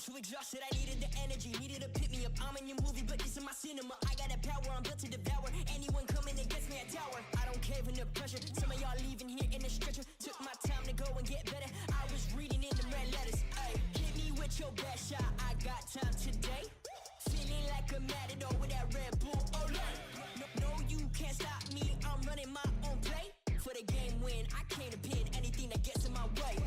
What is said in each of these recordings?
too exhausted, I needed the energy, needed to pick me up. I'm in your movie, but this is my cinema. I got the power, I'm built to devour. Anyone coming against me, I tower. I don't cave under pressure. Some of y'all leaving here in the stretcher. Took my time to go and get better. I was reading in the red letters. Ay, hit me with your best shot. I got time today. Feeling like a matador with that Red Bull. Oh, no, you can't stop me. I'm running my own play. For the game win, I came to pin anything that gets in my way.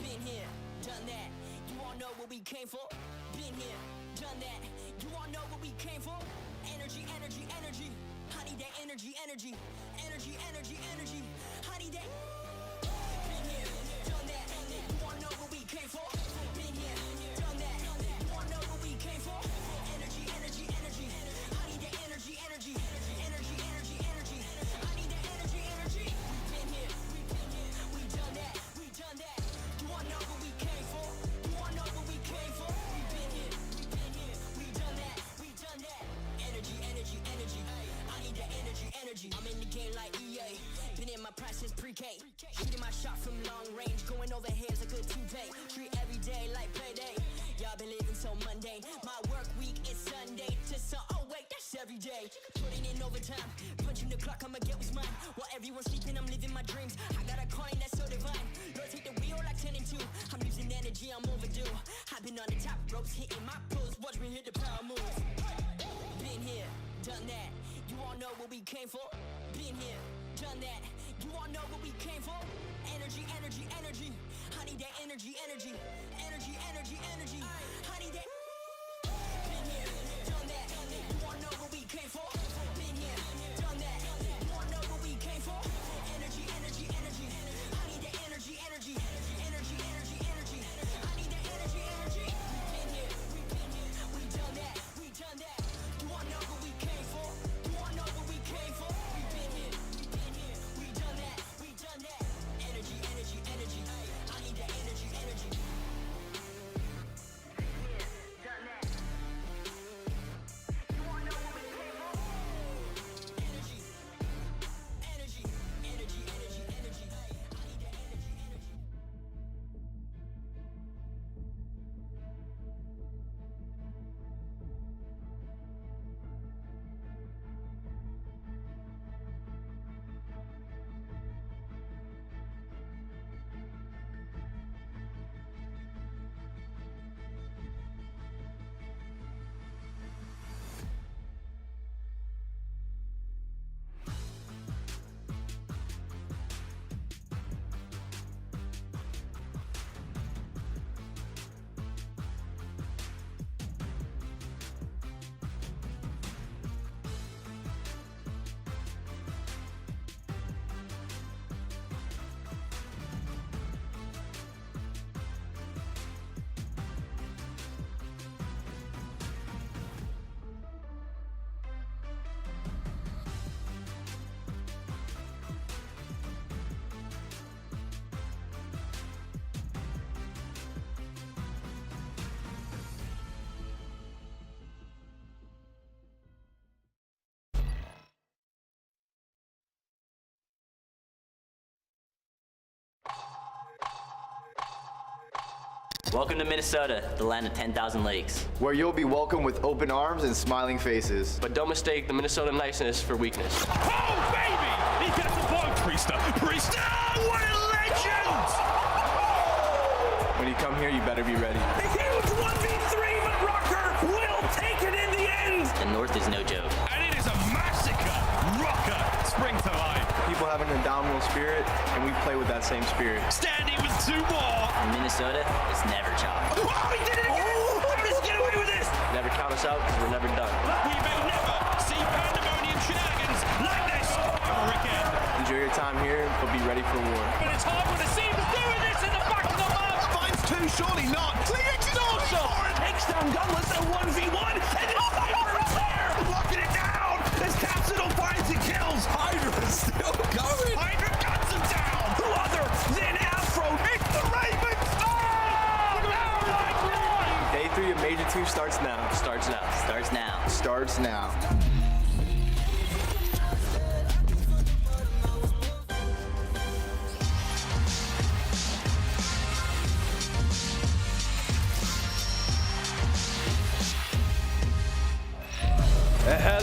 Been here, done that. You all know what we came for. Been here, done that. You all know what we came for. Energy, energy, energy. I need that energy, energy. Energy, energy, energy. I need that. Been here, done that. You all know what we came for. Been here, done that. You all know what we came for. Energy, energy, energy. I need that energy, energy. Energy, energy, energy. I need that energy, energy. We've been here, we done that, we done that. You all know what we came for. You all know what we came for. We've been here, we done that, we done that. Energy, energy, energy. I need that energy, energy. I'm in the game like EA. Been in my prime since pre-K. Shooting my shot from long range, going over heads like a toupee. Treat every day like payday. Y'all been living so mundane. My work week is Sunday to oh wait, that's every day. Putting in overtime, punching the clock, I'ma get what's mine. While everyone's sleeping, I'm living my dreams. I got a coin that's so divine. Lord, take the wheel like 10 and 2. I'm losing energy, I'm overdue. I've been on the top ropes, hitting my pose. Watch me hit the power moves. Been here, done that. You all know what we came for. Been here, done that. You all know what we came for. Energy, energy, energy. I need that energy, energy. Energy, energy, energy. I need that. Been here, done that. You all know what we came for. Been here, done that. You all know what we came for. Energy, energy, energy. I need that energy, energy. Energy, energy, energy. I need that energy, energy. We've been here, we done that, we done that. You all know what we came for. You all know what we came for. We've been here, we done that, we done that. Energy, energy, energy. I need that energy, energy. Done that. You all know what we came for. Energy, energy, energy, energy, energy. I need that energy, energy. Welcome to Minnesota, the land of 10,000 lakes. Where you'll be welcomed with open arms and smiling faces. But don't mistake the Minnesota niceness for weakness. Oh, baby! He gets the ball, Priestahh! Priestahh, what a legend! When you come here, you better be ready. A huge 1v3, but RØKKR will take it in the end! The North is no joke. And it is a massacre! RØKKR spring to life. People have an indomitable spirit, and we play with that same spirit. Standy with 2 more! In Minnesota, it's never chalk. Oh, he did it again! How does he get away with this? Never count us out because we're never done. We may never see pandemonium shenanigans like this ever again. Enjoy your time here, but be ready for war. But it's hard when the Simp is doing this in the back of the map. Finds 2, surely not. Clearix also takes down Gunless at 1v1, and it's Cypher is there, locking it down as Capsidal finds and kills. HyDra is still going. HyDra cuts him down. Who other than Afro? It's the Ravens. Day 3 of Major II starts now. Starts now. Starts now. Starts now.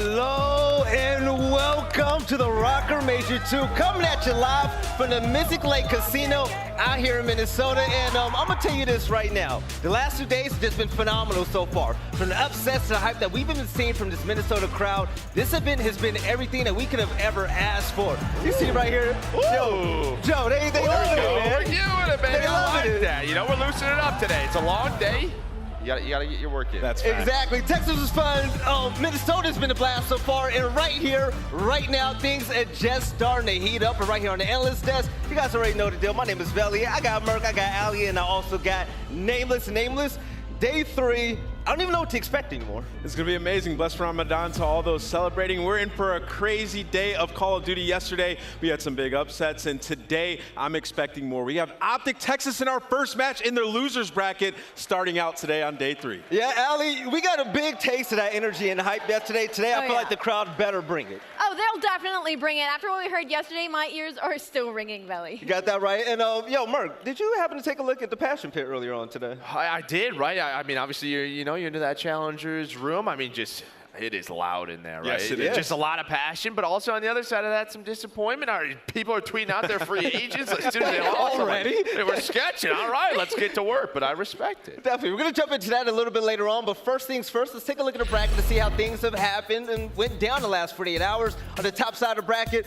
Hello and welcome to the RØKKR Major II, coming at you live from the Mystic Lake Casino out here in Minnesota. And I'm gonna tell you this right now. The last 2 days have just been phenomenal so far. From the upsets to the hype that we've been seeing from this Minnesota crowd, this event has been everything that we could have ever asked for. You see right here? Joe, they love it, man. We're doing it, baby. They I love like it. that. You know, we're loosening it up today. It's a long day. You gotta get your work in. That's fact. Exactly. Texas was fun. Minnesota's been a blast so far. And right here, right now, things are just starting to heat up. We're right here on the analyst desk. You guys already know the deal. My name is aBeZy. I got Merc, I got iLLeY, and I also got Nameless. Day 3. I don't even know what to expect anymore. It's going to be amazing. Blessed Ramadan to all those celebrating. We're in for a crazy day of Call of Duty. Yesterday, we had some big upsets, and today, I'm expecting more. We have OpTic Texas in our first match in their losers bracket starting out today on day 3. Yeah, iLLeY, we got a big taste of that energy and hype yesterday. Today, I feel like the crowd better bring it. Oh, they'll definitely bring it. After what we heard yesterday, my ears are still ringing, Belly. You got that right. And yo, Merc, did you happen to take a look at the Passion Pit earlier on today? I did, right? I mean, obviously, you're into that challenger's room. I mean, just it is loud in there, right? Yes, it is. Just a lot of passion, but also on the other side of that, some disappointment. People are tweeting out their free agents as soon as they lost. Already? They were sketching. All right, let's get to work, but I respect it. Definitely. We're going to jump into that a little bit later on, but first things first, let's take a look at the bracket to see how things have happened and went down the last 48 hours. On the top side of the bracket,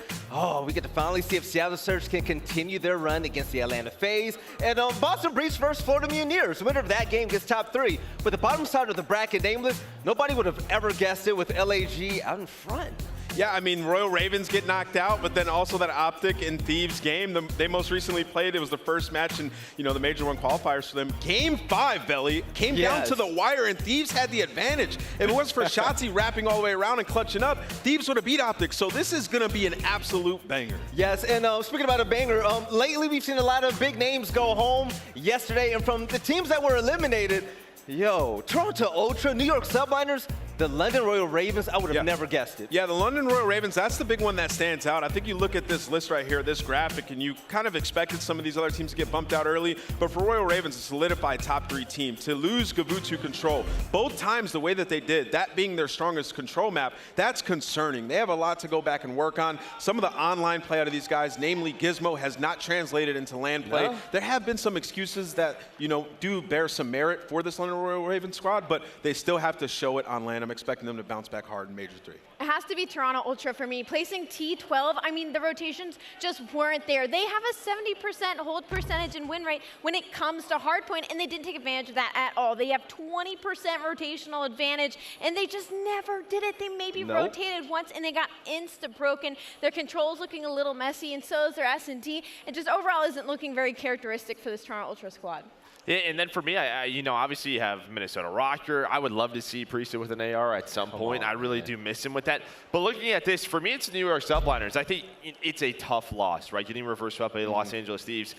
we get to finally see if Seattle Surge can continue their run against the Atlanta FaZe. And Boston Breeze versus Florida Mutineers. The winner of that game gets top 3. But the bottom side of the bracket, Nameless, nobody would have ever guessed it with LAG out in front. Yeah, I mean, Royal Ravens get knocked out, but then also that OpTic and Thieves game they most recently played. It was the first match in, the Major 1 qualifiers for them. Game 5, Belly, came down to the wire, and Thieves had the advantage. If it was for Shotzzy wrapping all the way around and clutching up, Thieves would have beat OpTic, so this is going to be an absolute banger. Yes, and speaking about a banger, lately we've seen a lot of big names go home yesterday, and from the teams that were eliminated, Toronto Ultra, New York Subliners, the London Royal Ravens, I would have never guessed it. Yeah, the London Royal Ravens, that's the big one that stands out. I think you look at this list right here, this graphic, and you kind of expected some of these other teams to get bumped out early, but for Royal Ravens, a solidified top 3 team. To lose Kuavo to control, both times the way that they did, that being their strongest control map, that's concerning. They have a lot to go back and work on. Some of the online play out of these guys, namely Gizmo, has not translated into land play. No. There have been some excuses that, do bear some merit for this London Royal Ravens squad, but they still have to show it on land. I'm expecting them to bounce back hard in Major 3. It has to be Toronto Ultra for me. Placing T12, I mean, the rotations just weren't there. They have a 70% hold percentage and win rate when it comes to hardpoint, and they didn't take advantage of that at all. They have 20% rotational advantage, and they just never did it. They maybe rotated once, and they got insta-broken. Their control's looking a little messy, and so is their S&D. It just overall isn't looking very characteristic for this Toronto Ultra squad. And then for me, obviously you have Minnesota RØKKR. I would love to see Priestahh with an AR at some point. I really do miss him with that. But looking at this, for me, it's New York Subliners. I think it's a tough loss, right? Getting reverse swept by the Los Angeles Thieves.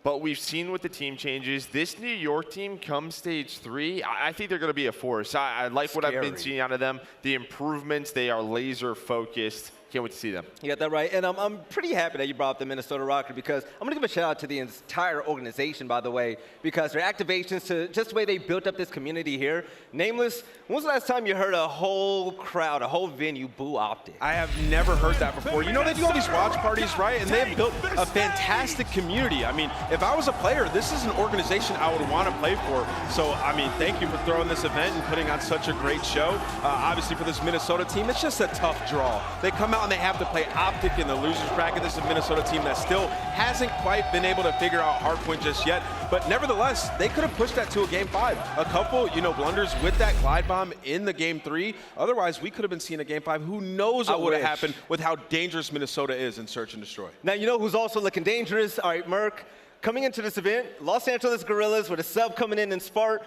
But we've seen with the team changes, this New York team come stage 3, I think they're going to be a force. I like what I've been seeing out of them. The improvements, they are laser focused. Can't wait to see them. You got that right. And I'm pretty happy that you brought up the Minnesota RØKKR because I'm going to give a shout out to the entire organization, by the way, because their activations to just the way they built up this community here. Nameless, when was the last time you heard a whole crowd, a whole venue boo OpTic? I have never heard that before. They do all these watch parties, right? And they've built a fantastic community. I mean, if I was a player, this is an organization I would want to play for. So, I mean, thank you for throwing this event and putting on such a great show. Obviously, for this Minnesota team, it's just a tough draw. They come out and they have to play OpTic in the losers bracket. This is a Minnesota team that still hasn't quite been able to figure out hardpoint just yet. But nevertheless, they could have pushed that to a game 5. A couple, blunders with that glide bomb in the game 3. Otherwise, we could have been seeing a game 5. Who knows what would have happened with how dangerous Minnesota is in Search and Destroy. Now, you know who's also looking dangerous? All right, Merc, coming into this event, Los Angeles Guerrillas with a sub coming in Spark.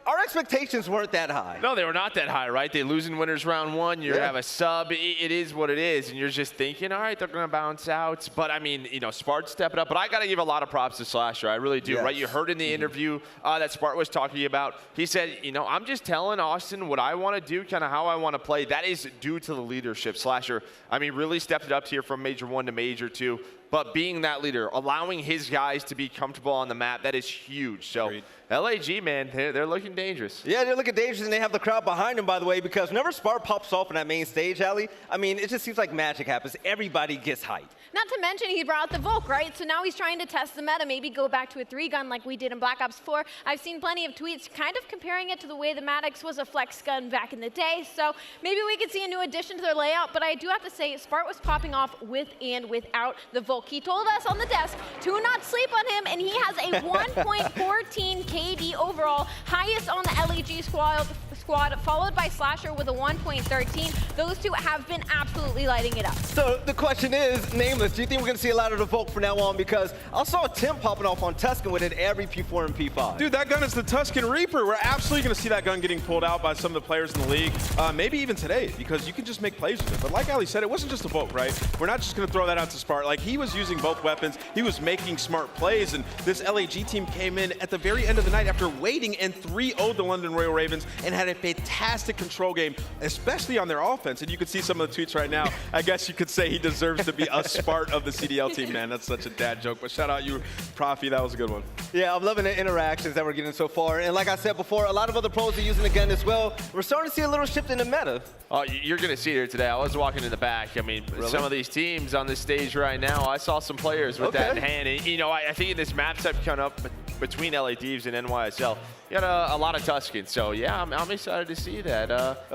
Our expectations weren't that high. No, they were not that high, right? They lose in winners round 1. You have a sub. It is what it is. And you're just thinking, all right, they're going to bounce out. But, I mean, Spart stepping up. But I got to give a lot of props to Slasher. I really do, right? You heard in the interview that Spart was talking about. He said, I'm just telling Austin what I want to do, kind of how I want to play. That is due to the leadership. Slasher, I mean, really stepped it up here from Major 1 to Major 2. but being that leader, allowing his guys to be comfortable on the map, that is huge. So Agreed. LAG, man, they're looking dangerous. Yeah, they're looking dangerous, and they have the crowd behind them, by the way, because whenever Spark pops off in that main stage, aLLeY, I mean, it just seems like magic happens. Everybody gets hyped. Not to mention he brought the Volk, right? So now he's trying to test the meta, maybe go back to a 3-gun like we did in Black Ops 4. I've seen plenty of tweets kind of comparing it to the way the Methodz was a flex gun back in the day. So maybe we could see a new addition to their layout, but I do have to say Spark was popping off with and without the Volk. He told us on the desk to not sleep on him, and he has a 1.14 KD overall, highest on the LEG squad, followed by Slasher with a 1.13. Those two have been absolutely lighting it up. So the question is, Nameless, do you think we're going to see a lot of the Volk from now on? Because I saw Tim popping off on Tuscan with it every P4 and P5. Dude, that gun is the Tuscan Reaper. We're absolutely going to see that gun getting pulled out by some of the players in the league, maybe even today, because you can just make plays with it. But like aLLeY said, it wasn't just a Volk, right? We're not just going to throw that out to Spark. Like, he was using both weapons. He was making smart plays, and this LAG team came in at the very end of the night after waiting and 3-0'd the London Royal Ravens and had a fantastic control game, especially on their offense. And you can see some of the tweets right now. I guess you could say he deserves to be a Spart of the CDL team, man. That's such a dad joke, but shout out you, Profi. That was a good one. Yeah, I'm loving the interactions that we're getting so far. And like I said before, a lot of other pros are using the gun as well. We're starting to see a little shift in the meta. Oh, you're going to see it here today. I was walking in the back. I mean, some of these teams on this stage right now, I saw some players with that in hand. And, you know, I think in this map set coming up between LA Thieves and NYSL, you got a lot of Tuscans. So, yeah, I'm excited to see that.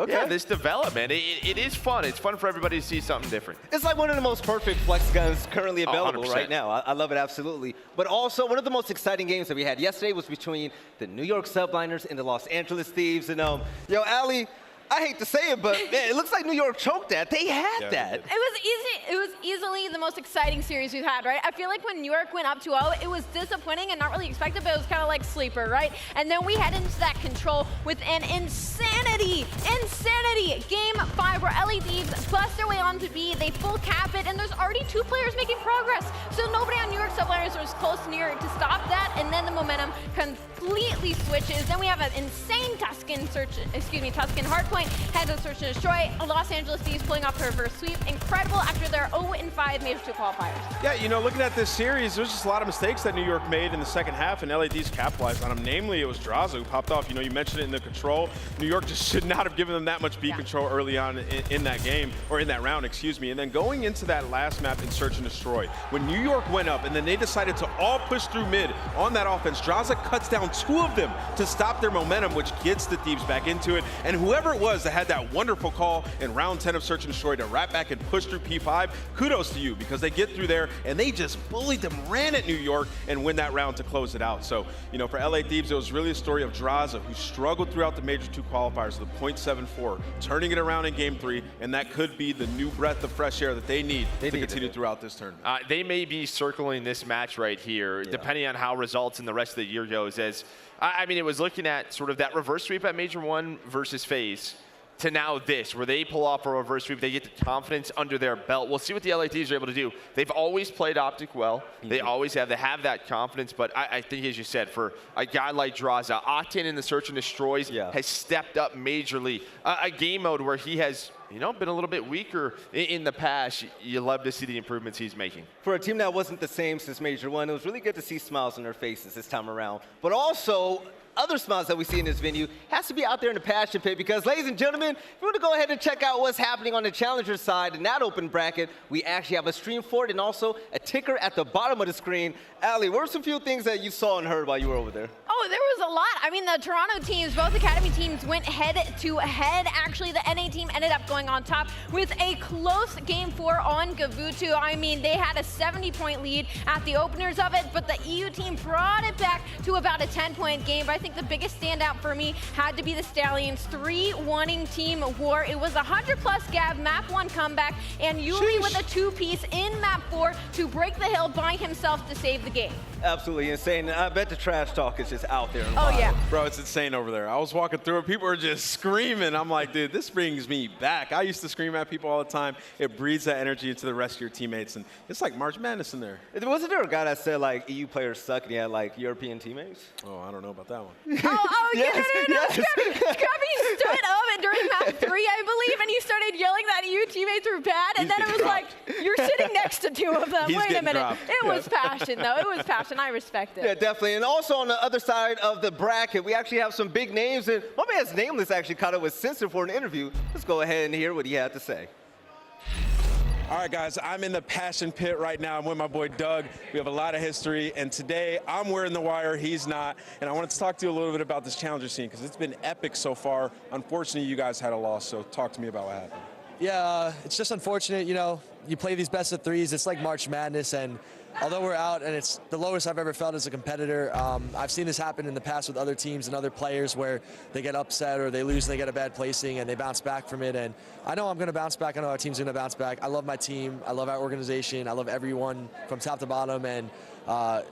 Yeah, this development. It is fun. It's fun for everybody to see something different. It's like one of the most perfect flex guns currently available right now. I love it, absolutely. But also, one of the most exciting games that we had yesterday was between the New York Subliners and the Los Angeles Thieves. And, yo, aLLeY, I hate to say it, but man, it looks like New York choked that. They had that. It was easily the most exciting series we've had, right? I feel like when New York went up 2-0, it was disappointing and not really expected, but it was kind of like sleeper, right? And then we head into that control with an insanity game 5 where LA Thieves bust their way onto B, they full cap it, and there's already 2 players making progress. So nobody on New York Subliners was close to New York to stop that, and then the momentum completely switches. Then we have an insane Tuscan hardpoint, heads of search and destroy. Los Angeles Thieves pulling off the reverse sweep. Incredible after their 0-5 Major II qualifiers. Yeah, you know, looking at this series, there's just a lot of mistakes that New York made in the second half, and LA Thieves capitalized on them. Namely, it was Drazah who popped off. You know, you mentioned it in the control. New York just should not have given them that much B control early on in that game, or in that round, excuse me. And then going into that last map in search and destroy, when New York went up and then they decided to all push through mid on that offense, Drazah cuts down 2 of them to stop their momentum, which gets the Thieves back into it. And whoever it was that had that wonderful call in round 10 of search and destroy to wrap back and push through P5, kudos to you, because they get through there and they just bullied them, ran at New York, and win that round to close it out. So, you know, for LA Thieves, it was really a story of Drazah, who struggled throughout the Major II qualifiers with a .74, turning it around in game 3, and that could be the new breath of fresh air that they need to continue throughout this tournament. They may be circling this match right here, depending on how results in the rest of the year goes. As I mean, it was looking at sort of that reverse sweep at Major 1 versus FaZe, to now this, where they pull off a reverse sweep, they get the confidence under their belt. We'll see what the LA Thieves are able to do. They've always played OpTic well. They always have. They have that confidence, but I think, as you said, for a guy like Drazah, Octane in the search and destroys has stepped up majorly. A game mode where he has, you know, been a little bit weaker in the past. You love to see the improvements he's making. For a team that wasn't the same since Major 1, it was really good to see smiles on their faces this time around. But also, other smiles that we see in this venue has to be out there in the passion pit, because, ladies and gentlemen, if you want to go ahead and check out what's happening on the challenger side in that open bracket, we actually have a stream for it and also a ticker at the bottom of the screen. aLLeY, what were some few things that you saw and heard while you were over there? Oh, there was a lot. I mean, the Toronto teams, both academy teams, went head-to-head. Actually, the NA team ended up going on top with a close game 4 on Gavutu. I mean, they had a 70-point lead at the openers of it, but the EU team brought it back to about a 10-point game. But I think the biggest standout for me had to be the Stallions' 3-1 team war. It was 100+ Gab, map 1 comeback, and aBeZy with a 2-piece in map 4 to break the hill by himself to save the game. Absolutely insane. And I bet the trash talk is just out there Oh, yeah. Bro, it's insane over there. I was walking through it. People were just screaming. I'm like, dude, this brings me back. I used to scream at people all the time. It breathes that energy into the rest of your teammates. And it's like March Madness in there. Wasn't there a guy that said, like, EU players suck and he had, like, European teammates? Oh, I don't know about that one. Scump stood up during map 3, I believe, and he started yelling that EU teammates were bad, and then it was like, you're sitting next to 2 of them. He's Wait a minute. dropped. It was passion, though. It was passion. I respect it. Yeah, definitely. And also on the other side of the bracket, we actually have some big names. And my man's Nameless actually caught up with Censored for an interview. Let's go ahead and hear what he had to say. All right, guys, I'm in the passion pit right now. I'm with my boy Doug. We have a lot of history, and today I'm wearing the wire, he's not. And I wanted to talk to you a little bit about this challenger scene because it's been epic so far. Unfortunately, you guys had a loss, so talk to me about what happened. Yeah, it's just unfortunate, you know, you play these best of 3s, it's like March Madness, and although we're out and it's the lowest I've ever felt as a competitor, I've seen this happen in the past with other teams and other players where they get upset or they lose and they get a bad placing and they bounce back from it. And I know I'm going to bounce back. I know our team's going to bounce back. I love my team. I love our organization. I love everyone from top to bottom. And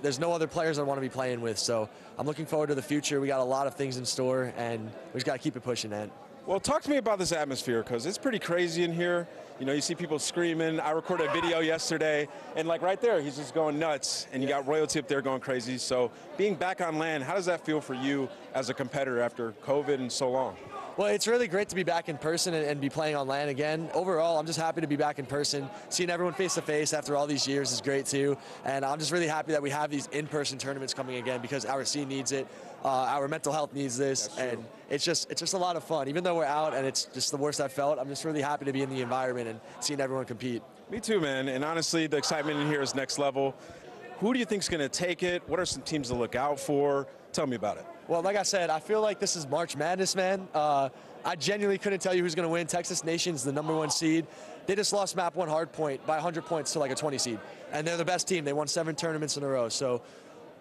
there's no other players I want to be playing with. So I'm looking forward to the future. We got a lot of things in store and we just got to keep it pushing, Ant. Well, talk to me about this atmosphere, because it's pretty crazy in here. You know, you see people screaming. I recorded a video yesterday, and like right there, he's just going nuts, and you got royalty up there going crazy. So being back on land, how does that feel for you as a competitor after COVID and so long? Well, it's really great to be back in person and be playing on LAN again. Overall, I'm just happy to be back in person. Seeing everyone face to face after all these years is great too. And I'm just really happy that we have these in-person tournaments coming again because our scene needs it. Our mental health needs this, and it's just a lot of fun. Even though we're out and it's just the worst I've felt, I'm just really happy to be in the environment and seeing everyone compete. Me too, man. And honestly, the excitement in here is next level. Who do you think's going to take it? What are some teams to look out for? Tell me about it. Well, like I said, I feel like this is March Madness, man. I genuinely couldn't tell you who's going to win. Texas Nation's the #1 seed. They just lost map 1 hard point by 100 points to like a 20 seed. And they're the best team. They won 7 tournaments in a row. So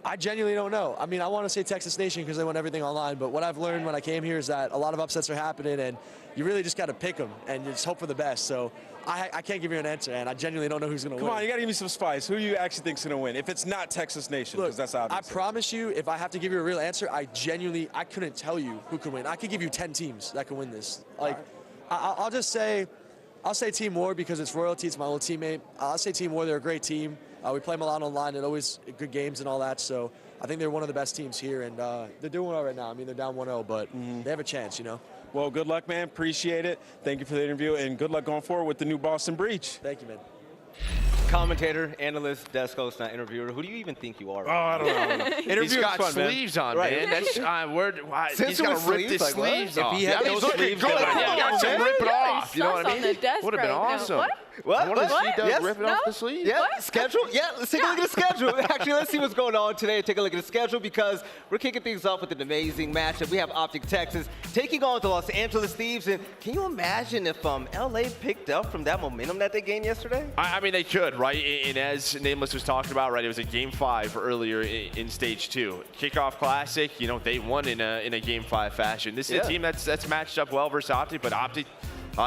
I genuinely don't know. I mean, I want to say Texas Nation because they won everything online, but what I've learned when I came here is that a lot of upsets are happening, and you really just got to pick them and just hope for the best. So I can't give you an answer, and I genuinely don't know who's going to win. Come on, you got to give me some spice. Who do you actually think's going to win? If it's not Texas Nation, because that's obvious. I promise you, if I have to give you a real answer, I couldn't tell you who could win. I could give you 10 teams that could win this. Like, I'll say Team War because it's royalty. It's my old teammate. I'll say Team War. They're a great team. We play them a lot online and always good games and all that. So I think they're one of the best teams here, and they're doing well right now. I mean, they're down 1-0, but they have a chance, you know. Well, good luck, man. Appreciate it. Thank you for the interview, and good luck going forward with the new Boston Breach. Thank you, man. Commentator, analyst, desk host, not interviewer. Who do you even think you are? Oh, I don't know. He's got fun, sleeves on, Right. man. That's, he's got to rip his Like, what? sleeves If off. he had Yeah, those look, sleeves, go then ahead. I Yeah, know, so man. rip it You're off. You know sus what I on mean? the desk Would have been right now. awesome. What? What? I want to see Doug Yes. ripping off the sleeve. Yeah, What? schedule? Yeah, let's take a look at the schedule. Actually, let's see what's going on today. Take a look at the schedule because we're kicking things off with an amazing matchup. We have OpTic Texas taking on the Los Angeles Thieves. And can you imagine if LA picked up from that momentum that they gained yesterday? I mean, they could, right? And as Nameless was talking about, right, it was a Game 5 earlier in Stage 2. Kickoff Classic, you know, they won in a Game 5 fashion. This is a team that's matched up well versus OpTic, but OpTic,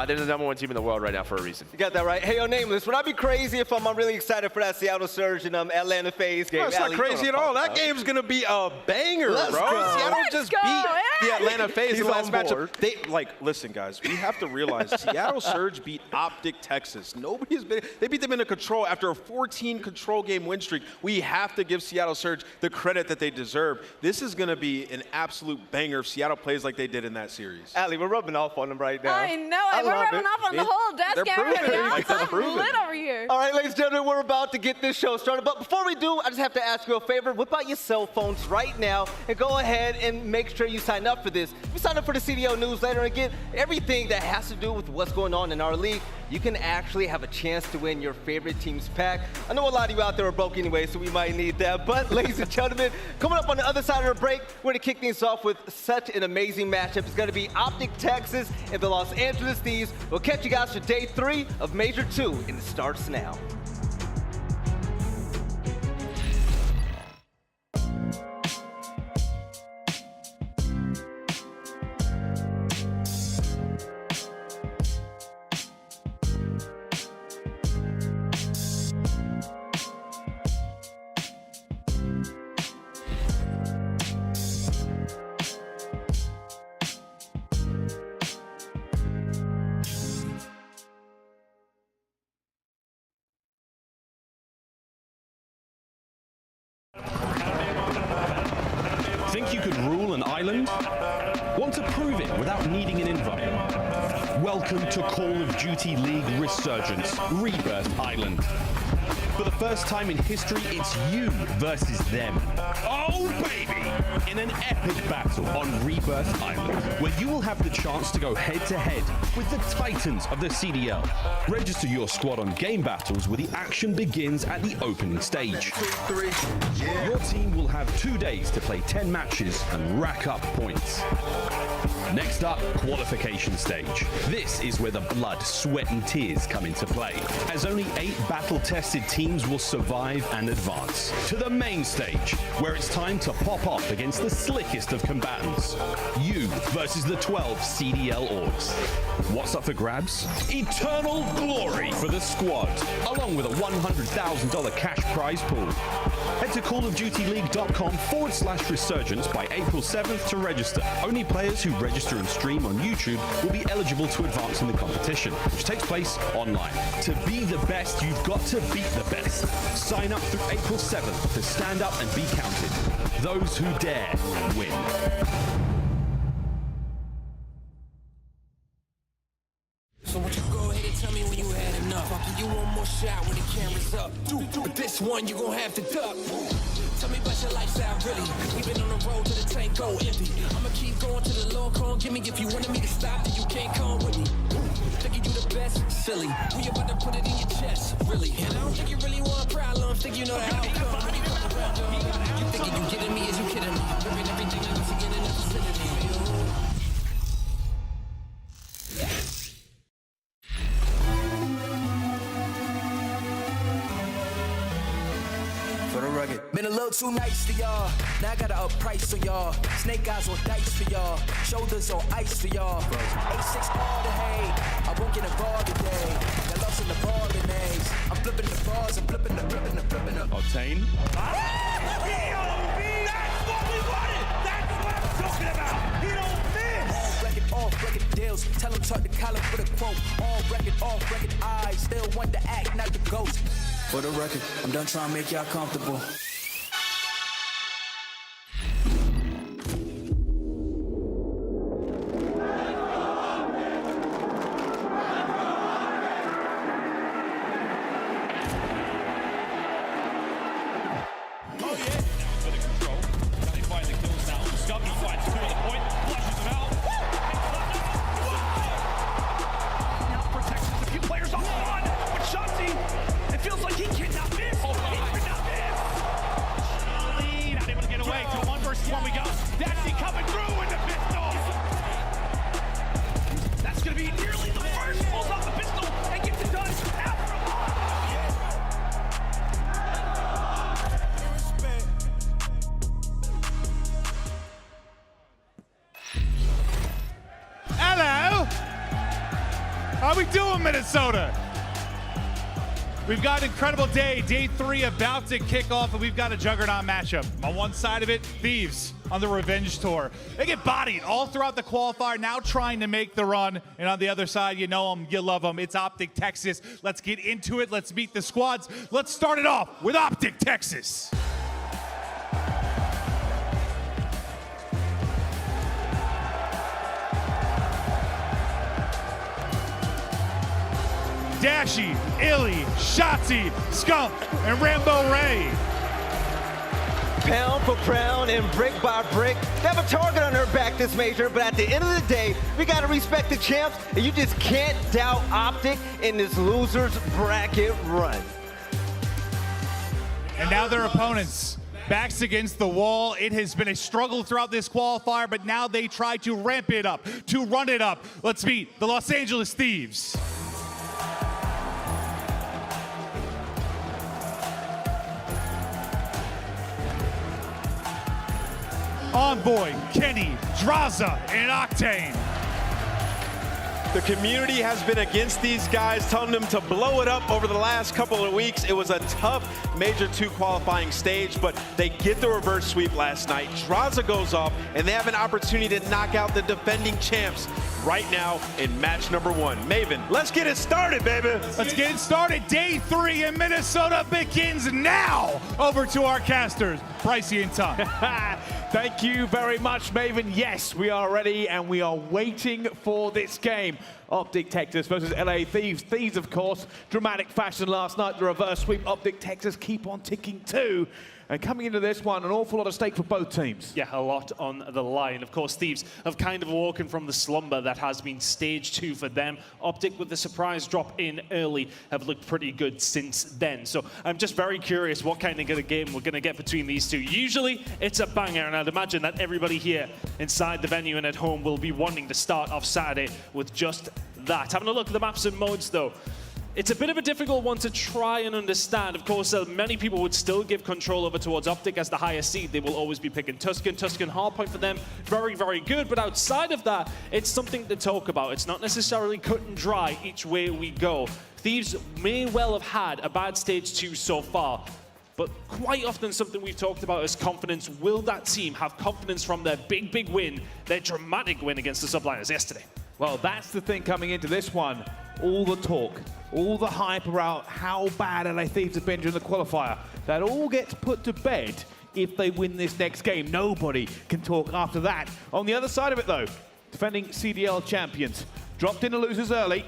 they're the #1 team in the world right now for a reason. You got that right. Hey, yo, Nameless, would I be crazy if I'm really excited for that Seattle Surge and Atlanta FaZe game? No, it's not Ali, crazy at all. That game's going to be a banger, Let's bro. go. Seattle Let's just go, beat the Atlanta FaZe in the last on board. matchup. Listen, guys, we have to realize Seattle Surge beat OpTic Texas. They beat them in a control after a 14 control game win streak. We have to give Seattle Surge the credit that they deserve. This is going to be an absolute banger if Seattle plays like they did in that series. Ali, we're rubbing off on them right now. I know it. We're love rubbing off on the whole desk They're area proving it. now. Like, they're I'm proving lit it. over here. All right, ladies and gentlemen, we're about to get this show started. But before we do, I just have to ask you a favor. Whip out your cell phones right now and go ahead and make sure you sign up for this. If you sign up for the CDL newsletter and get everything that has to do with what's going on in our league, you can actually have a chance to win your favorite team's pack. I know a lot of you out there are broke anyway, so we might need that. But ladies and gentlemen, coming up on the other side of the break, we're gonna kick things off with such an amazing matchup. It's gonna be OpTic Texas and the Los Angeles Thieves. We'll catch you guys for day 3 of Major II, and it starts now. Think you could rule an island? Want to prove it without needing an invite? Welcome to Call of Duty League Resurgence, Rebirth Island. For the first time in history, it's you versus them. Oh, baby! In an epic battle on Rebirth Island, where you will have the chance to go head-to-head with the titans of the CDL. Register your squad on Game Battles where the action begins at the opening stage. Your team will have 2 days to play 10 matches and rack up points. Next up, Qualification Stage. This is where the blood, sweat and tears come into play, as only 8 battle-tested teams will survive and advance to the main stage, where it's time to pop off against the slickest of combatants. You versus the 12 CDL orgs. What's up for grabs? Eternal glory for the squad, along with a $100,000 cash prize pool. Head to callofdutyleague.com/resurgence by April 7th to register. Only players who register and stream on YouTube will be eligible to advance in the competition, which takes place online. To be the best, you've got to beat the best. Sign up through April 7th to stand up and be counted. Those who dare win. So won't you go ahead and tell me when you had enough? Fucking you one more shot when the camera's up. But this one you gon' have to duck. Tell me about your lifestyle, really. We've been on the road to the tank go empty. I'ma keep going to the Lord, come give me. If you wanted me to stop, then you can't come with me. Thinking you the best, silly. We about to put it in your chest, really. And I don't think you really want problems. Think you know the outcome when you come around, dog. You thinking you kidding me? Is you kidding me? Ripping everything you see in the vicinity. Been a little too nice to y'all. Now I gotta up price for y'all. Snake eyes on dice for y'all. Shoulders on ice for y'all. 8-6 all the hay. I won't get involved today. Got lost in the ball and eggs. I'm flipping the bars. I'm flipping the Octane. That's what we wanted. That's what I'm talking about. He don't miss. Off record deals. Tell him talk to Colin for the quote. All record, off record eyes. Still want to act, not the ghost. For the record, I'm done trying to make y'all comfortable. When we go, Dashy coming through with the pistol. That's going to be nearly the first. Pulls off the pistol and gets it done after a Hello. How we doing, Minnesota? We've got an incredible day, day 3 about to kick off, and we've got a juggernaut matchup. On one side of it, Thieves on the Revenge Tour. They get bodied all throughout the qualifier, now trying to make the run. And on the other side, you know them, you love them. It's OpTic Texas. Let's get into it. Let's meet the squads. Let's start it off with OpTic Texas. Dashy, iLLeY, Shotzzy, Scump, and Rambo Ray. Pound for pound and brick by brick. They have a target on their back this major, but at the end of the day, we gotta respect the champs, and you just can't doubt OpTic in this loser's bracket run. And now their opponents, backs against the wall. It has been a struggle throughout this qualifier, but now they try to ramp it up, to run it up. Let's meet the Los Angeles Thieves. Envoy, Kenny, Drazah, and Octane. The community has been against these guys, telling them to blow it up over the last couple of weeks. It was a tough Major II qualifying stage, but they get the reverse sweep last night. Drazah goes off, and they have an opportunity to knock out the defending champs right now in match number 1. Maven, let's get it started, baby. Let's get it started. Day 3 in Minnesota begins now. Over to our casters, Pricey and Tongue. Thank you very much, Maven. Yes, we are ready and we are waiting for this game. OpTic Texas versus LA Thieves. Thieves, of course, dramatic fashion last night, the reverse sweep. OpTic Texas keep on ticking too. And coming into this one, an awful lot of stake for both teams. Yeah, a lot on the line. Of course, Thieves have kind of awoken from the slumber that has been stage 2 for them. OpTic, with the surprise drop in early, have looked pretty good since then. So I'm just very curious what kind of game we're going to get between these two. Usually, it's a banger, and I'd imagine that everybody here inside the venue and at home will be wanting to start off Saturday with just that. Having a look at the maps and modes, though. It's a bit of a difficult one to try and understand. Of course, many people would still give control over towards OpTic as the higher seed. They will always be picking Tuscan. Tuscan hardpoint for them, very, very good. But outside of that, it's something to talk about. It's not necessarily cut and dry each way we go. Thieves may well have had a bad stage 2 so far. But quite often something we've talked about is confidence. Will that team have confidence from their big, big win, their dramatic win against the Subliners yesterday? Well, that's the thing coming into this one. All the talk, all the hype around how bad LA Thieves have been during the qualifier, that all gets put to bed if they win this next game. Nobody can talk after that. On the other side of it, though, defending CDL champions, dropped in the losers early,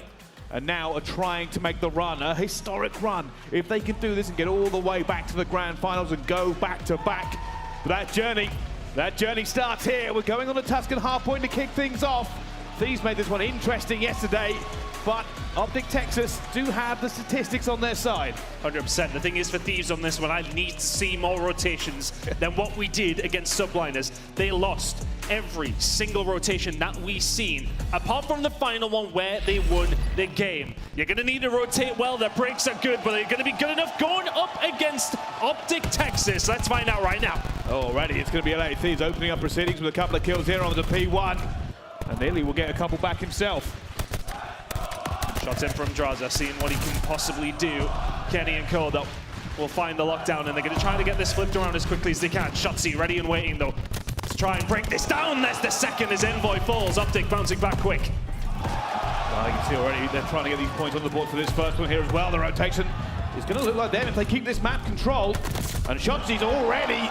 and now are trying to make the run, a historic run. If they can do this and get all the way back to the grand finals and go back to back, that journey starts here. We're going on the Tuscan hardpoint to kick things off. Thieves made this one interesting yesterday, but OpTic Texas do have the statistics on their side. 100%. The thing is for Thieves on this one, I need to see more rotations than what we did against Subliners. They lost every single rotation that we've seen, apart from the final one where they won the game. You're going to need to rotate well. Their breaks are good, but they're going to be good enough going up against OpTic Texas. Let's find out right now. Already, it's going to be LA Thieves opening up proceedings with a couple of kills here on the P1. And iLLeY will get a couple back himself. Shots in from Drazah, seeing what he can possibly do. Kenny and Cole, though, will find the lockdown, and they're going to try to get this flipped around as quickly as they can. Shotzzy ready and waiting, though, to try and break this down. There's the second as Envoy falls. OpTic bouncing back quick. Well, you can see already they're trying to get these points on the board for this first one here as well. The rotation is going to look like them if they keep this map controlled. And Shotzzy's already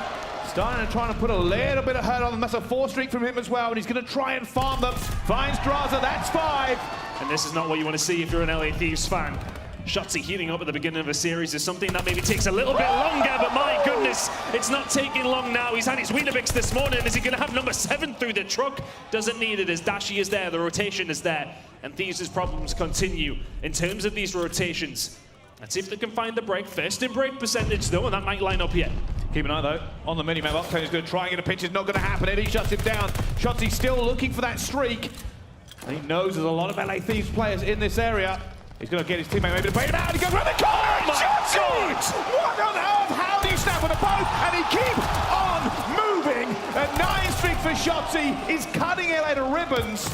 starting to try to put a little bit of hurt on them. That's a 4 streak from him as well, and he's going to try and farm them. Finds Drazah, that's 5. And this is not what you want to see if you're an LA Thieves fan. Shotzzy heating up at the beginning of a series is something that maybe takes a little bit longer, but my goodness, it's not taking long now. He's had his Weetabix this morning. Is he going to have number 7 through the truck? Doesn't need it as Dashy is there, the rotation is there, and Thieves' problems continue in terms of these rotations. Let's see if they can find the break. First in break percentage, though, and that might line up yet. Keep an eye, though, on the mini-map. Octane is going to try and get a pinch. It's not going to happen. Eddie shuts him down. Shotzzy still looking for that streak. And he knows there's a lot of LA Thieves players in this area. He's going to get his teammate maybe to bait him out. He goes around the corner. Oh my Shotzzy! What on earth? How do you snap with a boat? And he keeps on moving. A 9 streak for Shotzzy is cutting LA to ribbons.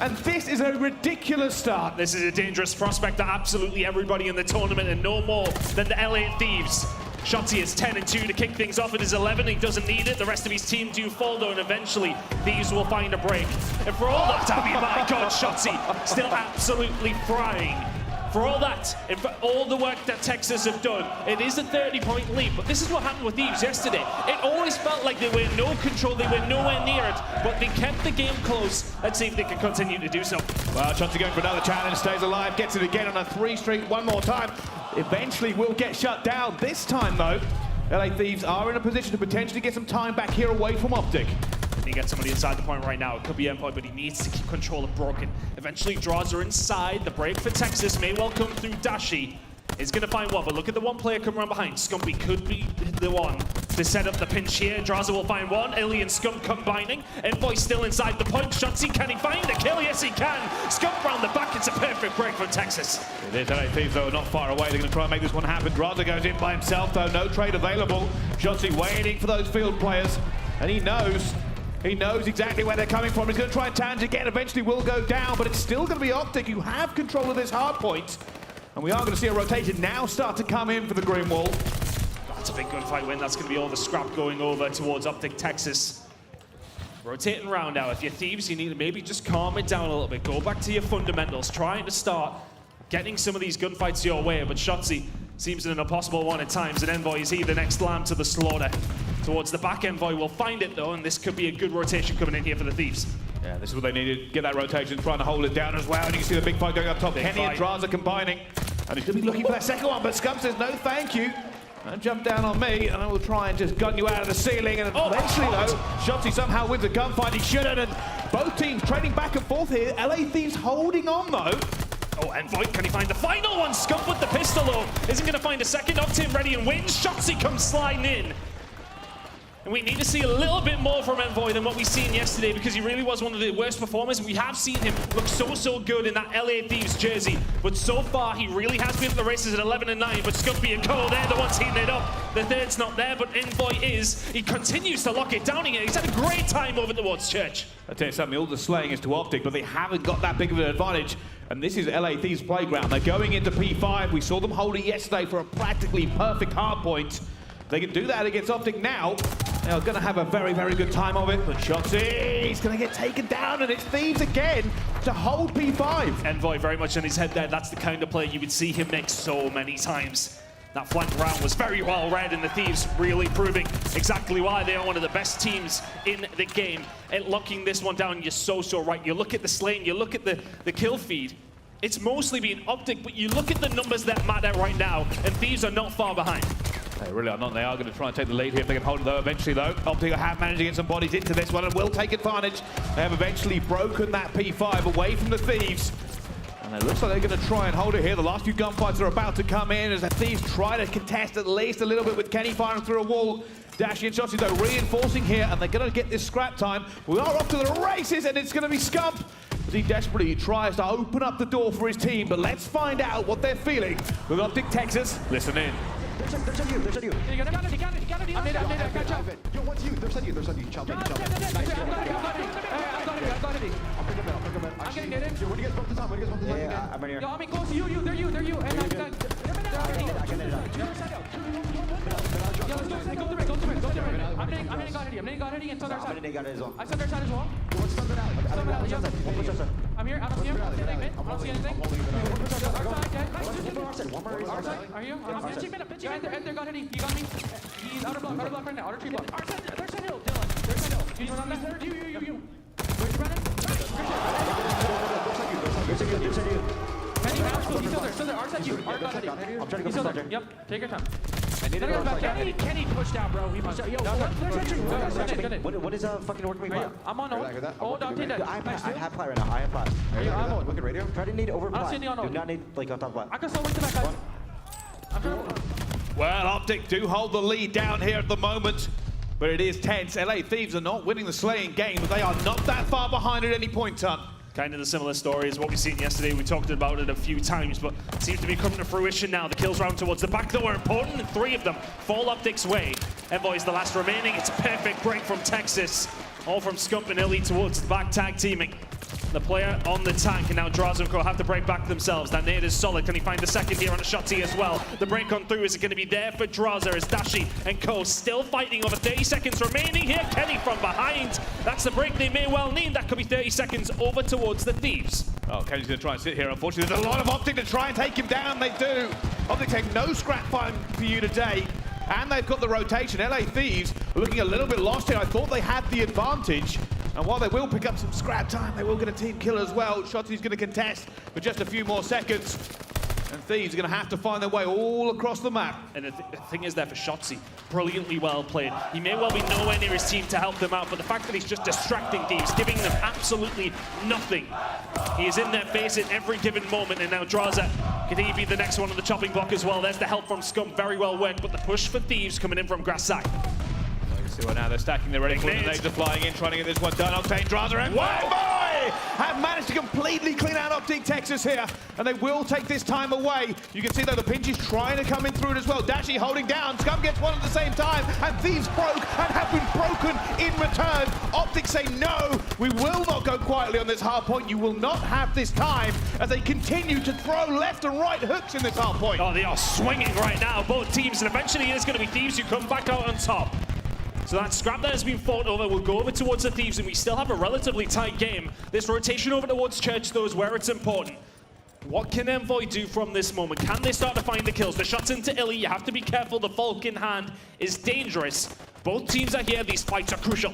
And this is a ridiculous start. This is a dangerous prospect to absolutely everybody in the tournament, and no more than the LA Thieves. Shotzzy is 10 and 2 to kick things off at his 11. He doesn't need it. The rest of his team do fall, though, and eventually Thieves will find a break. And for all that, I mean, my God, Shotzzy still absolutely frying. For all that, and for all the work that Texas have done, it is a 30-point lead. But this is what happened with Thieves yesterday. It always felt like they were in no control. They were nowhere near it, but they kept the game close. Let's see if they can continue to do so. Well, Shotzzy going for another challenge, stays alive, gets it again on a 3 streak one more time. Eventually will get shut down. This time, though, LA Thieves are in a position to potentially get some time back here away from OpTic. He gets somebody inside the point right now. It could be Envoy, but he needs to keep control of Broken. Eventually, Drazah inside. The break for Texas may well come through Dashy. Is going to find one, but look at the one player coming around behind. Scumpy could be the one to set up the pinch here. Drazah will find one. iLLeY and Scump combining. Envoy still inside the point. Shotzzy, can he find the kill? Yes, he can. Scump round the back. It's a perfect break from Texas. It is LA Thieves, though, not far away. They're going to try and make this one happen. Drazah goes in by himself, though. No trade available. Shotzzy waiting for those field players, and he knows exactly where they're coming from. He's going to try and tangent again. Eventually will go down, but it's still going to be OpTic who have control of this hard point. And we are going to see a rotation now start to come in for the green wall. That's a big gunfight win. That's going to be all the scrap going over towards OpTic Texas. Rotating round now. If you're Thieves, you need to maybe just calm it down a little bit. Go back to your fundamentals. Trying to start getting some of these gunfights your way. But Shotzzy seems an impossible one at times. And Envoy, is he the next lamb to the slaughter? towards the back. aBeZy will find it though, and this could be a good rotation coming in here for the Thieves. Yeah, this is what they needed. Get that rotation, trying to hold it down as well. And you can see the big fight going up top. Kenny and Drazah combining. And he's going to be looking for that second one, but Scump says no thank you. Don't jump down on me, and I will try and just gun you out of the ceiling. And eventually, though, Shotzzy somehow wins a gunfight. He shouldn't. And both teams trading back and forth here. LA Thieves holding on, though. Oh, aBeZy, can he find the final one? Scump with the pistol, though. Isn't going to find a second. Octane ready and wins. Shotzzy comes sliding in. And we need to see a little bit more from aBeZy than what we seen yesterday, because he really was one of the worst performers. We have seen him look so good in that LA Thieves jersey, but so far he really has been at the races at 11-9. But Scumpy and Cole, they're the ones heating it up. The third's not there, but aBeZy is. He continues to lock it down here. He's had a great time over towards Church. I'll tell you something, all the slaying is to OpTic, but they haven't got that big of an advantage. And this is LA Thieves' playground. They're going into P5. We saw them hold it yesterday for a practically perfect hard point. They can do that against OpTic now. They're going to have a very good time of it, but Shotzzy is going to get taken down, and it's Thieves again to hold P5. aBeZy very much in his head there. That's the kind of play you would see him make so many times. That flank round was very well read, and the Thieves really proving exactly why they are one of the best teams in the game at locking this one down. You're so right. You look at the slaying, you look at the kill feed. It's mostly been OpTic, but you look at the numbers that matter right now, and Thieves are not far behind. They really are not. They are going to try and take the lead here if they can hold it, though. Eventually, though, OpTic have managed to get some bodies into this one and will take advantage. They have eventually broken that P5 away from the Thieves. And it looks like they're going to try and hold it here. The last few gunfights are about to come in as the Thieves try to contest at least a little bit with Kenny firing through a wall. Dashy and Shotzzy, though, reinforcing here, and they're going to get this scrap time. We are off to the races, and it's going to be Scump as he desperately tries to open up the door for his team. But let's find out what they're feeling with OpTic Texas. Listen in. There's on you. He got it. I'm in, catch up. Yo, what's you? There's on you. Child. I got it. I'll pick him up. I'm getting it. Yo, when you guys bump the top, Yeah, I'm in here. Yo, I'm close to you. They're you. And I'm done. I can hit it. Yo, let's go to it. I'm hitting God Hitty and Thunder side. I said their side as well. What's Thunder out? I'm here. I don't see him. I don't see anything. Our side. Are you? Pitching. Enter God Hitty. He got me. He's outer block right now. Outer tree block. There's side hill. Dylan. There's side hill. He's on that third. You. Where's you running? There's side you. Kenny, he's still there. Our side you. Our God Hitty. I'm trying to go for Thunder. Yep. Take your time. Kenny pushed out, bro. He pushed out. Yo, what is fucking working me? I'm on hold. Hold on, take that. I have plat right now. I have plat. I'm on. Look at radio. Try to need over plat. Do not need like on top plat. I can still wait to back up. Well, OpTic do hold the lead down here at the moment, but it is tense. LA Thieves are not winning the slaying game, but they are not that far behind at any point, Ton. Kind of the similar story as what we've seen yesterday. We talked about it a few times, but it seems to be coming to fruition now. The kills round towards the back, though, are important, and 3 of them fall OpTic's way. aBeZy is the last remaining. It's a perfect break from Texas. All from Scump and iLLeY towards the back tag teaming. The player on the tank, and now Drazah and Co have to break back themselves. That nade is solid. Can he find the second here on a Shotzzy as well? The break on through, is it going to be there for Drazah as Dashy and Co still fighting over 30 seconds remaining here. Kenny from behind. That's the break they may well need. That could be 30 seconds over towards the Thieves. Oh, Kenny's going to try and sit here. Unfortunately, there's a lot of OpTic to try and take him down. They do. OpTic take no scrap fight for you today. And they've got the rotation. LA Thieves are looking a little bit lost here. I thought they had the advantage. And while they will pick up some scrap time, they will get a team kill as well. Shotzzy's going to contest for just a few more seconds. And Thieves are going to have to find their way all across the map. And the thing is there for Shotzzy, brilliantly well played. He may well be nowhere near his team to help them out, but the fact that he's just distracting Thieves, giving them absolutely nothing. He is in their face at every given moment, and now Drazah, could he be the next one on the chopping block as well? There's the help from Scump, very well worked, but the push for Thieves coming in from Grassack. See what now they're stacking, they're ready for the nades are flying in, trying to get this one done. Octane, Drazah, and boy! Have managed to completely clean out OpTic Texas here, and they will take this time away. You can see though the pinch is trying to come in through it as well. Dashy holding down, Scump gets one at the same time, and Thieves broke and have been broken in return. OpTic say no, we will not go quietly on this hard point. You will not have this time as they continue to throw left and right hooks in this hard point. Oh, they are swinging right now, both teams, and eventually it is going to be Thieves who come back out on top. So that scrap that has been fought over will go over towards the Thieves, and we still have a relatively tight game. This rotation over towards Church, though, is where it's important. What can aBeZy do from this moment? Can they start to find the kills? The shots into iLLeY, you have to be careful. The Falcon hand is dangerous. Both teams are here. These fights are crucial.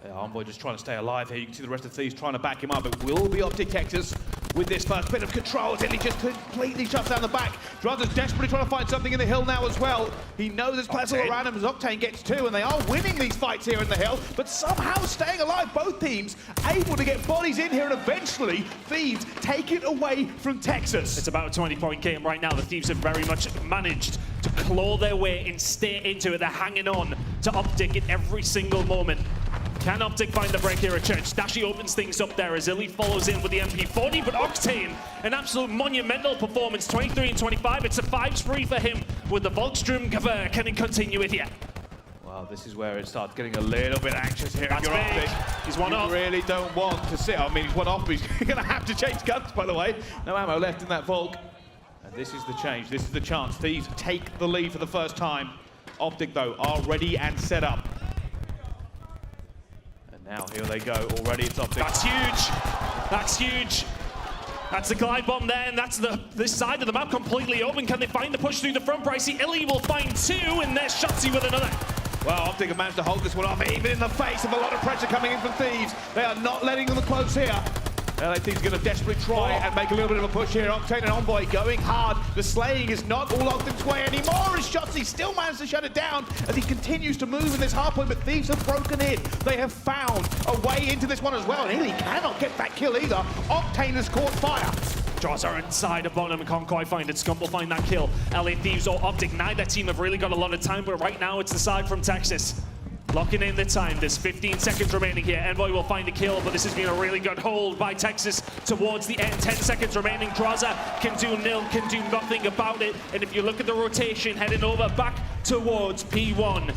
Yeah, Envoy just trying to stay alive here. You can see the rest of Thieves trying to back him up. It will be OpTic Texas with this first bit of control. He just completely shuts down the back. Drazah's desperately trying to find something in the hill now as well. He knows there's players all around him as Octane gets two, and they are winning these fights here in the hill, but somehow staying alive. Both teams able to get bodies in here, and eventually Thieves take it away from Texas. It's about a 20-point game right now. The Thieves have very much managed to claw their way and stay into it. They're hanging on to OpTic in every single moment. Can OpTic find the break here at Church? Dashy opens things up there as iLLeY follows in with the MP40, but Octane, an absolute monumental performance, 23 and 25. It's a 5-3 for him with the Volkstrom Gewehr. Can he continue it yet? Well, this is where it starts getting a little bit anxious here. That's big. OpTic. He's one off. You really don't want to sit. I mean, he's one off, but he's going to have to change guns, by the way. No ammo left in that Volk. And this is the change. This is the chance. Thieves take the lead for the first time. OpTic, though, are ready and set up. Now, here they go. Already it's OpTic. That's huge. That's huge. That's the glide bomb there, and that's this side of the map completely open. Can they find the push through the front? Pricey iLLeY will find two, and there's Shotzzy with another. Well, OpTic have managed to hold this one off, even in the face of a lot of pressure coming in from Thieves. They are not letting them close here. LA Thieves going to desperately try and make a little bit of a push here. Octane and Envoy going hard. The slaying is not all OpTic's way anymore, as Shotzzy still managed to shut it down as he continues to move in this hard point, but Thieves have broken in. They have found a way into this one as well, and iLLeY cannot get that kill either. Octane has caught fire. Drazah inside the bottom, can't quite find it. Scump will find that kill. LA Thieves or OpTic, neither team have really got a lot of time, but right now it's the side from Texas. Locking in the time. There's 15 seconds remaining here. Envoy will find a kill, but this has been a really good hold by Texas towards the end. 10 seconds remaining. Drazah can do nil, can do nothing about it. And if you look at the rotation heading over back towards P1,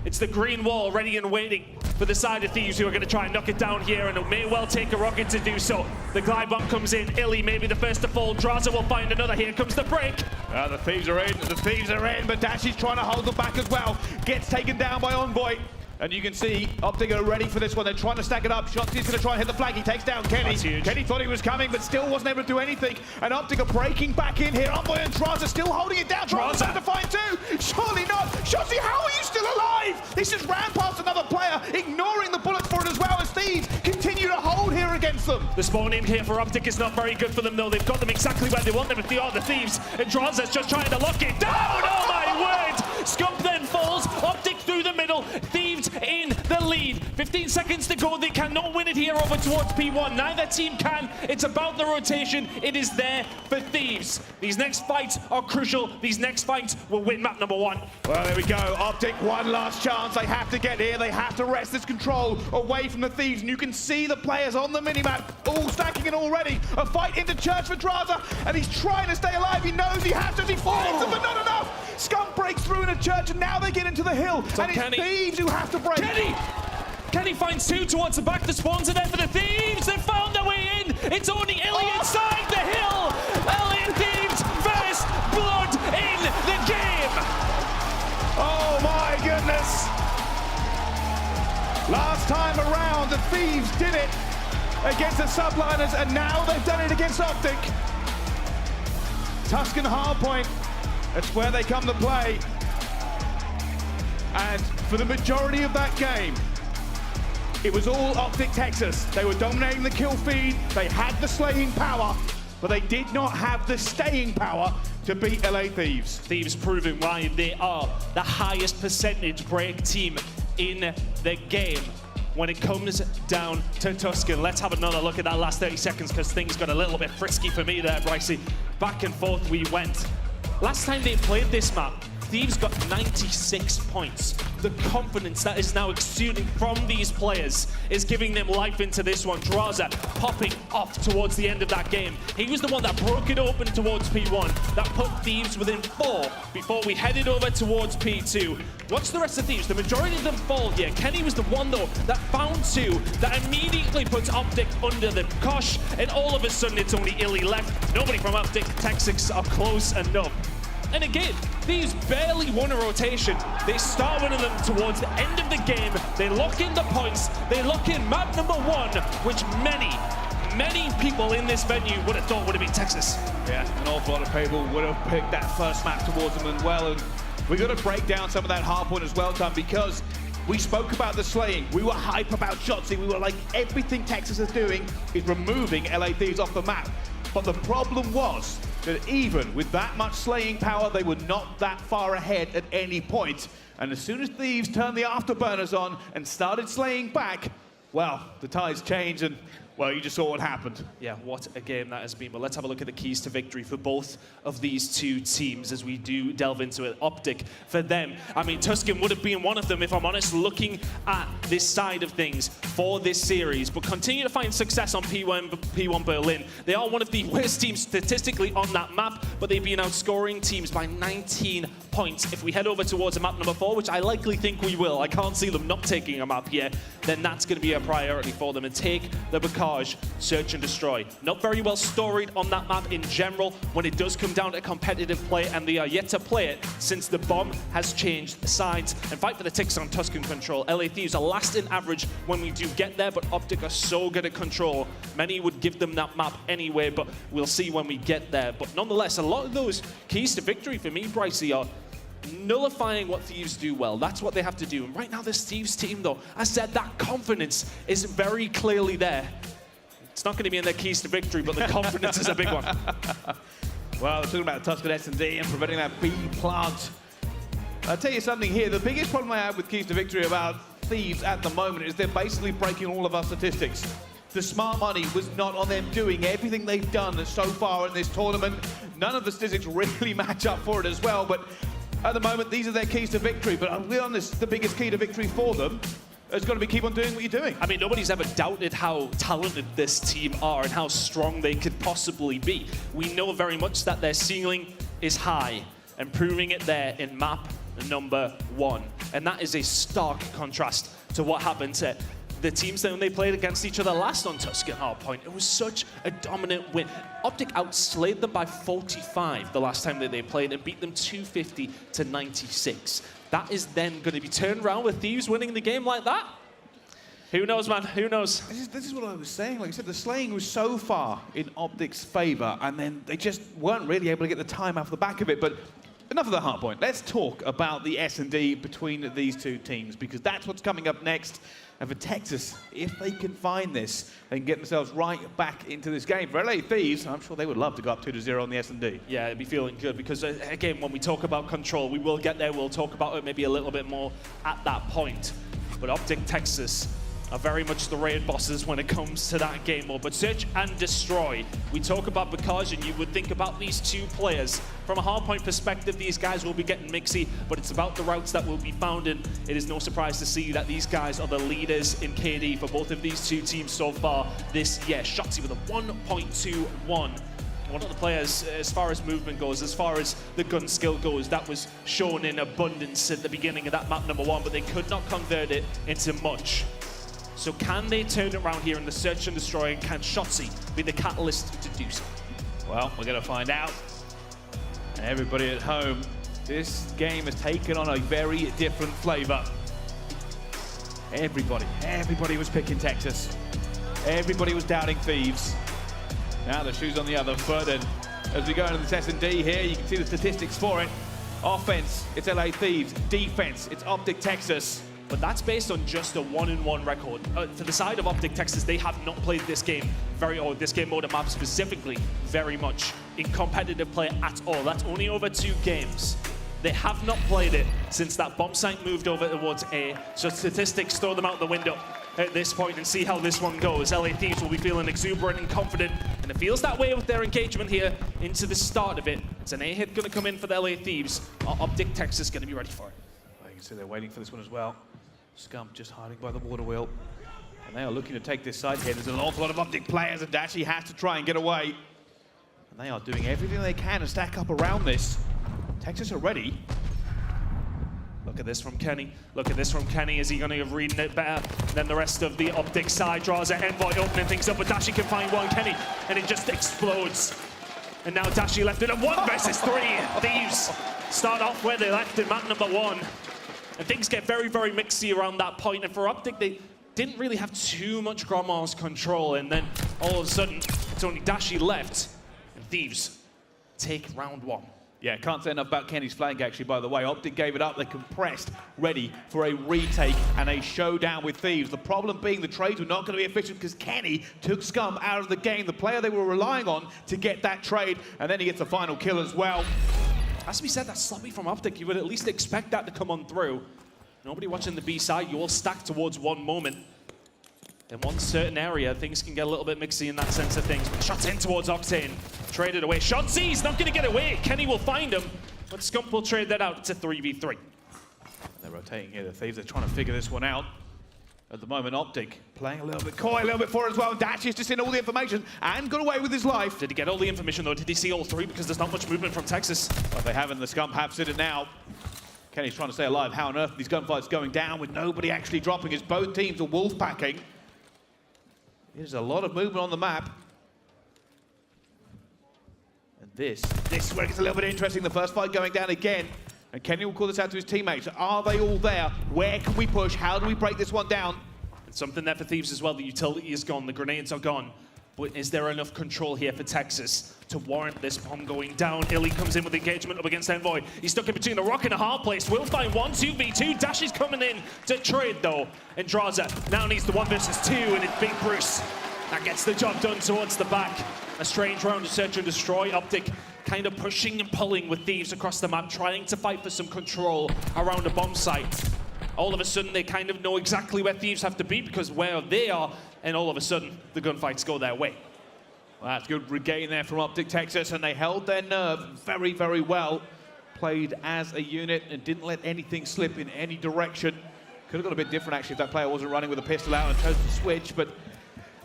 it's the green wall ready and waiting for the side of Thieves, who are going to try and knock it down here, and it may well take a rocket to do so. The glide bomb comes in. iLLeY may be the first to fall. Drazah will find another. Here comes the break. The Thieves are in. The Thieves are in, but Dashy's trying to hold them back as well. Gets taken down by Envoy. And you can see OpTic are ready for this one. They're trying to stack it up. Shotzzy's going to try and hit the flag. He takes down Kenny. Kenny thought he was coming, but still wasn't able to do anything. And OpTic are breaking back in here. Envoy and Drazah still holding it down. Drazah to find two. Surely not. Shotzzy, how are you still alive? He's just ran past another player, ignoring the bullets for it as well, as Thieves continue to hold here against them. The spawn in here for OpTic is not very good for them, though. They've got them exactly where they want them if they are the Thieves. And Drazah's just trying to lock it down. Oh my word! Scump then falls. OpTic through the middle. Thieves in the lead. 15 seconds to go. They cannot win it here over towards P1. Neither team can. It's about the rotation. It is there for Thieves. These next fights are crucial. These next fights will win map number 1. Well, there we go. OpTic, one last chance. They have to get here. They have to wrest this control away from the Thieves. And you can see the players on the minimap all stacking it already. A fight into Church for Drazah, and he's trying to stay alive. He knows he has to. He falls, but not enough. Scump breaks through into Church, and now they get into the hill. So and it's Thieves who have to break. Kenny finds two towards the back. The spawns are there for the Thieves. They've found their way in. It's only iLLeY inside the hill. iLLeY and Thieves, first blood in the game. Oh my goodness. Last time around, the Thieves did it against the Subliners, and now they've done it against OpTic. Tuscan hardpoint, that's where they come to play. And for the majority of that game, it was all OpTic Texas. They were dominating the kill feed, they had the slaying power, but they did not have the staying power to beat LA Thieves. Thieves proving why they are the highest percentage break team in the game when it comes down to Tuscan. Let's have another look at that last 30 seconds, because things got a little bit frisky for me there, Brycey. Back and forth we went. Last time they played this map, Thieves got 96 points. The confidence that is now exuding from these players is giving them life into this one. Drazah popping off towards the end of that game. He was the one that broke it open towards P1, that put Thieves within 4 before we headed over towards P2. Watch the rest of Thieves. The majority of them fall here. Kenny was the one, though, that found 2, that immediately puts OpTic under the cosh, and all of a sudden it's only iLLeY left. Nobody from OpTic Texas are close enough. And again, Thieves barely won a rotation. They start winning them towards the end of the game. They lock in the points. They lock in map number 1, which many people in this venue would have thought would have been Texas. Yeah, an awful lot of people would have picked that first map towards them as well. And we've got to break down some of that hard point as well, Tom, because We spoke about the slaying. We were hype about Shotzzy. We were like, everything Texas is doing is removing LA Thieves off the map. But the problem was that even with that much slaying power, they were not that far ahead at any point. And as soon as Thieves turned the afterburners on and started slaying back, well, the tides changed and, well, you just saw what happened. Yeah, what a game that has been. But let's have a look at the keys to victory for both of these two teams as we do delve into it. OpTic, for them, I mean, Tuscan would have been one of them, if I'm honest, looking at this side of things for this series, but continue to find success on P1 Berlin. They are one of the worst teams statistically on that map, but they've been outscoring teams by 19 points. If we head over towards a map number 4, which I likely think we will, I can't see them not taking a map here, then that's going to be a priority for them, and take the Search and Destroy. Not very well storied on that map in general when it does come down to competitive play, and they are yet to play it since the bomb has changed sides. And fight for the ticks on Tuscan control. LA Thieves are last in average when we do get there, but OpTic are so good at control. Many would give them that map anyway, but we'll see when we get there. But nonetheless, a lot of those keys to victory for me, Brycey, are nullifying what Thieves do well. That's what they have to do. And right now, this Thieves team, though, I said that confidence is very clearly there. It's not going to be in their keys to victory, but the confidence is a big one. Well, talking about Tuscan S&D and preventing that B plant. I'll tell you something here. The biggest problem I have with keys to victory about Thieves at the moment is they're basically breaking all of our statistics. The smart money was not on them doing everything they've done so far in this tournament. None of the statistics really match up for it as well, but at the moment, these are their keys to victory. But I'll be honest, the biggest key to victory for them has got to be keep on doing what you're doing. I mean, nobody's ever doubted how talented this team are and how strong they could possibly be. We know very much that their ceiling is high, and proving it there in map number 1. And that is a stark contrast to what happened to the teams that when they played against each other last on Tuscan Hardpoint. It was such a dominant win. OpTic outslayed them by 45 the last time that they played and beat them 250 to 96. That is then going to be turned around with Thieves winning the game like that? Who knows, man? Who knows? This is what I was saying. Like I said, the slaying was so far in OpTic's favor, and then they just weren't really able to get the time off the back of it. But enough of the hard point. Let's talk about the S&D between these two teams, because that's what's coming up next. And for Texas, if they can find this and get themselves right back into this game. For LA Thieves, I'm sure they would love to go up 2-0 on the S&D. Yeah, it'd be feeling good because, again, when we talk about control, we will get there. We'll talk about it maybe a little bit more at that point. But OpTic Texas are very much the raid bosses when it comes to that game mode. But Search and Destroy, we talk about Bakash, and you would think about these two players. From a hardpoint perspective, these guys will be getting mixy, but it's about the routes that will be found, and it is no surprise to see that these guys are the leaders in KD for both of these two teams so far this year. Shotzzy with a 1.21. One of the players, as far as movement goes, as far as the gun skill goes, that was shown in abundance at the beginning of that map number 1, but they could not convert it into much. So can they turn it around here in the Search and Destroy, and can Shotzzy be the catalyst to do so? Well, we're going to find out. And everybody at home, this game has taken on a very different flavor. Everybody was picking Texas. Everybody was doubting Thieves. Now the shoe's on the other foot, and as we go into this S&D here, you can see the statistics for it. Offense, it's LA Thieves. Defense, it's OpTic Texas. But that's based on just a 1-1 record. For the side of OpTic Texas, they have not played this game or this game mode map specifically very much in competitive play at all. That's only over 2 games. They have not played it since that bomb site moved over towards A. So statistics throw them out the window at this point and see how this one goes. LA Thieves will be feeling exuberant and confident, and it feels that way with their engagement here into the start of it. It's an A hit going to come in for the LA Thieves. OpTic Texas going to be ready for it. You can see they're waiting for this one as well. Scump just hiding by the water wheel. And they are looking to take this side here. There's an awful lot of OpTic players, and Dashy has to try and get away. And they are doing everything they can to stack up around this. Texas are ready. Look at this from Kenny. Look at this from Kenny. Is he going to have reading it better than the rest of the OpTic side? Drazah, Envoy opening things up, but Dashy can find one, Kenny, and it just explodes. And now Dashy left in a 1 versus 3. Thieves start off where they left in map number 1. And things get very, very mixy around that point. And for OpTic, they didn't really have too much Grandma's control. And then all of a sudden, it's only Dashy left. And Thieves take round 1. Yeah, can't say enough about Kenny's flank, actually, by the way. OpTic gave it up. They compressed, ready for a retake and a showdown with Thieves. The problem being the trades were not going to be efficient because Kenny took Scump out of the game, the player they were relying on to get that trade, and then he gets the final kill as well. As we said, that's sloppy from OpTic. You would at least expect that to come on through. Nobody watching the B side, you all stacked towards one moment. In one certain area, things can get a little bit mixy in that sense of things. But shots in towards Octane. Traded away. Shotzzy's not going to get away. Kenny will find him. But Scump will trade that out to 3v3. They're rotating here, the Thieves. They're trying to figure this one out. At the moment, OpTic playing a little bit coy, a little bit forward as well. Dashy's just in all the information and got away with his life. Did he get all the information, though? Did he see all three? Because there's not much movement from Texas. Well, they haven't. The Scump have seen it now. Kenny's trying to stay alive. How on earth are these gunfights going down with nobody actually dropping as both teams are wolf packing? There's a lot of movement on the map. And this is where it gets a little bit interesting. The first fight going down again. And Kenny will call this out to his teammates. Are they all there? Where can we push? How do we break this one down? And something there for Thieves as well. The utility is gone. The grenades are gone. But is there enough control here for Texas to warrant this bomb going down? iLLeY comes in with engagement up against Envoy. He's stuck in between a rock and a hard place. Will find 1 2v2. Dashy's coming in to trade though. And Drazah now needs the 1 versus 2, and it's Big Bruce that gets the job done towards the back. A strange round to search and destroy. OpTic kind of pushing and pulling with Thieves across the map, trying to fight for some control around a bomb site. All of a sudden, they kind of know exactly where Thieves have to be because where they are, and all of a sudden, the gunfights go their way. Well, that's good regain there from OpTic Texas, and they held their nerve very, very well. Played as a unit and didn't let anything slip in any direction. Could have got a bit different, actually, if that player wasn't running with a pistol out and chose to switch, but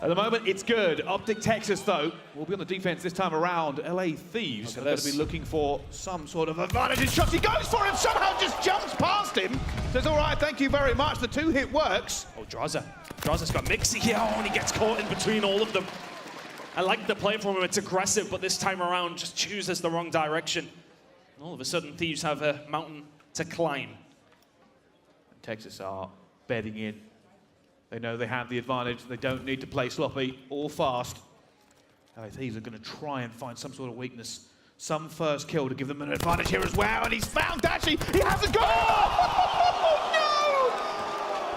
at the moment, it's good. OpTic Texas, though, will be on the defense this time around. LA Thieves are going to be looking for some sort of advantage. And Shotzzy goes for him, somehow just jumps past him. Says, all right, thank you very much. The 2-hit works. Oh, Drazah. Drazah's got Mixy here, and he gets caught in between all of them. I like the play from him. It's aggressive, but this time around just chooses the wrong direction. And all of a sudden, Thieves have a mountain to climb. Texas are bedding in. They know they have the advantage. They don't need to play sloppy or fast. Thieves are going to try and find some sort of weakness. Some first kill to give them an advantage here as well. And he's found Dashy. He hasn't got Oh,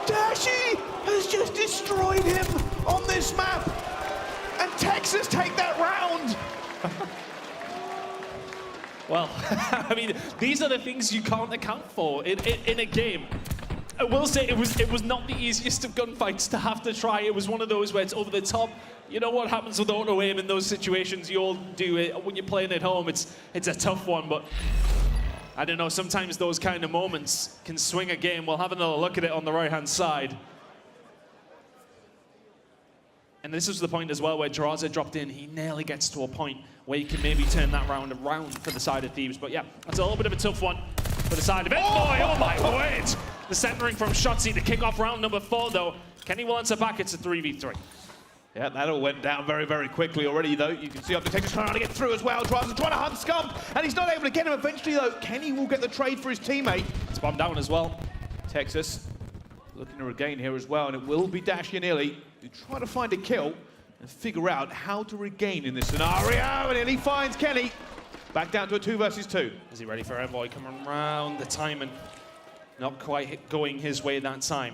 no! Dashy has just destroyed him on this map. And Texas take that round. Well, I mean, these are the things you can't account for in a game. I will say it was not the easiest of gunfights to have to try. It was one of those where it's over the top. You know what happens with auto aim in those situations? You all do it when you're playing at home. It's a tough one, but I don't know. Sometimes those kind of moments can swing a game. We'll have another look at it on the right-hand side. And this was the point as well where Drazah dropped in. He nearly gets to a point where you can maybe turn that round around for the side of Thieves. But yeah, that's a little bit of a tough one for the side of it. Oh my word! The centering from Shotzzy to kick off round number 4, though. Kenny will answer back. It's a 3v3. Yeah, that all went down very, very quickly already, though. You can see OpTic Texas trying to get through as well. Drazah trying to hunt Scump, and he's not able to get him. Eventually, though, Kenny will get the trade for his teammate. It's bombed down as well. Texas looking to regain here as well, and it will be Dashy and iLLeY who try to find a kill and figure out how to regain in this scenario. And iLLeY finds Kenny. Back down to a 2 versus 2. Is he ready for Envoy coming around the time and not quite going his way that time?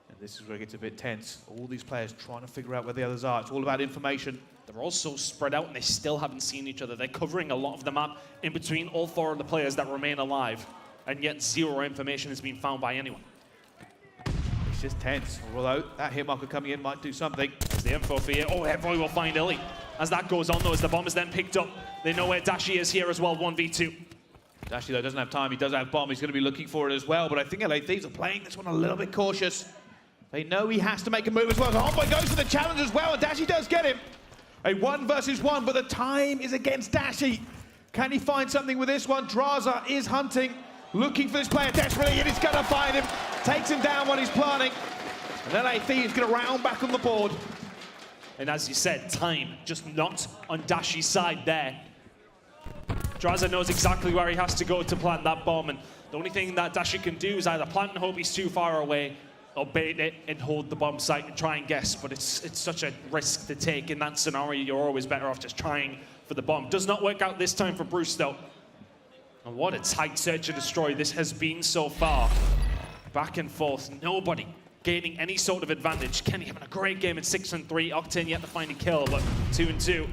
And this is where it gets a bit tense. All these players trying to figure out where the others are. It's all about information. They're all so spread out and they still haven't seen each other. They're covering a lot of the map in between all 4 of the players that remain alive, and yet 0 information has been found by anyone. It's just tense. Although that hit marker coming in might do something. There's the info for you. Oh, Envoy will find iLLeY. As that goes on, though, as the bomb is then picked up, they know where Dashy is here as well, 1v2. Dashy, though, doesn't have time. He does have bomb. He's going to be looking for it as well. But I think LA Thieves are playing this one a little bit cautious. They know he has to make a move as well. So Envoy goes for the challenge as well, and Dashy does get him. A 1 versus 1, but the time is against Dashy. Can he find something with this one? Drazah is hunting, looking for this player desperately, and he's going to find him. Takes him down when he's planning. And LA Thieves going to round back on the board. And as you said, time just not on Dashy's side there. Drazah knows exactly where he has to go to plant that bomb, and the only thing that Dashy can do is either plant and hope he's too far away, or bait it and hold the bomb site and try and guess, but it's such a risk to take. In that scenario, you're always better off just trying for the bomb. Does not work out this time for Bruce, though. And what a tight search and destroy this has been so far. Back and forth, nobody gaining any sort of advantage. Kenny having a great game at 6-3. Octane yet to find a kill, but 2-2.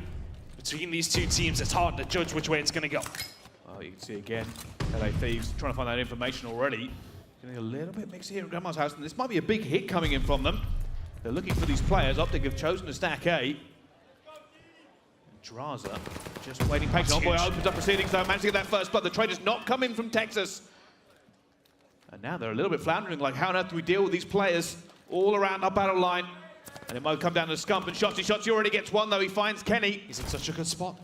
Between these two teams, it's hard to judge which way it's going to go. Well, you can see again, LA Thieves trying to find that information already. Getting a little bit mixy here at Grandma's house, and this might be a big hit coming in from them. They're looking for these players. OpTic have chosen to stack A. Drazah just waiting patiently. Envoy opens up proceedings though, managed to get that first blood. The trade has not come in from Texas. And now they're a little bit floundering, like how on earth do we deal with these players all around our battle line? And it might come down to Scump and Shotzzy. Shotzzy already gets one though, he finds Kenny. He's in such a good spot.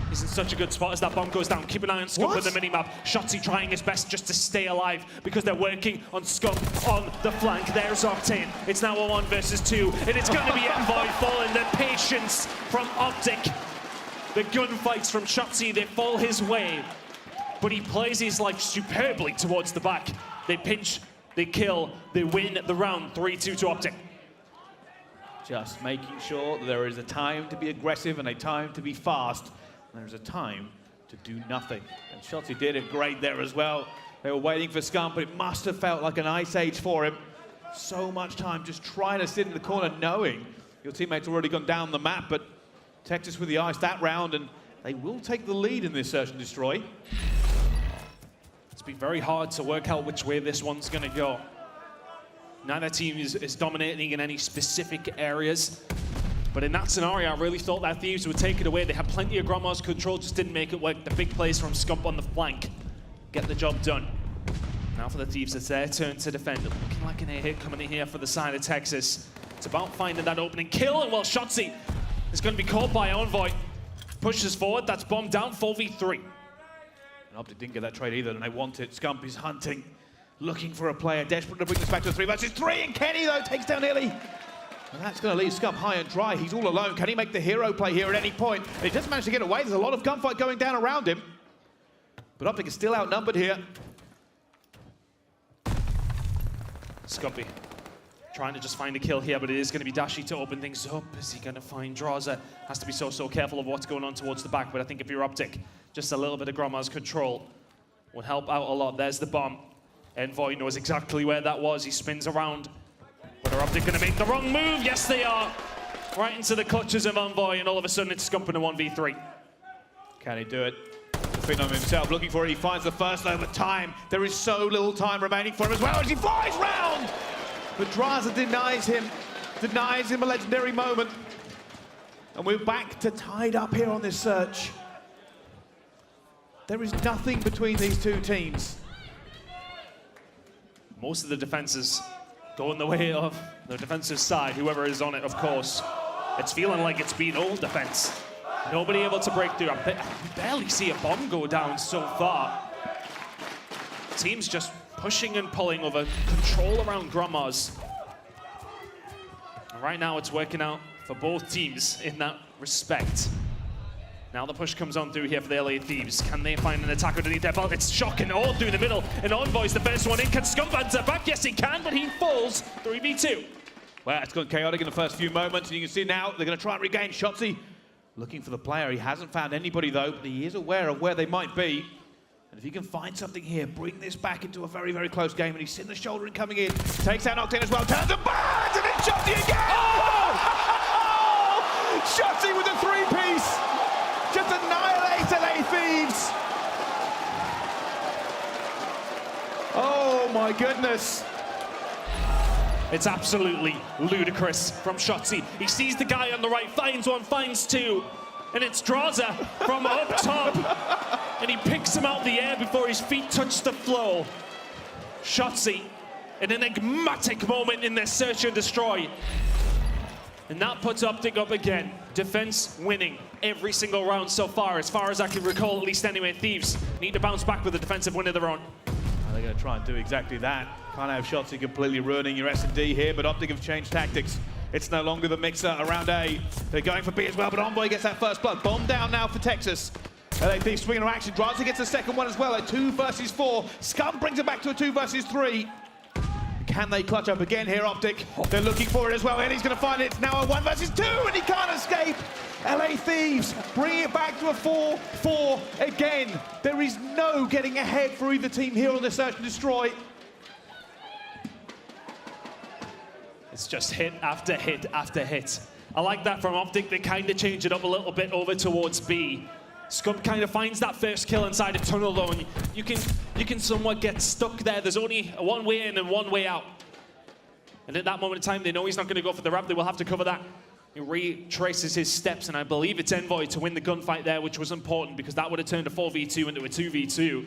He's in such a good spot as that bomb goes down. Keep an eye on Scump with the minimap. Shotzzy trying his best just to stay alive because they're working on Scump on the flank. There's Octane. It's now a 1 versus 2. And it's going to be Envoy falling. The patience from OpTic. The gunfights from Shotzzy, they fall his way. But he plays his life superbly towards the back. They pinch, they kill, they win the round 3-2 to OpTic. Just making sure that there is a time to be aggressive and a time to be fast. And there's a time to do nothing. And Shotzzy did it great there as well. They were waiting for Scump, but it must have felt like an ice age for him. So much time just trying to sit in the corner knowing your teammate's already gone down the map, but Texas with the ice that round, and they will take the lead in this search and destroy. It's been very hard to work out which way this one's going to go. Neither team is dominating in any specific areas. But in that scenario, I really thought that Thieves would take it away. They had plenty of Grandma's control, just didn't make it work. The big plays from Scump on the flank get the job done. Now for the Thieves, it's their turn to defend. Looking like an A-hit coming in here for the side of Texas. It's about finding that opening kill, and well, Shotzzy is going to be caught by Envoy. Pushes forward, that's bomb down, 4v3. And OpTic didn't get that trade either, and they want it. Scump is hunting, looking for a player, desperate to bring this back to a 3 versus 3, and Kenny, though, takes down iLLeY. And that's going to leave Scump high and dry. He's all alone. Can he make the hero play here at any point? And he does manage to get away. There's a lot of gunfight going down around him. But OpTic is still outnumbered here. Scumpy trying to just find a kill here, but it is going to be Dashy to open things up. Is he going to find Drazah? Has to be so careful of what's going on towards the back, but I think if you're OpTic, just a little bit of Grandma's control would help out a lot. There's the bomb. Envoy knows exactly where that was. He spins around. But are OpTic going to make the wrong move? Yes, they are. Right into the clutches of Envoy, and all of a sudden it's Scump in a 1v3. Can he do it? Phenom himself looking for it. He finds the first though, but time. There is so little time remaining for him as well as he flies round. But Drazah denies him a legendary moment. And we're back to tied up here on this search. There is nothing between these two teams. Most of the defenses going the way of the defensive side, whoever is on it, of course. It's feeling like it's been all defense. Nobody able to break through. I barely see a bomb go down so far. Teams just pushing and pulling over control around Grandma's. And right now it's working out for both teams in that respect. Now the push comes on through here for the LA Thieves. Can they find an attack underneath their belt? It's shocking all through the middle. And Envoy's the first one in. Can Scump answer back? Yes, he can, but he falls 3v2. Well, it's gone chaotic in the first few moments. And you can see now they're going to try and regain. Shotzzy looking for the player. He hasn't found anybody, though, but he is aware of where they might be. And if he can find something here, bring this back into a very, very close game. And he's sitting the shoulder and coming in. Takes out Octane as well. Turns and burns! And it's Shotzzy again! Oh! Shotzzy with a 3-piece! Just annihilates LA Thieves! Oh my goodness! It's absolutely ludicrous from Shotzzy. He sees the guy on the right, finds one, finds two, and it's Drazah from up top. And he picks him out the air before his feet touch the floor. Shotzzy, an enigmatic moment in their search and destroy. And that puts OpTic up again. Defense winning every single round so far as I can recall, at least anyway. Thieves need to bounce back with a defensive win of their own. They're going to try and do exactly that. Can't have Shotzzy completely ruining your S&D here, but OpTic have changed tactics. It's no longer the mixer around A. They're going for B as well, but Envoy gets that first blood. Bomb down now for Texas. LA Thieves swinging to action. Drazah gets the second one as well, a 2 versus 4. Scump brings it back to a 2 versus 3. Can they clutch up again here, OpTic? They're looking for it as well, and he's going to find it. It's now a 1 versus 2, and he can't escape. LA Thieves bringing it back to a 4-4 again. There is no getting ahead for either team here on the Search and Destroy. It's just hit after hit after hit. I like that from OpTic. They kind of change it up a little bit over towards B. Scump kind of finds that first kill inside a tunnel though, and you can somewhat get stuck there. There's only one way in and one way out. And at that moment in time, they know he's not going to go for the ramp. They will have to cover that. He retraces his steps, and I believe it's Envoy to win the gunfight there, which was important because that would have turned a 4v2 into a 2v2.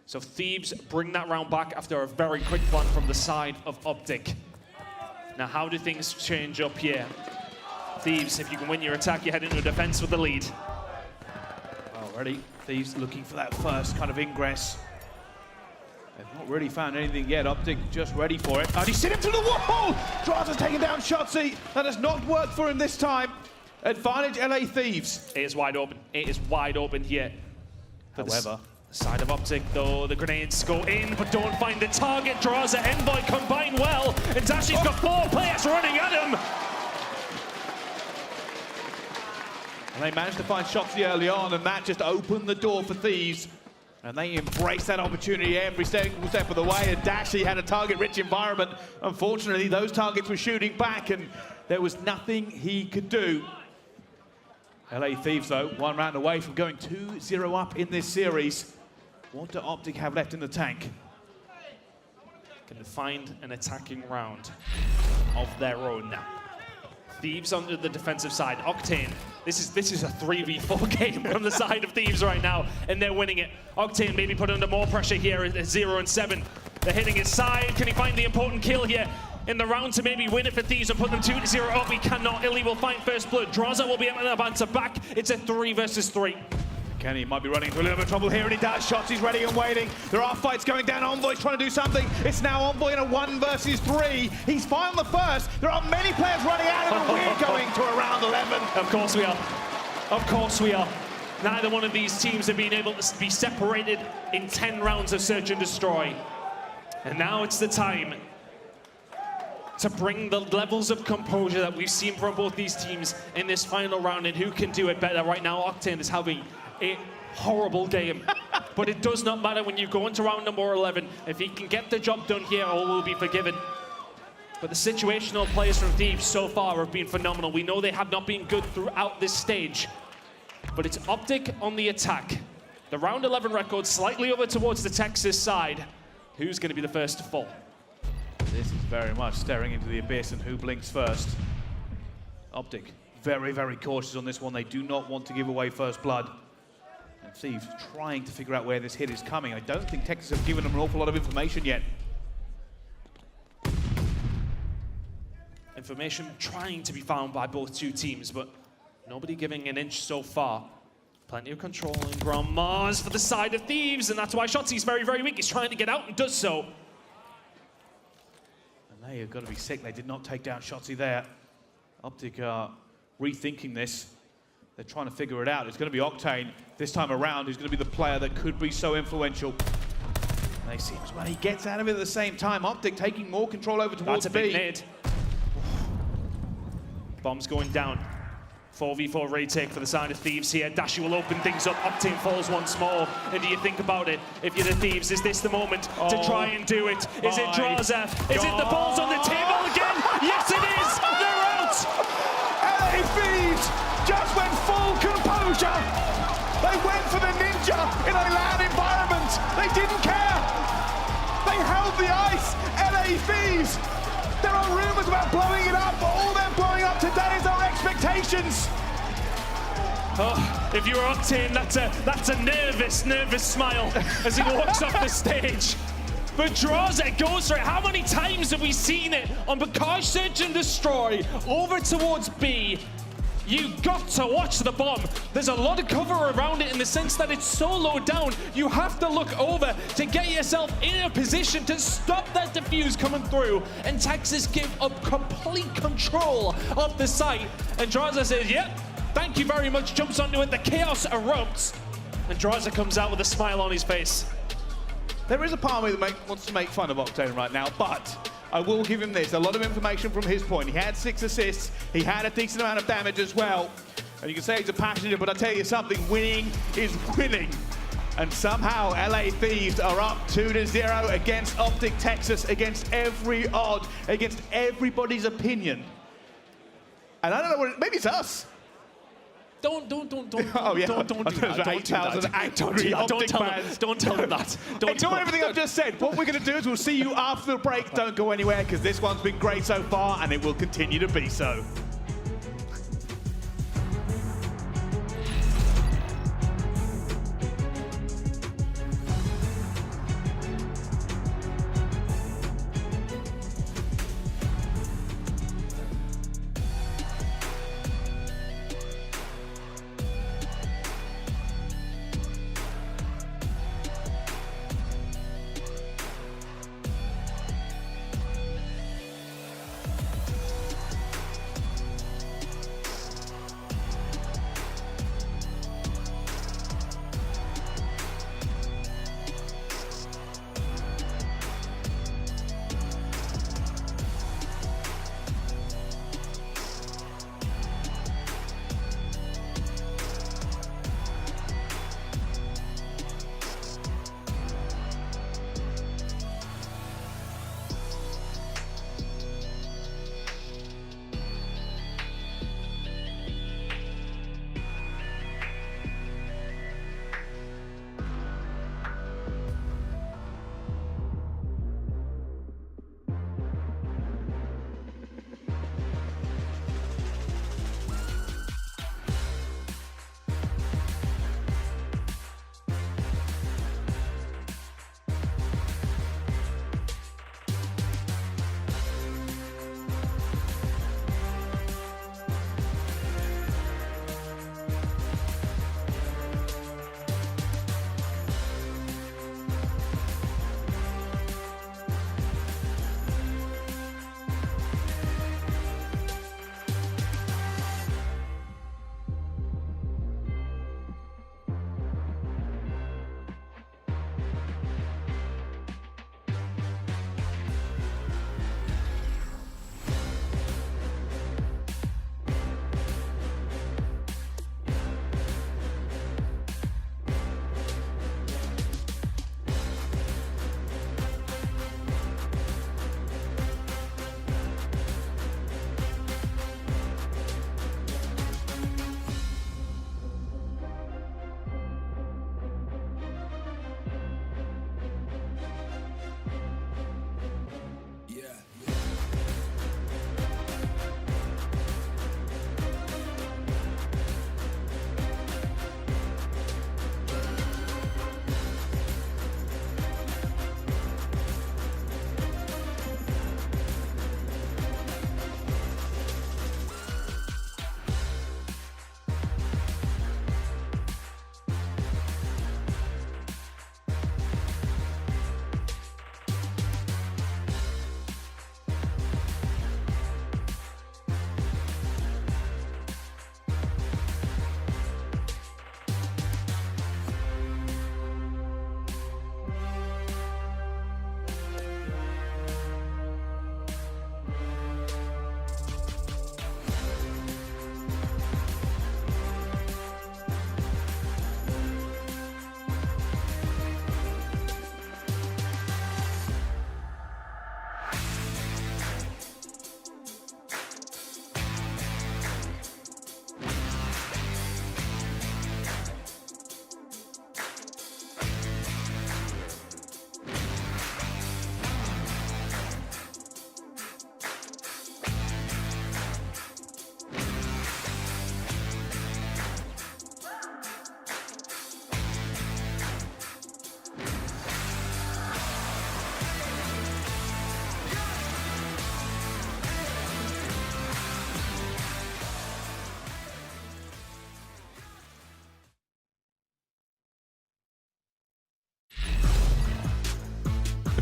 So Thieves bring that round back after a very quick one from the side of OpTic. Now, how do things change up here? Thieves, if you can win your attack, you head into a defense with the lead. Already, Thieves looking for that first kind of ingress. They've not really found anything yet. OpTic just ready for it. And he's sent him to the wall! Drazah's taking down Shotzzy. That has not worked for him this time. Advantage LA Thieves. It is wide open. It is wide open here. However, the side of OpTic, though, the grenades go in, but don't find the target. Drazah, Envoy combine well, and Dashy's got 4 players running at him. And they managed to find Shotzzy early on, and that just opened the door for Thieves. And they embraced that opportunity every single step of the way, and Dashy had a target-rich environment. Unfortunately, those targets were shooting back, and there was nothing he could do. LA Thieves, though, 1 round away from going 2-0 up in this series. What do OpTic have left in the tank? Can they find an attacking round of their own now? Thieves under the defensive side. Octane, this is a 3v4 game from the side of Thieves right now, and they're winning it. Octane maybe put under more pressure here at 0 and 7. They're hitting his side. Can he find the important kill here in the round to maybe win it for Thieves and put them 2-0 up? He cannot. iLLeY will find first blood. Drazah will be able to bounce back. It's a 3 versus 3. Kenny might be running into a little bit of trouble here, and he does. Shotzzy's ready and waiting. There are fights going down. Envoy's trying to do something. It's now Envoy in a 1 versus 3. He's found the first. There are many players running at him, and we're going to a round 11. Of course we are. Of course we are. Neither one of these teams have been able to be separated in 10 rounds of Search and Destroy. And now it's the time to bring the levels of composure that we've seen from both these teams in this final round, and who can do it better. Right now, Octane is having a horrible game. But it does not matter when you go into round number 11. If he can get the job done here, all will be forgiven. But the situational players from Thieves so far have been phenomenal. We know they have not been good throughout this stage. But it's OpTic on the attack. The round 11 record slightly over towards the Texas side. Who's going to be the first to fall? This is very much staring into the abyss, and who blinks first? OpTic, very, very cautious on this one. They do not want to give away first blood. And Thieves trying to figure out where this hit is coming. I don't think Texas have given them an awful lot of information yet. Information trying to be found by both two teams, but nobody giving an inch so far. Plenty of control in Grand Mars for the side of Thieves, and that's why Shotzzy's very, very weak. He's trying to get out and does so. And they have got to be sick. They did not take down Shotzzy there. OpTic are rethinking this. They're trying to figure it out. It's going to be Octane this time around who's going to be the player that could be so influential. And they seems when he gets out of it at the same time. OpTic taking more control over towards That's a big B. nade. Bombs going down. 4v4 retake for the side of Thieves here. Dashy will open things up. Octane falls once more. And do you think about it? If you're the Thieves, is this the moment to try and do it? Is it Drazah? Is it the balls on the table again? Yes, it is! They're out! LA Thieves just went full composure. They went for the ninja in a loud environment. They didn't care. They held the ice. LA Thieves. There are rumors about blowing it up, but all they're blowing up today is our expectations. Oh, if you're Octane, that's a nervous smile as he walks off the stage. But Drazah goes for it. How many times have we seen it on Barrage Search and Destroy over towards B? You got to watch the bomb. There's a lot of cover around it in the sense that it's so low down. You have to look over to get yourself in a position to stop that defuse coming through. And Texas give up complete control of the site. And Drazah says, yep, thank you very much. Jumps onto it. The chaos erupts. And Drazah comes out with a smile on his face. There is a part of me that wants to make fun of Octane right now, but I will give him this. A lot of information from his point. He had 6 assists. He had a decent amount of damage as well. And you can say he's a passenger, but I tell you something, winning is winning. And somehow LA Thieves are up 2-0 against OpTic Texas, against every odd, against everybody's opinion. And I don't know what, maybe it's us. Don't Oh, yeah. do that. Don't do that. Don't tell him that. Ignore everything I've just said. What we're going to do is we'll see you after the break. Don't go anywhere, because this one's been great so far, and it will continue to be so.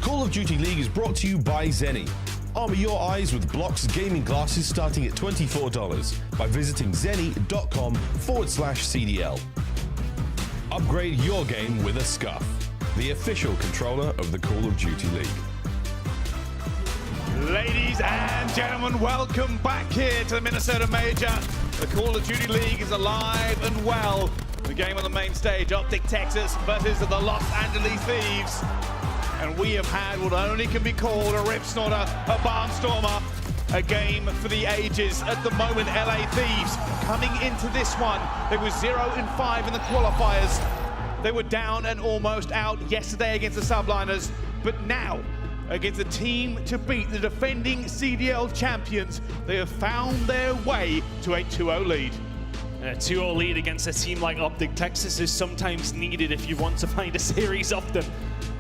Call of Duty League is brought to you by Zenny. Armor your eyes with Block's gaming glasses starting at $24 by visiting zenny.com/CDL. Upgrade your game with a scuff. the official controller of the Call of Duty League. Ladies and gentlemen, welcome back here to the Minnesota Major. The Call of Duty League is alive and well. The game on the main stage, OpTic Texas versus the Los Angeles Thieves. And we have had what only can be called a rip snorter, a barnstormer, a game for the ages. At the moment, LA Thieves coming into this one, they were 0-5 in the qualifiers. They were down and almost out yesterday against the Subliners, but now, against the team to beat, the defending CDL champions, they have found their way to a 2-0 lead. And a 2-0 lead against a team like OpTic Texas is sometimes needed if you want to find a series of them,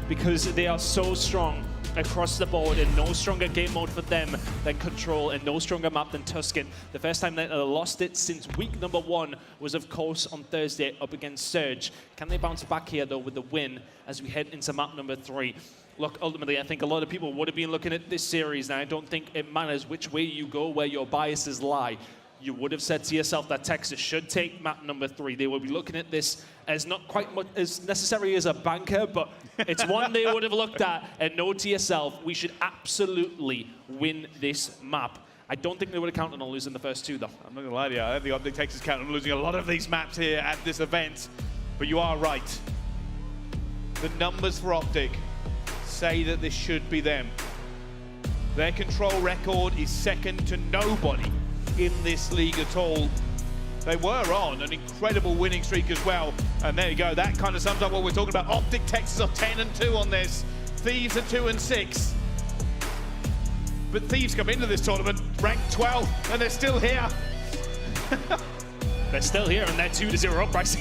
because they are so strong across the board, and no stronger game mode for them than Control, and no stronger map than Tuscan. The first time they lost it since week number 1 was, of course, on Thursday up against Surge. Can they bounce back here, though, with the win as we head into map number 3? Look, ultimately, I think a lot of people would have been looking at this series, and I don't think it matters which way you go, where your biases lie. You would have said to yourself that Texas should take map number 3. They would be looking at this as not quite much as necessary as a banker, but it's one they would have looked at and know to yourself, we should absolutely win this map. I don't think they would have counted on losing the first 2, though. I'm not gonna lie to you, I think OpTic Texas counted on losing a lot of these maps here at this event, but you are right. The numbers for OpTic say that this should be them. Their control record is second to nobody in this league at all. They were on an incredible winning streak as well, and there you go, that kind of sums up what we're talking about. OpTic Texas are 10-2 on this, Thieves are 2-6. But Thieves come into this tournament ranked 12, and they're still here. They're still here, and they're 2-0 up, Bryce.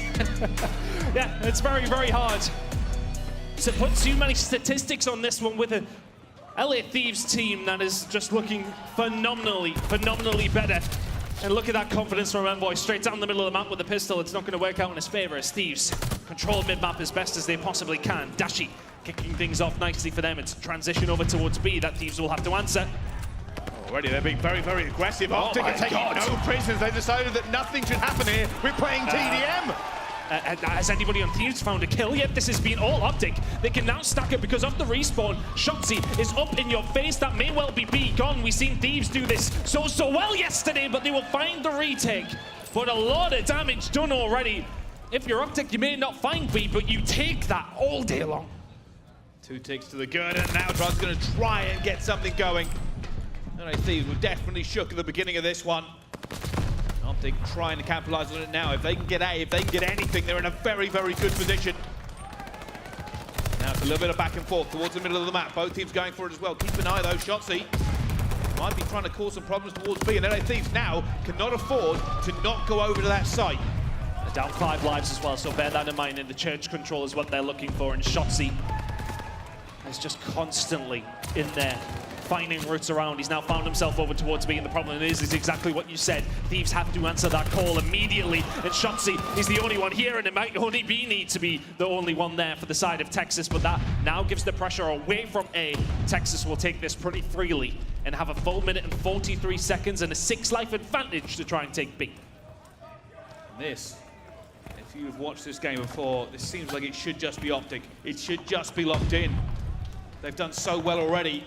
Yeah, it's very, very hard to put too many statistics on this one with a LA Thieves team that is just looking phenomenally better. And look at that confidence from Envoy, straight down the middle of the map with the pistol. It's not going to work out in his favor as Thieves control mid-map as best as they possibly can. Dashy kicking things off nicely for them. It's transition over towards B that Thieves will have to answer. Already they're being very, very aggressive. OpTic are taking no prisoners. They decided that nothing should happen here. We're playing TDM. Has anybody on Thieves found a kill yet? This has been all OpTic. They can now stack it because of the respawn. Shotzzy is up in your face. That may well be B gone. We've seen Thieves do this so well yesterday, but they will find the retake. But a lot of damage done already. If you're OpTic, you may not find B, but you take that all day long. 2 ticks to the girder. Now Drazah's going to try and get something going. LA Thieves were definitely shook at the beginning of this one. OpTic trying to capitalize on it now. If they can get A, if they can get anything, they're in a very, very good position. Now it's a little bit of back and forth towards the middle of the map. Both teams going for it as well. Keep an eye though, Shotzzy might be trying to cause some problems towards B, and LA Thieves now cannot afford to not go over to that site. They're down 5 lives as well, so bear that in mind. And the church control is what they're looking for, and Shotzzy is just constantly in there, finding routes around. He's now found himself over towards B, and the problem is exactly what you said. Thieves have to answer that call immediately, and Shotzzy is the only one here, and it might only be need to be the only one there for the side of Texas, but that now gives the pressure away from A. Texas will take this pretty freely and have a full minute and 43 seconds and a 6-life advantage to try and take B. And this, if you've watched this game before, this seems like it should just be OpTic. It should just be locked in. They've done so well already.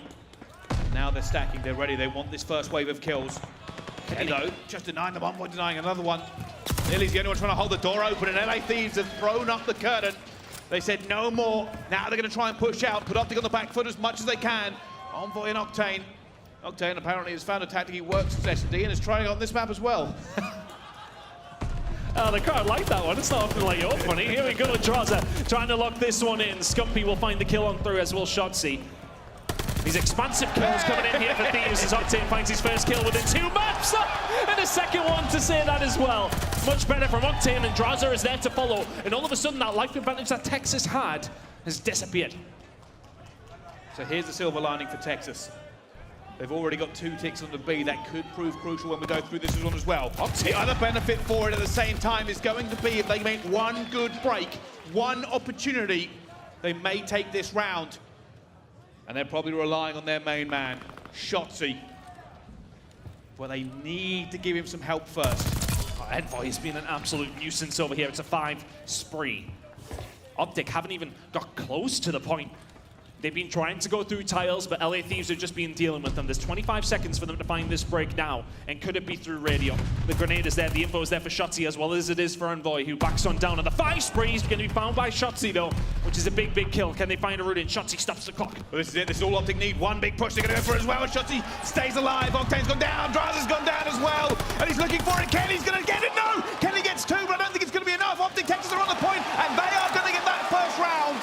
Now they're stacking, they're ready, they want this first wave of kills. Kenny, though, just denying the one by denying another one. Nearly's the only one trying to hold the door open, and LA Thieves have thrown up the curtain. They said no more. Now they're going to try and push out, put OpTic on the back foot as much as they can. Envoy and Octane. Octane apparently has found a tactic he works with S&D and is trying it on this map as well. Oh, the crowd like that one. It's not often like, you're funny. Here we go with Drazah trying to lock this one in. Scumpy will find the kill on through, as will Shotzzy. These expansive kills coming in here for Thieves as Octane finds his first kill within 2 maps. And a second one to say that as well. Much better from Octane, and Drazah is there to follow. And all of a sudden, that life advantage that Texas had has disappeared. So here's the silver lining for Texas. They've already got 2 ticks on the B. That could prove crucial when we go through this one as well. The other benefit for it at the same time is going to be if they make one good break, one opportunity, they may take this round. And they're probably relying on their main man, Shotzzy. But they need to give him some help first. Envoy has been an absolute nuisance over here. It's a 5 spree. OpTic haven't even got close to the point. They've been trying to go through tiles, but LA Thieves have just been dealing with them. There's 25 seconds for them to find this break now, and could it be through radio? The grenade is there, the info is there for Shotzzy, as well as it is for Envoy, who backs on down on the 5 spree. He's going to be found by Shotzzy, though, which is a big, big kill. Can they find a route in? Shotzzy stops the clock. Well, this is it. This is all OpTic need. One big push they're going to go for as well. Shotzzy stays alive. Octane's gone down. Drazah's gone down as well. And he's looking for it. Kenny's going to get it. No! Kenny gets 2, but I don't think it's going to be enough. OpTic Texas are on the point, and they are going to get that first round.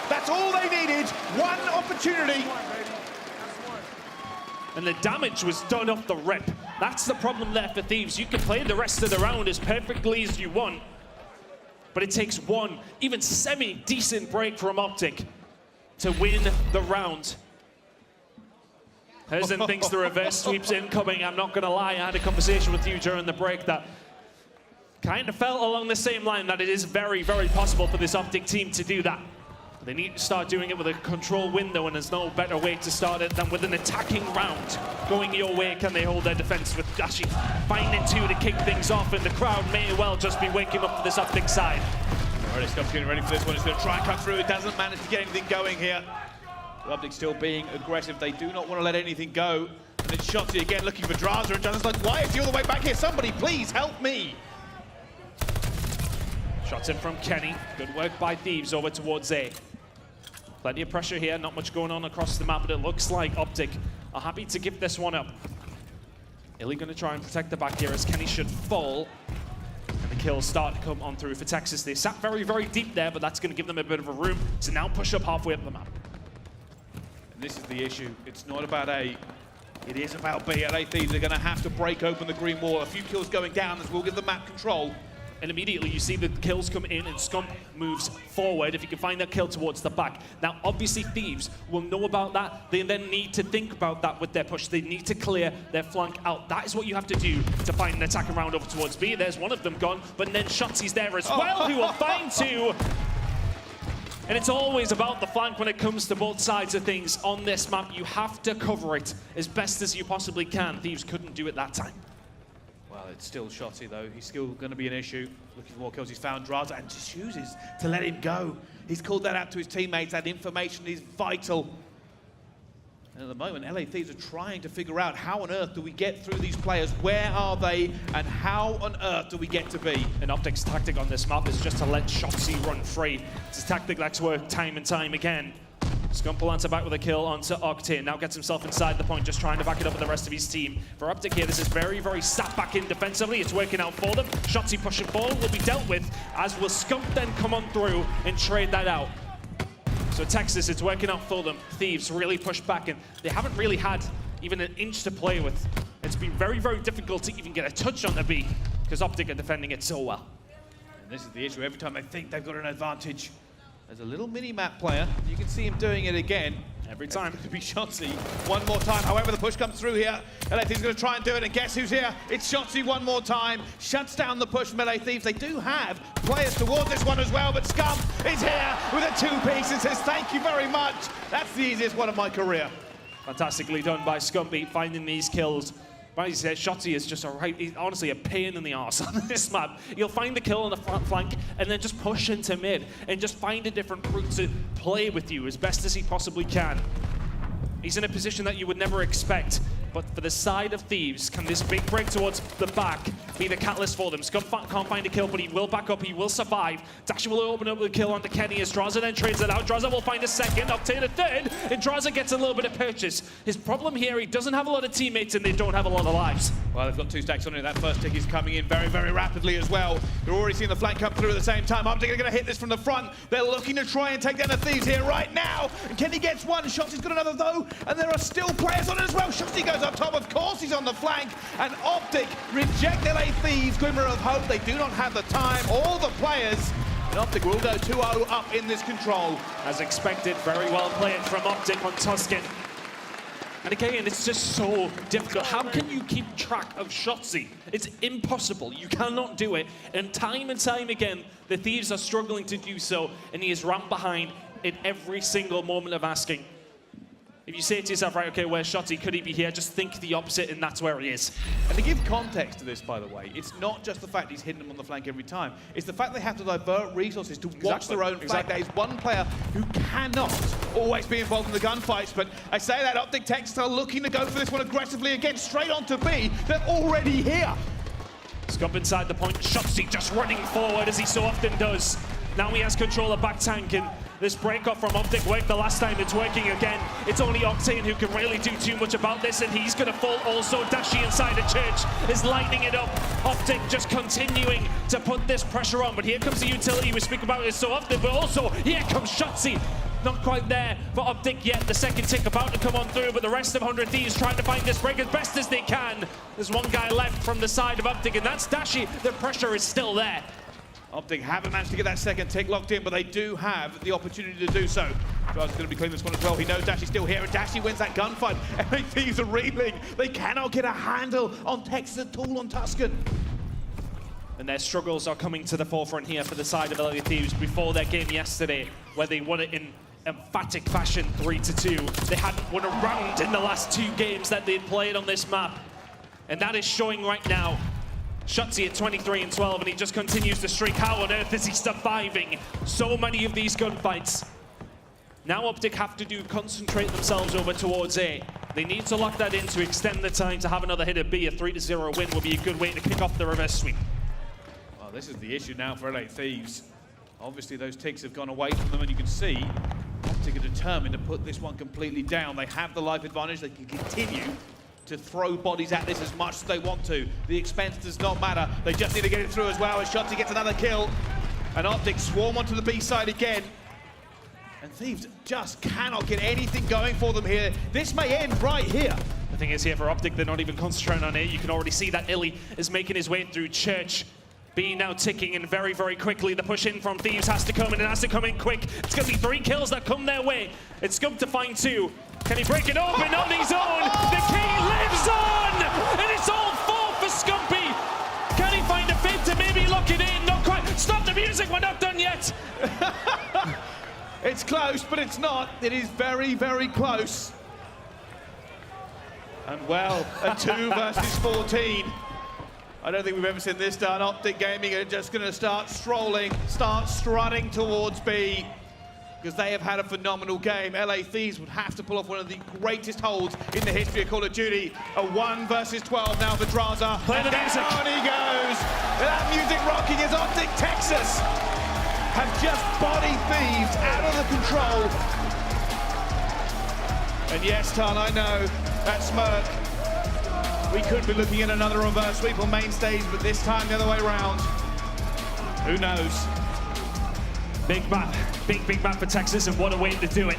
That's all they needed. One opportunity. And the damage was done off the rip. That's the problem there for Thieves. You can play the rest of the round as perfectly as you want, but it takes one, even semi-decent break from OpTic to win the round. Herzen thinks the reverse sweep's incoming. I'm not gonna lie, I had a conversation with you during the break that kind of felt along the same line, that it is very, very possible for this OpTic team to do that. They need to start doing it with a control window, and there's no better way to start it than with an attacking round. Going your way, can they hold their defense with Dashy finding 2 to kick things off, and the crowd may well just be waking up for this OpTic side. Alright, Scump's getting ready for this one. He's going to try and cut through. It doesn't manage to get anything going here. OpTic still being aggressive. They do not want to let anything go. And it's Shotzzy again looking for Drazah, and Drazah's like, why is he all the way back here? Somebody please help me. Shots in from Kenny. Good work by Thieves over towards A. Plenty of pressure here, not much going on across the map, but it looks like OpTic are happy to give this one up. iLLeY going to try and protect the back here as Kenny should fall. And the kills start to come on through for Texas. They sat very, very deep there, but that's going to give them a bit of a room to now push up halfway up the map. And this is the issue. It's not about A. It is about B. LA Thieves are going to have to break open the green wall. A few kills going down as we'll give the map control. And immediately you see the kills come in and Scump moves forward if you can find that kill towards the back. Now, obviously, Thieves will know about that. They then need to think about that with their push. They need to clear their flank out. That is what you have to do to find an attack around over towards B. There's one of them gone, but then Shotzzy's there as well, who will find 2. And it's always about the flank when it comes to both sides of things on this map. You have to cover it as best as you possibly can. Thieves couldn't do it that time. Well, it's still Shotzzy, though. He's still going to be an issue. Looking for more kills. He's found Drazah and just chooses to let him go. He's called that out to his teammates. That information is vital. And at the moment, LA Thieves are trying to figure out how on earth do we get through these players? Where are they? And how on earth do we get to B? And OpTic's tactic on this map is just to let Shotzzy run free. It's a tactic that's worked time and time again. Scump will answer back with a kill onto Octane. Now gets himself inside the point, just trying to back it up with the rest of his team. For OpTic here, this is very, very sat back in defensively. It's working out for them. Shotzzy pushing forward will be dealt with, as will Scump then come on through and trade that out. So Texas, it's working out for them. Thieves really push back, and they haven't really had even an inch to play with. It's been very, very difficult to even get a touch on the B, because OpTic are defending it so well. And this is the issue. Every time they think they've got an advantage, there's a little mini-map player. You can see him doing it again. Every time. It's going to be Shotzzy one more time. However, the push comes through here. LA Thieves going to try and do it, and guess who's here? It's Shotzzy one more time. Shuts down the push from LA Thieves. They do have players towards this one as well, but Scump is here with a 2-piece and says, thank you very much. That's the easiest one of my career. Fantastically done by Scumpy, finding these kills. But he said, Shotzzy is just he's honestly a pain in the arse on this map. You'll find the kill on the flank and then just push into mid and just find a different route to play with you as best as he possibly can. He's in a position that you would never expect. But for the side of Thieves, can this big break towards the back be the catalyst for them? Scump can't find a kill, but he will back up, he will survive. Dashy will open up with a kill onto Kenny as Drazah then trades it out. Drazah will find a second, Octane a third, and Drazah gets a little bit of purchase. His problem here, he doesn't have a lot of teammates and they don't have a lot of lives. Well, they've got 2 stacks on it. That first tick is coming in very, very rapidly as well. You're already seeing the flank come through at the same time. OpTic are going to hit this from the front. They're looking to try and take down the Thieves here right now. And Kenny gets one. Shotzzy's got another though, and there are still players on it as well. Shotzzy goes up top, of course. He's on the flank, and OpTic reject LA Thieves. Glimmer of hope. They do not have the time. All the players. And OpTic will go 2-0 up in this control. As expected, very well played from OpTic on Tuscan. And again, it's just so difficult. How can you keep track of Shotzzy? It's impossible. You cannot do it. And time again, the Thieves are struggling to do so, and he is ramped behind in every single moment of asking. If you say to yourself, right, okay, where's Shotzzy? Could he be here? Just think the opposite, and that's where he is. And to give context to this, by the way, it's not just the fact he's hitting them on the flank every time. It's the fact they have to divert resources to watch their own flank. There is one player who cannot always be involved in the gunfights, but I say that OpTic Texas are looking to go for this one aggressively again, straight on to B. They're already here. Scump inside the point. Shotzzy just running forward as he so often does. Now he has control of back tank, and this breakoff from OpTic worked the last time. It's working again. It's only Octane who can really do too much about this, and he's going to fall also. Dashy inside the church is lighting it up. OpTic just continuing to put this pressure on, but here comes the utility we speak about it so often, but also here comes Shotzzy. Not quite there for OpTic yet. The second tick about to come on through, but the rest of 100 Thieves trying to find this break as best as they can. There's one guy left from the side of OpTic, and that's Dashy. The pressure is still there. OpTic haven't managed to get that second tick locked in, but they do have the opportunity to do so. Drazah's going to be cleaning this one as well. He knows Dashy's still here, and Dashy wins that gunfight. LA Thieves are reeling. They cannot get a handle on Texas at all on Tuscan. And their struggles are coming to the forefront here for the side of LA Thieves before their game yesterday, where they won it in emphatic fashion, 3-2. They hadn't won a round in the last 2 games that they'd played on this map. And that is showing right now. Shotzzy at 23-12, and he just continues to streak. How on earth is he surviving so many of these gunfights? Now OpTic have to concentrate themselves over towards A. They need to lock that in to extend the time to have another hit at B. A 3-0 win will be a good way to kick off the reverse sweep. Well, this is the issue now for LA Thieves. Obviously, those ticks have gone away from them, and you can see OpTic are determined to put this one completely down. They have the life advantage. They can continue to throw bodies at this as much as they want to. The expense does not matter. They just need to get it through as well as Shotzzy gets another kill. And OpTic swarm onto the B side again. And Thieves just cannot get anything going for them here. This may end right here. The thing is here for OpTic, they're not even concentrating on it. You can already see that iLLeY is making his way through church. B now ticking in very, very quickly. The push in from Thieves has to come in, and has to come in quick. It's going to be 3 kills that come their way. It's Scump to find 2. Can he break it open on his own? The key lives on! And it's all 4 for Scumpy! Can he find a fit to maybe lock it in? Not quite. Stop the music, we're not done yet! It's close, but it's not. It is very, very close. And well, a 2 versus 14. I don't think we've ever seen this done. OpTic Gaming are just going to start strolling, start strutting towards B, because they have had a phenomenal game. LA Thieves would have to pull off one of the greatest holds in the history of Call of Duty. A 1 versus 12 now for Drazah. Play the music. Down he goes. That music rocking as OpTic Texas have just body Thieves out of the control. And yes, Tan, I know, that smirk. We could be looking at another reverse sweep on main stage, but this time the other way around. Who knows? Big map, big map for Texas, and what a way to do it.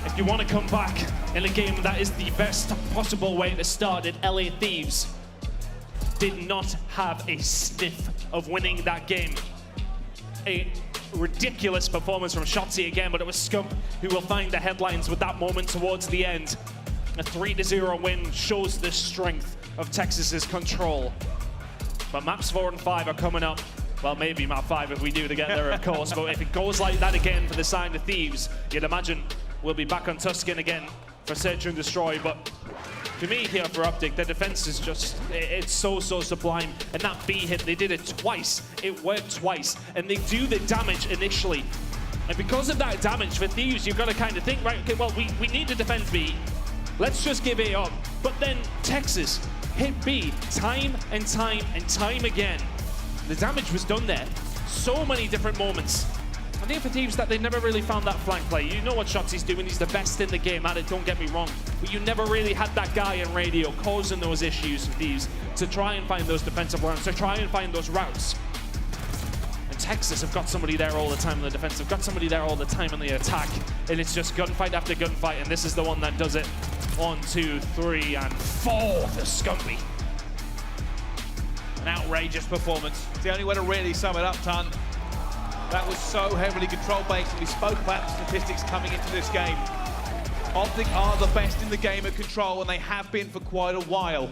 If you want to come back in a game, that is the best possible way to start it. LA Thieves did not have a sniff of winning that game. A ridiculous performance from Shotzzy again, but it was Scump who will find the headlines with that moment towards the end. A 3-0 win shows the strength of Texas's control. But maps 4 and 5 are coming up. Well, maybe map 5 if we do to get there, of course. But if it goes like that again for the side of Thieves, you'd imagine we'll be back on Tuscan again for Search and Destroy. But for me here for OpTic, their defense is just, it's so sublime. And that B hit, they did it twice. It worked twice. And they do the damage initially. And because of that damage for Thieves, you've got to kind of think, right, okay, well, we need to defend B. Let's just give A up. But then Texas hit B time and time again. The damage was done there. So many different moments. I think for Thieves that they never really found that flank play. You know what Shotzzy's doing. He's the best in the game at it, don't get me wrong. But you never really had that guy in radio causing those issues for Thieves to try and find those defensive rounds, to try and find those routes. And Texas have got somebody there all the time in the defense. They've got somebody there all the time in the attack. And it's just gunfight after gunfight. And this is the one that does it. 1, 2, 3, and 4 for Scumpy. An outrageous performance. It's the only way to really sum it up, Tan. That was so heavily control-based, and we spoke about the statistics coming into this game. OpTic are the best in the game at control, and they have been for quite a while.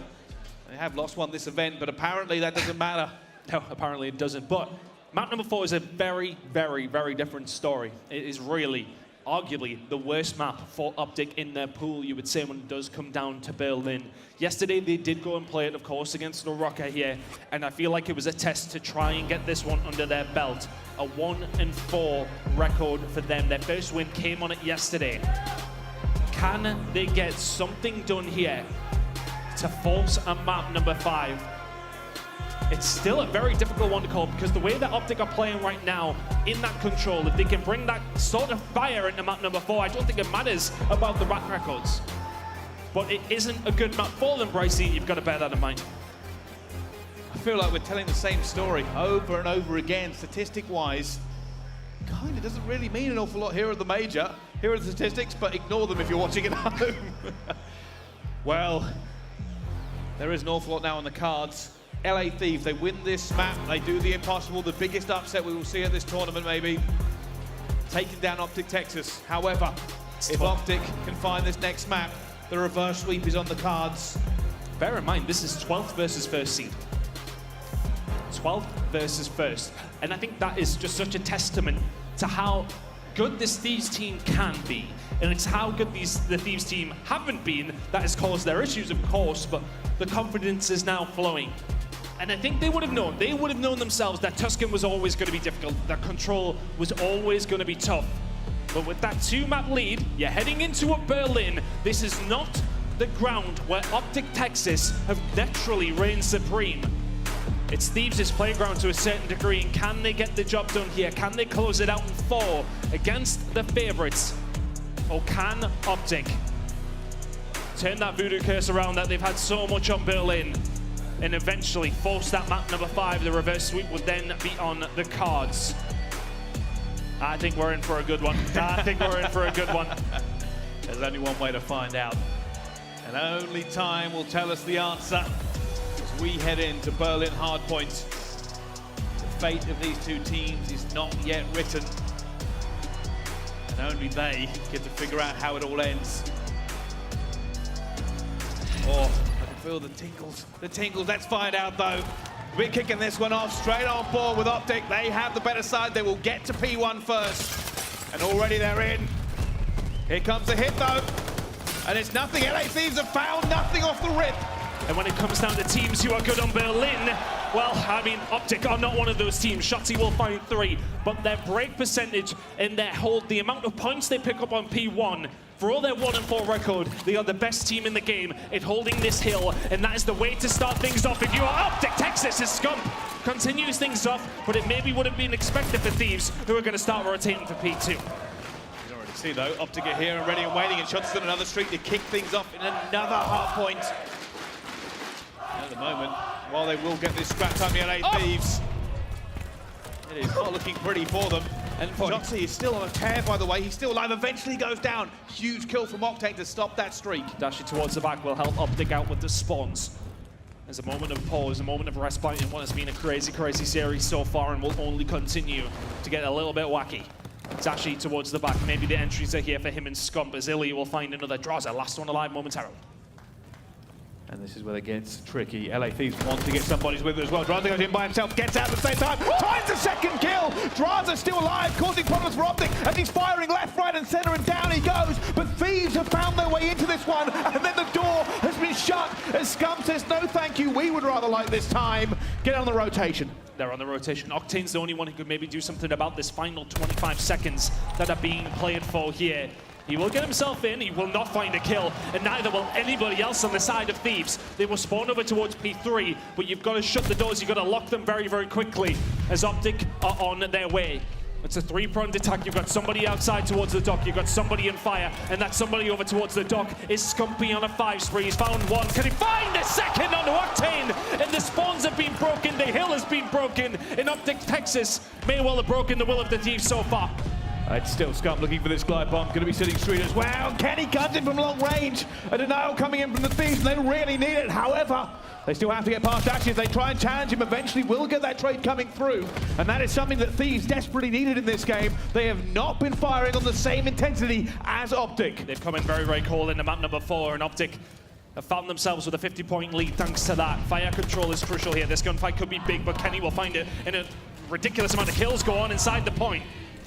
They have lost one this event, but apparently that doesn't matter. No, apparently it doesn't. But map number 4 is a very, very, very different story. It is really arguably the worst map for OpTic in their pool, you would say, when it does come down to Berlin. Yesterday, they did go and play it, of course, against the RØKKR here, and I feel like it was a test to try and get this one under their belt. A 1-4 record for them. Their first win came on it yesterday. Can they get something done here to force a map number 5? It's still a very difficult one to call, because the way that OpTic are playing right now in that control, if they can bring that sort of fire into map number 4, I don't think it matters about the rack records. But it isn't a good map for them, Brycey. You've got to bear that in mind. I feel like we're telling the same story over and over again. Statistic-wise, kind of doesn't really mean an awful lot here at the Major. Here are the statistics, but ignore them if you're watching at home. Well, there is an awful lot now on the cards. LA Thieves, they win this map, they do the impossible, the biggest upset we will see at this tournament maybe. Taking down OpTic Texas. However, if OpTic can find this next map, the reverse sweep is on the cards. Bear in mind, this is 12th versus first seed. 12th versus first. And I think that is just such a testament to how good this Thieves team can be. And it's how good the Thieves team haven't been that has caused their issues, of course, but the confidence is now flowing. And I think they would have known themselves that Tuscan was always going to be difficult, that control was always going to be tough. But with that 2-map lead, you're heading into a Berlin. This is not the ground where OpTic Texas have naturally reigned supreme. It's Thieves' playground to a certain degree, and can they get the job done here? Can they close it out in 4 against the favorites? Or can OpTic turn that voodoo curse around that they've had so much on Berlin and eventually force that map number 5? The reverse sweep would then be on the cards. I think we're in for a good one. There's only one way to find out. And only time will tell us the answer as we head into Berlin Hardpoint. The fate of these two teams is not yet written. And only they get to figure out how it all ends. Oh, I can feel the tingles. Let's find out though. We're kicking this one off straight on board with OpTic. They have the better side. They will get to P1 first. And already they're in. Here comes the hit though. And it's nothing. LA Thieves have found nothing off the rip. And when it comes down to teams who are good on Berlin, well, I mean, OpTic are not one of those teams. Shotzzy will find 3, but their break percentage and their hold, the amount of points they pick up on P1, for all their 1-4 record, they are the best team in the game at holding this hill, and that is the way to start things off. If you are OpTic Texas, as Scump continues things off, but it maybe would have been expected for Thieves, who are going to start rotating for P2. You can already see though, OpTic are here and ready and waiting, and Shotzzy on another streak to kick things off in another hard point. At the moment, while they will get this scrap time, the LA Thieves, it is not looking pretty for them. And Shotzzy is still on a tear, by the way. He's still alive. Eventually goes down. Huge kill from Octane to stop that streak. Dashy towards the back will help OpTic out with the spawns. There's a moment of pause, a moment of respite in what has been a crazy, crazy series so far, and will only continue to get a little bit wacky. Dashy towards the back. Maybe the entries are here for him and Scump, as iLLeY will find another Drazah. Last one alive momentarily. And this is where it gets tricky. LA Thieves want to get somebody's with it as well. Drazah goes in by himself, gets out at the same time, finds the second kill! Drazah still alive, causing problems for OpTic, and he's firing left, right, and center, and down he goes. But Thieves have found their way into this one, and then the door has been shut as Scump says, no thank you, we would rather like this time. Get on the rotation. They're on the rotation. Octane's the only one who could maybe do something about this final 25 seconds that are being played for here. He will get himself in, he will not find a kill, and neither will anybody else on the side of Thieves. They will spawn over towards P3, but you've got to shut the doors, you've got to lock them very, very quickly as OpTic are on their way. It's a 3-pronged attack. You've got somebody outside towards the dock, you've got somebody in fire, and that somebody over towards the dock is Scumpy on a 5 spree. He's found one. Can he find a second onto Octane? And the spawns have been broken, the hill has been broken, and OpTic Texas may well have broken the will of the Thieves so far. It's still Scump looking for this glide bomb. Going to be sitting straight as well. Kenny comes in from long range. A denial coming in from the Thieves, and they really need it. However, they still have to get past Dashy. If they try and challenge him, eventually will get that trade coming through. And that is something that Thieves desperately needed in this game. They have not been firing on the same intensity as OpTic. They've come in very, very cold into map number 4, and OpTic have found themselves with a 50-point lead thanks to that. Fire control is crucial here. This gunfight could be big, but Kenny will find it, and a ridiculous amount of kills go on inside the point.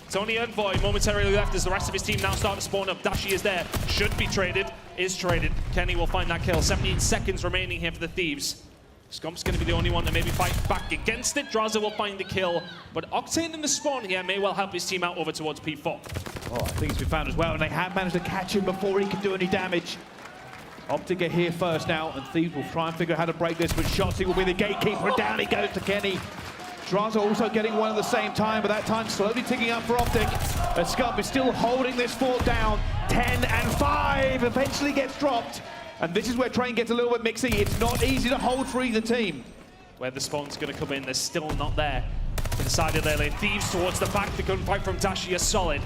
It's only Envoy momentarily left as the rest of his team now start to spawn up. Dashy is there, should be traded, is traded. Kenny will find that kill. 17 seconds remaining here for the Thieves. Scump's going to be the only one to maybe fight back against it. Drazah will find the kill, but Octane in the spawn here may well help his team out over towards P4. Oh, I think it's been found as well, and they have managed to catch him before he can do any damage. OpTic are here first now, and Thieves will try and figure out how to break this, but Shotzzy will be the gatekeeper, and down he goes to Kenny. Drazah also getting one at the same time, but that time slowly ticking up for OpTic. As Scump is still holding this fort down. 10 and 5 eventually gets dropped. And this is where Train gets a little bit mixy. It's not easy to hold for either team. Where the spawn's going to come in, they're still not there. To the side of their lane, Thieves towards the back. The gunfight from Dashy is solid.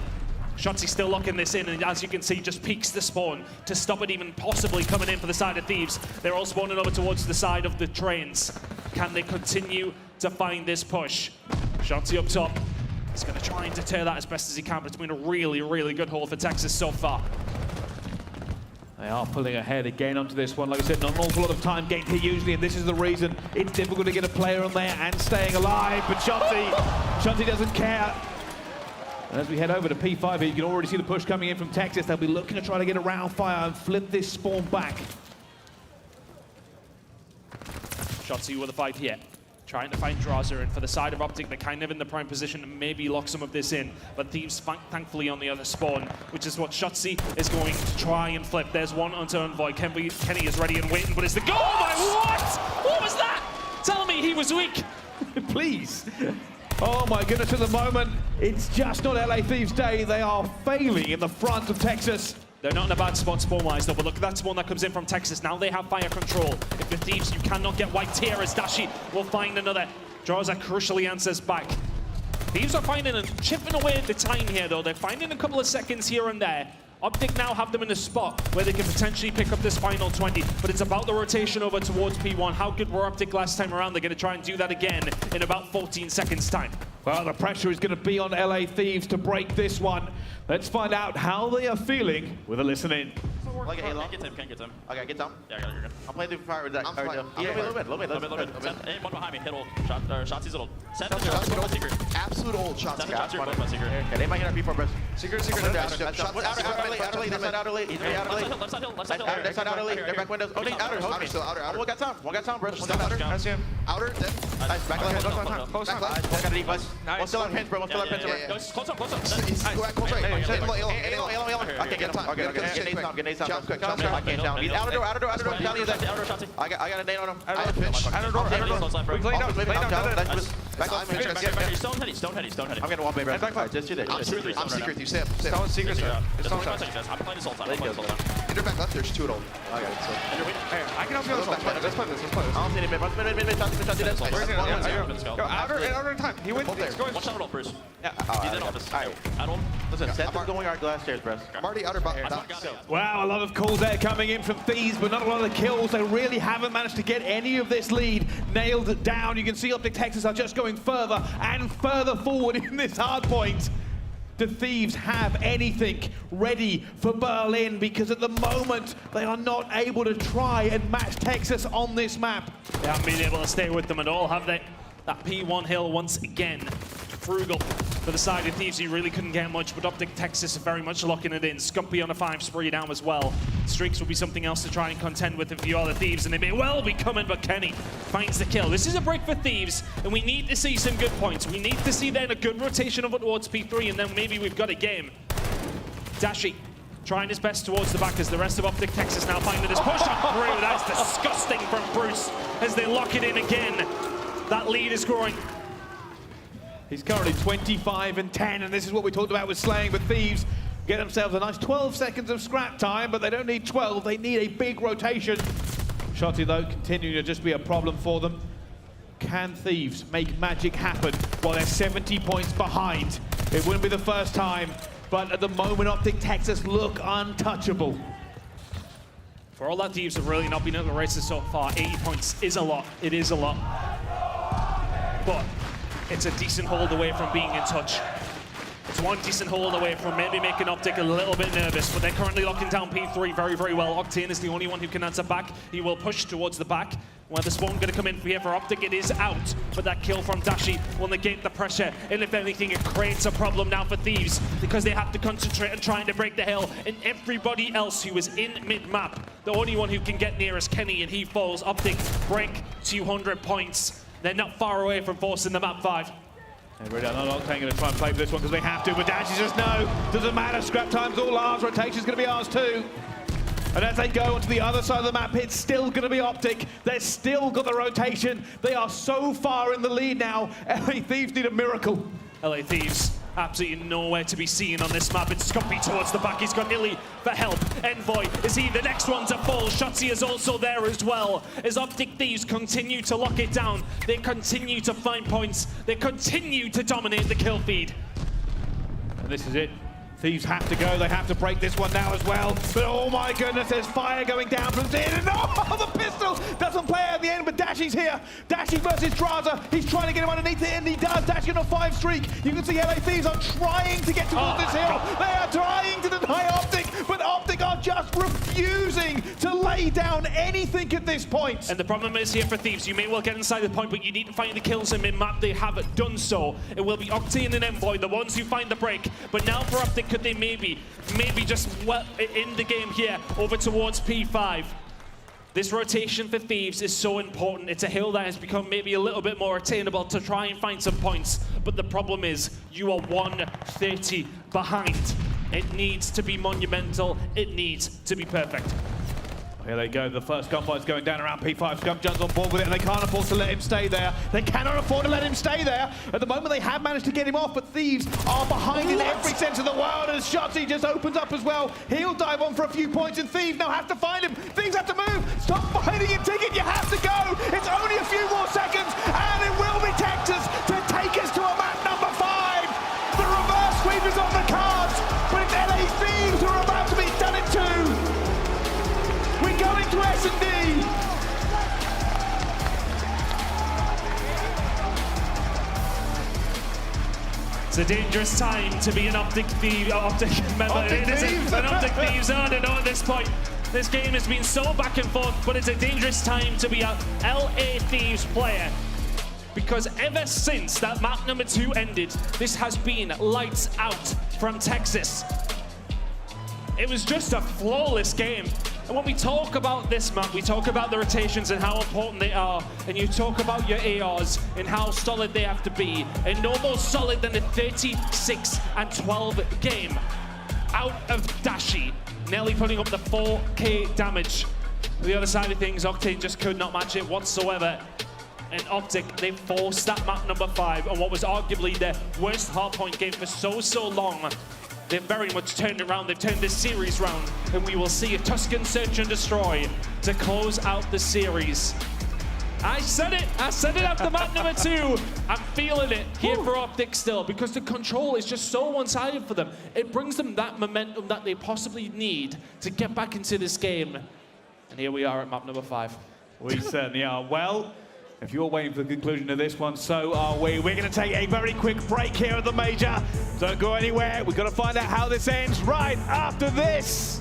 Shotzzy still locking this in, and as you can see, just peeks the spawn to stop it even possibly coming in for the side of Thieves. They're all spawning over towards the side of the trains. Can they continue to find this push? Shotzzy up top. He's going to try and deter that as best as he can, but it's been a really, really good haul for Texas so far. They are pulling ahead again onto this one. Like I said, not an awful lot of time gained here usually, and this is the reason it's difficult to get a player on there and staying alive. But Shotzzy doesn't care. And as we head over to P5 here, you can already see the push coming in from Texas. They'll be looking to try to get a round fire and flip this spawn back. Shotzzy with a fight here. Trying to find Drazah, and for the side of OpTic, they're kind of in the prime position to maybe lock some of this in. But Thieves thankfully on the other spawn, which is what Shotzzy is going to try and flip. There's one onto Envoy. Kenny is ready and waiting, but it's the goal! Oh my, what? What was that? Tell me he was weak. Please. Oh my goodness, at the moment, it's just not LA Thieves' day. They are failing in the front of Texas. They're not in a bad spot spawn-wise though, but look at that spawn that comes in from Texas. Now they have fire control. If you're Thieves, you cannot get wiped here as Dashy will find another. Drazah crucially answers back. Thieves are finding and chipping away at the time here though. They're finding a couple of seconds here and there. OpTic now have them in a spot where they can potentially pick up this final 20, but it's about the rotation over towards P1. How good were OpTic last time around? They're going to try and do that again in about 14 seconds time. Well, the pressure is going to be on LA Thieves to break this one. Let's find out how they are feeling with a listen in. Like a halo. Can't get him. Okay, get down. Yeah, you're good. I'm playing through fire with that. I'm fine. Yeah, a little bit. Hey, one behind me. Hit ult. Shotzy's ult. Secret. Absolute old shots. Okay, they might get our P4 best. Secret. Outer late. Left side hill. Outer late. They're back windows. Oh, outer. Still outer. One got time, bro. I see him. Outer. Nice. Back left. Close time. One got a deep bus. One still on pinch, bro. Close up. He's close right. I can't get him. Okay. Get nades down. I can't down. He's outer door. Down the other. I got a nade on him. Outer door. We play down. Stone heady. I'm gonna walk baby. Just you there. I'm secret. You Simp. Stone secret. I'm playing this whole time. You're back left. There's two at all. I got it. So. I can help you on this one. Let's play this. I don't see any mid. Mid. Go outer time. He wins. Watch out, Bruce. Yeah. He's in office. Alright. Listen, Seth is going our glass stairs, bro. I'm already outer bottom. Wow, a lot of calls there coming in from Thieves, but not a lot of kills. They really haven't managed to get any of this lead nailed it down. You can see OpTic Texas are just going further and further forward in this hard point. Do Thieves have anything ready for Berlin? Because at the moment, they are not able to try and match Texas on this map. They haven't been able to stay with them at all, have they? That P1 hill once again. Frugal for the side of Thieves. He really couldn't get much, but OpTic Texas are very much locking it in. Scumpy on a 5 spree down as well. Streaks will be something else to try and contend with if you are the Thieves, and they may well be coming, but Kenny finds the kill. This is a break for Thieves, and we need to see some good points. We need to see then a good rotation over towards P3, and then maybe we've got a game. Dashy trying his best towards the back as the rest of OpTic Texas now finding this push on through. That's disgusting from Bruce as they lock it in again. That lead is growing. He's currently 25 and 10, and this is what we talked about with slaying, but Thieves get themselves a nice 12 seconds of scrap time, but they don't need 12, they need a big rotation. Shotzzy, though, continuing to just be a problem for them. Can Thieves make magic happen while they're 70 points behind? It wouldn't be the first time, but at the moment, OpTic Texas look untouchable. For all that, Thieves have really not been able to race this so far. 80 points is a lot. It is a lot. But it's a decent hold away from being in touch. It's one decent hold away from maybe making OpTic a little bit nervous, but they're currently locking down P3 very, very well. Octane is the only one who can answer back. He will push towards the back. Where the spawn gonna come in here for OpTic, it is out, but that kill from Dashy will negate the pressure, and if anything, it creates a problem now for Thieves, because they have to concentrate on trying to break the hill, and everybody else who is in mid-map, the only one who can get near is Kenny, and he falls. OpTic break 200 points. They're not far away from forcing the map 5. Really, I'm not going to try and play for this one because they have to, but Dashy says no, doesn't matter, scrap time's all ours, rotation's going to be ours too. And as they go onto the other side of the map, it's still going to be OpTic. They've still got the rotation. They are so far in the lead now. LA Thieves need a miracle. LA Thieves, absolutely nowhere to be seen on this map. It's Scumpy towards the back. He's got iLLeY for help. Envoy, is he the next one to fall? Shotzzy is also there as well. As OpTic Thieves continue to lock it down, they continue to find points. They continue to dominate the kill feed. And this is it. Thieves have to go, they have to break this one now as well. But oh my goodness, there's fire going down from Zin. And oh, the pistol doesn't play at the end, but Dashy's here. Dashy versus Drazah. He's trying to get him underneath it, and he does. Dashy on a 5 streak. You can see LA Thieves are trying to get towards this hill. They are trying to deny OpTic, but OpTic are just refusing to lay down anything at this point. And the problem is here for Thieves, you may well get inside the point, but you need to find the kills in mid-map. They haven't done so. It will be Octane and Envoy, the ones who find the break. But now for OpTic, could they maybe just in the game here over towards P5? This rotation for Thieves is so important. It's a hill that has become maybe a little bit more attainable to try and find some points. But the problem is you are 130 behind. It needs to be monumental. It needs to be perfect. Here they go, the first gunfight's going down around P5. Scump jumps on board with it, and they can't afford to let him stay there. They cannot afford to let him stay there. At the moment, they have managed to get him off, but Thieves are behind in every sense of the world, and Shotzzy just opens up as well. He'll dive on for a few points, and Thieves now have to find him. Thieves have to move. Stop fighting it, Ticket. You have to go. It's only a few more seconds, and it will be Texas to take us to a map number 5. The reverse sweep is on the cards, but it's LA Thieves who are about to be done in 2. We're going to S&D. It's a dangerous time to be an OpTic member. It is an OpTic Thieves. I don't know at this point. This game has been so back and forth, but it's a dangerous time to be a LA Thieves player. Because ever since that map number 2 ended, this has been lights out from Texas. It was just a flawless game. And when we talk about this map, we talk about the rotations and how important they are. And you talk about your ARs and how solid they have to be. And no more solid than a 36-12 game out of Dashy. Nearly putting up the 4K damage. On the other side of things, Octane just could not match it whatsoever. And OpTic, they forced that map number 5 on what was arguably their worst hardpoint game for so long. They've very much turned it around. They've turned this series round, and we will see a Tuscan Search and Destroy to close out the series. I said it after map number 2. I'm feeling it here for OpTic still, because the control is just so one-sided for them. It brings them that momentum that they possibly need to get back into this game. And here we are at map number 5. We certainly are. Well, if you're waiting for the conclusion of this one, so are we. We're going to take a very quick break here at the Major. Don't go anywhere. We've got to find out how this ends right after this.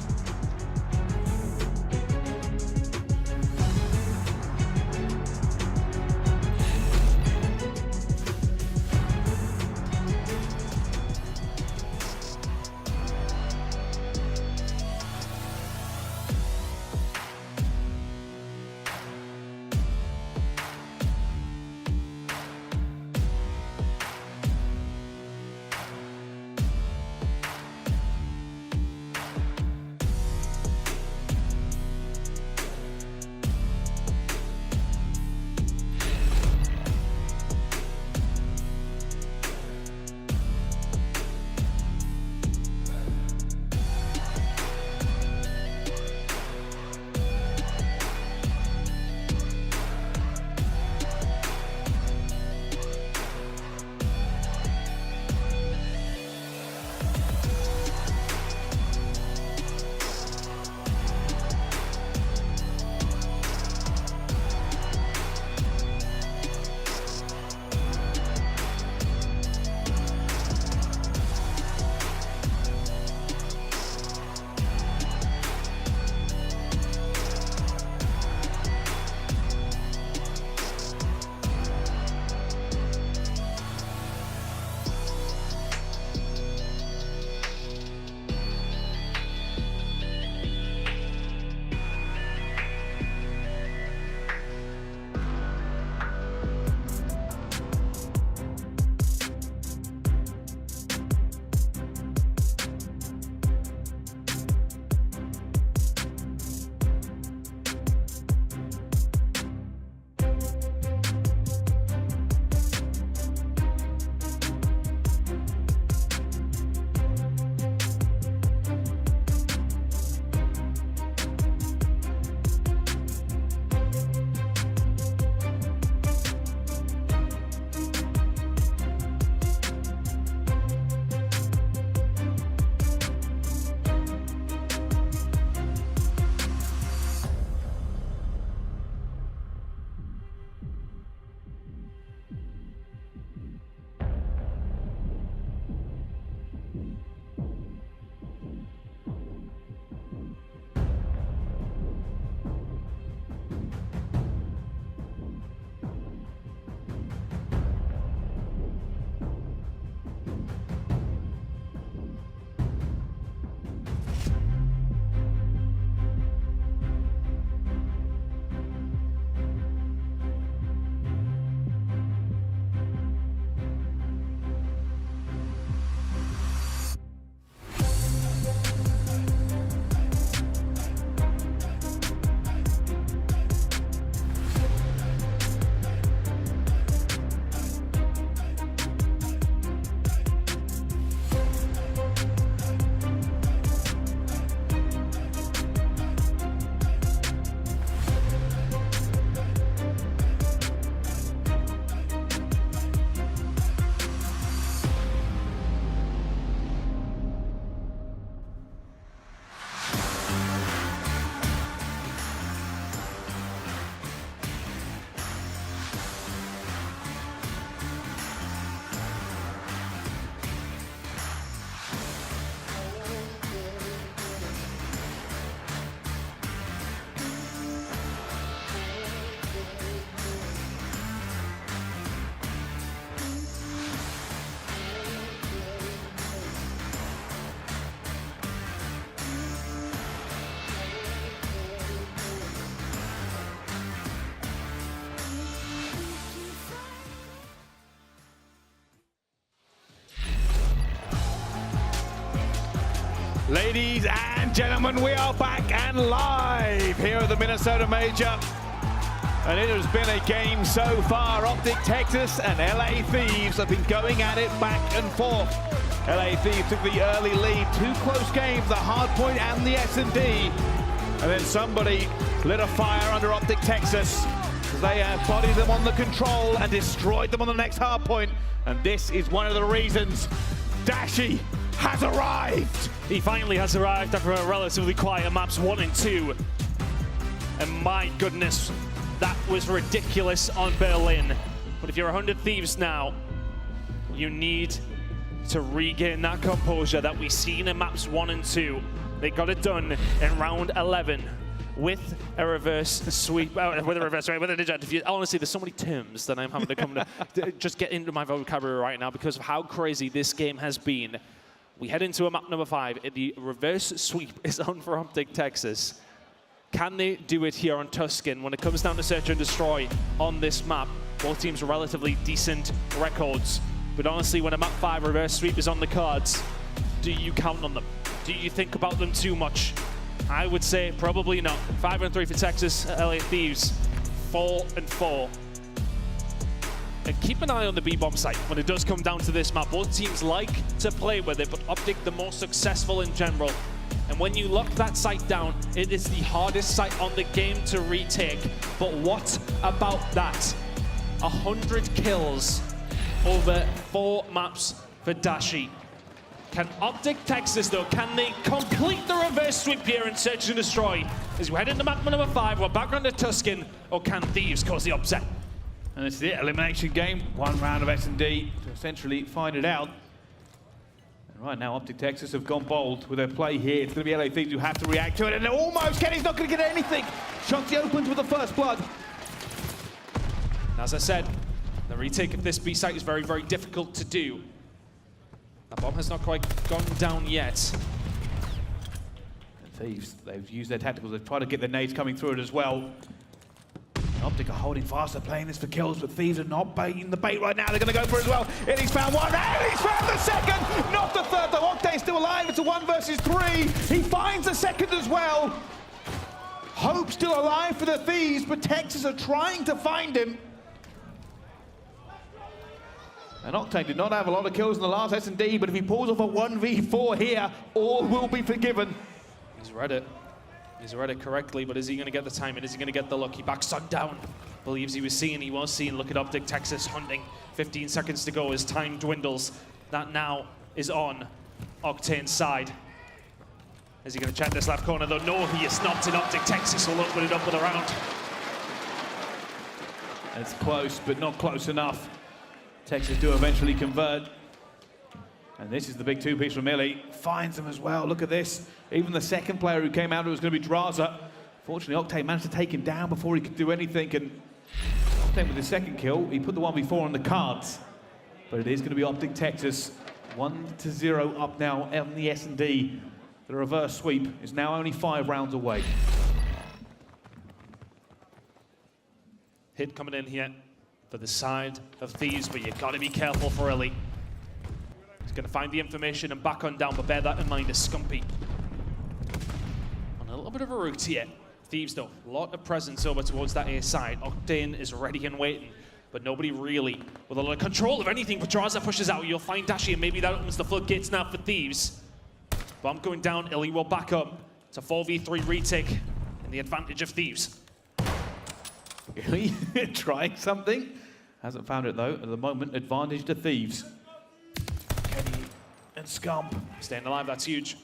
Ladies and gentlemen, we are back and live here at the Minnesota Major. And it has been a game so far. OpTic Texas and LA Thieves have been going at it back and forth. LA Thieves took the early lead. 2 close games, the Hardpoint and the S&D. And then somebody lit a fire under OpTic Texas. They bodied them on the control and destroyed them on the next Hardpoint. And this is one of the reasons Dashy has arrived. He finally has arrived after a relatively quiet maps 1 and 2. And my goodness, that was ridiculous on Berlin. But if you're 100 Thieves now, you need to regain that composure that we've seen in maps 1 and 2. They got it done in round 11 with a reverse sweep, with a reverse sweep, with a ninja. Honestly, there's so many terms that I'm having to come to just get into my vocabulary right now because of how crazy this game has been. We head into a map number 5. The reverse sweep is on for OpTic Texas. Can they do it here on Tuscan? When it comes down to search and destroy on this map, both teams are relatively decent records. But honestly, when a map 5 reverse sweep is on the cards, do you count on them? Do you think about them too much? I would say probably not. 5 and 3 for Texas, LA Thieves, 4 and 4. And keep an eye on the B-bomb site when it does come down to this map. Both teams like to play with it, but OpTic the more successful in general. And when you lock that site down, it is the hardest site on the game to retake. But what about that? 100 kills over 4 maps for Dashy. Can OpTic Texas, though, can they complete the reverse sweep here and search and destroy? As we head into map number 5, we're back on the Tuscan, or can Thieves cause the upset? And it's the elimination game. 1 round of S&D to essentially find it out. And right now, OpTic Texas have gone bold with their play here. It's going to be LA Thieves who have to react to it. And almost, Kenny's not going to get anything. Shotzzy opens with the first blood. As I said, the retake of this B site is very, very difficult to do. That bomb has not quite gone down yet. And Thieves, they've used their tacticals. They've tried to get their nades coming through it as well. OpTic are holding fast. They're playing this for kills, but Thieves are not baiting the bait right now. They're going to go for it as well. And he's found one, and he's found the second! Not the third, though. Octane's still alive. It's a 1 versus 3. He finds the second as well. Hope still alive for the Thieves, but Texas are trying to find him. And Octane did not have a lot of kills in the last S&D, but if he pulls off a 1v4 here, all will be forgiven. He's read it. He's read it correctly, but is he going to get the timing? Is he going to get the look? He backs on down. Believes he was seeing. Look at OpTic Texas hunting. 15 seconds to go as time dwindles. That now is on Octane's side. Is he going to check this left corner, though? No, he is not. And OpTic Texas will open it up with a round. It's close, but not close enough. Texas do eventually convert. And this is the big 2-piece from iLLeY. Finds him as well. Look at this. Even the second player who came out, it was going to be Drazah. Fortunately, Octane managed to take him down before he could do anything. And Octane with his second kill, he put the 1v4 on the cards. But it is going to be OpTic Texas. 1-0 up now on the S&D. The reverse sweep is now only 5 rounds away. Hit coming in here for the side of Thieves, but you've got to be careful for iLLeY. He's going to find the information and back on down, but bear that in mind as Scumpy. On a little bit of a route here. Thieves, though, a lot of presence over towards that A side. Octane is ready and waiting, but nobody really with a lot of control of anything. But Drazah pushes out. You'll find Dashy, and maybe that opens the floodgates now for Thieves. Bomb going down. iLLeY will back up. It's a 4v3 retake, and the advantage of Thieves. iLLeY trying something. Hasn't found it, though. At the moment, advantage to Thieves. Kenny and Scump. Staying alive, that's huge.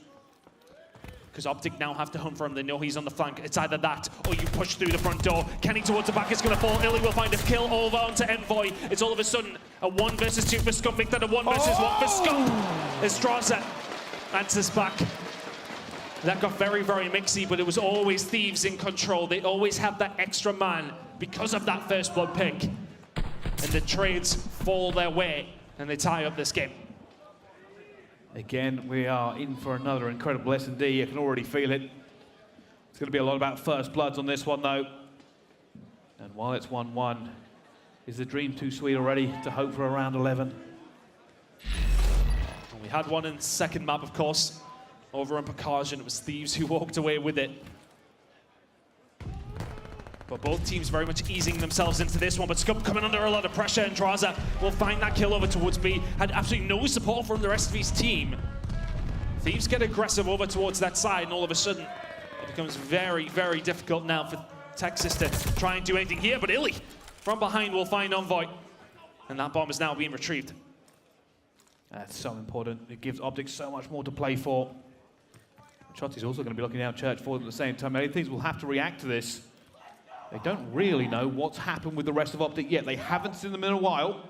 Because OpTic now have to hunt for him. They know he's on the flank. It's either that or you push through the front door. Kenny towards the back is going to fall. iLLeY will find a kill over onto Envoy. It's all of a sudden a 1 versus 2 for Scump. Make that a 1 versus 1 for Scump. As Drazah answers back. That got very, very mixy, but it was always Thieves in control. They always have that extra man because of that first blood pick. And the trades fall their way, and they tie up this game. Again, we are in for another incredible S&D. You can already feel it. It's going to be a lot about first bloods on this one, though. And while it's 1-1, is the dream too sweet already to hope for a round 11? And we had one in the second map, of course. over on Precaution. It was Thieves who walked away with it. But both teams very much easing themselves into this one. But Scump coming under a lot of pressure, and Drazah will find that kill over towards B. Had absolutely no support from the rest of his team. Thieves get aggressive over towards that side, and all of a sudden, it becomes very, very difficult now for Texas to try and do anything here. But iLLeY from behind will find Envoy, and that bomb is now being retrieved. That's so important. It gives OpTic so much more to play for. Shotzzy's also going to be looking out Church for them at the same time. Many things will have to react to this. They don't really know what's happened with the rest of OpTic yet. They haven't seen them in a while.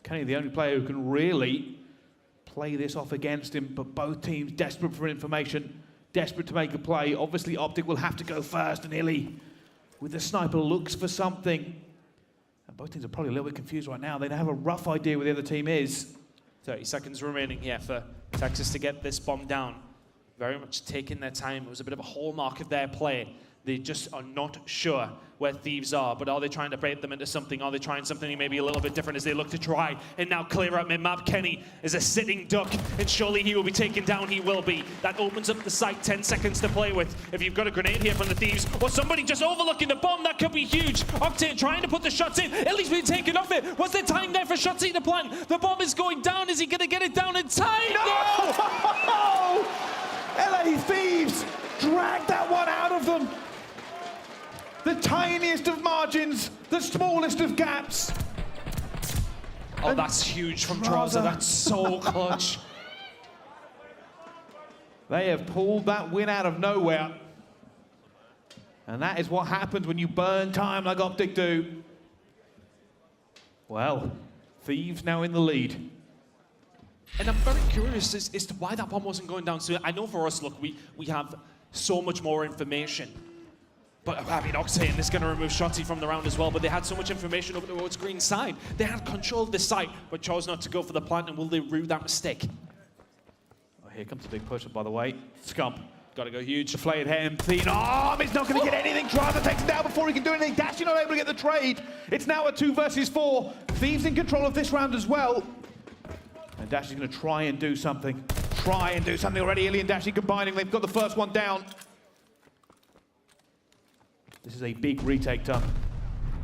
Kenny, the only player who can really play this off against him, but both teams desperate for information, desperate to make a play. Obviously, OpTic will have to go first, and iLLeY, with the sniper, looks for something. And both teams are probably a little bit confused right now. They have a rough idea where the other team is. 30 seconds remaining here for Texas to get this bomb down. Very much taking their time. It was a bit of a hallmark of their play. They just are not sure where Thieves are, but are they trying to bait them into something? Are they trying something maybe a little bit different as they look to try and now clear up mid-map? Kenny is a sitting duck, and surely he will be taken down. He will be. That opens up the site, 10 seconds to play with. If you've got a grenade here from the Thieves, or somebody just overlooking the bomb, that could be huge. Octane trying to put the shots in. iLLeY's been taken off it. Was there time there for Shotzzy to plant? The bomb is going down. Is he going to get it down in time? No! LA Thieves drag that one out of them. The tiniest of margins, the smallest of gaps. Oh, that's huge from Drazah. That's so clutch. They have pulled that win out of nowhere. And that is what happens when you burn time like OpTic do. Well, Thieves now in the lead. And I'm very curious as to why that bomb wasn't going down. So I know for us, look, we have so much more information. But I mean, Octane is going to remove Shotzzy from the round as well, but they had so much information over towards green side. They had control of the site, but chose not to go for the plant, and will they rue that mistake? Oh, here comes a big push, by the way. Scump. Got to go huge. Deflated him. He's not going to get anything. Drazah takes it down before he can do anything. Dashy not able to get the trade. It's now a 2 versus 4. Thieves in control of this round as well. And Dashy's going to try and do something. Already. iLLeY and Dashy combining. They've got the first one down. This is a big retake turn.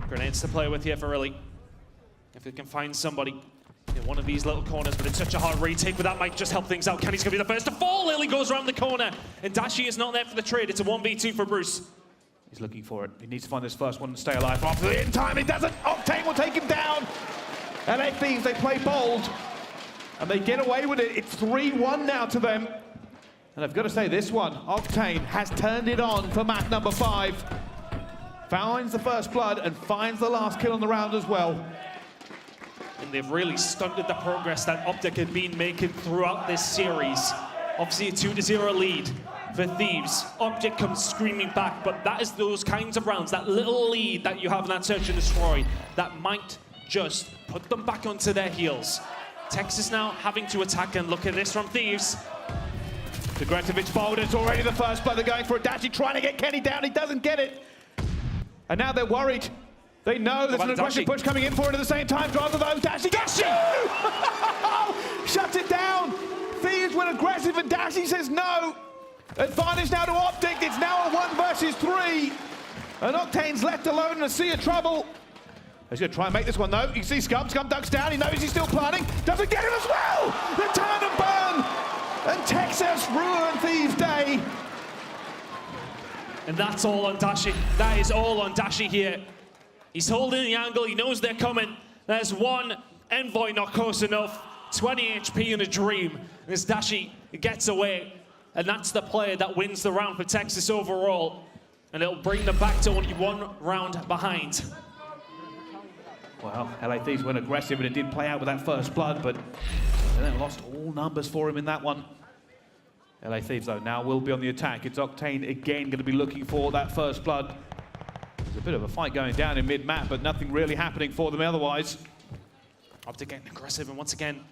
Grenades to play with here for iLLeY. If they can find somebody in one of these little corners, but it's such a hard retake, but that might just help things out. Kenny's going to be the first to fall. iLLeY goes around the corner, and Dashy is not there for the trade. It's a 1v2 for Bruce. He's looking for it. He needs to find this first one and stay alive. After the in time, he doesn't. Octane will take him down. LA Thieves, they play bold, and they get away with it. It's 3-1 now to them. And I've got to say, this one, Octane has turned it on for map number 5. Finds the first blood and finds the last kill on the round as well. And they've really stunted the progress that OpTic had been making throughout this series. Obviously a 2-0 lead for Thieves. OpTic comes screaming back, but that is those kinds of rounds, that little lead that you have in that search and destroy, that might just put them back onto their heels. Texas now having to attack, and look at this from Thieves. Aggressive, it's bold, it's already the first blood. They're going for a Dashy, trying to get Kenny down, he doesn't get it. And now they're worried. They know there's an aggressive push coming in for it at the same time. Drazah though, Dashy! Shuts it down! Thieves went aggressive and Dashy says no! Advantage now to OpTic, it's now a 1 versus 3. And Octane's left alone in a sea of trouble. He's going to try and make this one though. You can see Scump ducks down, he knows he's still planning. Doesn't get him as well! The turn and burn! And Texas ruined Thieves' day. And that's all on Dashy. That is all on Dashy here. He's holding the angle, he knows they're coming. There's one Envoy not close enough. 20 HP in a dream as Dashy gets away. And that's the player that wins the round for Texas overall. And it'll bring them back to only 1 round behind. Well, LA Thieves went aggressive and it did play out with that first blood, but they then lost all numbers for him in that one. LA Thieves, though, now will be on the attack. It's Octane again going to be looking for that first blood. There's a bit of a fight going down in mid-map, but nothing really happening for them otherwise. OpTic getting aggressive, and once again,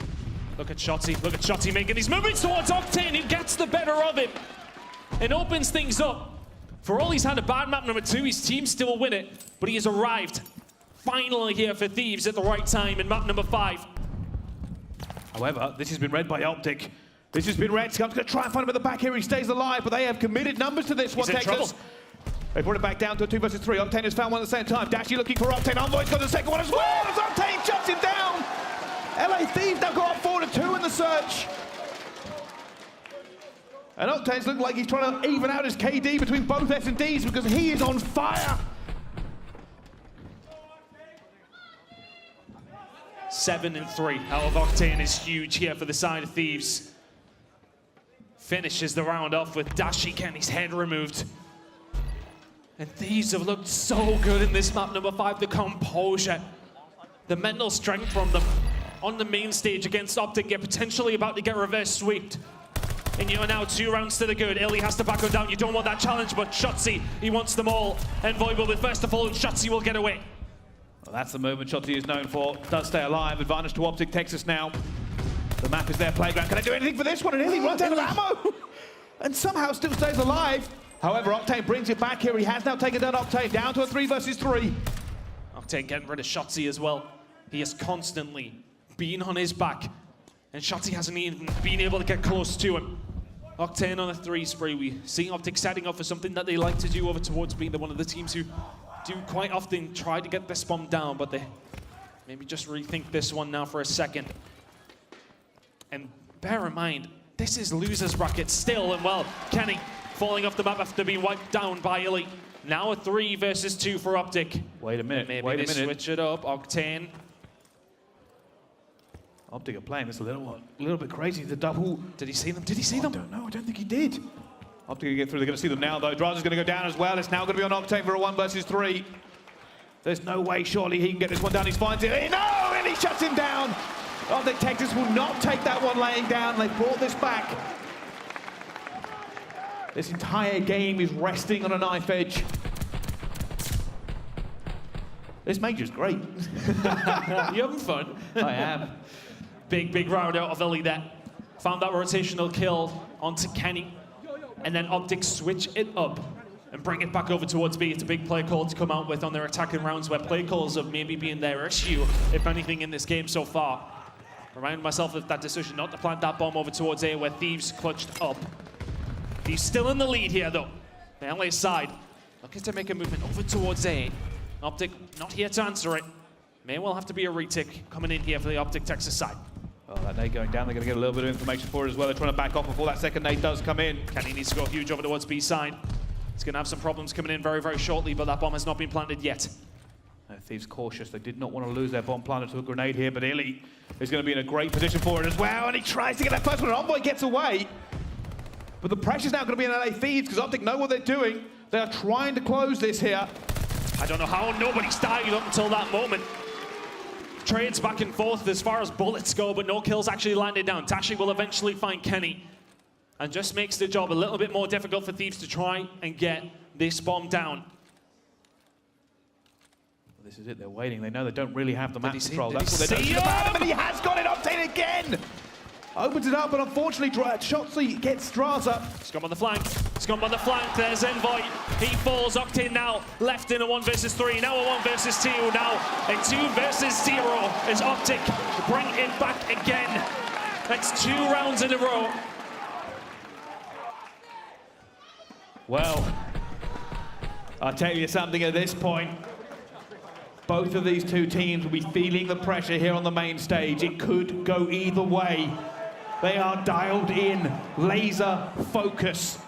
look at Shotzzy making these movements towards Octane, who gets the better of him and opens things up. For all he's had a bad map number 2, his team still win it, but he has arrived finally here for Thieves at the right time in map number 5. However, this has been read by OpTic. This has been red. Scump's going to try and find him at the back here. He stays alive, but they have committed numbers to this one, Texas. They brought it back down to a 2 versus 3. Octane has found one at the same time. Dashy looking for Octane. Envoy's got the second one as well as Octane shuts him down. LA Thieves now go up 4-2 in the search. And Octane's looking like he's trying to even out his KD between both S&Ds because he is on fire. 7-3 out of Octane is huge here for the side of Thieves. Finishes the round off with Dashy getting his head removed. And Thieves have looked so good in this map, number 5. The composure, the mental strength from them on the main stage against OpTic. You're potentially about to get reverse swept. And you're now 2 rounds to the good. iLLeY has to back her down. You don't want that challenge, but Shotzzy, he wants them all. Envoy will be first to fall, and Shotzzy will get away. Well, that's the movement Shotzzy is known for. Does stay alive. Advantage to OpTic Texas now. The map is their playground. Can I do anything for this one? And iLLeY runs out of ammo. And somehow still stays alive. However, Octane brings it back here. He has now taken down Octane down to a 3 versus 3. Octane getting rid of Shotzzy as well. He has constantly been on his back. And Shotzzy hasn't even been able to get close to him. Octane on a 3 spree. We see OpTic setting up for something that they like to do over towards being one of the teams who do quite often try to get this bomb down, but they maybe just rethink this one now for a second. And bear in mind, this is losers bracket still, and well, Kenny falling off the map after being wiped down by iLLeY. Now a 3 versus 2 for OpTic. Wait a minute, maybe wait they a minute. switch it up. Octane. OpTic are playing this a little bit crazy. The double. Did he see them? Did he see them? I don't know. I don't think he did. OpTic will get through. They're going to see them now, though. Drazah's going to go down as well. It's now going to be on Octane for a 1 versus 3. There's no way, surely, he can get this one down. He finds it. No! And he shuts him down. OpTic Texas will not take that one laying down. They've brought this back. This entire game is resting on a knife edge. This Major's great. You having fun? I am. Big round out of iLLeY there. Found that rotational kill onto Kenny. And then OpTic switch it up and bring it back over towards B. It's a big play call to come out with on their attacking rounds, where play calls have maybe been their issue, if anything, in this game so far. Reminding myself of that decision not to plant that bomb over towards A, where Thieves clutched up. Thieves still in the lead here, though. The LA side looking to make a movement over towards A. OpTic not here to answer it. May well have to be a retick coming in here for the OpTic Texas side. Oh, that nade going down, they're going to get a little bit of information for it as well. They're trying to back off before that second nade does come in. Kenny needs to go huge over towards B side. He's going to have some problems coming in very shortly, but that bomb has not been planted yet. Thieves cautious. They did not want to lose their bomb planted to a grenade here, but iLLeY is going to be in a great position for it as well, and he tries to get that first one, and Envoy gets away. But the pressure's now going to be on LA Thieves, because OpTic know what they're doing. They are trying to close this here. I don't know how nobody's died up until that moment. Trades back and forth as far as bullets go, but no kills actually landed down. Dashy will eventually find Kenny, and just makes the job a little bit more difficult for Thieves to try and get this bomb down. This is it, they're waiting. They know they don't really have the map control. Did That's what they're doing about him, and he has got it. Octane again! Opens it up, but unfortunately, Shotzzy gets Drazah. Scump on the flank. Scump on the flank. There's Envoy. He falls. Octane now left in a 1 versus 3. Now a 1 versus 2. Now a 2 versus 0 as OpTic bring it back again. That's 2 rounds in a row. Well, I'll tell you something at this point. Both of these two teams will be feeling the pressure here on the main stage. It could go either way. They are dialed in, laser focus.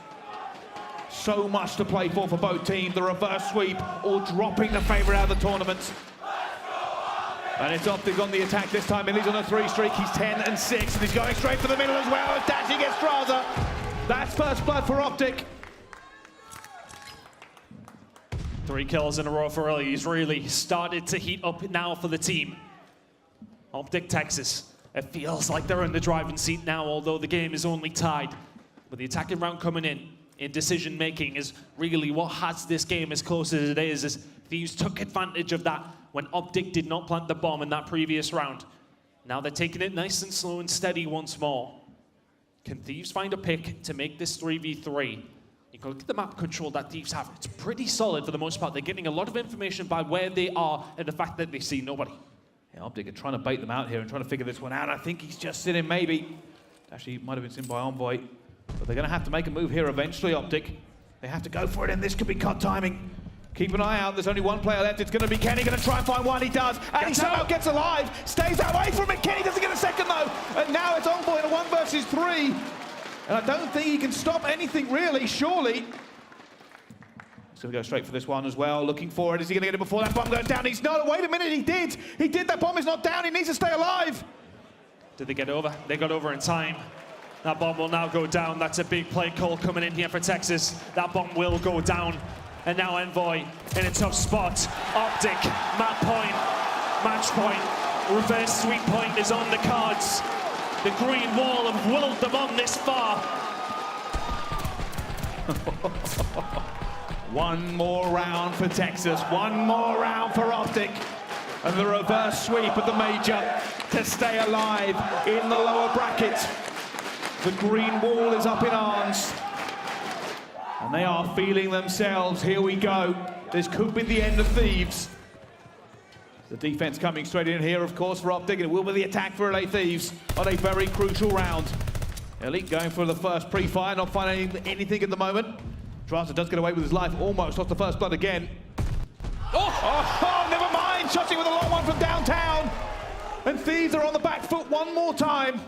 So much to play for both teams. The reverse sweep or dropping the favourite out of the tournament. And it's OpTic on the attack this time. iLLeY's on a 3 streak. He's 10-6, and he's going straight for the middle as well as Dashy gets Drazah. That's first blood for OpTic. 3 kills in a row for iLLeY. He's really started to heat up now for the team. OpTic Texas. It feels like they're in the driving seat now, although the game is only tied. But the attacking round coming in decision making, is really what has this game as close as it is. As Thieves took advantage of that when OpTic did not plant the bomb in that previous round. Now they're taking it nice and slow and steady once more. Can Thieves find a pick to make this 3v3? You can look at the map control that Thieves have. It's pretty solid for the most part. They're getting a lot of information by where they are and the fact that they see nobody. Yeah, OpTic are trying to bait them out here and trying to figure this one out. I think he's just sitting maybe. Dashy might have been seen by Envoy, but they're going to have to make a move here eventually, OpTic. They have to go for it, and this could be cut timing. Keep an eye out, there's only one player left. It's going to be Kenny, going to try and find one. He does, and he somehow gets alive, stays away from it. Kenny doesn't get a second though, and now it's Envoy in a 1 versus 3. And I don't think he can stop anything really, surely. He's going to go straight for this one as well, looking for it. Is he going to get it before that bomb goes down? He's not. Wait a minute, he did. He did, that bomb is not down. He needs to stay alive. Did they get over? They got over in time. That bomb will now go down. That's a big play call coming in here for Texas. That bomb will go down. And now Envoy in a tough spot. OpTic, map point, match point, reverse sweep point is on the cards. The green wall have willed them on this far. One more round for Texas, one more round for OpTic. And the reverse sweep of the Major to stay alive in the lower bracket. The green wall is up in arms. And they are feeling themselves. Here we go. This could be the end of Thieves. The defense coming straight in here, of course, for OpTic. And it will be the attack for LA Thieves on a very crucial round. Elite going for the first pre-fire, not finding anything at the moment. Drazah does get away with his life, almost lost the first blood again. Oh, never mind. Shotzzy with a long one from downtown. And Thieves are on the back foot one more time.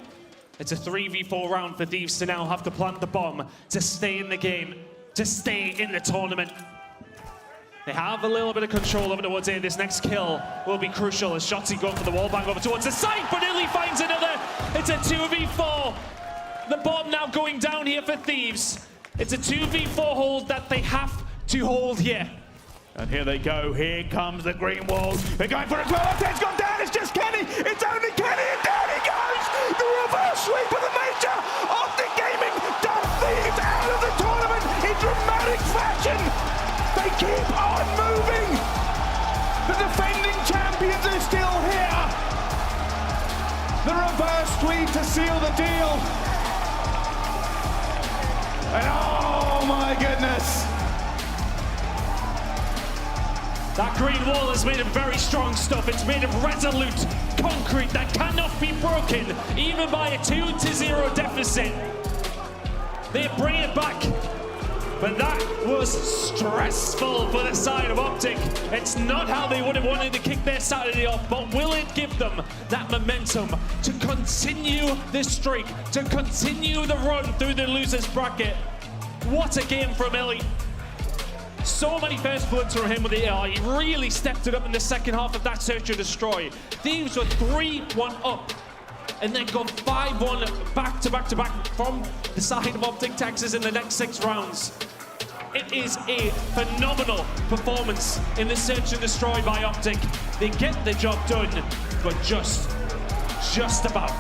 It's a 3v4 round for Thieves to now have to plant the bomb, to stay in the game, to stay in the tournament. They have a little bit of control over towards A. This next kill will be crucial as Shotzzy going for the wall bang over towards the side, but nearly finds another. It's a 2v4. The bomb now going down here for Thieves. It's a 2v4 hold that they have to hold here. And here they go. Here comes the green wall. They're going for it as well. Octane's gone down. It's just Kenny. It's only Kenny, and down he goes. The reverse sweep of the Major. OpTic Gaming dump Thieves out of the tournament in dramatic fashion. They keep on moving. The defending champions are still here. The reverse sweep to seal the deal. And oh my goodness. That green wall is made of very strong stuff. It's made of resolute concrete that cannot be broken, even by a 2-0 deficit. They bring it back, but that was stressful for the side of OpTic. It's not how they would have wanted to kick their Saturday off, but will it give them that momentum to continue this streak, to continue the run through the losers bracket? What a game from iLLeY. So many first bloods from him with the AR. He really stepped it up in the second half of that search and destroy. Thieves were 3-1 up and then got 5-1 back to back to back from the side of OpTic Texas in the next 6 rounds. It is a phenomenal performance in the search and destroy by OpTic. They get the job done, but just about.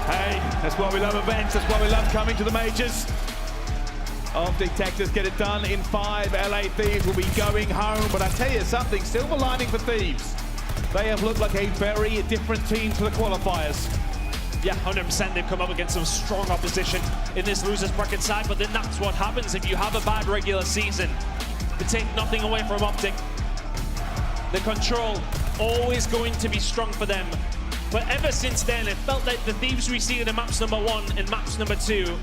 Hey, that's why we love events. That's why we love coming to the majors. OpTic Texas get it done in 5. LA Thieves will be going home, but I tell you something, silver lining for Thieves. They have looked like a very different team to the qualifiers. Yeah, 100%. They've come up against some strong opposition in this losers bracket side, but then that's what happens if you have a bad regular season. To take nothing away from OpTic. The control always going to be strong for them. But ever since then, it felt like the Thieves we see in maps number 1 and maps number 2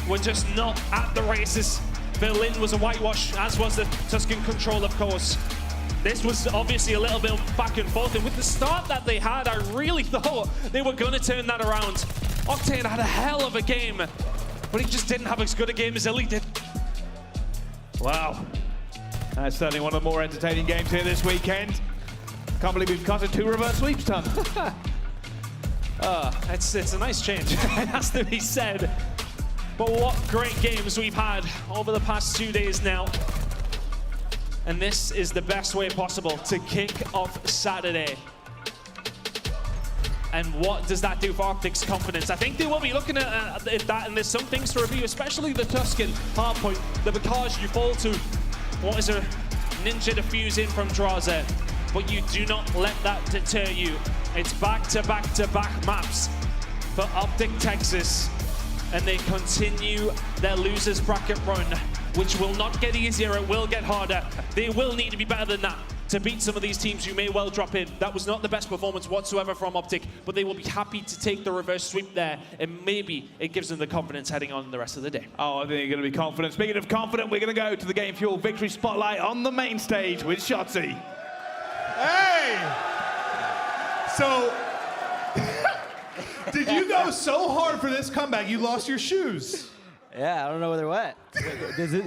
were just not at the races. Berlin was a whitewash, as was the Tuscan control, of course. This was obviously a little bit back and forth, and with the start that they had, I really thought they were going to turn that around. Octane had a hell of a game, but he just didn't have as good a game as iLLeY did. Wow. That's certainly one of the more entertaining games here this weekend. Can't believe we've cut 2 reverse sweeps, Ton. It's a nice change, it has to be said. But what great games we've had over the past 2 days now. And this is the best way possible to kick off Saturday. And what does that do for OpTic's confidence? I think they will be looking at that, and there's some things to review, especially the Tuscan hardpoint, the Bakaj you fall to. What is a ninja defuse in from Drazah? But you do not let that deter you. It's back-to-back-to-back maps for OpTic Texas. And they continue their losers bracket run, which will not get easier, it will get harder. They will need to be better than that to beat some of these teams who may well drop in. That was not the best performance whatsoever from OpTic, but they will be happy to take the reverse sweep there, and maybe it gives them the confidence heading on the rest of the day. Oh, I think you're going to be confident. Speaking of confident, we're going to go to the Game Fuel Victory Spotlight on the main stage with Shotzzy. Hey! So, did you go so hard for this comeback, you lost your shoes? Yeah, I don't know where they're at.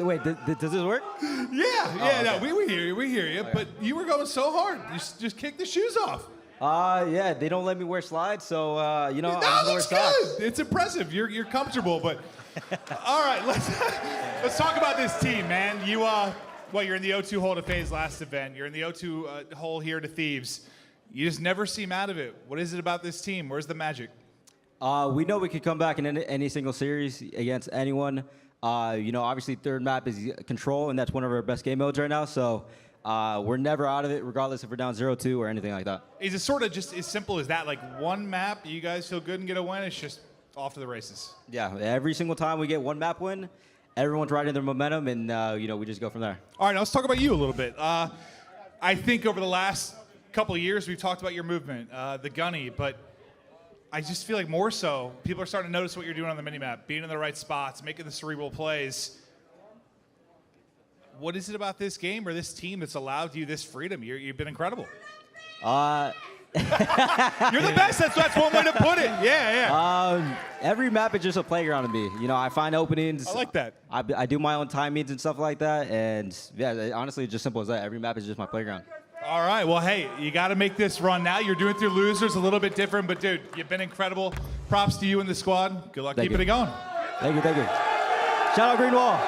Wait, does this work? Yeah, no, we hear you, okay. But you were going so hard, you just kicked the shoes off. Yeah, they don't let me wear slides, so, you know, that looks good. It's impressive. You're comfortable, but all right, let's talk about this team, man. You, you're in the O2 hole to FaZe last event. You're in the O2 hole here to Thieves. You just never seem out of it. What is it about this team? Where's the magic? We know we could come back in any single series against anyone. You know, obviously third map is Control, and that's one of our best game modes right now. So we're never out of it, regardless if we're down 0-2 or anything like that. Is it sort of just as simple as that? Like one map, you guys feel good and get a win, it's just off to the races? Yeah, every single time we get one map win, everyone's riding their momentum, and you know, we just go from there. All right, now let's talk about you a little bit. I think over the last couple of years, we've talked about your movement, the gunny, but I just feel like more so, people are starting to notice what you're doing on the minimap, being in the right spots, making the cerebral plays. What is it about this game or this team that's allowed you this freedom? You've been incredible. You're the best. That's one way to put it. Yeah. Every map is just a playground to me. You know, I find openings. I like that. I do my own timings and stuff like that, and yeah, honestly, it's just simple as that. Every map is just my playground. All right, well, hey, you got to make this run now. You're doing through losers, a little bit different, but dude, you've been incredible. Props to you and the squad. Good luck keeping it going. Thank you. Shout out Green Wall.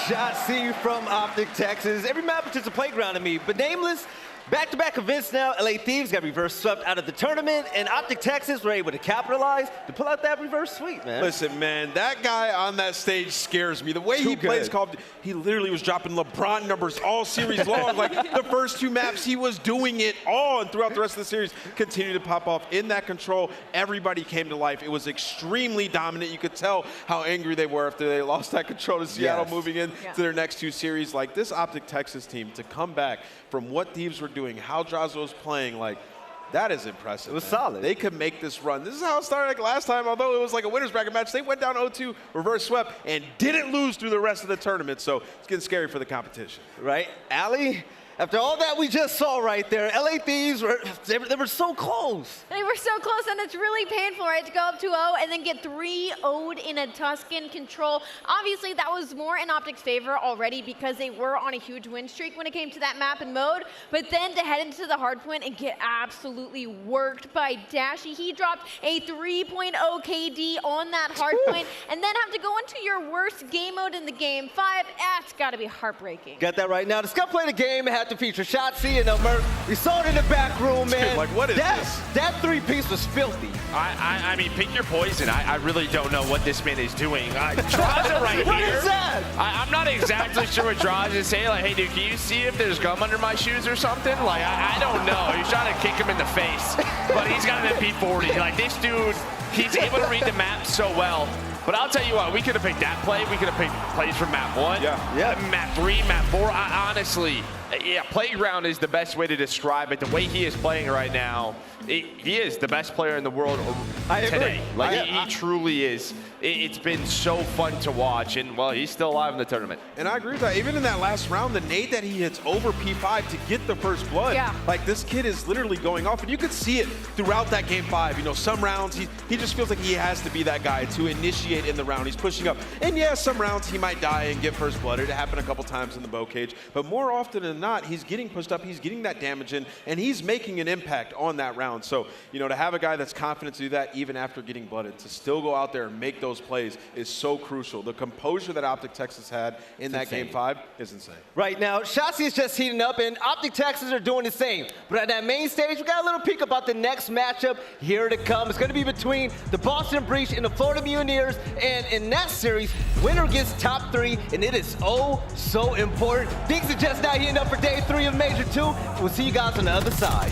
Shotzzy from OpTic Texas. Every map is just a playground to me, but nameless. Back-to-back events now. LA Thieves got reverse swept out of the tournament, and OpTic Texas were able to capitalize to pull out that reverse sweep, man. Listen, man, that guy on that stage scares me. The way he plays Call of Duty, he literally was dropping LeBron numbers all series long. Like, the first two maps, he was doing it all, and throughout the rest of the series, continued to pop off. In that Control, everybody came to life. It was extremely dominant. You could tell how angry they were after they lost that Control to Seattle, moving in to their next two series. Like, this OpTic Texas team, to come back from what Thieves were doing, how Drazah was playing, like, that is impressive. It was solid. They could make this run. This is how it started like last time, although it was like a winner's bracket match. They went down 0-2, reverse swept, and didn't lose through the rest of the tournament, so it's getting scary for the competition. Right? aLLeY, after all that we just saw right there, LA Thieves, they were so close. They were so close, and it's really painful, right, to go up 2-0 and then get 3-0'd in a Tuscan Control. Obviously, that was more in OpTic's favor already because they were on a huge win streak when it came to that map and mode. But then to head into the hardpoint and get absolutely worked by Dashy. He dropped a 3.0 KD on that hardpoint and then have to go into your worst game mode in the game 5. That's got to be heartbreaking. Got that right. Now, the Scump played a game, had to feature Shotzzy and Merc. We saw it in the back room, man. Like, what is this? That three-piece was filthy. I mean, pick your poison. I really don't know what this man is doing. Drazah right here. What is that? I'm not exactly sure what Drazah is saying. Like, hey, dude, can you see if there's gum under my shoes or something? Like, I don't know. He's trying to kick him in the face, but he's got an MP40. Like, this dude, he's able to read the map so well. But I'll tell you what, we could have picked that play. We could have picked plays from map 1, map 3, map 4. Honestly, yeah, playground is the best way to describe it. The way he is playing right now, he is the best player in the world today. Like, he truly is. It's been so fun to watch, and, well, he's still alive in the tournament. And I agree with that. Even in that last round, the nade that he hits over P5 to get the first blood, like, this kid is literally going off. And you could see it throughout that game 5. You know, some rounds, he just feels like he has to be that guy to initiate in the round. He's pushing up. And, yeah, some rounds he might die and get first blood. It happened a couple times in the bow cage. But more often than not, he's getting pushed up, he's getting that damage in, and he's making an impact on that round. So, you know, to have a guy that's confident to do that even after getting blooded, to still go out there and make those plays is so crucial. The composure that OpTic Texas had in that game 5 is insane. Right now, Shotzzy is just heating up, and OpTic Texas are doing the same. But at that main stage, we got a little peek about the next matchup here to come. It's going to be between the Boston Breach and the Florida Mutineers, and in that series, winner gets top 3, and it is so important. Things are just now heating up for day 3 of Major II. We'll see you guys on the other side.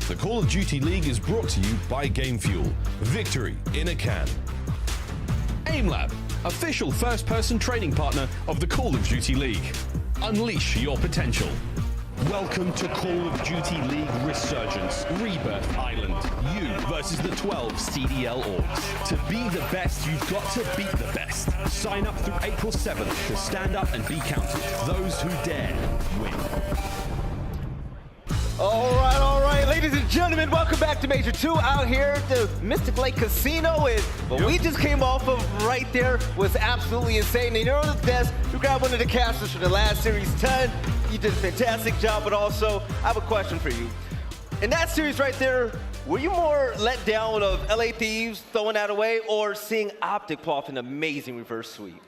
The Call of Duty League is brought to you by Game Fuel. Victory in a can. AimLab, official first-person training partner of the Call of Duty League. Unleash your potential. Welcome to Call of Duty League Resurgence, Rebirth Island. You versus the 12 CDL orgs. To be the best, you've got to beat the best. Sign up through April 7th to stand up and be counted. Those who dare win. All right, ladies and gentlemen, welcome back to Major II out here at the Mystic Lake Casino. And what we just came off of right there was absolutely insane. And you're on the desk, you grabbed one of the casters for the last Series 10. You did a fantastic job, but also, I have a question for you. In that series right there, were you more let down of LA Thieves throwing that away or seeing OpTic pull off an amazing reverse sweep?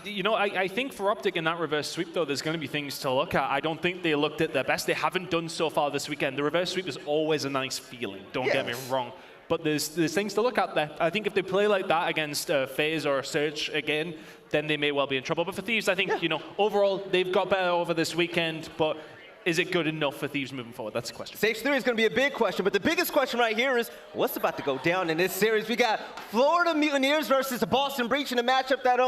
You know, I think for OpTic in that reverse sweep, though, there's going to be things to look at. I don't think they looked at their best. They haven't done so far this weekend. The reverse sweep is always a nice feeling. Don't get me wrong. But there's things to look at there. I think if they play like that against FaZe or Search again, then they may well be in trouble. But for Thieves, I think, you know, overall, they've got better over this weekend, but is it good enough for Thieves moving forward? That's the question. Stage 3 is going to be a big question, but the biggest question right here is what's about to go down in this series? We got Florida Mutineers versus the Boston Breach in a matchup that,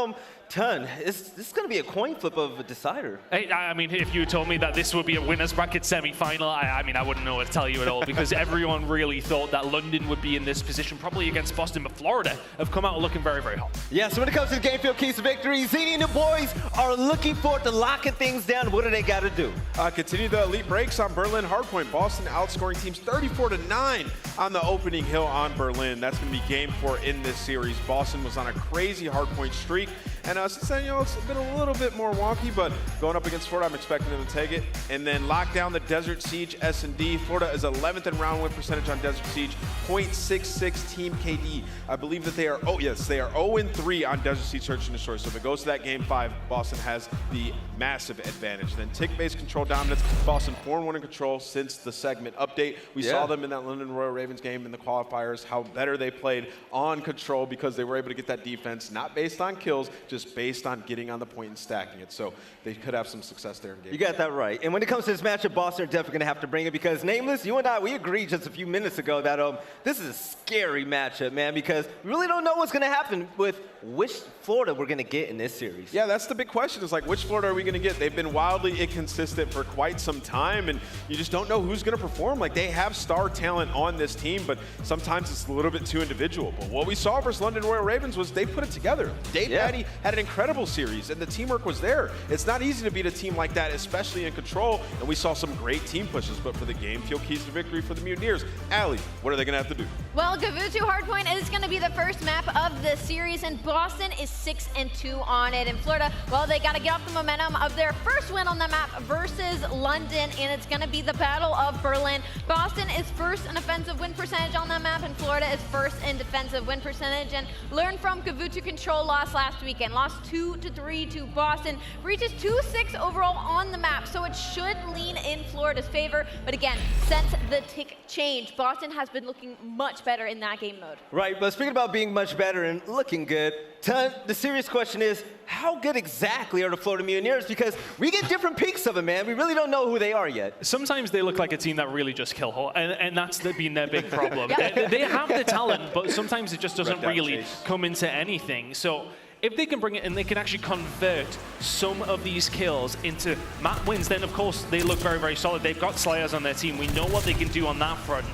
this is going to be a coin flip of a decider. Hey, I mean, if you told me that this would be a winner's bracket semi-final, I mean, I wouldn't know what to tell you at all, because everyone really thought that London would be in this position, probably against Boston, but Florida have come out looking very, very hot. Yeah, so when it comes to the game field keys to victory, Zini and the boys are looking forward to locking things down. What do they got to do? Continue the elite breaks on Berlin Hardpoint. Boston outscoring teams 34-9 on the opening hill on Berlin. That's going to be game 4 in this series. Boston was on a crazy hardpoint streak. And since then, you know, it's been a little bit more wonky, but going up against Florida, I'm expecting them to take it. And then lock down the Desert Siege S&D. Florida is 11th in round win percentage on Desert Siege, 0.66 team KD. I believe that they are, they are 0-3 on Desert Siege Search and Destroy. So if it goes to that game 5, Boston has the massive advantage. Then tick-based control dominance. Boston 4-1 in control since the segment update. We saw them in that London Royal Ravens game in the qualifiers, how better they played on control because they were able to get that defense, not based on kills, just based on getting on the point and stacking it. So they could have some success there in game. You got that right. And when it comes to this matchup, Boston are definitely going to have to bring it because, Nameless, you and I, we agreed just a few minutes ago that this is a scary matchup, man, because we really don't know what's going to happen with which Florida we're going to get in this series. Yeah, that's the big question is like, which Florida are we going to get? They've been wildly inconsistent for quite some time, and you just don't know who's going to perform. Like, they have star talent on this team, but sometimes it's a little bit too individual. But what we saw versus London Royal Ravens was they put it together. Dave Patty had an incredible series, and the teamwork was there. It's not easy to beat a team like that, especially in control, and we saw some great team pushes, but for the game field keys to victory for the Mutineers, aLLeY, what are they going to have to do? Well, Kuavo Hardpoint is going to be the first map of the series, and Boston is 6-2 on it. In Florida, well, they got to get off the momentum of their first win on the map versus London, and it's going to be the Battle of Berlin. Boston is first in offensive win percentage on that map, and Florida is first in defensive win percentage. And learn from Kuavo control loss last weekend. Lost 2-3 to Boston. Reaches 2-6 overall on the map, so it should lean in Florida's favor. But again, since the tick change, Boston has been looking much better in that game mode. Right, but speaking about being much better and looking good, the serious question is, how good exactly are the Florida Mutineers? Because we get different peaks of them, man. We really don't know who they are yet. Sometimes they look like a team that really just kill hard, and that's been their big problem. They have the talent, but sometimes it just doesn't really come into anything. So if they can bring it and they can actually convert some of these kills into map wins, then of course they look very, very solid. They've got Slayers on their team. We know what they can do on that front.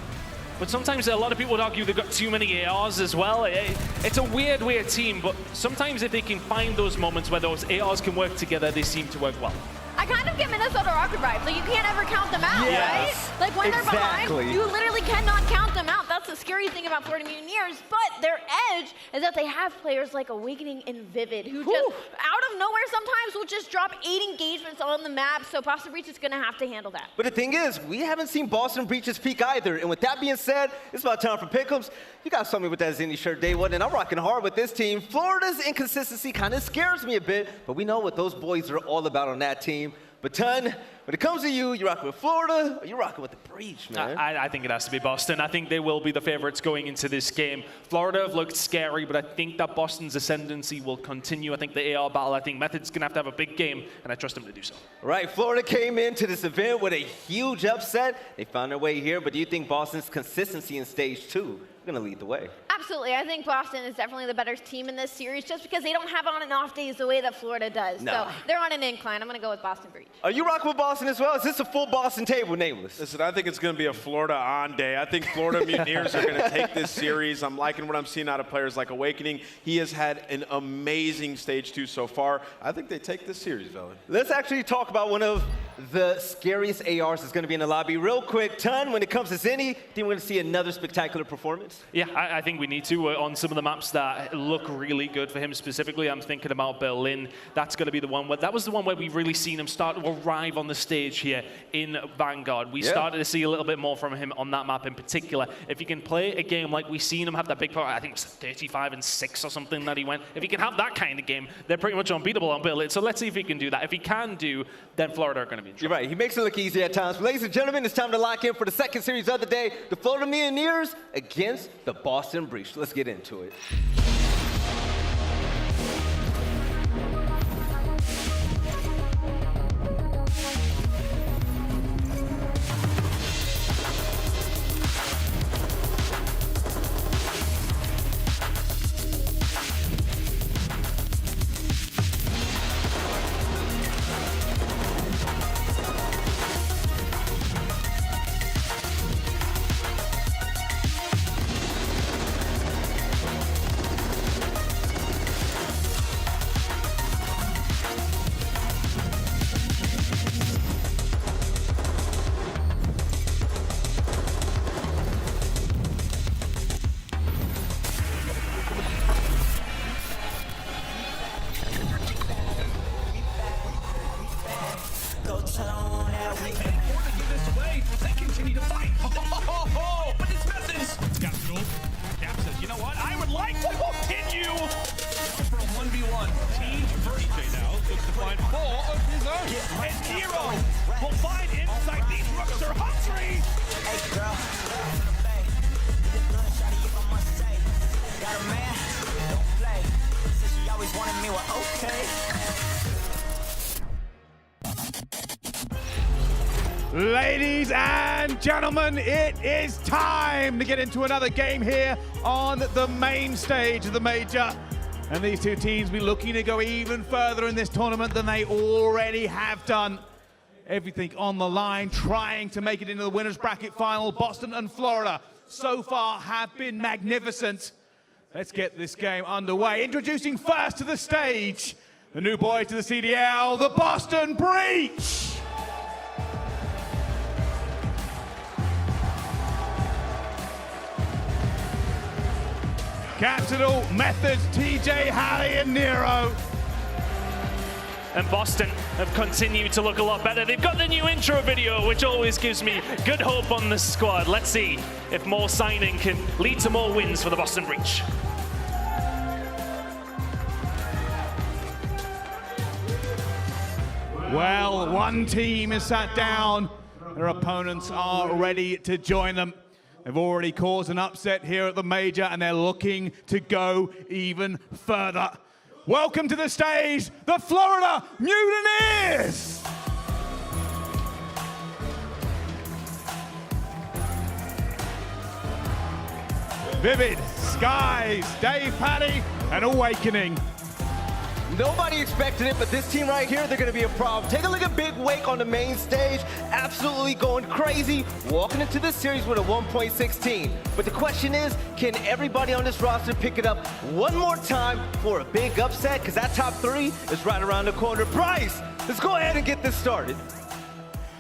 But sometimes a lot of people would argue they've got too many ARs as well. It's a weird, weird team, but sometimes if they can find those moments where those ARs can work together, they seem to work well. I kind of get Minnesota Rocket vibes. Like, you can't ever count them out, right? Like, when they're behind, you literally cannot count them out. That's the scary thing about Florida Mutineers. But their edge is that they have players like Awakening and Vivid, who just, out of nowhere sometimes, will just drop 8 engagements on the map. So Boston Breach is going to have to handle that. But the thing is, we haven't seen Boston Breach's peak either. And with that being said, it's about time for pick'ems. You got something with that Zinni shirt day one, and I'm rocking hard with this team. Florida's inconsistency kind of scares me a bit, but we know what those boys are all about on that team. But Ton, when it comes to you, you rocking with Florida or you rocking with the Breach, man? I think it has to be Boston. I think they will be the favorites going into this game. Florida have looked scary, but I think that Boston's ascendancy will continue. I think the AR battle, I think Methodz going to have a big game, and I trust him to do so. Right, Florida came into this event with a huge upset. They found their way here, but do you think Boston's consistency in stage 2 is going to lead the way? Absolutely. I think Boston is definitely the better team in this series just because they don't have on and off days the way that Florida does. No. So they're on an incline. I'm going to go with Boston Breach. Are you rocking with Boston as well? Is this a full Boston table, Nameless? Listen, I think it's going to be a Florida on day. I think Florida Mutineers are going to take this series. I'm liking what I'm seeing out of players like Awakening. He has had an amazing stage 2 so far. I think they take this series, Velen. Let's actually talk about one of the scariest ARs that's going to be in the lobby. Real quick, Ton, when it comes to Zenny, think we're going to see another spectacular performance? Yeah, I think we need to on some of the maps that look really good for him specifically. I'm thinking about Berlin. That's going to be the one where, that was the one where we've really seen him start to arrive on the stage here in Vanguard. We started to see a little bit more from him on that map in particular. If he can play a game like we've seen him have that big power, I think it was 35-6 or something that he went. If he can have that kind of game, they're pretty much unbeatable on Berlin. So let's see if he can do that. If he can do, then Florida are going to be in trouble. You're right. He makes it look easy at times. But ladies and gentlemen, it's time to lock in for the second series of the day. The Florida Mutineers against the Boston Breach. Let's get into it. But it's Methodz! Capsidal. Cap says, you know what? I would like to continue for a 1v1. Team versus DJ now looks to find 4 of his own. And Nero will find inside these rooks are hungry. Hey, girl. Got a man, don't play. Said she always wanted me, well, okay. Ladies and gentlemen, it is time to get into another game here on the main stage of the Major. And these two teams will be looking to go even further in this tournament than they already have done. Everything on the line, trying to make it into the winner's bracket final. Boston and Florida so far have been magnificent. Let's get this game underway. Introducing first to the stage, the new boy to the CDL, the Boston Breach. Capsidal, Methodz, TJHaly, and Nero. And Boston have continued to look a lot better. They've got the new intro video, which always gives me good hope on this squad. Let's see if more signing can lead to more wins for the Boston Breach. Well, one team is sat down. Their opponents are ready to join them. They've already caused an upset here at the Major, and they're looking to go even further. Welcome to the stage, the Florida Mutineers! Vivid, Skies, TJHaly, and Awakening. Nobody expected it, but this team right here, they're going to be a problem. Take a look at Big Wake on the main stage, absolutely going crazy, walking into this series with a 1.16. But the question is, can everybody on this roster pick it up one more time for a big upset? Because that top 3 is right around the corner. Bryce, let's go ahead and get this started.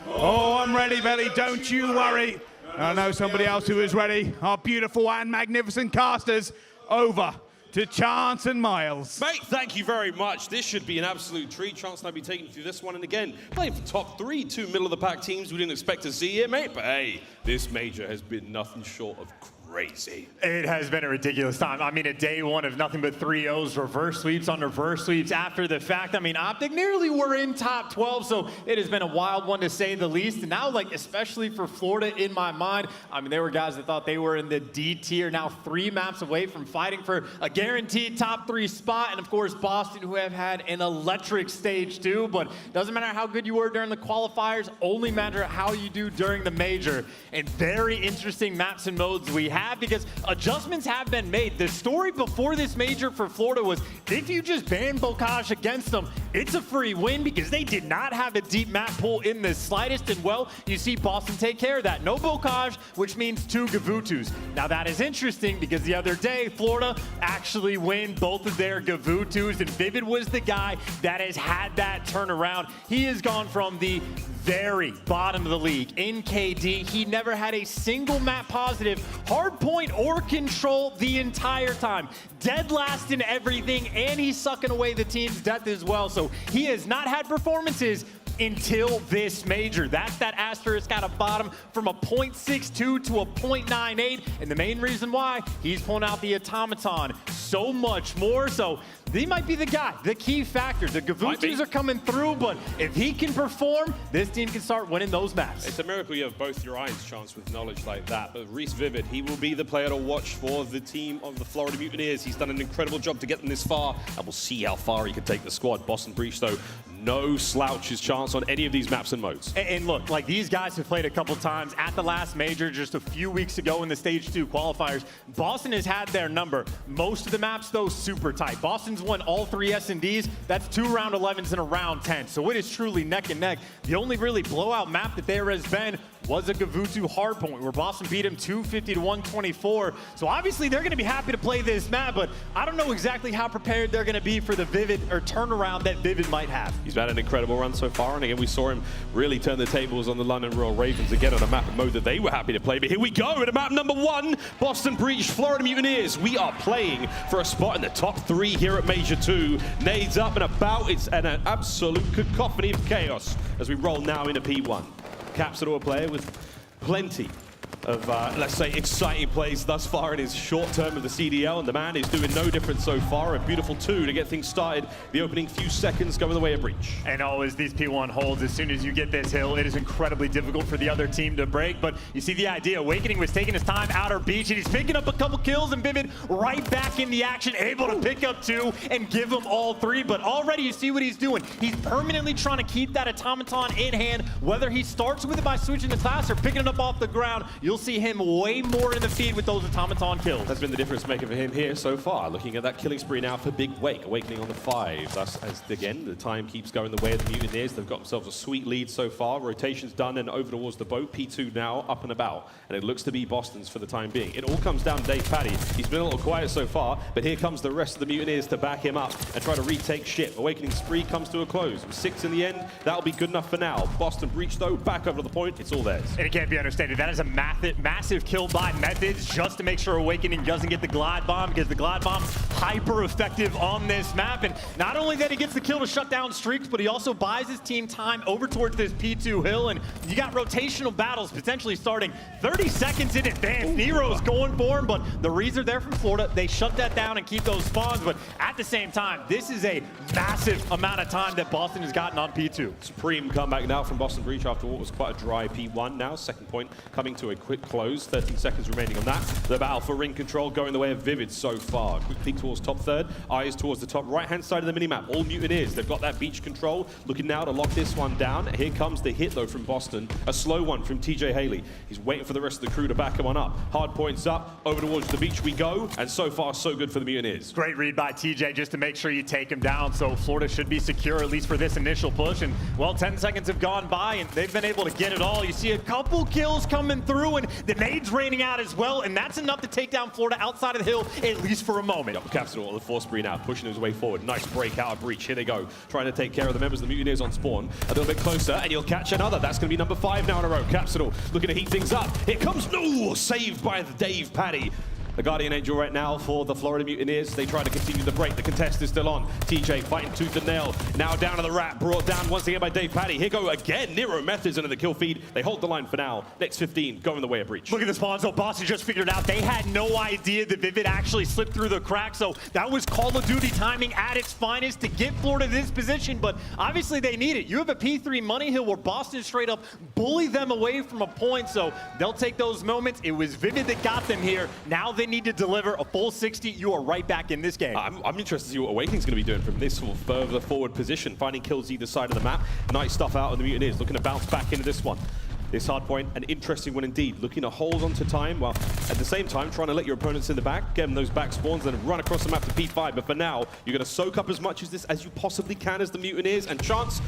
Oh, I'm ready, Belly. Don't you worry. I know somebody else who is ready. Our beautiful and magnificent casters. Over to Chance and Miles. Mate, thank you very much. This should be an absolute treat. Chance and I'll be taking you through this one. And again, playing for top 3, 2 middle-of-the-pack teams we didn't expect to see here, mate. But hey, this Major has been nothing short of crazy. It has been a ridiculous time. I mean, a day one of nothing but 3-0s, reverse sweeps on reverse sweeps after the fact. I mean, OpTic nearly were in top 12, so it has been a wild one to say the least. And now, like, especially for Florida, in my mind, I mean, there were guys that thought they were in the D tier, now 3 maps away from fighting for a guaranteed top 3 spot. And of course, Boston, who have had an electric stage 2, but doesn't matter how good you were during the qualifiers, only matter how you do during the major. And very interesting maps and modes we have, because adjustments have been made. The story before this major for Florida was if you just ban Bocage against them, it's a free win, because they did not have a deep map pool in the slightest. And well, you see Boston take care of that. No Bocage, which means 2 Gavutus. Now that is interesting, because the other day Florida actually win both of their Gavutus, and Vivid was the guy that has had that turnaround. He has gone from the very bottom of the league in KD. He never had a single map positive, hard point or control the entire time. Dead last in everything, and he's sucking away the team's death as well. So he has not had performances until this major. That's that asterisk at a bottom, from a 0.62 to a 0.98. And the main reason why, he's pulling out the automaton so much more. So he might be the guy, the key factor. The Gavutus are coming through, but if he can perform, this team can start winning those maps. It's a miracle you have both your eyes chance with knowledge like that. But Reese Vivid, he will be the player to watch for the team of the Florida Mutineers. He's done an incredible job to get them this far, and we'll see how far he can take the squad. Boston Breach, though, no slouches chance on any of these maps and modes. And look, like, these guys have played a couple times at the last major just a few weeks ago in the Stage 2 qualifiers. Boston has had their number. Most of the maps, though, super tight. Boston's won all 3 S&Ds. That's 2 round 11s and a round 10. So it is truly neck and neck. The only really blowout map that there has been was a Gavutu hardpoint, where Boston beat him 250 to 124. So obviously they're going to be happy to play this map, but I don't know exactly how prepared they're going to be for the Vivid or turnaround that Vivid might have. He's had an incredible run so far, and again we saw him really turn the tables on the London Royal Ravens again on a map and mode that they were happy to play. But here we go at map number 1, Boston Breach, Florida Mutineers. We are playing for a spot in the top 3 here at Major 2. Nades up and about. It's an absolute cacophony of chaos as we roll now into P1. Capsidal, a player with plenty of, let's say, exciting plays thus far in his short term of the CDL, and the man is doing no different so far. A beautiful 2 to get things started. The opening few seconds going the way of Breach. And always these P1 holds, as soon as you get this hill, it is incredibly difficult for the other team to break. But you see the idea. Awakening was taking his time outer beach, and he's picking up a couple kills, and Vivid right back in the action, able to pick up 2 and give them all 3. But already you see what he's doing. He's permanently trying to keep that automaton in hand, whether he starts with it by switching the class or picking it up off the ground. You'll see him way more in the feed with those automaton kills. That's been the difference maker for him here so far. Looking at that killing spree now for Big Wake, Awakening on the 5. Thus, as again, the time keeps going the way of the Mutineers. They've got themselves a sweet lead so far. Rotation's done and over towards the boat. P2 now up and about. And it looks to be Boston's for the time being. It all comes down to Dave Paddy. He's been a little quiet so far, but here comes the rest of the Mutineers to back him up and try to retake ship. Awakening spree comes to a close. 6 in the end, that'll be good enough for now. Boston Breach, though, back over to the point. It's all theirs. And it can't be understated. That is a massive kill by Methodz, just to make sure Awakening doesn't get the glide bomb, because the glide bomb hyper effective on this map. And not only that he gets the kill to shut down streaks, but he also buys his team time over towards this P2 hill. And you got rotational battles potentially starting 30 seconds in advance. Nero's going for him, but the Rees are there from Florida. They shut that down and keep those spawns. But at the same time, this is a massive amount of time that Boston has gotten on P2. Supreme comeback now from Boston Breach after what was quite a dry P1 now. Second point coming to a quick close. 13 seconds remaining on that. The battle for ring control going the way of Vivid so far. Quick peek towards top 3rd. Eyes towards the top right-hand side of the minimap. All Mutineers. They've got that beach control. Looking now to lock this one down. Here comes the hit, though, from Boston. A slow one from TJHaly. He's waiting for the rest of the crew to back him on up. Hard points up. Over towards the beach we go. And so far, so good for the Mutineers. Great read by TJ just to make sure you take him down. So Florida should be secure, at least for this initial push. And, well, 10 seconds have gone by, and they've been able to get it all. You see a couple kills coming through, and the nades raining out as well. And that's enough to take down Florida outside of the hill, at least for a moment. Capsidal, the force spree now, pushing his way forward. Nice break out of Breach. Here they go, trying to take care of the members of the Mutineers on spawn. A little bit closer, and you'll catch another. That's going to be number 5 now in a row. Capsidal looking to heat things up. Here comes, no, saved by the Dave Paddy. The Guardian Angel right now for the Florida Mutineers. They try to continue the break. The contest is still on. TJ fighting tooth and nail. Now down to the rat. Brought down once again by Paddy. Here go again. Nero Methodz into the kill feed. They hold the line for now. Next 15 going the way of Breach. Look at this Bonzo. Boston just figured it out. They had no idea that Vivid actually slipped through the crack. So that was Call of Duty timing at its finest to get Florida in this position. But obviously they need it. You have a P3 Money Hill where Boston straight up bullied them away from a point. So they'll take those moments. It was Vivid that got them here. Now they need to deliver a full 60. You are right back in this game. I'm interested to see what Awakening's going to be doing from this sort of further forward position, finding kills either side of the map. Nice stuff out of the Mutineers, looking to bounce back into this one. This hard point, an interesting one indeed. Looking to hold on to time, while at the same time trying to let your opponents in the back, get them those back spawns, and run across the map to P5. But for now, you're going to soak up as much of this as you possibly can as the Mutineers, and chance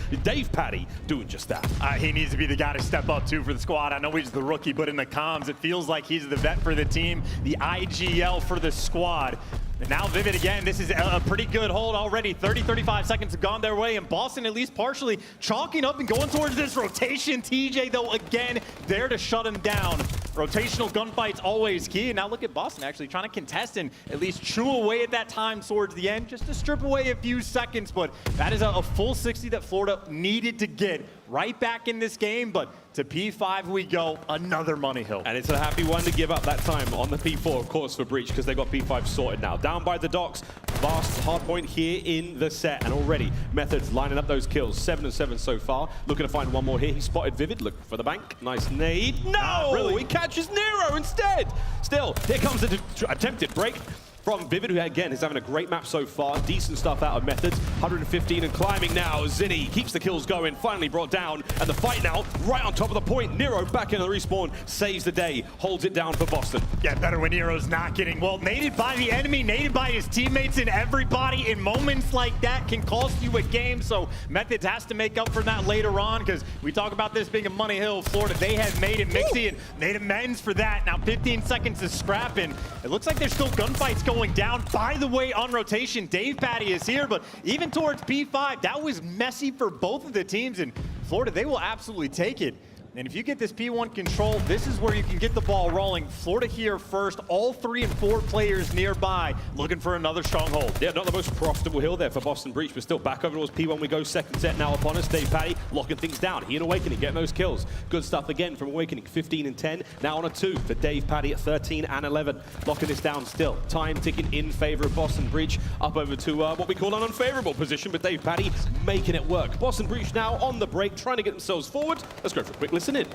Paddy doing just that. He needs to be the guy to step up too for the squad. I know he's the rookie, but in the comms, it feels like he's the vet for the team, the IGL for the squad. And now Vivid again, this is a pretty good hold already. 30-35 seconds have gone their way, and Boston at least partially chalking up and going towards this rotation. TJ though again there to shut him down. Rotational gunfights always key, and now look at Boston actually trying to contest and at least chew away at that time towards the end, just to strip away a few seconds, but that is a full 60 that Florida needed to get right back in this game. But to P5 we go, another Money Hill. And it's a happy one to give up that time on the P4, of course, for Breach, because they got P5 sorted now. Down by the docks, vast hard point here in the set, and already Methodz lining up those kills. 7-7 so far. Looking to find one more here. He spotted Vivid, looking for the bank. Nice nade. No! Really? He catches Nero instead! Still, here comes the attempted break from Vivid, who again is having a great map so far. Decent stuff out of Methodz. 115 and climbing now. Zinni keeps the kills going, finally brought down. And the fight now, right on top of the point. Nero back in the respawn, saves the day, holds it down for Boston. Yeah, better when Nero's not getting, well, naded by the enemy, naded by his teammates, and everybody in moments like that can cost you a game. So Methodz has to make up for that later on, because we talk about this being a Money Hill. Florida, they have made it Mixie and made amends for that. Now 15 seconds to scrap, and it looks like there's still gunfights going down. By the way, on rotation, Paddy is here, but even towards P5, that was messy for both of the teams, and Florida, they will absolutely take it. And if you get this P1 control, this is where you can get the ball rolling. Florida here first, all 3 and 4 players nearby looking for another stronghold. Yeah, not the most profitable hill there for Boston Breach, but still back over towards P1 we go. Second set now upon us. Paddy locking things down. He and Awakening getting those kills. Good stuff again from Awakening. 15 and 10. Now on a 2 for Paddy at 13 and 11. Locking this down still. Time ticking in favor of Boston Breach. Up over to what we call an unfavorable position, but Paddy making it work. Boston Breach now on the break, trying to get themselves forward. Let's go for a quick listen in.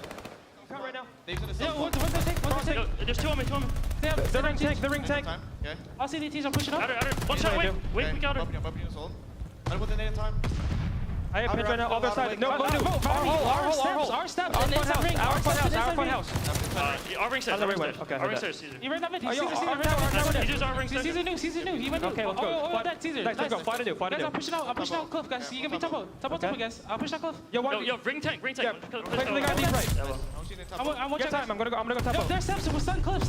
Right now. There's 2 on me, 2 on me. The ring tank. Okay. I'll see the T's, I'm pushing up. One shot, wait, we got it. I put the nade in time. I have pinch right now, other side. No, go do. Our steps. Our front house. Our ring stairs. Okay. Our ring stairs, Caesar. You ran that mid. Caesar's our ring stairs. Caesar new. He went new. Okay, let's go. That Caesar. Nice, let's go. Fight to do. Guys, I'm pushing out cliff, guys. You can be top, guys. I'll push out cliff. Yo, ring tank. Yeah, play the guy deep right. I want time. I'm gonna go top. Yo, their steps will stun cliff.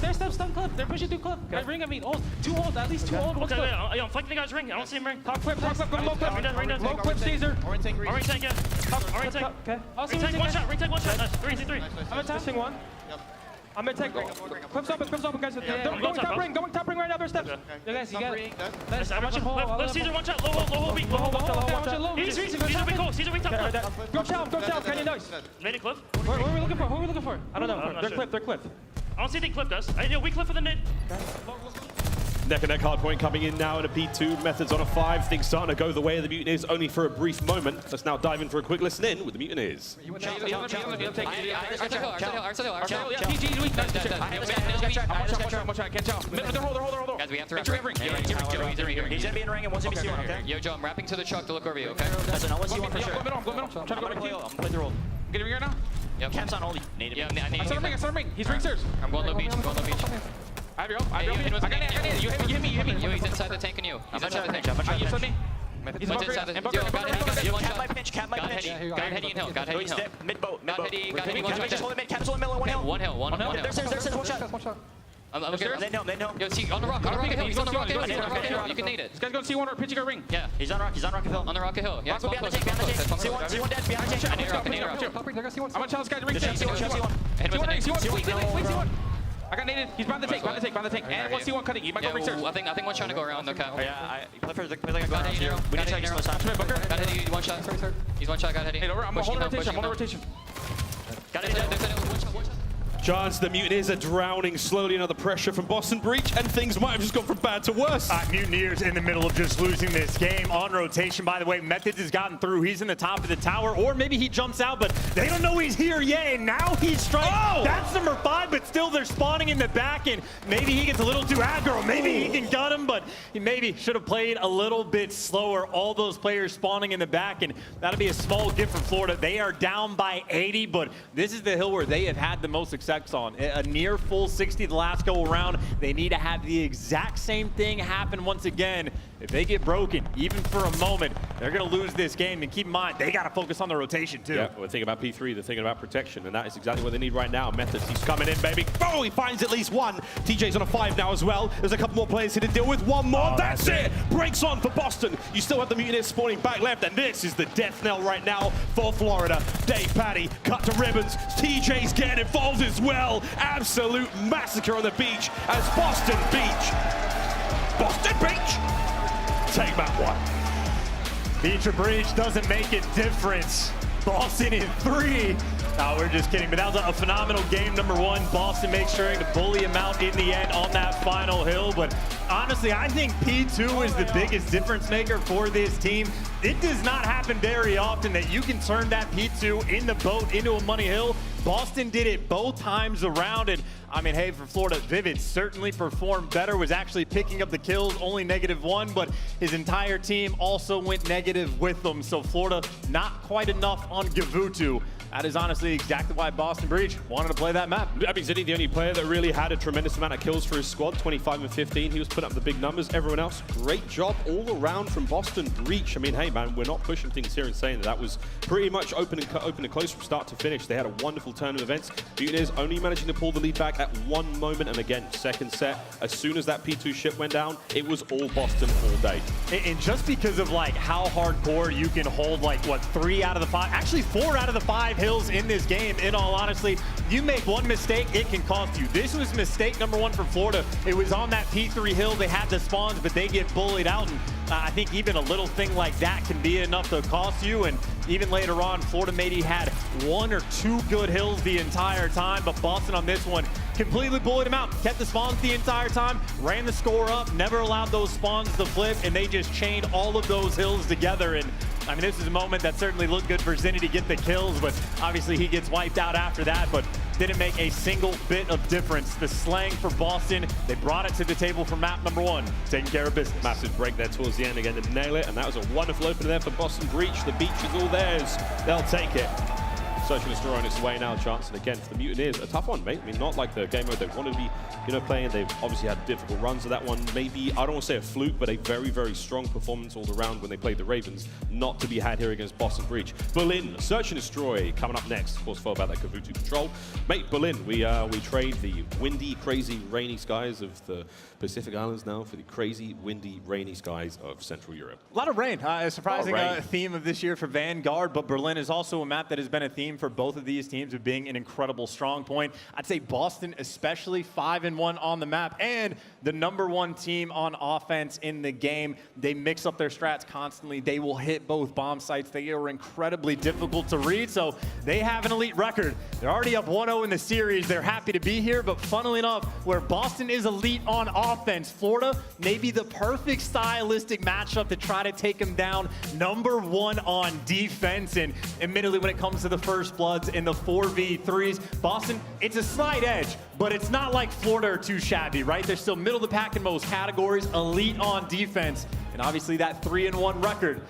They're pushing through cliff. Guys, ring, I mean, 2 holds, at least 2 holds. Okay, I'm flanking the guy's ring. I don't see him ring. Top cliff, go low cliff. Low cliff, Caesar. Our ring tank, yeah. Our ring tank. Okay. Ring tank, one shot. Nice. 3. I'm attacking one. I'm gonna take clips open, guys. Going top ring right now. Their steps. You guys, you got it. Let's Caesar, one shot. Low hole, weak. He's weak hole. Caesar, weak top. Go south. Can you nice? Made it cliff. Where are we looking for? Who are we looking for? I don't know. They're cliff. I don't see anything cliff does. We cliff for the mid. Neck and neck hard point coming in now in a P2. Methodz on a 5. Things starting to go the way of the Mutineers only for a brief moment. Let's now dive in for a quick listen in with the Mutineers. Guys, we have to wrap. He's gonna be in ring and one's gonna be C1, okay? Yo, Joe, I'm wrapping to the truck to look over you, okay? Listen, I want C1 for sure. Go middle. I'm trying to go I'm gonna play the roll. Getting ring right now? Yep. Camp's on only. Yeah, I saw ring. He's ring stairs. I'm going low beach. I have your ult. I got it. You hit me. Yo, he's inside the tank and you. He's inside the tank. You saw me? He's inside the tank. Yo, got my pinch. Got heady and hill. Got heady and hill. Mid boat. Got heady, one shot. Just hold it mid. Cap's on middle. One hill. One hill. There's one shot. I'm looking. Then no. Yo, see, on the rock hill. He's on the rock hill. You can nade it. This guy's going to C1 or pitching a ring. Yeah. He's on rocket hill. On the rock hill. Yeah, Rocket behind the tank. C1 dead behind the tank. I need rock. I'm going to challenge this guy to ring. C1. C1. I got naded. He's behind the tank, behind the tank. And 1C1 cutting. He might go research. I think one's trying to go around, no cap. Yeah, Play like a guard here. We need to check Nero. Got hit, one shot. He's one shot, got hit. Hey, I'm holding rotation, I'm on rotation. Got hit, one shot. Chance, the Mutineers are drowning slowly under the pressure from Boston Breach, and things might have just gone from bad to worse. Mutineers in the middle of just losing this game on rotation. By the way, Methodz has gotten through. He's in the top of the tower, or maybe he jumps out, but they don't know he's here yet, and now he's striking. Oh! That's number 5, but still they're spawning in the back, and maybe he gets a little too aggro. Maybe he can gut him, but he maybe should have played a little bit slower. All those players spawning in the back, and that'll be a small gift for Florida. They are down by 80, but this is the hill where they have had the most success on. A near full 60 the last go around. They need to have the exact same thing happen once again. If they get broken, even for a moment, they're going to lose this game. And keep in mind, they got to focus on the rotation, too. Yeah, we're thinking about P3, they're thinking about protection, and that is exactly what they need right now. Methodz, he's coming in, baby. Oh, he finds at least one. TJ's on a 5 now as well. There's a couple more players here to deal with. One more, that's it. Breaks on for Boston. You still have the Mutineers spawning back left, and this is the death knell right now for Florida. Dave Patty, cut to ribbons. TJ's getting involved as well. Absolute massacre on the beach as Boston Beach take map 1. Beach or breach doesn't make a difference. Boston in 3. No, we're just kidding, but that was a phenomenal game. Number 1, Boston makes sure to bully him out in the end on that final hill. But honestly, I think P2 is the biggest difference maker for this team. It does not happen very often that you can turn that P2 in the boat into a money hill. Boston did it both times around, and I mean, hey, for Florida, Vivid certainly performed better, was actually picking up the kills, only -1, but his entire team also went negative with them. So Florida, not quite enough on Gavutu. That is honestly exactly why Boston Breach wanted to play that map. aBeZy, the only player that really had a tremendous amount of kills for his squad, 25 and 15. He was putting up the big numbers. Everyone else, great job all around from Boston Breach. I mean, hey, man, we're not pushing things here and saying that was pretty much open and close from start to finish. They had a wonderful turn of events. Mutineers only managing to pull the lead back at one moment, and again, second set, as soon as that P2 ship went down, it was all Boston all day. And just because of like how hardcore you can hold, like what, 3 out of the 5, actually 4 out of the 5 hills in this game, in all honesty, you make one mistake, it can cost you. This was mistake number 1 for Florida. It was on that P3 hill, they had the spawns, but they get bullied out, and I think even a little thing like that can be enough to cost you. And even later on, Florida maybe had 1 or 2 good hills the entire time, but Boston on this one completely bullied him out, kept the spawns the entire time, ran the score up, never allowed those spawns to flip, and they just chained all of those hills together. And I mean, this is a moment that certainly looked good for Zinni to get the kills, but obviously he gets wiped out after that, but didn't make a single bit of difference. The slang for Boston, they brought it to the table for map number 1, taking care of business. Massive break there towards the end again to nail it, and that was a wonderful opener there for Boston Breach. The beach is all theirs. They'll take it. Search and Destroy on its way now, Chance, and again, for the Mutineers, a tough one, mate. I mean, not like the game mode they want to be, playing. They've obviously had difficult runs of that one. Maybe, I don't want to say a fluke, but a very, very strong performance all around when they played the Ravens. Not to be had here against Boston Breach. Berlin, Search and Destroy, coming up next. Of course, followed by that Gavutu control. Mate, Berlin, we trade the windy, crazy, rainy skies of the Pacific Islands now for the crazy, windy, rainy skies of Central Europe. A lot of rain. A surprising theme of this year for Vanguard, but Berlin is also a map that has been a theme for both of these teams of being an incredible strong point. I'd say Boston especially 5-1 on the map, and the #1 team on offense in the game. They mix up their strats constantly. They will hit both bomb sites. They are incredibly difficult to read, so they have an elite record. They're already up 1-0 in the series. They're happy to be here, but funnily enough, where Boston is elite on offense, Florida may be the perfect stylistic matchup to try to take them down. #1 on defense, and admittedly when it comes to the first bloods in the 4v3s, Boston, it's a slight edge, but it's not like Florida are too shabby, right? They're still middle of the pack in most categories, elite on defense, and obviously that 3-1 record.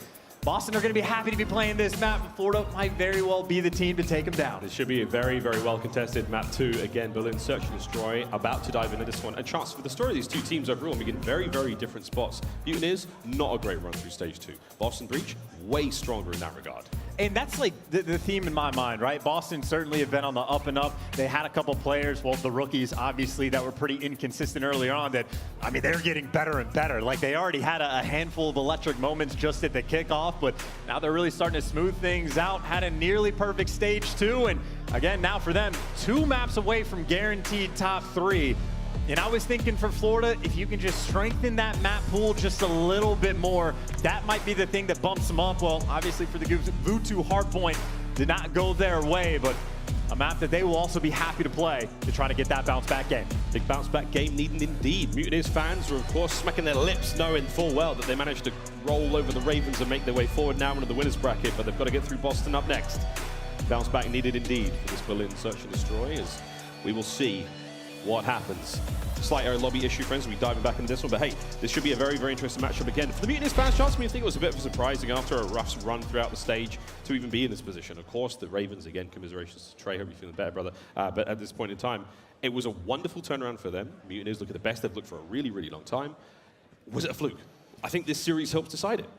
Boston are going to be happy to be playing this map, and Florida might very well be the team to take them down. It should be a very, very well contested map 2. Again, Berlin, Search and Destroy, about to dive into this one. A chance for the story of these two teams overall, we get very, very different spots. Mutineers, not a great run through stage 2. Boston Breach, way stronger in that regard. And that's like the theme in my mind, right? Boston certainly have been on the up and up. They had a couple players, well, the rookies, obviously, that were pretty inconsistent early on that, I mean, they're getting better and better. Like, they already had a handful of electric moments just at the kickoff, but now they're really starting to smooth things out. Had a nearly perfect stage 2, and again, now for them, 2 maps away from guaranteed top 3. And I was thinking for Florida, if you can just strengthen that map pool just a little bit more, that might be the thing that bumps them up. Well, obviously for the Vutu hardpoint, did not go their way, but a map that they will also be happy to play to try to get that bounce back game. Big bounce back game needed indeed. Mutineers fans are of course smacking their lips knowing full well that they managed to roll over the Ravens and make their way forward now into the winners bracket, but they've got to get through Boston up next. Bounce back needed indeed for this Berlin search and destroy, as we will see what happens. Slight air lobby issue, friends. We'll be diving back into this one, but hey, this should be a very, very interesting matchup again. For the Mutineers fans, chance me, I think it was a bit of a surprising after a rough run throughout the stage to even be in this position. Of course, the Ravens, again, commiserations to Trey. Hope you're feeling better, brother. But at this point in time, it was a wonderful turnaround for them. Mutineers look at the best they've looked for a really, really long time. Was it a fluke? I think this series helps decide it.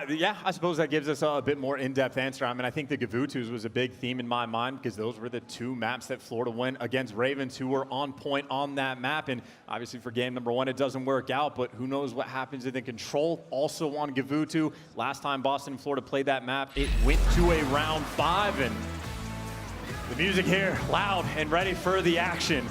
Yeah, I suppose that gives us a bit more in-depth answer. I mean, I think the Gavutus was a big theme in my mind because those were the 2 maps that Florida went against Ravens, who were on point on that map. And obviously for game number 1, it doesn't work out, but who knows what happens in the control. Also on Gavutu, last time Boston and Florida played that map, it went to a round 5, and the music here, loud and ready for the action.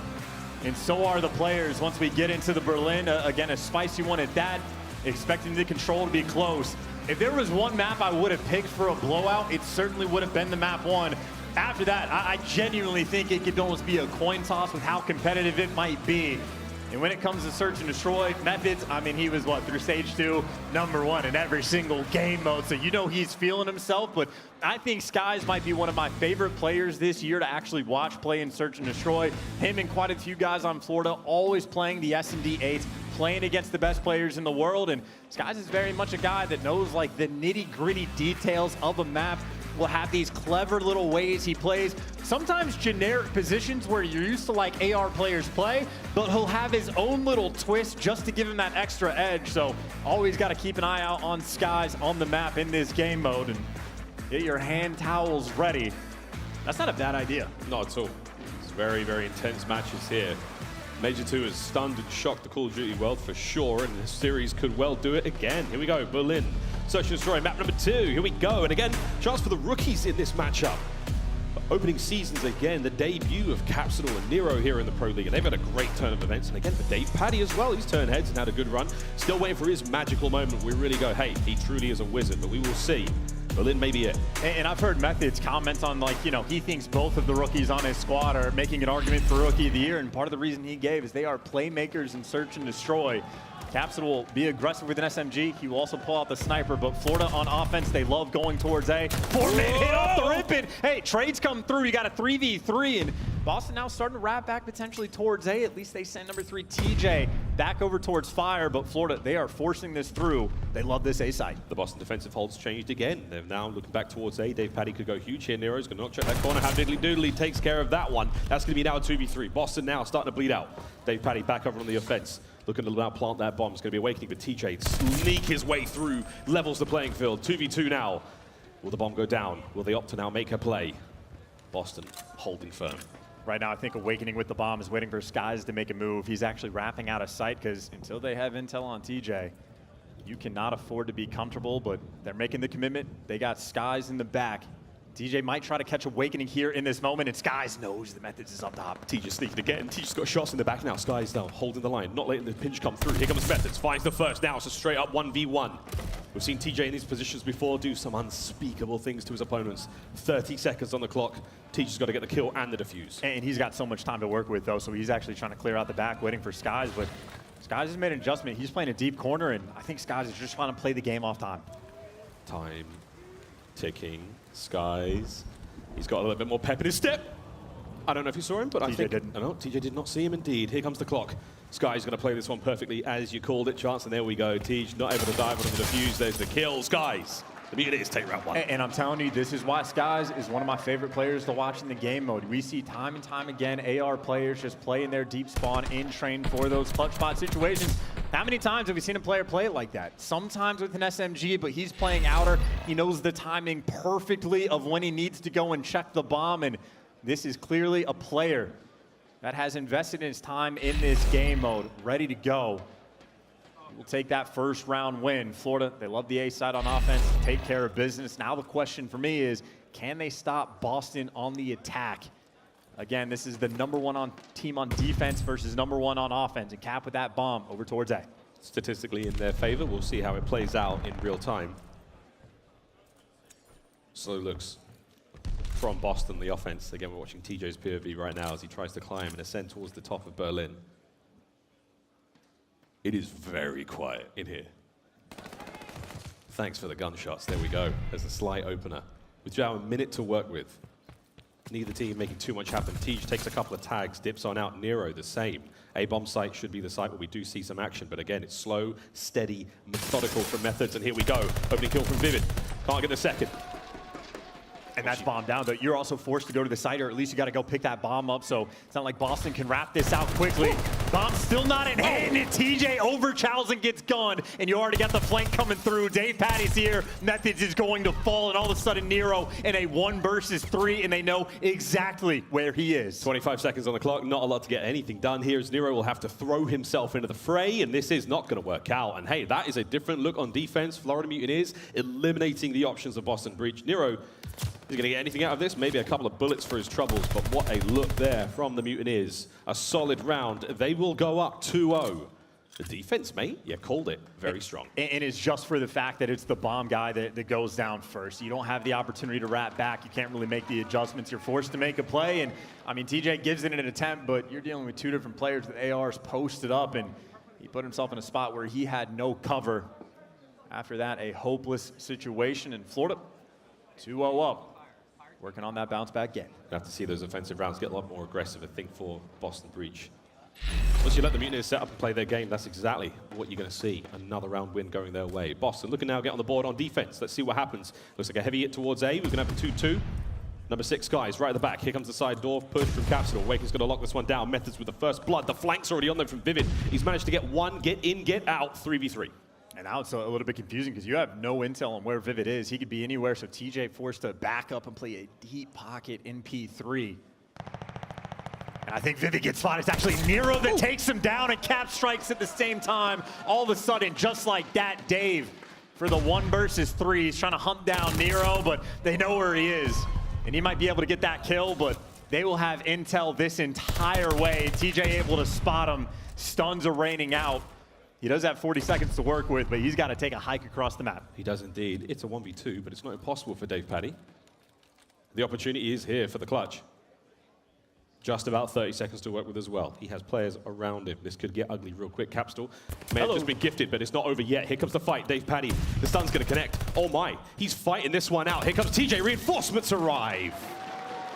And so are the players once we get into the Berlin. Again, a spicy one at that, expecting the control to be close. If there was one map I would have picked for a blowout, it certainly would have been the map 1. After that, I genuinely think it could almost be a coin toss with how competitive it might be. And when it comes to search and destroy, Methodz, I mean, he was, what, through stage 2, #1 in every single game mode. So you know he's feeling himself, but I think Skies might be one of my favorite players this year to actually watch play in search and destroy. Him and quite a few guys on Florida always playing the S&D 8, playing against the best players in the world. And Skies is very much a guy that knows like the nitty-gritty details of a map. Will have these clever little ways he plays. Sometimes generic positions where you're used to like AR players play, but he'll have his own little twist just to give him that extra edge. So always got to keep an eye out on Skies on the map in this game mode and get your hand towels ready. That's not a bad idea. Not at all. It's very, very intense matches here. Major II has stunned and shocked the Call of Duty world for sure, and this series could well do it again. Here we go, Berlin. Search and destroy, map number 2. Here we go, and again, chance for the rookies in this matchup. Opening seasons again, the debut of Capsidal and Nero here in the Pro League, and they've had a great turn of events. And again, for Paddy as well, he's turned heads and had a good run. Still waiting for his magical moment. We really go, hey, he truly is a wizard, but we will see. Berlin may be it. And I've heard Methodz comment on, like, you know, he thinks both of the rookies on his squad are making an argument for Rookie of the Year, and part of the reason he gave is they are playmakers in search and destroy. Capsidal will be aggressive with an SMG. He will also pull out the sniper, but Florida on offense, they love going towards A. 4-man hit off the rip, and hey, trades come through. You got a 3v3, and Boston now starting to wrap back potentially towards A. At least they send number 3 TJ back over towards Fire, but Florida, they are forcing this through. They love this A side. The Boston defensive holds changed again. They're now looking back towards A. Dave Paddy could go huge here. Nero's going to not check that corner. How Diddly Doodly takes care of that one. That's going to be now a 2v3. Boston now starting to bleed out. Dave Paddy back over on the offense. Looking to now plant that bomb. It's going to be Awakening, but TJ sneak his way through, levels the playing field. 2v2 now. Will the bomb go down? Will they opt to now make her play? Boston holding firm. Right now, I think Awakening with the bomb is waiting for Skies to make a move. He's actually wrapping out of sight because until they have intel on TJ, you cannot afford to be comfortable, but they're making the commitment. They got Skies in the back. TJ might try to catch Awakening here in this moment, and Skies knows the Methodz is up top. TJ sneaking again. TJ's got shots in the back now. Skies now holding the line, not letting the pinch come through. Here comes Methodz, finds the first now. It's a straight up 1v1. We've seen TJ in these positions before do some unspeakable things to his opponents. 30 seconds on the clock. TJ's got to get the kill and the defuse. And he's got so much time to work with, though, so he's actually trying to clear out the back, waiting for Skies, but Skies has made an adjustment. He's playing a deep corner, and I think Skies is just trying to play the game off time. Time ticking. Skies. He's got a little bit more pep in his step. I don't know if you saw him, but I think... didn't. No, TJ did not see him indeed. Here comes the clock. Sky's going to play this one perfectly as you called it, Chance, and there we go. TJ not able to dive on the defuse. There's the kill. Skies The Mutineers take round 1. And I'm telling you, this is why Skies is one of my favorite players to watch in the game mode. We see time and time again AR players just play in their deep spawn in train for those clutch spot situations. How many times have we seen a player play it like that? Sometimes with an SMG, but he's playing outer. He knows the timing perfectly of when he needs to go and check the bomb, and this is clearly a player that has invested his time in this game mode, ready to go. We'll take that first round win. Florida, they love the A side on offense, take care of business. Now the question for me is, can they stop Boston on the attack? Again, this is the #1 team on defense versus #1 on offense. And Cap with that bomb over towards A. Statistically in their favor. We'll see how it plays out in real time. Slow looks from Boston, the offense. Again, we're watching TJ's POV right now as he tries to climb and ascend towards the top of Berlin. It is very quiet in here. Thanks for the gunshots. There we go. There's a slight opener. With now a minute to work with. Neither team making too much happen. Tej takes a couple of tags, dips on out. Nero the same. A bomb site should be the site where we do see some action, but again, it's slow, steady, methodical from Methodz, and here we go. Opening kill from Vivid. Can't get the second. And that's bomb down, but you're also forced to go to the site, or at least you got to go pick that bomb up, so it's not like Boston can wrap this out quickly. Bomb's still not in hand, and TJ over Charles and gets gunned, and you already got the flank coming through. DavePatty's here, Methodz is going to fall, and all of a sudden Nero in a 1 versus 3, and they know exactly where he is. 25 seconds on the clock, not a lot to get anything done here, as Nero will have to throw himself into the fray, and this is not going to work out. And hey, that is a different look on defense. Florida Mutineers eliminating the options of Boston Breach. Nero is going to get anything out of this? Maybe a couple of bullets for his troubles, but what a look there from the Mutineers. A solid round. They will go up 2-0. The defense, mate, yeah, called it. Very strong. And it's just for the fact that it's the bomb guy that goes down first. You don't have the opportunity to wrap back. You can't really make the adjustments. You're forced to make a play. And, I mean, TJ gives it an attempt, but you're dealing with 2 different players with ARs posted up, and he put himself in a spot where he had no cover. After that, a hopeless situation, and Florida 2-0 up. Working on that bounce back game. You have to see those offensive rounds get a lot more aggressive, I think, for Boston Breach. Once you let the Mutineers set up and play their game, that's exactly what you're going to see. Another round win going their way. Boston looking now to get on the board on defense. Let's see what happens. Looks like a heavy hit towards A. We're going to have a 2-2. Number 6 guys right at the back. Here comes the side door push from Capsidal. Waken's going to lock this one down. Methodz with the first blood. The flank's already on them from Vivid. He's managed to get one, get in, get out, 3v3. And now it's a little bit confusing because you have no intel on where Vivid is. He could be anywhere, so TJ forced to back up and play a deep pocket in P3. And I think Vivid gets spotted. It's actually Nero that takes him down, and Cap strikes at the same time. All of a sudden, just like that, Dave, for the 1 versus 3, he's trying to hunt down Nero, but they know where he is. And he might be able to get that kill, but they will have intel this entire way. TJ able to spot him. Stuns are raining out. He does have 40 seconds to work with, but he's got to take a hike across the map. He does indeed. It's a 1v2, but it's not impossible for DavePatty. The opportunity is here for the clutch. Just about 30 seconds to work with as well. He has players around him. This could get ugly real quick. Capsidal may have just been gifted, but it's not over yet. Here comes the fight. DavePatty, the stun's going to connect. Oh my, he's fighting this one out. Here comes TJ. Reinforcements arrive.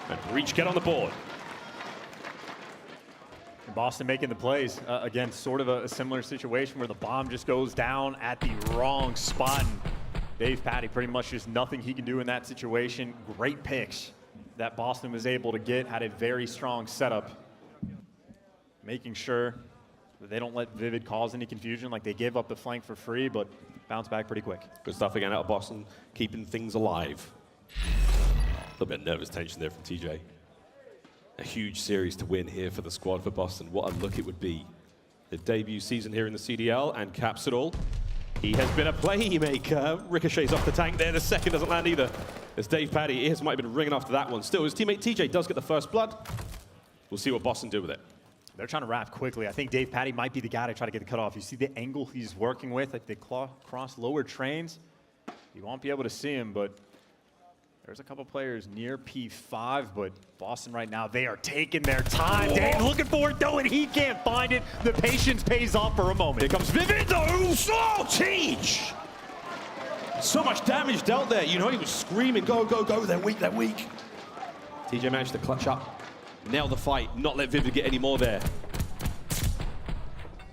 And Breach get on the board. Boston making the plays. Again, sort of a similar situation where the bomb just goes down at the wrong spot. And DavePatty, pretty much just nothing he can do in that situation. Great picks that Boston was able to get. Had a very strong setup. Making sure that they don't let Vivid cause any confusion. Like, they gave up the flank for free, but bounce back pretty quick. Good stuff again out of Boston, keeping things alive. A little bit of nervous tension there from TJ. A huge series to win here for the squad for Boston. What a look it would be. The debut season here in the CDL, and Capsidal. He has been a playmaker. Ricochets off the tank there. The second doesn't land either. As DavePatty, ears might have been ringing after that one. Still, his teammate TJ does get the first blood. We'll see what Boston do with it. They're trying to wrap quickly. I think DavePatty might be the guy to try to get the cutoff. You see the angle he's working with, like they cross lower trains. You won't be able to see him, but there's a couple players near P5, but Boston right now, they are taking their time. Dave looking for it though, and he can't find it. The patience pays off for a moment. Here comes Vivid though. Oh, Tej! So much damage dealt there. You know, he was screaming, go, go, go. They're weak, they're weak. TJ managed to clutch up, nail the fight, not let Vivid get any more there.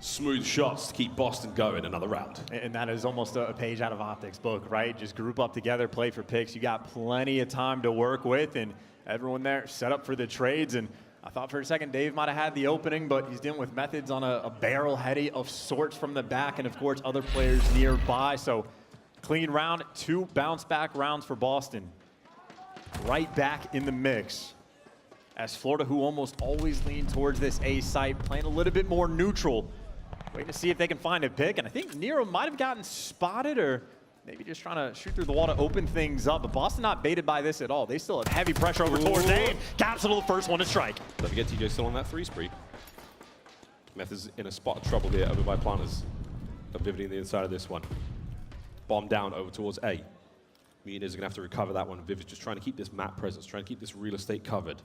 smooth shots to keep Boston going another round. And that is almost a page out of OpTic's book, right? Just group up together, play for picks. You got plenty of time to work with, and everyone there set up for the trades. And I thought for a second Dave might have had the opening, but he's dealing with Methodz on a barrel heady of sorts from the back, and of course other players nearby. So clean round, 2 bounce back rounds for Boston. Right back in the mix. As Florida, who almost always lean towards this A site, playing a little bit more neutral. Waiting to see if they can find a pick. And I think Nero might have gotten spotted, or maybe just trying to shoot through the wall to open things up. But Boston not baited by this at all. They still have heavy pressure over towards A. And Capsidal, the first one to strike. Don't forget TJ still on that 3 spree. Methodz in a spot of trouble here over by Planters. Vividly on the inside of this one. Bomb down over towards A. Mutineers are going to have to recover that one. Vivid's just trying to keep this map presence, trying to keep this real estate covered.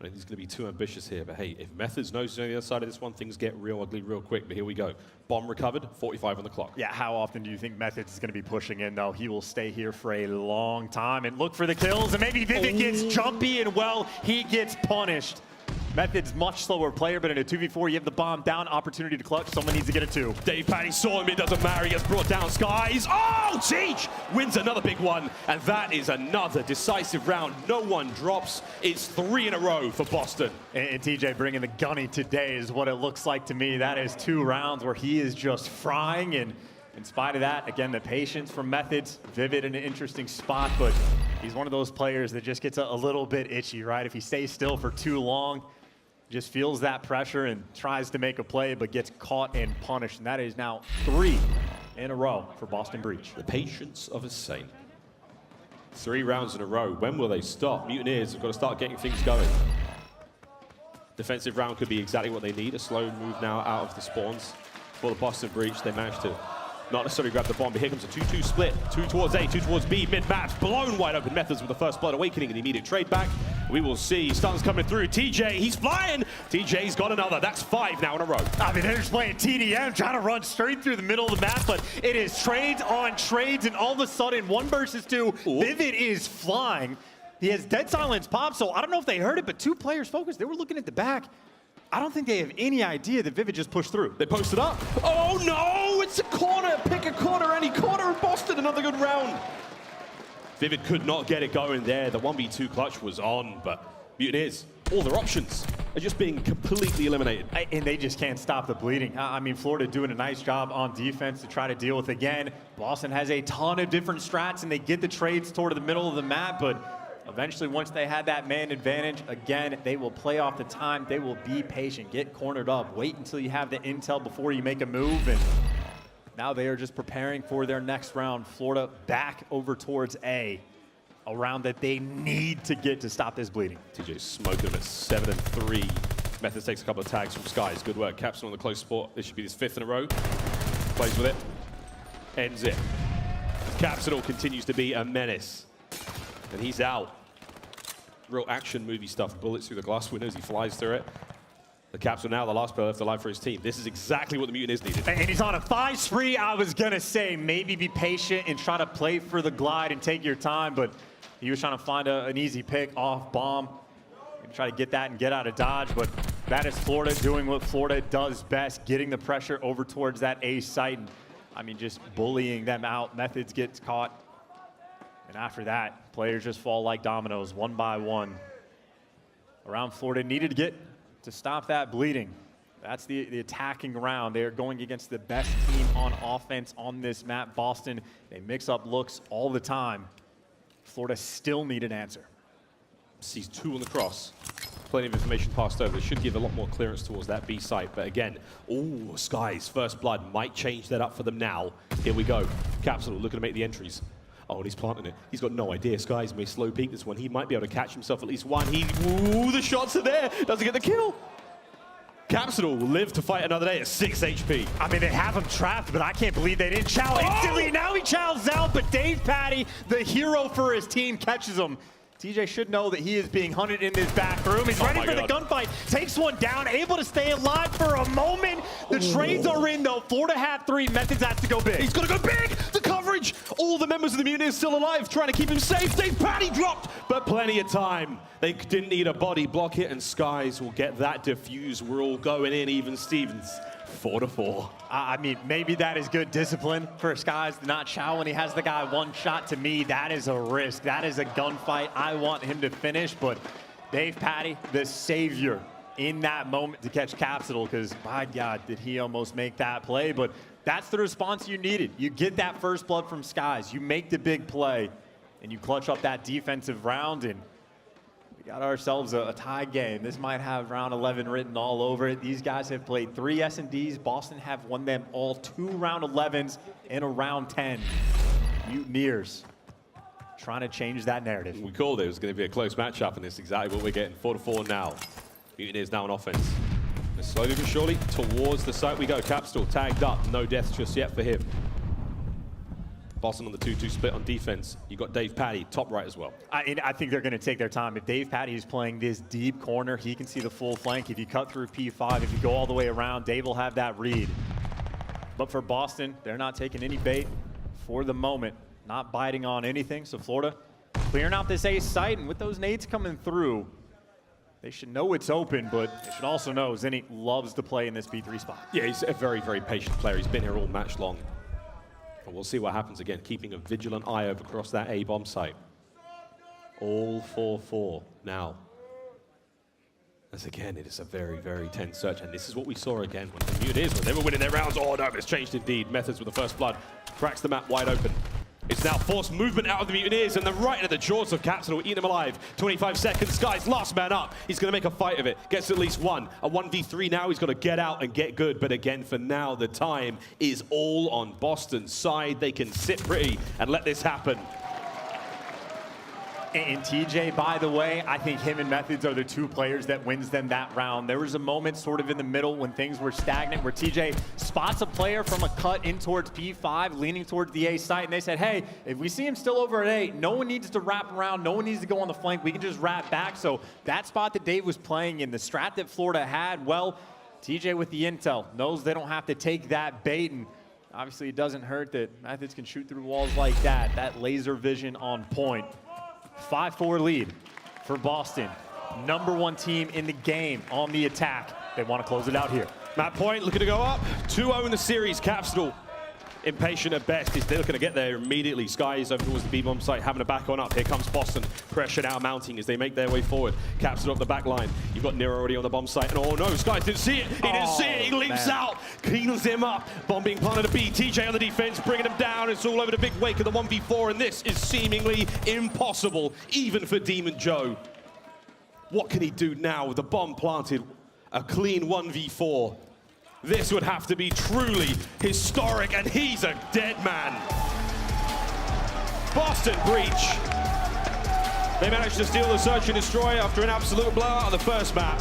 I think he's going to be too ambitious here, but hey, if Methodz knows he's on the other side of this one, things get real ugly real quick, but here we go. Bomb recovered, 45 on the clock. Yeah, how often do you think Methodz is going to be pushing in, though? He will stay here for a long time and look for the kills, and maybe Vivid gets jumpy, and well, he gets punished. Methodz much slower player, but in a 2v4, you have the bomb down, opportunity to clutch. Someone needs to get a 2. Dave Patty saw him, it doesn't matter, he gets brought down. Skies, oh, Teach wins another big one, and that is another decisive round. No one drops, it's 3 in a row for Boston. And TJ bringing the gunny today is what it looks like to me. That is 2 rounds where he is just frying, and in spite of that, again, the patience from Methodz. Vivid in an interesting spot, but he's one of those players that just gets a little bit itchy, right? If he stays still for too long, just feels that pressure and tries to make a play, but gets caught and punished. And that is now 3 in a row for Boston Breach. The patience of a saint. 3 rounds in a row. When will they stop? Mutineers have got to start getting things going. Defensive round could be exactly what they need. A slow move now out of the spawns. For the Boston Breach, they managed to not necessarily grab the bomb, but here comes a 2-2 split. 2 towards A, 2 towards B, mid-map, blown wide open. Methodz with the first blood, awakening and immediate trade back. We will see. Stuns coming through. TJ, he's flying. TJ's got another. That's 5 now in a row. I mean, they're just playing TDM, trying to run straight through the middle of the map, but it is trades on trades, and all of a sudden, 1 versus 2, Vivid is flying. He has dead silence pop, so I don't know if they heard it, but 2 players focused. They were looking at the back. I don't think they have any idea that Vivid just pushed through. They posted up. Oh no, it's a corner. Pick a corner, any corner of Boston. Another good round. Vivid could not get it going there. The 1v2 clutch was on, but Mutineers, all their options are just being completely eliminated. And they just can't stop the bleeding. I mean, Florida doing a nice job on defense to try to deal with again. Boston has a ton of different strats, and they get the trades toward the middle of the map, but eventually, once they had that man advantage, again, they will play off the time. They will be patient, get cornered up, wait until you have the intel before you make a move. And now they are just preparing for their next round. Florida back over towards A round that they need to get to stop this bleeding. TJ smoked them at 7-3. Methodz takes a couple of tags from Skies. Good work. Capsidal on the close spot. This should be his 5th in a row. Plays with it. Ends it. Capsidal continues to be a menace. And he's out. Real action movie stuff. Bullets through the glass windows. He flies through it. The Capsidal now the last player left alive for his team. This is exactly what the Mutineers needed. And he's on a 5 spree. I was going to say maybe be patient and try to play for the glide and take your time, but he was trying to find an easy pick off bomb. Try to get that and get out of dodge, but that is Florida doing what Florida does best, getting the pressure over towards that A site. And, I mean, just bullying them out. Methodz gets caught. And after that, players just fall like dominoes, 1 by 1. Around Florida needed to get to stop that bleeding. That's the attacking round. They are going against the best team on offense on this map, Boston. They mix up looks all the time. Florida still need an answer. Sees 2 on the cross. Plenty of information passed over. It should give a lot more clearance towards that B site. But again, ooh, Skies, first blood might change that up for them now. Here we go. Capsidal looking to make the entries. Oh, and he's planting it. He's got no idea. Skies may slow peek this one. He might be able to catch himself at least one. Ooh, the shots are there. Doesn't get the kill. Capsidal will live to fight another day at 6 HP. I mean, they have him trapped, but I can't believe they didn't chow instantly. Now he chows out, but Dave Patty, the hero for his team, catches him. TJ should know that he is being hunted in this back room. He's ready for the gunfight. Takes one down, able to stay alive for a moment. The trades are in, though. Florida had 3. Methodz has to go big. He's got to go big. The coverage. All the members of the Mutineers still alive, trying to keep him safe. Dave Patty dropped, but plenty of time. They didn't need a body block hit, and Skies will get that defuse. We're all going in, even Stevens. 4-4. I mean, maybe that is good discipline for Skies to not chow when he has the guy one shot. To me, that is a risk. That is a gunfight. I want him to finish, but aBeZy, the savior in that moment to catch Capsidal, because my God, did he almost make that play. But that's the response you needed. You get that first blood from Skies, you make the big play, and you clutch up that defensive round, and we got ourselves a tie game. This might have round 11 written all over it. These guys have played 3 S&Ds. Boston have won them all 2 round 11s and a round 10. Mutineers trying to change that narrative. We called it. It was going to be a close matchup, and it's exactly what we're getting. 4-4 now. Mutineers now on offense. And slowly but surely towards the site we go. Capsidal tagged up. No deaths just yet for him. Boston on the 2-2 split on defense. You got aBeZy, top right as well. I think they're going to take their time. If aBeZy is playing this deep corner, he can see the full flank. If you cut through P5, if you go all the way around, Dave will have that read. But for Boston, they're not taking any bait for the moment. Not biting on anything. So Florida clearing out this ace site, and with those nades coming through, they should know it's open, but they should also know Zenny loves to play in this B3 spot. Yeah, he's a very, very patient player. He's been here all match long. And we'll see what happens again, keeping a vigilant eye over across that A-bomb site. All 4-4 now. As again, it is a very, very tense search. And this is what we saw again when the Mutineers were never winning their rounds. Oh no, it's changed indeed. Methodz with the first blood. Cracks the map wide open. It's now forced movement out of the Mutineers, and they're right into the jaws of Capsidal, eating him alive. 25 seconds, Sky's last man up. He's going to make a fight of it. Gets at least one. A 1v3 now, he's got to get out and get good. But again, for now, the time is all on Boston's side. They can sit pretty and let this happen. And TJ, by the way, I think him and Methodz are the 2 players that wins them that round. There was a moment sort of in the middle when things were stagnant where TJ spots a player from a cut in towards P5, leaning towards the A site, and they said, hey, if we see him still over at A, no one needs to wrap around, no one needs to go on the flank, we can just wrap back. So that spot that Dave was playing in, the strat that Florida had, well, TJ with the intel knows they don't have to take that bait, and obviously it doesn't hurt that Methodz can shoot through walls like that. That laser vision on point. 5-4 lead for Boston. #1 team in the game on the attack. They want to close it out here. Map point looking to go up. 2-0 in the series. Capsidal impatient at best. They're looking to get there immediately. Sky is over towards the B-bomb site, having to back on up. Here comes Boston. Pressure now mounting as they make their way forward. Capsidal up the back line. You've got Nero already on the bomb site. And oh no, Sky didn't see it. He didn't see it. He leaps out. Cleans him up. Bomb being planted to B. TJ on the defense, bringing him down. It's all over the big wake of the 1v4. And this is seemingly impossible, even for Demon Joe. What can he do now with the bomb planted? A clean 1v4. This would have to be truly historic, and he's a dead man. Boston breach. They managed to steal the search and destroy after an absolute blowout on the first map.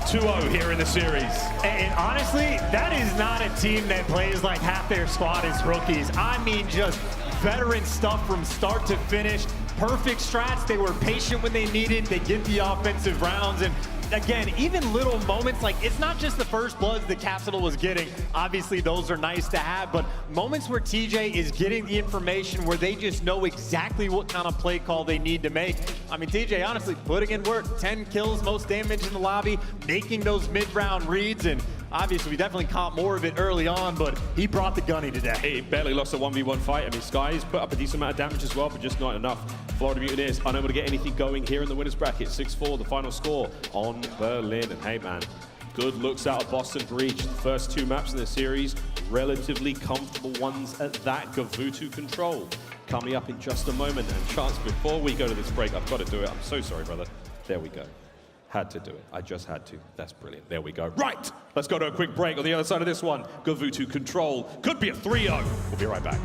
2-0 here in the series. And honestly, that is not a team that plays like half their squad is rookies. I mean, just veteran stuff from start to finish. Perfect strats. They were patient when they needed. They get the offensive rounds. And again, even little moments, like it's not just the first bloods that Capsidal was getting. Obviously, those are nice to have, but moments where TJ is getting the information where they just know exactly what kind of play call they need to make. I mean, TJ, honestly, putting in work, 10 kills, most damage in the lobby, making those mid-round reads, and obviously, we definitely caught more of it early on, but he brought the gunny today. He barely lost a 1v1 fight. I mean, Sky's put up a decent amount of damage as well, but just not enough. Florida Mutineers unable to get anything going here in the winners bracket. 6-4, the final score on Berlin. And hey, man, good looks out of Boston Breach. The first 2 maps in the series, relatively comfortable ones at that. Gavutu control coming up in just a moment. And Chance, before we go to this break, I've got to do it. I'm so sorry, brother. There we go. Had to do it. I just had to. That's brilliant. There we go. Right! Let's go to a quick break. On the other side of this one, Gavutu control. Could be a 3-0. We'll be right back.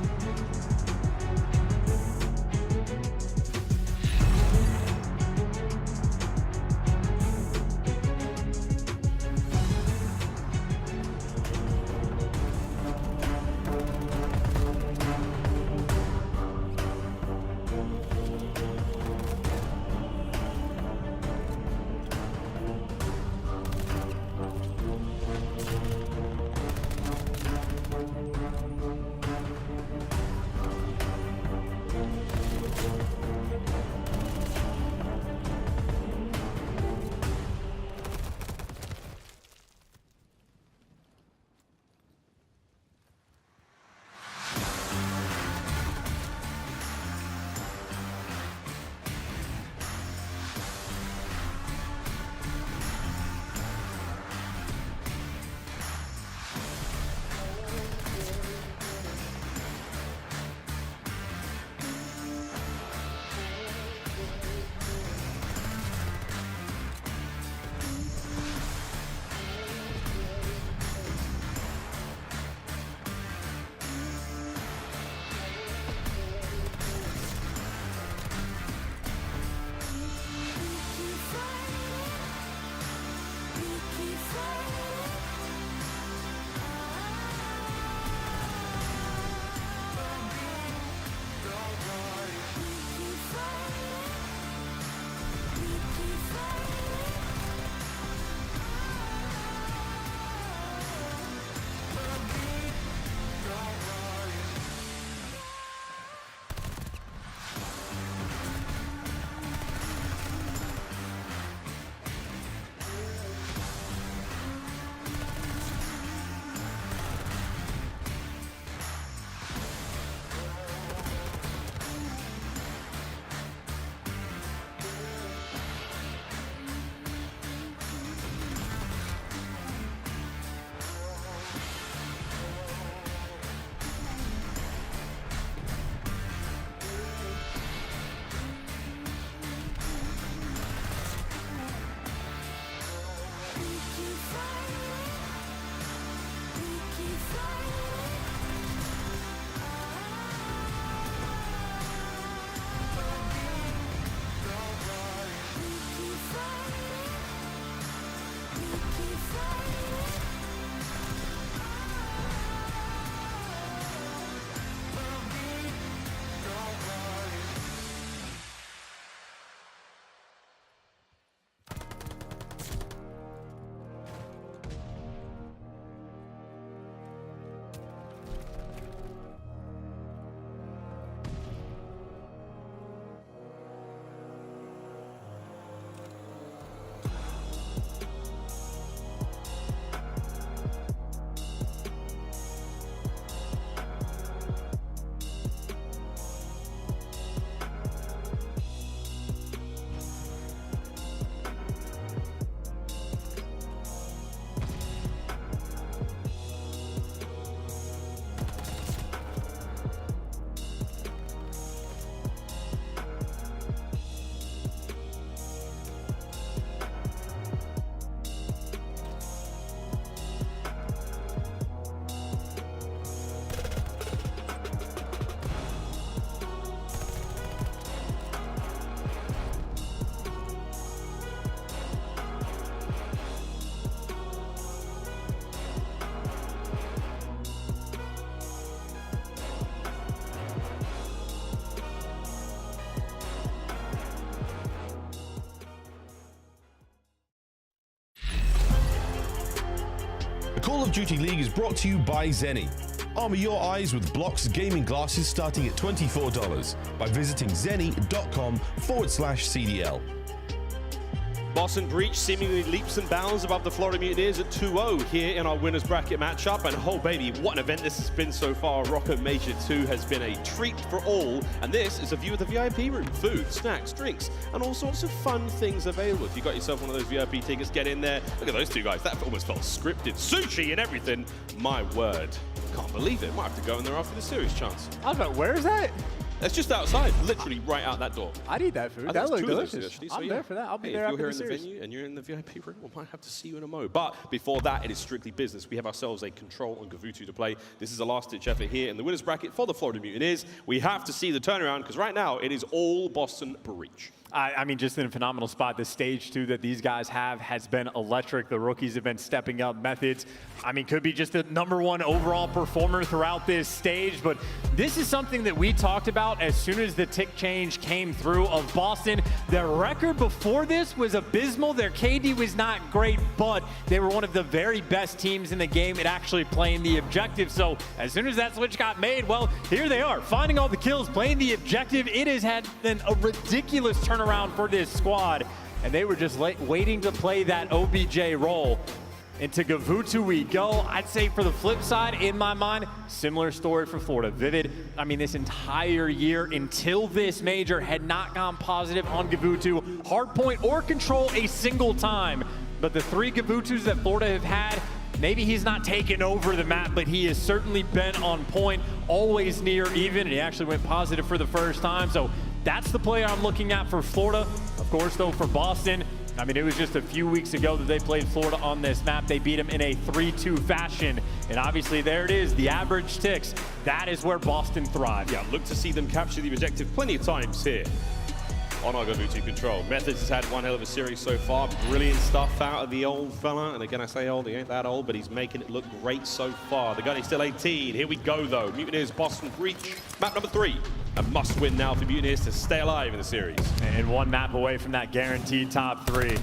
The Call of Duty League is brought to you by Zenni. Armor your eyes with Block's gaming glasses starting at $24 by visiting zenni.com/CDL. Boston Breach seemingly leaps and bounds above the Florida Mutineers at 2-0 here in our winners bracket matchup. And oh baby, what an event this has been so far. RØKKR Major II has been a treat for all. And this is a view of the VIP room. Food, snacks, drinks, and all sorts of fun things available. If you got yourself one of those VIP tickets, get in there. Look at those two guys. That almost felt scripted. Sushi and everything. My word. Can't believe it. Might have to go in there after the series, Chance. I was like, where is that? It's just outside, literally right out that door. I'd eat that food. That looks delicious. I'm there for that. I'll be there after the series. If you're here in the venue and you're in the VIP room, we might have to see you in a mo. But before that, it is strictly business. We have ourselves a Control and Gavutu to play. This is a last-ditch effort here in the winners bracket for the Florida Mutineers. We have to see the turnaround because right now it is all Boston Breach. I mean, just in a phenomenal spot. The stage 2 that these guys have has been electric. The rookies have been stepping up. Methodz, I mean, could be just the #1 overall performer throughout this stage. But this is something that we talked about as soon as the tick change came through of Boston. Their record before this was abysmal. Their KD was not great, but they were one of the very best teams in the game at actually playing the objective. So as soon as that switch got made, well, here they are, finding all the kills, playing the objective. It has had been a ridiculous turnaround for this squad, and they were just waiting to play that OBJ role. Into Gavutu we go. I'd say for the flip side, in my mind, similar story for Florida. Vivid, I mean, this entire year until this major had not gone positive on Gavutu, hardpoint or control a single time. But the 3 Gavutus that Florida have had, maybe he's not taken over the map, but he has certainly been on point, always near even, and he actually went positive for the first time. So that's the player I'm looking at for Florida. Of course, though, for Boston, I mean, it was just a few weeks ago that they played Florida on this map. They beat them in a 3-2 fashion. And obviously, there it is, the average ticks. That is where Boston thrives. Yeah, look to see them capture the objective plenty of times here on our Gavutu Control. Methodz has had one hell of a series so far. Brilliant stuff out of the old fella. And again, I say old, he ain't that old, but he's making it look great so far. The gun is still 18. Here we go, though. Mutineers, Boston Breach. Map number 3. A must-win now for Mutineers to stay alive in the series. And one map away from that guaranteed top 3.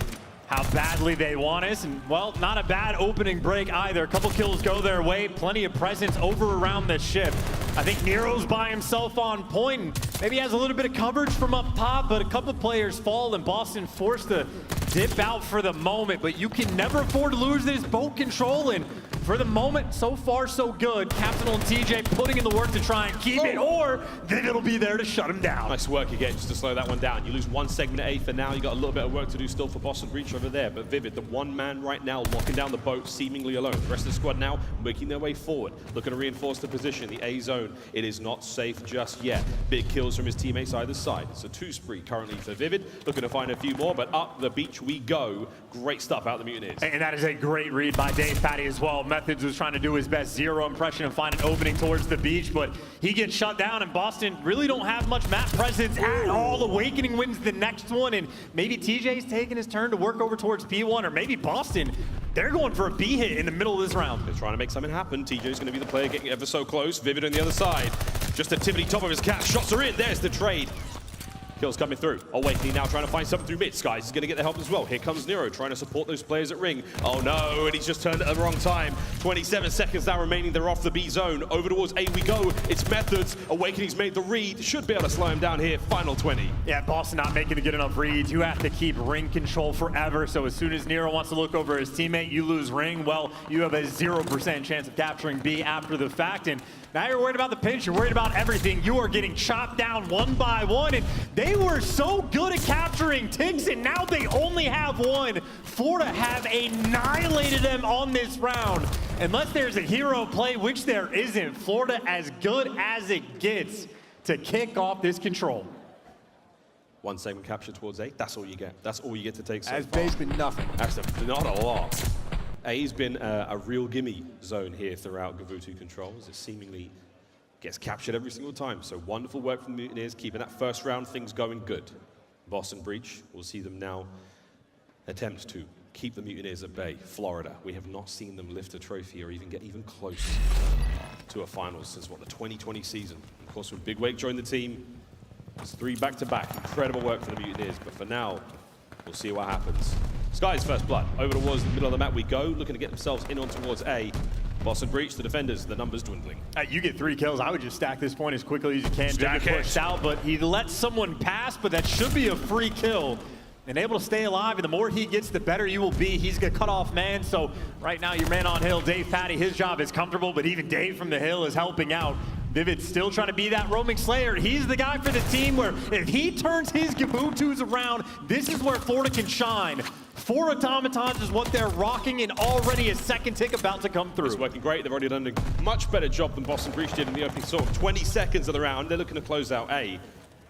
How badly they want us, and well, not a bad opening break either. A couple kills go their way, plenty of presence over around the ship. I think Nero's by himself on point, and maybe has a little bit of coverage from up top, but a couple players fall, and Boston forced to dip out for the moment. But you can never afford to lose this boat control, and for the moment, so far so good. Capsidal and TJ putting in the work to try and keep it, or then it'll be there to shut him down. Nice work again, just to slow that one down. You lose one segment at A for now. You got a little bit of work to do still for Boston Breach over there. But Vivid, the one man right now, locking down the boat seemingly alone. The rest of the squad now making their way forward, looking to reinforce the position. The A zone, it is not safe just yet. Big kills from his teammates either side. It's a 2 spree currently for Vivid. Looking to find a few more, but up the beach we go. Great stuff out the Mutineers. And that is a great read by Dave Patty as well. Methodz was trying to do his best zero impression and find an opening towards the beach, but he gets shut down, and Boston really don't have much map presence at all. Awakening wins the next one, and maybe TJ's taking his turn to work over towards P1, or maybe Boston, they're going for a B hit in the middle of this round. They're trying to make something happen. TJ's going to be the player getting ever so close. Vivid on the other side. Just a tippity top of his cap. Shots are in. There's the trade. Kills coming through. Awakening now trying to find something through mid. Skies is going to get the help as well. Here comes Nero trying to support those players at ring. Oh no, and he's just turned at the wrong time. 27 seconds now remaining. They're off the B zone. Over towards A we go. It's Methodz. Awakening's made the read. Should be able to slow him down here. Final 20. Yeah, Boston not making a good enough reads. You have to keep ring control forever. So as soon as Nero wants to look over his teammate, you lose ring. Well, you have a 0% chance of capturing B after the fact. And now you're worried about the pinch, you're worried about everything. You are getting chopped down one by one, and they were so good at capturing ticks, and now they only have one. Florida have annihilated them on this round. Unless there's a hero play, which there isn't, Florida as good as it gets to kick off this control. One segment capture towards A. That's all you get. That's all you get to take so That's far. basically nothing. That's not a lot. A's been a real gimme zone here throughout Gavutu Controls. It seemingly gets captured every single time. So wonderful work from the Mutineers, keeping that first round things going good. Boston Breach, we'll see them now attempt to keep the Mutineers at bay. Florida, we have not seen them lift a trophy or even get even close to a finals since, what, the 2020 season. Of course, with Big Wake joined the team, it's 3 back-to-back. Incredible work for the Mutineers, but for now, we'll see what happens. Sky's first blood. Over towards the middle of the map we go, looking to get themselves in on towards A. Boston breach, the defenders, the numbers dwindling. You get 3 kills. I would just stack this point as quickly as you can. Stack it. Pushed out, but he lets someone pass, but that should be a free kill. And able to stay alive, and the more he gets, the better you will be. He's gonna cut off man, so right now your man on hill, Dave Patty, his job is comfortable, but even Dave from the hill is helping out. Vivid's still trying to be that roaming slayer. He's the guy for the team where if he turns his Gabutus around, this is where Florida can shine. 4 automatons is what they're rocking, and already a second tick about to come through. It's working great. They've already done a much better job than Boston Breach did in the opening sort of 20 seconds of the round. They're looking to close out A.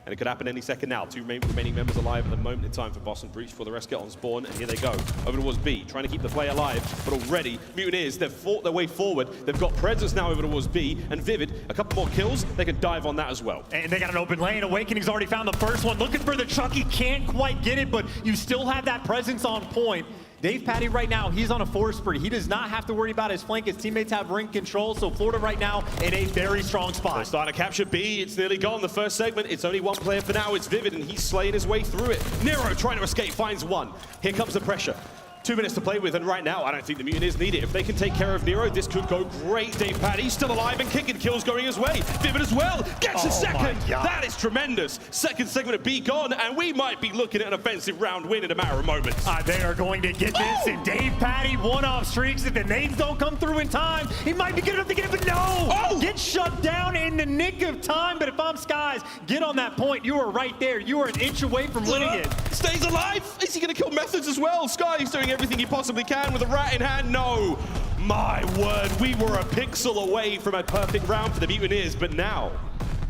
And it could happen any second now. 2 remaining members alive at the moment in time for Boston Breach before the rest get on spawn, and here they go. Over towards B, trying to keep the play alive, but already Mutineers, they've fought their way forward. They've got presence now over towards B, and Vivid, a couple more kills, they can dive on that as well. And they got an open lane. Awakening's already found the first one. Looking for the Chucky, can't quite get it, but you still have that presence on point. Dave Patty right now, he's on a 4 spree. He does not have to worry about his flank. His teammates have ring control, so Florida right now in a very strong spot. They're starting to capture B. It's nearly gone. The first segment, it's only 1 player for now. It's Vivid, and he's slaying his way through it. Nero trying to escape, finds 1. Here comes the pressure. 2 minutes to play with, and right now, I don't think the Mutineers need it. If they can take care of Nero, this could go great. Dave Patty still alive and kicking, kills going his way. Vivid as well, gets a second. That is tremendous. Second segment of B gone, and we might be looking at an offensive round win in a matter of moments. They are going to get this, and Dave Patty, 1-off streaks. If the nades don't come through in time, he might be good enough to get it, but no! Get shut down in the nick of time, but if I'm Skies, get on that point. You are right there. You are an inch away from winning it. Stays alive. Is he going to kill Methodz as well? Sky's doing everything he possibly can with a rat in hand. No. My word, we were a pixel away from a perfect round for the Mutineers, but now,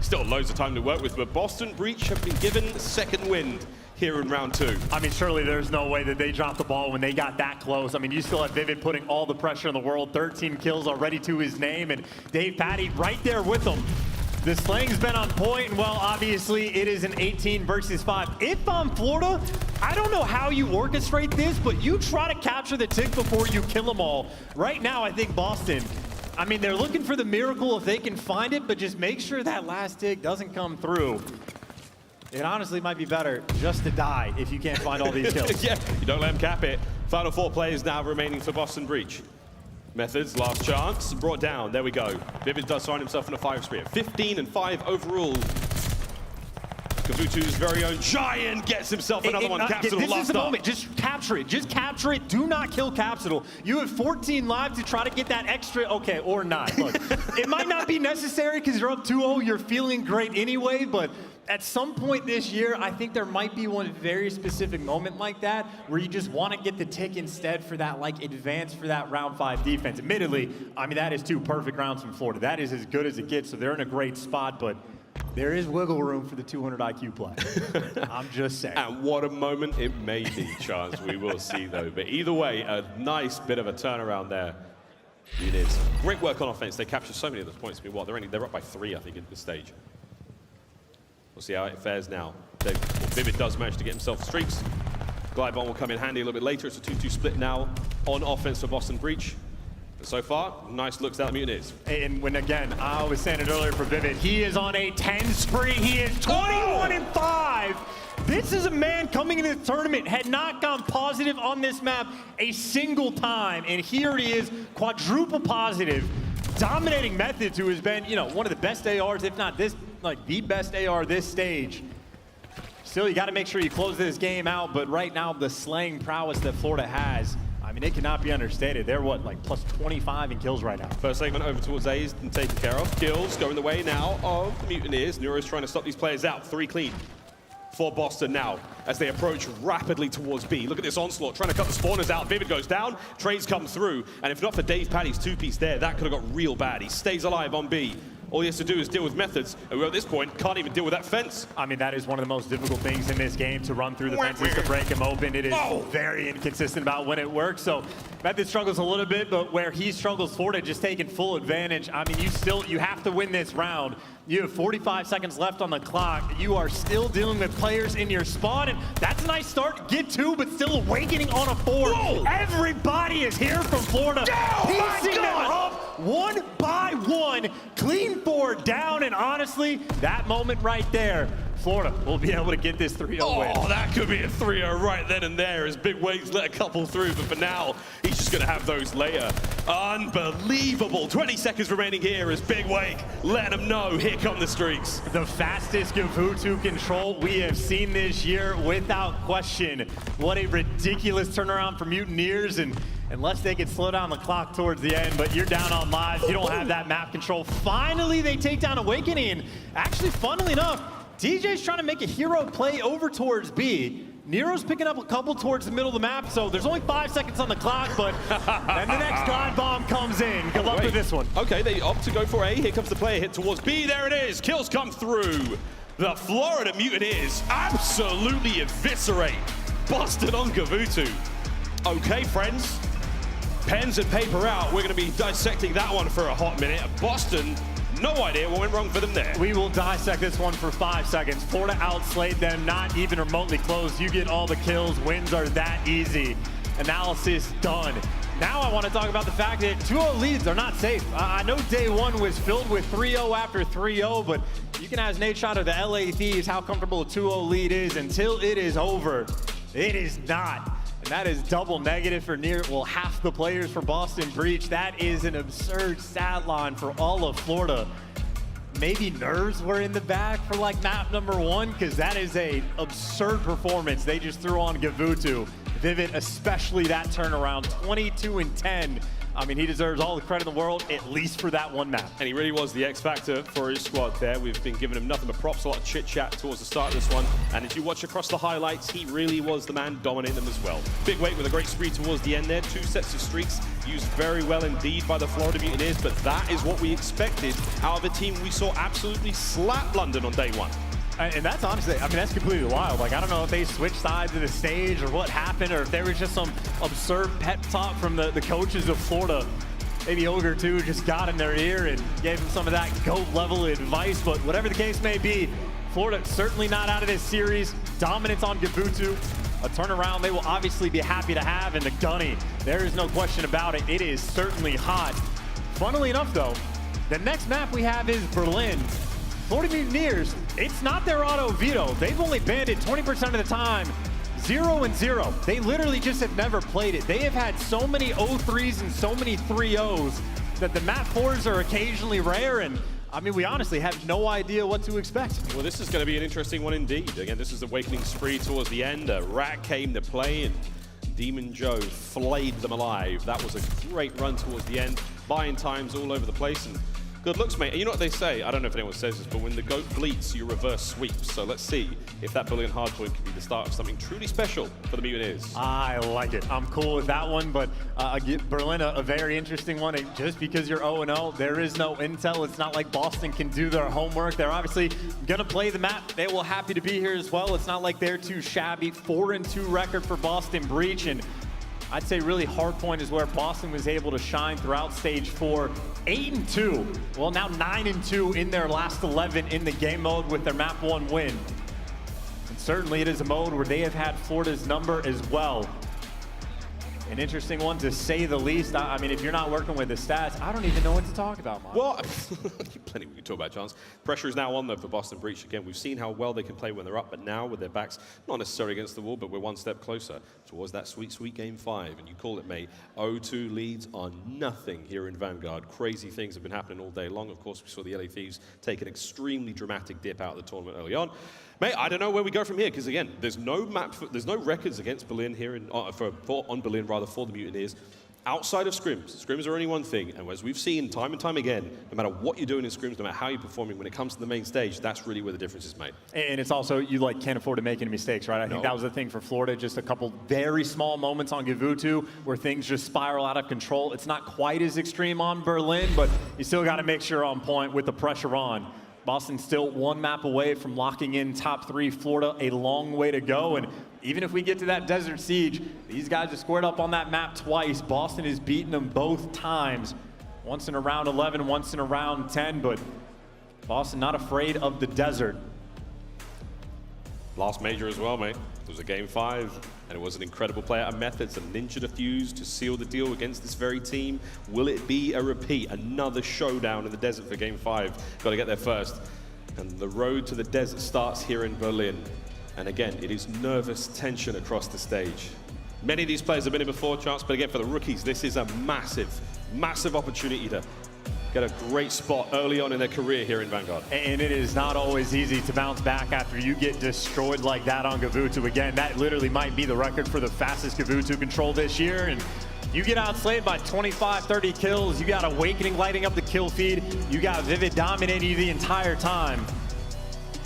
still loads of time to work with, but Boston Breach have been given second wind here in round 2. I mean, surely there's no way that they dropped the ball when they got that close. I mean, you still have Vivid putting all the pressure in the world, 13 kills already to his name, and Dave Patty right there with them. The slang's been on point, and well, obviously it is an 18 versus 5. If I'm Florida, I don't know how you orchestrate this, but you try to capture the tick before you kill them all. Right now, I think Boston, I mean, they're looking for the miracle if they can find it, but just make sure that last tick doesn't come through. It honestly might be better just to die if you can't find all these kills. Yeah, you don't let them cap it. Final 4 players now remaining for Boston Breach. Methodz, last chance, brought down. There we go. Vivid does find himself in a 5 spree. 15 and 5 overall. Kavutu's very own Giant gets himself another one. Capsidal this last is the up. moment. Just capture it. Just capture it. Do not kill Capsidal. You have 14 lives to try to get that extra. Okay, or not. Look, it might not be necessary because you're up 2-0. You're feeling great anyway, but at some point this year, I think there might be one very specific moment like that where you just want to get the tick instead for that, like, advance for that round 5 defense. Admittedly, I mean, that is 2 perfect rounds from Florida. That is as good as it gets, so they're in a great spot, but there is wiggle room for the 200 IQ play. I'm just saying. And what a moment it may be, Chance. We will see, though. But either way, a nice bit of a turnaround there. It is. Great work on offense. They captured so many of those points. I mean, what, they're up by 3, I think, at this stage. We'll see how it fares now. Vivid does manage to get himself streaks. Glide bomb will come in handy a little bit later. It's a 2-2 split now on offense for Boston Breach. But so far, nice looks out of Mutineers. And when, again, I was saying it earlier for Vivid, he is on a 10 spree. He is 21 and 5. This is a man coming into the tournament, had not gone positive on this map a single time. And here he is, quadruple positive, dominating Methodz, who has been, you know, one of the best ARs, if not this, like the best AR this stage. Still, you got to make sure you close this game out, but right now, the slaying prowess that Florida has, I mean, it cannot be understated. They're what, like plus 25 in kills right now. First segment over towards A is taken care of. Kills going the way now of the Mutineers. Nero's trying to stop these players out. 3 clean for Boston now as they approach rapidly towards B. Look at this onslaught, trying to cut the spawners out. Vivid goes down, trades come through, and if not for Dave Patty's 2-piece there, that could have got real bad. He stays alive on B. All he has to do is deal with Methodz, who at this point can't even deal with that fence. I mean, that is one of the most difficult things in this game, to run through the fences, to break him open. It is very inconsistent about when it works. So Methodz struggles a little bit, but where he struggles, Florida just taking full advantage. I mean, you have to win this round. You have 45 seconds left on the clock. You are still dealing with players in your spawn, and that's a nice start. Get 2, but still Awakening on a 4. Whoa. Everybody is here from Florida. Piecing them up one by one. Clean 4 down, and honestly, that moment right there, Florida will be able to get this 3-0 win. Oh, that could be a 3-0 right then and there as Big Wake's let a couple through, but for now, he's just going to have those later. Unbelievable. 20 seconds remaining here as Big Wake letting them know, here come the streaks. The fastest Gavutu control we have seen this year, without question. What a ridiculous turnaround for Mutineers, and unless they could slow down the clock towards the end, but you're down on lives, you don't have that map control. Finally, they take down Awakening, and actually, funnily enough, TJ's trying to make a hero play over towards B. Nero's picking up a couple towards the middle of the map, so there's only 5 seconds on the clock, but then the next God Bomb comes in. Good luck with this one. Okay, they opt to go for A. Here comes the player hit towards B. There it is. Kills come through. The Florida Mutineers absolutely eviscerate Boston on Gavutu. Okay, friends. Pens and paper out. We're going to be dissecting that one for a hot minute. Boston, no idea what went wrong for them there. We will dissect this one for 5 seconds. Florida outslayed them, not even remotely close. You get all the kills. Wins are that easy. Analysis done. Now I want to talk about the fact that 2-0 leads are not safe. I know day one was filled with 3-0 after 3-0, but you can ask Nate Shot of the LA Thieves how comfortable a 2-0 lead is until it is over. It is not. And that is double negative for half the players for Boston Breach. That is an absurd stat line for all of Florida. Maybe nerves were in the bag for like map number 1, because that is a absurd performance they just threw on Gavutu. Vivid, especially that turnaround, 22-10. I mean, he deserves all the credit in the world, at least for that one map. And he really was the X factor for his squad there. We've been giving him nothing but props, a lot of chit-chat towards the start of this one. And if you watch across the highlights, he really was the man dominating them as well. Big Wake with a great spree towards the end there. 2 sets of streaks used very well indeed by the Florida Mutineers, but that is what we expected out of a team we saw absolutely slap London on day one. And that's honestly, I mean, that's completely wild. Like, I don't know if they switched sides of the stage or what happened, or if there was just some absurd pep talk from the coaches of Florida. Maybe Ogre, too, just got in their ear and gave them some of that GOAT-level advice. But whatever the case may be, Florida certainly not out of this series. Dominance on Gavutu. A turnaround they will obviously be happy to have in the Gunny. There is no question about it. It is certainly hot. Funnily enough, though, the next map we have is Berlin. Florida Mutineers, it's not their auto veto. They've only banned it 20% of the time. 0-0. They literally just have never played it. They have had so many 0-3s and so many 3-0s that the map 4s are occasionally rare, and I mean, we honestly have no idea what to expect. Well, this is going to be an interesting one indeed. Again, this is the Awakening spree towards the end. Rat came to play, and Demon Joe flayed them alive. That was a great run towards the end. Buying times all over the place, and good looks, mate. And you know what they say? I don't know if anyone says this, but when the goat bleats, you reverse sweeps. So let's see if that Brilliant Hardpoint could be the start of something truly special for the Mutineers. I like it. I'm cool with that one, but Berlin, a very interesting one. And just because you're 0-0, there is no intel. It's not like Boston can do their homework. They're obviously going to play the map. They will happy to be here as well. It's not like they're too shabby. 4-2 record for Boston Breach, and I'd say really hardpoint is where Boston was able to shine throughout stage 4. 8-2, well now 9-2 in their last 11 in the game mode with their map 1 win. And certainly it is a mode where they have had Florida's number as well. An interesting one to say the least. I mean, if you're not working with the stats, I don't even know what to talk about, Mike. Well, plenty we can talk about, Chance. Pressure is now on, though, for Boston Breach. Again, we've seen how well they can play when they're up, but now with their backs, not necessarily against the wall, but we're one step closer towards that sweet, sweet game 5. And you call it, mate, 0-2 leads on nothing here in Vanguard. Crazy things have been happening all day long. Of course, we saw the LA Thieves take an extremely dramatic dip out of the tournament early on. Mate, I don't know where we go from here, because again, there's no there's no records against Berlin here on Berlin rather for the Mutineers. Outside of scrims, scrims are only one thing, and as we've seen time and time again, no matter what you're doing in scrims, no matter how you're performing, when it comes to the main stage, that's really where the difference is made. And it's also, you like can't afford to make any mistakes, right? I think that was the thing for Florida, just a couple very small moments on Gavutu where things just spiral out of control. It's not quite as extreme on Berlin, but you still got to make sure you're on point with the pressure on. Boston still 1 map away from locking in top 3. Florida, a long way to go. And even if we get to that Desert Siege, these guys have squared up on that map twice. Boston has beaten them both times. Once in a round 11, once in a round 10. But Boston not afraid of the desert. Last major as well, mate. It was a game 5, and it was an incredible play out of Methodz, a ninja defuse to seal the deal against this very team. Will it be a repeat? Another showdown in the desert for game 5. Got to get there first. And the road to the desert starts here in Berlin. And again, it is nervous tension across the stage. Many of these players have been in before, Chance, but again, for the rookies, this is a massive, massive opportunity to get a great spot early on in their career here in Vanguard. And it is not always easy to bounce back after you get destroyed like that on Gavutu. Again, that literally might be the record for the fastest Gavutu control this year. And you get outslayed by 25, 30 kills. You got Awakening lighting up the kill feed. You got Vivid dominating you the entire time.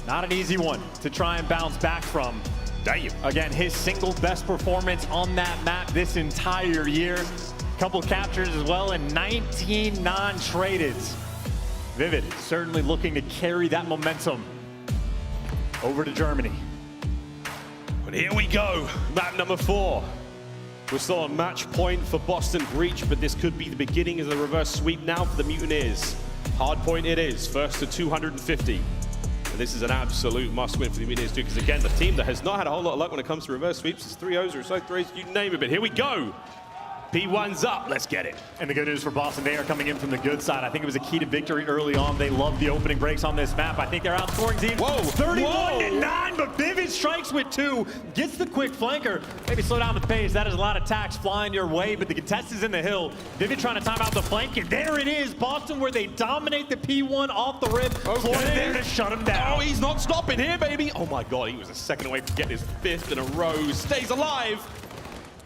Not an easy one to try and bounce back from. Damn. Again, his single best performance on that map this entire year. Couple captures as well and 19 non-tradeds. Vivid certainly looking to carry that momentum over to Germany. And here we go, map number 4. We're still on match point for Boston Breach, but this could be the beginning of the reverse sweep now for the Mutineers. Hard point it is, first to 250. And this is an absolute must-win for the Mutineers too, because again, the team that has not had a whole lot of luck when it comes to reverse sweeps is 3-0s or so 3s, you name it, but here we go. P1's up, let's get it. And the good news for Boston, they are coming in from the good side. I think it was a key to victory early on. They love the opening breaks on this map. I think they're outscoring teams 31-9, but Vivid strikes with 2, gets the quick flanker. Maybe slow down the pace. That is a lot of attacks flying your way, but the contest is in the hill. Vivid trying to time out the flank, and there it is. Boston where they dominate the P1 off the rip. Florida there to shut him down. Oh, he's not stopping here, baby. Oh my God, he was a second away from getting his 5th in a row. Stays alive.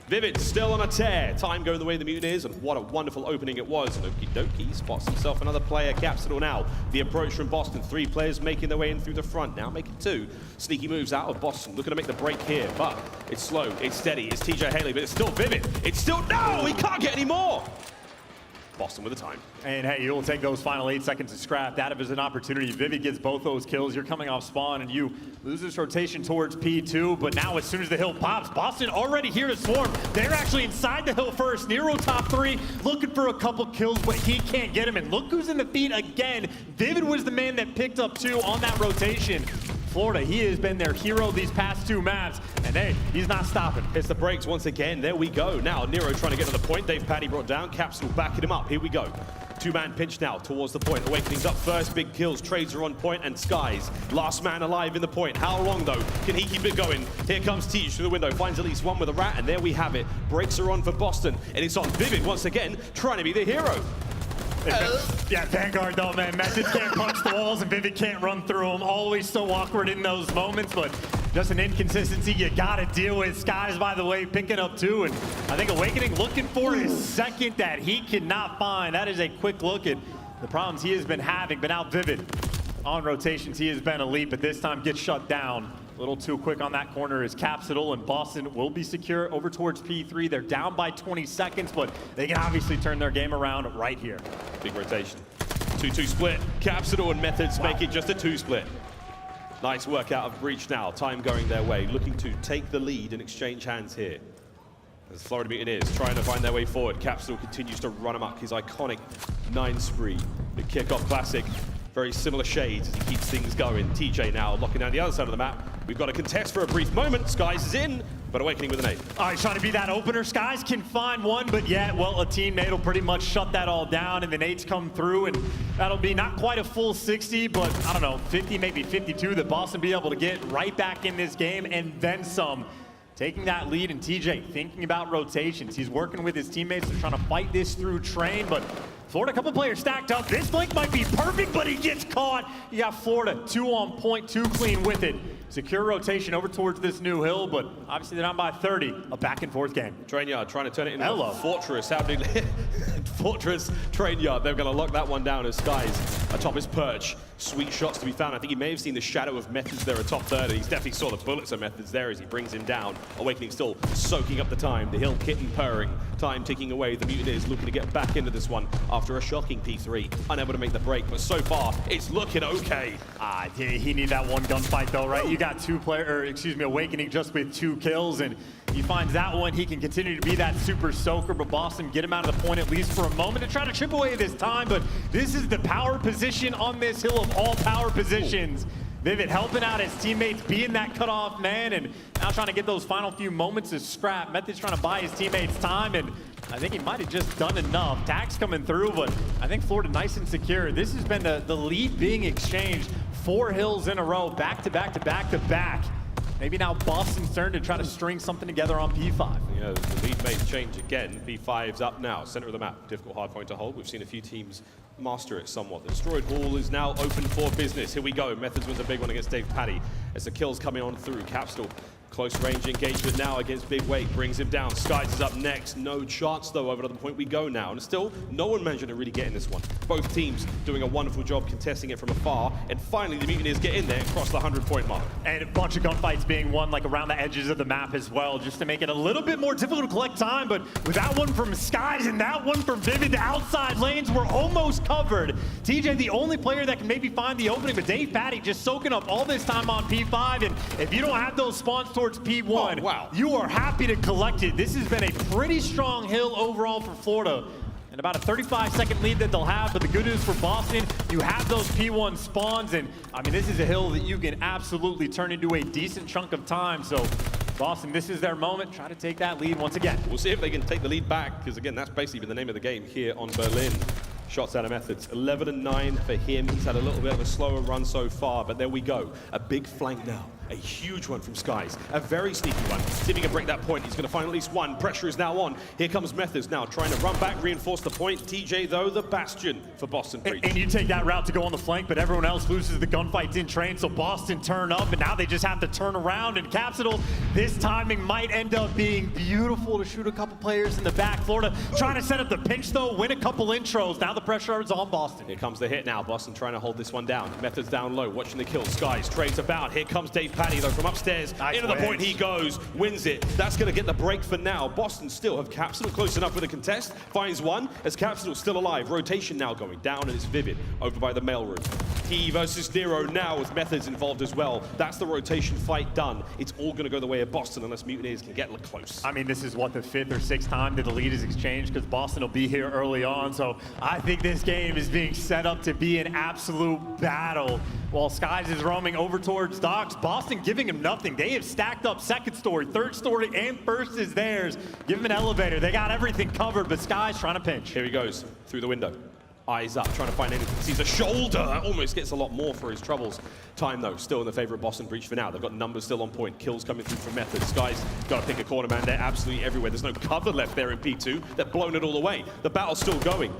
Vivid still on a tear. Time going the way of the Mutineers, and what a wonderful opening it was. And Okie dokie spots himself another player, Capsidal now. The approach from Boston, 3 players making their way in through the front, now making 2. Sneaky moves out of Boston, looking to make the break here, but it's slow, it's steady, it's TJHaly, but it's still Vivid. It's still, no, he can't get any more. Boston with the time. And hey, you'll take those final 8 seconds to scrap. That is an opportunity. Vivid gets both those kills. You're coming off spawn and you lose this rotation towards P2, but now as soon as the hill pops, Boston already here to swarm. They're actually inside the hill first. Nero top 3, looking for a couple kills, but he can't get him. And look who's in the feed again. Vivid was the man that picked up 2 on that rotation. Florida, he has been their hero these past 2 maps, and hey, he's not stopping. Hits the brakes once again. There we go. Now Nero trying to get to the point. Dave Paddy brought down. Capsidal backing him up. Here we go. 2-man pinch now towards the point. Awakening's up first. Big kills. Trades are on point, and Skies last man alive in the point. How long though can he keep it going? Here comes Tej through the window. Finds at least one with a rat, and there we have it. Brakes are on for Boston, and it's on Vivid once again, trying to be the hero. Yeah, Vanguard though, man. Methodz can't punch the walls and Vivid can't run through them. Always so awkward in those moments, but just an inconsistency you gotta deal with. Skies, by the way, picking up 2, and I think Awakening looking for his 2nd that he cannot find. That is a quick look at the problems he has been having, but now Vivid on rotations, he has been elite, but this time gets shut down. A little too quick on that corner is Capsidal, and Boston will be secure over towards P3. They're down by 20 seconds, but they can obviously turn their game around right here. Big rotation. 2-2 split. Capsidal and Methodz make it just a 2 split. Nice work out of Breach now. Time going their way. Looking to take the lead and exchange hands here. As Florida Mutineers trying to find their way forward. Capsidal continues to run amok. His iconic 9 spree. The kickoff classic. Very similar shades as he keeps things going. TJ now locking down the other side of the map. We've got a contest for a brief moment. Skies is in, but Awakening with an 8. Oh, he's trying to be that opener. Skies can find one, but yeah, well, a teammate will pretty much shut that all down, and the nades come through, and that'll be not quite a full 60, but I don't know, 50, maybe 52 that Boston be able to get right back in this game, and then some. Taking that lead, and TJ thinking about rotations. He's working with his teammates. They're trying to fight this through train, but Florida, a couple players stacked up. This flank might be perfect, but he gets caught. You got Florida 2 on point, 2 clean with it. Secure rotation over towards this new hill, but obviously they're down by 30. A back and forth game. Train yard trying to turn it into a fortress. How big? Fortress train yard. They're going to lock that one down as Skies atop his perch. Sweet shots to be found. I think he may have seen the shadow of Methodz there atop 30. He's definitely saw the bullets of Methodz there as he brings him down. Awakening still soaking up the time. The hill kitten purring. Time ticking away. The Mutineers looking to get back into this one after a shocking P3. Unable to make the break, but so far it's looking okay. He need that one gunfight though, right? You got Awakening just with 2 kills, and he finds that one. He can continue to be that super soaker, but Boston get him out of the point at least for a moment to try to chip away this time, but this is the power position on this hill of all power positions. Vivid helping out his teammates, being that cutoff man, and now trying to get those final few moments of scrap. Methodz trying to buy his teammates time, and I think he might have just done enough. Tax coming through, but I think Florida nice and secure. This has been the lead being exchanged 4 hills in a row, back to back to back to back. Maybe now Boston's turn to try to string something together on P5. Yeah, the lead may change again. P5's up now, center of the map. Difficult hard point to hold. We've seen a few teams master it somewhat. The destroyed hall is now open for business. Here we go. Methodz wins a big one against Dave Patty as the kills coming on through. Capsidal, close range engagement now against Big Wake, brings him down. Skies is up next. No chance though, over to the point we go now. And still, no one managed to really get in this one. Both teams doing a wonderful job contesting it from afar. And finally, the Mutineers get in there and cross the 100-point mark. And a bunch of gunfights being won like around the edges of the map as well, just to make it a little bit more difficult to collect time. But with that one from Skies and that one from Vivid, the outside lanes were almost covered. TJ, the only player that can maybe find the opening, but Dave Patty just soaking up all this time on P5. And if you don't have those spawns towards P1, wow, you are happy to collect it. This has been a pretty strong hill overall for Florida. And about a 35-second lead that they'll have, but the good news for Boston, you have those P1 spawns, and I mean, this is a hill that you can absolutely turn into a decent chunk of time, so Boston, this is their moment. Try to take that lead once again. We'll see if they can take the lead back, because again, that's basically been the name of the game here on Berlin. Shots out of Methodz, 11-9 for him. He's had a little bit of a slower run so far, but there we go. A big flank now. A huge one from Skies. A very sneaky one. See if he can break that point. He's going to find at least one. Pressure is now on. Here comes Methodz now trying to run back, reinforce the point. TJ, though, the bastion for Boston. And you take that route to go on the flank, but everyone else loses the gunfights in train, so Boston turn up, and now they just have to turn around. And Capsidal, this timing might end up being beautiful to shoot a couple players in the back. Florida trying to set up the pinch, though, win a couple intros. Now the pressure is on Boston. Here comes the hit now. Boston trying to hold this one down. Methodz down low, watching the kill. Skies trades about. Here comes Dave Patty, though, from upstairs. Nice into the point he goes, wins it. That's going to get the break for now. Boston still have Capsidal close enough with a contest. Finds one as Capsidal still alive. Rotation now going down, and it's Vivid over by the mailroom. He versus Nero now with Methodz involved as well. That's the rotation fight done. It's all going to go the way of Boston unless Mutineers can get close. I mean, this is what, the 5th or 6th time that the lead is exchanged, because Boston will be here early on. So I think this game is being set up to be an absolute battle. While Skies is roaming over towards Docks, Boston giving him nothing. They have stacked up 2nd story, 3rd story, and 1st is theirs. Give him an elevator. They got everything covered, but Skies trying to pinch. Here he goes through the window. Eyes up, trying to find anything. Sees a shoulder. Almost gets a lot more for his troubles. Time, though, still in the favor of Boston Breach for now. They've got numbers still on point. Kills coming through from Methodz. Skies got to pick a corner, man. They're absolutely everywhere. There's no cover left there in P2. They've blown it all away. The battle's still going.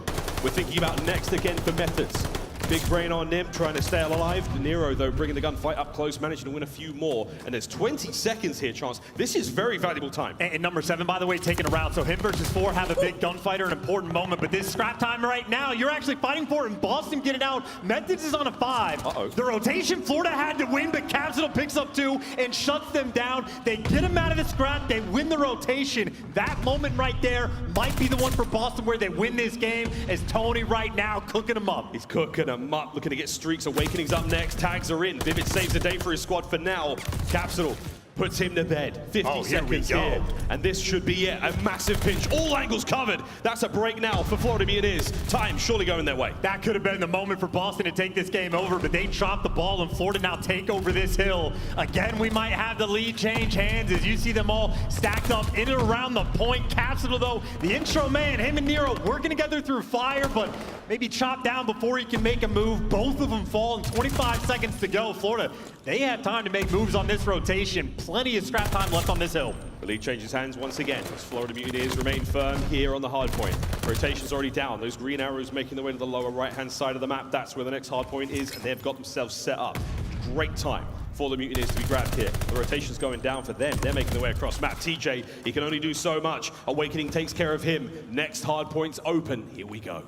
We're thinking about next again for Methodz. Big brain on Nim, trying to stay alive. Nero, though, bringing the gunfight up close, managing to win a few more. And there's 20 seconds here, Chance. This is very valuable time. And number 7, by the way, taking a route. So him versus 4 have a big gunfighter, an important moment. But this scrap time right now, you're actually fighting for it. And Boston get it out. Methodz is on a 5. Uh-oh. The rotation, Florida had to win, but Capsidal picks up 2 and shuts them down. They get him out of the scrap. They win the rotation. That moment right there might be the one for Boston where they win this game, as Tony right now cooking them up. He's cooking them up, looking to get streaks. Awakening's up next. Tags are in. Vivid saves the day for his squad for now. Capsidal puts him to bed. 50 seconds here. And this should be it. A massive pinch. All angles covered. That's a break now for Florida Mutineers. Time surely going their way. That could have been the moment for Boston to take this game over, but they chop the ball, and Florida now take over this hill. Again, we might have the lead change hands as you see them all stacked up in and around the point. Capsidal, though, the intro man, him and Nero working together through fire, but maybe chopped down before he can make a move. Both of them fall in 25 seconds to go. Florida, they have time to make moves on this rotation. Plenty of scrap time left on this hill. The lead changes hands once again as Florida Mutineers remain firm here on the hard point. Rotation's already down. Those green arrows making their way to the lower right-hand side of the map. That's where the next hard point is, and they've got themselves set up. Great time for the Mutineers to be grabbed here. The rotation's going down for them. They're making their way across map. TJ, he can only do so much. Awakening takes care of him. Next hard point's open. Here we go.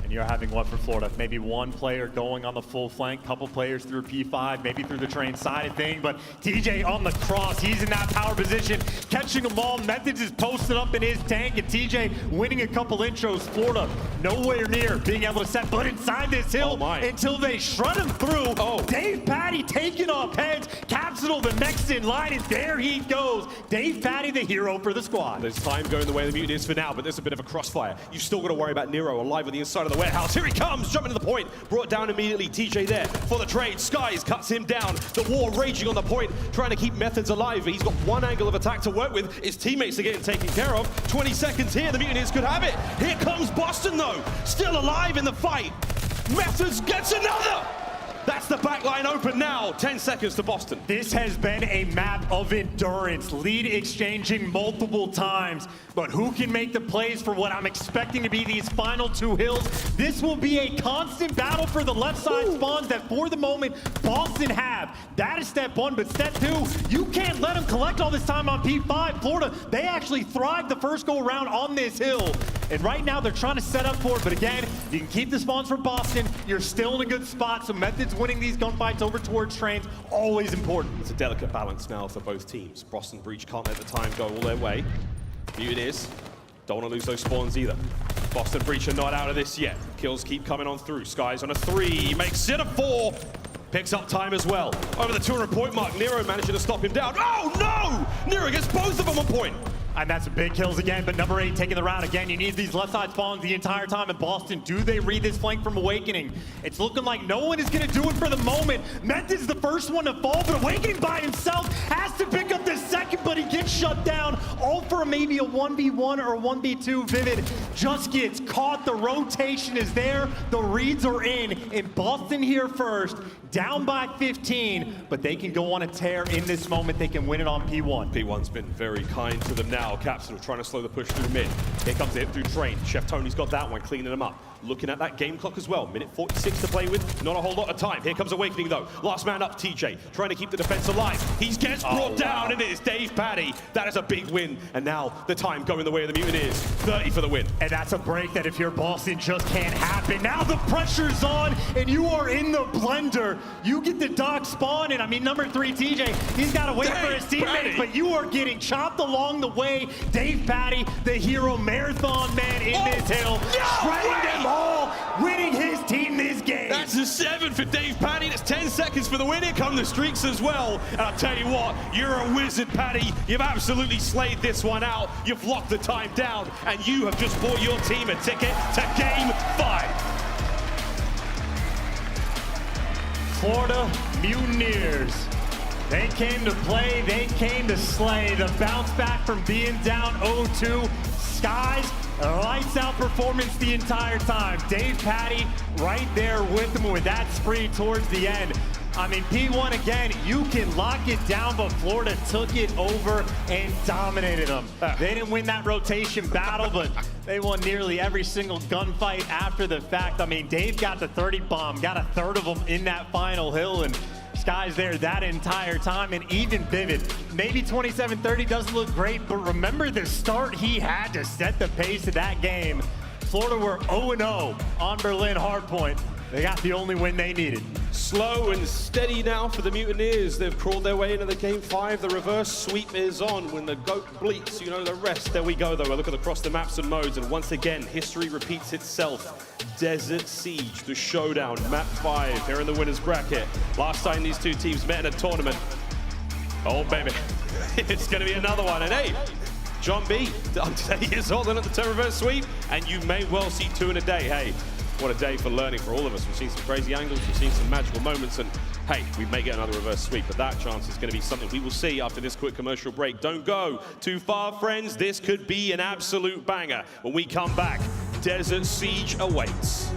And you're having what for Florida? Maybe one player going on the full flank, couple players through P5, maybe through the train side of thing, but TJ on the cross, he's in that power position, catching them all. Methodz is posted up in his tank, and TJ winning a couple intros. Florida nowhere near being able to set foot inside this hill until they shred him through. Dave Patty taking off heads. Capsidal the next in line, and there he goes. Dave Patty, the hero for the squad. There's time going the way of the Mutineers for now, but there's a bit of a crossfire. You've still got to worry about Nero alive on the inside of the warehouse. Here he comes, jumping to the point, brought down immediately. TJ there for the trade. Skies cuts him down. The war raging on the point, trying to keep Methodz alive. He's got one angle of attack to work with. His teammates are getting taken care of. 20 seconds here, the Mutineers could have it. Here comes Boston though, still alive in the fight. Methodz gets another. That's That's the back line open now. 10 seconds to Boston. This has been a map of endurance, lead exchanging multiple times, but who can make the plays for what I'm expecting to be these final 2 hills? This will be a constant battle for the left side spawns that for the moment Boston have. That is step 1, but step 2, you can't let them collect all this time on P5. Florida, they actually thrived the first go around on this hill, and right now they're trying to set up for it, but again, you can keep the spawns for Boston, you're still in a good spot, so Methodz winning these gunfights over towards trains, always important. It's a delicate balance now for both teams. Boston Breach can't let the time go all their way. Mutineers don't want to lose those spawns either. Boston Breach are not out of this yet. Kills keep coming on through. Sky's on a 3, makes it a 4. Picks up time as well. Over the 200-point mark, Nero managing to stop him down. Oh no! Nero gets both of them on point. And that's big kills again, but number 8 taking the round again. You need these left side spawns the entire time in Boston. Do they read this flank from Awakening? It's looking like no one is going to do it for the moment. Methodz the first one to fall, but Awakening by himself has to pick up the second, but he gets shut down. All for maybe a 1v1 or a 1v2. Vivid just gets caught. The rotation is there. The reads are in. And Boston here first, down by 15, but they can go on a tear in this moment. They can win it on P1. P1's been very kind to them now. Capsidal trying to slow the push through mid. Here comes the hit through train. Chef Tony's got that one, cleaning them up. Looking at that game clock as well. Minute 46 to play with. Not a whole lot of time. Here comes Awakening though. Last man up, TJ. Trying to keep the defense alive. He gets brought down, and it is Dave Paddy. That is a big win. And now the time going the way of the Mutineers. 30 for the win. And that's a break that if you're Boston just can't happen. Now the pressure's on, and you are in the blender. You get the dog spawn, and I mean, number 3, TJ, he's got to wait for his teammates, but you are getting chopped along the way. Dave Paddy, the hero marathon man in this hill, shredding them all, winning his team this game. That's a 7 for Dave Paddy. That's 10 seconds for the win. Here come the streaks as well. And I'll tell you what, you're a wizard, Paddy. You've absolutely slayed this one out. You've locked the time down, and you have just bought your team a ticket to Game 5. Florida Mutineers. They came to play, they came to slay. The bounce back from being down 0-2. Skies, lights out performance the entire time. Dave Paddy right there with them with that spree towards the end. I mean, P1 again, you can lock it down, but Florida took it over and dominated them. They didn't win that rotation battle, but they won nearly every single gunfight after the fact. I mean, Dave got the 30 bomb, got a third of them in that final hill, and Sky's there that entire time, and even Vivid. Maybe 27-30 doesn't look great, but remember the start he had to set the pace of that game. Florida were 0-0 on Berlin hardpoint. They got the only win they needed. Slow and steady now for the Mutineers. They've crawled their way into the Game 5. The reverse sweep is on. When the goat bleats, you know the rest. There we go, though. I look across the maps and modes, and once again, history repeats itself. Desert Siege, the showdown, map 5 here in the winner's bracket. Last time these two teams met in a tournament. Oh, baby. It's going to be another one. And hey, John B, I'm 10 years old and at the reverse sweep, and you may well see 2 in a day. Hey, what a day for learning for all of us. We've seen some crazy angles, we've seen some magical moments, and hey, we may get another reverse sweep, but that chance is going to be something we will see after this quick commercial break. Don't go too far, friends. This could be an absolute banger. When we come back, Desert Siege awaits.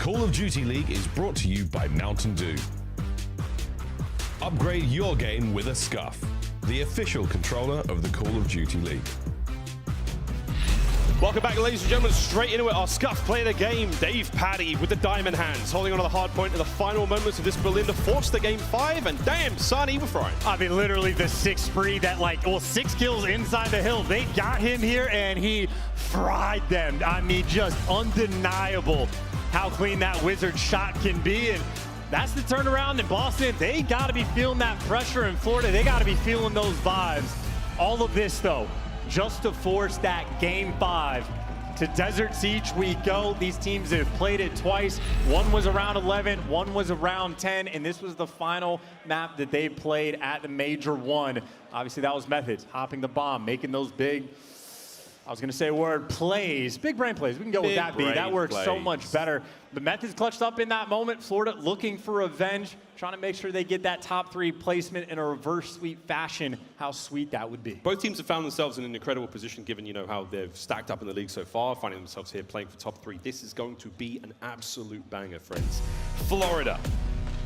Call of Duty League is brought to you by Mountain Dew. Upgrade your game with a Scuff, the official controller of the Call of Duty League. Welcome back, ladies and gentlemen. Straight into it. Our Scuff play of the game. Dave Paddy with the diamond hands, holding on to the hard point in the final moments of this Berlin to force the game 5. And damn, Sonny, we're frying. I mean, literally the 6th spree that, like, well, 6 kills inside the hill. They got him here, and he fried them. I mean, just undeniable how clean that Wizard shot can be. And that's the turnaround in Boston. They got to be feeling that pressure in Florida. They got to be feeling those vibes. All of this, though, just to force that game 5 to Desert Siege we go. These teams have played it twice. One was around 11, one was around 10, and this was the final map that they played at the Major 1. Obviously, that was Methodz, hopping the bomb, making those big, I was gonna say a word, plays, big brain plays. We can go with that B. That works so much better. The Methodz clutched up in that moment. Florida looking for revenge, trying to make sure they get that top 3 placement in a reverse sweep fashion. How sweet that would be. Both teams have found themselves in an incredible position, given, you know, how they've stacked up in the league so far, finding themselves here playing for top 3. This is going to be an absolute banger, friends. Florida.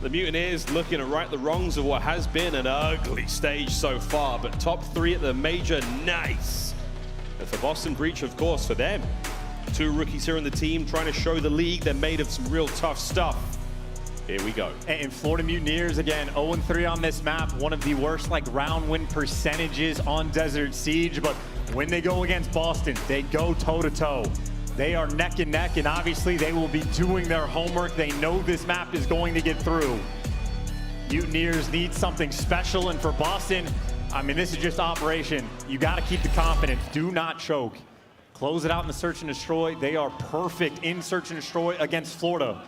The Mutineers looking to right the wrongs of what has been an ugly stage so far, but top 3 at the Major, nice. And for Boston Breach, of course, for them. 2 rookies here on the team trying to show the league they're made of some real tough stuff. Here we go. And Florida Mutineers, again, 0-3 on this map. One of the worst, like, round win percentages on Desert Siege. But when they go against Boston, they go toe-to-toe. They are neck and neck, and obviously they will be doing their homework. They know this map is going to get through. Mutineers need something special, and for Boston, I mean, this is just operation. You got to keep the confidence. Do not choke. Close it out in the search and destroy. They are perfect in search and destroy against Florida.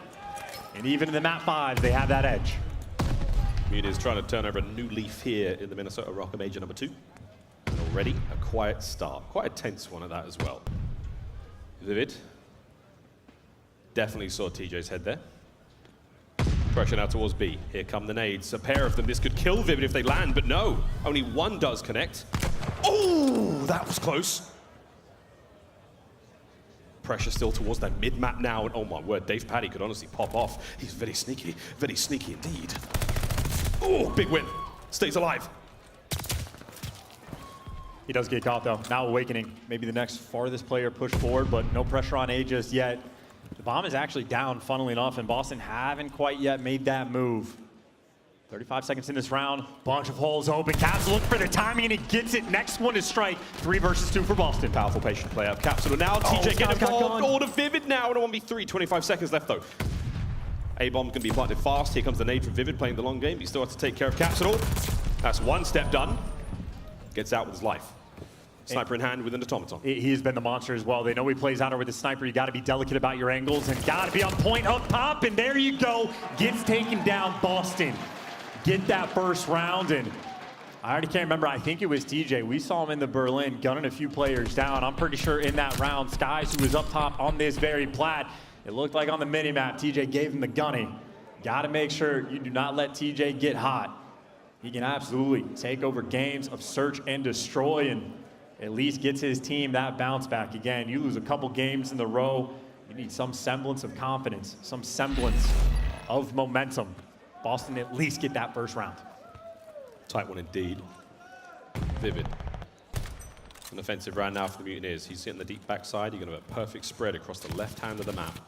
And even in the map 5, they have that edge. Mutineers trying to turn over a new leaf here in the Minnesota RØKKR Major number 2. And already a quiet start. Quite a tense one at that as well. Vivid. Definitely saw TJ's head there. Pressure now towards B. Here come the nades. A pair of them. This could kill Vivid if they land, but no. Only one does connect. Oh, that was close. Pressure still towards that mid-map now, and oh my word, Dave Paddy could honestly pop off. He's very sneaky indeed. Oh, big win. Stays alive. He does get caught, though. Now Awakening, maybe the next farthest player pushed forward, but no pressure on A just yet. The bomb is actually down, funnily enough, and Boston haven't quite yet made that move. 35 seconds in this round, bunch of holes open. Capsidal looking for the timing, and he gets it. Next one is strike. 3 versus 2 for Boston. Powerful patient play up. Capsidal now. TJ getting involved. All to Vivid now in a 1v3. 25 seconds left, though. A-bomb can be planted fast. Here comes the nade from Vivid playing the long game. He still has to take care of Capsidal. That's one step done. Gets out with his life. Sniper in hand with an automaton. He's been the monster as well. They know he plays out with the sniper. You got to be delicate about your angles and got to be on point up top. And there you go. Gets taken down. Boston get that first round. And I already can't remember. I think it was TJ. We saw him in the Berlin gunning a few players down. I'm pretty sure in that round, Skies, who was up top on this very plat, it looked like on the mini-map, TJ gave him the gunning. Got to make sure you do not let TJ get hot. He can absolutely take over games of search and destroy, and at least gets his team that bounce back. Again, you lose a couple games in a row, you need some semblance of confidence, some semblance of momentum. Boston at least get that first round. Tight one indeed. Vivid. An offensive round now for the Mutineers. He's hitting the deep backside. You're going to have a perfect spread across the left hand of the map.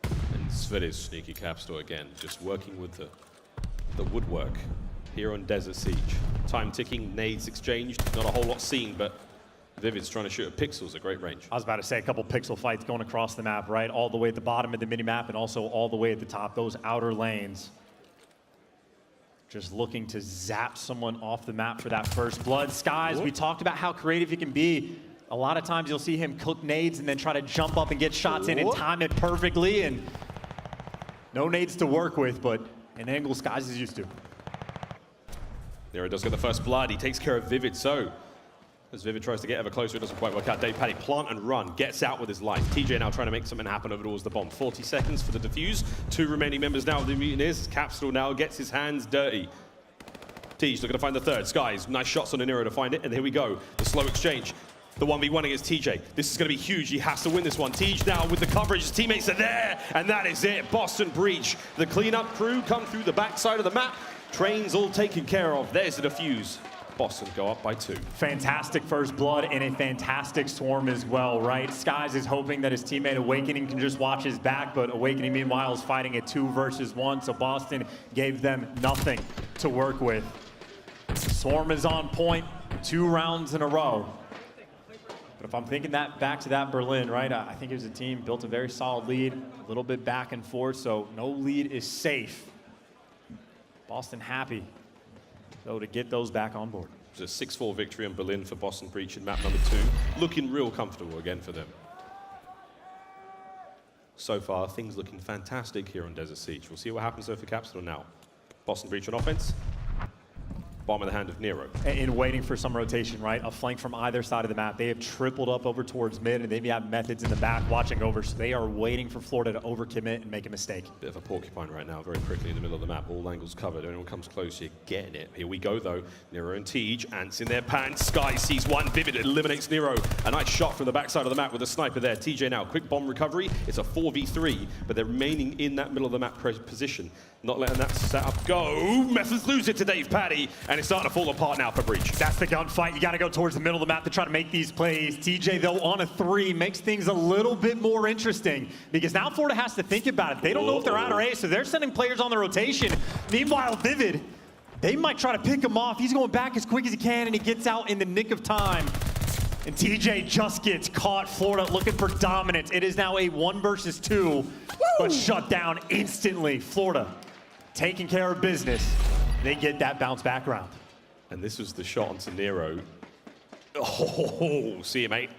And Sved's sneaky Capsidal again, just working with the woodwork here on Desert Siege. Time ticking, nades exchanged. Not a whole lot seen, but Vivid's trying to shoot at pixels at great range. I was about to say a couple pixel fights going across the map, right? All the way at the bottom of the mini-map and also all the way at the top, those outer lanes. Just looking to zap someone off the map for that first blood. Skies, we talked about how creative he can be. A lot of times you'll see him cook nades and then try to jump up and get shots in and time it perfectly. And no nades to work with, but an angle Skies is used to. Nero does get the first blood. He takes care of Vivid, so as Vivid tries to get ever closer, it doesn't quite work out. Dave Paddy, plant and run, gets out with his life. TJ now trying to make something happen over towards the bomb. 40 seconds for the defuse. 2 remaining members now of the Mutineers. Capsidal now gets his hands dirty. Tej looking to find the third. Skies, nice shots on the Nero to find it, and here we go. The slow exchange. The 1v1 against TJ. This is going to be huge. He has to win this one. TJ now with the coverage. His teammates are there. And that is it. Boston breach. The cleanup crew come through the backside of the map. Trains all taken care of. There's the defuse. Boston go up by 2. Fantastic first blood and a fantastic swarm as well, right? Skies is hoping that his teammate Awakening can just watch his back, but Awakening meanwhile is fighting a 2 versus 1, so Boston gave them nothing to work with. Swarm is on point, 2 rounds in a row. But if I'm thinking that back to that Berlin, right, I think it was a team built a very solid lead, a little bit back and forth, so no lead is safe. Boston happy, though, to get those back on board. It was a 6-4 victory on Berlin for Boston Breach in map number 2. Looking real comfortable again for them. So far, things looking fantastic here on Desert Siege. We'll see what happens though for Capsidal now. Boston Breach on offense. Bomb in the hand of Nero. And waiting for some rotation, right? A flank from either side of the map. They have tripled up over towards mid, and they have Methodz in the back watching over, so they are waiting for Florida to overcommit and make a mistake. Bit of a porcupine right now, very quickly in the middle of the map. All angles covered. Anyone comes close, you're getting it. Here we go, though. Nero and Tej, ants in their pants. Sky sees one. Vivid eliminates Nero. A nice shot from the backside of the map with a sniper there. TJ now, quick bomb recovery. It's a 4v3, but they're remaining in that middle of the map position. Not letting that setup go. Methodz lose it to Dave Paddy, and it's starting to fall apart now for Breach. That's the gunfight. You got to go towards the middle of the map to try to make these plays. TJ, though, on a 3 makes things a little bit more interesting because now Florida has to think about it. They don't know if they're out or A, so they're sending players on the rotation. Meanwhile, Vivid, they might try to pick him off. He's going back as quick as he can, and he gets out in the nick of time. And TJ just gets caught. Florida looking for dominance. It is now a 1 versus 2, but shut down instantly. Florida taking care of business. They get that bounce back round. And this was the shot onto Nero. Oh, see you, mate.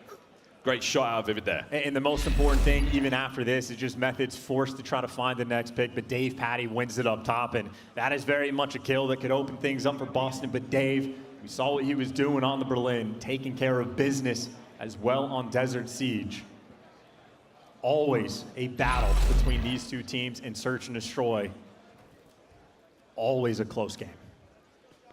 Great shot out of Vivid there. And the most important thing, even after this, is just Methodz forced to try to find the next pick, but Dave Paddy wins it up top, and that is very much a kill that could open things up for Boston. But Dave, we saw what he was doing on the Berlin, taking care of business as well on Desert Siege. Always a battle between these two teams in Search and Destroy. Always a close game.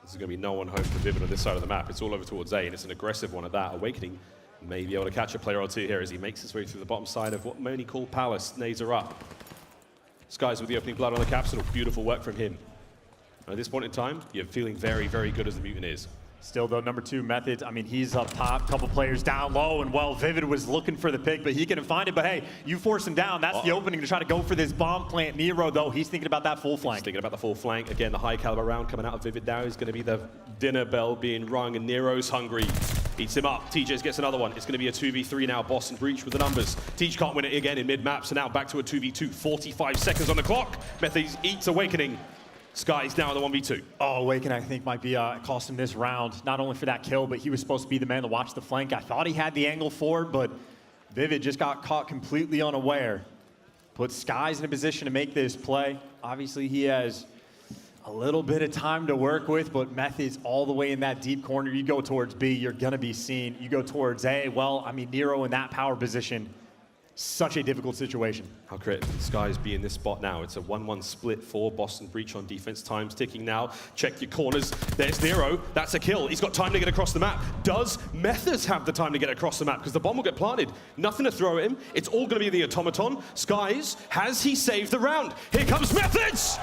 There's going to be no one home for Vivid on this side of the map. It's all over towards A, and it's an aggressive one at that. Awakening may be able to catch a player or 2 here as he makes his way through the bottom side of what many call Palace. Nades are up. Skies with the opening blood on the Capsidal. Beautiful work from him. And at this point in time, you're feeling very, very good as the Mutineers. Still, though, number 2, Methodz, I mean, he's up top, couple players down low, and well, Vivid was looking for the pick, but he couldn't find it. But hey, you force him down. That's the opening to try to go for this bomb plant. Nero, though, he's thinking about that full flank. He's thinking about the full flank. Again, the high caliber round coming out of Vivid now is going to be the dinner bell being rung, and Nero's hungry. Beats him up. TJ gets another one. It's going to be a 2v3 now. Boston Breach with the numbers. TJ can't win it again in mid-map, so now back to a 2v2. 45 seconds on the clock. Methodz eats Awakening. Sky's down on the 1v2. Oh, Awakening, I think, might be costing this round, not only for that kill, but he was supposed to be the man to watch the flank. I thought he had the angle forward, but Vivid just got caught completely unaware. Put Skies in a position to make this play. Obviously, he has a little bit of time to work with, but Methodz all the way in that deep corner. You go towards B, you're going to be seen. You go towards A, well, I mean, Nero in that power position, such a difficult situation. How critical can Skies be in this spot now? It's a 1-1 split for Boston Breach on defense. Time's ticking now. Check your corners. There's Nero. That's a kill. He's got time to get across the map. Does Methodz have the time to get across the map? Because the bomb will get planted. Nothing to throw at him. It's all going to be the automaton. Skies, has he saved the round? Here comes Methodz!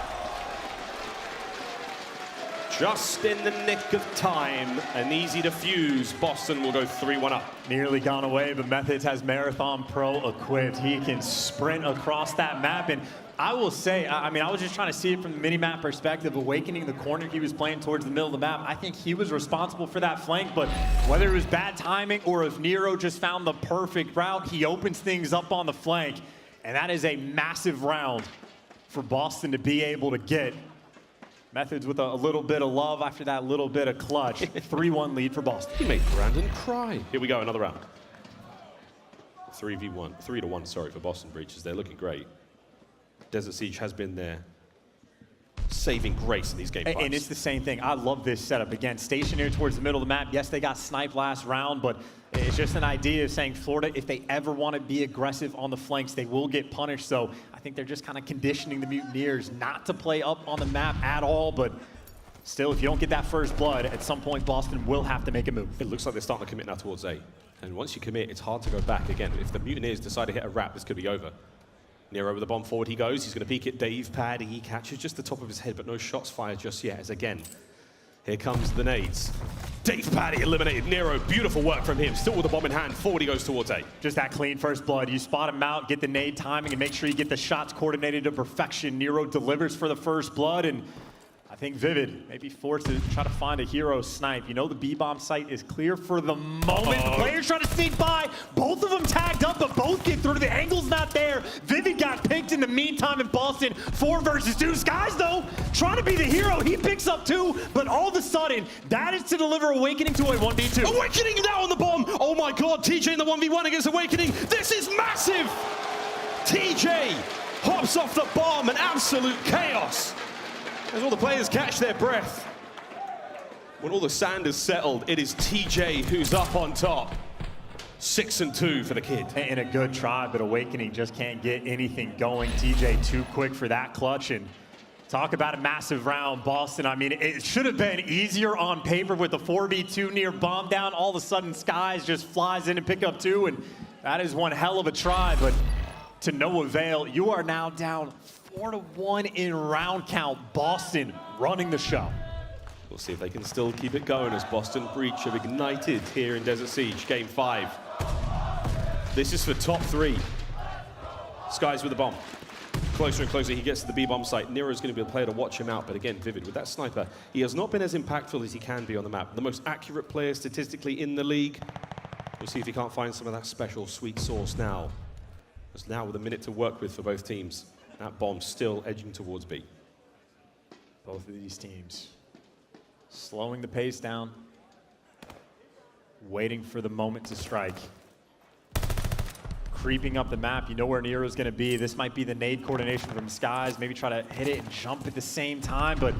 Just in the nick of time, an easy defuse. Boston will go 3-1 up. Nearly gone away, but Methodz has Marathon Pro equipped. He can sprint across that map, and I will say, I mean, I was just trying to see it from the mini-map perspective. Awakening the corner he was playing towards the middle of the map, I think he was responsible for that flank, but whether it was bad timing or if Nero just found the perfect route, he opens things up on the flank, and that is a massive round for Boston to be able to get. Methodz with a little bit of love after that little bit of clutch. 3-1 lead for Boston. He made Brandon cry. Here we go, another round. 3-1, sorry, for Boston Breaches. They're looking great. Desert Siege has been there, saving grace in these game fights. And it's the same thing. I love this setup. Again, stationary towards the middle of the map. Yes, they got sniped last round, but it's just an idea of saying Florida, if they ever want to be aggressive on the flanks, they will get punished. So I think they're just kind of conditioning the Mutineers not to play up on the map at all. But still, if you don't get that first blood, at some point, Boston will have to make a move. It looks like they're starting to commit now towards A. And once you commit, it's hard to go back again. If the Mutineers decide to hit a wrap, this could be over. Nero with the bomb forward he goes. He's going to peek at Dave Paddy. He catches just the top of his head, but no shots fired just yet. As again, here comes the nades. Dave Paddy eliminated Nero. Beautiful work from him. Still with the bomb in hand. Forward he goes towards A. Just that clean first blood. You spot him out, get the nade timing, and make sure you get the shots coordinated to perfection. Nero delivers for the first blood, and I think Vivid may be forced to try to find a hero snipe. You know the B-bomb site is clear for the moment. The players trying to sneak by. Both of them tagged up, but both get through. The angle's not there. Vivid got picked in the meantime in Boston. 4 versus 2. Skies, though, trying to be the hero. He picks up 2, but all of a sudden, that is to deliver Awakening to a 1v2. Awakening now on the bomb. Oh my God, TJ in the 1v1 against Awakening. This is massive. TJ hops off the bomb and absolute chaos. As all the players catch their breath. When all the sand is settled, it is TJ who's up on top. 6-2 for the kid. And a good try, but Awakening just can't get anything going. TJ too quick for that clutch. And talk about a massive round, Boston. I mean, it should have been easier on paper with the 4v2 near bomb down. All of a sudden, Skies just flies in and pick up 2. And that is one hell of a try, but to no avail. You are now down 4-1 in round count. Boston running the show. We'll see if they can still keep it going as Boston Breach have ignited here in Desert Siege, game 5. This is for top 3. Skies with the bomb. Closer and closer he gets to the B-bomb site. Nero's going to be a player to watch him out, but again, Vivid with that sniper. He has not been as impactful as he can be on the map. The most accurate player statistically in the league. We'll see if he can't find some of that special sweet sauce now. As now with a minute to work with for both teams. That bomb still edging towards B. Both of these teams slowing the pace down, waiting for the moment to strike. Creeping up the map, you know where Nero's going to be. This might be the nade coordination from Skies. Maybe try to hit it and jump at the same time, but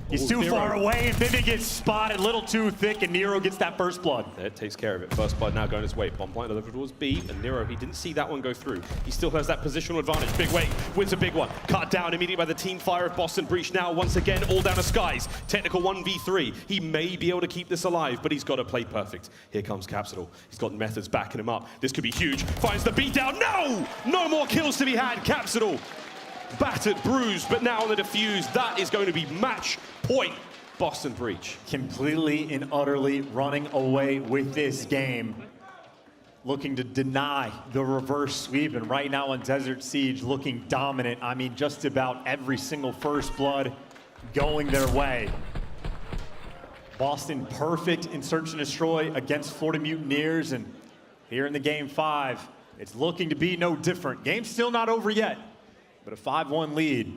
he's too far away, and Vivid gets spotted a little too thick, and Nero gets that first blood. It takes care of it. First blood now going his way. Bomb point delivered towards B, and Nero, he didn't see that one go through. He still has that positional advantage. Big wait, wins a big one. Cut down immediately by the team fire of Boston Breach. Now, once again, all down to Skies. Technical 1v3. He may be able to keep this alive, but he's got to play perfect. Here comes Capsidal. He's got Methodz backing him up. This could be huge. Finds the beat down. No! No more kills to be had. Capsidal battered, bruised, but now on the defuse. That is going to be match point. Boston Breach. Completely and utterly running away with this game. Looking to deny the reverse sweep, and right now on Desert Siege looking dominant. I mean, just about every single first blood going their way. Boston perfect in search and destroy against Florida Mutineers, and here in the game 5, it's looking to be no different. Game's still not over yet, but a 5-1 lead,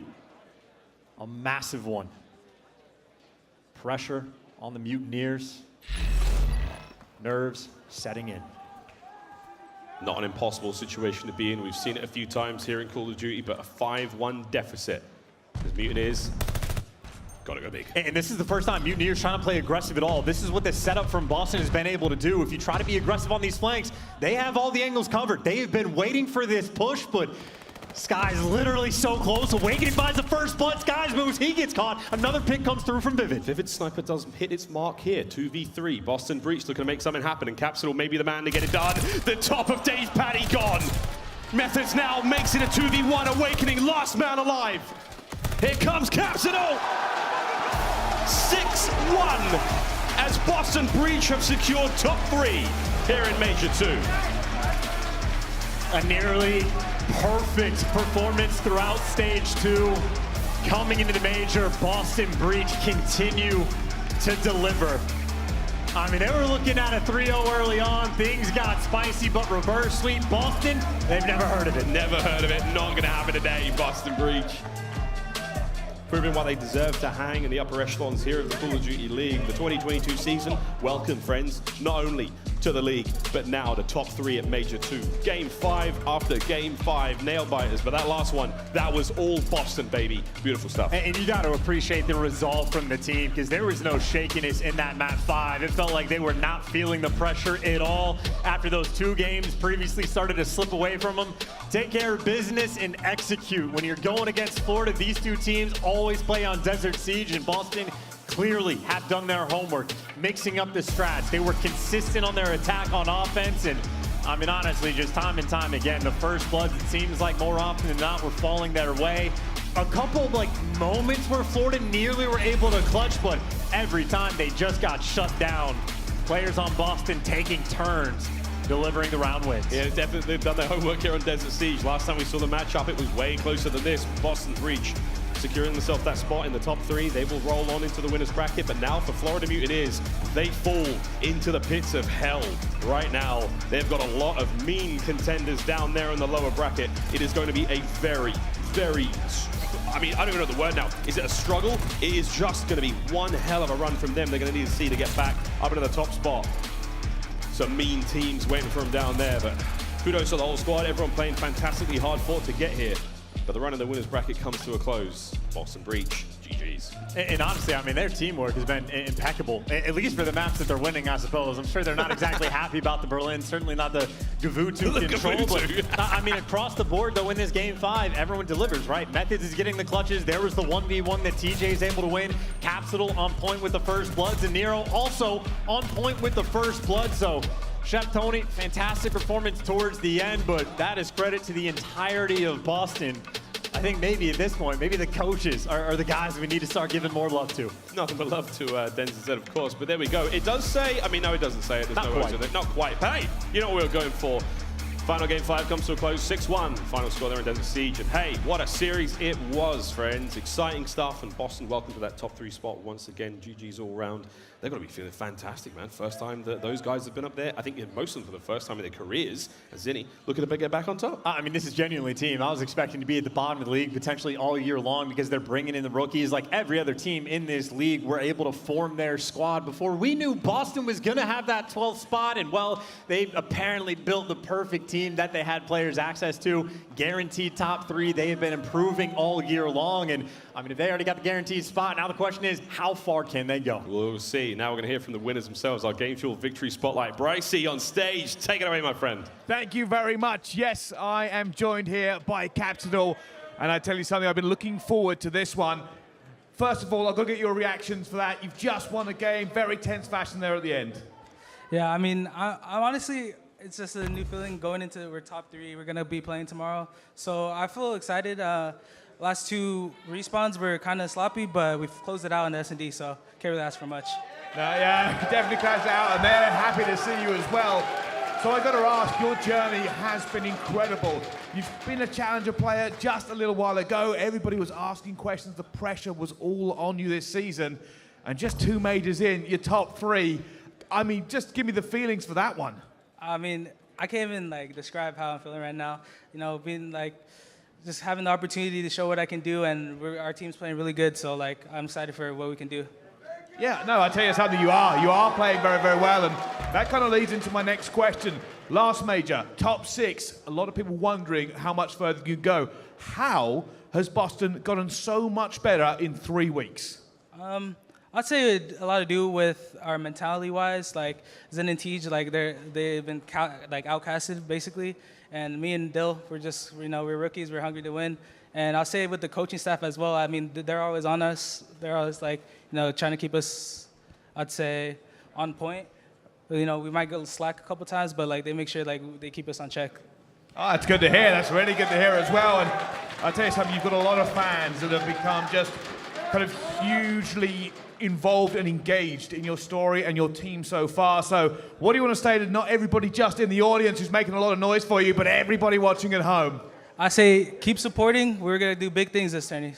a massive one. Pressure on the Mutineers. Nerves setting in. Not an impossible situation to be in. We've seen it a few times here in Call of Duty, but a 5-1 deficit. As Mutineers gotta go big. And this is the first time Mutineers trying to play aggressive at all. This is what the setup from Boston has been able to do. If you try to be aggressive on these flanks, they have all the angles covered. They have been waiting for this push, but Sky's literally so close. Awakening finds the first blood. Skies moves. He gets caught. Another pick comes through from Vivid. Vivid sniper does hit its mark here. 2v3. Boston Breach looking to make something happen, and Capsidal may be the man to get it done. The top of Dave Paddy gone. Methodz now makes it a 2v1. Awakening, last man alive. Here comes Capsidal. 6-1 as Boston Breach have secured top 3 here in Major 2. A nearly perfect performance throughout stage 2. Coming into the major, Boston Breach continue to deliver. I mean, they were looking at a 3-0 early on. Things got spicy, but reverse sweep. Boston, they've never heard of it. Never heard of it. Not going to happen today, Boston Breach. Proving why they deserve to hang in the upper echelons here of the Call of Duty League. The 2022 season, welcome friends, not only to the league, but now the top 3 at Major 2. Game 5 after game 5, nail biters, but that last one, that was all Boston, baby. Beautiful stuff. And you got to appreciate the resolve from the team, because there was no shakiness in that map 5. It felt like they were not feeling the pressure at all after those 2 games previously started to slip away from them. Take care of business and execute. When you're going against Florida, these 2 teams always play on Desert Siege, and Boston clearly have done their homework. mixing up the strats. They were consistent on their attack on offense, and I mean, honestly, just time and time again, the first bloods, it seems like more often than not, were falling their way. A couple of moments where Florida nearly were able to clutch, but every time they just got shut down. Players on Boston taking turns, delivering the round wins. Yeah, definitely they've done their homework here on Desert Siege. Last time we saw the matchup, it was way closer than this. Boston's reach, securing themselves that spot in the top 3. They will roll on into the winner's bracket, but now for Florida Mutineers, they fall into the pits of hell right now. They've got a lot of mean contenders down there in the lower bracket. It is going to be a very, very, I mean, I don't even know the word now. Is it a struggle? It is just going to be one hell of a run from them. They're going to need to see to get back up into the top spot. Some mean teams waiting for them down there, but kudos to the whole squad. Everyone playing fantastically hard fought to get here. But the run of the winner's bracket comes to a close. Boston Breach, GG's. And honestly, I mean, their teamwork has been impeccable, at least for the maps that they're winning, I suppose. I'm sure they're not exactly happy about the Berlin, certainly not the Gavutu control. But, I mean, across the board, though, in this Game 5, everyone delivers, right? Methodz is getting the clutches. There was the 1v1 that TJ is able to win. Capsidal on point with the first bloods, and Nero also on point with the first blood. So Chef Tony, fantastic performance towards the end, but that is credit to the entirety of Boston. I think maybe at this point, maybe the coaches are the guys we need to start giving more love to. Nothing but love to Denz said, of course, but there we go. It does say, I mean, no, it doesn't say it. There's no words with it. Not quite. But hey, you know what we were going for. Final Game 5 comes to a close, 6-1. Final score there in Desert Siege. And hey, what a series it was, friends. Exciting stuff. And Boston, welcome to that top 3 spot once again. GG's all round. They're going to be feeling fantastic, man. First time that those guys have been up there. I think most of them for the first time in their careers. And Zinni looking to get back on top. I mean, this is genuinely a team. I was expecting to be at the bottom of the league potentially all year long because they're bringing in the rookies. Like every other team in this league were able to form their squad before we knew Boston was going to have that 12th spot. And, well, they apparently built the perfect team that they had players access to. Guaranteed top 3. They have been improving all year long. And, I mean, if they already got the guaranteed spot, now the question is, how far can they go? We'll see. Now we're going to hear from the winners themselves. Our Game Fuel Victory Spotlight. Brycey on stage. Take it away, my friend. Thank you very much. Yes, I am joined here by Capsidal. And I tell you something, I've been looking forward to this one. First of all, I've got to get your reactions for that. You've just won a game, very tense fashion there at the end. Yeah, I mean, I honestly, it's just a new feeling going into, we're top 3. We're going to be playing tomorrow. So I feel excited. Last 2 respawns were kind of sloppy, but we've closed it out in the S&D, so can't really ask for much. Yeah, definitely closed it out, and they're happy to see you as well. So I got to ask, your journey has been incredible. You've been a challenger player just a little while ago. Everybody was asking questions. The pressure was all on you this season. And just 2 majors in, you're top 3. I mean, just give me the feelings for that one. I mean, I can't even describe how I'm feeling right now. You know, being just having the opportunity to show what I can do, and our team's playing really good, so I'm excited for what we can do. Yeah, no, I'll tell you something, you are playing very, very well, and that kind of leads into my next question. Last major, top 6, a lot of people wondering how much further you go. How has Boston gotten so much better in 3 weeks? I'd say it had a lot to do with our mentality-wise. Zen and Tej, they've been outcasted basically, and me and Dill, we're rookies, we're hungry to win. And I'll say with the coaching staff as well. I mean, they're always on us. They're always trying to keep us, I'd say, on point. We might go slack a couple times, but they make sure they keep us on check. Oh, that's good to hear. That's really good to hear as well. And I'll tell you something, you've got a lot of fans that have become just kind of hugely involved and engaged in your story and your team so far. So what do you want to say to not everybody just in the audience who's making a lot of noise for you, but everybody watching at home? I say keep supporting. We're going to do big things this tourney.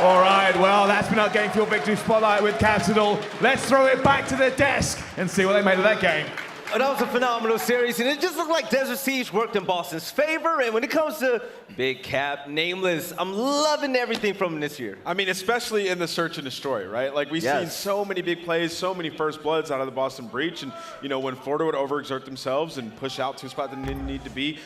All right, well, that's been our Game Fuel Victory Spotlight with Capsidal. Let's throw it back to the desk and see what they made of that game. Oh, that was a phenomenal series, and it just looked like Desert Siege worked in Boston's favor. And when it comes to Big Cap, Nameless, I'm loving everything from him this year. I mean, especially in the search and destroy, right? We've seen so many big plays, so many first bloods out of the Boston Breach. And, when Florida would overexert themselves and push out to a spot that they didn't need to be,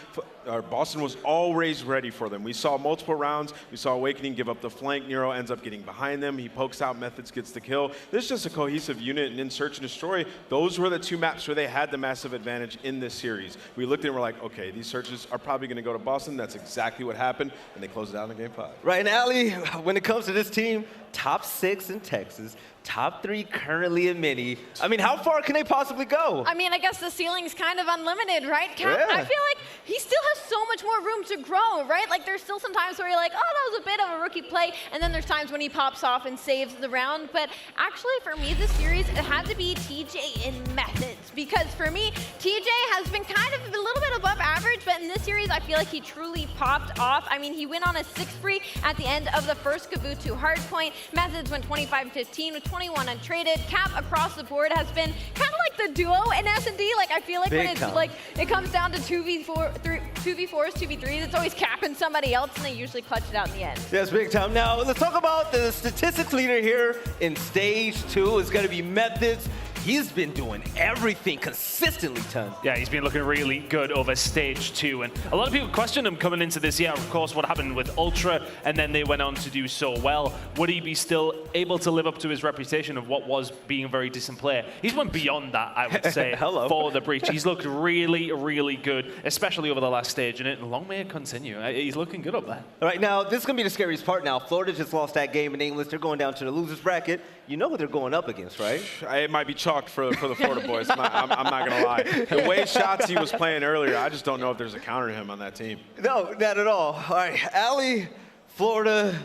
Boston was always ready for them. We saw multiple rounds. We saw Awakening give up the flank. Nero ends up getting behind them. He pokes out. Methodz gets the kill. This is just a cohesive unit. And in search and destroy, those were the 2 maps where they had the massive advantage in this series. We looked at it and we're like, okay, these searches are probably going to go to Boston. That's exactly what happened. And they closed it out in Game 5. Right, and aLLeY, when it comes to this team, top 6 in Texas, top 3 currently in Mini. I mean, how far can they possibly go? I mean, I guess the ceiling's kind of unlimited, right, Cap? Yeah. I feel like he still has so much more room to grow, right? Like, there's still some times where you're like, oh, that was a bit of a rookie play, and then there's times when he pops off and saves the round. But actually, for me, this series, it had to be TJ and Methodz, because for me, TJ has been kind of a little bit above average, but in this series, I feel like he truly popped off. I mean, he went on a 6-free at the end of the first Kabuto hardpoint. Methodz went 25-15 with 21 untraded. Cap across the board has been kind of like the duo in S&D. Like, I feel like when it's like, it comes down to 2v4s, 2v3s, it's always Cap and somebody else, and they usually clutch it out in the end. Yes, big time. Now, let's talk about the statistics leader here in Stage 2. It's going to be Methodz. He's been doing everything consistently, Ton. Yeah, he's been looking really good over Stage 2. And a lot of people questioned him coming into this year. Of course, what happened with Ultra, and then they went on to do so well. Would he be still able to live up to his reputation of what was being a very decent player? He's went beyond that, I would say, for the breach. He's looked really, really good, especially over the last stage. And long may it continue. He's looking good up there. All right, now, this is going to be the scariest part now. Florida just lost that game in English. They're going down to the losers bracket. You know what they're going up against, right? It might be chalked for the Florida boys. I'm not going to lie. The way Shotzzy was playing earlier, I just don't know if there's a counter to him on that team. No, not at all. All right, iLLeY, Florida,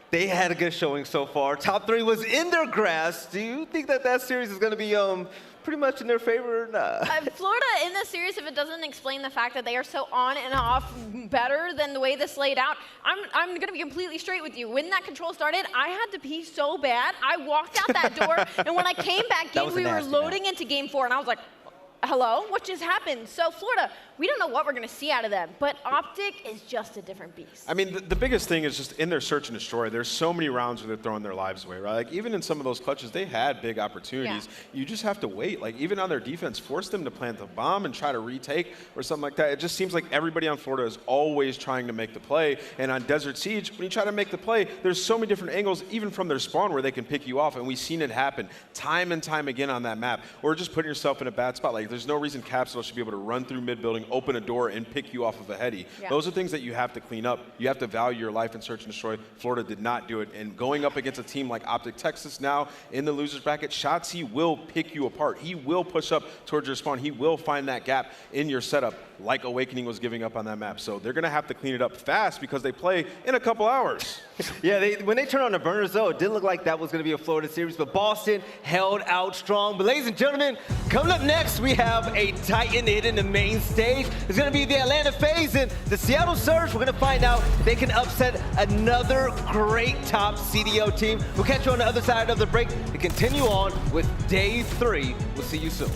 they had a good showing so far. Top 3 was in their grasp. Do you think that series is going to be pretty much in their favor or not? Florida in this series, if it doesn't explain the fact that they are so on and off better than the way this laid out, I'm going to be completely straight with you. When that control started, I had to pee so bad. I walked out that door, and when I came back in, we were loading into Game 4, and I was like, hello? What just happened? So Florida, we don't know what we're going to see out of them, but OpTic is just a different beast. I mean, the biggest thing is just in their search and destroy, there's so many rounds where they're throwing their lives away, right? Like, even in some of those clutches, they had big opportunities. Yeah. You just have to wait. Like, even on their defense, force them to plant the bomb and try to retake or something like that. It just seems like everybody on Florida is always trying to make the play. And on Desert Siege, when you try to make the play, there's so many different angles, even from their spawn, where they can pick you off. And we've seen it happen time and time again on that map. Or just putting yourself in a bad spot. Like, there's no reason Capsidal should be able to run through mid-building, open a door, and pick you off of a heady. Yeah. Those are things that you have to clean up. You have to value your life in search and destroy. Florida did not do it. And going up against a team like OpTic Texas now in the losers bracket, Shotzzy will pick you apart. He will push up towards your spawn. He will find that gap in your setup like Awakening was giving up on that map. So they're going to have to clean it up fast because they play in a couple hours. Yeah, when they turned on the burners, though, it did look like that was going to be a Florida series, but Boston held out strong. But ladies and gentlemen, coming up next, we have a Titan hitting the main stage. It's going to be the Atlanta FaZe and the Seattle Surge. We're going to find out if they can upset another great top CDL team. We'll catch you on the other side of the break to continue on with Day 3. We'll see you soon.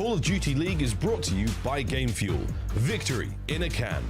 Call of Duty League is brought to you by Game Fuel. Victory in a can.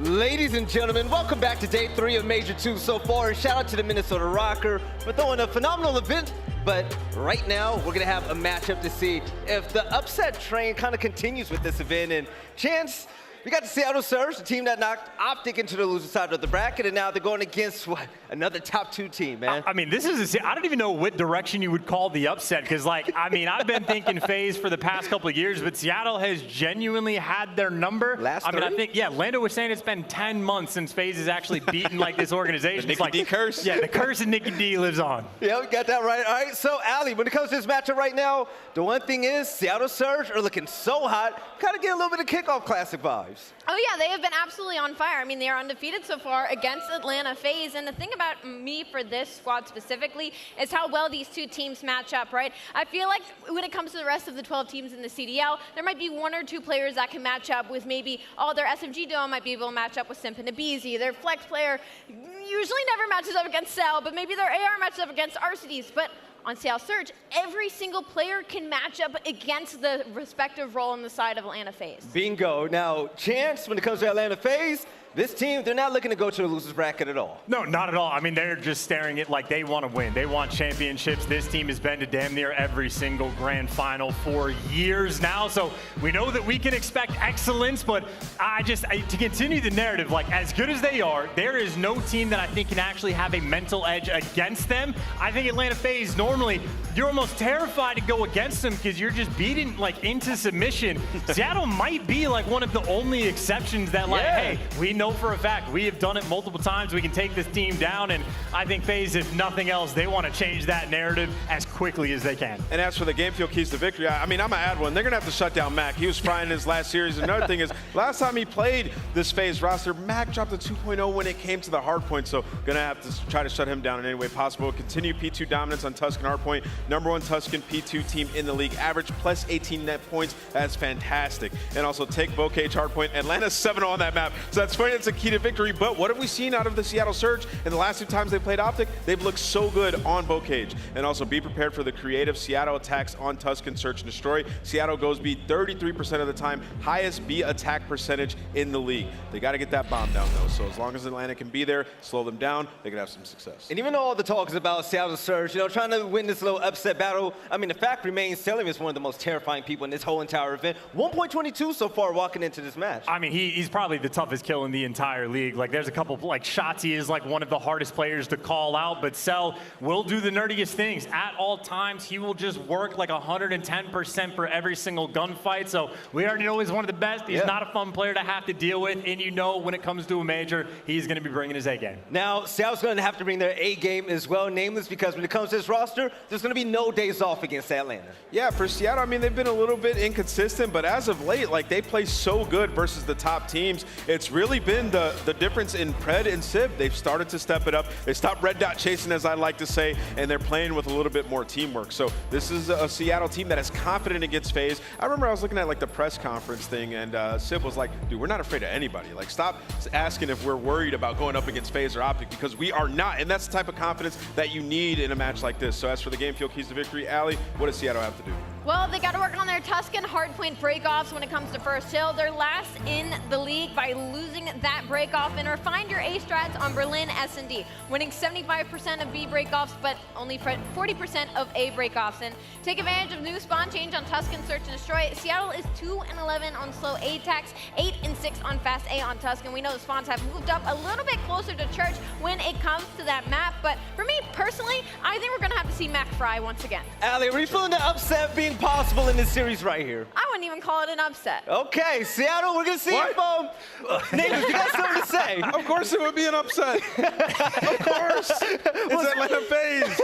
Ladies and gentlemen, welcome back to day 3 of Major II so far. Shout out to the Minnesota RØKKR for throwing a phenomenal event. But right now, we're going to have a matchup to see if the upset train kind of continues with this event. And Chance, we got the Seattle Surge, the team that knocked OpTic into the loser side of the bracket, and now they're going against, what, another top 2 team, man. I mean, this is I don't even know what direction you would call the upset, because, like, I mean, I've been thinking FaZe for the past couple of years, but Seattle has genuinely had their number. I mean, I think, yeah, Lando was saying it's been 10 months since FaZe has actually beaten, like, this organization. The Nicky D curse. Yeah, the curse of Nicky D lives on. Yeah, we got that right. All right, so, aLLeY, when it comes to this matchup right now, the one thing is Seattle Surge are looking so hot, kind of get a little bit of kickoff classic vibes. Oh yeah, they have been absolutely on fire. I mean, they are undefeated so far against Atlanta FaZe, and the thing about me for this squad specifically is how well these 2 teams match up, right? I feel like when it comes to the rest of the 12 teams in the CDL, there might be 1 or 2 players that can match up with maybe, their SMG duo might be able to match up with Simp and aBeZy. Their flex player usually never matches up against Cell, but maybe their AR matches up against Arcitys. But on Seattle Surge, every single player can match up against the respective role on the side of Atlanta FaZe. Bingo. Now, Chance, when it comes to Atlanta FaZe, this team, they're not looking to go to the losers bracket at all. No, not at all. I mean, they're just staring at like they want to win. They want championships. This team has been to damn near every single grand final for years now. So we know that we can expect excellence, but to continue the narrative, like as good as they are, there is no team that I think can actually have a mental edge against them. I think Atlanta FaZe, normally, you're almost terrified to go against them because you're just beaten like into submission. Seattle might be like one of the only exceptions that like, hey, we know for a fact we have done it multiple times. We can take this team down, and I think FaZe, if nothing else, they want to change that narrative as quickly as they can. And as for the game field keys to victory, I mean, I'm gonna add one. They're gonna have to shut down Mack. He was frying in his last series. Another thing is, last time he played this FaZe roster, Mack dropped a 2.0 when it came to the hard point. So gonna have to try to shut him down in any way possible. Continue P2 dominance on Tuscan hard point. #1 Tuscan P2 team in the league. Average plus 18 net points. That's fantastic. And also take Bocage hard point. Atlanta's 7-0 on that map. So that's funny. It's a key to victory. But what have we seen out of the Seattle Surge? In the last 2 times they played OpTic, they've looked so good on Bocage. And also be prepared for the creative Seattle attacks on Tuscan Search and Destroy. Seattle goes B 33% of the time. Highest B attack percentage in the league. They got to get that bomb down though. So as long as Atlanta can be there, slow them down, they can have some success. And even though all the talk is about Seattle Surge, you know, trying to win this little upset battle, I mean, the fact remains Cellium is one of the most terrifying people in this whole entire event. 1.22 so far walking into this match. I mean, he's probably the toughest kill in the entire league. Like, there's a couple, like, Shotzzy is like one of the hardest players to call out, but Cell will do the nerdiest things. At all times, he will just work like 110% for every single gunfight. So we already know he's one of the best. He's not a fun player to have to deal with, and you know when it comes to a major, he's going to be bringing his A game. Now, Seattle's going to have to bring their A game as well, nameless, because when it comes to this roster, there's going to be no days off against Atlanta. Yeah, for Seattle, I mean, they've been a little bit inconsistent, but as of late, like, they play so good versus the top teams. It's really been the difference in Pred and Civ. They've started to step it up. They stopped red dot chasing, as I like to say, and they're playing with a little bit more teamwork. So this is a Seattle team that is confident against FaZe. I remember I was looking at like the press conference thing, and Civ was like, dude, we're not afraid of anybody. Like, stop asking if we're worried about going up against FaZe or OpTic, because we are not, and that's the type of confidence that you need in a match like this. So as for the game field keys to victory, aLLeY, what does Seattle have to do? Well, they got to work on their Tuscan hardpoint breakoffs when it comes to first hill. They're last in the league by losing that breakoff, and refine your A strats on Berlin S&D, winning 75% of B breakoffs, but only 40% of A breakoffs. And take advantage of new spawn change on Tuscan Search and Destroy. Seattle is 2-11 on slow A attacks, 8-6 on fast A on Tuscan. We know the spawns have moved up a little bit closer to Church when it comes to that map, but for me personally, I think we're going to have to see Mack fry once again. aLLeY, were you feeling the upset being anything possible in this series right here. I wouldn't even call it an upset. Okay, Seattle, we're going to see if Niggas, you got something to say? Of course it would be an upset. Of course. It's Atlanta FaZe.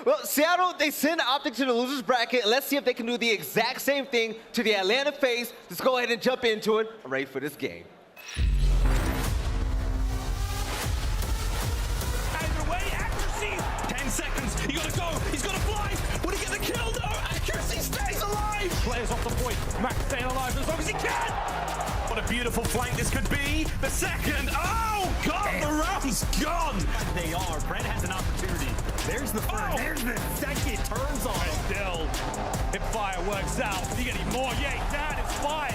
Well, Seattle, they send OpTic to the losers bracket. Let's see if they can do the exact same thing to the Atlanta FaZe. Let's go ahead and jump into it. I'm ready for this game. Either way, accuracy. 10 seconds. He gotta go. He's gonna fly. Would he get the kill? No. Accuracy stays alive. Players off the point. Mack staying alive as long as he can. What a beautiful flank this could be. The second. Oh, God, the round's gone. They are. Brent has an opportunity. There's the first. There's the second. Turns on. Still, if fire works out, you get any more? Yeah, down. It's 5.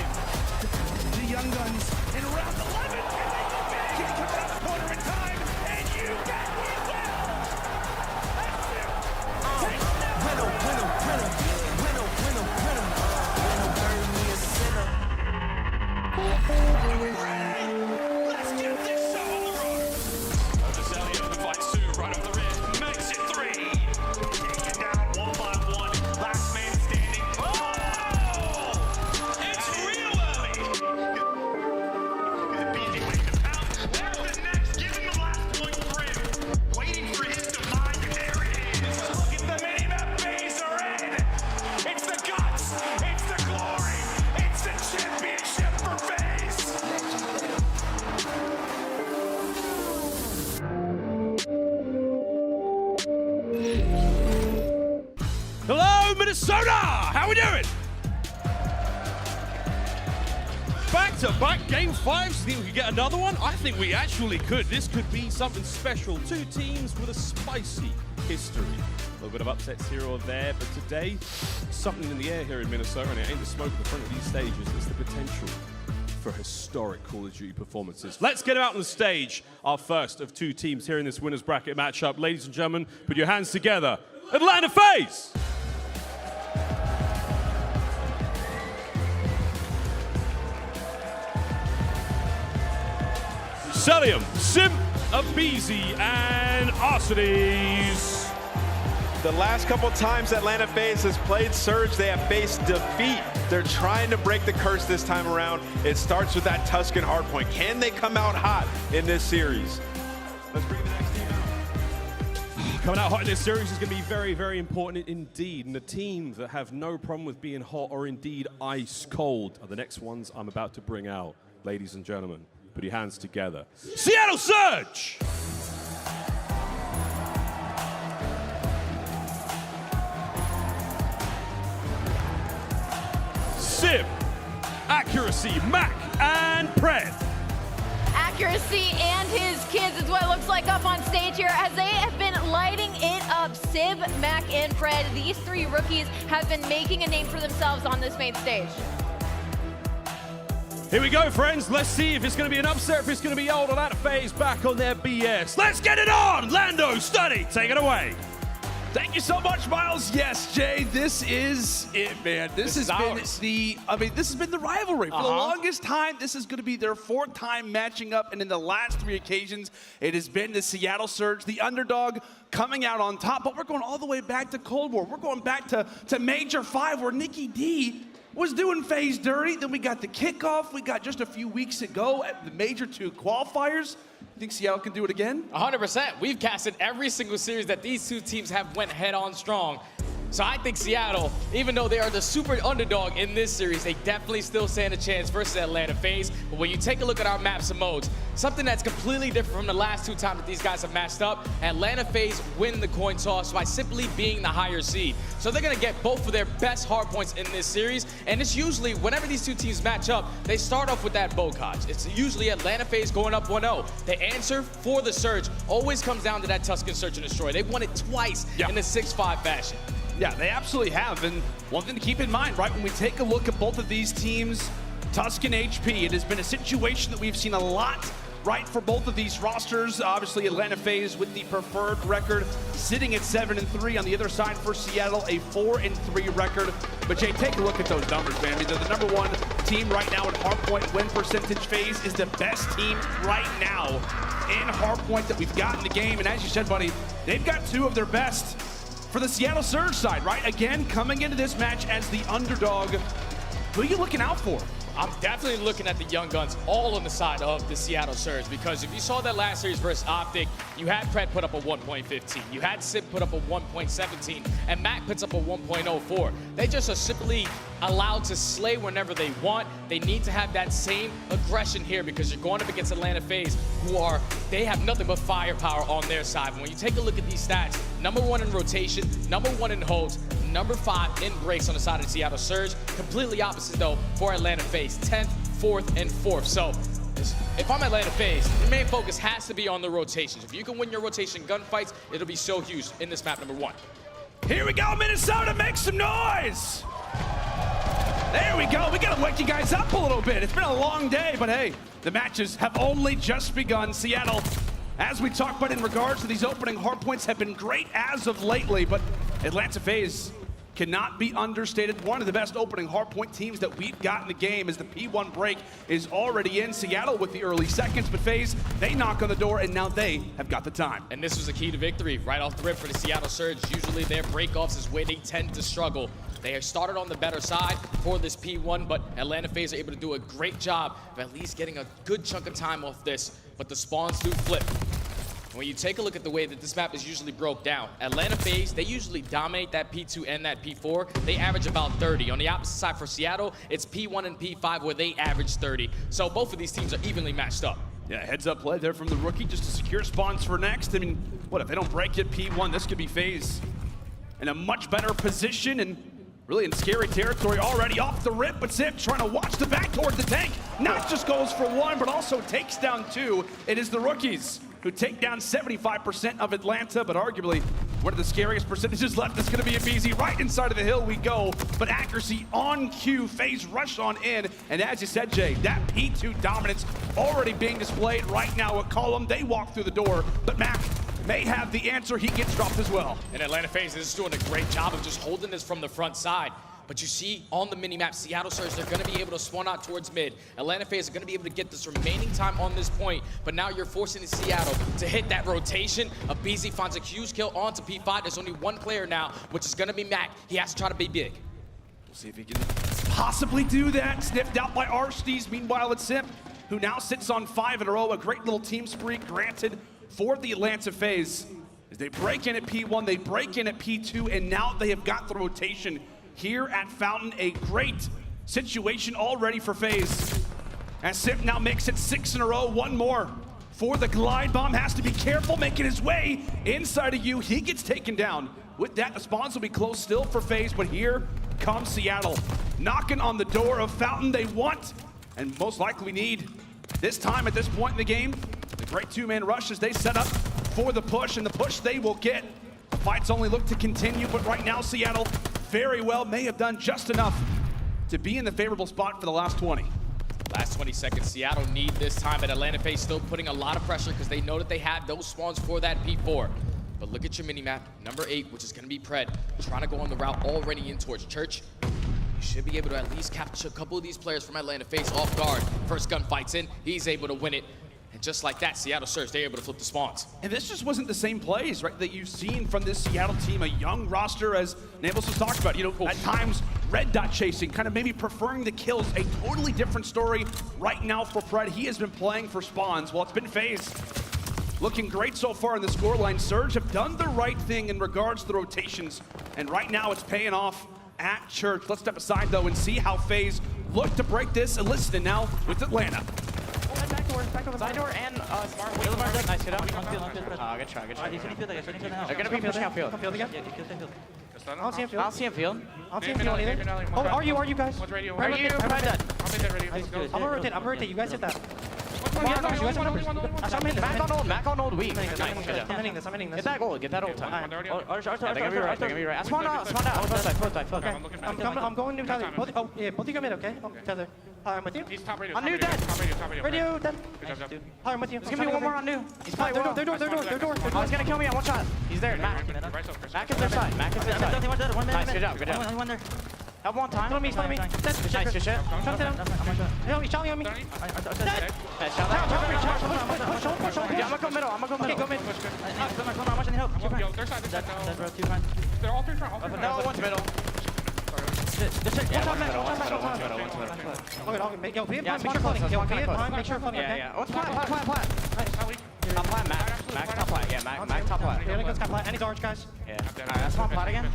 The Young Guns in round 11. And they go back. Can he come around the corner in time? And you get it. Let's get this show on the road. Cellium fights 2 right off the rip. Makes it 3. Taken down 1 by 1. Last man standing. Oh! It's real early. aBeZy waiting to pounce. There's the next. Giving the last point for him. Waiting for his demise. There it is. Look at the minimap FaZe are in. It's the guts. It's the glory. It's the championship for FaZe. Hello, Minnesota! How we doing? Back-to-back game 5s. Think we could get another one? I think we actually could. This could be something special. 2 teams with a spicy history. A little bit of upsets here or there, but today, something in the air here in Minnesota, and it ain't the smoke at the front of these stages. It's the potential for historic Call of Duty performances. Let's get them out on the stage. Our first of 2 teams here in this winner's bracket matchup. Ladies and gentlemen, put your hands together. Atlanta FaZe! Cellium, Simp, aBeZy, and Arcitys. The last couple times Atlanta FaZe has played Surge, they have faced defeat. They're trying to break the curse this time around. It starts with that Tuscan hardpoint. Can they come out hot in this series? Let's bring the next team out. Coming out hot in this series is going to be very, very important indeed. And the teams that have no problem with being hot or indeed ice cold are the next ones I'm about to bring out. Ladies and gentlemen, put your hands together. Seattle Surge! Simp, Accuracy, Mack, and Pred. Accuracy and his kids is what it looks like up on stage here as they have been lighting it up. Sib, Mack, and Pred, these 3 rookies have been making a name for themselves on this main stage. Here we go, friends. Let's see if it's going to be an upset, if it's going to be old Atlanta FaZe back on their BS. Let's get it on! Lando, Standy, take it away. Thank you so much, Miles. Yes, Jay, this is it, man. This has been this has been the rivalry. For the longest time, this is going to be their 4th time matching up, and in the last 3 occasions, it has been the Seattle Surge, the underdog, coming out on top. But we're going all the way back to Cold War. We're going back to Major 5, where Nikki D was doing FaZe dirty. Then we got the kickoff. We got just a few weeks ago at the Major 2 qualifiers. You think Seattle can do it again? 100%. We've casted every single series that these 2 teams have went head-on strong. So I think Seattle, even though they are the super underdog in this series, they definitely still stand a chance versus Atlanta FaZe. But when you take a look at our maps and modes, something that's completely different from the last 2 times that these guys have matched up, Atlanta FaZe win the coin toss by simply being the higher seed. So they're going to get both of their best hard points in this series. And it's usually, whenever these 2 teams match up, they start off with that Bocage. It's usually Atlanta FaZe going up 1-0. The answer for the Surge always comes down to that Tuscan Search and Destroy. They've won it twice in a 6-5 fashion. Yeah, they absolutely have. And one thing to keep in mind, right, when we take a look at both of these teams, Tuscan HP, it has been a situation that we've seen a lot, right, for both of these rosters. Obviously, Atlanta FaZe with the preferred record, sitting at 7-3. On the other side for Seattle, a 4-3 record. But Jay, take a look at those numbers, man. I mean, they're the #1 team right now in hardpoint win percentage. FaZe is the best team right now in hardpoint that we've got in the game. And as you said, buddy, they've got 2 of their best for the Seattle Surge side, right? Again, coming into this match as the underdog. Who are you looking out for? I'm definitely looking at the young guns all on the side of the Seattle Surge, because if you saw that last series versus OpTic, you had Pred put up a 1.15, you had Simp put up a 1.17, and Mack puts up a 1.04. They just are simply allowed to slay whenever they want. They need to have that same aggression here, because you're going up against Atlanta FaZe, they have nothing but firepower on their side. And when you take a look at these stats, #1 in rotation, #1 in holds, #5 in breaks on the side of the Seattle Surge. Completely opposite though for Atlanta FaZe, 10th, 4th, and 4th. So if I'm Atlanta FaZe, your main focus has to be on the rotations. If you can win your rotation gunfights, it'll be so huge in this map #1. Here we go, Minnesota, make some noise! There we go, we gotta wake you guys up a little bit. It's been a long day, but hey, the matches have only just begun. Seattle, as we talked about in regards to these opening hardpoints, have been great as of lately, but Atlanta FaZe cannot be understated. One of the best opening hardpoint teams that we've got in the game, as the P1 break is already in. Seattle with the early seconds, but FaZe, they knock on the door, and now they have got the time. And this was the key to victory right off the rip for the Seattle Surge. Usually their breakoffs is where they tend to struggle. They have started on the better side for this P1, but Atlanta FaZe are able to do a great job of at least getting a good chunk of time off this, but the spawns do flip. When you take a look at the way that this map is usually broke down, Atlanta FaZe, they usually dominate that P2 and that P4. They average about 30. On the opposite side for Seattle, it's P1 and P5 where they average 30. So both of these teams are evenly matched up. Yeah, heads up play there from the rookie just to secure spawns for next. I mean, what if they don't break it P1? This could be FaZe in a much better position and really in scary territory already off the rip, but Simp trying to watch the back toward the tank. Not just goes for one, but also takes down two. It is the rookies who take down 75% of Atlanta, but arguably one of the scariest percentages left is going to be aBeZy. Right inside of the hill we go, but accuracy on cue. FaZe rush on in, and as you said, Jay, that P2 dominance already being displayed right now at Column. They walk through the door, but Mack may have the answer. He gets dropped as well. And Atlanta FaZe is doing a great job of just holding this from the front side. But you see on the mini-map, Seattle Surge, they're going to be able to spawn out towards mid. Atlanta FaZe are going to be able to get this remaining time on this point, but now you're forcing Seattle to hit that rotation. aBeZy finds a huge kill onto P5. There's only one player now, which is going to be Mack. He has to try to be big. We'll see if he can possibly do that. Sniffed out by Arcitys. Meanwhile, it's Simp, who now sits on 5 in a row. A great little team spree granted for the Atlanta FaZe. As they break in at P1, they break in at P2, and now they have got the rotation here at Fountain. A great situation already for FaZe. As Simp now makes it 6 in a row, one more for the glide bomb. Has to be careful making his way inside of you. He gets taken down. With that, the spawns will be close still for FaZe, but here comes Seattle. Knocking on the door of Fountain. They want, and most likely need, this time at this point in the game, the great two-man rush as they set up for the push, and the push they will get. The fights only look to continue, but right now Seattle very well may have done just enough to be in the favorable spot for the last 20. Last 20 seconds, Seattle need this time, but Atlanta FaZe still putting a lot of pressure because they know that they have those spawns for that P4. But look at your mini-map, number 8, which is going to be Pred, trying to go on the route already in towards Church. You should be able to at least capture a couple of these players from Atlanta FaZe off guard. First gun fights in, he's able to win it. And just like that, Seattle Surge, they're able to flip the spawns. And this just wasn't the same plays, right, that you've seen from this Seattle team. A young roster, as Nables was talked about, you know, at times red dot chasing, kind of maybe preferring the kills. A totally different story right now for Pred. He has been playing for spawns. Well, it's been FaZe looking great so far in the scoreline. Surge have done the right thing in regards to the rotations, and right now it's paying off at Church. Let's step aside, though, and see how FaZe look to break this. And listen now with Atlanta. Side door and smart. Nice hit up. Good try. They're going to be pushing outfield. Field again? I don't see him field. I don't see him field either. Oh, are you guys? Are you? I'm gonna rotate. You guys hit that. Mack on old weak. Nice. I'm hitting this. Get that goal. Get that ult. They're gonna be right. Spawn out. I'm going new tether. Both of you go mid, okay? Tether. I'm with you. He's top radio. On new dead. Radio dead. I'm with you. There's gonna be one more on new. He's fine. Their door. Oh, he's gonna kill me on one shot. He's there. Mack is their side. Nice. Good job. One there. Have one time. Follow me. Nice. Good shit. No, he's shouting on me. Dead. Push. I'm gonna go middle. Okay, go mid. I'm watching the help. Dead, bro. 2 fine. They're all three front. All three front. No, one's middle. Make sure flooding, okay? What's plant? Top plant, Mack. Mack, top plant. Yeah, Mack, top plant. Yeah, let's go plant. Any orange, guys? Yeah. Alright, that's top plant again.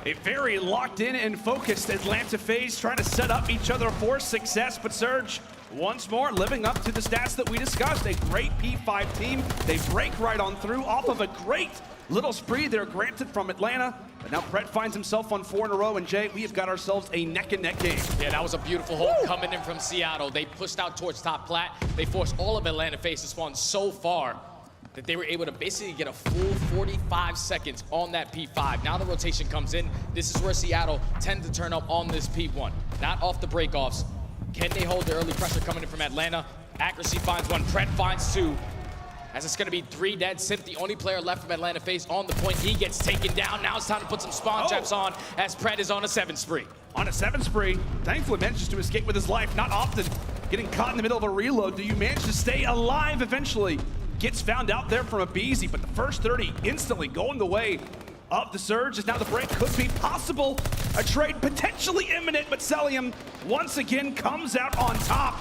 A very locked in and focused Atlanta FaZe trying to set up each other for success, but Surge once more living up to the stats that we discussed. A great P5 team. They break right on through off of a great little spree they're granted from Atlanta. But now Pret finds himself on 4 in a row, and Jay, we have got ourselves a neck-and-neck game. Yeah, that was a beautiful hold coming in from Seattle. They pushed out towards top plat. They forced all of Atlanta FaZe to spawn so far that they were able to basically get a full 45 seconds on that P5. Now the rotation comes in. This is where Seattle tends to turn up on this P1. Not off the breakoffs. Can they hold the early pressure coming in from Atlanta? Accuracy finds one, Pret finds two. As it's gonna be 3 dead. Simp, the only player left from Atlanta FaZe on the point. He gets taken down. Now it's time to put some spawn traps on as Pret is on a 7 spree. On a 7 spree, thankfully manages to escape with his life. Not often getting caught in the middle of a reload. Do you manage to stay alive eventually? Gets found out there from aBeZy, but the first 30 instantly going the way of the Surge. As now the break could be possible. A trade potentially imminent, but Cellium once again comes out on top.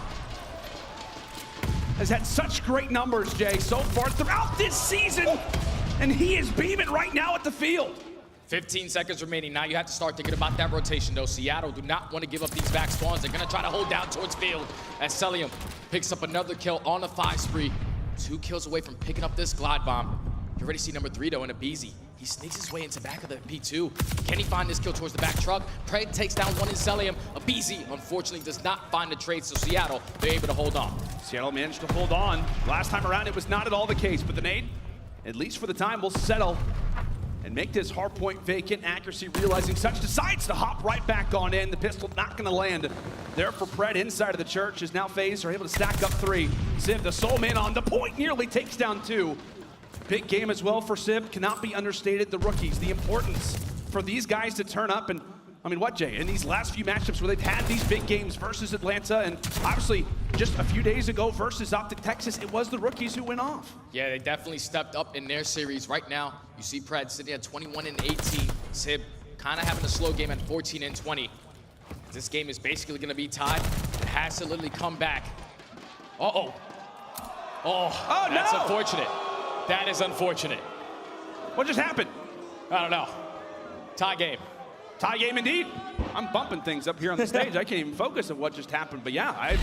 Has had such great numbers, Jay, so far throughout this season, and he is beaming right now at the field. 15 seconds remaining. Now you have to start thinking about that rotation, though. Seattle do not want to give up these back spawns. They're going to try to hold down towards field as Cellium picks up another kill on a 5 spree. 2 kills away from picking up this glide bomb. You already see number 3, though, in aBeZy. He sneaks his way into back of the P2. Can he find this kill towards the back truck? Pret takes down one in Cellium. aBeZy, unfortunately, does not find the trade, so Seattle, they're able to hold on. Seattle managed to hold on. Last time around, it was not at all the case, but the nade, at least for the time, will settle and make this hard point vacant. Accuracy realizing such decides to hop right back on in. The pistol not gonna land there for Pret inside of the church as now FaZe are able to stack up 3. Simp, the soul man on the point, nearly takes down 2. Big game as well for Simp, cannot be understated. The rookies, the importance for these guys to turn up. And I mean, what, Jay? In these last few matchups where they've had these big games versus Atlanta, and obviously just a few days ago versus OpTic Texas, it was the rookies who went off. Yeah, they definitely stepped up in their series. Right now, you see Pret sitting at 21 and 18. Simp kind of having a slow game at 14 and 20. This game is basically going to be tied. It has to literally come back. Uh-oh. Oh, that's no! Unfortunate. That is unfortunate. What just happened? I don't know. Tie game. Tie game indeed. I'm bumping things up here on the stage. I can't even focus on what just happened. But yeah,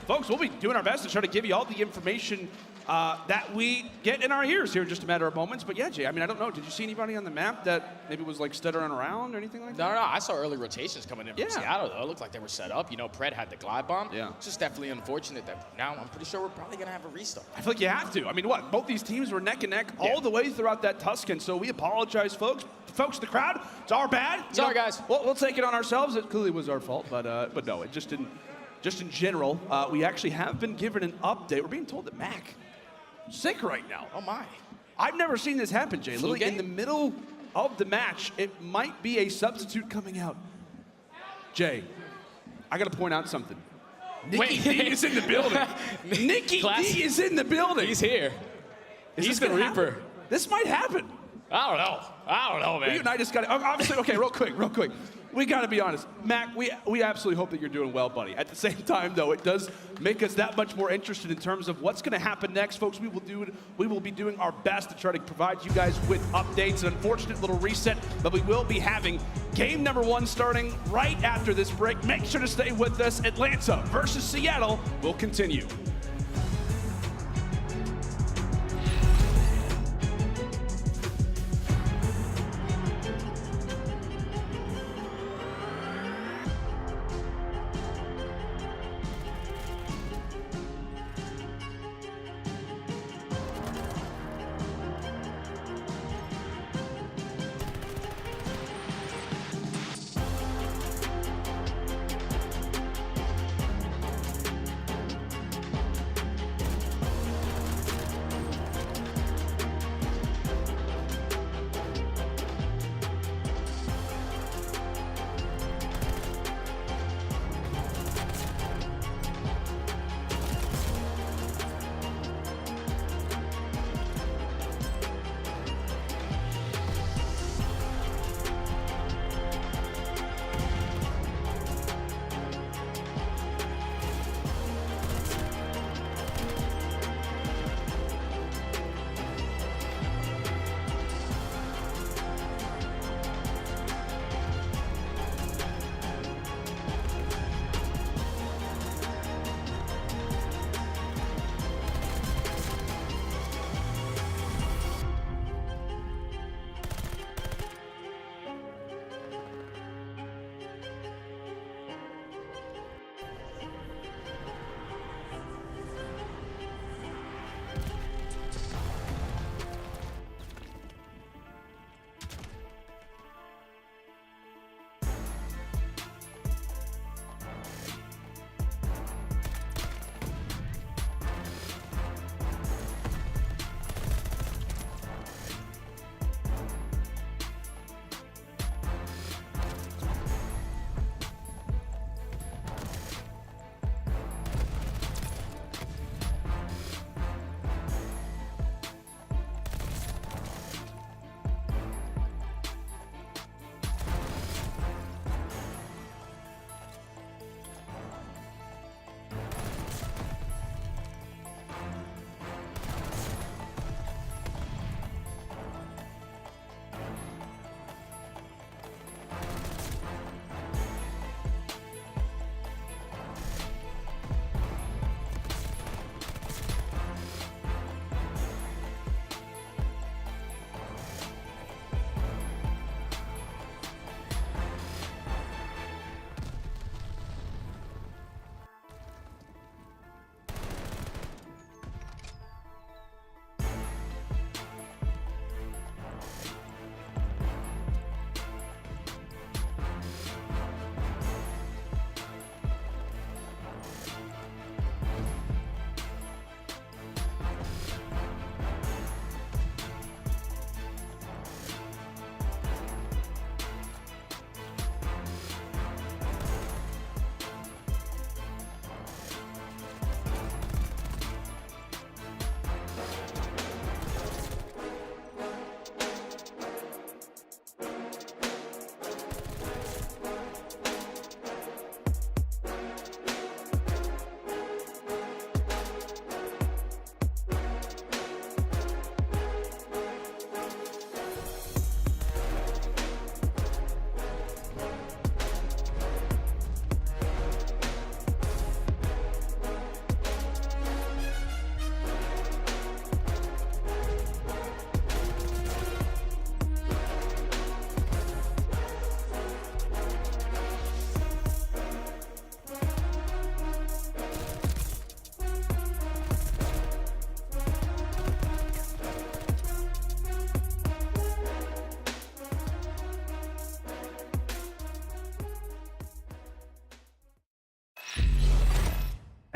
folks, we'll be doing our best to try to give you all the information that we get in our ears here in just a matter of moments. But yeah, Jay, I mean, I don't know. Did you see anybody on the map that maybe was like stuttering around or anything like that? No. I saw early rotations coming in from Seattle, though. It looked like they were set up. You know, Pret had the glide bomb. Yeah. It's just definitely unfortunate that now I'm pretty sure we're probably going to have a restart. I feel like you have to. I mean, what? Both these teams were neck and neck all the way throughout that Tuscan. So we apologize, folks. Folks, the crowd, it's our bad. Sorry, guys. We'll take it on ourselves. It clearly was our fault, but no, it just in general, we actually have been given an update. We're being told that Mack sick right now. Oh my. I've never seen this happen, Jay. Flu Literally game? in the middle of the match, it might be a substitute coming out. Jay, I gotta point out something. Nicky D is in the building. Nicky D is in the building. He's here. He's the Reaper. This might happen. I don't know, man. You and I just got to, obviously, okay, real quick. We got to be honest. Mack, we absolutely hope that you're doing well, buddy. At the same time, though, it does make us that much more interested in terms of what's going to happen next. Folks, we will be doing our best to try to provide you guys with updates. An unfortunate little reset, but we will be having game number 1 starting right after this break. Make sure to stay with us. Atlanta versus Seattle will continue.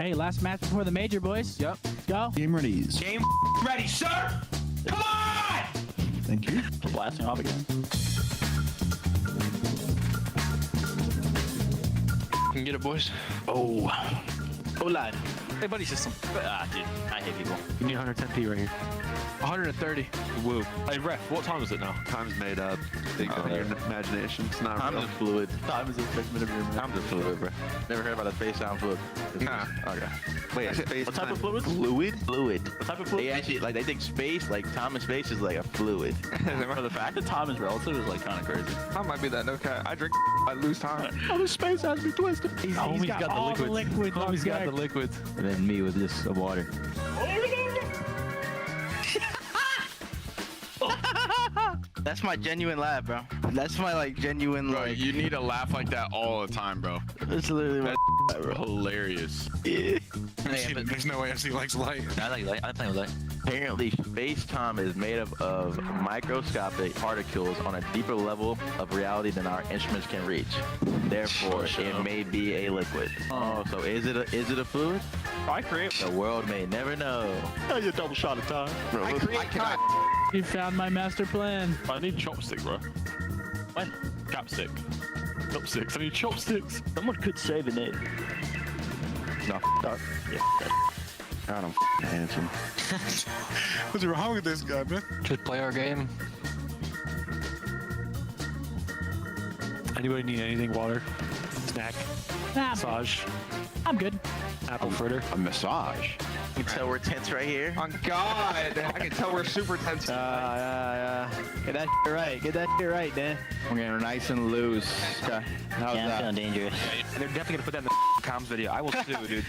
Hey, last match before the major, boys. Yep. Let's go. Game ready. Game ready, sir. Come on! Thank you. Blasting off again. Can get it, boys. Oh. Oh, lad. Hey, buddy system. Ah, dude. I hate people. You need 110p right here. 130. Woo. Hey, ref, what time is it now? Time's made up. Think of your imagination. It's not Time's real. a fluid. Time is a figment of your imagination. Time's a fluid, bro. Never heard about a face time fluid. Nah. Okay. Wait, space What type time. of fluid? Fluid? Fluid. What type of fluid? They actually, like, they think space, like time and space is like a fluid. For the fact that time is relative is like kind of crazy. Time might be that. No cat. I drink. I lose time. Oh, the space has me twisted. He's Homie's got all the liquids. Homie's got the liquids. And then me with this water. That's my genuine laugh, bro. That's my like genuine Bro, like. you need to laugh like that all the time, bro. It's literally my That's hilarious. Yeah. There's no way FC likes light. I like light. I play with light. Apparently, space-time is made up of microscopic particles on a deeper level of reality than our instruments can reach. Therefore, it may be a liquid. Oh, so is it a fluid? I create. The world may never know. Oh, you double shot of time. Bro, I cannot. You found my master plan. I need chopstick, bro. What? Capstick. Chopsticks. I need chopsticks. Someone could save an 8. No, dark. Yeah. God, I'm handsome. What's wrong with this guy, man? Just play our game. Anybody need anything? Water? Snack? Massage? I'm good. Apple fritter? A massage. You can tell we're tense right here. On God, I can tell we're super tense. Get that shit right. Get that shit right, man. We're getting nice and loose. Okay. How's that? I'm feeling dangerous. They're definitely gonna put that in the comms video. I will sue, dude.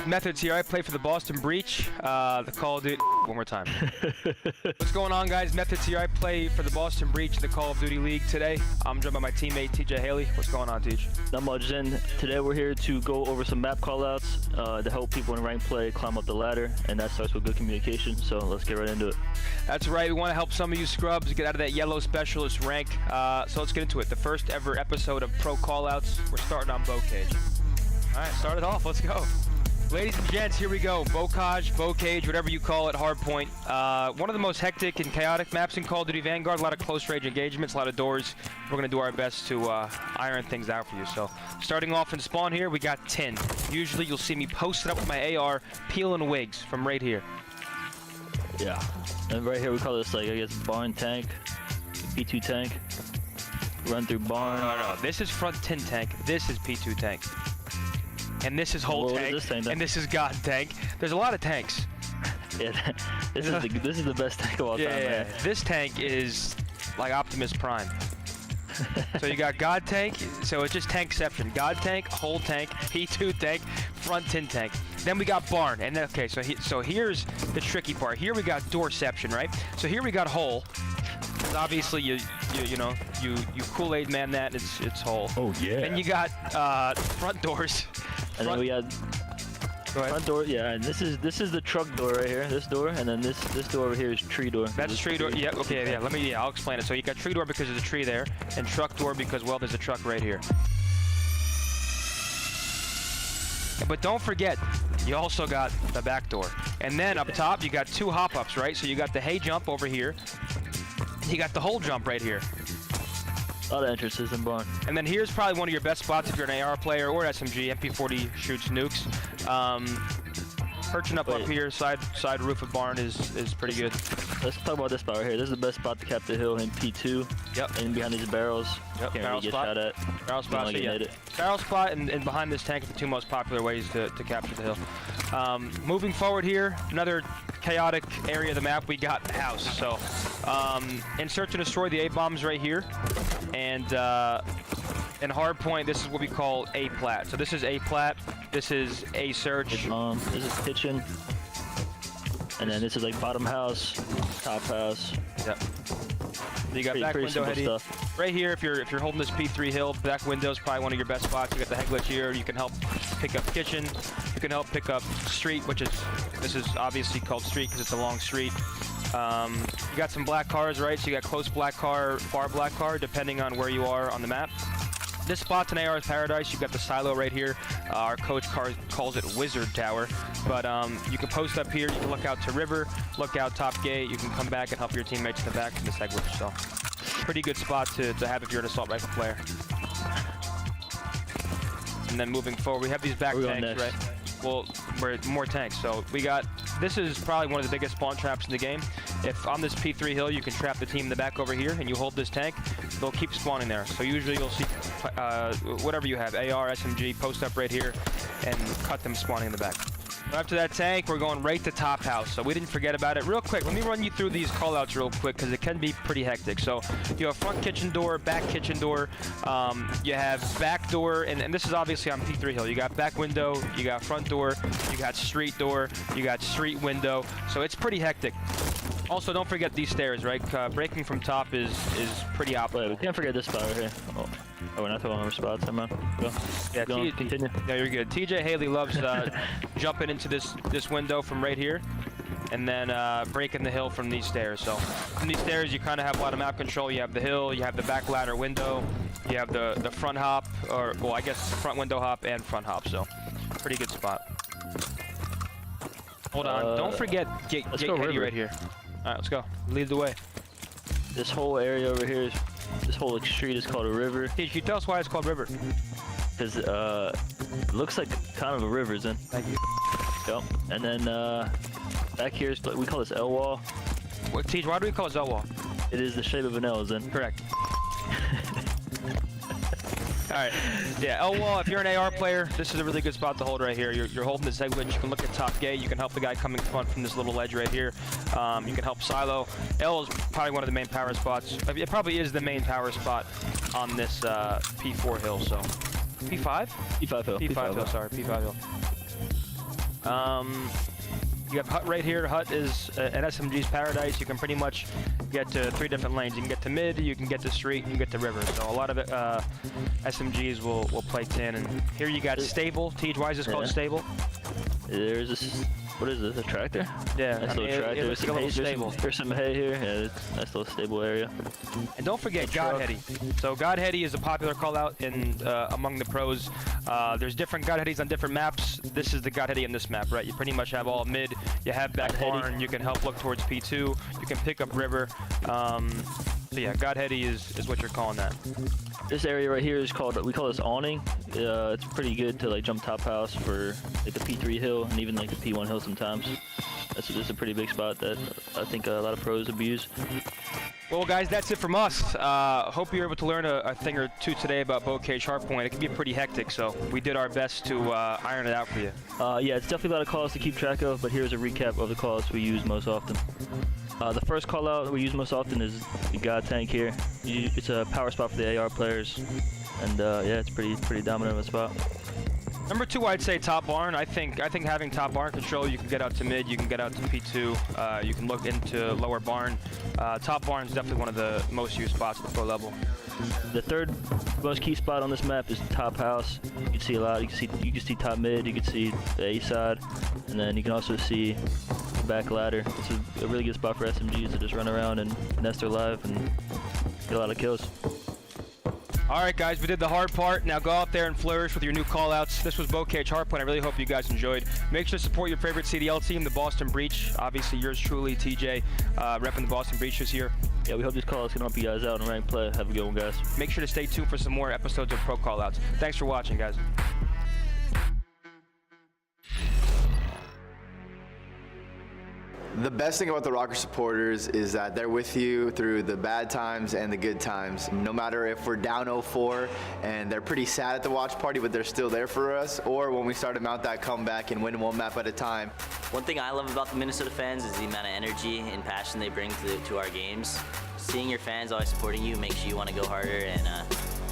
Methodz here. I play for the Boston Breach. The Call of Duty. One more time. What's going on, guys? Methodz here. I play for the Boston Breach, the Call of Duty League today. I'm joined by my teammate TJHaly. What's going on, Tej? Not much, Zen. Today we're here to go over some map callouts to help people in ranked play climb up the ladder, and that starts with good communication. So let's get right into it. That's right. We want to help some of you scrubs get out of that yellow specialist rank. So let's get into it. The first ever episode of Pro Callouts. We're starting on Bocage. All right, start it off. Let's go. Ladies and gents, here we go. Bocage, Bocage, whatever you call it, hardpoint. One of the most hectic and chaotic maps in Call of Duty Vanguard. A lot of close range engagements, a lot of doors. We're going to do our best to iron things out for you. So starting off in spawn here, we got 10. Usually you'll see me posted up with my AR, peeling wigs from right here. Yeah. And right here we call this, like, I guess, barn tank, P2 tank. Run through barn. No. This is front 10 tank. This is P2 tank. And this is whole tank, and this is God tank. There's a lot of tanks. Yeah, this is the best tank of all time. Yeah. This tank is like Optimus Prime. So you got God tank, so it's just tankception. God tank, whole tank, P2 tank, front 10 tank. Then we got barn, and then, okay, so here's the tricky part. Here we got doorception, right? So here we got hole. Obviously, you Kool-Aid man that, it's whole. Oh yeah. Then you got front doors. And then we got front door, yeah, and this is the truck door right here, this door, and then this door over here is tree door. That's tree door. Yeah, okay, yeah. I'll explain it. So you got tree door because there's a tree there, and truck door because, well, there's a truck right here. But don't forget, you also got the back door. And then up top, you got 2 hop-ups, right? So you got the hay jump over here. You got the hole jump right here. A lot of entrances in barn. And then here's probably one of your best spots if you're an AR player or SMG. MP40 shoots nukes. Perching up here, side roof of barn is pretty good. Let's talk about this spot right here. This is the best spot to cap the hill in P2. Yep. And behind these barrels. Yep. Can't Barrel really get spot. shot at. Barrel spot. So yeah. Barrel spot and behind this tank are the 2 most popular ways to capture the hill. Moving forward here, another chaotic area of the map. We got the house. So in search and destroy, the A-bombs right here, and in hardpoint, this is what we call A-plat. So this is A-plat. This is A-search. This is kitchen. And then this is like bottom house, top house. Yep. You got back window heady. Stuff. Right here, if you're holding this P3 hill, back window is probably one of your best spots. You got the head glitch here. You can help pick up kitchen. You can help pick up street, this is obviously called street because it's a long street. You got some black cars, right? So you got close black car, far black car, depending on where you are on the map. This spot's an AR's paradise. You've got the silo right here. Our coach calls it Wizard Tower. But you can post up here. You can look out to river, look out top gate. You can come back and help your teammates in the back from the segway. So pretty good spot to have if you're an assault rifle player. And then moving forward, we have these back tanks, right? Well, we're more tanks. So we got, this is probably one of the biggest spawn traps in the game. If on this P3 hill, you can trap the team in the back over here and you hold this tank, they'll keep spawning there. So usually you'll see whatever you have, AR, SMG, post up right here and cut them spawning in the back. After that tank, we're going right to top house. So we didn't forget about it. Real quick, let me run you through these callouts real quick because it can be pretty hectic. So you have front kitchen door, back kitchen door. You have back door, and this is obviously on P3 hill. You got back window, you got front door, you got street door, you got street window. So it's pretty hectic. Also, don't forget these stairs, right? Breaking from top is pretty opposite. We can't forget this spot right here. Oh, we're not talking about spots. I'm on. Go. Yeah, continue. Yeah, you're good. TJHaly loves jumping into this window from right here, and then breaking the hill from these stairs. So from these stairs, you kind of have a lot of map control. You have the hill, you have the back ladder window, you have the front hop, or well, I guess front window hop and front hop. So pretty good spot. Hold on, don't forget gate ready right here. All right, let's go. Lead the way. This whole area over here is. This whole street is called a river. Can you tell us why it's called river? Because it looks like kind of a river, then. Thank you. Yep. And then back here, we call this L wall. What, Tej, why do we call it L wall? It is the shape of an L, then. Correct. All right. Yeah, L wall, if you're an AR player, this is a really good spot to hold right here. You're holding the segment. You can look at top gate. You can help the guy coming front from this little ledge right here. You can help silo. L is probably one of the main power spots. It probably is the main power spot on this P4 hill. So P5? P5 hill. P5 hill, sorry. P5 hill. You have hut right here. Hut is an SMG's paradise. You can pretty much get to 3 different lanes. You can get to mid, you can get to street, you can get to river. So a lot of SMGs will play tin. And here you got stable. Tej, why is this called stable? There's this, what is this, a tractor? Yeah, nice little tractor. It looks like a little stable. There's some hay here. Yeah, it's a nice little stable area. And don't forget Godheady. So Godheady is a popular call out in among the pros. There's different Godheadies on different maps. This is the Godheady in this map, right? You pretty much have all mid. You have back barn. You can help look towards P2. You can pick up river. So yeah, Godheady is what you're calling that. This area right here is called, we call this awning. It's pretty good to like jump top house for like the P3 hill and even like the P1 hill sometimes. This is a pretty big spot that I think a lot of pros abuse. Well, guys, that's it from us. Hope you're able to learn a thing or two today about bokeh hardpoint. It can be pretty hectic, so we did our best to iron it out for you. Yeah, it's definitely a lot of calls to keep track of, but here's a recap of the calls we use most often. The first call out we use most often is the God tank here. It's a power spot for the AR players, and yeah, it's pretty dominant of a spot. Number 2, I'd say top barn. I think having top barn control, you can get out to mid, you can get out to P2, you can look into lower barn. Top barn is definitely one of the most used spots at the pro level. The third most key spot on this map is top house. You can see a lot. You can see top mid. You can see the A side, and then you can also see the back ladder. It's a really good spot for SMGs to just run around and nest their life and get a lot of kills. All right, guys, we did the hard part. Now go out there and flourish with your new callouts. This was bokeh hardpoint. I really hope you guys enjoyed. Make sure to support your favorite CDL team, the Boston Breach. Obviously, yours truly, TJ, repping the Boston Breach this year. Yeah, we hope these callouts can help you guys out in ranked play. Have a good one, guys. Make sure to stay tuned for some more episodes of Pro Callouts. Thanks for watching, guys. The best thing about the RØKKR supporters is that they're with you through the bad times and the good times. No matter if we're down 0-4 and they're pretty sad at the watch party, but they're still there for us, or when we start to mount that comeback and win 1 map at a time. One thing I love about the Minnesota fans is the amount of energy and passion they bring to our games. Seeing your fans always supporting you makes you want to go harder and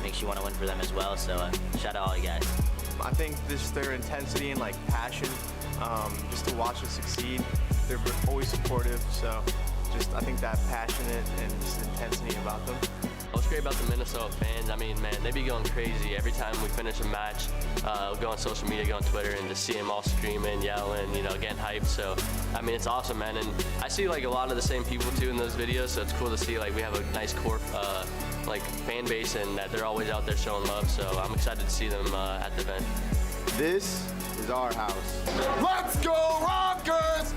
makes you want to win for them as well, so shout out all you guys. I think just their intensity and like passion, just to watch us succeed. They're always supportive, so just I think that passionate and just intensity about them. What's great about the Minnesota fans, I mean, man, they be going crazy every time we finish a match. Go on social media, go on Twitter, and just see them all screaming, yelling, you know, getting hyped. So, I mean, it's awesome, man. And I see like a lot of the same people too in those videos, so it's cool to see like we have a nice core like fan base and that they're always out there showing love. So I'm excited to see them at the event. This is our house. Let's go Rockers!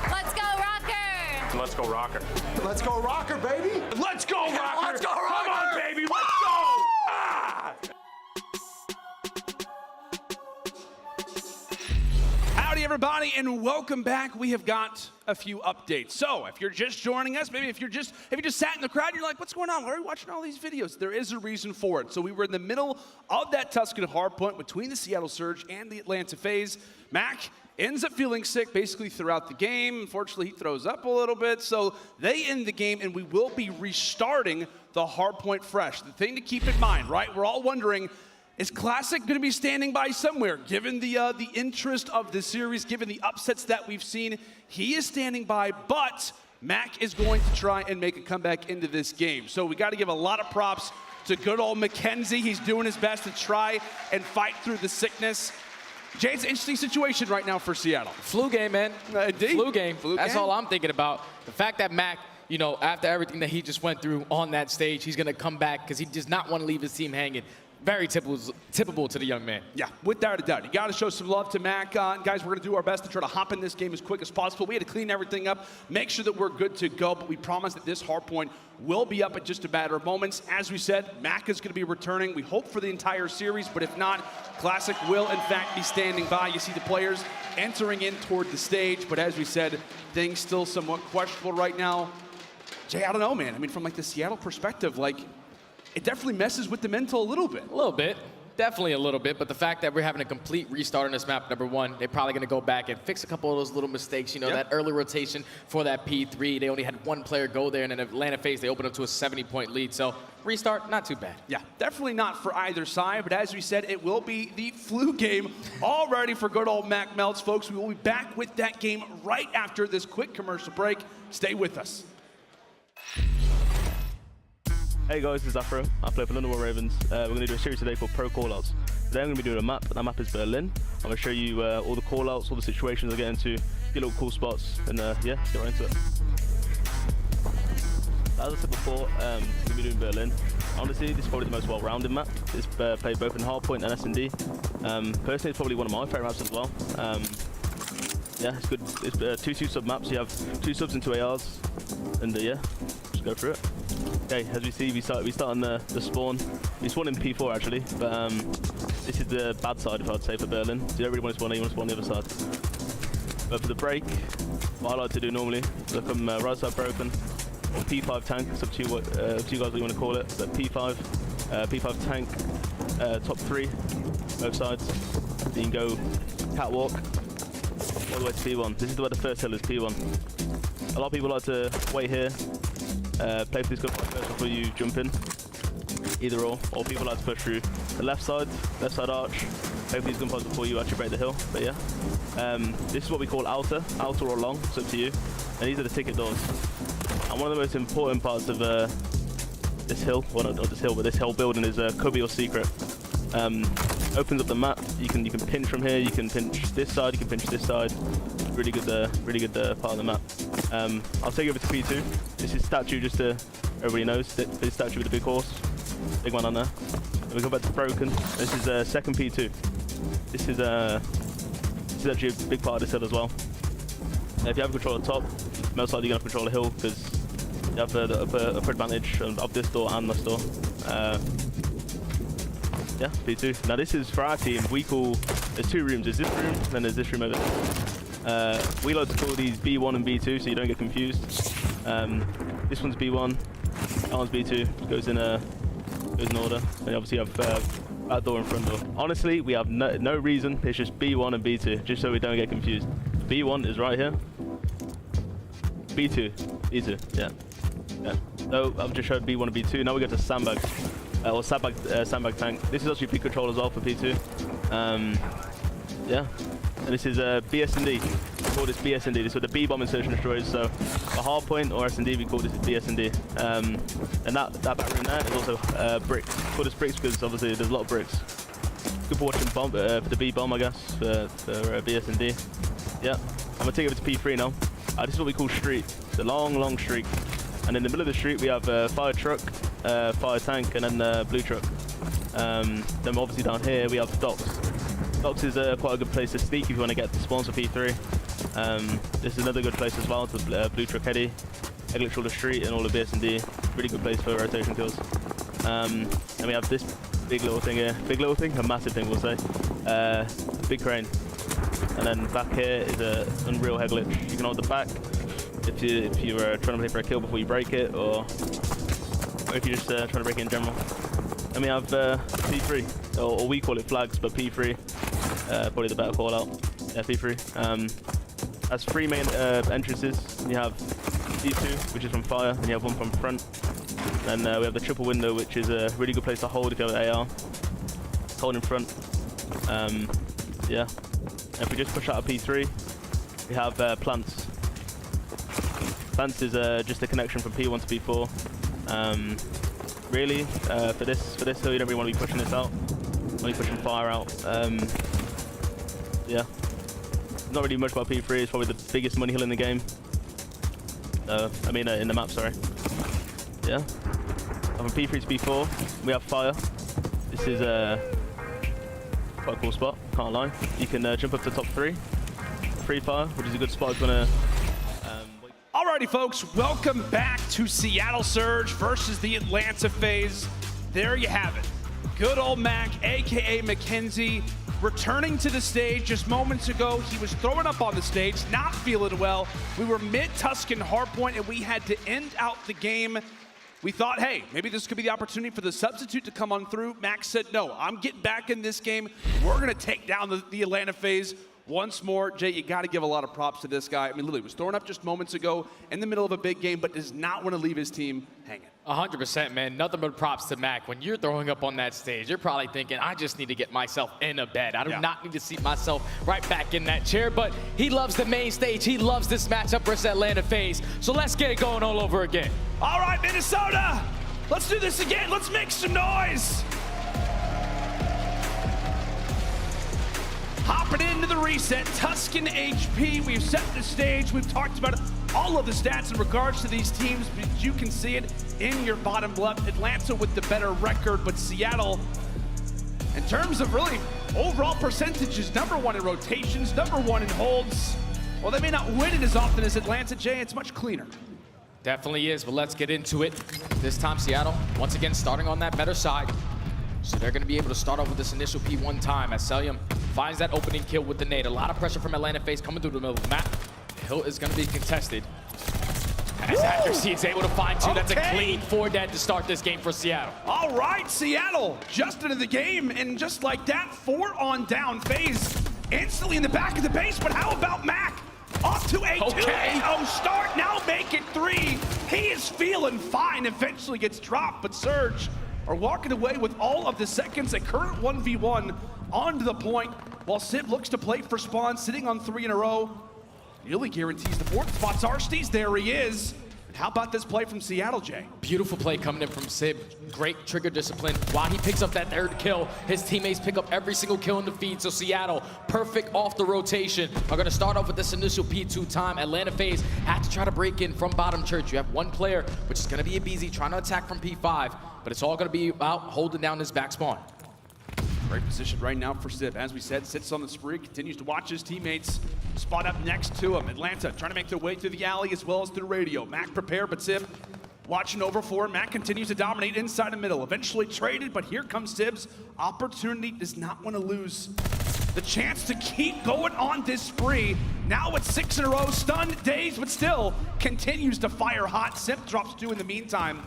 Let's go RØKKR! Let's go RØKKR. Let's go RØKKR, baby! Let's go RØKKR! Let's go RØKKR! Come on, baby, let's go! Ah! Howdy, everybody, and welcome back. We have got a few updates. So, if you're just joining us, maybe if you just sat in the crowd, and you're like, "What's going on? Why are we watching all these videos?" There is a reason for it. So, we were in the middle of that Tuscan hardpoint between the Seattle Surge and the Atlanta FaZe. Mack ends up feeling sick basically throughout the game. Unfortunately, he throws up a little bit. So, they end the game, and we will be restarting the hardpoint fresh. The thing to keep in mind, right? We're all wondering, is Classic going to be standing by somewhere? Given the interest of the series, given the upsets that we've seen, he is standing by, but Mack is going to try and make a comeback into this game. So we got to give a lot of props to good old Mackenzie. He's doing his best to try and fight through the sickness. Jay, it's an interesting situation right now for Seattle. Flu game, man. Indeed. Flu game. Flu That's game. all I'm thinking about. The fact that Mack, you know, after everything that he just went through on that stage, he's going to come back because he does not want to leave his team hanging. Very typical to the young man. Yeah, without a doubt. You got to show some love to Mack. Guys, we're going to do our best to try to hop in this game as quick as possible. We had to clean everything up, make sure that we're good to go, but we promise that this hardpoint will be up in just a matter of moments. As we said, Mack is going to be returning. We hope for the entire series, but if not, Classic will, in fact, be standing by. You see the players entering in toward the stage, but as we said, things still somewhat questionable right now. Jay, I don't know, man. I mean, from like the Seattle perspective, like, it definitely messes with the mental a little bit. A little bit. Definitely a little bit, but the fact that we're having a complete restart on this map, number one, they're probably going to go back and fix a couple of those little mistakes. You know, that early rotation for that P3, they only had one player go there, and then Atlanta FaZe, they opened up to a 70-point lead. So restart, not too bad. Yeah, definitely not for either side, but as we said, it will be the flu game all ready for good old Mack Melts, folks. We will be back with that game right after this quick commercial break. Stay with us. Hey guys, this is Afro. I play for London Ravens. We're going to do a series today called Pro Callouts. Today I'm going to be doing a map. That map is Berlin. I'm going to show you all the callouts, all the situations I get into, get little cool spots, and yeah, let's get right into it. As I said before, I'm going to be doing Berlin. Honestly, this is probably the most well-rounded map. It's played both in hardpoint and S&D. Personally, it's probably one of my favourite maps as well. Yeah, it's good. It's 2 sub maps. You have 2 subs and 2 ARs, and yeah, just go through it. Okay, as we see, we start on the spawn. We spawn in P4 actually, but this is the bad side, if I'd say, for Berlin. So you don't really want to spawn A, you want to spawn the other side. But for the break, what I like to do normally, look, I'm right side broken, or P5 tank. It's up to you guys what you want to call it. But P5 tank, top 3, both sides. Then you can go catwalk all the way to P1. This is where the first hill is, P1. A lot of people like to wait here. Play for this gunfight first before you jump in, either or people like to push through the left side arch, play for these gunfights before you actually break the hill, but yeah. This is what we call outer or long, it's up to you, and these are the ticket doors. And one of the most important parts of this hill, well not this hill, but this hill building is cubby or secret. Opens up the map, you can pinch from here, you can pinch this side, you can pinch this side. Really good part of the map. I'll take you over to P2. This is statue, just so everybody knows. This statue with the big horse. Big one on there. Then we come back to Broken. This is second P2. This is actually a big part of this hill as well. If you have control of the top, most likely you're going to control the hill because you have the upper advantage of this door and this door. Yeah, P2. Now this is for our team. We call, there's 2 rooms. There's this room, then there's this room over there. We like to call these B1 and B2 so you don't get confused. This one's B1, that one's B2. Goes in order. And obviously you have that door and front door. Honestly, we have no reason. It's just B1 and B2, just so we don't get confused. B1 is right here. B2, yeah. So I've just showed B1 and B2. Now we go to sandbag. Or sandbag tank. This is actually peak control as well for P2. Yeah. And this is BS&D. We call this BS&D. This is with the B-bomb insertion destroyers. So for hardpoint or S&D, we call this BS&D. And that back room there is also bricks. We call this bricks because obviously there's a lot of bricks. Good for watching bomb, for the B-bomb, I guess, for BS&D. Yeah. I'm gonna take it over to P3 now. This is what we call street. It's a long streak. And in the middle of the street, we have fire truck, fire tank, and then blue truck. Then obviously down here, we have docks. Docks is quite a good place to sneak if you want to get the spawns for P3. This is another good place as well, to blue truck heady, egg literal the street, and all the BS&D. Really good place for rotation kills. And we have this big little thing here. Big little thing? A massive thing, we'll say. Big crane. And then back here is a unreal head glitch. You can hold the back if you were trying to play for a kill before you break it, or if you're just trying to break it in general. And we have P3, or we call it flags, but P3, probably the better call out. Yeah, P3. Has 3 main entrances. You have D2, which is from fire, and you have one from front. And we have the triple window, which is a really good place to hold if you have an AR. Hold in front. Yeah. And if we just push out a P3, we have plants. Plants is just a connection from P1 to P4. Really, for this hill, you don't really want to be pushing this out. Only pushing fire out. Yeah. Not really much about P3. It's probably the biggest money hill in the game. I mean, in the map, sorry. Yeah. From P3 to P4, we have fire. This is quite a cool spot, can't lie. You can jump up to top 3. Free fire, which is a good spot if you want to. Alrighty, folks, welcome back to Seattle Surge versus the Atlanta FaZe. There you have it. Good old Mack, aka Mackenzie, returning to the stage just moments ago. He was throwing up on the stage, not feeling well. We were mid-Tuscan hardpoint, and we had to end out the game. We thought, hey, maybe this could be the opportunity for the substitute to come on through. Mack said, no, I'm getting back in this game. We're going to take down the Atlanta FaZe once more. Jay, you got to give a lot of props to this guy. I mean, literally was throwing up just moments ago in the middle of a big game, but does not want to leave his team hanging. 100%, man. Nothing but props to Mack. When you're throwing up on that stage, you're probably thinking, I just need to get myself in a bed. I do not need to seat myself right back in that chair, but he loves the main stage. He loves this matchup versus Atlanta FaZe. So let's get it going all over again. All right, Minnesota, let's do this again. Let's make some noise. Hopping into the reset, Tuscan HP. We've set the stage. We've talked about all of the stats in regards to these teams, but you can see it in your bottom left. Atlanta with the better record, but Seattle, in terms of really overall percentages, #1 in rotations, #1 in holds. Well, they may not win it as often as Atlanta, Jay. It's much cleaner. Definitely is, but let's get into it. This time, Seattle, once again, starting on that better side. So they're going to be able to start off with this initial P1 time as Cellium finds that opening kill with the nade. A lot of pressure from Atlanta FaZe coming through the middle of the map. The hill is going to be contested. As accuracy is able to find 2. That's a clean 4 dead to start this game for Seattle. All right, Seattle just into the game, and just like that, 4 on down. FaZe instantly in the back of the base, but how about Mack? Off to a 2-0 start, now make it 3. He is feeling fine, eventually gets dropped, but Surge are walking away with all of the seconds. A current 1v1 onto the point, while Simp looks to play for spawn, sitting on 3 in a row. Nearly guarantees the 4th spot. Arcitys, there he is. And how about this play from Seattle, Jay? Beautiful play coming in from Simp. Great trigger discipline. While he picks up that 3rd kill, his teammates pick up every single kill in the feed. So Seattle, perfect off the rotation, are going to start off with this initial P2 time. Atlanta FaZe had to try to break in from bottom church. You have one player, which is going to be aBeZy, trying to attack from P5, but it's all going to be about holding down his back spawn. Great position right now for Simp. As we said, sits on the spree, continues to watch his teammates spot up next to him. Atlanta trying to make their way through the alley as well as through radio. Mack prepared, but Simp watching over for him. Mack continues to dominate inside the middle. Eventually traded, but here comes Sib's opportunity. Does not want to lose the chance to keep going on this spree. Now it's 6 in a row, stunned, dazed, but still continues to fire hot. Simp drops 2 in the meantime.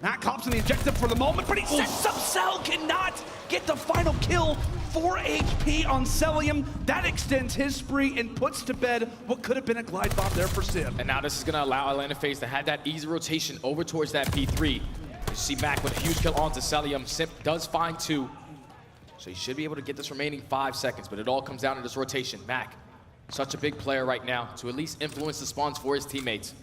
Mack hops in the objective for the moment, but he sets up Cell, cannot get the final kill. 4 HP on Cellium. That extends his spree and puts to bed what could have been a glide bomb there for Simp. And now this is going to allow Atlanta FaZe to have that easy rotation over towards that P3. You see Mack with a huge kill onto Cellium. Simp does find 2. So he should be able to get this remaining 5 seconds, but it all comes down to this rotation. Mack, such a big player right now to at least influence the spawns for his teammates.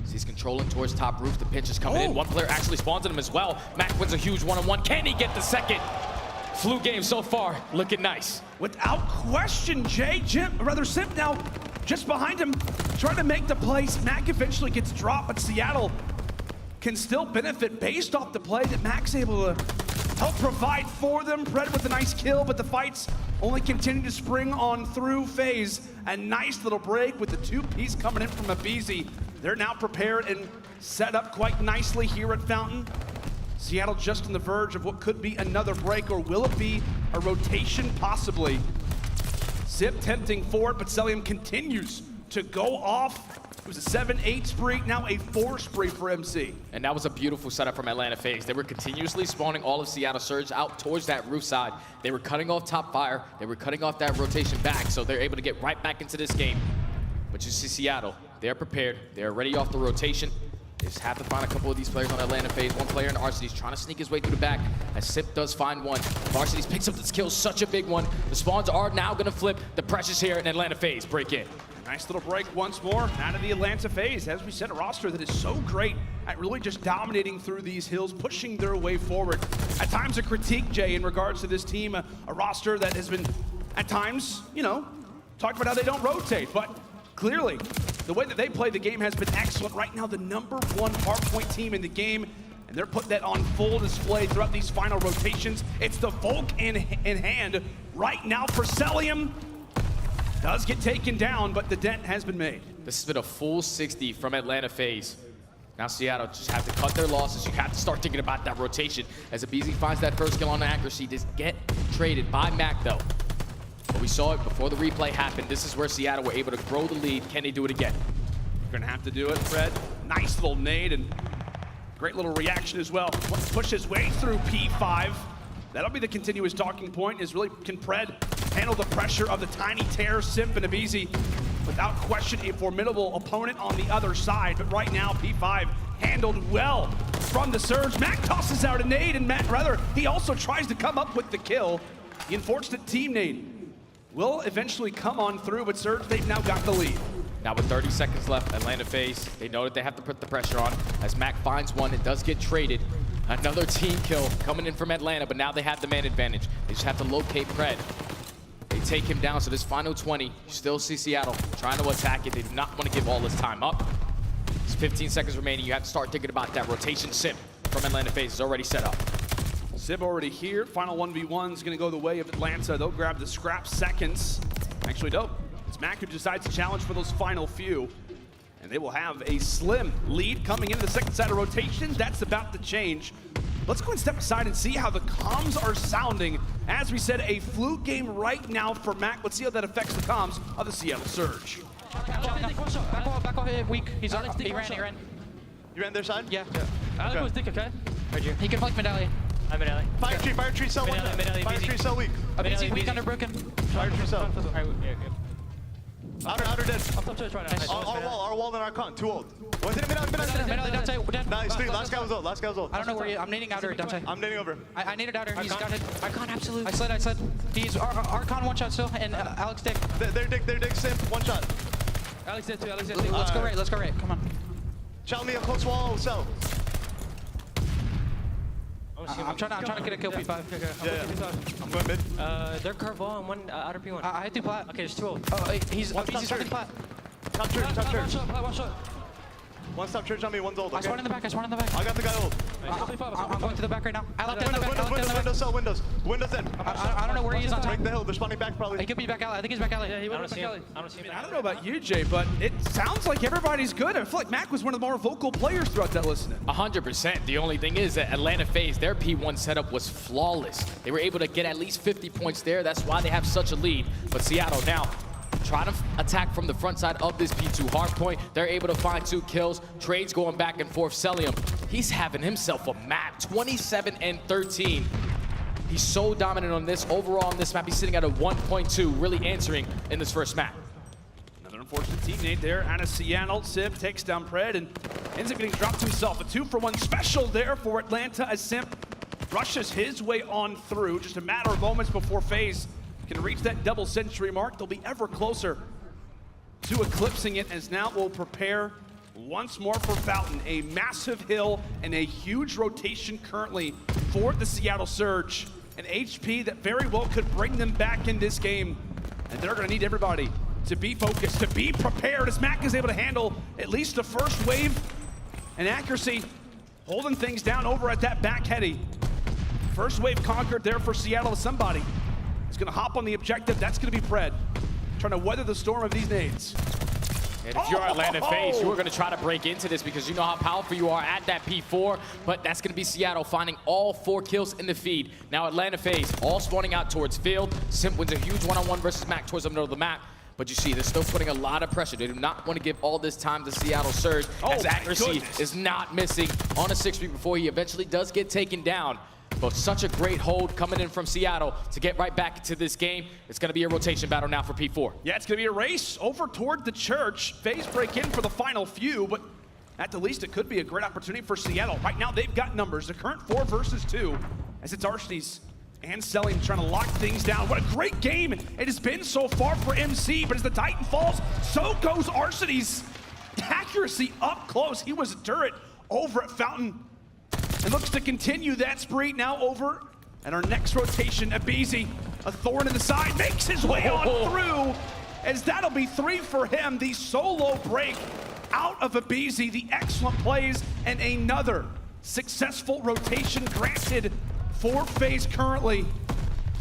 So he's controlling towards top roof. The pinch is coming in. One player actually spawns at him as well. Mack wins a huge 1-on-1. Can he get the second? Flu game so far, looking nice. Without question, Simp now just behind him, trying to make the place. Mack eventually gets dropped, but Seattle can still benefit based off the play that Mack's able to help provide for them. Pred with a nice kill, but the fights only continue to spring on through. FaZe, a nice little break with the two-piece coming in from aBeZy. They're now prepared and set up quite nicely here at Fountain. Seattle just on the verge of what could be another break, or will it be a rotation possibly? Simp tempting for it, but Cellium continues to go off. It was a 7-8 spree, now a 4 spree for MC. And that was a beautiful setup from Atlanta FaZe. They were continuously spawning all of Seattle Surge out towards that roof side. They were cutting off top fire. They were cutting off that rotation back, so they're able to get right back into this game. But you see Seattle, they're prepared. They're ready off the rotation. They just have to find a couple of these players on Atlanta FaZe. One player in Arcitys trying to sneak his way through the back as Simp does find one. Arcitys picks up this kill, such a big one. The spawns are now gonna flip. The pressure's here and Atlanta FaZe break in. Nice little break once more out of the Atlanta FaZe. As we said, a roster that is so great at really just dominating through these hills, pushing their way forward. At times a critique, Jay, in regards to this team, a roster that has been, at times, you know, talked about how they don't rotate, but clearly, the way that they play the game has been excellent. Right now, the #1 hardpoint team in the game, and they're putting that on full display throughout these final rotations. It's the Volk in hand right now for Cellium. Does get taken down, but the dent has been made. This has been a full 60 from Atlanta FaZe. Now Seattle just have to cut their losses. You have to start thinking about that rotation. As aBeZy finds that first kill on the accuracy, just get traded by Mack though. But we saw it before the replay happened. This is where Seattle were able to grow the lead. Can they do it again? You're gonna have to do it, Fred. Nice little nade and great little reaction as well. Push his way through P5. That'll be the continuous talking point, is really, can Pred handle the pressure of the tiny tear, Simp and aBeZy? Without question, a formidable opponent on the other side. But right now, P5 handled well from the Surge. Mack tosses out a nade, and he also tries to come up with the kill. The unfortunate team nade will eventually come on through, but Surge, they've now got the lead. Now with 30 seconds left, Atlanta FaZe, they know that they have to put the pressure on. As Mack finds one, it does get traded. Another team kill coming in from Atlanta, but now they have the man advantage. They just have to locate Pred. They take him down, so this final 20, you still see Seattle trying to attack it. They do not want to give all this time up. There's 15 seconds remaining. You have to start thinking about that rotation. Simp from Atlanta FaZe is already set up. Simp already here. Final 1v1 is going to go the way of Atlanta. They'll grab the scrap seconds. Actually, no. It's Mack who decides to challenge for those final few. And they will have a slim lead coming into the second side of rotation. That's about to change. Let's go and step aside and see how the comms are sounding. As we said, a fluke game right now for Mack. Let's see how that affects the comms of the Seattle Surge. Back off here, weak. He ran. You ran their side? Yeah. Alex was thick, okay? Right here. He can flank medallion. I'm medallion. Fire tree, cell weak. Fire tree, cell weak. aBeZy weak under broken. Fire tree, cell. Outer dead. Up top church right now. Our wall and our con, 2 old. One's in the middle, dead. Nice, last guy was old, I don't know where he is. I'm nading outer, Dante. I'm nading over. I naded outer, he's got it. Archon, absolute. I slid. He's Archon 1 shot still, and Alex dick. They're dick, Simp, 1 shot. Alex dead too, Let's go right, come on. Challenge me a close wall, cell. I'm trying to get a kill P5. Yeah. I'm going mid. They're curve wall and 1 outer P1. I hit 2 plat. Okay, there's 2 old. He's starting plat. Top church. One shot. One stop church on me, 1's old. I spawned in the back. I got the guy old. I'm going to the back right now. I left in the back. Windows cell, windows in. I don't know where he is on top. Break the hill, they're spawning back probably. He could be back alley. I think he's back alley. Yeah, he went back alley. I don't know about you, Jay, but it sounds like everybody's good. I feel like Mack was one of the more vocal players throughout that listening. 100%. The only thing is that Atlanta FaZe, their P1 setup was flawless. They were able to get at least 50 points there. That's why they have such a lead. But Seattle now try to attack from the front side of this P2 hardpoint. They're able to find 2 kills. Trades going back and forth. Cellium, he's having himself a map. 27 and 13. He's so dominant on this. Overall on this map, he's sitting at a 1.2, really answering in this first map. Another unfortunate teammate there out of Seattle. Simp takes down Pred and ends up getting dropped to himself. A 2-for-1 special there for Atlanta as Simp rushes his way on through. Just a matter of moments before FaZe can reach that double century mark. They'll be ever closer to eclipsing it, as now we'll prepare once more for Fountain. A massive hill and a huge rotation currently for the Seattle Surge. An HP that very well could bring them back in this game. And they're gonna need everybody to be focused, to be prepared, as Mack is able to handle at least the first wave and accuracy, holding things down over at that back heady. First wave conquered there for Seattle. Somebody is going to hop on the objective. That's going to be Pred, trying to weather the storm of these nades. And if you're Atlanta FaZe, you are going to try to break into this because you know how powerful you are at that P4, but that's going to be Seattle finding all 4 kills in the feed. Now Atlanta FaZe all spawning out towards field. Simp wins a huge one-on-one versus Mack towards the middle of the map. But you see, they're still putting a lot of pressure. They do not want to give all this time to Seattle Surge, as accuracy is not missing on a 6-3 before he eventually does get taken down. But such a great hold coming in from Seattle to get right back into this game. It's going to be a rotation battle now for P4. Yeah, it's going to be a race over toward the church. FaZe break in for the final few, but at the least, it could be a great opportunity for Seattle. Right now, they've got numbers. The current 4 versus 2, as it's Arcitys and Cellium trying to lock things down. What a great game it has been so far for MC, but as the Titan falls, so goes Arcitys. Accuracy up close. He was a turret over at Fountain. And looks to continue that spree now over. And our next rotation, aBeZy, a thorn in the side, makes his way on through. As that'll be 3 for him. The solo break out of aBeZy, the excellent plays, and another successful rotation granted for FaZe currently.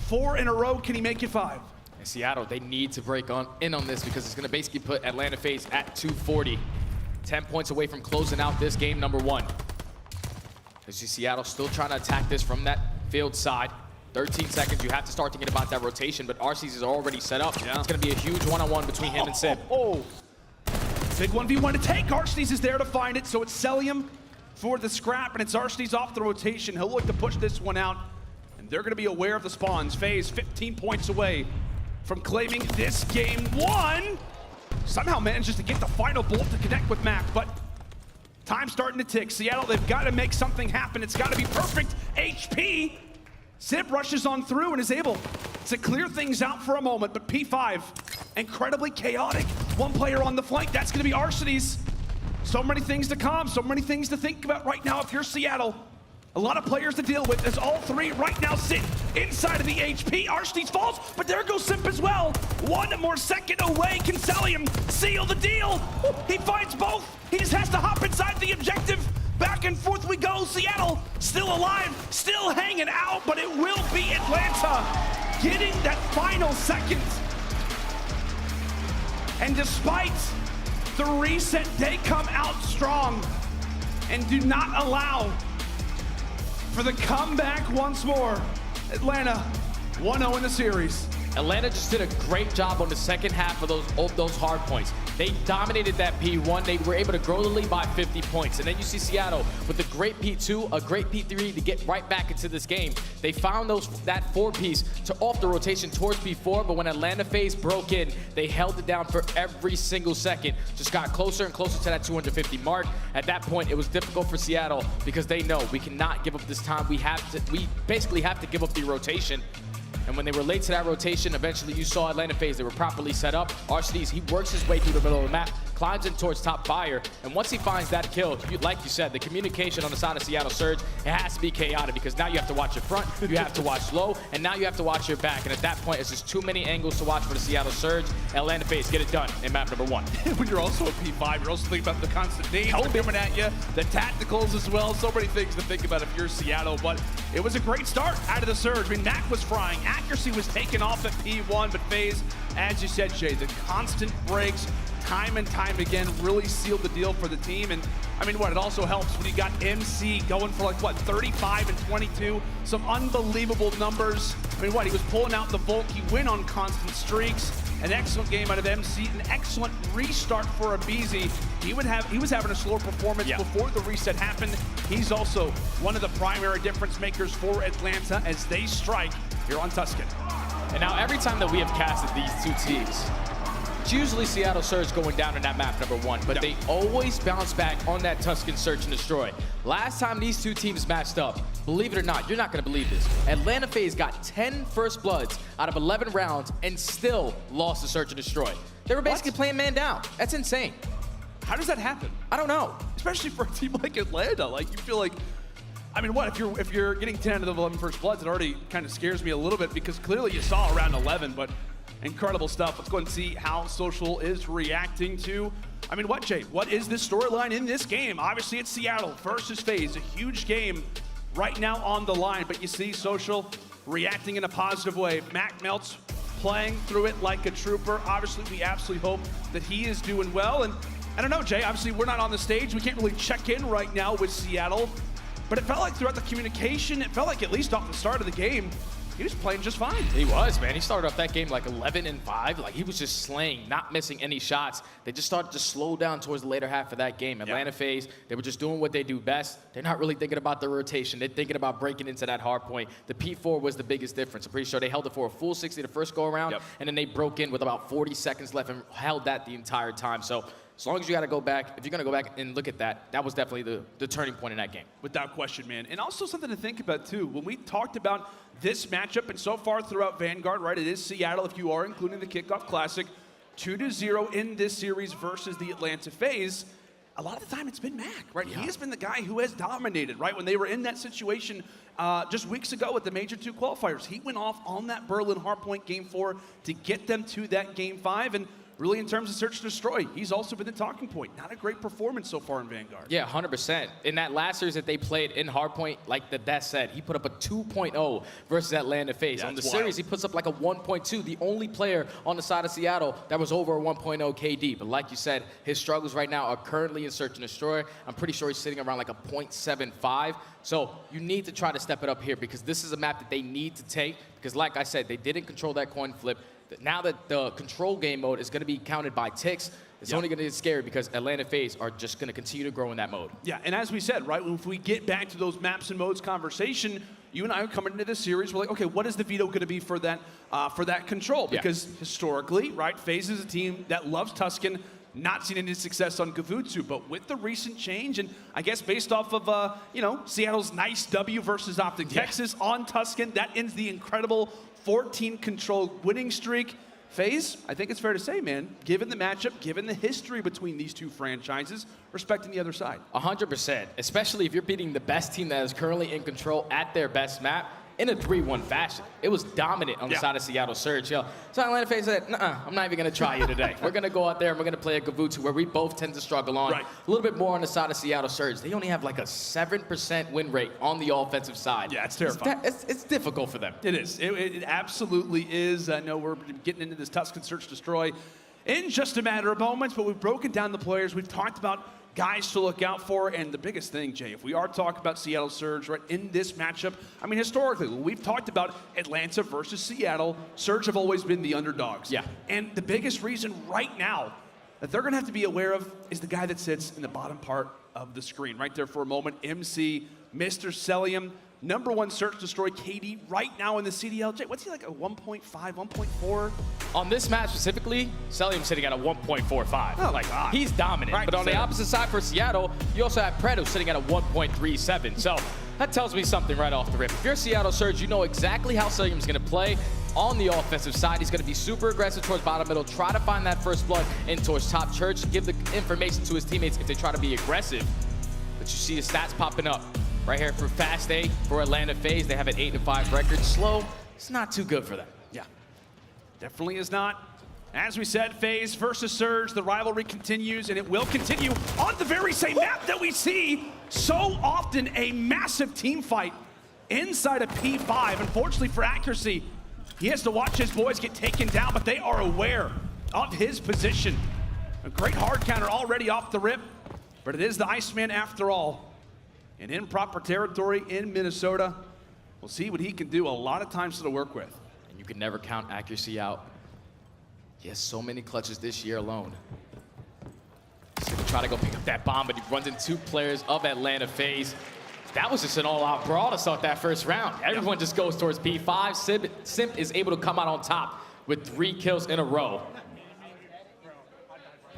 4 in a row, can he make it 5? And Seattle, they need to break in on this because it's going to basically put Atlanta FaZe at 240. 10 points away from closing out this game number 1. As you see Seattle still trying to attack this from that field side. 13 seconds, you have to start thinking about that rotation, but Arcitys is already set up. Yeah. It's going to be a huge one-on-one between him and Simp. Big 1v1 to take. Arcitys is there to find it, so it's Cellium for the scrap, and it's Arcitys off the rotation. He'll look to push this one out, and they're going to be aware of the spawns. FaZe 15 points away from claiming this game 1. Somehow manages to get the final bolt to connect with Mack, but time's starting to tick. Seattle, they've got to make something happen. It's got to be perfect HP. Simp rushes on through and is able to clear things out for a moment, but P5, incredibly chaotic. 1 player on the flank, that's going to be Arcitys. So many things to come, so many things to think about right now if you're Seattle. A lot of players to deal with as all 3 right now sit inside of the HP. Arcitys falls, but there goes Simp as well. 1 more second away. Can Cellium seal the deal? He finds both. He just has to hop inside the objective. Back and forth we go. Seattle still alive, still hanging out, but it will be Atlanta getting that final second. And despite the reset, they come out strong and do not allow for the comeback once more. Atlanta 1-0 in the series. Atlanta just did a great job on the second half of those hard points. They dominated that P1. They were able to grow the lead by 50 points. And then you see Seattle with a great P2, a great P3 to get right back into this game. They found that 4-piece to off the rotation towards P4, but when Atlanta FaZe broke in, they held it down for every single second. Just got closer and closer to that 250 mark. At that point, it was difficult for Seattle because they know we cannot give up this time. We basically have to give up the rotation. And when they were late to that rotation, eventually you saw Atlanta FaZe. They were properly set up. Arcitys, he works his way through the middle of the map, climbs in towards top fire, and once he finds that kill, like you said, the communication on the side of Seattle Surge, it has to be chaotic because now you have to watch your front, you have to watch low, and now you have to watch your back. And at that point, it's just too many angles to watch for the Seattle Surge. Atlanta FaZe get it done in map number 1. When you're also a P5, you're also thinking about the constant nades coming at you, the tacticals as well. So many things to think about if you're Seattle, but it was a great start out of the Surge. I mean, Mack was frying, accuracy was taken off at P1, but FaZe, as you said, Jay, the constant breaks, time and time again, really sealed the deal for the team. And I mean, it also helps when you got MC going for 35 and 22, some unbelievable numbers. I mean, he was pulling out the Volk, he went on constant streaks. An excellent game out of MC, an excellent restart for aBeZy. He was having a slower performance before the reset happened. He's also one of the primary difference makers for Atlanta as they strike here on Tuscan. And now every time that we have casted these 2 teams, it's usually Seattle Surge going down in that map number 1, but they always bounce back on that Tuscan Search and Destroy. Last time these 2 teams matched up, believe it or not, you're not going to believe this, Atlanta FaZe got 10 first bloods out of 11 rounds and still lost the Search and Destroy. They were basically playing man down. That's insane. How does that happen? I don't know. Especially for a team like Atlanta. You feel like, I mean, if you're getting 10 out of 11 first bloods, it already kind of scares me a little bit because clearly you saw around 11, but Incredible stuff. Let's go and see how Social is reacting to, I mean, what, Jay? What is this storyline in this game? Obviously, it's Seattle versus FaZe, a huge game right now on the line, but you see Social reacting in a positive way. Mack Melts playing through it like a trooper. Obviously, we absolutely hope that he is doing well. And I don't know, Jay, obviously we're not on the stage. We can't really check in right now with Seattle, but it felt like throughout the communication, it felt like at least off the start of the game, he was playing just fine. He was, man. He started off that game like 11-5. Like, he was just slaying, not missing any shots. They just started to slow down towards the later half of that game. Atlanta FaZe, they were just doing what they do best. They're not really thinking about the rotation. They're thinking about breaking into that hard point. The P4 was the biggest difference. I'm pretty sure they held it for a full 60 the first go-around, and then they broke in with about 40 seconds left and held that the entire time. So as long as you got to go back, if you're going to go back and look at that, that was definitely the turning point in that game. Without question, man. And also something to think about, too. When we talked about this matchup, and so far throughout Vanguard, right, it is Seattle, if you are including the Kickoff Classic, 2-0 in this series versus the Atlanta FaZe. A lot of the time it's been Mack, right? He has been the guy who has dominated, right? When they were in that situation just weeks ago with the Major II qualifiers, he went off on that Berlin hardpoint Game 4 to get them to that Game 5, and really, in terms of search and destroy, he's also been the talking point. Not a great performance so far in Vanguard. Yeah, 100%. In that last series that they played in Hardpoint, like the Death said, he put up a 2.0 versus Atlanta FaZe. On the series, he puts up like a 1.2, the only player on the side of Seattle that was over a 1.0 KD. But like you said, his struggles right now are currently in search and destroy. I'm pretty sure he's sitting around like a 0.75. So you need to try to step it up here because this is a map that they need to take because like I said, they didn't control that coin flip. Now that the control game mode is going to be counted by ticks, it's only going to get scary because Atlanta FaZe are just going to continue to grow in that mode. Yeah, and as we said, right, if we get back to those maps and modes conversation, you and I are coming into this series, we're like, okay, what is the veto going to be for that control? Because historically, right, FaZe is a team that loves Tuscan, not seen any success on Kavutsu, but with the recent change, and I guess based off of, you know, Seattle's nice W versus OpTic Texas on Tuscan, that ends the incredible 14 control winning streak. FaZe, I think it's fair to say, man, given the matchup, given the history between these two franchises, respecting the other side. 100%, especially if you're beating the best team that is currently in control at their best map in a 3-1 fashion. It was dominant on the side of Seattle Surge. So Atlanta FaZe said, nuh-uh, I'm not even going to try you today. We're going to go out there and we're going to play a Kavutsu where we both tend to struggle on. A little bit more on the side of Seattle Surge. They only have like a 7% win rate on the offensive side. Yeah, it's terrifying. It's difficult for them. It is. It absolutely is. I know we're getting into this Tuscan Search Destroy in just a matter of moments, but we've broken down the players. We've talked about guys to look out for, and the biggest thing, Jay, if we are talking about Seattle Surge, right, in this matchup, I mean, historically, when we've talked about Atlanta versus Seattle, Surge have always been the underdogs. Yeah. And the biggest reason right now that they're going to have to be aware of is the guy that sits in the bottom part of the screen, right there for a moment, MC, Mr. Cellium, #1 search destroy KD right now in the CDL. Jay, what's he like, a 1.5, 1.4? On this match specifically, Cellium's sitting at a 1.45. Oh, like, he's dominant. Right, but on the opposite side for Seattle, you also have Predo sitting at a 1.37. So that tells me something right off the rip. If you're Seattle Surge, you know exactly how Cellium's going to play. On the offensive side, he's going to be super aggressive towards bottom middle, try to find that first blood in towards top church, give the information to his teammates if they try to be aggressive. But you see the stats popping up. Right here for Fast A for Atlanta FaZe. They have an 8-5 record. Slow, it's not too good for them. Yeah, definitely is not. As we said, FaZe versus Surge, the rivalry continues, and it will continue on the very same map that we see so often, a massive team fight inside of P5. Unfortunately for accuracy, he has to watch his boys get taken down, but they are aware of his position. A great hard counter already off the rip, but it is the Iceman after all. And in proper territory in Minnesota, we'll see what he can do. A lot of times to work with. And you can never count accuracy out. He has so many clutches this year alone. He's gonna try to go pick up that bomb, but he runs into 2 players of Atlanta FaZe. That was just an all-out brawl to start that first round. Everyone just goes towards P5. Simp is able to come out on top with 3 kills in a row.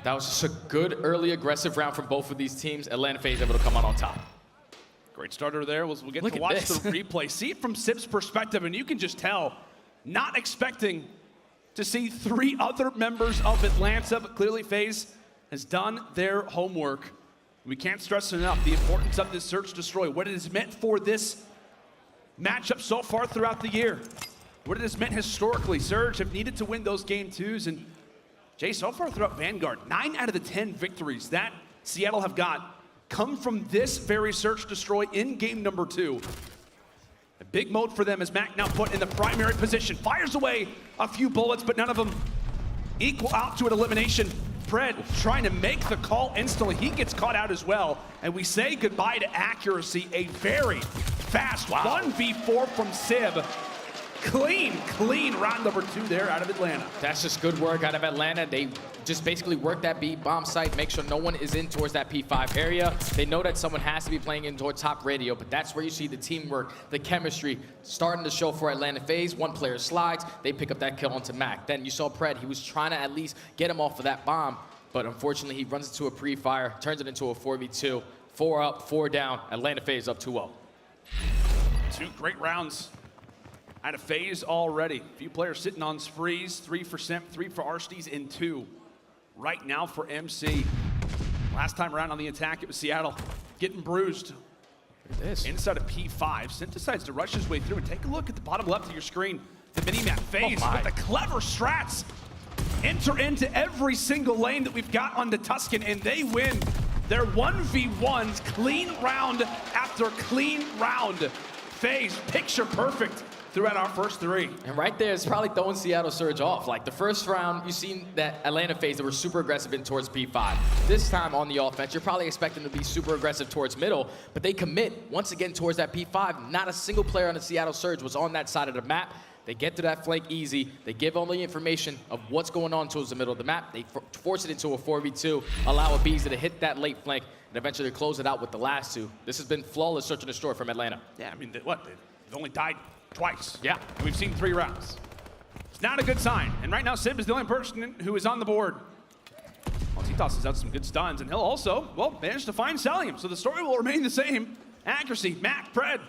That was just a good early aggressive round from both of these teams. Atlanta FaZe able to come out on top. Great starter there. We'll get to watch the replay. See it from Simp's perspective, and you can just tell, not expecting to see 3 other members of Atlanta, but clearly FaZe has done their homework. We can't stress enough the importance of this search destroy, what it has meant for this matchup so far throughout the year. what it has meant historically. Surge have needed to win those game 2s, and Jay, so far throughout Vanguard, 9 out of the 10 victories that Seattle have got come from this very search destroy in game number 2. A big mode for them as Mack now put in the primary position. Fires away a few bullets, but none of them equal out to an elimination. Pred trying to make the call instantly. He gets caught out as well. And we say goodbye to accuracy. A very fast 1v4 from Sib. Clean round number 2 there out of Atlanta. That's just good work out of Atlanta. They just basically work that B bomb site, make sure no one is in towards that P5 area. They know that someone has to be playing in towards top radio, but that's where you see the teamwork, the chemistry starting to show for Atlanta FaZe. One player slides, they pick up that kill onto Mack. Then you saw Pred, he was trying to at least get him off of that bomb, but unfortunately he runs into a pre-fire, turns it into a 4v2. 4 up, 4 down, Atlanta FaZe up 2-0. 2 great rounds out of FaZe already. A few players sitting on sprees, 3 for Simp, 3 for Arcitys, and 2 right now for MC. Last time around on the attack, it was Seattle getting bruised. Look at this. Inside of P5, Simp decides to rush his way through, and take a look at the bottom left of your screen. The mini-map FaZe with the clever strats. Enter into every single lane that we've got on the Tuscan, and they win their 1v1s, clean round after clean round. FaZe, picture perfect throughout our first 3. And right there, it's probably throwing Seattle Surge off. Like the first round, you seen that Atlanta FaZe, they were super aggressive in towards P5. This time on the offense, you're probably expecting them to be super aggressive towards middle, but they commit once again towards that P5. Not a single player on the Seattle Surge was on that side of the map. They get to that flank easy. They give all the information of what's going on towards the middle of the map. They force it into a 4v2, allow aBeZy to hit that late flank, and eventually close it out with the last 2. This has been flawless search and destroy from Atlanta. Yeah, I mean, they've only died twice. Yeah. And we've seen 3 rounds. It's not a good sign. And right now, Sib is the only person who is on the board. Well, he tosses out some good stuns, and he'll also, well, manage to find Cellium. So the story will remain the same. Accuracy, Mack, Pred.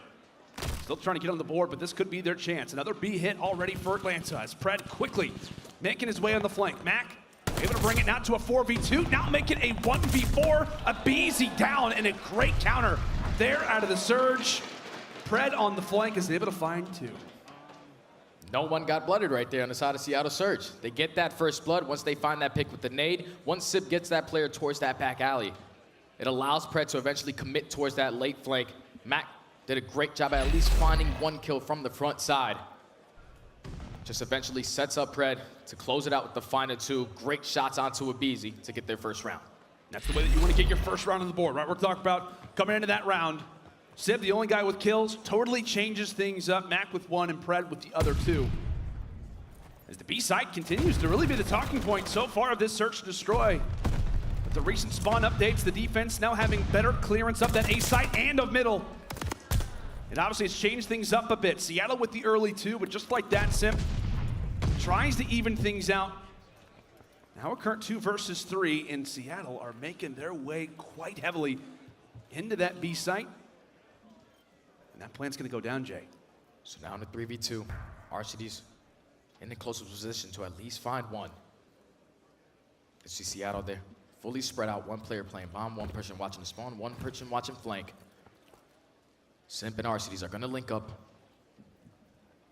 Still trying to get on the board, but this could be their chance. Another B hit already for Atlanta as Pred quickly making his way on the flank. Mack able to bring it now to a 4v2, now making a 1v4. aBeZy down, and a great counter there out of the Surge. Pred on the flank is able to find 2. No one got blooded right there on the side of Seattle Surge. They get that first blood once they find that pick with the nade. Once Sib gets that player towards that back alley, it allows Pred to eventually commit towards that late flank. Mack did a great job at least finding 1 kill from the front side. Just eventually sets up Pred to close it out with the final 2. Great shots onto aBeZy to get their first round. That's the way that you want to get your first round on the board, right? We're talking about coming into that round. Sib, the only guy with kills, totally changes things up. Mack with 1 and Pred with the other 2. As the B site continues to really be the talking point so far of this search and destroy. With the recent spawn updates, the defense now having better clearance of that A site and of middle. And obviously it's changed things up a bit. Seattle with the early 2, but just like that, Simp tries to even things out. Now a current 2 versus 3, and Seattle are making their way quite heavily into that B site. And that plan's gonna go down, Jay. So down to 3v2. Arcitys in the closest position to at least find 1. You see Seattle there, fully spread out. 1 player playing bomb, 1 person watching the spawn, 1 person watching flank. Simp and Arcitys are gonna link up.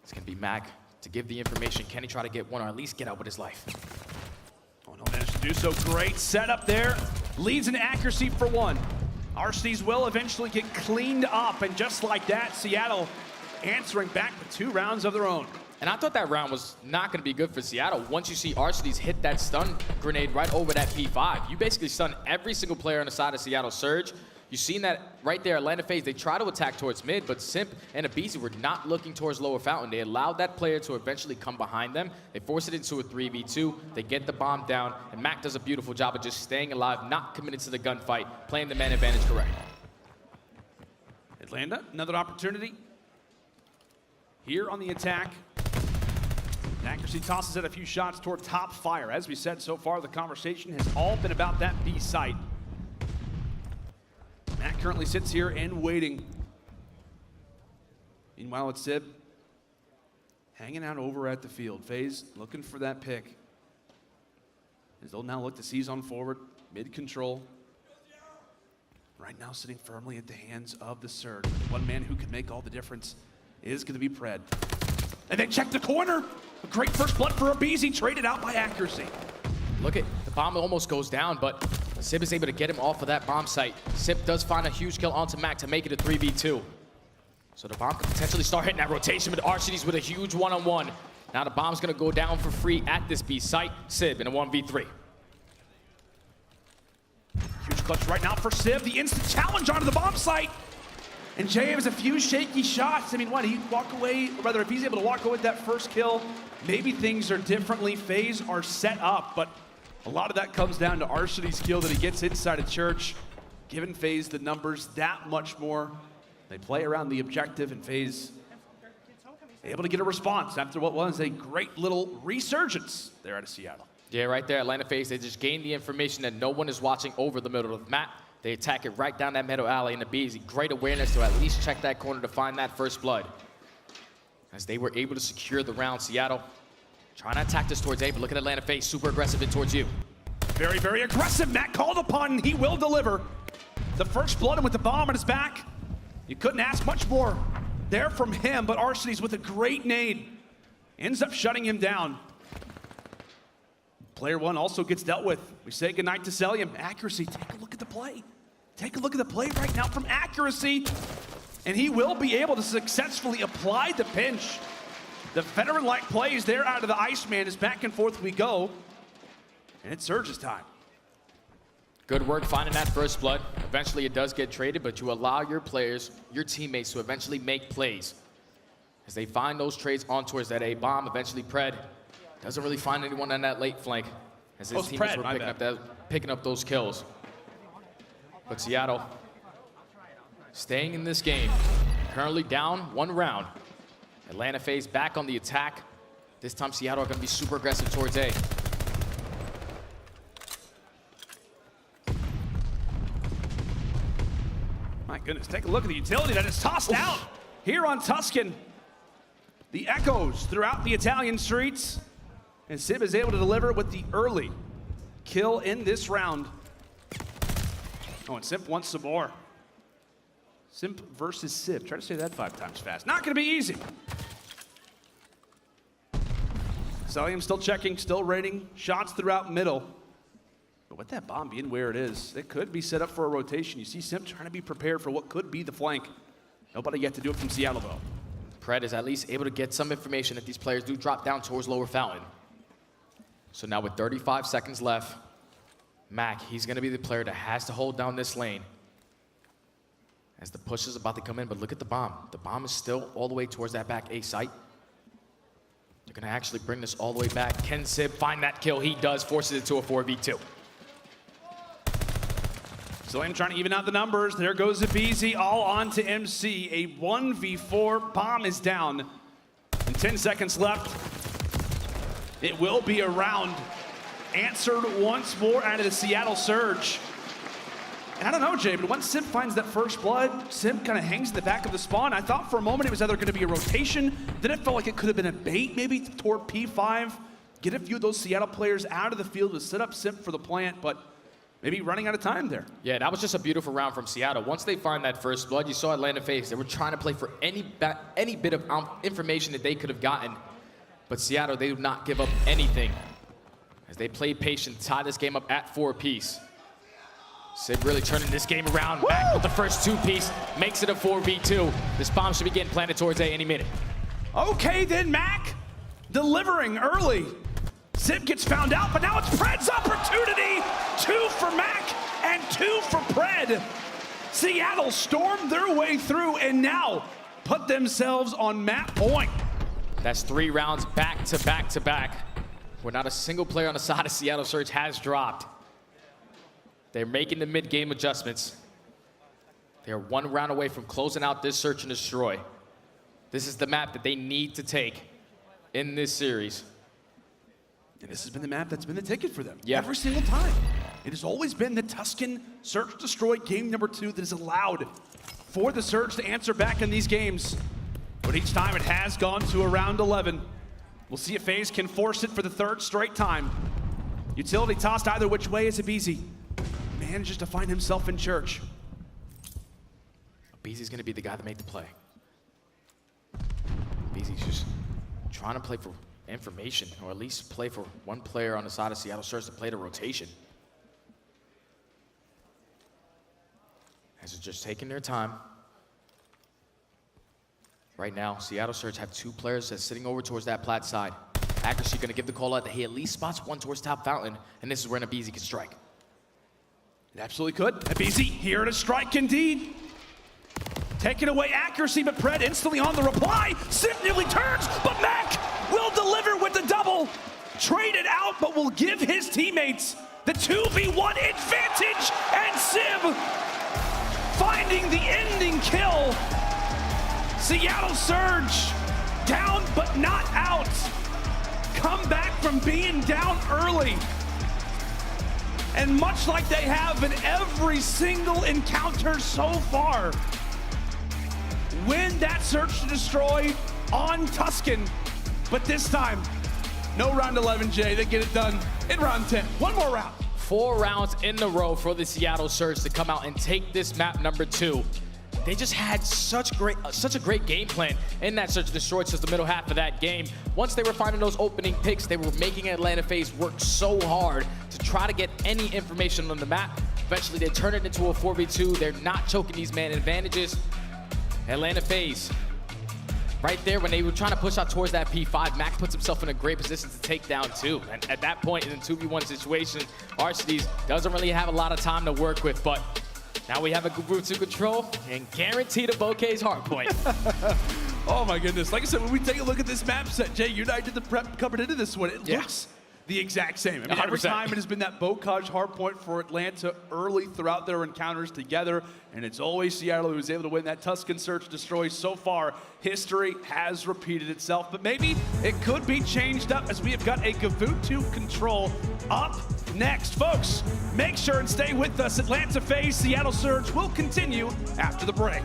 It's gonna be Mack to give the information. Can he try to get 1 or at least get out with his life? Oh no, managed to do so. Great setup there. Leads in accuracy for 1. Arcitys will eventually get cleaned up, and just like that, Seattle answering back with 2 rounds of their own. And I thought that round was not gonna be good for Seattle. Once you see Arcitys hit that stun grenade right over that P5, you basically stun every single player on the side of Seattle Surge. You've seen that right there, Atlanta FaZe, they try to attack towards mid, but Simp and aBeZy were not looking towards lower fountain. They allowed that player to eventually come behind them. They force it into a 3v2. They get the bomb down, and Mack does a beautiful job of just staying alive, not committed to the gunfight, playing the man advantage correct. Atlanta, another opportunity here on the attack. Accuracy tosses out a few shots toward top fire. As we said so far, the conversation has all been about that B site. Mack currently sits here and waiting. Meanwhile, it's Sib hanging out over at the field. FaZe looking for that pick. As they'll now look to seize on forward, mid-control. Right now sitting firmly at the hands of the Surge. The one man who can make all the difference is going to be Pred. And then check the corner. A great first blood for aBeZy, traded out by accuracy. Look at the bomb almost goes down, but Simp is able to get him off of that bomb site. Simp does find a huge kill onto Mack to make it a 3v2. So the bomb could potentially start hitting that rotation, but Arcitys with a huge one-on-one. Now the bomb's gonna go down for free at this B site. Civ in a 1v3. Huge clutch right now for Civ. The instant challenge onto the bomb site. And Jay has a few shaky shots. I mean, what, he'd walk away, or rather if he's able to walk away with that first kill, maybe things are differently. FaZe are set up, but a lot of that comes down to Arcitys' kill that he gets inside of Church. Giving FaZe the numbers that much more. They play around the objective, and FaZe able to get a response after what was a great little resurgence there out of Seattle. Yeah, right there, Atlanta FaZe, they just gained the information that no one is watching over the middle of the map. They attack it right down that middle alley, and aBeZy, great awareness to at least check that corner to find that first blood. As they were able to secure the round, Seattle trying to attack this towards A, but look at Atlanta FaZe, super aggressive in towards you. Very, very aggressive. Mack called upon, and he will deliver. The first blood and with the bomb on his back. You couldn't ask much more there from him, but Arcitys with a great nade ends up shutting him down. Player one also gets dealt with. We say goodnight to Cellium. Accuracy, take a look at the play. Take a look at the play right now from accuracy. And he will be able to successfully apply the pinch. The veteran-like plays there out of the Iceman as back and forth we go. And it's Surge's time. Good work finding that first blood. Eventually it does get traded, but you allow your players, your teammates to eventually make plays. As they find those trades on towards that A bomb, eventually Pred doesn't really find anyone on that late flank as his teammates were picking up those kills. But Seattle staying in this game, currently down one round. Atlanta FaZe back on the attack. This time Seattle are going to be super aggressive towards A. My goodness, take a look at the utility that is tossed out here on Tuscan. The echoes throughout the Italian streets. And Simp is able to deliver with the early kill in this round. Oh, and Simp wants some more. Simp versus Simp. Try to say that 5 times fast. Not gonna be easy. Cellium still checking, still rating shots throughout middle. But with that bomb being where it is, it could be set up for a rotation. You see Simp trying to be prepared for what could be the flank. Nobody yet to do it from Seattle, though. Pred is at least able to get some information that these players do drop down towards lower fountain. So now with 35 seconds left, Mack, he's going to be the player that has to hold down this lane. As the push is about to come in, but look at the bomb. The bomb is still all the way towards that back A site. They're going to actually bring this all the way back. Can Simp find that kill? He does, forces it to a 4v2. Cellium trying to even out the numbers. There goes aBeZy, all on to MC. A 1v4, bomb is down. And 10 seconds left. It will be a round answered once more out of the Seattle Surge. And I don't know, Jay, but once Simp finds that first blood, Simp kind of hangs in the back of the spawn. I thought for a moment it was either going to be a rotation, then it felt like it could have been a bait maybe toward P5. Get a few of those Seattle players out of the field to set up Simp for the plant, but maybe running out of time there. Yeah, that was just a beautiful round from Seattle. Once they find that first blood, you saw Atlanta FaZe. They were trying to play for any bit of information that they could have gotten. But Seattle, they do not give up anything as they play patient, tie this game up at 4 apiece. Sid really turning this game around. Back with the first 2-piece, makes it a 4v2. This bomb should be getting planted towards A any minute. Okay, then Mack delivering early. Simp gets found out, but now it's Pred's opportunity. 2 for Mack and 2 for Pred. Seattle stormed their way through and now put themselves on map point. That's 3 rounds back to back to back, where not a single player on the side of Seattle Surge has dropped. They're making the mid-game adjustments. They're 1 round away from closing out this search and destroy. This is the map that they need to take in this series. And this has been the map that's been the ticket for them. Yeah. Every single time. It has always been the Tuscan Search Destroy game number 2 that has allowed for the Surge to answer back in these games. But each time it has gone to around 11. We'll see if FaZe can force it for the 3rd straight time. Utility tossed either which way is aBeZy. Manages to find himself in Church. aBeZy's gonna be the guy that made the play. aBeZy's just trying to play for information, or at least play for one player on the side of Seattle Surge to play the rotation. As they're just taking their time. Right now, Seattle Surge have 2 players that's sitting over towards that plat side. Accuracy gonna give the call out that he at least spots one towards top fountain, and this is where aBeZy can strike. It absolutely could. aBeZy here to strike indeed. Taking away accuracy, but Pred instantly on the reply. Simp nearly turns, but Mack will deliver with the double. Traded out, but will give his teammates the 2v1 advantage, and Simp finding the ending kill. Seattle Surge down but not out. Come back from being down early. And much like they have in every single encounter so far, win that search to destroy on Tuscan. But this time, no round 11, Jay. They get it done in round 10. One more round. 4 rounds in a row for the Seattle Surge to come out and take this map number 2. They just had such a great game plan in that search and destroy since the middle half of that game. Once they were finding those opening picks, they were making Atlanta FaZe work so hard to try to get any information on the map. Eventually, they turn it into a 4v2. They're not choking these man advantages. Atlanta FaZe, right there when they were trying to push out towards that P5, Mack puts himself in a great position to take down 2. And at that point in a 2v1 situation, Arcitys doesn't really have a lot of time to work with, but now we have a good route to control and guaranteed a bouquet's hard point. Oh my goodness. Like I said, when we take a look at this map set, Jay, you and I did the prep covered into this one. It looks the exact same. I mean, every 100%. time it has been that bouquet hard point for Atlanta early throughout their encounters together, and it's always Seattle who was able to win that Tuscan search destroy. So far, history has repeated itself, but maybe it could be changed up as we have got a Gavoot to control up next. Folks, make sure and stay with us. Atlanta FaZe, Seattle Surge will continue after the break.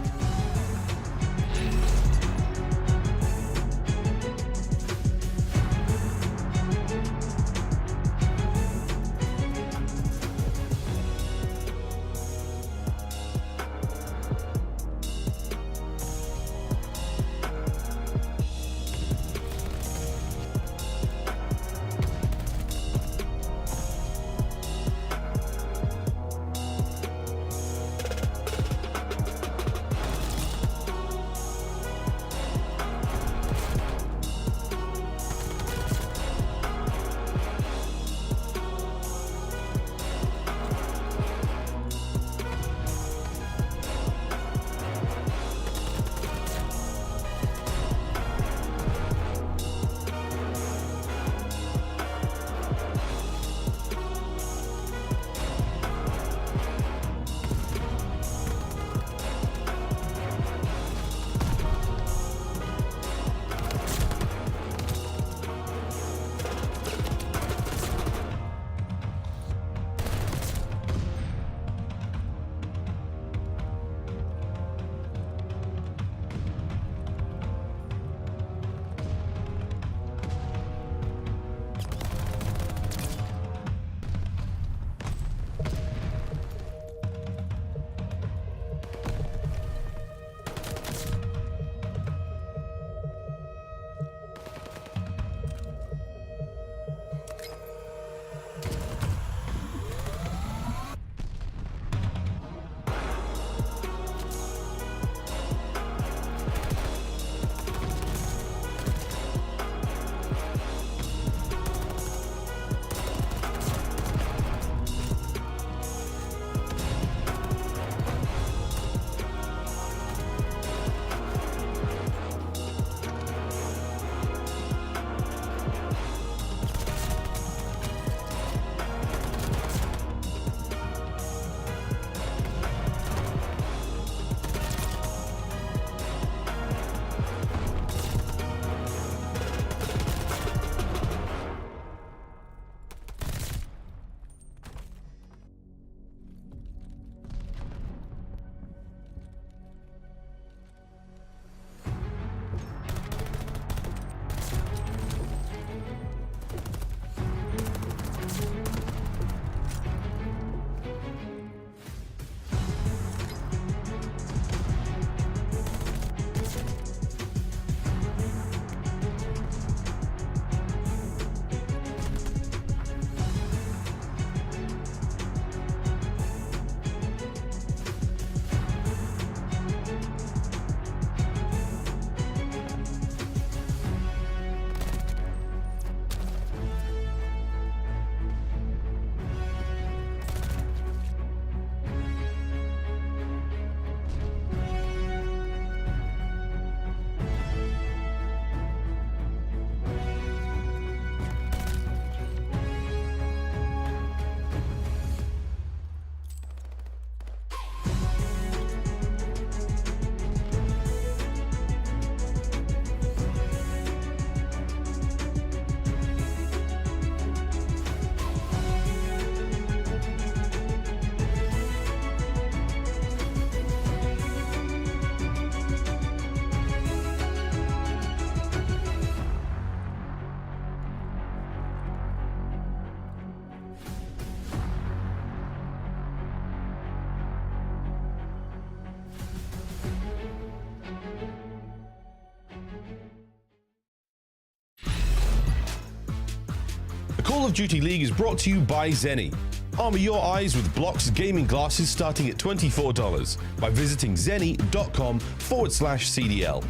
Call of Duty League is brought to you by Zenny. Armor your eyes with Blox gaming glasses starting at $24 by visiting zenny.com/CDL.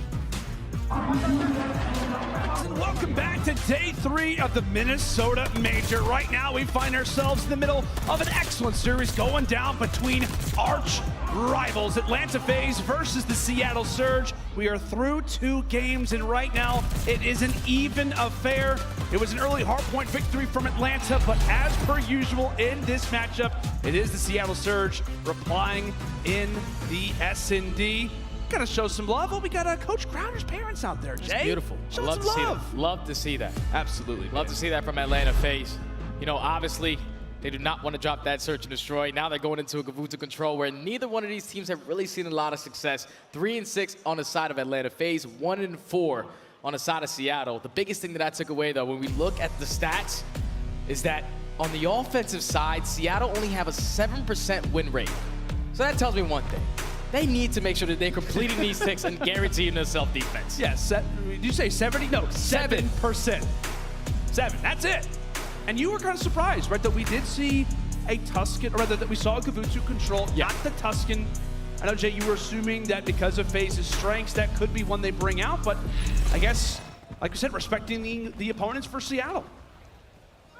Welcome back to day 3 of the Minnesota Major. Right now, we find ourselves in the middle of an excellent series going down between arch rivals. Atlanta FaZe versus the Seattle Surge. We are through 2 games, and right now, it is an even affair. It was an early hardpoint victory from Atlanta, but as per usual in this matchup, it is the Seattle Surge replying in the S&D. Gotta show some love. Well, we got Coach Crowder's parents out there, Jay. It's beautiful. Show Love some to see love. that. Love to see that. Absolutely. Love to see that from Atlanta FaZe. You know, obviously, they do not want to drop that search and destroy. Now they're going into a Gavuta control where neither one of these teams have really seen a lot of success. 3-6 on the side of Atlanta FaZe, 1-4 on the side of Seattle. The biggest thing that I took away, though, when we look at the stats, is that on the offensive side, Seattle only have a 7% win rate. So that tells me one thing. They need to make sure that they're completing these ticks and guaranteeing their self-defense. Yes, did you say 70? No, 7%. 7, that's it. And you were kind of surprised, right, that we did see a Tuscan, or rather that we saw a Gavuta control, not the Tuscan. I know, Jay, you were assuming that because of FaZe's strengths, that could be one they bring out, but I guess, like you said, respecting the opponents for Seattle.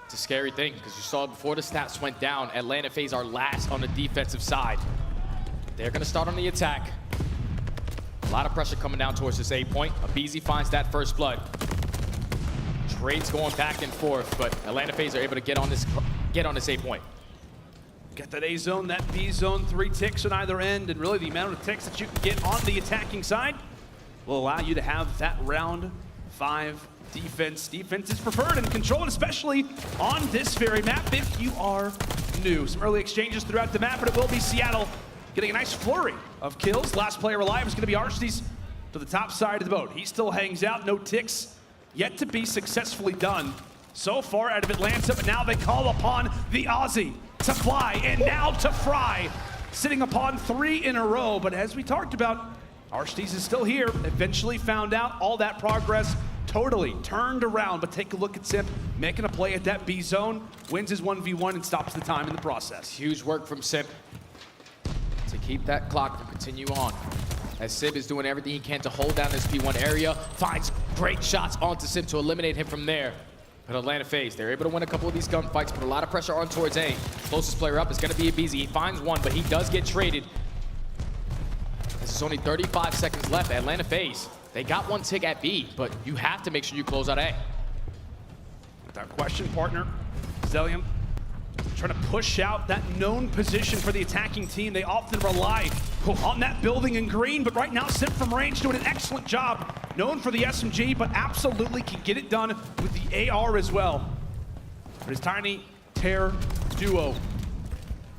It's a scary thing, because you saw before the stats went down, Atlanta FaZe are last on the defensive side. They're going to start on the attack. A lot of pressure coming down towards this A point. aBeZy finds that first blood. Trades going back and forth, but Atlanta FaZe are able to get on this A point. Get that A zone, that B zone, 3 ticks on either end, and really the amount of ticks that you can get on the attacking side will allow you to have that round 5 defense. Defense is preferred and controlled, especially on this very map if you are new. Some early exchanges throughout the map, but it will be Seattle getting a nice flurry of kills. Last player alive is going to be Arcitys to the top side of the boat. He still hangs out, no ticks yet to be successfully done so far out of Atlanta, but now they call upon the Aussie to fly and now to fry, sitting upon 3 in a row. But as we talked about, Arcitys is still here, eventually found out all that progress totally turned around. But take a look at Simp making a play at that B zone, wins his 1v1 and stops the time in the process. Huge work from Simp to keep that clock to continue on. As Simp is doing everything he can to hold down this P1 area, finds great shots onto Simp to eliminate him from there. But Atlanta FaZe, they're able to win a couple of these gunfights, put a lot of pressure on towards A. Closest player up is going to be aBeZy. He finds one, but he does get traded. This is only 35 seconds left. Atlanta FaZe, they got 1 tick at B, but you have to make sure you close out A. Without question, partner, Cellium trying to push out that known position for the attacking team. They often rely on that building in green, but right now Simp from range doing an excellent job. Known for the SMG, but absolutely can get it done with the AR as well. But his tiny tear duo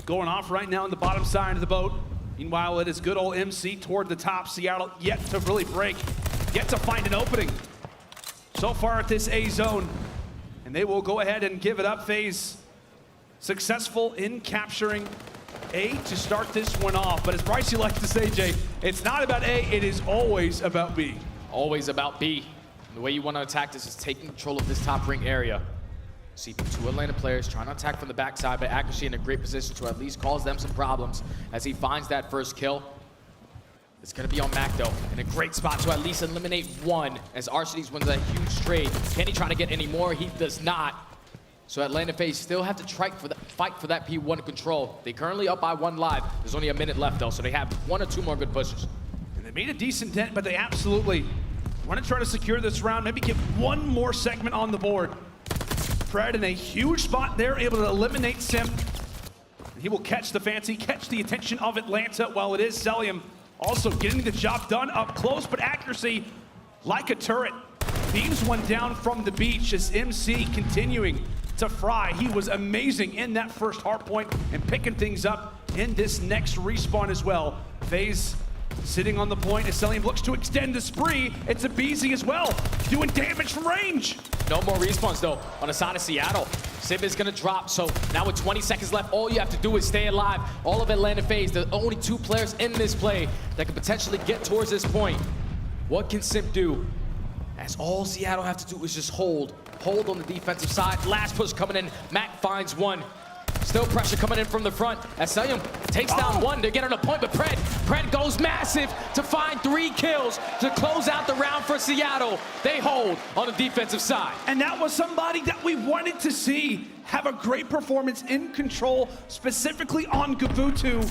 going off right now on the bottom side of the boat. Meanwhile, it is good old MC toward the top. Seattle yet to really break, yet to find an opening so far at this A zone. And they will go ahead and give it up. FaZe successful in capturing A to start this one off. But as Brycey likes to say, Jay, it's not about A, it is always about B. Always about B. And the way you want to attack this is taking control of this top ring area. See 2 Atlanta players trying to attack from the backside, but accuracy in a great position to at least cause them some problems as he finds that first kill. It's going to be on Mack, though, in a great spot to at least eliminate 1 as Arcitys wins a huge trade. Can he try to get any more? He does not. So Atlanta FaZe still have to fight for that P1 control. They currently up by 1 live. There's only a minute left, though, so they have 1 or 2 more good pushes. And they made a decent dent, but they absolutely want to try to secure this round, maybe get 1 more segment on the board. Pred in a huge spot there, able to eliminate Simp. He will catch the fancy, catch the attention of Atlanta, while it is Cellium also getting the job done up close, but accuracy like a turret. Beams one down from the beach as MC continuing to fry. He was amazing in that first hard point and picking things up in this next respawn as well. FaZe sitting on the point as Cellium looks to extend the spree. It's aBeZy as well, doing damage from range. No more respawns, though, on the side of Seattle. Simp is going to drop, so now with 20 seconds left, all you have to do is stay alive. All of Atlanta FaZe, the only 2 players in this play that could potentially get towards this point. What can Simp do? as all Seattle have to do is just hold on the defensive side. Last push coming in, Mack finds one. Still pressure coming in from the front as Cellium takes down one to get on a point, but Pred goes massive to find 3 kills to close out the round for Seattle. They hold on the defensive side. And that was somebody that we wanted to see have a great performance in control, specifically on Gavutu.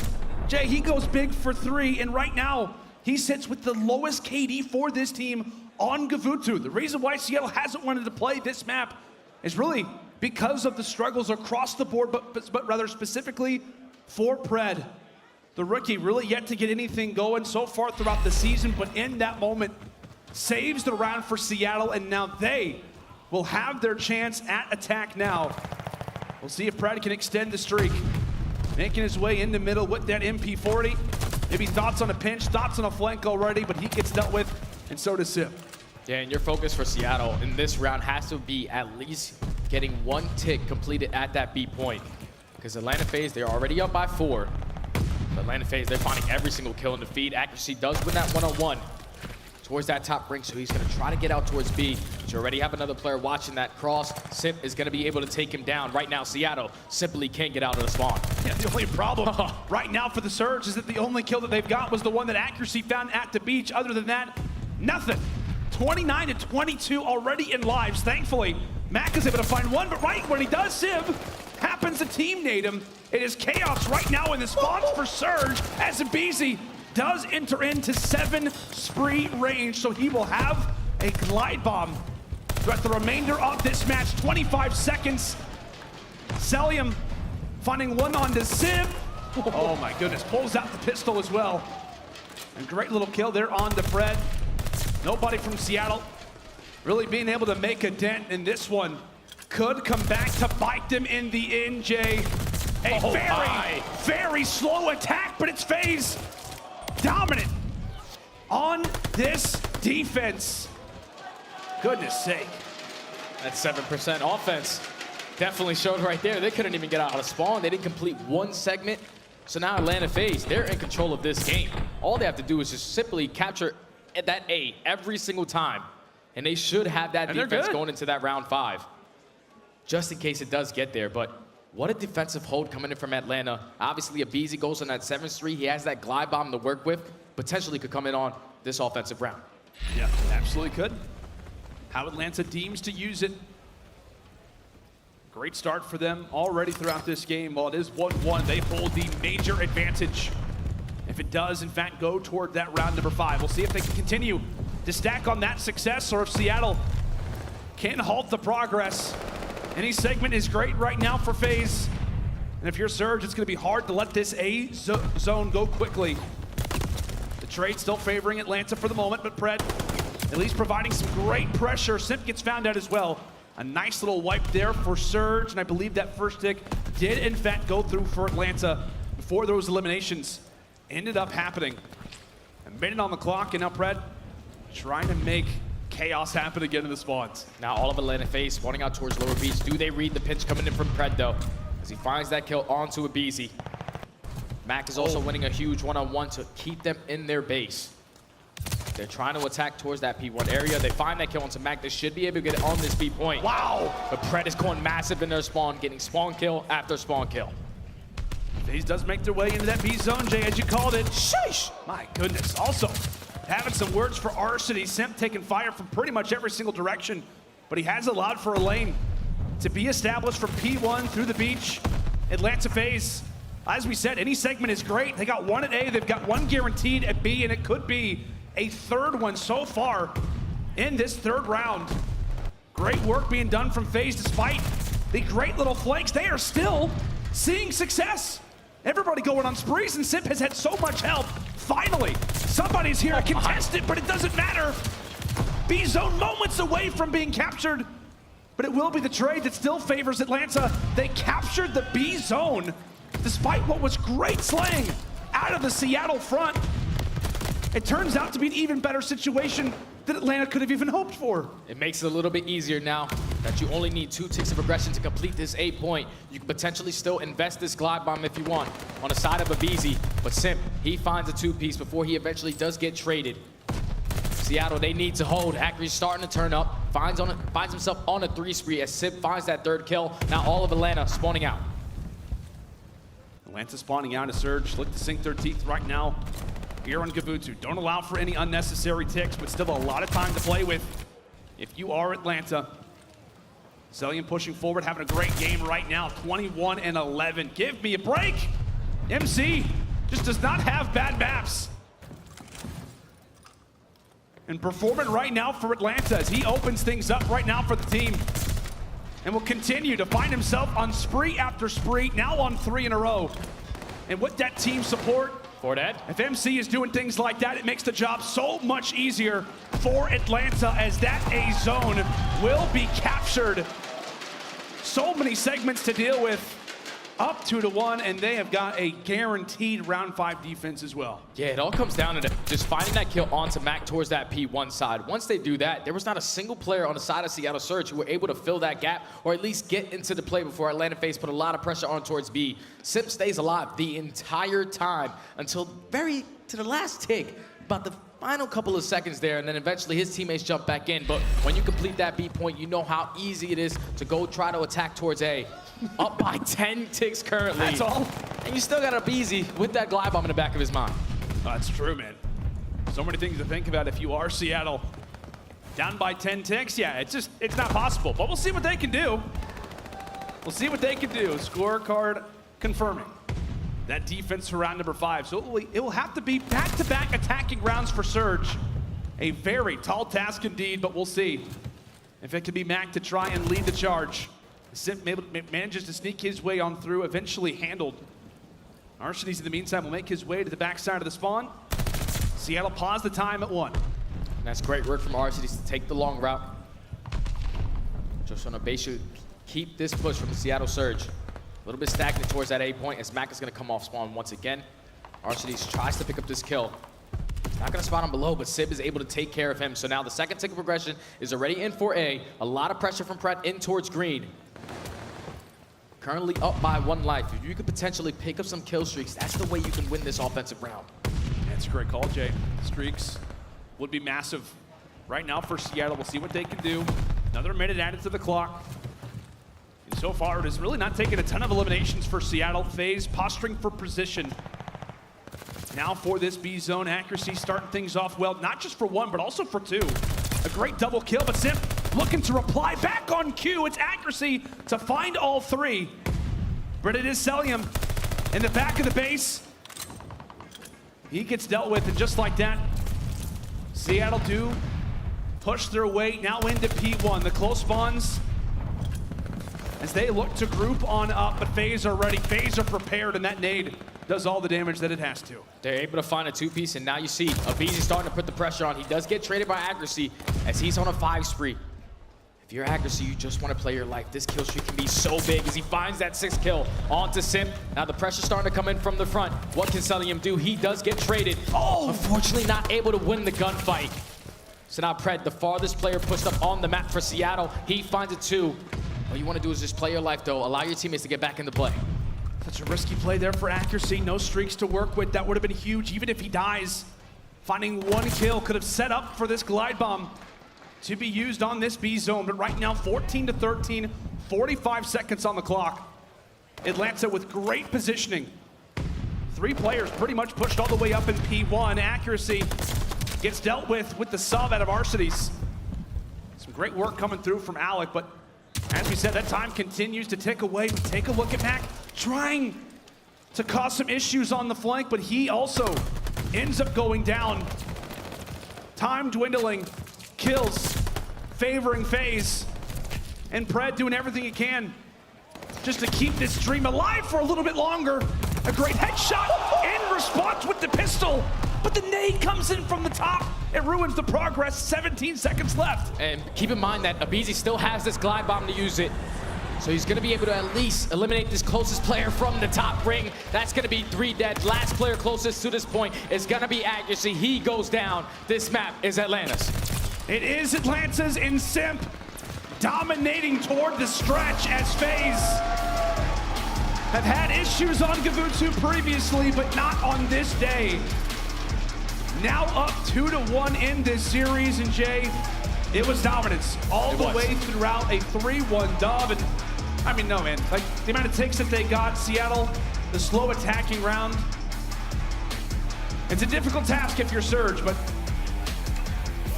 Jay, he goes big for 3, and right now, he sits with the lowest KD for this team on Gavutu. The reason why Seattle hasn't wanted to play this map is really because of the struggles across the board, but rather specifically for Pred. The rookie really yet to get anything going so far throughout the season, but in that moment, saves the round for Seattle, and now they will have their chance at attack now. We'll see if Pred can extend the streak. Making his way in the middle with that MP40. Maybe thoughts on a pinch, thoughts on a flank already, but he gets dealt with, and so does Simp. Yeah, and your focus for Seattle in this round has to be at least getting 1 tick completed at that B point. Because Atlanta FaZe, they're already up by 4. But Atlanta FaZe, they're finding every single kill in the feed. Accuracy does win that one-on-one towards that top brink, so he's going to try to get out towards B. But you already have another player watching that cross. Simp is going to be able to take him down. Right now, Seattle simply can't get out of the spawn. Yeah, the only problem right now for the Surge is that the only kill that they've got was the one that Accuracy found at the beach. Other than that, nothing. 29 to 22 already in lives. Thankfully, Mack is able to find one, but right when he does, Simp happens to team nade him. It is chaos right now in the spawns for Surge as aBeZy does enter into 7 spree range, so he will have a glide bomb throughout the remainder of this match. 25 seconds. Cellium finding one onto Simp. Oh my goodness, pulls out the pistol as well. And great little kill there on the Pred. Nobody from Seattle really being able to make a dent in this one. Could come back to bite them in the end, Jay. A very slow attack, but it's FaZe dominant on this defense. Goodness sake. That 7% offense definitely showed right there. They couldn't even get out of spawn. They didn't complete 1 segment. So now Atlanta FaZe, they're in control of this game. All they have to do is just simply capture that A every single time. And they should have that defense going into that round 5. Just in case it does get there. But what a defensive hold coming in from Atlanta. Obviously, aBeZy goes on that 7-3. He has that glide bomb to work with. Potentially could come in on this offensive round. Yeah, absolutely could. How Atlanta deems to use it. Great start for them already throughout this game. While it is 1-1, they hold the major advantage. If it does, in fact, go toward that round number 5. We'll see if they can continue to stack on that success or if Seattle can halt the progress. Any segment is great right now for FaZe. And if you're Surge, it's going to be hard to let this A zone go quickly. The trade still favoring Atlanta for the moment, but Pred at least providing some great pressure. Simp gets found out as well. A nice little wipe there for Surge, and I believe that first tick did in fact go through for Atlanta before those eliminations ended up happening. A minute on the clock, and now Pred trying to make chaos happen again in the spawns. Now all of Atlanta FaZe spawning out towards lower beach. Do they read the pinch coming in from Pred though? As he finds that kill onto aBeZy. Mack is also winning a huge one-on-one to keep them in their base. They're trying to attack towards that P1 area. They find that kill onto Mack. They should be able to get it on this B point. Wow! But Pred is going massive in their spawn, getting spawn kill after spawn kill. FaZe does make their way into that B zone, Jay, as you called it. Sheesh! My goodness. Also, having some words for Arcitys. Simp taking fire from pretty much every single direction, but he has allowed for a lane to be established from P1 through the beach. Atlanta FaZe, as we said, any segment is great. They got 1 at A, they've got 1 guaranteed at B, and it could be a 3rd one so far in this 3rd round. Great work being done from FaZe despite the great little flanks. They are still seeing success. Everybody going on sprees, and Simp has had so much help. Finally, somebody's here to contest it, but it doesn't matter. B zone moments away from being captured, but it will be the trade that still favors Atlanta. They captured the B zone despite what was great slaying out of the Seattle front. It turns out to be an even better situation than Atlanta could have even hoped for. It makes it a little bit easier now that you only need 2 ticks of aggression to complete this A point. You can potentially still invest this glide bomb if you want on the side of aBeZy, but Simp, he finds a 2-piece before he eventually does get traded. Seattle, they need to hold. aCKary's starting to turn up. Finds himself on a 3 spree as Simp finds that 3rd kill. Now all of Atlanta spawning out. Atlanta spawning out a Surge. Look to sink their teeth right now here on Gavutu. Don't allow for any unnecessary ticks, but still a lot of time to play with if you are Atlanta. Cellium pushing forward, having a great game right now. 21 and 11. Give me a break. MC just does not have bad maps. And performing right now for Atlanta as he opens things up right now for the team. And will continue to find himself on spree after spree, now on 3 in a row. And with that team support, if MC is doing things like that, it makes the job so much easier for Atlanta as that A zone will be captured. So many segments to deal with. Up 2-1, and they have got a guaranteed round 5 defense as well. Yeah, it all comes down to just finding that kill onto Mack towards that P1 side. Once they do that, there was not a single player on the side of Seattle Surge who were able to fill that gap or at least get into the play before Atlanta FaZe put a lot of pressure on towards B. Simp stays alive the entire time until to the last tick, about the final couple of seconds there, and then eventually his teammates jump back in. But when you complete that B point, you know how easy it is to go try to attack towards A. Up by 10 ticks currently. That's all. And you still got aBeZy with that glide bomb in the back of his mind. That's true, man. So many things to think about if you are Seattle. Down by 10 ticks, yeah, it's not possible. But we'll see what they can do. We'll see what they can do. Scorecard confirming that defense for round number 5. So it will have to be back-to-back attacking rounds for Surge. A very tall task indeed, but we'll see if it can be Mack to try and lead the charge. Simp manages to sneak his way on through, eventually handled. Arcitys in the meantime will make his way to the backside of the spawn. Seattle paused the time at 1. That's great work from Arcitys to take the long route. Just want to basically keep this push from the Seattle Surge. A little bit stagnant towards that A point as Mack is going to come off spawn once again. Arcitys tries to pick up this kill. Not going to spot him below, but Simp is able to take care of him. So now the second tick of progression is already in for A. A lot of pressure from Pret in towards green. Currently up by 1 life. If you could potentially pick up some kill streaks, that's the way you can win this offensive round. That's a great call, Jay. Streaks would be massive right now for Seattle. We'll see what they can do. Another minute added to the clock. And so far, it has really not taken a ton of eliminations for Seattle. FaZe posturing for position. Now for this B zone, aCKary starting things off well, not just for 1, but also for 2. A great double kill, but Simp looking to reply back on cue. It's aCKary to find all 3. But it is Cellium in the back of the base. He gets dealt with, and just like that, Seattle do push their way now into P1. The close spawns as they look to group on up, but FaZe are ready. FaZe are prepared, and that nade does all the damage that it has to. They're able to find a 2-piece, and now you see aBeZy starting to put the pressure on. He does get traded by aCKary as he's on a 5 spree. If you're aCKary, you just want to play your life. This kill streak can be so big as he finds that 6th kill onto Simp. Now the pressure's starting to come in from the front. What can Cellium do? He does get traded. Oh! Unfortunately not able to win the gunfight. So now Pred, the farthest player pushed up on the map for Seattle. He finds a 2. All you want to do is just play your life, though. Allow your teammates to get back into play. Such a risky play there for aCKary. No streaks to work with. That would have been huge, even if he dies. Finding 1 kill could have set up for this glide bomb to be used on this B zone. But right now, 14-13, 45 seconds on the clock. Atlanta with great positioning. 3 players pretty much pushed all the way up in P1. aCKary gets dealt with the sub out of Arcitys. Some great work coming through from aLLeY, but as we said, that time continues to tick away. But take a look at Mack trying to cause some issues on the flank, but he also ends up going down. Time dwindling, kills favoring FaZe, and Pred doing everything he can just to keep this stream alive for a little bit longer. A great headshot in response with the pistol, but the nade comes in from the top. It ruins the progress. 17 seconds left. And keep in mind that aBeZy still has this glide bomb to use it. So he's going to be able to at least eliminate this closest player from the top ring. That's going to be 3 dead. Last player closest to this point is going to be aCKary. He goes down. This map is Atlanta's. It is Atlanta's, in Simp dominating toward the stretch as FaZe have had issues on Gavutu previously, but not on this day. Now up 2-1 in this series, and Jay, it was dominance all the way throughout a 3-1 dub. And I mean, no, man, like the amount of takes that they got, Seattle, the slow attacking round. It's a difficult task if you're Surge, but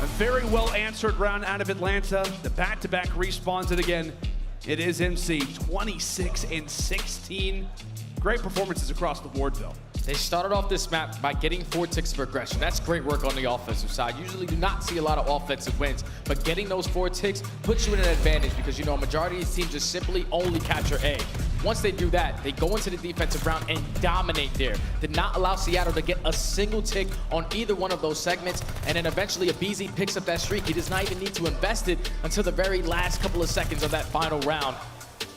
a very well answered round out of Atlanta. The back-to-back respawns, and again, it is MC 26 and 16. Great performances across the board, though. They started off this map by getting 4 ticks of aggression. That's great work on the offensive side. Usually do not see a lot of offensive wins, but getting those 4 ticks puts you in an advantage because, you know, a majority of these teams just simply only capture A. Once they do that, they go into the defensive round and dominate there. Did not allow Seattle to get a single tick on either one of those segments, and then eventually aBeZy picks up that streak. He does not even need to invest it until the very last couple of seconds of that final round.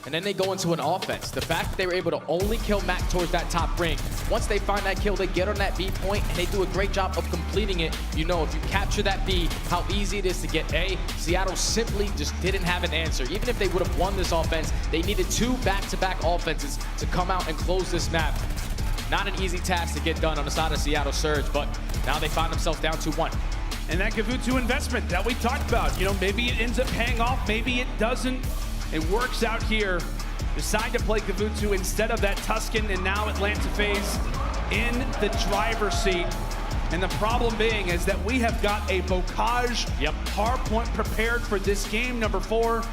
And then they go into an offense. The fact that they were able to only kill Mack towards that top ring, once they find that kill, they get on that B point, and they do a great job of completing it. You know, if you capture that B, how easy it is to get A. Seattle simply just didn't have an answer. Even if they would have won this offense, they needed 2 back-to-back offenses to come out and close this map. Not an easy task to get done on the side of Seattle Surge, but now they find themselves down 2-1. And that Gavutu investment that we talked about, you know, maybe it ends up paying off, maybe it doesn't. It works out here. Decide to play Gavutu instead of that Tuscan, and now Atlanta FaZe in the driver's seat. And the problem being is that we have got a Bocage hardpoint prepared for this game, number 4.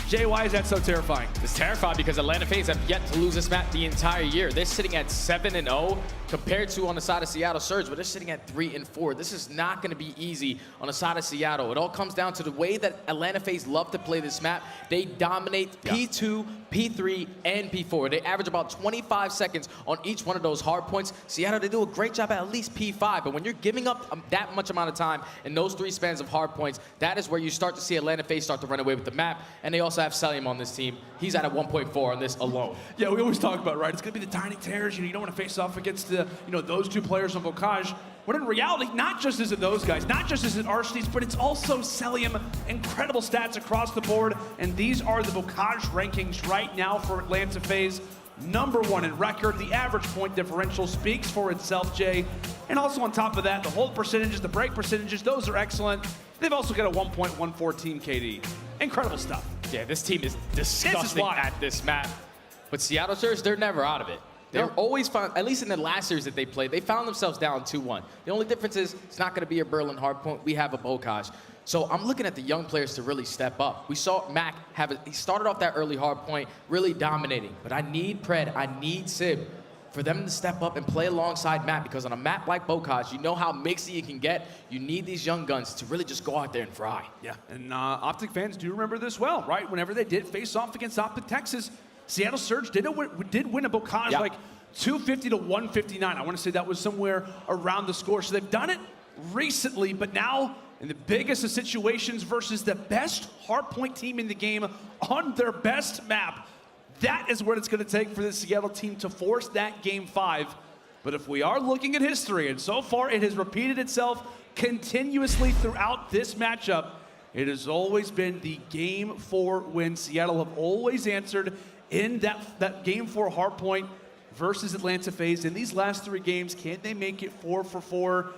Jay, why is that so terrifying? It's terrifying because Atlanta FaZe have yet to lose this map the entire year. They're sitting at 7-0 compared to on the side of Seattle Surge, but they're sitting at 3-4. This is not going to be easy on the side of Seattle. It all comes down to the way that Atlanta FaZe love to play this map. They dominate P2, P3, and P4. They average about 25 seconds on each one of those hard points. Seattle, they do a great job at least P5, but when you're giving up that much amount of time in those 3 spans of hard points, that is where you start to see Atlanta FaZe start to run away with the map, and they also have Cellium on this team. He's at a 1.4 on this alone. Yeah, we always talk about, right, it's going to be the tiny tears. You don't want to face off against the, those 2 players on Bocage. But in reality, not just is it those guys, not just is it Arcitys, but it's also Cellium. Incredible stats across the board, and these are the Bocage rankings right now for Atlanta FaZe. Number 1 in record. The average point differential speaks for itself, Jay. And also on top of that, the hold percentages, the break percentages, those are excellent. They've also got a 1.14 team KD. Incredible stuff. Yeah, this team is disgusting at this map. But Seattle Surge, they're never out of it. They're always found, at least in the last series that they played, they found themselves down 2-1. The only difference is it's not going to be a Berlin hardpoint. We have a Bocage. So I'm looking at the young players to really step up. We saw Mack he started off that early hardpoint really dominating. But I need Pred, I need Sib for them to step up and play alongside Mack, because on a map like Bocage, you know how mixy you can get. You need these young guns to really just go out there and fry. Yeah, and OpTic fans do remember this well, right? Whenever they did face off against OpTic Texas, Seattle Surge did win a Bocage like 250 to 159. I want to say that was somewhere around the score. So they've done it recently, but now in the biggest of situations versus the best hardpoint team in the game on their best map, that is what it's going to take for the Seattle team to force that game 5. But if we are looking at history, and so far it has repeated itself continuously throughout this matchup, it has always been the game 4 win. Seattle have always answered in that game 4 hardpoint versus Atlanta FaZe. In these last 3 games, can they make it 4 for 4?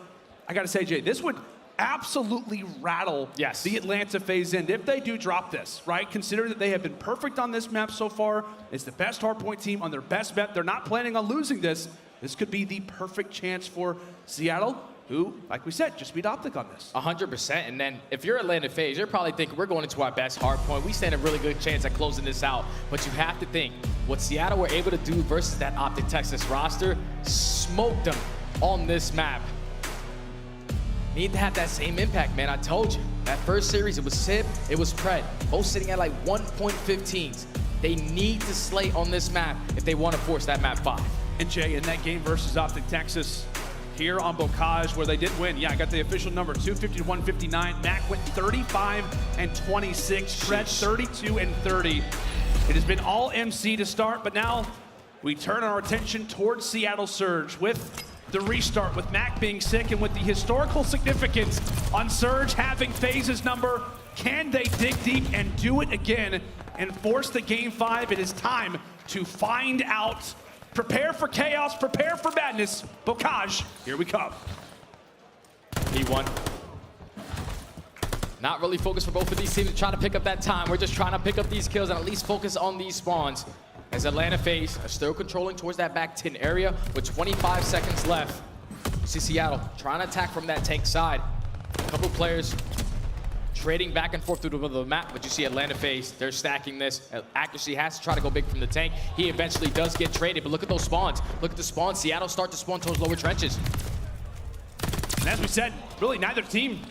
I got to say, Jay, this would absolutely rattle the Atlanta FaZe end if they do drop this, right? Consider that they have been perfect on this map so far. It's the best hardpoint team on their best map. They're not planning on losing this. This could be the perfect chance for Seattle, who, like we said, just beat OpTic on this. 100%. And then if you're Atlanta FaZe, you're probably thinking we're going into our best hardpoint. We stand a really good chance at closing this out. But you have to think what Seattle were able to do versus that OpTic Texas roster, smoked them on this map. Need to have that same impact, man. I told you. That first series, it was Simp, it was Pred. Both sitting at like 1.15s. They need to slay on this map if they want to force that map 5. And Jay, in that game versus OpTic Texas, here on Bocage, where they did win. Yeah, I got the official number, 250 to 159. Mack went 35 and 26. Pred 32 and 30. It has been all MC to start, but now we turn our attention towards Seattle Surge with the restart, with Mack being sick and with the historical significance on Surge having FaZe's number. Can they dig deep and do it again and force the game 5? It is time to find out. Prepare for chaos, prepare for madness. Bocage, here we come. 1v1. Not really focused for both of these teams to try to pick up that time. We're just trying to pick up these kills and at least focus on these spawns. As Atlanta FaZe are still controlling towards that back 10 area with 25 seconds left. You see Seattle trying to attack from that tank side. A couple players trading back and forth through the middle of the map, but you see Atlanta FaZe, they're stacking this. Accuracy has to try to go big from the tank. He eventually does get traded, but look at those spawns. Look at the spawns. Seattle start to spawn towards lower trenches. And as we said, really neither team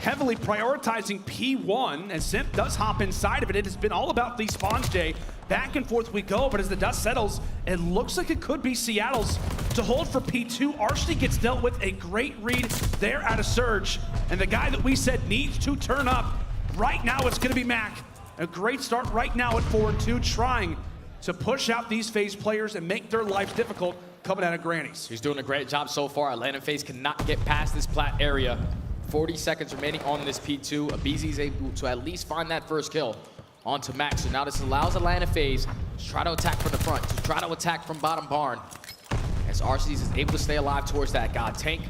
heavily prioritizing P1, as Simp does hop inside of it. It has been all about these spawns, Jay. Back and forth we go, but as the dust settles, it looks like it could be Seattle's to hold for P2. Arcitys gets dealt with a great read there out of Surge, and the guy that we said needs to turn up right now, it's going to be Mack. A great start right now at 4-2, trying to push out these FaZe players and make their lives difficult coming out of Granny's. He's doing a great job so far. Atlanta FaZe cannot get past this plat area. 40 seconds remaining on this P2. aBeZy is able to at least find that first kill onto Mack. So now this allows Atlanta FaZe to try to attack from the front, to try to attack from bottom barn. As Arcitys is able to stay alive towards that god tank.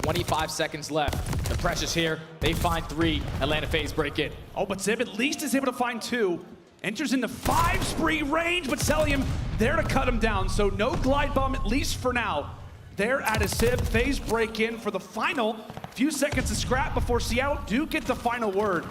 25 seconds left. The pressure's here. They find 3. Atlanta FaZe break in. Oh, but Simp at least is able to find 2. Enters into 5 spree range, but Cellium there to cut him down. So no glide bomb, at least for now. There at a Simp. FaZe break in for the final few seconds of scrap before Seattle do get the final word.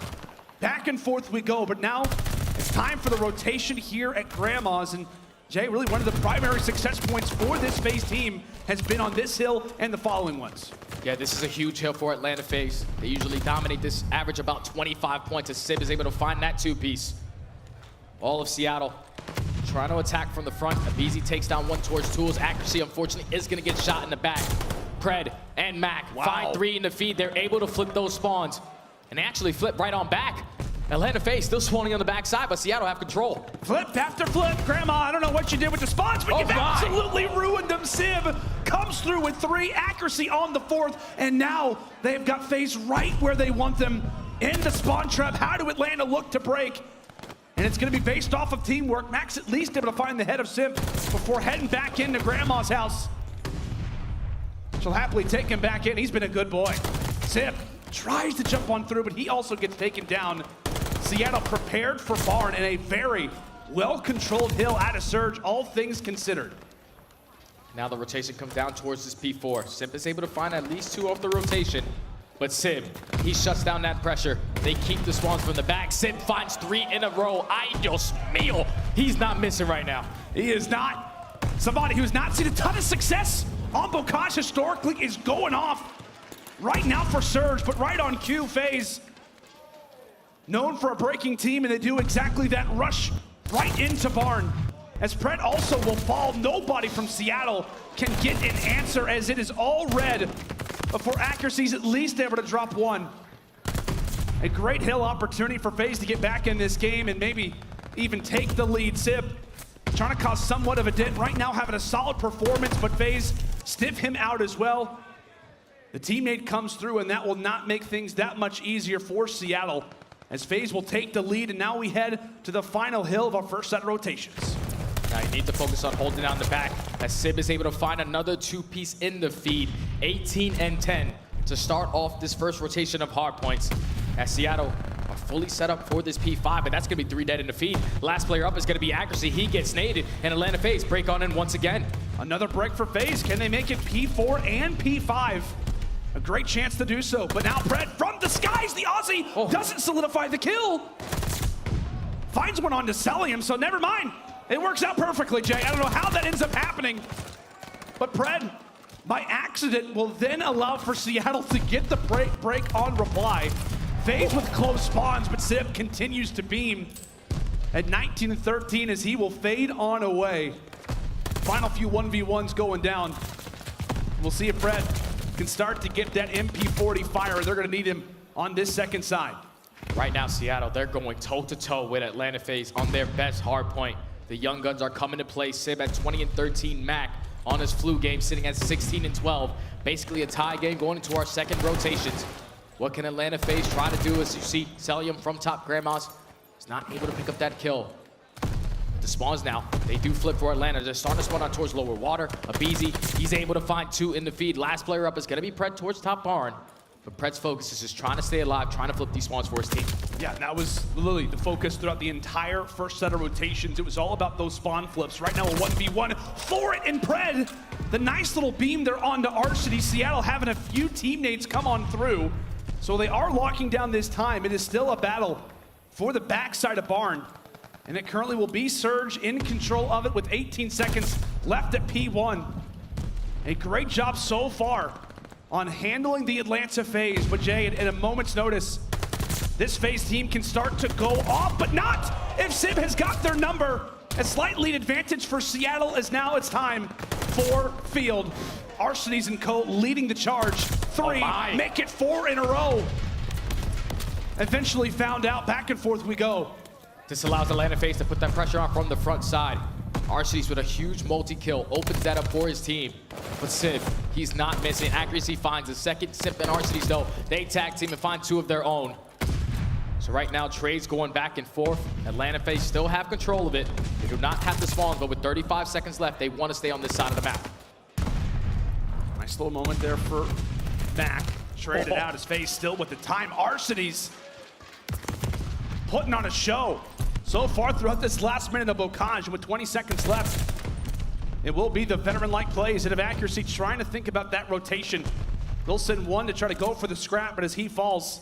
Back and forth we go, but now it's time for the rotation here at Grandma's. And Jay, really one of the primary success points for this FaZe team has been on this hill and the following ones. Yeah, this is a huge hill for Atlanta FaZe. They usually dominate this, average about 25 points as Simp is able to find that 2-piece. All of Seattle trying to attack from the front. aBeZy takes down one towards Tools. Accuracy, unfortunately, is going to get shot in the back. Pred and Mack find 3 in the feed. They're able to flip those spawns. And they actually flip right on back. Atlanta FaZe still spawning on the backside, but Seattle have control. Flip after flip. Grandma, I don't know what you did with the spawns, but you've absolutely ruined them. Civ comes through with 3. Accuracy on the 4th. And now they've got FaZe right where they want them in the spawn trap. How do Atlanta look to break? And it's going to be based off of teamwork. Mack's at least able to find the head of Simp before heading back into Grandma's house. She'll happily take him back in. He's been a good boy. Simp tries to jump on through, but he also gets taken down. Seattle prepared for Barn in a very well-controlled hill out of Surge, all things considered. Now the rotation comes down towards this P4. Simp is able to find at least 2 off the rotation. But Simp, he shuts down that pressure. They keep the spawns from the back. Simp finds 3 in a row. Ay, Dios mío. He's not missing right now. He is not. Somebody who's not seen a ton of success on Bokash historically is going off right now for Surge, but right on cue. FaZe, known for a breaking team, and they do exactly that, rush right into Barn. As Pred also will fall, nobody from Seattle can get an answer as it is all red before Accuracy's at least able to drop 1. A great hill opportunity for FaZe to get back in this game and maybe even take the lead. Simp trying to cause somewhat of a dent right now, having a solid performance, but FaZe stiff him out as well. The teammate comes through, and that will not make things that much easier for Seattle, as FaZe will take the lead, and now we head to the final hill of our first set of rotations. Now you need to focus on holding down the back, as Simp is able to find another 2-piece in the feed. 18 and 10 to start off this first rotation of hard points, as Seattle are fully set up for this P5, and that's going to be 3 dead in the feed. Last player up is going to be Accuracy. He gets naded, and Atlanta FaZe break on in once again. Another break for FaZe. Can they make it P4 and P5? A great chance to do so, but now Pred from the skies, the Aussie doesn't solidify the kill. Finds one onto Cellium, so never mind. It works out perfectly, Jay. I don't know how that ends up happening, but Pred, by accident, will then allow for Seattle to get the break on reply. FaZe with close spawns, but Simp continues to beam at 19 and 13 as he will fade on away. Final few 1v1s going down. We'll see if Pred can start to get that MP40 fire. They're going to need him on this second side. Right now, Seattle, they're going toe-to-toe with Atlanta FaZe on their best hard point. The young guns are coming to play. Simp at 20 and 13. Mack on his flu game, sitting at 16 and 12. Basically a tie game going into our second rotations. What can Atlanta FaZe try to do? As you see, Cellium from top Grandma's is not able to pick up that kill. The spawns now, they do flip for Atlanta. They're starting to spawn out towards lower water. aBeZy, he's able to find 2 in the feed. Last player up is going to be Pred towards top barn. But Pred's focus is just trying to stay alive, trying to flip these spawns for his team. Yeah, that was literally the focus throughout the entire first set of rotations. It was all about those spawn flips. Right now a 1v1 for it, and Pred, the nice little beam there onto Arcitys. Seattle having a few teammates come on through. So they are locking down this time. It is still a battle for the backside of Barn. And it currently will be Surge in control of it with 18 seconds left at P1. A great job so far on handling the Atlanta FaZe. But Jay, at a moment's notice, this FaZe team can start to go off, but not if Simp has got their number. A slight lead advantage for Seattle as now it's time for Field. Arcitys and co leading the charge. 3, make it 4 in a row. Eventually found out, back and forth we go. This allows Atlanta FaZe to put that pressure on from the front side. Arcitys with a huge multi-kill opens that up for his team. But Simp, he's not missing. Accuracy finds the second. Simp and Arcitys, though, they tag team and find 2 of their own. So right now, trades going back and forth. Atlanta FaZe still have control of it. They do not have the spawn, but with 35 seconds left, they want to stay on this side of the map. Nice little moment there for Mack. Traded out his FaZe still with the time. Arcitys putting on a show so far throughout this last minute of Bocage with 20 seconds left. It will be the veteran-like plays and of Accuracy trying to think about that rotation. They'll send one to try to go for the scrap, but as he falls,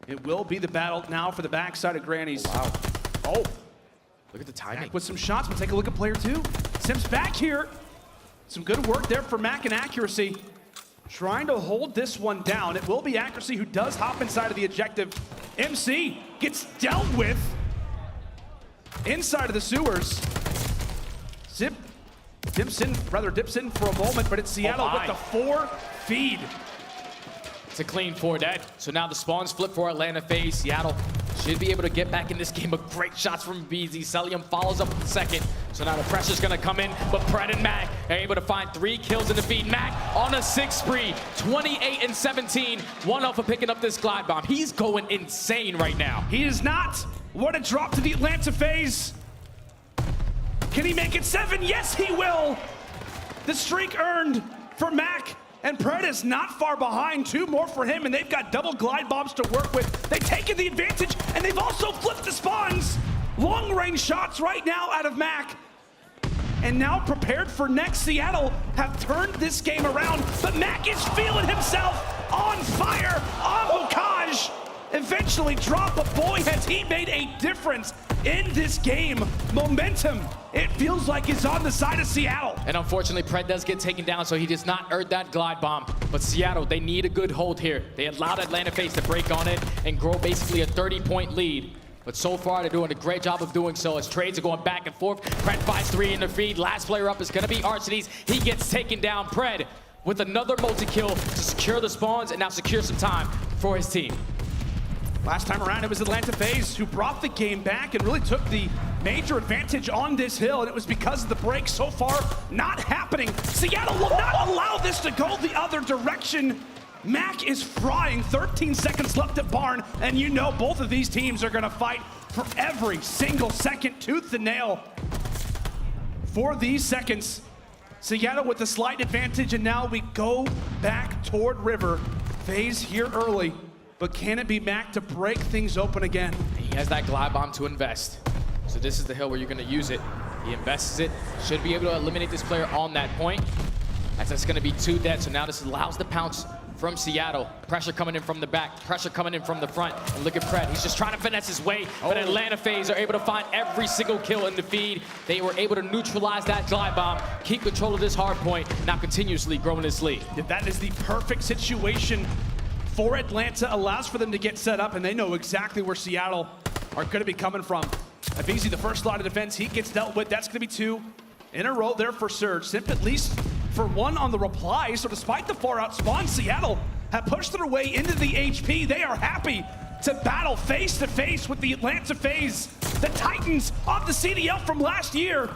it will be the battle now for the backside of Granny's. Wow. Oh. Look at the timing. Mack with some shots, but take a look at player 2. Simp's back here. Some good work there for Mack and Accuracy. Trying to hold this one down. It will be Accuracy who does hop inside of the objective. MC gets dealt with inside of the sewers. Zip dips in for a moment, but it's Seattle with the 4 feed. It's a clean 4 dead. So now the spawns flip for Atlanta FaZe. Seattle should be able to get back in this game, but great shots from aBeZy. Cellium follows up with the second. So now the pressure's gonna come in, but Pred and Mack are able to find 3 kills in the feed. Mack on a 6 spree, 28 and 17. 1 off of picking up this glide bomb. He's going insane right now. He is not. What a drop to the Atlanta FaZe. Can he make it 7? Yes, he will. The streak earned for Mack. And Pred is not far behind. 2 more for him, and they've got double glide bombs to work with. They've taken the advantage, and they've also flipped the spawns. Long-range shots right now out of Mack. And now prepared for next. Seattle have turned this game around, but Mack is feeling himself on fire on Bocage. Eventually drop, but boy, has he made a difference in this game. Momentum, it feels like, is on the side of Seattle. And unfortunately, Pred does get taken down, so he does not earn that glide bomb. But Seattle, they need a good hold here. They allowed Atlanta FaZe to break on it and grow basically a 30-point lead. But so far, they're doing a great job of doing so as trades are going back and forth. Pred finds 3 in the feed. Last player up is going to be Arcitys. He gets taken down. Pred with another multi-kill to secure the spawns and now secure some time for his team. Last time around, it was Atlanta FaZe who brought the game back and really took the major advantage on this hill, and it was because of the break. So far, not happening. Seattle will not allow this to go the other direction. Mack is frying, 13 seconds left at Barn, and you know both of these teams are gonna fight for every single second, tooth and nail. For these seconds, Seattle with a slight advantage, and now we go back toward River. FaZe here early. But can it be Mack to break things open again? He has that glide bomb to invest. So this is the hill where you're gonna use it. He invests it, should be able to eliminate this player on that point. As that's gonna be 2 dead, so now this allows the pounce from Seattle. Pressure coming in from the back, pressure coming in from the front. And look at Pred, he's just trying to finesse his way, but Atlanta FaZe are able to find every single kill in the feed. They were able to neutralize that glide bomb, keep control of this hard point, now continuously growing this lead. Yeah, that is the perfect situation for Atlanta, allows for them to get set up, and they know exactly where Seattle are going to be coming from. aBeZy, the first line of defense, he gets dealt with. That's going to be 2 in a row there for Surge. Simp at least for 1 on the reply. So despite the far out spawn, Seattle have pushed their way into the HP. They are happy to battle face to face with the Atlanta FaZe. The Titans of the CDL from last year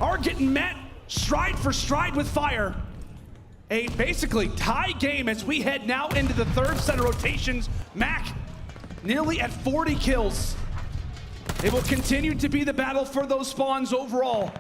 are getting met stride for stride with fire. A basically tie game as we head now into the 3rd set of rotations. Mack nearly at 40 kills. It will continue to be the battle for those spawns overall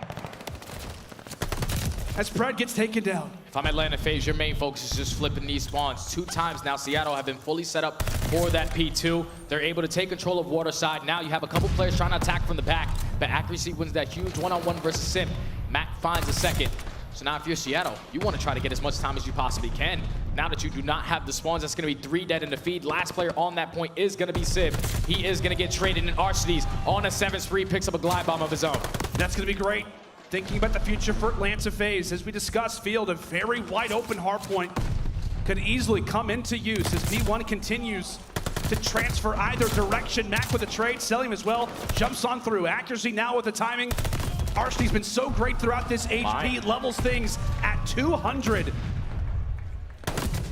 as Pred gets taken down. If I'm Atlanta FaZe, your main focus is just flipping these spawns. 2 times now, Seattle have been fully set up for that P2. They're able to take control of water side. Now you have a couple players trying to attack from the back, but aCBeZy wins that huge one-on-one versus Simp. Mack finds a second. So now if you're Seattle, you want to try to get as much time as you possibly can. Now that you do not have the spawns, that's going to be 3 dead in the feed. Last player on that point is going to be Simp. He is going to get traded in Arcitys on a 7th spree, picks up a glide bomb of his own. That's going to be great. Thinking about the future for Atlanta FaZe, as we discussed, field a very wide open hardpoint could easily come into use as B1 continues to transfer either direction. Mack with a trade, Cellium as well, jumps on through. aCBeZy now with the timing. Arcity's been so great throughout this HP, levels things at 200.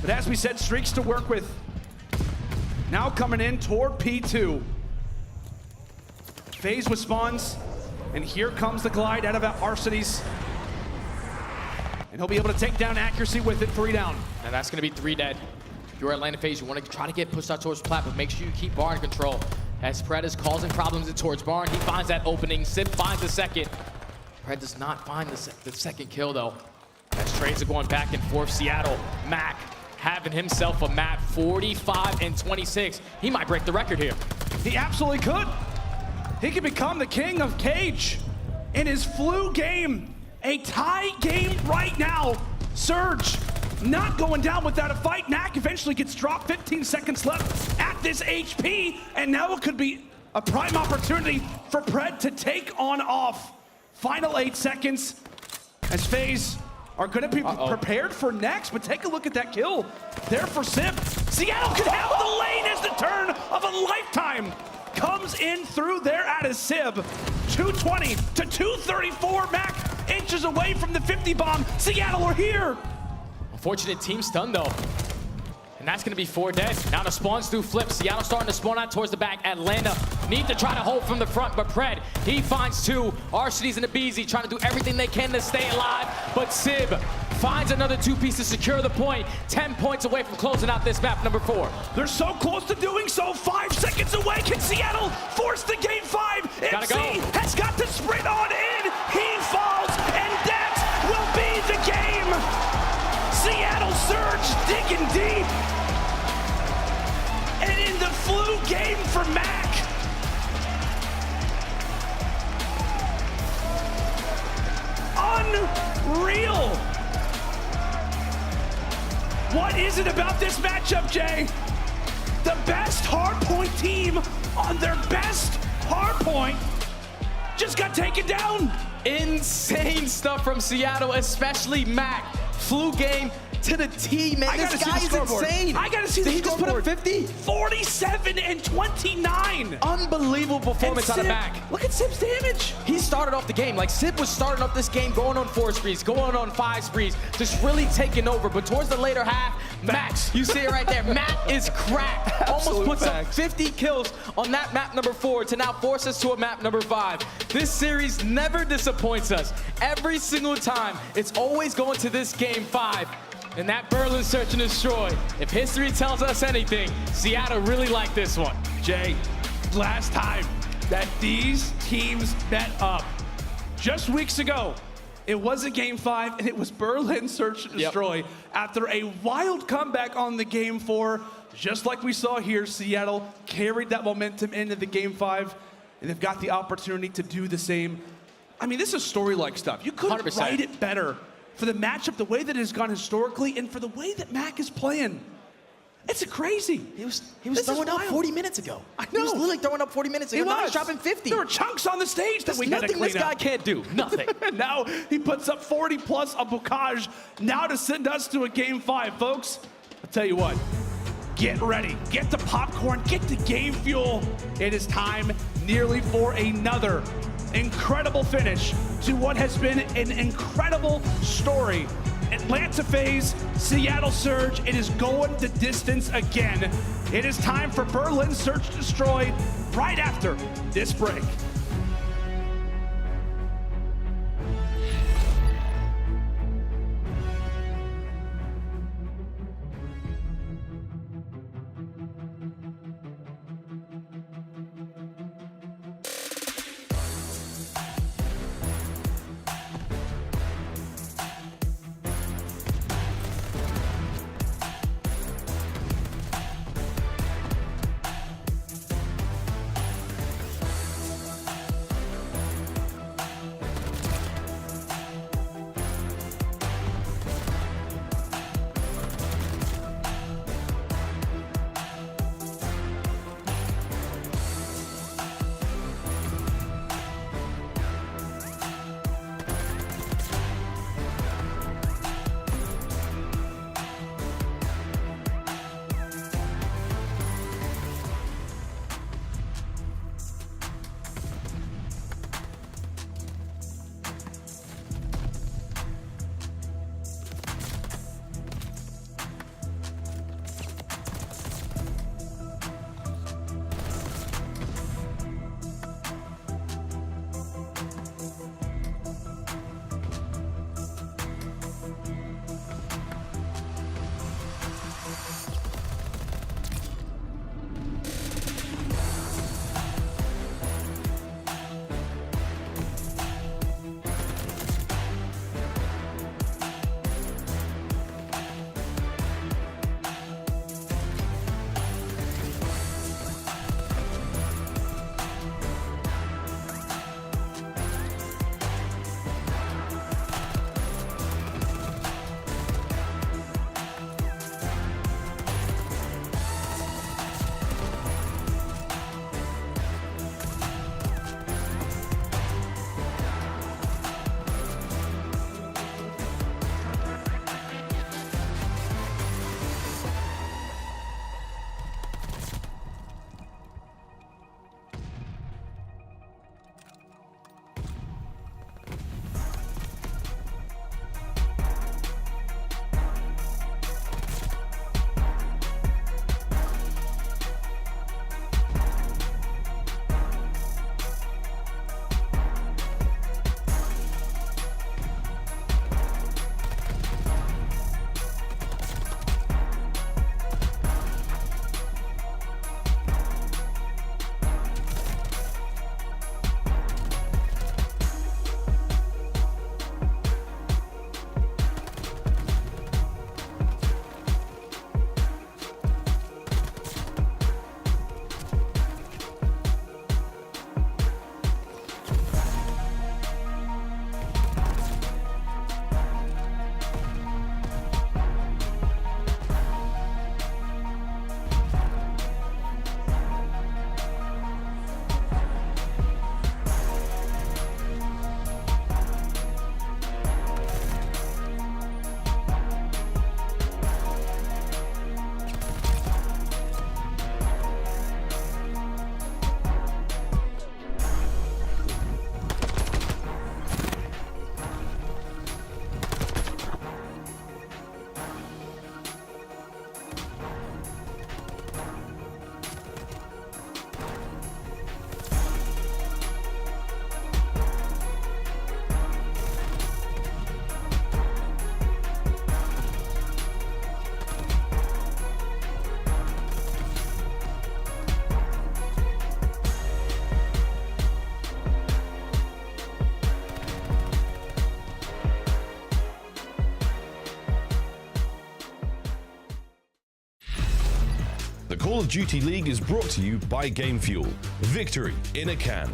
But as we said, streaks to work with. Now coming in toward P2. FaZe with spawns. And here comes the glide out of Arcitys. And he'll be able to take down aCBeZy with it, 3 down. And that's going to be 3 dead. If you're Atlanta FaZe, you want to try to get pushed out towards plat, but make sure you keep Bar in control. As Pred is causing problems towards Barn, he finds that opening. Simp finds the second. Pred does not find the second kill, though. As trades are going back and forth, Seattle, Mack having himself a map 45 and 26. He might break the record here. He absolutely could. He could become the king of Cage in his flu game. A tie game right now. Surge not going down without a fight. Mack eventually gets dropped, 15 seconds left at this HP, and now it could be a prime opportunity for Pred to take on off. Final 8 seconds as FaZe are going to be prepared for next, but take a look at that kill there for Simp. Seattle could have the lane as the turn of a lifetime comes in through there at a Sib. 220 to 234. Mack inches away from the 50 bomb. Seattle are here. Unfortunate team stun though. And that's gonna be 4 dead. Now the spawns do flip. Seattle starting to spawn out towards the back. Atlanta need to try to hold from the front, but Pred, he finds 2. Arcitys and aBeZy trying to do everything they can to stay alive, but Sib finds another 2-piece to secure the point. 10 points away from closing out this map, number 4. They're so close to doing so. 5 seconds away. Can Seattle force the game 5? Gotta MC go. has got to sprint on in. He falls, and that will be the game. Seattle Surge digging deep. And in the flu game for Mack. Unreal. What is it about this matchup, Jay? The best hardpoint team on their best hardpoint just got taken down. Insane stuff from Seattle, especially Mack. Flu game to the T, man. This guy is insane. I gotta see the Did he just put up 50? 47 and 29. Unbelievable performance out of Mack. Look at Simp's damage. He started off the game. Like, Simp was starting up this game, going on 4 sprees, going on 5 sprees, just really taking over. But towards the later half, Mack, you see it right there. Mack is cracked. Almost puts up 50 kills on that map number 4 to now force us to a map number 5. This series never disappoints us. Every single time, it's always going to this game 5. And that Berlin search and destroy. If history tells us anything, Seattle really liked this one. Jay, last time that these teams met up, just weeks ago, it was a game 5, and it was Berlin search and destroy after a wild comeback on the game 4. Just like we saw here, Seattle carried that momentum into the game 5, and they've got the opportunity to do the same. I mean, this is story-like stuff. You couldn't 100%. write it better for the matchup, the way that it has gone historically, and for the way that Mack is playing. It's crazy. He was throwing up 40 minutes ago. I know. He was literally throwing up 40 minutes ago. Now he's dropping 50. There were chunks on the stage that we had to nothing clean this guy up. can't do. Nothing. Now he puts up 40 plus a Bocage now to send us to a game 5, folks. I'll tell you what, get ready, get the popcorn, get the game fuel. It is time nearly for another incredible finish to what has been an incredible story. Atlanta FaZe, Seattle Surge, it is going the distance again. It is time for Berlin Search Destroy right after this break. The Call of Duty League is brought to you by Game Fuel. Victory in a can.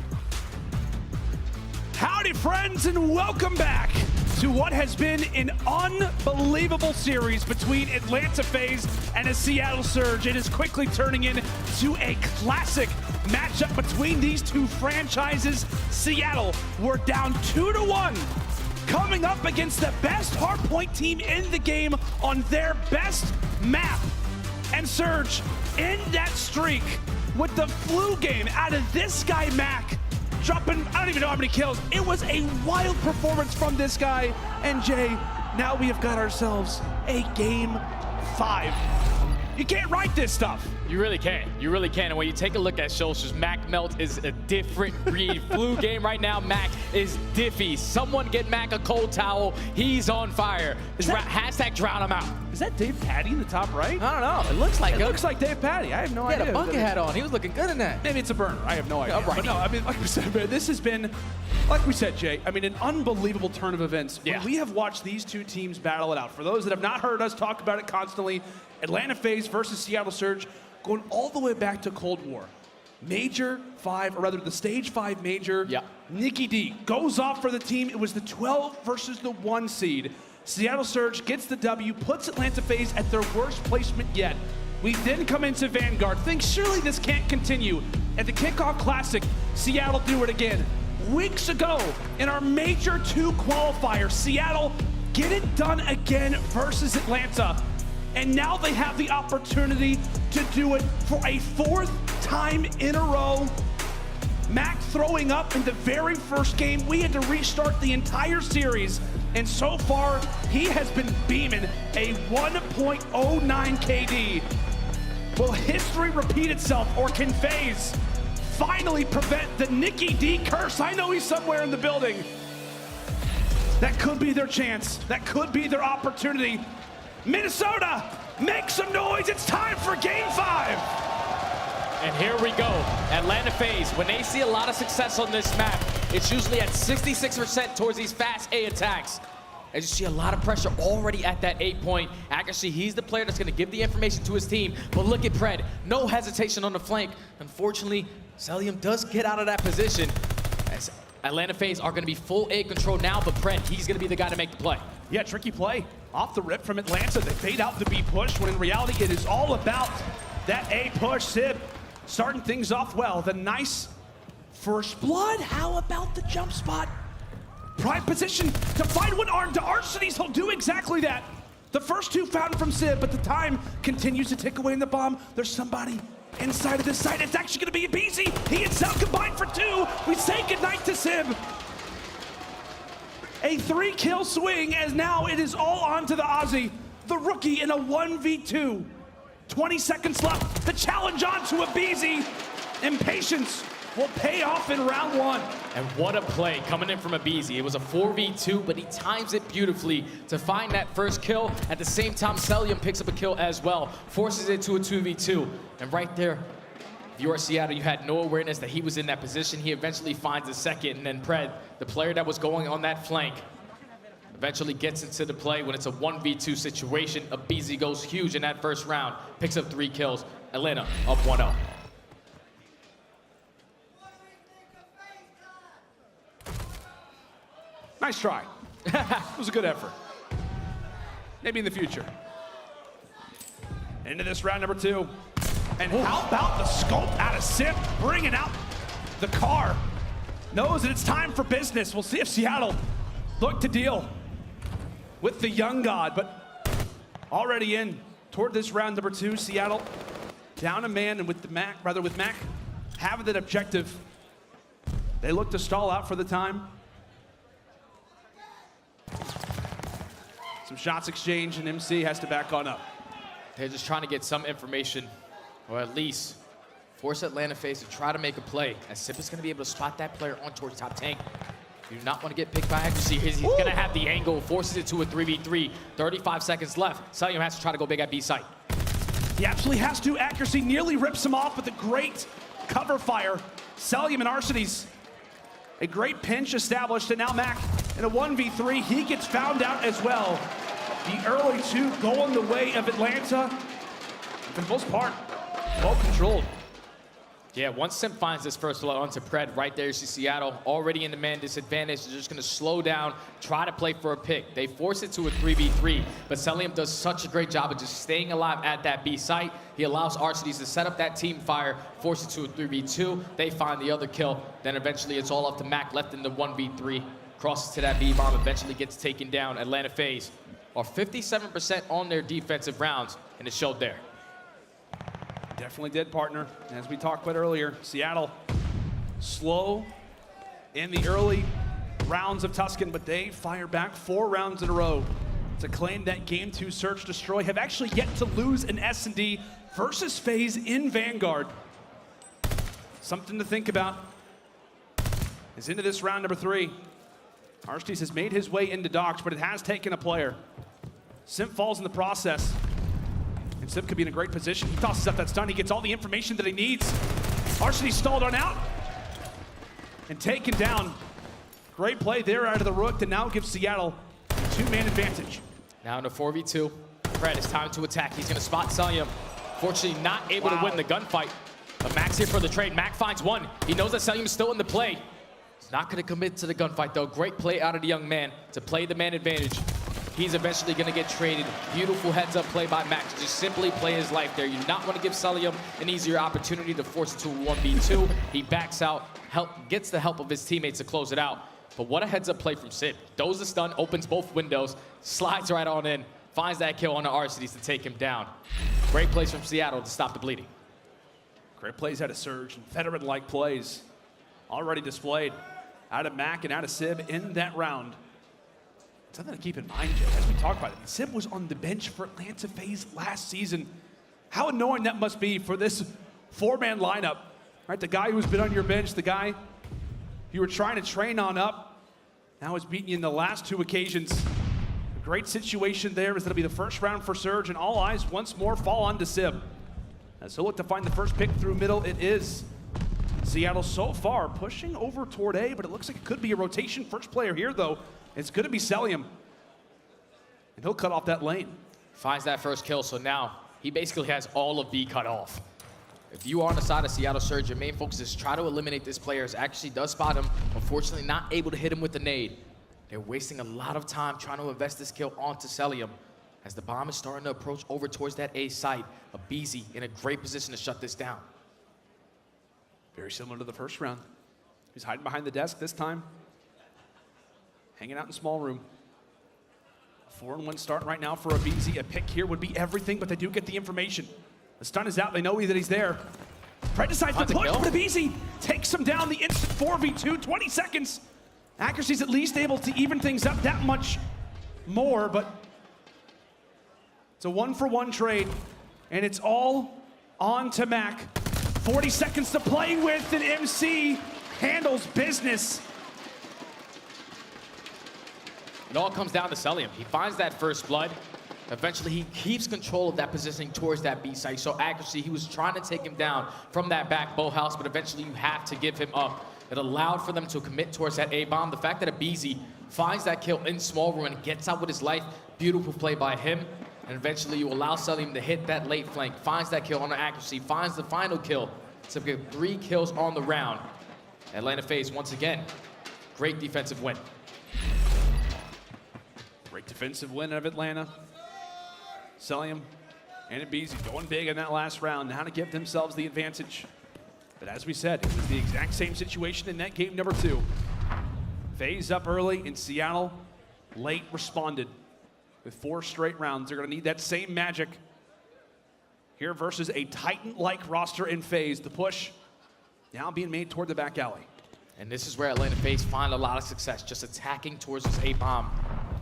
Howdy, friends, and welcome back to what has been an unbelievable series between Atlanta FaZe and a Seattle Surge. It is quickly turning into a classic matchup between these two franchises. Seattle, we're down 2-1, coming up against the best hardpoint team in the game on their best map. And Surge, in that streak, with the flu game out of this guy, Mack, dropping, I don't even know how many kills. It was a wild performance from this guy. And Jay, now we have got ourselves a Game 5. You can't write this stuff. You really can. You really can. And when you take a look at Shotzzy's, Mack Melt is a different breed. Flu game right now, Mack is diffy. Someone get Mack a cold towel. He's on fire. Hashtag drown him out. Is that Dave Patty in the top right? I don't know. It looks like it. Looks like Dave Patty. I have no idea. He had a bucket hat on. He was looking good in that. Maybe it's a burner. I have no idea. Right. But no, I mean, like we said, man, this has been, like we said, Jay, I mean, an unbelievable turn of events. Yeah. When we have watched these two teams battle it out. For those that have not heard us talk about it constantly, Atlanta FaZe versus Seattle Surge, going all the way back to Cold War. Major 5, or rather the Stage 5 Major. Yeah. Nikki D goes off for the team. It was the 12 versus the 1 seed. Seattle Surge gets the W, puts Atlanta FaZe at their worst placement yet. We then come into Vanguard. Think surely this can't continue. At the Kickoff Classic, Seattle do it again. Weeks ago, in our Major 2 qualifier, Seattle get it done again versus Atlanta. And now they have the opportunity to do it for a 4th time in a row. Mack throwing up in the very first game. We had to restart the entire series. And so far, he has been beaming a 1.09 KD. Will history repeat itself, or can FaZe finally prevent the Nikki D curse? I know he's somewhere in the building. That could be their chance. That could be their opportunity. Minnesota, make some noise. It's time for Game 5. And here we go. Atlanta FaZe, when they see a lot of success on this map, it's usually at 66% towards these fast A attacks. As you see a lot of pressure already at that 8-point accuracy. He's the player that's going to give the information to his team. But look at Pred. No hesitation on the flank. Unfortunately, Cellium does get out of that position. As Atlanta FaZe are going to be full A control now, but Pred, he's going to be the guy to make the play. Yeah, tricky play. Off the rip from Atlanta. They fade out the B push, when in reality it is all about that A push. Sib starting things off well. The nice first blood. How about the jump spot? Prime position to find one arm to Arcitys. He'll do exactly that. The first 2 found from Sib, but the time continues to tick away in the bomb. There's somebody inside of this site. It's actually going to be aBeZy. He and Cell combined for 2. We say goodnight to Sib. A 3-kill swing, as now it is all on to the Aussie, the rookie, in a 1v2. 20 seconds left. The challenge on to aBeZy. Impatience will pay off in round 1. And what a play coming in from aBeZy. It was a 4v2, but he times it beautifully to find that first kill. At the same time, Cellium picks up a kill as well, forces it to a 2v2. And right there, if you are Seattle, you had no awareness that he was in that position. He eventually finds the second, and then Pred, the player that was going on that flank, eventually gets into the play when it's a 1v2 situation. aBeZy goes huge in that first round, picks up 3 kills. Atlanta up 1-0. Nice try. It was a good effort. Maybe in the future. Into this round number 2. And how about the scope out of Simp, bringing out the car. Knows that it's time for business. We'll see if Seattle look to deal with the young god, but already in toward this round number 2. Seattle down a man, and with Mack having that objective, they look to stall out for the time. Some shots exchanged, and MC has to back on up. They're just trying to get some information, or at least force Atlanta FaZe to try to make a play, as Simp is going to be able to spot that player on towards top tank. You do not want to get picked by accuracy. He's going to have the angle, forces it to a 3v3. 35 seconds left. Cellium has to try to go big at B site. He absolutely has to. Accuracy nearly rips him off with a great cover fire. Cellium and Arcitys, a great pinch established, and now Mack in a 1v3. He gets found out as well. The early 2 going the way of Atlanta. For the most part, well controlled. Yeah, once Simp finds this first blood onto Pred, right there you see Seattle already in the man disadvantage. They're just going to slow down, try to play for a pick. They force it to a 3v3, but Cellium does such a great job of just staying alive at that B site. He allows Arcitys to set up that team fire, force it to a 3v2. They find the other kill. Then eventually it's all up to Mack left in the 1v3. Crosses to that B-bomb, eventually gets taken down. Atlanta FaZe are 57% on their defensive rounds, and it showed there. Definitely did, partner. As we talked about earlier, Seattle slow in the early rounds of Tuscan, but they fire back 4 rounds in a row to claim that Game 2 Search Destroy. Have actually yet to lose an S&D versus FaZe in Vanguard. Something to think about. Is into this round number 3. Arcitys has made his way into docks, but it has taken a player. Simp falls in the process. And Simp could be in a great position. He tosses up that stun. He gets all the information that he needs. Arcitys stalled on out. And taken down. Great play there out of the Rook to now give Seattle a 2-man advantage. Now in a 4v2. Pred, it's time to attack. He's going to spot Cellium. Fortunately, not able to win the gunfight. But Mack's here for the trade. Mack finds one. He knows that Cellium is still in the play. He's not going to commit to the gunfight, though. Great play out of the young man to play the man advantage. He's eventually going to get traded. Beautiful heads-up play by Mack to just simply play his life there. You not want to give Cellium an easier opportunity to force it to a 1v2. He backs out, gets the help of his teammates to close it out. But what a heads-up play from Simp. Does the stun, opens both windows, slides right on in, finds that kill on the Arcitys to take him down. Great plays from Seattle to stop the bleeding. Great plays out of Surge and veteran-like plays already displayed out of Mack and out of Sib in that round. Something to keep in mind, Jay, as we talk about it. Simp was on the bench for Atlanta FaZe last season. How annoying that must be for this 4-man lineup, right? The guy who's been on your bench, the guy you were trying to train on up, now has beaten you in the last 2 occasions. A great situation there is that'll be the first round for Surge, and all eyes once more fall on to Sib. As he'll look to find the first pick through middle, it is Seattle so far pushing over toward A, but it looks like it could be a rotation. First player here, though, it's going to be Cellium. And he'll cut off that lane. Finds that first kill, so now he basically has all of B cut off. If you are on the side of Seattle Surge, your main focus is try to eliminate this player. Actually does spot him, unfortunately not able to hit him with the nade. They're wasting a lot of time trying to invest this kill onto Cellium. As the bomb is starting to approach over towards that A site, aBeZy in a great position to shut this down. Very similar to the first round. He's hiding behind the desk this time. Hanging out in small room. 4-1 start right now for aBeZy. A pick here would be everything, but they do get the information. The stun is out. They know that he's there. Pred decides to push, but aBeZy takes him down the instant 4v2, 20 seconds. Accuracy's at least able to even things up that much more, but it's a 1-for-1 trade, and it's all on to Mack. 40 seconds to play with, and MC handles business. It all comes down to Cellium. He finds that first blood. Eventually, he keeps control of that positioning towards that B site. So accuracy, he was trying to take him down from that back bow house, but eventually you have to give him up. It allowed for them to commit towards that A bomb. The fact that aBeZy finds that kill in small room and gets out with his life, beautiful play by him. And eventually you allow Cellium to hit that late flank, finds that kill on the accuracy, finds the final kill to get 3 kills on the round. Atlanta FaZe, once again, great defensive win. Great defensive win of Atlanta. Cellium and aBeZy going big in that last round, now to give themselves the advantage. But as we said, it was the exact same situation in that game number 2. FaZe up early, and Seattle late responded with 4 straight rounds. They're going to need that same magic here versus a Titan-like roster in FaZe. The push now being made toward the back alley. And this is where Atlanta FaZe find a lot of success, just attacking towards this A-bomb.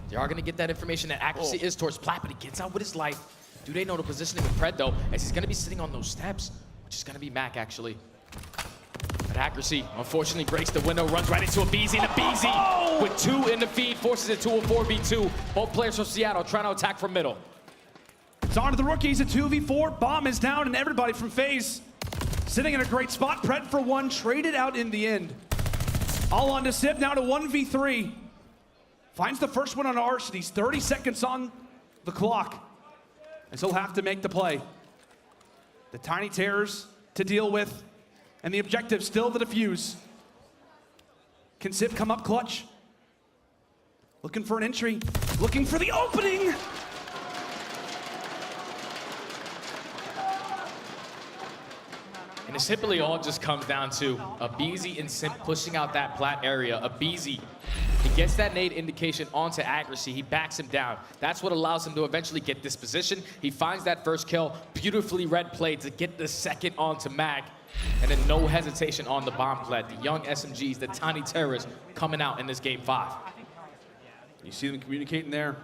They are going to get that information that accuracy is towards Plat, but he gets out with his life. Do they know the positioning of Pred, though, as he's going to be sitting on those steps, which is going to be Mack, actually. But accuracy, unfortunately, breaks the window, runs right into aBeZy, and aBeZy, with 2 in the feed, forces it to a 4v2. Both players from Seattle trying to attack from middle. It's on to the rookies, a 2v4. Bomb is down, and everybody from FaZe sitting in a great spot. Pred for 1, traded out in the end. All on to Sib, now to 1v3. Finds the first one on Arcitys, 30 seconds on the clock, as he'll have to make the play. The tiny terrors to deal with, and the objective still the defuse. Can Simp come up clutch? Looking for an entry, looking for the opening. And it simply all just comes down to aBeZy and Simp pushing out that plat area. aBeZy, he gets that nade indication onto accuracy. He backs him down. That's what allows him to eventually get this position. He finds that first kill, beautifully red played to get the second onto Mack. And then no hesitation on the bomb plat. The young SMGs, the tiny terrorists coming out in this game 5. You see them communicating there.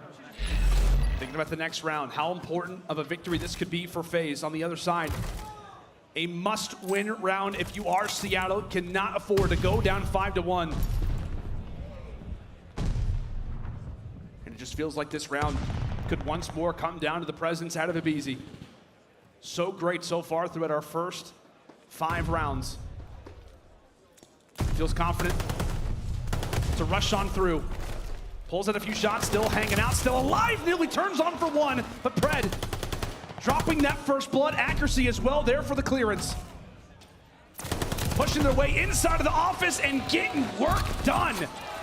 Thinking about the next round, how important of a victory this could be for FaZe on the other side. A must-win round if you are Seattle. Cannot afford to go down 5-1. And it just feels like this round could once more come down to the presence out of aBeZy. So great so far throughout our first 5 rounds. Feels confident to rush on through. Pulls out a few shots, still hanging out, still alive, nearly turns on for one, but Pred dropping that first blood, accuracy as well there for the clearance. Pushing their way inside of the office and getting work done.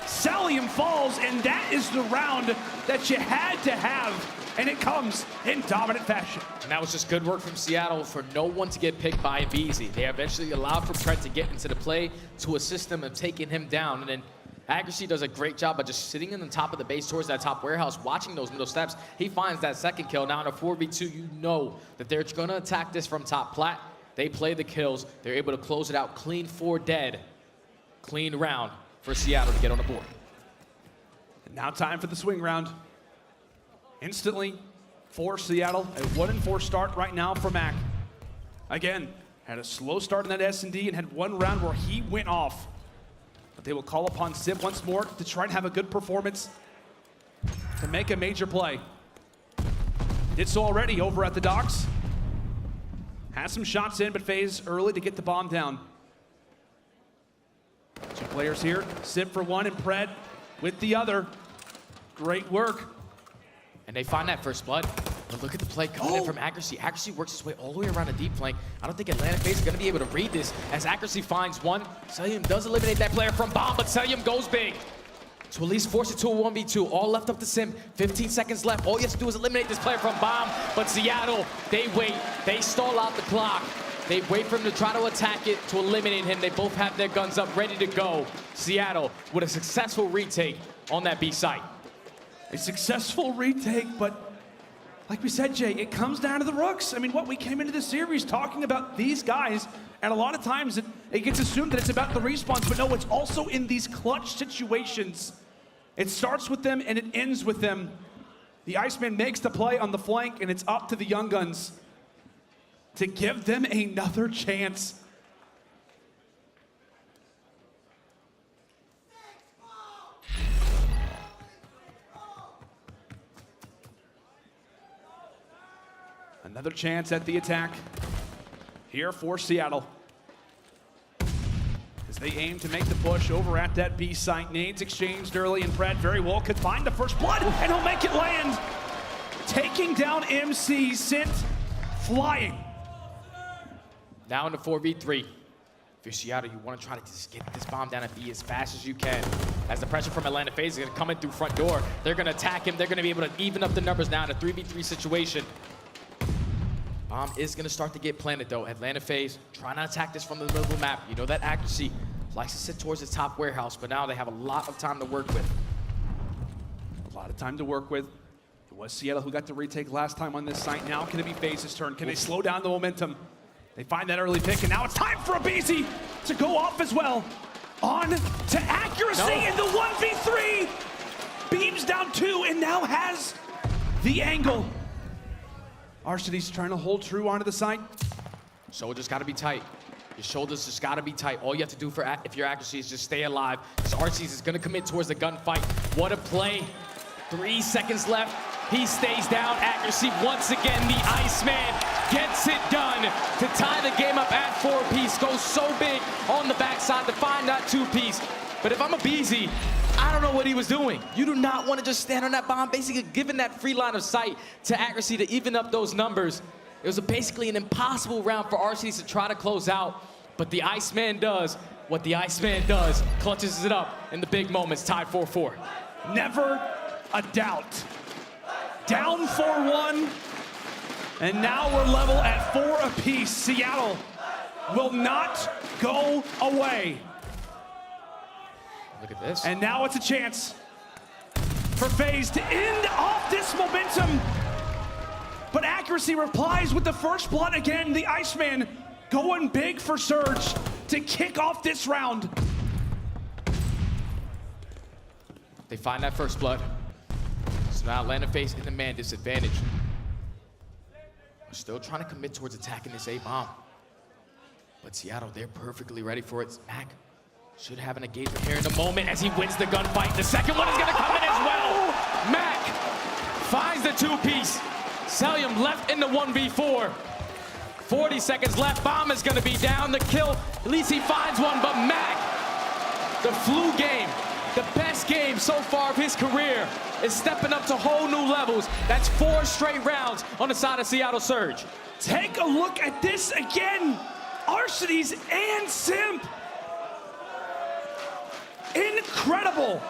Cellium falls, and that is the round that you had to have, and it comes in dominant fashion. And that was just good work from Seattle for no one to get picked by aBeZy. They eventually allowed for Pred to get into the play to assist him and taking him down, and then Accuracy does a great job of just sitting in the top of the base towards that top warehouse, watching those middle steps. He finds that second kill. Now in a 4v2, you know that they're going to attack this from top plat. They play the kills. They're able to close it out clean, 4 dead. Clean round for Seattle to get on the board. And now time for the swing round. Instantly for Seattle, a 1-4 start right now for Mack. Again, had a slow start in that S&D and had one round where he went off. But they will call upon Simp once more to try and have a good performance to make a major play. Did so already over at the docks. Has some shots in, but FaZe early to get the bomb down. 2 players here, Simp for one and Pred with the other. Great work. And they find that first blood. But look at the play coming in from Accuracy. Accuracy works his way all the way around the deep flank. I don't think Atlanta FaZe is going to be able to read this as Accuracy finds one. Cellium does eliminate that player from bomb, but Cellium goes big to at least force it to a 1v2. All left up to Simp. 15 seconds left. All you have to do is eliminate this player from bomb. But Seattle, they wait. They stall out the clock. They wait for him to try to attack it, to eliminate him. They both have their guns up, ready to go. Seattle with a successful retake on that B site. A successful retake, but like we said, Jay, it comes down to the rooks. I mean, we came into this series talking about these guys, and a lot of times it gets assumed that it's about the respawns, but no, it's also in these clutch situations. It starts with them and it ends with them. The Iceman makes the play on the flank, and it's up to the Young Guns to give them another chance. Another chance at the attack here for Seattle as they aim to make the push over at that B site. Nades exchanged early, and Pred very well could find the first blood, and he'll make it land. Taking down MC, sent flying. Now in the 4v3. If you're Seattle, you want to try to just get this bomb down at B as fast as you can. As the pressure from Atlanta FaZe is going to come in through front door, they're going to attack him. They're going to be able to even up the numbers now in a 3v3 situation. Bomb is going to start to get planted, though. Atlanta FaZe trying to attack this from the middle of the map. You know that Accuracy likes to sit towards the top warehouse, but now they have a lot of time to work with. A lot of time to work with. It was Seattle who got the retake last time on this site. Now can it be FaZe's turn? Can they slow down the momentum? They find that early pick, and now it's time for aBeZy to go off as well. On to Accuracy in the 1v3. Beams down 2 and now has the angle. Arcitys trying to hold true onto the site. Shoulders got to be tight. Your shoulders just got to be tight. All you have to do if your Accuracy is just stay alive. Because Arcitys is going to commit towards the gunfight. What a play. 3 seconds left. He stays down. Accuracy once again. The Iceman gets it done to tie the game up at 4-piece. Goes so big on the backside to find that 2-piece. But if I'm aBeZy, I don't know what he was doing. You do not want to just stand on that bomb, basically giving that free line of sight to Accuracy to even up those numbers. It was basically an impossible round for Arcitys to try to close out, but the Iceman does what the Iceman does, clutches it up in the big moments, tied 4-4. Never a doubt. Down 4-1, and now we're level at 4 apiece. Seattle will not go away. Look at this. And now it's a chance for FaZe to end off this momentum. But Accuracy replies with the first blood again. The Iceman going big for Surge to kick off this round. They find that first blood. So now Atlanta FaZe in the man disadvantage. We're still trying to commit towards attacking this A-bomb. But Seattle, they're perfectly ready for it. Mack should have an engagement here in a moment as he wins the gunfight. The second one is gonna come in as well. Mack finds the 2-piece. Cellium left in the 1v4. 40 seconds left, bomb is gonna be down. The kill, at least he finds one, but Mack, the flu game, the best game so far of his career, is stepping up to whole new levels. That's 4 straight rounds on the side of Seattle Surge. Take a look at this again. Arcitys and Simp. Incredible.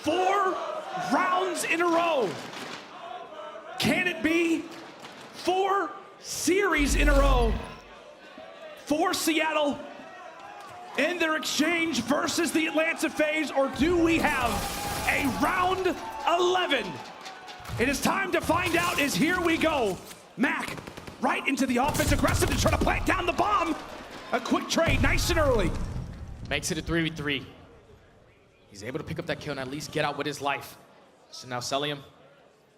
Four rounds in a row. Can it be 4 series in a row for Seattle in their exchange versus the Atlanta FaZe, or do we have a round 11? It is time to find out, as here we go. Mack right into the offense, aggressive to try to plant down the bomb. A quick trade, nice and early. Makes it a 3v3. He's able to pick up that kill and at least get out with his life. So now Cellium,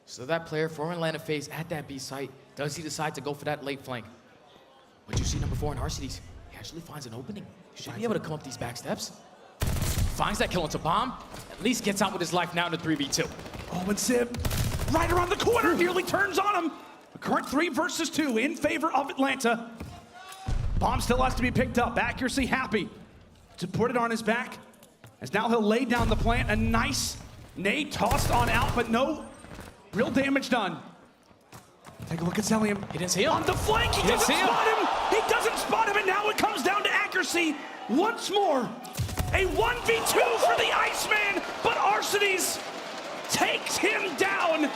so that player for Atlanta FaZe at that B site, does he decide to go for that late flank? What you see number 4 in Arcitys, he actually finds an opening. He should be able to come up these back steps. Finds that kill into bomb, at least gets out with his life now in the 3v2. Oh, and Simp right around the corner, nearly turns on him. The current 3 versus 2 in favor of Atlanta. Bomb still has to be picked up. Accuracy happy to put it on his back, as now he'll lay down the plant. A nice nade tossed on out, but no real damage done. Take a look at Cellium. He didn't see him. On the flank, he doesn't spot him. He doesn't spot him, and now it comes down to Accuracy once more. A 1v2 for the Iceman, but Arcitys takes him down.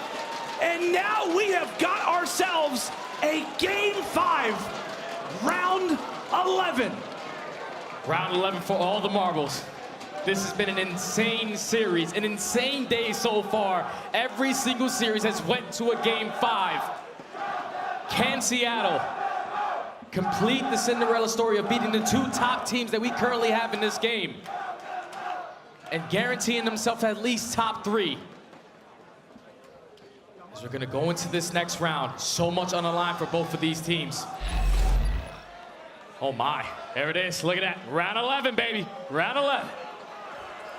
And now we have got ourselves a Game 5, round 11. Round 11 for all the marbles. This has been an insane series, an insane day so far. Every single series has went to a Game 5. Can Seattle complete the Cinderella story of beating the 2 top teams that we currently have in this game and guaranteeing themselves at least top 3? As we're gonna go into this next round, so much on the line for both of these teams. Oh my, there it is, look at that. Round 11, baby, round 11.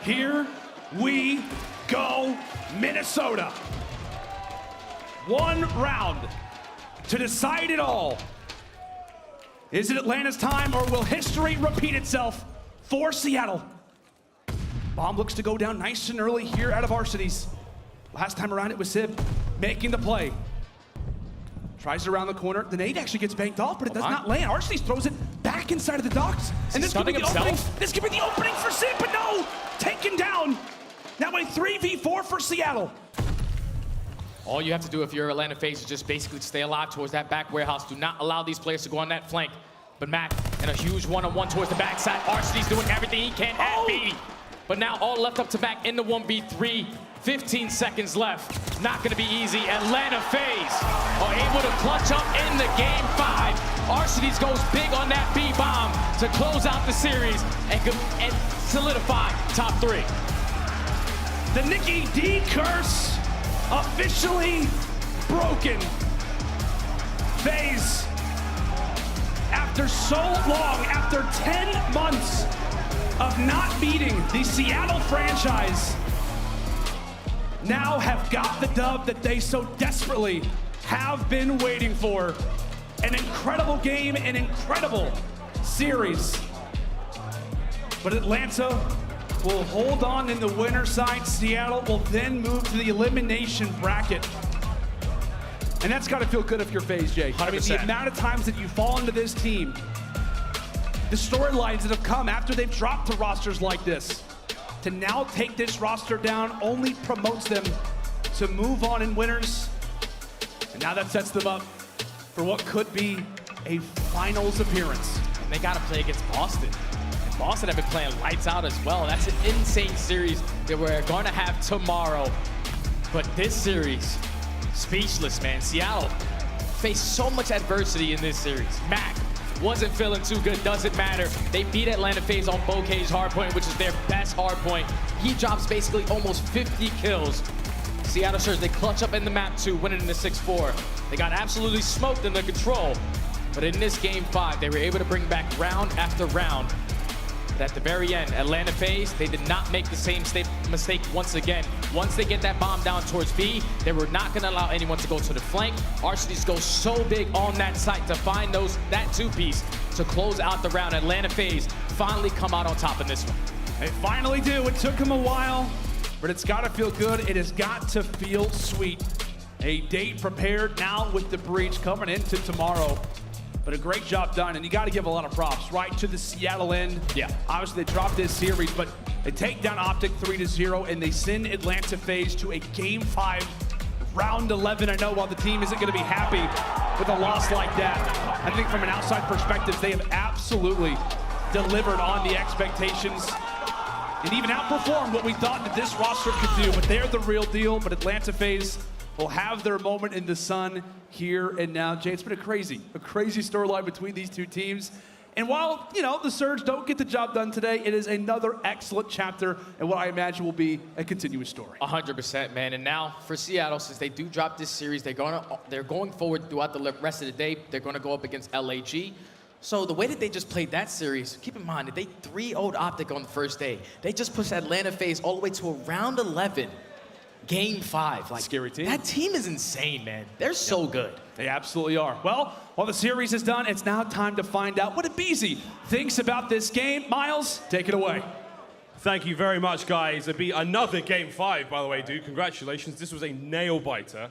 Here we go, Minnesota. 1 round to decide it all. Is it Atlanta's time, or will history repeat itself for Seattle? Bomb looks to go down nice and early here out of Arcitys. Last time around it was Simp making the play. Tries it around the corner. The nade actually gets banked off, but it does not land. Arcitys throws it back inside of the docks. And this could be the opening. This could be the opening for Simp, but no! Taken down. Now a 3v4 for Seattle. All you have to do if you're Atlanta FaZe is just basically stay alive towards that back warehouse. Do not allow these players to go on that flank. But Mack in a huge one-on-one towards the backside. Arcitys doing everything he can at B. But now all left up to Mack in the 1v3. 15 seconds left. Not gonna be easy. Atlanta FaZe are able to clutch up in the Game 5. Arcitys goes big on that B-bomb to close out the series and solidify top 3. The Nikki D curse officially broken. FaZe, after so long, after 10 months of not beating the Seattle franchise, now have got the dub that they so desperately have been waiting for. An incredible game, an incredible series. But Atlanta will hold on in the winner side. Seattle will then move to the elimination bracket. And that's got to feel good if you're FaZe, Jay. 100%. I mean, the amount of times that you fall into this team, the storylines that have come after they've dropped to rosters like this, to now take this roster down only promotes them to move on in winners. And now that sets them up for what could be a finals appearance. And they got to play against Boston. And Boston have been playing lights out as well. That's an insane series that we're going to have tomorrow. But this series, speechless, man. Seattle faced so much adversity in this series. Mack wasn't feeling too good, doesn't matter. They beat Atlanta FaZe on Bokeh's hardpoint, which is their best hardpoint. He drops basically almost 50 kills. Seattle Surge, they clutch up in the map 2, winning in the 6-4. They got absolutely smoked in the control. But in this game 5, they were able to bring back round after round. But at the very end, Atlanta FaZe, they did not make the same mistake once again. Once they get that bomb down towards B, they were not going to allow anyone to go to the flank. Arcitys goes so big on that site to find that 2-piece to close out the round. Atlanta FaZe finally come out on top in this one. They finally do. It took them a while, but it's got to feel good. It has got to feel sweet. A date prepared now with the breach coming into tomorrow. But a great job done, and you got to give a lot of props, right, to the Seattle end. Yeah. Obviously, they dropped this series, but they take down OpTic 3-0, and they send Atlanta FaZe to a Game 5, Round 11. I know while the team isn't going to be happy with a loss like that, I think from an outside perspective, they have absolutely delivered on the expectations and even outperformed what we thought that this roster could do. But they're the real deal, but Atlanta FaZe will have their moment in the sun here and now. Jay, it's been a crazy storyline between these two teams. And while, you know, the Surge don't get the job done today, it is another excellent chapter and what I imagine will be a continuous story. 100%, man. And now for Seattle, since they do drop this series, they're going forward throughout the rest of the day. They're going to go up against LAG. So the way that they just played that series, keep in mind that they 3-0'd OpTic on the first day. They just pushed Atlanta FaZe all the way to a round 11. Game 5. Like, scary team. That team is insane, man. They're so good. They absolutely are. Well, while the series is done, it's now time to find out what aBeZy thinks about this game. Miles, take it away. Thank you very much, guys. It'd be another Game 5, by the way, dude. Congratulations. This was a nail-biter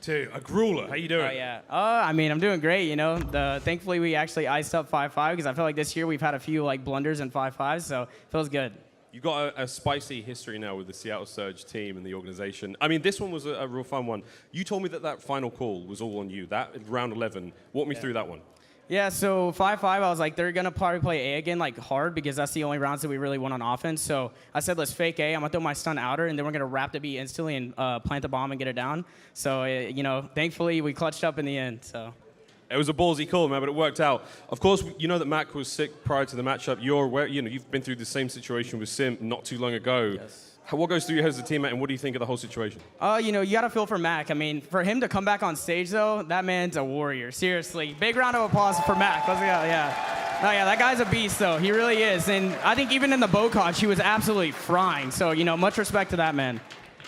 to a grueler. How you doing? Oh, yeah. I mean, I'm doing great, you know. Thankfully, we actually iced up 5-5 because I feel like this year we've had a few, like, blunders in 5-5, so it feels good. You've got a spicy history now with the Seattle Surge team and the organization. I mean, this one was a real fun one. You told me that final call was all on you, that round 11. Walk me through that one. Yeah, so 5-5, I was like, they're going to probably play A again, like, hard, because that's the only rounds that we really won on offense. So I said, let's fake A. I'm going to throw my stun outer, and then we're going to wrap the B instantly and plant the bomb and get it down. So, you know, thankfully, we clutched up in the end, so. It was a ballsy call, man, but it worked out. Of course, you know that Mack was sick prior to the matchup. You're aware, you know, you've been through the same situation with Simp not too long ago. Yes. What goes through your head as a teammate, and what do you think of the whole situation? You know, you got to feel for Mack. I mean, for him to come back on stage, though, that man's a warrior. Seriously. Big round of applause for Mack. Let's go, yeah. Oh, yeah, that guy's a beast, though. He really is. And I think even in the Bocage, he was absolutely frying. So, you know, much respect to that man.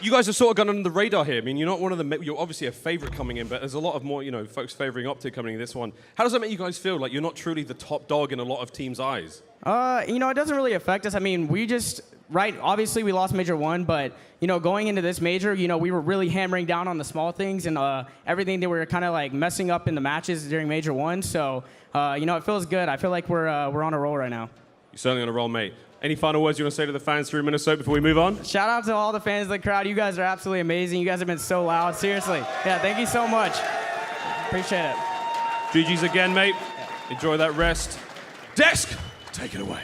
You guys have sort of gone under the radar here. I mean, you're not one of the, you're obviously a favorite coming in, but there's a lot of more, you know, folks favoring OpTic coming in this one. How does that make you guys feel? Like you're not truly the top dog in a lot of teams' eyes? You know, it doesn't really affect us. I mean, we just, right, obviously we lost Major 1, but, you know, going into this major, you know, we were really hammering down on the small things and everything that we were kind of like messing up in the matches during Major 1. So, you know, it feels good. I feel like we're on a roll right now. You're certainly on a roll, mate. Any final words you want to say to the fans through Minnesota before we move on? Shout out to all the fans of the crowd. You guys are absolutely amazing. You guys have been so loud. Seriously. Yeah, thank you so much. Appreciate it. GG's again, mate. Yeah. Enjoy that rest. Desk, take it away.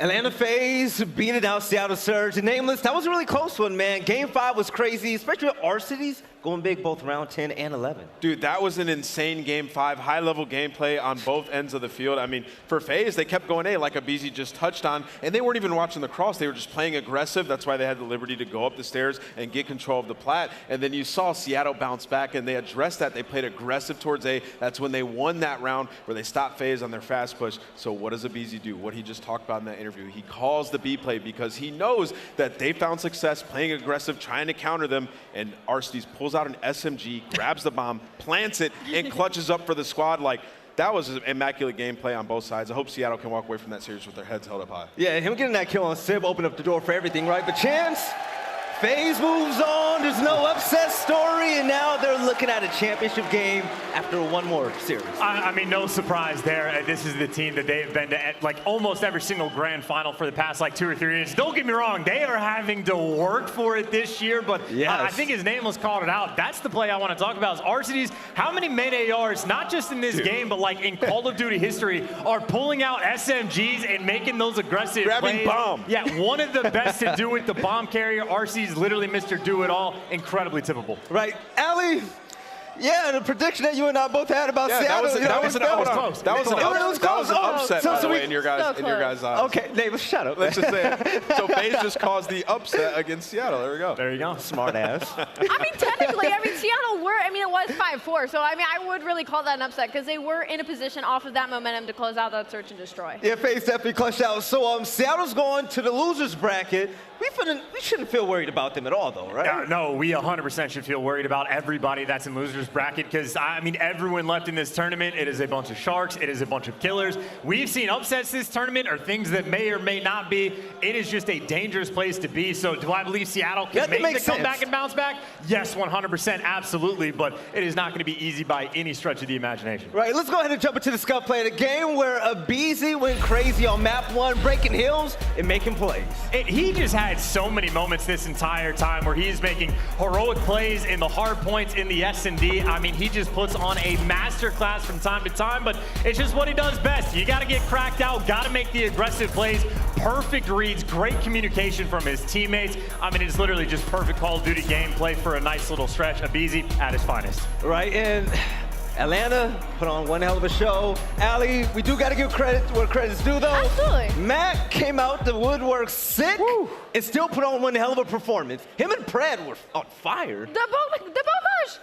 Atlanta FaZe beating out Seattle Surge. Nameless, that was a really close one, man. Game 5 was crazy, especially with Arcitys going big both round 10 and 11. Dude, that was an insane Game 5. High-level gameplay on both ends of the field. I mean, for FaZe, they kept going A, like aBeZy just touched on, and they weren't even watching the cross. They were just playing aggressive. That's why they had the liberty to go up the stairs and get control of the plat. And then you saw Seattle bounce back, and they addressed that. They played aggressive towards A. That's when they won that round where they stopped FaZe on their fast push. So what does aBeZy do? What he just talked about in that interview. He calls the B play because he knows that they found success playing aggressive, trying to counter them, and Arcitys pulls out an SMG, grabs the bomb, plants it, and clutches up for the squad. Like, that was an immaculate gameplay on both sides. I hope Seattle can walk away from that series with their heads held up high. Yeah, him getting that kill on Simp opened up the door for everything, right? But Chance, FaZe moves on. There's no upset story, and now they're looking at a championship game after one more series. I mean, no surprise there. This is the team that they've been to like almost every single grand final for the past like 2 or 3 years. Don't get me wrong, they are having to work for it this year, but I think his Nameless called it out. That's the play I want to talk about is Arcitys. How many main ARs, not just in this game, but like in Call of Duty history, are pulling out SMGs and making those aggressive grabbing plays. bomb. Yeah, one of the best to do it, the bomb carrier. Arcitys literally Mr. Do-It-All, incredibly tippable. Right. aLLeY, yeah, the prediction that you and I both had about Seattle. That was close. That was an upset, by the way, in your guys' eyes. Okay, David, shut up. Let's just say it. So FaZe just caused the upset against Seattle. There we go. There you go. Smart ass. I mean, technically, Seattle were, it was 5-4. So, I would really call that an upset because they were in a position off of that momentum to close out that search and destroy. Yeah, FaZe definitely clutched out. So, Seattle's going to the losers bracket. We shouldn't feel worried about them at all, though, right? No, we 100% should feel worried about everybody that's in losers bracket because, everyone left in this tournament, it is a bunch of sharks, it is a bunch of killers. We've seen upsets this tournament or things that may or may not be. It is just a dangerous place to be. So do I believe Seattle can make the comeback and bounce back? Yes, 100%, absolutely, but it is not going to be easy by any stretch of the imagination. Right, let's go ahead and jump into the Scump play. The game where aBeZy went crazy on map 1, breaking hills and making plays. He just had so many moments this entire time where he's making heroic plays in the hard points in the S&D. He just puts on a masterclass from time to time, but it's just what he does best. You got to get cracked out, got to make the aggressive plays, perfect reads, great communication from his teammates. It's literally just perfect Call of Duty gameplay for a nice little stretch. aBeZy at his finest. Right, and Atlanta put on one hell of a show. aLLeY, we do got to give credit where credit's due, though. Absolutely. Mack came out the woodwork sick and still put on one hell of a performance. Him and Pred were on fire. The Bocage,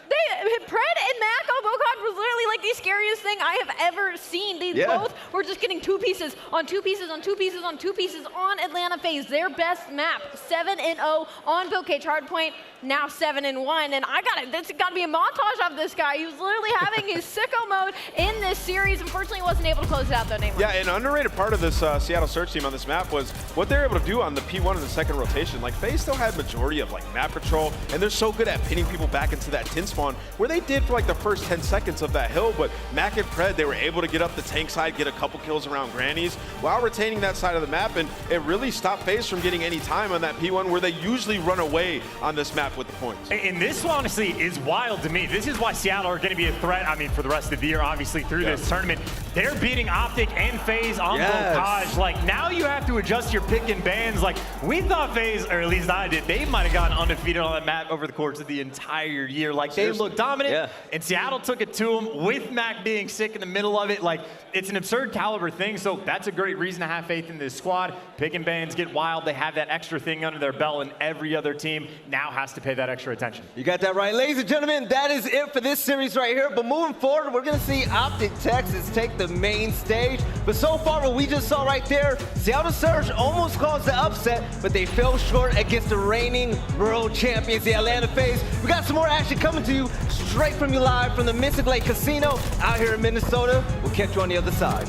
Pred and Mack on Bocage was literally like the scariest thing I have ever seen. They both were just getting 2 pieces on 2 pieces on 2 pieces on 2 pieces on Atlanta FaZe. Their best map, 7-0 on Bocage hardpoint, now 7-1. And this got to be a montage of this guy. He was literally having his sicko mode in this series. Unfortunately, wasn't able to close it out though, Nameless. Yeah, an underrated part of this Seattle search team on this map was what they were able to do on the P1 in the second rotation. Like, FaZe still had majority of map control, and they're so good at pinning people back into that tin spawn, where they did for the first 10 seconds of that hill, but Mack and Pred, they were able to get up the tank side, get a couple kills around grannies, while retaining that side of the map, and it really stopped FaZe from getting any time on that P1, where they usually run away on this map with the points. And this honestly is wild to me. This is why Seattle are going to be a threat, for the rest of the year, obviously, through this tournament. They're beating OpTic and FaZe on Bocage. Now you have to adjust your pick and bans. We thought FaZe, or at least I did, they might have gotten undefeated on that map over the course of the entire year. They looked dominant, and Seattle took it to them with Mack being sick in the middle of it. It's an absurd caliber thing, so that's a great reason to have faith in this squad. Pick and bans get wild. They have that extra thing under their belt, and every other team now has to pay that extra attention. You got that right. Ladies and gentlemen, that is it for this series right here. But moving forward, we're going to see OpTic Texas take the main stage. But so far, what we just saw right there, Seattle Surge almost caused the upset, but they fell short against the reigning world champions, the Atlanta FaZe. We got some more action coming to you straight from you live from the Mystic Lake Casino out here in Minnesota. We'll catch you on the other side.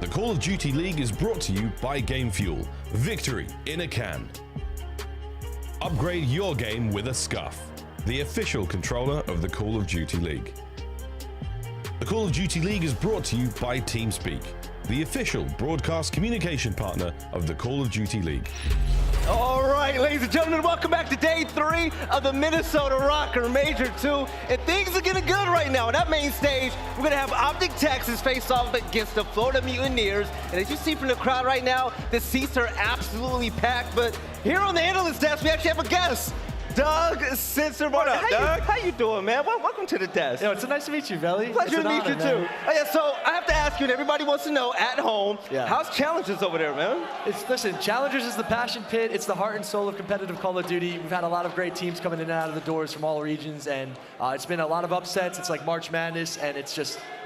The Call of Duty League is brought to you by Game Fuel. Victory in a can. Upgrade your game with a Scuff, the official controller of the Call of Duty League. The Call of Duty League is brought to you by TeamSpeak, the official broadcast communication partner of the Call of Duty League. All right, ladies and gentlemen, welcome back to day 3 of the Minnesota RØKKR Major II. And things are getting good right now. On that main stage, we're going to have OpTic Texas face off against the Florida Mutineers. And as you see from the crowd right now, the seats are absolutely packed. But here on the analyst desk, we actually have a guest. Doug Sensor. What up, Doug? How you doing, man? Welcome to the desk. Yo, it's nice to meet you, Belly. Pleasure to meet you, too. Oh, yeah, so I have to ask you, and everybody wants to know, at home, how's Challengers over there, man? Listen, Challengers is the passion pit. It's the heart and soul of competitive Call of Duty. We've had a lot of great teams coming in and out of the doors from all regions, and it's been a lot of upsets. It's like March Madness, and it's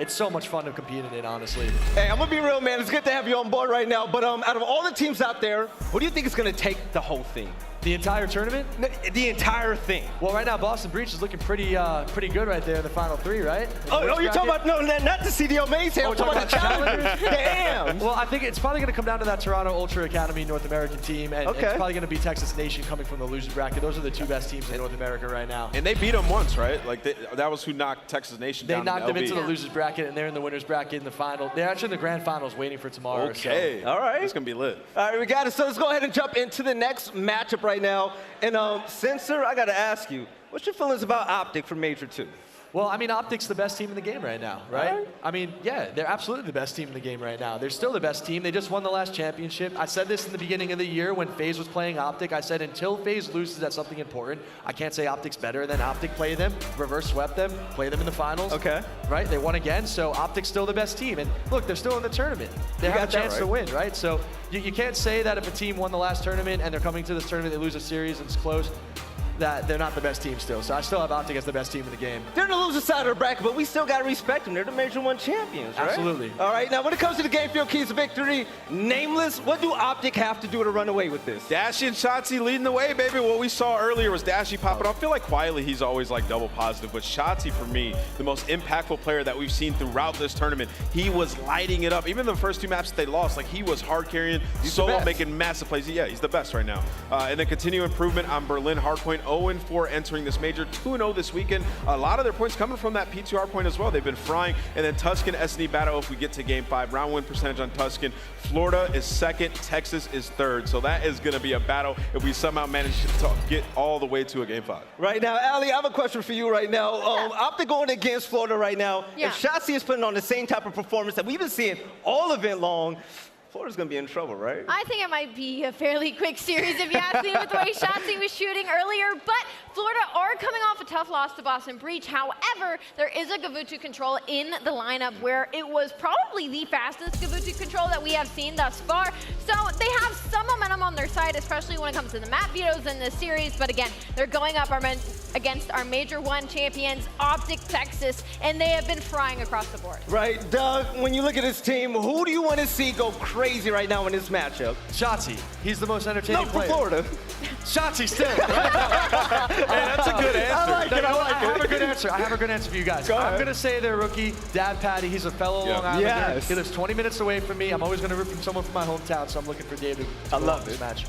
so much fun to compete in it, honestly. Hey, I'm going to be real, man. It's good to have you on board right now, but out of all the teams out there, what do you think is going to take the whole thing? The entire tournament? The entire thing. Well, right now, Boston Breach is looking pretty good right there in the final 3, right? Oh, you're talking about, no, not the CDL main stage. I'm talking about the Challengers. Damn. Well, I think it's probably going to come down to that Toronto Ultra Academy North American team, and it's probably going to be Texas Nation coming from the losers bracket. Those are the 2 best teams in North America right now. And they beat them once, right? Like that was who knocked Texas Nation down. They knocked them into the LB. losers bracket, and they're in the winners bracket in the final. They're actually in the grand finals waiting for tomorrow. Okay. So. All right. It's going to be lit. All right, we got it. So let's go ahead and jump into the next matchup right now. And Sensor, I got to ask you, what's your feelings about OpTic for Major II? Well, I mean, OpTic's the best team in the game right now, right? I mean, yeah, they're absolutely the best team in the game right now. They're still the best team. They just won the last championship. I said this in the beginning of the year when FaZe was playing OpTic. I said until FaZe loses at something important, I can't say OpTic's better than OpTic. Play them, reverse swept them, play them in the finals. Okay. Right? They won again, so OpTic's still the best team. And look, they're still in the tournament. They have a chance to win, right? So you can't say that if a team won the last tournament and they're coming to this tournament, they lose a series and it's close, that they're not the best team still. So I still have OpTic as the best team in the game. They're the loser side of the bracket, but we still got to respect them. They're the Major I champions, right? Absolutely. All right, now when it comes to the game field keys of victory, nameless, what do OpTic have to do to run away with this? Dashy and Shotzzy leading the way, baby. What we saw earlier was Dashy popping off. I feel like quietly he's always like double positive, but Shotzzy for me, the most impactful player that we've seen throughout this tournament. He was lighting it up. Even the first 2 maps that they lost, like he was hard carrying, solo making massive plays. Yeah, he's the best right now. And then continue improvement on Berlin Hardpoint, 0-4 entering this major, 2-0 this weekend. A lot of their points coming from that P2 Hardpoint as well. They've been frying. And then Tuscan S&E battle if we get to game 5. Round win percentage on Tuscan. Florida is 2nd, Texas is 3rd. So that is going to be a battle if we somehow manage to get all the way to a game 5. Right now, aLLeY, I have a question for you right now. OpTic going against Florida right now. If Shotzzy is putting on the same type of performance that we've been seeing all event long, Florida's going to be in trouble, right? I think it might be a fairly quick series if you ask me with the way Shotzzy was shooting earlier, but Florida are coming off a tough loss to Boston Breach. However, there is a Gavutu control in the lineup where it was probably the fastest Gavutu control that we have seen thus far. So they have some momentum on their side, especially when it comes to the map vetoes in this series. But again, they're going up against our Major I champions, OpTic Texas, and they have been frying across the board. Right, Doug, when you look at this team, who do you want to see go crazy right now in this matchup? Shotzzy. He's the most entertaining player. No, for Florida. Shotzzy still. Hey, that's a good answer. I like it. I have a good answer. I have a good answer for you guys. I'm going to say their rookie, Dad Patty. He's a fellow Long Islander. Yes. He lives 20 minutes away from me. I'm always going to root for someone from my hometown, so I'm looking for David to love this match.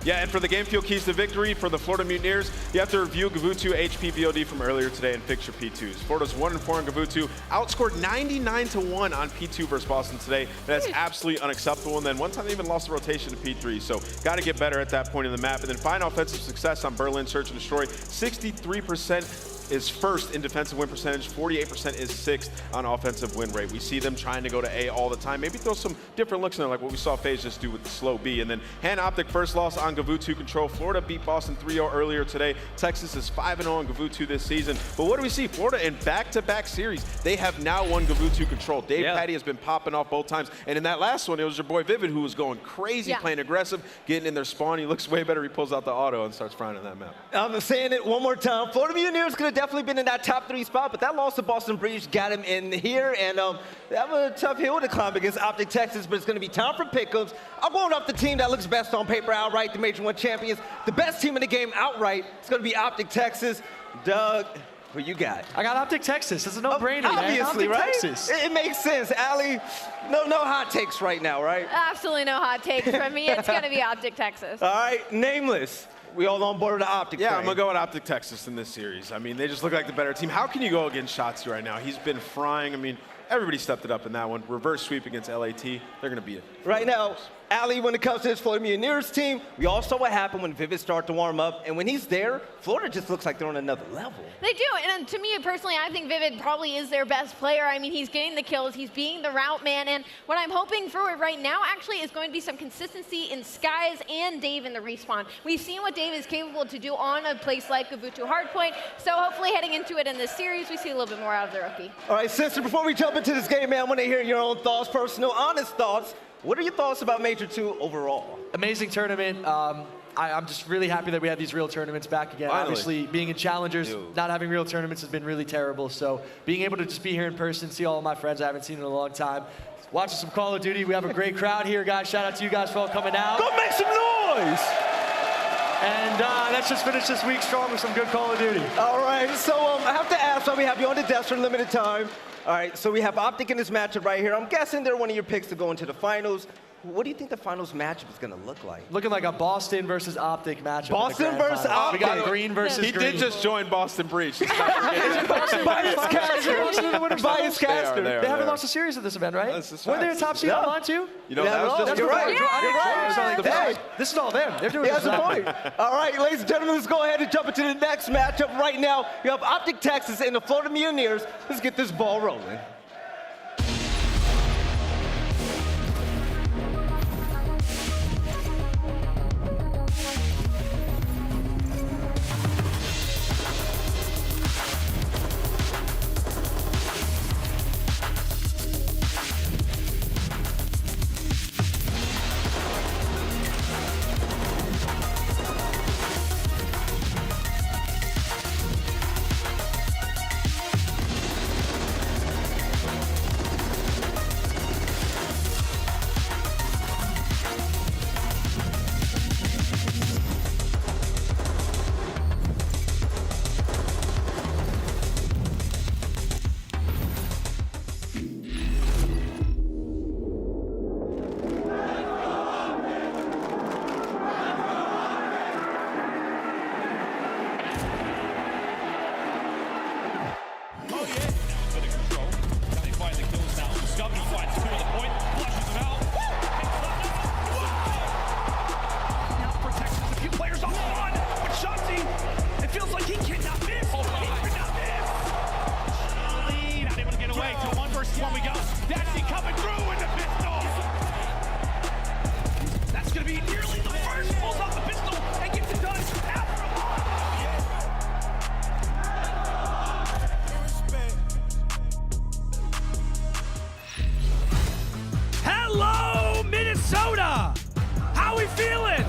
Yeah, and for the game field keys to victory for the Florida Mutineers, you have to review Gavutu HP VOD from earlier today and fix your P2s. Florida's 1-4 on Gavutu, outscored 99-1 on P2 versus Boston today. That's absolutely unacceptable. And then one time they even lost the rotation to P3. So got to get better at that point in the map. And then find offensive success on Berlin Search and Destroy. 63% is 1st in defensive win percentage, 48% is 6th on offensive win rate. We see them trying to go to A all the time. Maybe throw some different looks in there, like what we saw FaZe just do with the slow B. And then hand OpTic first loss on Gavutu control. Florida beat Boston 3-0 earlier today. Texas is 5-0 on Gavutu this season. But what do we see? Florida in back-to-back series, they have now won Gavutu control. Dave Patty has been popping off both times. And in that last one, it was your boy Vivid who was going crazy, playing aggressive, getting in their spawn. He looks way better. He pulls out the auto and starts frying on that map. I'm saying it one more time. Florida Mutineers could have definitely been in that top 3 spot, but that loss to Boston Breach got him in here, and they have a tough hill to climb against OpTic Texas, but it's going to be time for pickups. I'm going off the team that looks best on paper outright, the Major I champions. The best team in the game outright, it's going to be OpTic Texas. Doug, Who you got? I got OpTic Texas. It's a no-brainer, man. Obviously, OpTic right? Texas. It makes sense. aLLeY, no hot takes right now, right? Absolutely no hot takes from me. It's going to be OpTic Texas. All right, Nameless. We all on board with the OpTic Yeah, train. I'm going to go with OpTic Texas in this series. I mean, they just look like the better team. How can you go against Shotzzy right now? He's been frying. I mean, everybody stepped it up in that one. Reverse sweep against LAT. They're going to beat it. Right now, aLLeY, when it comes to this Florida Mutineers team, we all saw what happened when Vivid started to warm up. And when he's there, Florida just looks like they're on another level. They do, and to me personally, I think Vivid probably is their best player. I mean, he's getting the kills, he's being the route man, and what I'm hoping for right now actually is going to be some consistency in Skies and Dave in the respawn. We've seen what Dave is capable to do on a place like Ubuntu Hardpoint, so hopefully heading into it in this series, we see a little bit more out of the rookie. All right, sister, before we jump into this game, man, I want to hear your own thoughts, personal, honest thoughts. What are your thoughts about Major II overall? Amazing tournament. I'm just really happy that we have these real tournaments back again. Finally. Obviously, being in Challengers, not having real tournaments has been really terrible. So being able to just be here in person, see all of my friends I haven't seen in a long time, watching some Call of Duty. We have a great crowd here, guys. Shout out to you guys for all coming out. Go make some noise! And let's just finish this week strong with some good Call of Duty. All right, so I have to ask why we have you on the desk for a limited time. All right, so we have OpTic in this matchup right here. I'm guessing they're one of your picks to go into the finals. What do you think the finals matchup is going to look like? Looking like a Boston versus OpTic matchup. Boston versus OpTic. We got green versus green. He did just join Boston Breach. Bias caster. They haven't lost a series at this event, right? Weren't they a top seed online too? You know, that was just you're right. You're right. This is all them. They're doing He has a point. All right, ladies and gentlemen, let's go ahead and jump into the next matchup right now. You have OpTic Texas and the Florida Mutineers. Let's get this ball rolling. Dashy coming through with the pistol. That's going to be nearly the first. Pulls out the pistol and gets it done after a Hello, Minnesota. How we feeling?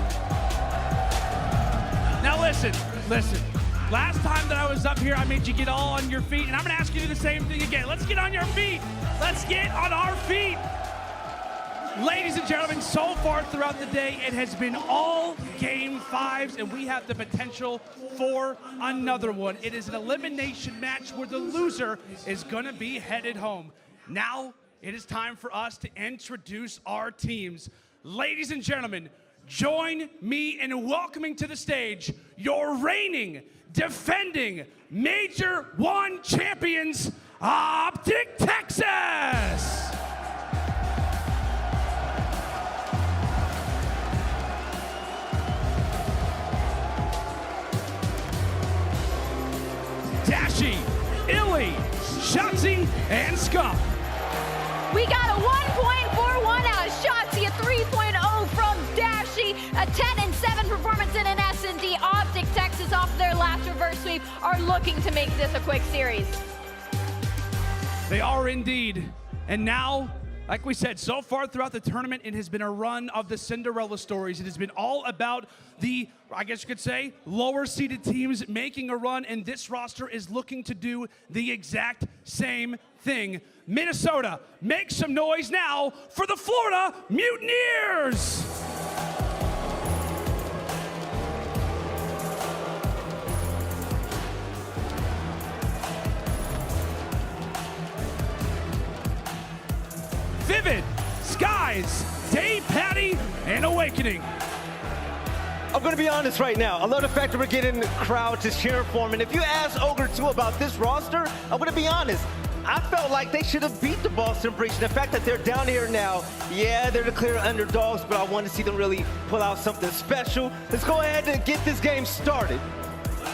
Now listen. Last time that I was up here, I made you get all on your feet, and I'm gonna ask you to do the same thing again. Let's get on your feet. Let's get on our feet. Ladies and gentlemen, so far throughout the day, it has been all game fives, and we have the potential for another one. It is an elimination match where the loser is gonna be headed home. Now, it is time for us to introduce our teams. Ladies and gentlemen, join me in welcoming to the stage your reigning, defending Major I champions, OpTic Texas! Dashy, iLLeY, Shotzzy, and Scump. We got a 1.41 out of Shotzzy, a 3.0 from Dashy, a 10 and 7 performance in an S&D. OpTic Texas off their last reverse sweep are looking to make this a quick series. They are indeed. And now, like we said, so far throughout the tournament, it has been a run of the Cinderella stories. It has been all about the, I guess you could say, lower seeded teams making a run, and this roster is looking to do the exact same thing. Minnesota, make some noise now for the Florida Mutineers! guys, Dave, Patty, and Awakening. I'm gonna be honest right now. I love the fact that we're getting the crowd to cheer for him. And if you ask Ogre 2 about this roster, I'm gonna be honest. I felt like they should have beat the Boston Breach. The fact that they're down here now, yeah, they're the clear underdogs, but I want to see them really pull out something special. Let's go ahead and get this game started.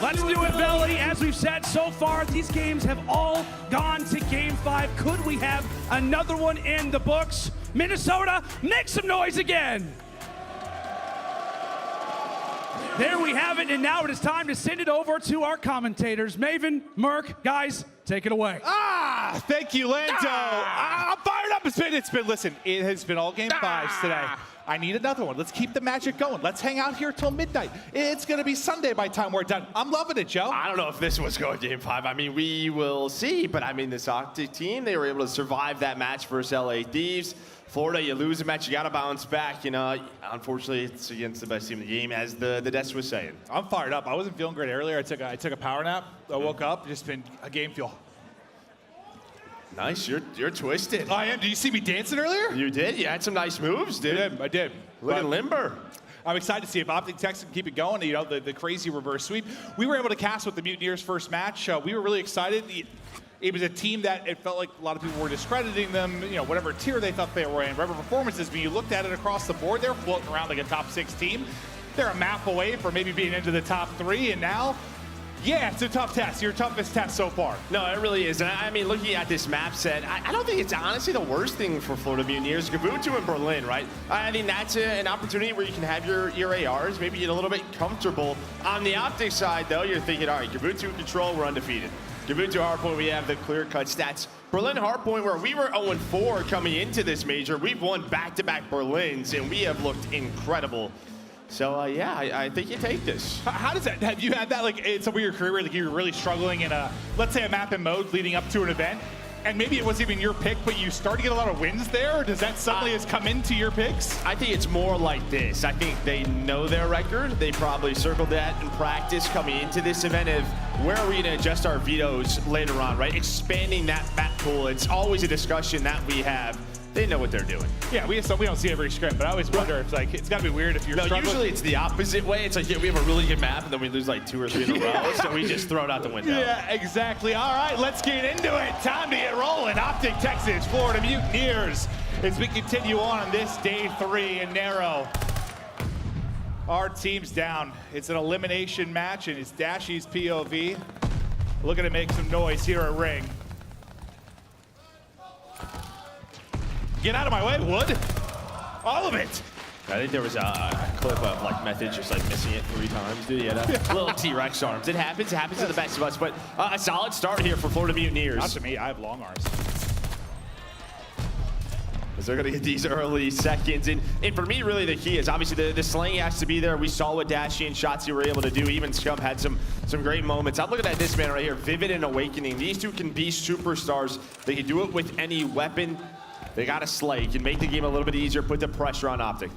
Let's do it, Belly. As we've said so far, these games have all gone to Game 5. Could we have another one in the books? Minnesota, make some noise again. There we have it, and now it is time to send it over to our commentators. Maven, Merc, guys, take it away. Thank you, Lando. I'm fired up. Listen, it has been all game 5s today. I need another one. Let's keep the magic going. Let's hang out here till midnight. It's going to be Sunday by the time we're done. I'm loving it, Joe. I don't know if this was going game 5. I mean, we will see. But I mean, this OpTic team, they were able to survive that match versus LA Thieves. Florida, you lose a match, you got to bounce back. You know, unfortunately, it's against the best team in the game, as the desk was saying. I'm fired up. I wasn't feeling great earlier. I took a power nap. I woke up, just been a game feel. Nice, you're twisted. I am. Did you see me dancing earlier? You did. You had some nice moves, dude. I did. Looking limber. I'm excited to see if OpTic Texas can keep it going. You know, the crazy reverse sweep. We were able to cast with the Mutineers' first match. We were really excited. It was a team that it felt like a lot of people were discrediting them, you know, whatever tier they thought they were in, whatever performances. When you looked at it across the board, they're floating around like a top 6 team. They're a map away from maybe being into the top 3, and now, yeah, it's a tough test. Your toughest test so far. No, it really is. And I mean, looking at this map set, I don't think it's honestly the worst thing for Florida Mutineers. Gavutu and Berlin, right? I think that's an opportunity where you can have your ARs, maybe get a little bit comfortable. On the OpTic side, though, you're thinking, all right, Gavutu control, we're undefeated. Gavutu hardpoint, we have the clear-cut stats. Berlin hardpoint, where we were 0-4 coming into this major, we've won back-to-back Berlins, and we have looked incredible. So, yeah, I think you take this. How does that, have you had that, like, in some of your career where like, you were really struggling in let's say a map and mode leading up to an event, and maybe it wasn't even your pick, but you start to get a lot of wins there? Or does that suddenly has come into your picks? I think it's more like this. I think they know their record. They probably circled that in practice coming into this event of where are we going to adjust our vetoes later on, right? Expanding that map pool. It's always a discussion that we have. They know what they're doing. Yeah, we don't see every script, but I always wonder if like it's got to be weird if you're struggling. Usually it's the opposite way. It's like, yeah, we have a really good map, and then we lose like 2 or 3 in a row, so we just throw it out the window. Yeah, exactly. All right, let's get into it. Time to get rolling. OpTic Texas, Florida Mutineers, as we continue on this day 3 in Nero. Our team's down. It's an elimination match, and it's Dashy's POV. Looking to make some noise here at Ring. Get out of my way, Wood. All of it. I think there was a clip of like Methodz just like missing it 3 times. Dude, yeah, little T-Rex arms. It happens to the best of us. But a solid start here for Florida Mutineers. Not to me, I have long arms. Because they're going to get these early seconds. And for me, really, the key is obviously the slaying has to be there. We saw what Dashy and Shotzzy were able to do. Even Scump had some great moments. I'm looking at this man right here, Vivid and Awakening. These two can be superstars. They can do it with any weapon. They got to slay. Can make the game a little bit easier, put the pressure on OpTic.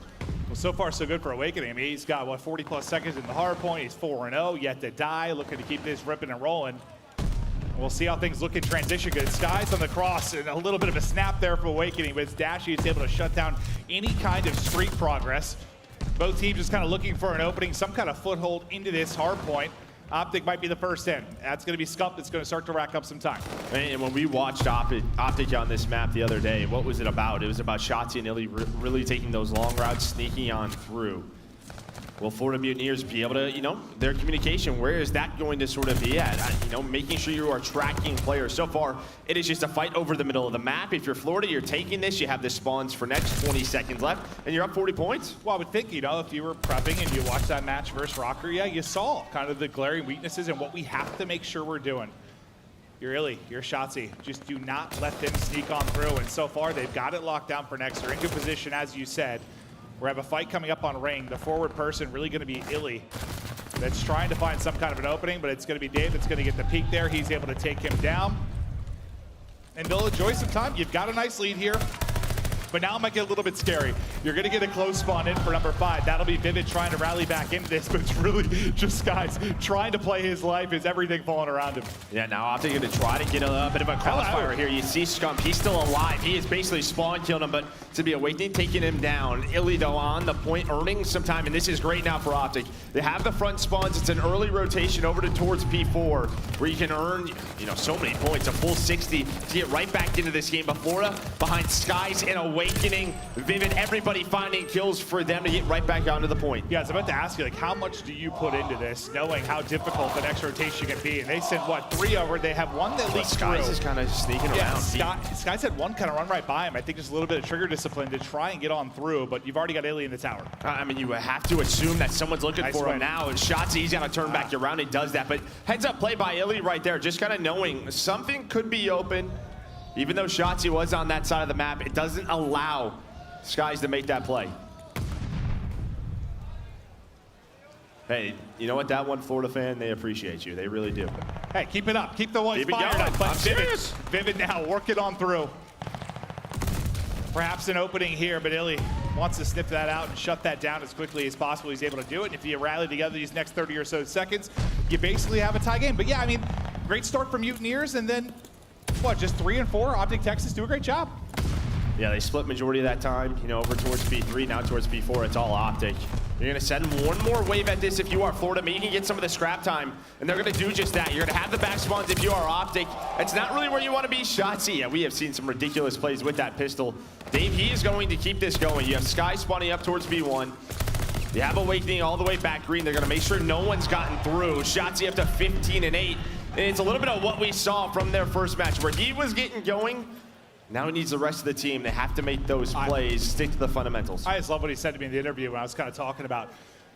Well, so far, so good for Awakening. I mean, he's got, what, 40-plus seconds in the hard point. He's 4-0, yet to die, looking to keep this ripping and rolling. We'll see how things look in transition. Good skies on the cross, and a little bit of a snap there for Awakening, but it's Dashy is able to shut down any kind of streak progress. Both teams just kind of looking for an opening, some kind of foothold into this hard point. OpTic might be the first in. That's going to be Scump that's going to start to rack up some time. And when we watched OpTic on this map the other day, what was it about? It was about Shotzzy and iLLeY really taking those long routes, sneaking on through. Will Florida Mutineers be able to, you know, their communication, where is that going to sort of be at? You know, making sure you are tracking players. So far, it is just a fight over the middle of the map. If you're Florida, you're taking this. You have the spawns for next 20 seconds left, and you're up 40 points. Well, I would think, you know, if you were prepping and you watched that match versus RØKKR, yeah, you saw kind of the glaring weaknesses and what we have to make sure we're doing. You're iLLeY, you're Shotzzy. Just do not let them sneak on through. And so far, they've got it locked down for next. They're in good position, as you said. We have a fight coming up on Ring. The forward person really going to be iLLeY. That's trying to find some kind of an opening, but it's going to be Dave that's going to get the peek there. He's able to take him down. And they'll enjoy some time. You've got a nice lead here, but now it might get a little bit scary. You're going to get a close spawn in for number 5. That'll be Vivid trying to rally back into this, but it's really just guys trying to play his life. Is everything falling around him? Yeah, now OpTic going to try to get a bit of a crossfire here. You see Scump, he's still alive. He is basically spawn killing him, but to be Awakening taking him down. iLLeY though on the point, earning some time, and this is great now for OpTic. They have the front spawns. It's an early rotation over towards P4, where you can earn, you know, so many points, a full 60 to get right back into this game. But Florida behind Skies and Awakening, Vivid, everybody finding kills for them to get right back onto the point. Yeah, I was about to ask you, like, how much do you put into this, knowing how difficult the next rotation can be? And they sent, what, 3 over? They have one that leaks through. Skies is kind of sneaking around. Skies had one kind of run right by him. I think just a little bit of trigger discipline to try and get on through, but you've already got iLLeY in the tower. I mean, you have to assume that someone's looking for him now. And Shotzzy, he's got to turn back around. He does that, but heads up play by iLLeY right there, just kind of knowing something could be open. Even though Shotzzy was on that side of the map, it doesn't allow Skies to make that play. Hey, you know what? That one Florida fan, they appreciate you. They really do. Hey, keep it up. Keep the ones fired up. But Vivid now working on through. Perhaps an opening here, but iLLeY wants to sniff that out and shut that down as quickly as possible. He's able to do it. And if you rally together these next 30 or so seconds, you basically have a tie game. But yeah, I mean, great start from Mutineers, and then, what, just 3 and 4? OpTic Texas do a great job. Yeah, they split majority of that time, you know, over towards P3, now towards P4. It's all OpTic. You're going to send one more wave at this if you are Florida. Maybe you can get some of the scrap time, and they're going to do just that. You're going to have the back spawns if you are OpTic. It's not really where you want to be. Shotzzy, yeah, we have seen some ridiculous plays with that pistol. Dave, he is going to keep this going. You have Sky spawning up towards B1. You have Awakening all the way back green. They're going to make sure no one's gotten through. Shotzzy up to 15 and 8. And it's a little bit of what we saw from their first match, where he was getting going. Now he needs the rest of the team. They have to make those plays, stick to the fundamentals. I just love what he said to me in the interview when I was kind of talking about,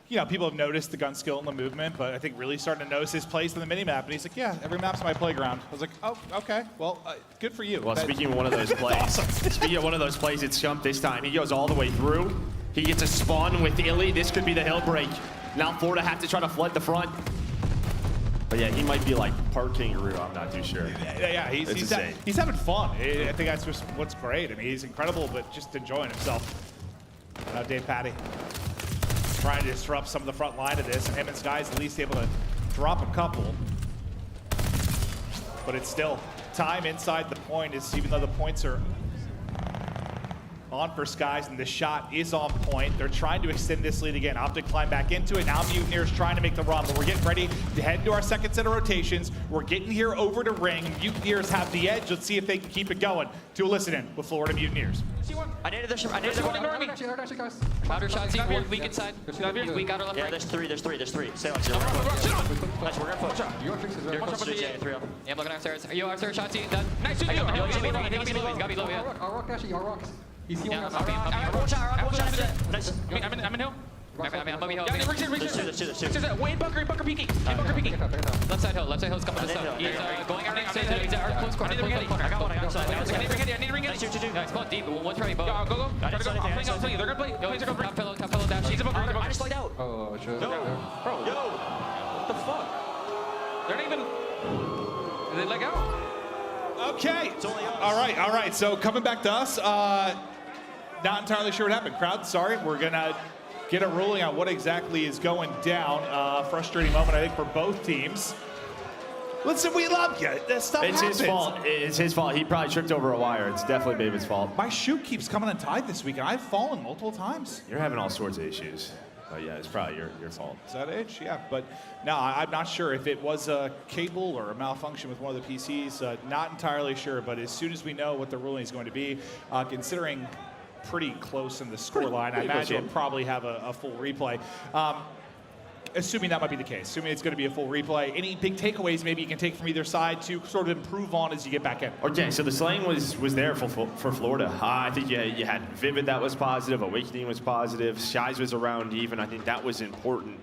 you know, people have noticed the gun skill and the movement, but I think really starting to notice his place in the minimap. And he's like, yeah, every map's my playground. I was like, oh, okay. Well, good for you. Well, speaking of one of those plays, awesome. Speaking of one of those plays, it's Scump this time. He goes all the way through. He gets a spawn with iLLeY. This could be the hill break. Now Florida have to try to flood the front. But yeah, he might be like part kangaroo. I'm not too sure. Yeah, he's having fun. I think that's just what's great. I mean, he's incredible, but just enjoying himself. Now Dave Patty trying to disrupt some of the front line of this, and him and Sky's at least able to drop a couple. But it's still time inside the point, is even though the points are on for Skies and the shot is on point. They're trying to extend this lead again. OpTic climb back into it. Now Mutineers trying to make the run, but we're getting ready to head into our second set of rotations. We're getting here over to ring. Mutineers have the edge. Let's see if they can keep it going. To a listen in with Florida Mutineers. I needed the Louder Shotzzy, weak inside. We got our left. Yeah, there's three. Stay like 0. Nice, we're gonna push. You're close to the J, 3 up. Yeah, I'm looking upstairs. Are you upstairs, Shotzzy? Done. Nice, he's gotta be low, yeah. Our rock, Dashy, our rocks. He's healing us. Nice. I'm in hill. I'm moving hill. There's two. Wait, bunker peeking. Left side hill's coming this up. He's going out next to he's at our close corner. I got one. I need to ring it. Nice, come on, deep. One's trying to go. I'm playing. They're gonna play. Top pillow, Dashy. He's a bunker. I just laid out. Oh, shit. Bro, what the fuck? They're not even. They leg out. Okay. All right. So coming back to us, not entirely sure what happened. Crowd, sorry. We're gonna get a ruling on what exactly is going down. Frustrating moment, I think, for both teams. Listen, we love you. This stuff happens. His fault. It's his fault. He probably tripped over a wire. It's definitely David's fault. My shoe keeps coming untied this week, and I've fallen multiple times. You're having all sorts of issues. But yeah, it's probably your fault. Is that age? Yeah, but no, I'm not sure if it was a cable or a malfunction with one of the PCs. Not entirely sure, but as soon as we know what the ruling is going to be, considering pretty close in the scoreline, I imagine we'll probably have a full replay. Assuming that might be the case, assuming it's going to be a full replay, any big takeaways maybe you can take from either side to sort of improve on as you get back in? Okay, so the slaying was there for Florida. I think you had Vivid that was positive, Awakening was positive, Skies was around even. I think that was important.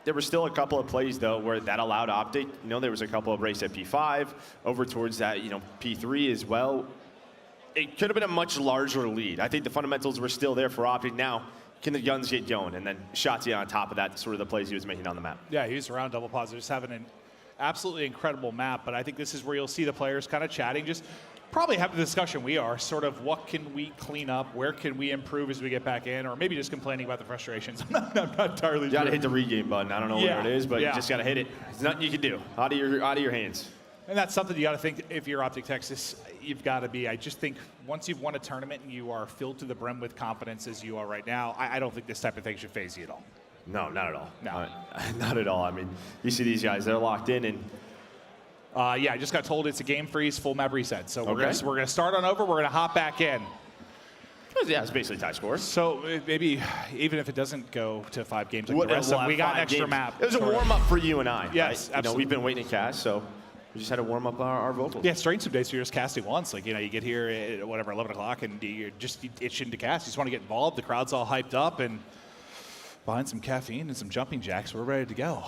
There were still a couple of plays, though, where that allowed OpTic. You know, there was a couple of breaks at P5, over towards that, P3 as well. It could have been a much larger lead. I think the fundamentals were still there for OpTic. Now, can the guns get going? And then Shotzzy on top of that, sort of the plays he was making on the map. Yeah, he was around double positive, just having an absolutely incredible map. But I think this is where you'll see the players kind of chatting. Just probably having the discussion we are, sort of what can we clean up, where can we improve as we get back in, or maybe just complaining about the frustrations. I'm not entirely sure. You gotta hit the regame button. I don't know where it is, but you just gotta hit it. There's nothing you can do out of your hands. And that's something you got to think if you're OpTic Texas, you've got to be. I just think once you've won a tournament and you are filled to the brim with confidence as you are right now, I don't think this type of thing should phase you at all. No, not at all. No. Not at all. I mean, you see these guys, they're locked in. And yeah, I just got told it's a game freeze, full map reset. So we're gonna start on over. We're going to hop back in. Yeah, it's basically tie score. So maybe even if it doesn't go to 5 games like the rest of them, we got an extra map. It was a warm-up for you and I. Yes, right? absolutely. You know, we've been waiting to cast, so we just had to warm up our vocals. Yeah, strange some days you're just casting once. Like, you know, you get here at whatever, 11 o'clock, and you're just itching to cast. You just want to get involved. The crowd's all hyped up, and behind some caffeine and some jumping jacks, we're ready to go.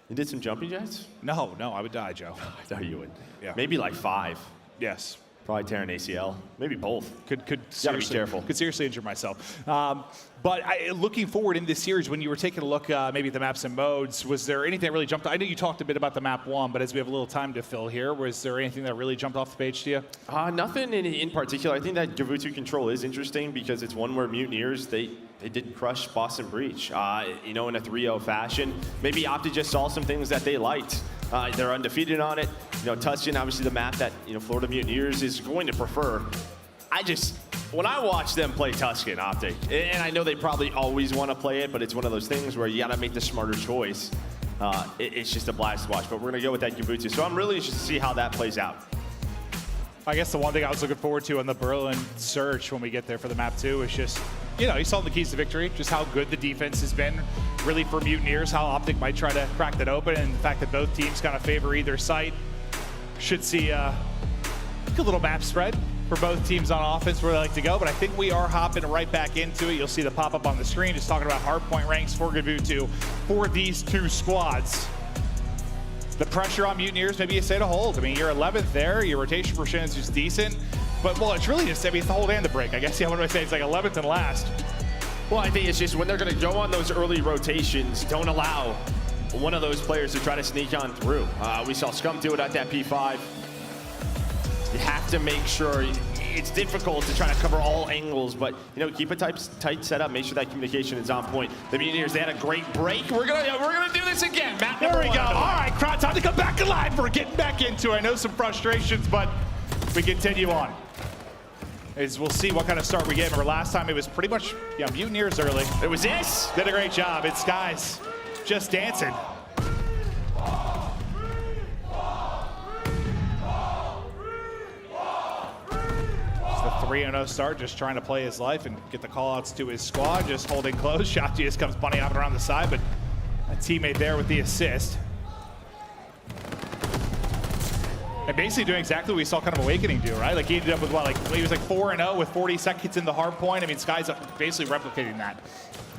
You did some jumping jacks? No, I would die, Joe. I thought you would. Yeah. Maybe like 5. Yes. Probably tearing ACL. Maybe both. Could seriously, be careful. Could seriously injure myself. But looking forward in this series, when you were taking a look maybe at the maps and modes, was there anything that really jumped? I know you talked a bit about the map 1, but as we have a little time to fill here, was there anything that really jumped off the page to you? Nothing in particular. I think that Gavutu control is interesting because it's one where Mutineers, they did crush Boston Breach, you know, in a 3-0 fashion. Maybe OpTic just saw some things that they liked. They're undefeated on it. You know, Tuscan, obviously the map that, you know, Florida Mutineers is going to prefer. When I watch them play Tuscan, OpTic, and I know they probably always want to play it, but it's one of those things where you got to make the smarter choice. It's just a blast to watch, but we're going to go with that Gavutu. So I'm really interested to see how that plays out. I guess the one thing I was looking forward to on the Berlin search when we get there for the map 2 is just, you know, you saw the keys to victory, just how good the defense has been really for Mutineers, how OpTic might try to crack that open, and the fact that both teams kind of favor either site. Should see a good little map spread for both teams on offense where they like to go, but I think we are hopping right back into it. You'll see the pop-up on the screen just talking about hardpoint ranks for Gavutu for these 2 squads. The pressure on Mutineers, maybe you say to hold. I mean, you're 11th there, your rotation percentage is decent, but well, it's really just, I mean, it's the hold and the break. I guess, yeah, what do I say? It's like 11th and last. Well, I think it's just when they're going to go on those early rotations, don't allow one of those players to try to sneak on through. We saw Scump do it at that P5. You have to make sure, it's difficult to try to cover all angles, but you know, keep a tight setup, make sure that communication is on point. The Mutineers, they had a great break. We're gonna do this again. Map there we go. All right, crowd, time to come back alive. We're getting back into it. I know some frustrations, but we continue on. As we'll see what kind of start we get. Remember last time it was pretty much, yeah, Mutineers early. It was this. Did a great job. It's guys just dancing. The 3-0 start, just trying to play his life and get the call-outs to his squad, just holding close. Shotzzy just comes bunny hopping around the side, but a teammate there with the assist. And basically doing exactly what we saw kind of Awakening do, right? Like he ended up with what, like he was like 4-0 with 40 seconds in the hard point. I mean, Sky's basically replicating that.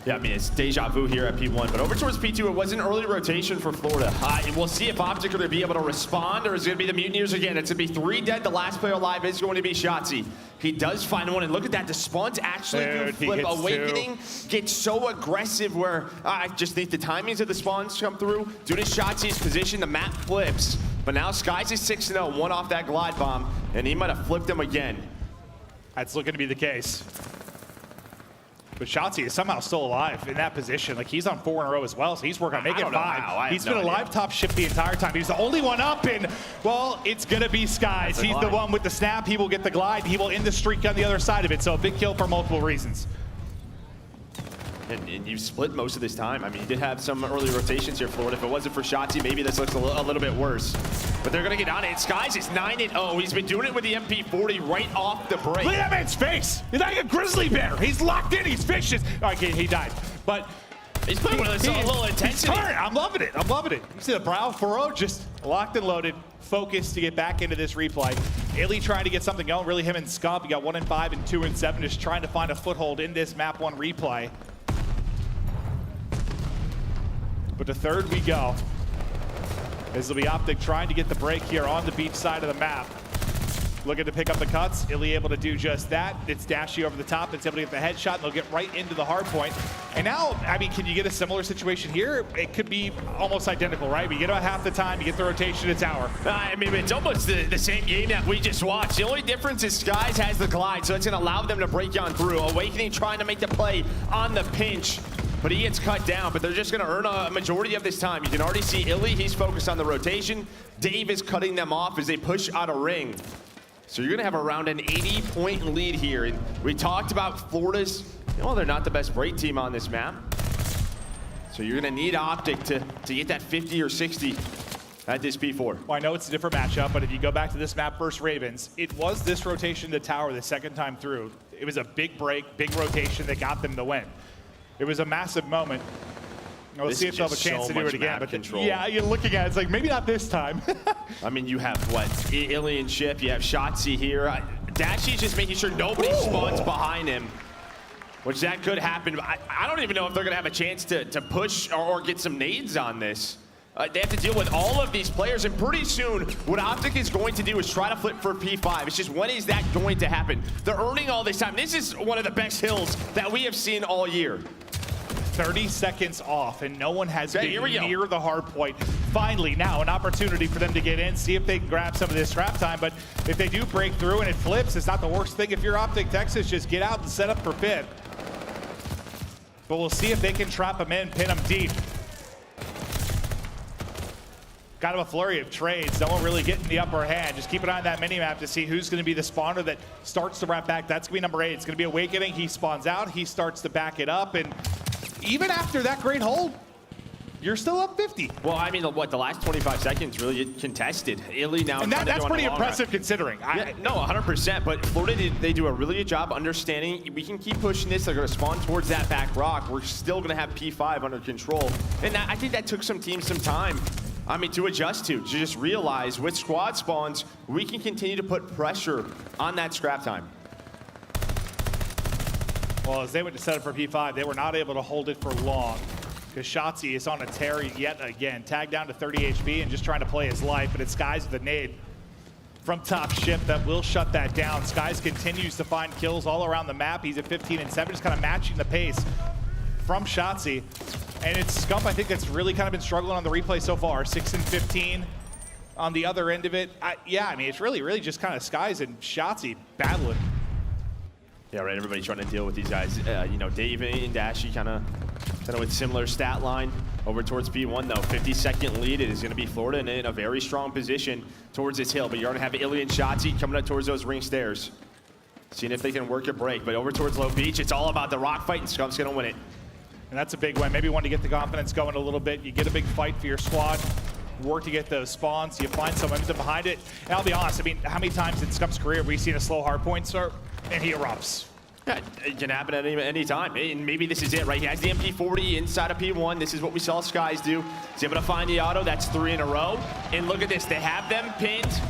Yeah, I mean, it's deja vu here at P1, but over towards P2, it was an early rotation for Florida. We'll see if OpTic are going to be able to respond, or is it going to be the Mutineers again? It's going to be 3 dead. The last player alive is going to be Shotzzy. He does find one, and look at that. The spawns actually do flip. Awakening gets so aggressive where I just think the timings of the spawns come through. Due to Shotzi's position, the map flips. But now Skies is 6-0, one off that glide bomb, and he might have flipped him again. That's looking to be the case. But Shotzzy is somehow still alive in that position. Like, he's on 4 in a row as well, so he's working on making 5. He's been alive top shift the entire time. He's the only one up, and, well, it's going to be Skies. He's the one with the snap. He will get the glide. He will end the streak on the other side of it, so a big kill for multiple reasons. And you split most of this time. I mean, he did have some early rotations here, Florida. If it wasn't for Shotzzy, maybe this looks a little bit worse. But they're going to get on it. Skies is 9-0. He's been doing it with the MP40 right off the break. Look at that man's face. He's like a grizzly bear. He's locked in. He's vicious. Okay, he died. But he's playing with a little intensity. I'm loving it. I'm loving it. You see the brow furrow just locked and loaded, focused to get back into this replay. iLLeY trying to get something going. Really him and Scump. You got 1 and 5 and 2 and 7, just trying to find a foothold in this map 1 replay. But to third we go. This will be OpTic trying to get the break here on the beach side of the map. looking to pick up the cuts. iLLeY able to do just that. It's Dashy over the top. It's able to get the headshot, and they'll get right into the hard point. And now, I mean, can you get a similar situation here? It could be almost identical, right? You get about half the time, you get the rotation, it's hour. I mean, it's almost the same game that we just watched. The only difference is Skies has the glide, so it's going to allow them to break on through. Awakening trying to make the play on the pinch, but he gets cut down, but they're just going to earn a majority of this time. You can already see iLLeY, he's focused on the rotation. Dave is cutting them off as they push out a ring. So you're going to have around an 80-point lead here. And we talked about Florida's, they're not the best break team on this map. So you're going to need OpTic to get that 50 or 60 at this P4. Well, I know it's a different matchup, but if you go back to this map versus Ravens, it was this rotation to tower the second time through. It was a big break, big rotation that got them the win. It was a massive moment. We'll see if they'll have a chance to do it again. But yeah, you're looking at it, it's like, maybe not this time. I mean, you have, what, iLLeY and Chip, you have Shotzzy here. Dashy's just making sure nobody spawns behind him, which that could happen. I don't even know if they're going to have a chance to push or get some nades on this. They have to deal with all of these players, and pretty soon, what OpTic is going to do is try to flip for P5. It's just, when is that going to happen? They're earning all this time. This is one of the best hills that we have seen all year. 30 seconds off, and no one has been near the hard point. Finally, now an opportunity for them to get in, see if they can grab some of this scrap time. But if they do break through and it flips, it's not the worst thing. If you're OpTic Texas, just get out and set up for pit. But we'll see if they can trap them in, pin them deep. Got him a flurry of trades. No one really getting the upper hand. Just keep an eye on that mini-map to see who's going to be the spawner that starts to wrap back. That's going to be number 8. It's going to be Awakening. He spawns out. He starts to back it up. And even after that great hold, you're still up 50. Well, I mean, what, the last 25 seconds really contested. iLLeY now. And that's pretty impressive considering. Yeah, no, 100%. But Florida, they do a really good job understanding we can keep pushing this. They're going to spawn towards that back rock. We're still going to have P5 under control. And I think that took some teams some time. I mean, to adjust to just realize with squad spawns, we can continue to put pressure on that scrap time. Well, as they went to set up for P5, they were not able to hold it for long because Shotzzy is on a tear yet again. Tagged down to 30 HP and just trying to play his life, but it's Skies with a nade from top ship that will shut that down. Skies continues to find kills all around the map. He's at 15 and 7, just kind of matching the pace from Shotzzy. And it's Scump, I think, that's really kind of been struggling on the replay so far. 6 and 15 on the other end of it. Yeah, I mean, it's really just kind of Skies and Shotzzy battling. Yeah, right. Everybody's trying to deal with these guys. You know, Dave and Dashy kind of with similar stat line over towards P1 though. 50-second lead. It is going to be Florida in a very strong position towards this hill. But you're going to have iLLeY and Shotzzy coming up towards those ring stairs, seeing if they can work a break. But over towards Low Beach, it's all about the rock fight, and Scump's going to win it. And that's a big win. Maybe want to get the confidence going a little bit. You get a big fight for your squad. Work to get those spawns. You find some momentum behind it. And I'll be honest, I mean, how many times in Scump's career have we seen a slow hard point start and he erupts? Yeah, it can happen at any time. And maybe this is it, right? He has the MP40 inside of P1. This is what we saw Skies do. He's able to find the auto. That's 3 in a row. And look at this. They have them pinned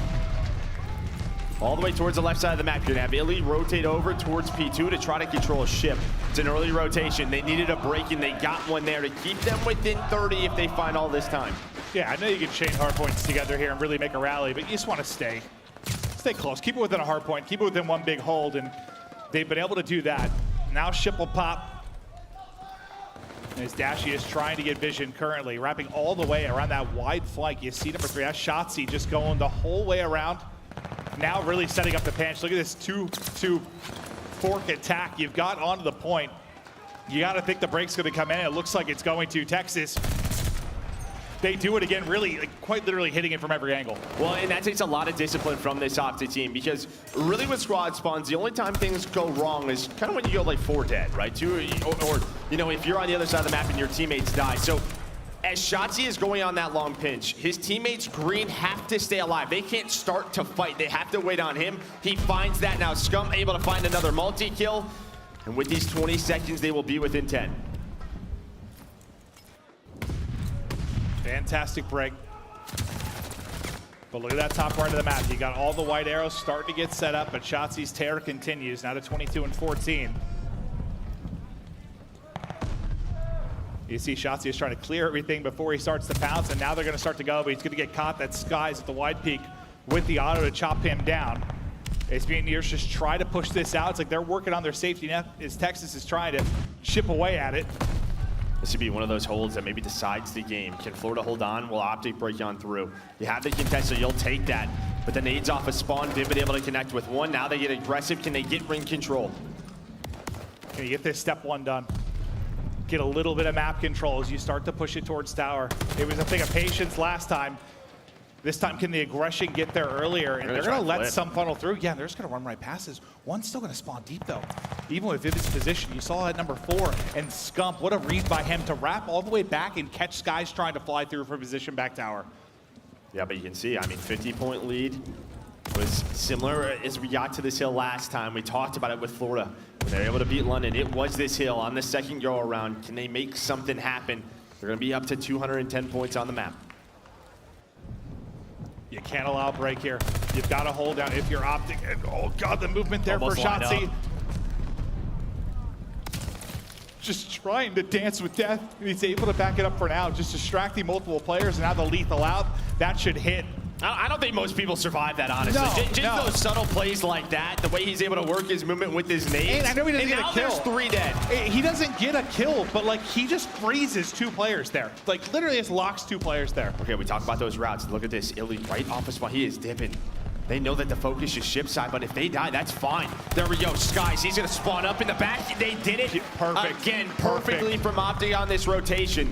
all the way towards the left side of the map. You're going to have iLLeY rotate over towards P2 to try to control a ship. It's an early rotation. They needed a break, and they got one there to keep them within 30 if they find all this time. Yeah, I know you can chain hard points together here and really make a rally, but you just want to stay close. Keep it within a hard point. Keep it within one big hold, and they've been able to do that. Now ship will pop. As Dashy is trying to get vision currently, wrapping all the way around that wide flank. You see number 3, that's Shotzzy just going the whole way around. Now really setting up the pinch. Look at this two fork attack you've got onto the point. You got to think the break's going to come in. It looks like it's going to. Texas, they do it again, really, like, quite literally hitting it from every angle. Well, and that takes a lot of discipline from this OpTic team, because really with squad spawns, the only time things go wrong is kind of when you go like 4 dead, right? 2, or you know, if you're on the other side of the map and your teammates die. So as Shotzzy is going on that long pinch, his teammates green have to stay alive. They can't start to fight. They have to wait on him. He finds that now. Scump able to find another multi-kill. And with these 20 seconds, they will be within 10. Fantastic break. But look at that top right of the map. You got all the white arrows starting to get set up, but Shotzzy's tear continues, now to 22 and 14. You see Shotzzy is trying to clear everything before he starts to pounce, and now they're going to start to go, but he's going to get caught. That Skies at the wide peak with the auto to chop him down. As Mutineers just try to push this out. It's like they're working on their safety net as Texas is trying to chip away at it. This would be one of those holds that maybe decides the game. Can Florida hold on? Will OpTic break on through? You have the contest, so you'll take that. But the nades off a spawn, Vivid able to connect with one. Now they get aggressive. Can they get ring control? Can you get this step one done? Get a little bit of map control as you start to push it towards tower. It was a thing of patience last time. This time, can the aggression get there earlier? And they're going to let some funnel through. Yeah, they're just going to run right past this. One's still going to spawn deep, though. Even with Vivid's position, you saw at number 4. And Scump, what a read by him to wrap all the way back and catch Skies trying to fly through for position back tower. Yeah, but you can see, I mean, 50-point lead was similar as we got to this hill last time. We talked about it with Florida. When they were able to beat London, it was this hill on the second go-around. Can they make something happen? They're going to be up to 210 points on the map. You can't allow a break here. You've got to hold down if you're OpTic. And oh God, the movement there Almost for Shotzzy. Just trying to dance with death. He's able to back it up for now, just distracting multiple players, and now the lethal out. That should hit. I don't think most people survive that, honestly. No, just those subtle plays like that, the way he's able to work his movement with his nades. And I know he doesn't get a kill. There's 3 dead. He doesn't get a kill, but like he just freezes 2 players there. Like literally just locks 2 players there. Okay, we talk about those routes. Look at this, iLLeY right off the spot. He is dipping. They know that the focus is ship side, but if they die, that's fine. There we go, Skies. He's gonna spawn up in the back. They did it. Perfect. Again, perfectly from OpTic on this rotation.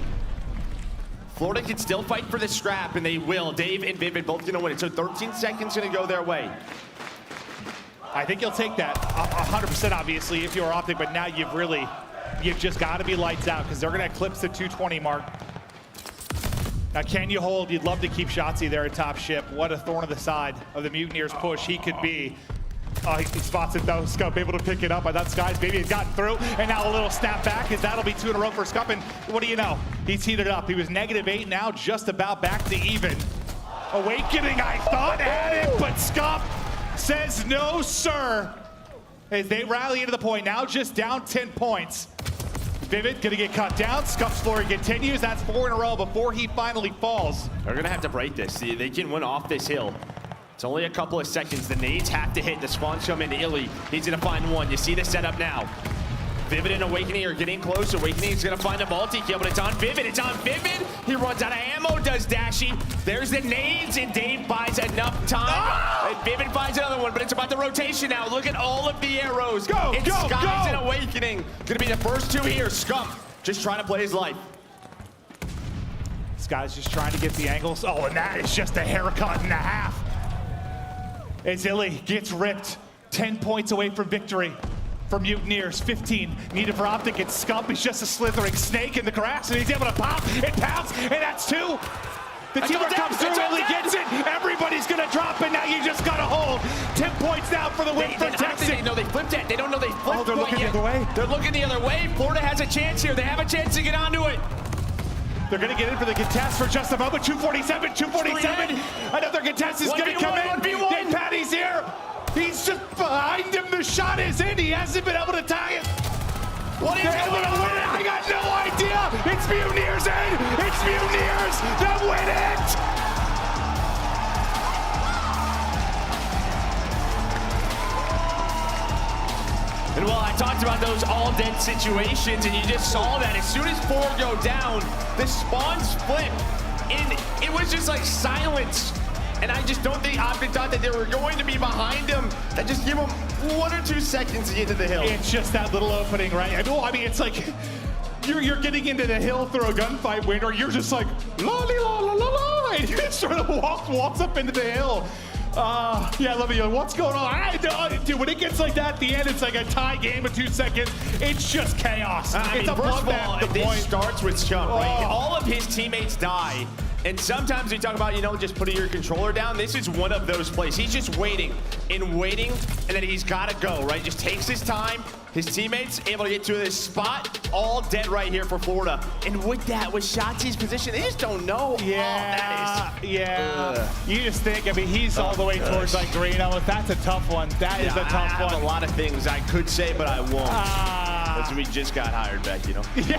Florida can still fight for the scrap, and they will. Dave and Vivid both gonna win it. So 13 seconds gonna go their way. I think you'll take that 100% obviously if you're OpTic, but now you've just got to be lights out because they're gonna eclipse the 220 mark. Now can you hold? You'd love to keep Shotzzy there at top ship. What a thorn of the side of the Mutineers push he could be. He spots it though, Scump able to pick it up. I thought Skies maybe had gotten through, and now a little snap back, as that'll be 2 in a row for Scump, and what do you know? He's heated up. He was -8, now just about back to even. Awakening, I thought had it, but Scump says no, sir. As they rally into the point, now just down 10 points. Vivid gonna get cut down. Scump's story continues. That's 4 in a row before he finally falls. They're gonna have to break this. See, they can win off this hill. It's only a couple of seconds. The nades have to hit. The spawns come into iLLeY. He's gonna find one. You see the setup now. Vivid and Awakening are getting close. Awakening is gonna find a multi-kill, but it's on Vivid. It's on Vivid. He runs out of ammo, does Dashy. There's the nades, and Dave buys enough time. And Vivid finds another one, but it's about the rotation now. Look at all of the arrows. It's Skies and Awakening. Gonna be the first 2 here. Scump just trying to play his life. This guy's just trying to get the angles. Oh, and that is just a haircut and a half. As iLLeY gets ripped, 10 points away from victory for Mutineers, 15 needed for OpTic, and Scump is just a slithering snake in the grass, and he's able to pop and pounce, and that's 2. The teamwork comes through, iLLeY gets it, everybody's gonna drop, and now you just gotta hold. 10 points now for the win for Texas. They know they flipped it. They don't know they flipped it. Oh, they're looking the other way. They're looking the other way. Florida has a chance here. They have a chance to get onto it. They're gonna get in for the contest for just a moment. 247, 247. Another contest is gonna come in. Dave Patty's here. He's just behind him. The shot is in. He hasn't been able to tie it. What is They're able to win it. I got no idea. It's Mutineers in. It's Mutineers that win it. And well, I talked about those all-dead situations, and you just saw that. As soon as 4 go down, the spawns flip, and it was just like silence. And I just don't think OpTic thought that they were going to be behind him. That just give them 1 or 2 seconds to get to the hill. It's just that little opening, right? I mean, it's like you're getting into the hill through a gunfight window. You're just like la la la la la, and you just sort of walks up into the hill. Yeah, let me know what's going on. Dude, when it gets like that at the end, it's like a tie game of 2 seconds. It's just chaos. I mean, first of all, this starts with Scump, right? All of his teammates die. And sometimes we talk about, just putting your controller down. This is one of those plays. He's just waiting and waiting, and then he's got to go, right? Just takes his time. His teammates able to get to this spot. All dead right here for Florida. And with that, with Shotzzy's position, they just don't know. Yeah, You just think, I mean, he's all the way towards like green. That's a tough one. That is a tough one. I have a lot of things I could say, but I won't. Because we just got hired back, Yeah.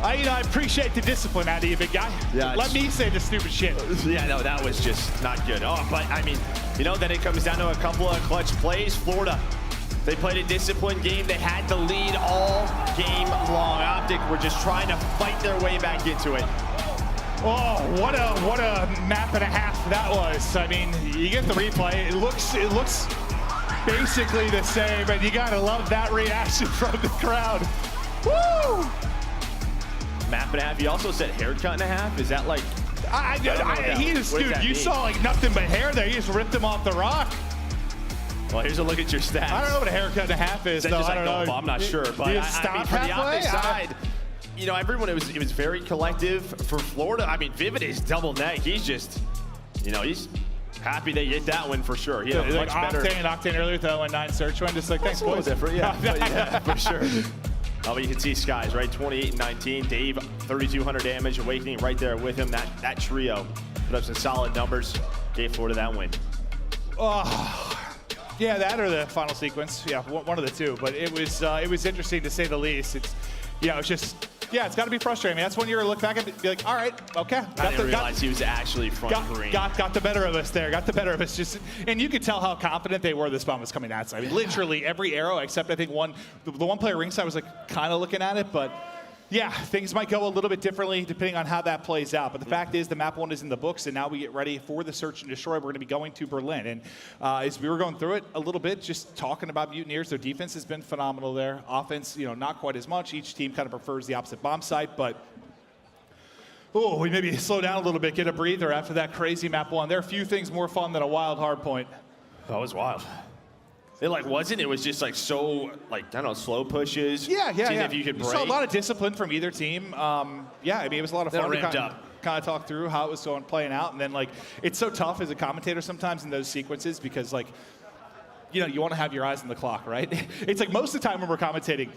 I appreciate the discipline out of you, big guy. Yeah, Let me say the stupid shit. Yeah, no, that was just not good. Oh, but I mean, You know, then it comes down to a couple of clutch plays. Florida, they played a disciplined game. They had the lead all game long. OpTic were just trying to fight their way back into it. Oh, what a map and a half that was. I mean, you get the replay. It looks basically the same, and you gotta love that reaction from the crowd. Woo! Map and a half. You also said haircut and a half. Is that like? Dude, you saw like nothing but hair there. He just ripped him off the rock. Well, here's a look at your stats. I don't know what a haircut and a half is, though. Just I don't know. I'm not sure, but you I stop mean, for the halfway? OpTic side, you know, everyone, it was very collective. For Florida, I mean, Vivid is double neck. He's just, you know, he's happy they get that win for sure. He had a much better. Octane earlier with that 1-9 search one, just like, thanks, boys. Different, yeah. But yeah, for sure. Oh, but you can see Skies, right? 28 and 19. Dave, 3,200 damage. Awakening right there with him. That trio put up some solid numbers. Gave Florida that win. Oh, yeah, that or the final sequence. Yeah, one of the two. But it was interesting to say the least. It's, yeah, it's just, yeah, it's got to be frustrating. I mean, that's when you're look back at it and be like, all right, okay. I didn't realize he was actually front green. Got the better of us there. Got the better of us. Just, and you could tell how confident they were this bomb was coming at. I mean, literally every arrow except I think the one player ringside was like kind of looking at it, but yeah, things might go a little bit differently depending on how that plays out. But the fact is the map 1 is in the books, and now we get ready for the search and destroy. We're going to be going to Berlin. And as we were going through it a little bit, just talking about Mutineers, their defense has been phenomenal there. Offense, you know, not quite as much. Each team kind of prefers the opposite bomb site, but oh, we maybe slow down a little bit, get a breather after that crazy map 1. There are a few things more fun than a wild hard point. That was wild. It like wasn't. It was just like so like I don't know, slow pushes. Yeah. Seeing if you could break. So a lot of discipline from either team. Yeah, I mean it was a lot of fun to kind of talk through how it was playing out, and then like it's so tough as a commentator sometimes in those sequences because like you know you want to have your eyes on the clock, right? It's like most of the time when we're commentating,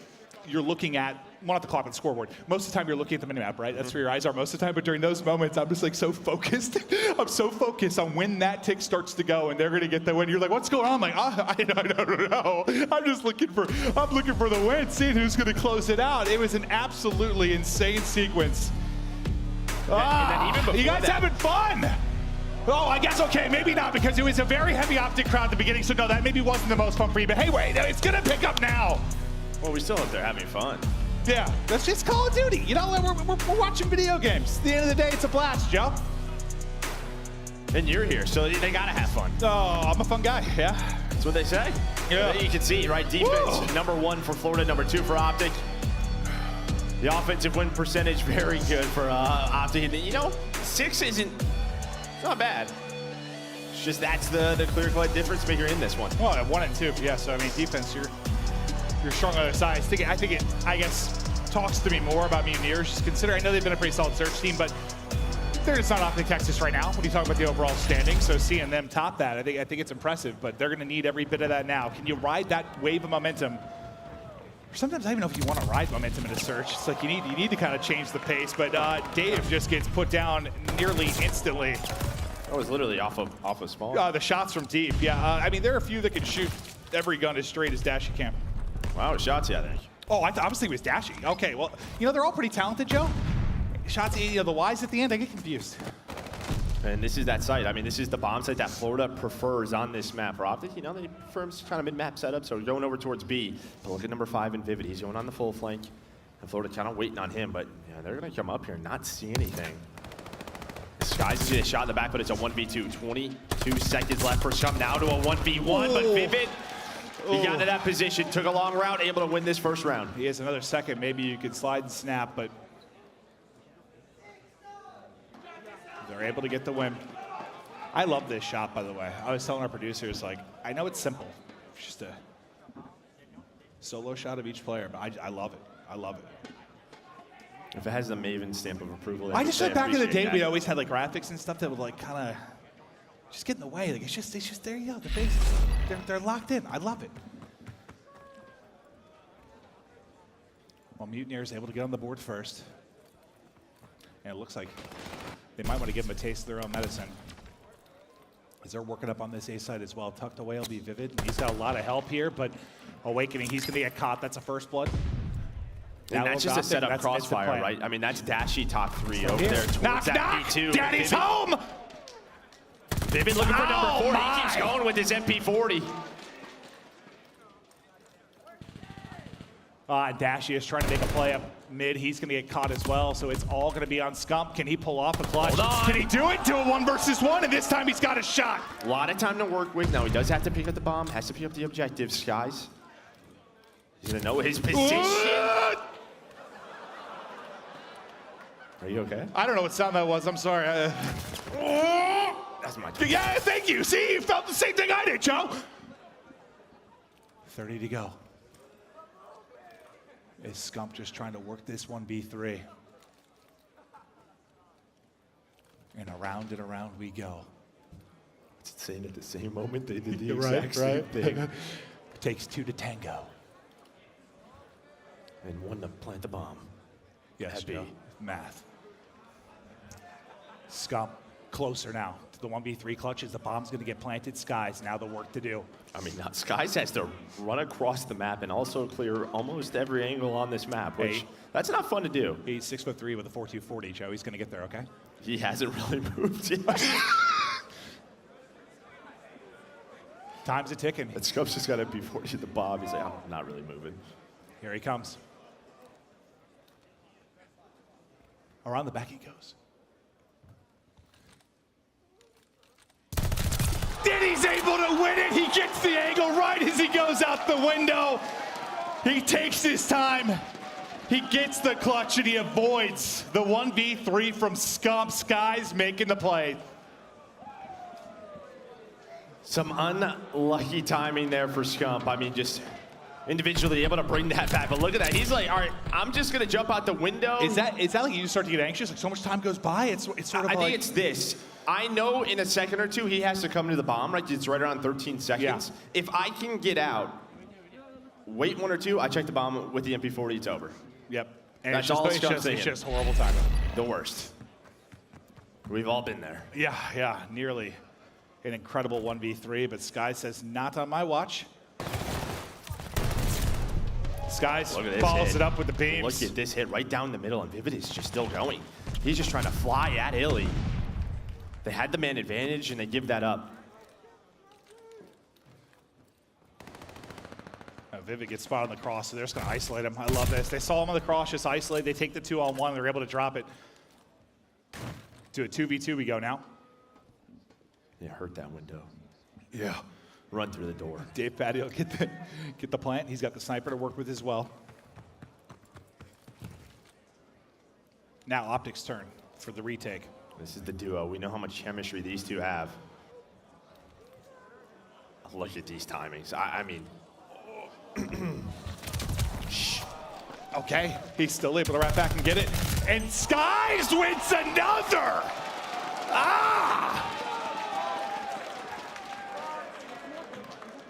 you're looking at not the clock but the scoreboard. Most of the time you're looking at the minimap, right? That's where your eyes are most of the time. But during those moments, I'm just like so focused. I'm so focused on when that tick starts to go and they're gonna get the win. You're like, what's going on? I'm like, I don't know. I'm looking for the win, seeing who's gonna close it out. It was an absolutely insane sequence. You guys having fun? Oh, I guess, okay, maybe not, because it was a very heavy OpTic crowd at the beginning, so no, that maybe wasn't the most fun for you, but hey, wait, it's gonna pick up now. Well, we're still out there having fun. Yeah, that's just Call of Duty. You know, we're watching video games. At the end of the day, it's a blast, Joe. And you're here, so they gotta have fun. Oh, I'm a fun guy, yeah. That's what they say. Yeah. You can see, right? Defense, #1 for Florida, #2 for OpTic. The offensive win percentage, very good for OpTic. You know, 6 isn't, it's not bad. It's just that's the clear-cut difference maker in this one. Well, 1 and 2, yeah, so I mean, defense, you're strong on the side. I think it, I guess, talks to me more about Mutineers. Just consider, I know they've been a pretty solid search team, but they're just not OpTic Texas right now when you talk about the overall standing. So seeing them top that, I think it's impressive. But they're going to need every bit of that now. Can you ride that wave of momentum? Sometimes I don't even know if you want to ride momentum in a search. It's like you need to kind of change the pace. But Dave just gets put down nearly instantly. That was literally off of small. The shots from deep. Yeah, I mean there are a few that can shoot every gun as straight as Dashy can. Wow, Shotzzy, I think. Oh, I was thinking it was Dashy. Okay, well, you know, they're all pretty talented, Joe. Shotzzy, you know, the Ys at the end, I get confused. And this is that site. I mean, this is the bomb site that Florida prefers on this map. For OpTic, you know, they prefer kind of mid-map setup, so we're going over towards B. But look at #5 in Vivid. He's going on the full flank. And Florida kind of waiting on him, but yeah, they're going to come up here and not see anything. Skies see a shot in the back, but it's a 1v2. 22 seconds left for Scump. Now to a 1v1, but Vivid, he got into that position, took a long route, able to win this first round. He has another second. Maybe you could slide and snap, but they're able to get the win. I love this shot, by the way. I was telling our producers, like, I know it's simple. It's just a solo shot of each player, but I love it. I love it. If it has the Maven stamp of approval, I just like back in the day, we always had like graphics and stuff that would like kind of just get in the way. Like it's just there you go. The faces, they're locked in. I love it. Well, Mutineers able to get on the board first, and it looks like they might want to give them a taste of their own medicine. As they're working up on this A side as well. Tucked away will be Vivid. He's got a lot of help here, but Awakening, he's going to get caught. That's a first blood. And that's just a setup crossfire, right? I mean, that's Dashy top 3 over there towards that B2. Daddy's home! They've been looking for number 40. He keeps going with his MP40. Dashy is trying to make a play up mid. He's going to get caught as well, so it's all going to be on Scump. Can he pull off a clutch? Can he do it to a 1 versus 1? And this time he's got a shot. A lot of time to work with. Now he does have to pick up the bomb, has to pick up the objective, Skies. He's going to know his position. Are you okay? I don't know what sound that was. I'm sorry. That's my turn. Yeah, thank you. See, you felt the same thing I did, Joe. 30 to go. Is Scump just trying to work this 1v3? And around we go. It's insane at the same moment they did the Right, exact same thing. Takes 2 to tango. And 1 to plant the bomb. Yes, Joe. Math. Scump closer now to the 1v3 clutches. The bomb's going to get planted. Skies now the work to do. I mean, Skies has to run across the map and also clear almost every angle on this map, which that's not fun to do. He's 6'3" with a 4.240, Joe. He's going to get there, okay? He hasn't really moved yet. Time's a ticking. And Scump's just got to be 40 at the bomb. He's like, I'm not really moving. Here he comes. Around the back he goes. Then he's able to win it. He gets the angle right as he goes out the window. He takes his time. He gets the clutch and he avoids the 1v3 from Scump. Skies making the play. Some unlucky timing there for Scump. I mean, just individually able to bring that back. But look at that. He's like, all right, I'm just going to jump out the window. Is that like you start to get anxious? Like so much time goes by? It's sort of I think it's this. I know in a second or two he has to come to the bomb, right? It's right around 13 seconds. Yeah. If I can get out, wait 1 or 2, I check the bomb with the MP40, it's over. Yep. And that's all Scump's it's just horrible timing. The worst. We've all been there. Yeah, nearly an incredible 1v3, but Sky says, not on my watch. Skies follows it up with the beams. Look at this hit right down the middle, and Vivid is just still going. He's just trying to fly at iLLeY. They had the man advantage, and they give that up. Vivid gets spotted on the cross, so they're just going to isolate him. I love this. They saw him on the cross, just isolate. They take the 2-on-1. They're able to drop it. To a 2v2 we go now. Yeah, hurt that window. Yeah. Run through the door. Dave Patty will get the plant. He's got the sniper to work with as well. Now OpTic's turn for the retake. This is the duo. We know how much chemistry these two have. Look at these timings. I mean. Okay, he's still able to wrap back and get it. And Skies wins another!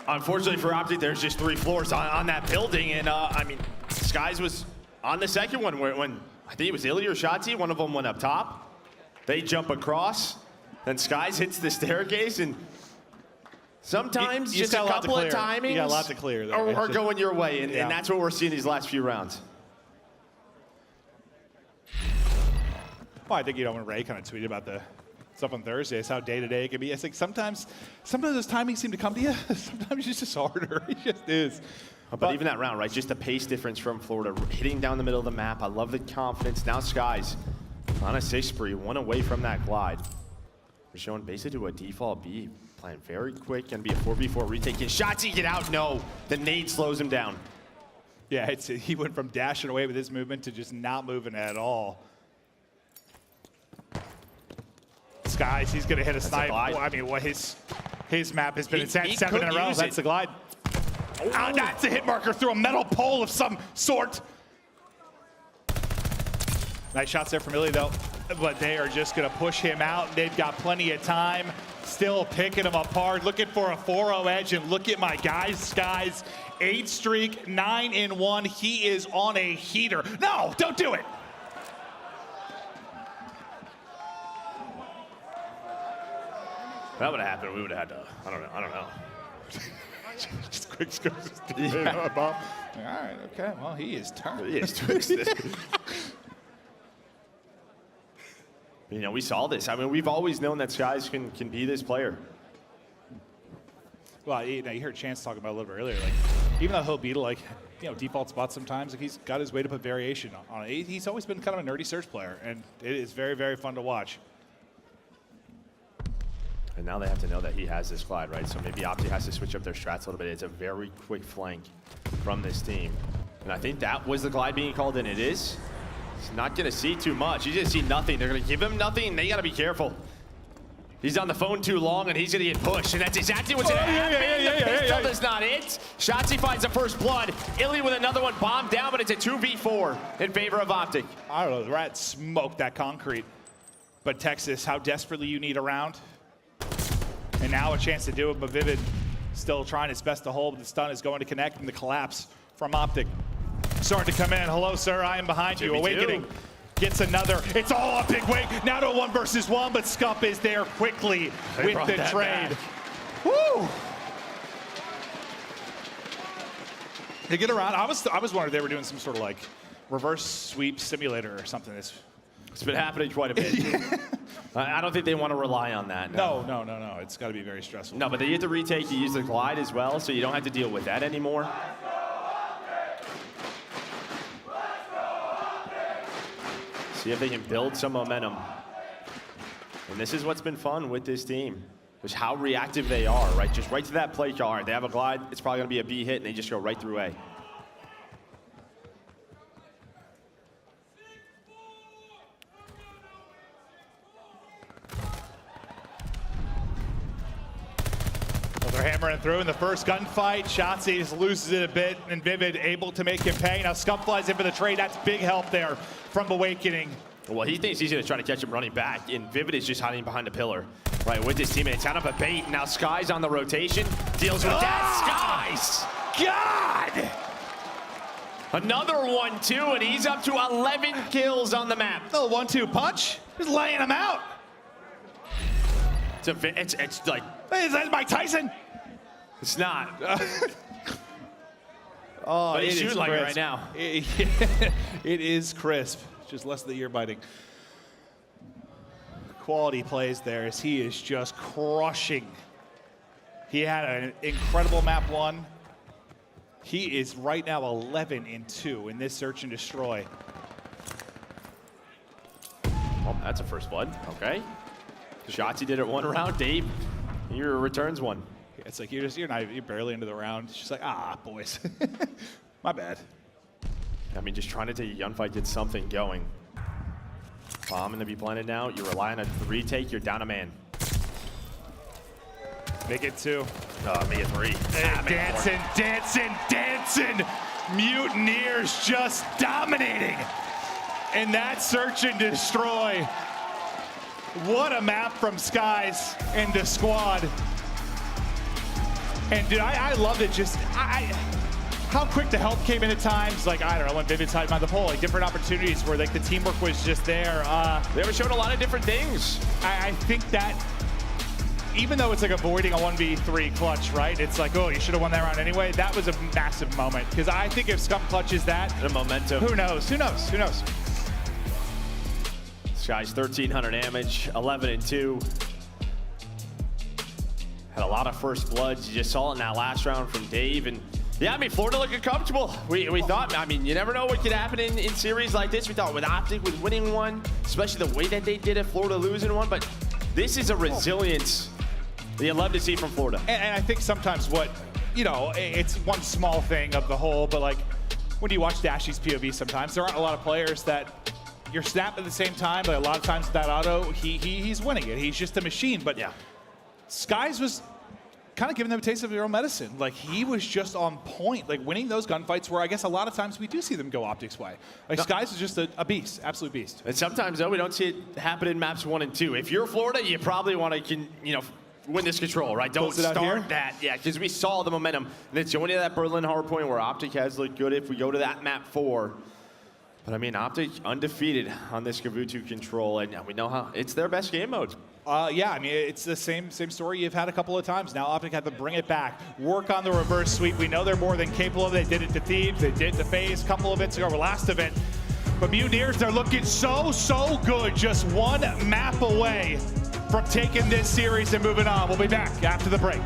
Unfortunately for OpTic, there's just 3 floors on that building. And I mean, Skies was on the second one when I think it was iLLeY or Shotzzy. One of them went up top. They jump across. Then Skies hits the staircase. And sometimes just a couple of timings you got a lot to clear there. are going your way. And that's what we're seeing these last few rounds. Well, I think, when Ray kind of tweeted about the stuff on Thursday, it's how day-to-day it can be. It's like sometimes those timings seem to come to you. Sometimes it's just harder. It just is. But even that round, right? Just the pace difference from Florida, hitting down the middle of the map. I love the confidence. Now Skies on a 6 spree, 1 away from that glide. We're showing basically to a default B, playing very quick, gonna be a 4v4 retake. Can Shotzzy get out? No, the nade slows him down. Yeah, he went from dashing away with his movement to just not moving at all. Skies, he's gonna hit a snipe. I mean, what his map has been 7 in a row. That's the glide. That's a hit marker through a metal pole of some sort. Nice shots there from iLLeY though, but they are just gonna push him out. They've got plenty of time, still picking him apart, looking for a 4-0 edge, and look at my guys, Skies, 8 streak, 9-1. He is on a heater. No, don't do it. That would have happened. We would have had to. I don't know. Just quick scopes. Yeah. All right. Okay. Well, he is turned. He is twisted. You know, we saw this. I mean, we've always known that Skies can be this player. Well, you heard Chance talk about it a little bit earlier. Like, even though he'll be like, default spots sometimes, like he's got his way to put variation on it. He's always been kind of a nerdy search player, and it is very, very fun to watch. And now they have to know that he has this glide, right? So maybe OpTic has to switch up their strats a little bit. It's a very quick flank from this team. And I think that was the glide being called in. It is. He's not going to see too much. He's going to see nothing. They're going to give him nothing, and they got to be careful. He's on the phone too long, and he's going to get pushed. And that's exactly what's going to happen. The pistol is not it. Shotzzy finds the first blood. iLLeY with another one bombed down, but it's a 2v4 in favor of OpTic. I don't know. The Rats smoked that concrete. But Texas, how desperately you need a round. And now a chance to do it, but Vivid still trying his best to hold, but the stun is going to connect, and the collapse from OpTic starting to come in. Hello, sir, I am behind you. Awakening gets another. It's all a big wait. Now to 1 versus 1, but Scump is there quickly with the trade. Woo! They get around. I was wondering if they were doing some sort of like reverse sweep simulator or something. It's been happening quite a bit. I don't think they want to rely on that. No. It's got to be very stressful. No, but they get the retake. You use the glide as well, so you don't have to deal with that anymore. See if they can build some momentum. And this is what's been fun with this team, is how reactive they are, right? Just right to that play card. They have a glide. It's probably going to be a B hit, and they just go right through A. They're hammering through in the first gunfight. Shotzzy just loses it a bit, and Vivid able to make him pay. Now Scump flies in for the trade. That's big help there from Awakening. Well, he thinks he's going to try to catch him running back, and Vivid is just hiding behind a pillar, right, with his teammate. It's out of a bait. Now Sky's on the rotation. Deals with that. Skies! God! Another 1-2, and he's up to 11 kills on the map. Little 1-2 punch. Just laying him out. It's like... Is that Mike Tyson? It's not. Oh, but he's shooting like it right now. It is crisp. Just less of the ear biting. Quality plays there as he is just crushing. He had an incredible map 1. He is right now 11-2 in this search and destroy. Oh, that's a first blood. Okay. Shotzzy did it 1 round. Dave, he returns 1. It's like you're barely into the round. It's just like, boys. My bad. I mean, just trying to take a gunfight, get something going. Bomb gonna be planted now. You rely on a retake. You're down a man. Make it 2. Make it 3. Dancing. Mutineers just dominating. And that search and destroy. What a map from Skies and the squad. And dude, I loved it. Just how quick the help came in at times. Like, I don't know, when Vivid's hiding behind the pole, like different opportunities where like the teamwork was just there. They were showing a lot of different things. I think that even though it's like avoiding a 1v3 clutch, right? It's like, oh, you should have won that round anyway. That was a massive moment. Because I think if Scump clutches that, the momentum. Who knows? Sky's 1,300 damage, 11-2. Had a lot of first bloods. You just saw it in that last round from Dave. And yeah, I mean, Florida looking comfortable. We thought, I mean, you never know what could happen in series like this. We thought with OpTic, with winning one, especially the way that they did it, Florida losing one. But this is a resilience that you love to see from Florida. And I think sometimes it's one small thing of the whole, but like when you watch Dashy's POV sometimes, there aren't a lot of players that you're snapping at the same time, but a lot of times with that auto, he's winning it. He's just a machine. But yeah, Skies was kind of giving them a taste of their own medicine. Like, he was just on point, like winning those gunfights where I guess a lot of times we do see them go OpTic's way. Like, Skies is just a beast, absolute beast. And sometimes, though, we don't see it happen in maps 1 and 2. If you're Florida, you probably want to, win this control, right? Don't start that. Yeah, because we saw the momentum. And it's going to that Berlin hard point where OpTic has looked good if we go to that map 4. But I mean, OpTic undefeated on this Kavutu control, and we know how it's their best game mode. Yeah, I mean, it's the same story you've had a couple of times. Now OpTic had to bring it back, work on the reverse sweep. We know they're more than capable of it. They did it to Thieves, they did it to FaZe a couple of events ago, or last event. But Mutineers, they're looking so good. Just one map away from taking this series and moving on. We'll be back after the break.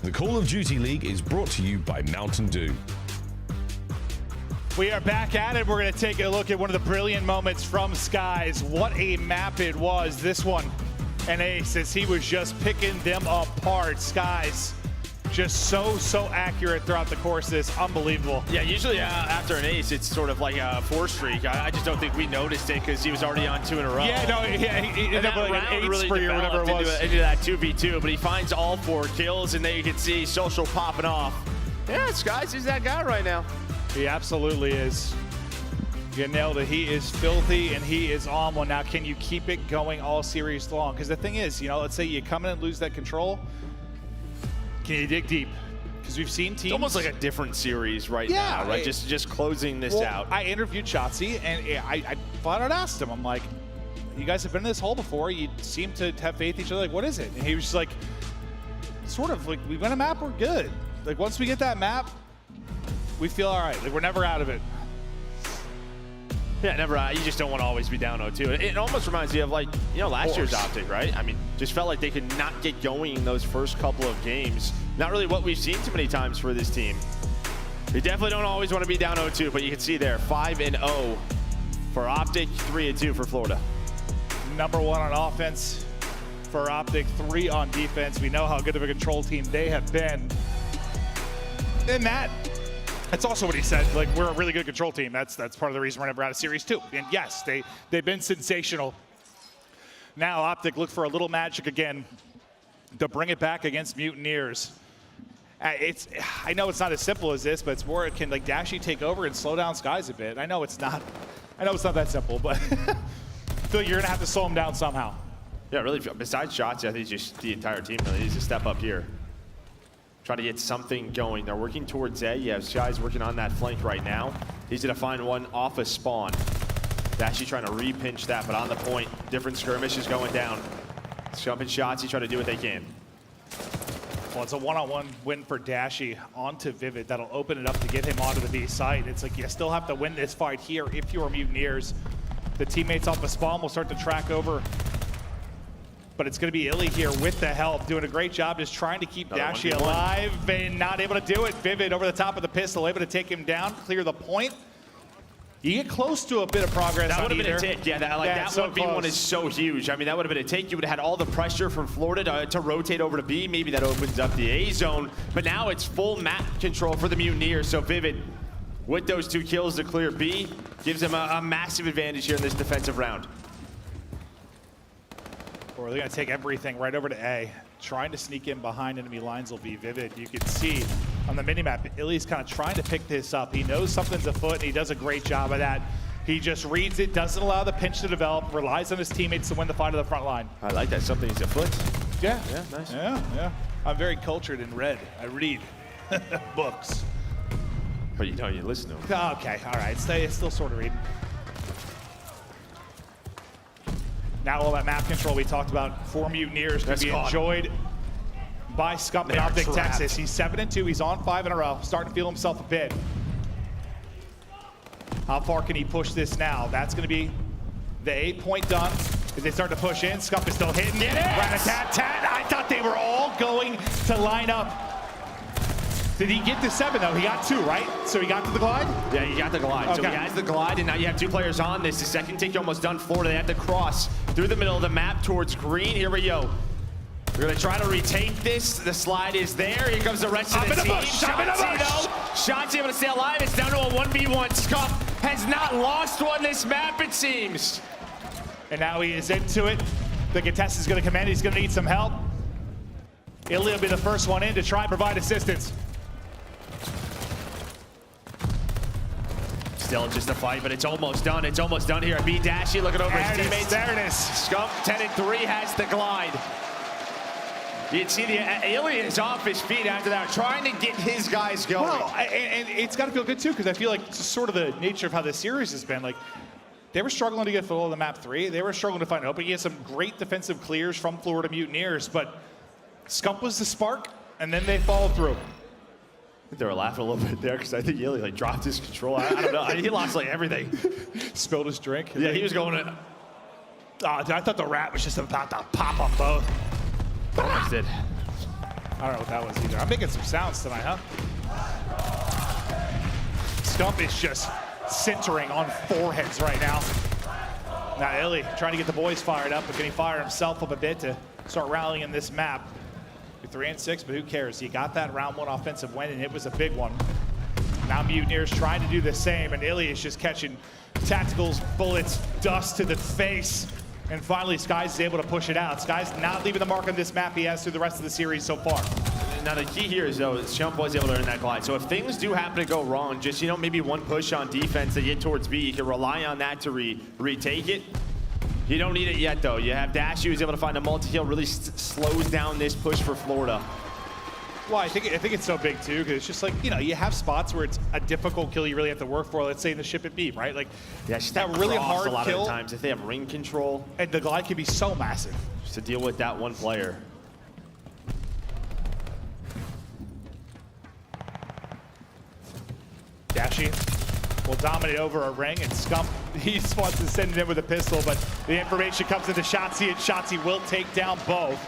The Call of Duty League is brought to you by Mountain Dew. We are back at it. We're going to take a look at one of the brilliant moments from Skies. What a map it was. This one, an ace, as he was just picking them apart. Skies, just so accurate throughout the course of this. Unbelievable. Yeah, usually after an ace, it's sort of like a 4 streak. I just don't think we noticed it because he was already on 2 in a row. Yeah, no, yeah, he ended up like an 8 really spree or whatever it was. into that 2v2, but he finds all 4 kills, and there you can see Social popping off. Yeah, Skies is that guy right now. He absolutely is. Ganelda, he is filthy and he is on one. Now, can you keep it going all series long? Because the thing is, you know, let's say you come in and lose that control. Can you dig deep? Because we've seen teams. It's almost like a different series right now, right? Just closing this out. I interviewed Shotzzy and I flat out asked him, I'm like, you guys have been in this hole before. You seem to have faith in each other. Like, what is it? And he was just like, sort of like, we win a map, we're good. Like, once we get that map, we feel all right. Like, we're never out of it. Yeah, never. You just don't want to always be down 0-2. It almost reminds you of, like, you know, last year's OpTic, right? I mean, just felt like they could not get going in those first couple of games. Not really what we've seen too many times for this team. They definitely don't always want to be down 0-2, but you can see there, 5-0 for OpTic, 3-2 for Florida. #1 on offense for OpTic, 3 on defense. We know how good of a control team they have been. And that's also what he said. Like, we're a really good control team. That's part of the reason we're never out of Series 2. And yes, they've been sensational. Now OpTic look for a little magic again to bring it back against Mutineers. I know it's not as simple as this, but it's more, can like Dashy take over and slow down Skies a bit? I know it's not that simple, but I feel like you're gonna have to slow him down somehow. Yeah, really, besides Shotzzy, I think just the entire team really needs to step up here. Try to get something going. They're working towards A. You have Skies working on that flank right now. He's gonna find one off a spawn. Dashy trying to re-pinch that, but on the point. Different skirmishes going down. Scump and Shotzzy try to do what they can. Well, it's a one-on-one win for Dashy onto Vivid. That'll open it up to get him onto the B site. It's like you still have to win this fight here if you're Mutineers. The teammates off the spawn will start to track over. But it's going to be iLLeY here with the help, doing a great job just trying to keep Dashy alive and not able to do it. Vivid over the top of the pistol, able to take him down, clear the point. You get close to a bit of progress. That on would have been a either. take. Yeah, that so 1v1 is so huge. I mean, that would have been a take. You would have had all the pressure from Florida to rotate over to B. Maybe that opens up the A zone. But now it's full map control for the Mutineers. So Vivid, with those 2 kills to clear B, gives them a massive advantage here in this defensive round. Or they're going to take everything right over to A. Trying to sneak in behind enemy lines will be Vivid. You can see on the minimap, iLLeY's kind of trying to pick this up. He knows something's afoot, and he does a great job of that. He just reads it, doesn't allow the pinch to develop, relies on his teammates to win the fight at the front line. I like that. Something's afoot. Yeah. Yeah, nice. Yeah. I'm very cultured and read. I read books. But you don't, you listen to them. Okay, all right. Still sort of reading. Now all that map control we talked about for Mutineers can be enjoyed by Scump and OpTic Texas. He's 7-2. He's on 5 in a row. Starting to feel himself a bit. How far can he push this now? That's going to be the 8-point done. As they start to push in, Scump is still hitting. Rat-a-tat-tat. I thought they were all going to line up. Did he get to 7 though? He got 2, right? So he got to the glide? Yeah, he got the glide. Okay. So he has the glide, and now you have 2 players on this. The second take almost done. Florida, they have to cross through the middle of the map towards green. Here we go. We're gonna try to retake this. The slide is there. Here comes the rest of the team. Shotzzy able to stay alive. It's down to a 1v1. Scump has not lost one this map, it seems. And now he is into it. The contestant is gonna come in. He's gonna need some help. iLLeY will be the first one in to try and provide assistance. Still just a fight, but it's almost done. It's almost done here. Dashy looking over his teammates. There it is. Scump 10-3 has the glide. You can see the iLLeY is off his feet after that, trying to get his guys going. Well, and it's got to feel good too, because I feel like it's just sort of the nature of how this series has been. Like, they were struggling to get full of the map 3. They were struggling to find open. He had some great defensive clears from Florida Mutineers, but Scump was the spark, and then they followed through. They were laughing a little bit there because I think iLLeY like dropped his control. I don't know. He lost like everything. Spilled his drink. Yeah, he was going to. I thought the rat was just about to pop on both. Almost did. I don't know what that was either. I'm making some sounds tonight, huh? Scump is just centering on foreheads right now. Now iLLeY trying to get the boys fired up, but can he fire himself up a bit to start rallying in this map? 3-6, but who cares? He got that round 1 offensive win, and it was a big one. Now Mutineers trying to do the same, and iLLeY is just catching tacticals, bullets, dust to the face. And finally, Skies is able to push it out. Skies not leaving the mark on this map he has through the rest of the series so far. Now the key here is though, Scump was able to earn that glide. So if things do happen to go wrong, just maybe one push on defense to get towards B, you can rely on that to retake it. You don't need it yet though. You have Dashy who's able to find a multi-kill, really slows down this push for Florida. Well, I think it's so big too, because it's just like, you have spots where it's a difficult kill you really have to work for. Let's say in the ship at B, right? Like, yeah, just that really hard a lot kill. Of the times if they have ring control, and the glide can be so massive. Just to deal with that one player. Dashy will dominate over a ring, and Scump, he just wants to send it in with a pistol, but the information comes into Shotzzy, and Shotzzy will take down both.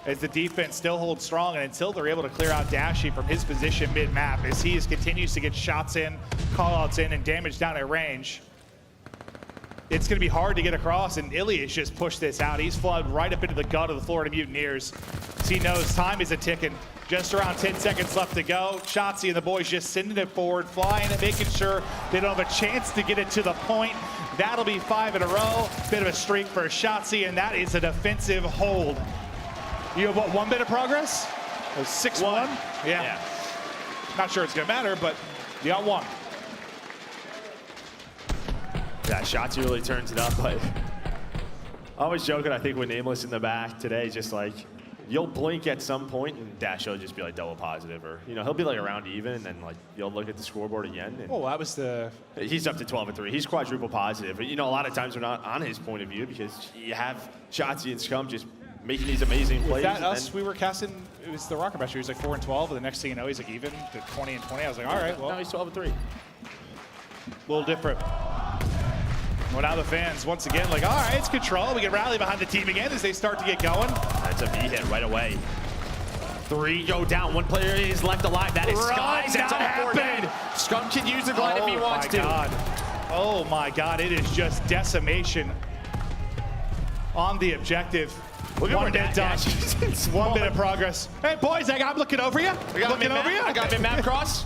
As the defense still holds strong, and until they're able to clear out Dashy from his position mid-map, as he continues to get shots in, call-outs in, and damage down at range, it's going to be hard to get across, and iLLeY has just pushed this out. He's flooded right up into the gut of the Florida Mutineers. So he knows time is a-ticking. Just around 10 seconds left to go. Shotzzy and the boys just sending it forward, flying and making sure they don't have a chance to get it to the point. That'll be 5 in a row. Bit of a streak for Shotzzy, and that is a defensive hold. You have, what, 1 bit of progress? 6-1? Yeah. Not sure it's going to matter, but you got 1. Yeah, Shotzzy really turns it up, but I was joking, I think, with Nameless in the back today, just like, you'll blink at some point and Dash will just be like double positive, or, he'll be like around even, and then like, you'll look at the scoreboard again. And that was the... He's up to 12-3. He's quadruple positive. But, a lot of times we're not on his point of view because you have Shotzzy and Scump just making these amazing plays. Was that us? We were casting, it was the RØKKR Major. He was like 4-12, and the next thing you know, he's like even to 20-20. I was like, all right, well. Now he's 12-3. A little different. Well, now the fans, once again, like, all right, it's control. We can rally behind the team again as they start to get going. That's a B hit right away. 3 go down. 1 player is left alive. That is Skies. That's all happened. Scump can use the glide if he wants to. Oh my God, it is just decimation on the objective. Look at 1 bit done. 1 bit of progress. Hey boys, I'm looking over you. I got mid map cross.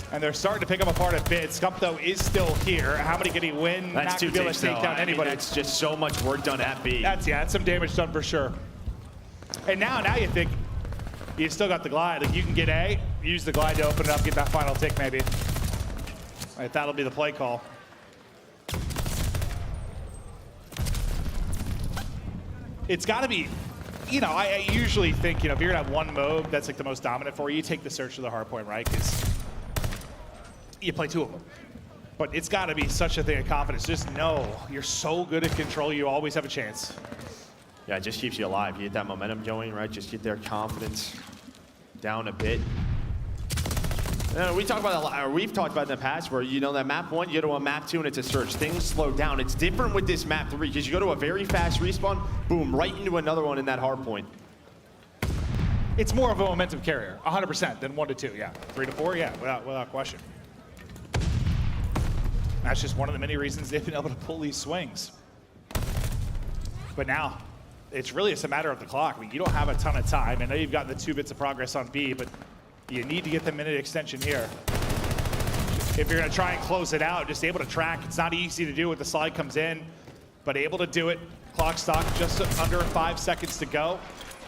And they're starting to pick up apart a bit. Scump, though, is still here. How many can he win? That's Not 2 be able ticks, to take down anybody. That's just so much work done at B. That's some damage done for sure. And now you think you still got the glide. Like, you can get A, use the glide to open it up, get that final tick maybe. Right, that'll be the play call. It's got to be, I usually think, if you're going to have 1 move that's like the most dominant for you, you take the search to the hard point, right? Because you play 2 of them. But it's got to be such a thing of confidence. Just know you're so good at control, you always have a chance. Yeah, it just keeps you alive. You get that momentum going, right? Just get their confidence down a bit. We've talked about in the past where, that map 1, you go to a map 2 and it's a search. Things slow down. It's different with this map 3 because you go to a very fast respawn, boom, right into another one in that hard point. It's more of a momentum carrier, 100%, than 1 to 2, yeah. 3 to 4, yeah, without question. That's just one of the many reasons they've been able to pull these swings. But now, it's really just a matter of the clock. I mean, you don't have a ton of time. I know you've gotten the 2 bits of progress on B, but you need to get the minute extension here. If you're gonna try and close it out, just able to track. It's not easy to do when the slide comes in, but able to do it. Clock stock just under 5 seconds to go.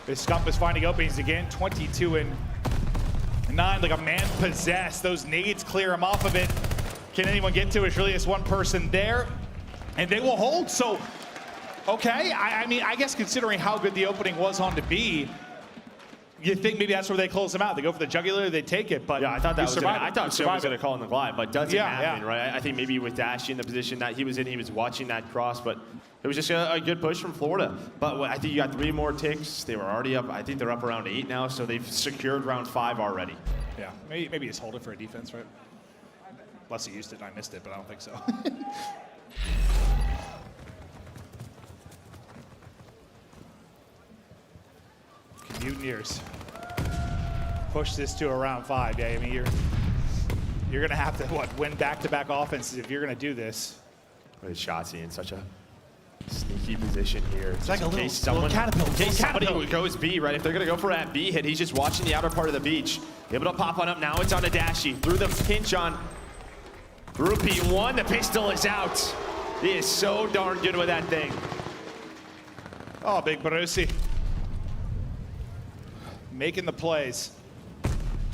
The Scump is finding openings again, 22 and 9, like a man possessed. Those nades clear him off of it. Can anyone get to it? It's really just 1 person there, and they will hold. So, okay, I mean, I guess considering how good the opening was on to B, you think maybe that's where they close them out. They go for the jugular, they take it, but yeah, I thought that was I thought Simp was going to call in the glide, but doesn't happen, yeah. right? I think maybe with Dashy in the position that he was in, he was watching that cross, but it was just a good push from Florida. But I think you got 3 more ticks. They were already up. I think they're up around 8 now, so they've secured round 5 already. Yeah, maybe just hold it for a defense, right? Unless he used it and I missed it, but I don't think so. Mutineers push this to around 5. Yeah, I mean, you're gonna have to win back-to-back offenses if you're gonna do this. Shotzzy in such a sneaky position here. It's like a little catapult. In case somebody goes B, right? If they're gonna go for that B hit, he's just watching the outer part of the beach. Able to pop on up now. It's on to Dashy. Through the pinch on Repeat 1. The pistol is out. He is so darn good with that thing. Oh, big Brucey. making the plays.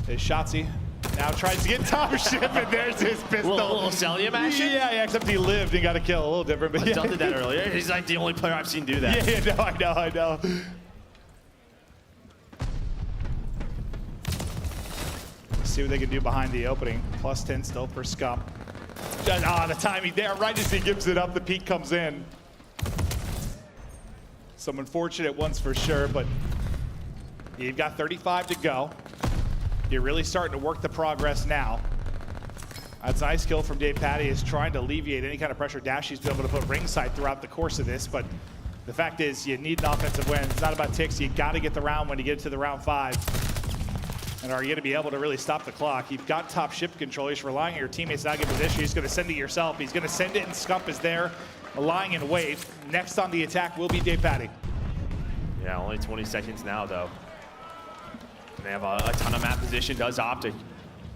Is Shotzzy now tries to get top ship, and there's his pistol. Little Cellium action? Yeah, except he lived and got a kill. A little different, but Adel did that earlier. He's like the only player I've seen do that. Yeah, no, I know. See what they can do behind the opening. +10 still for Scump. The timing there, right as he gives it up, the peek comes in. Some unfortunate ones for sure, but you've got 35 to go. You're really starting to work the progress now. That's a nice kill from DavePatty, is trying to alleviate any kind of pressure Dashy's been able to put ringside throughout the course of this, but the fact is you need an offensive win. It's not about ticks. You got to get the round when you get to the round 5. And are you going to be able to really stop the clock? You've got top ship control. You're relying on your teammates not get position. He's going to send it yourself. He's going to send it, and Scump is there, lying in wait. Next on the attack will be DavePatty. Yeah, only 20 seconds now, though. They have a ton of map position. Does OpTic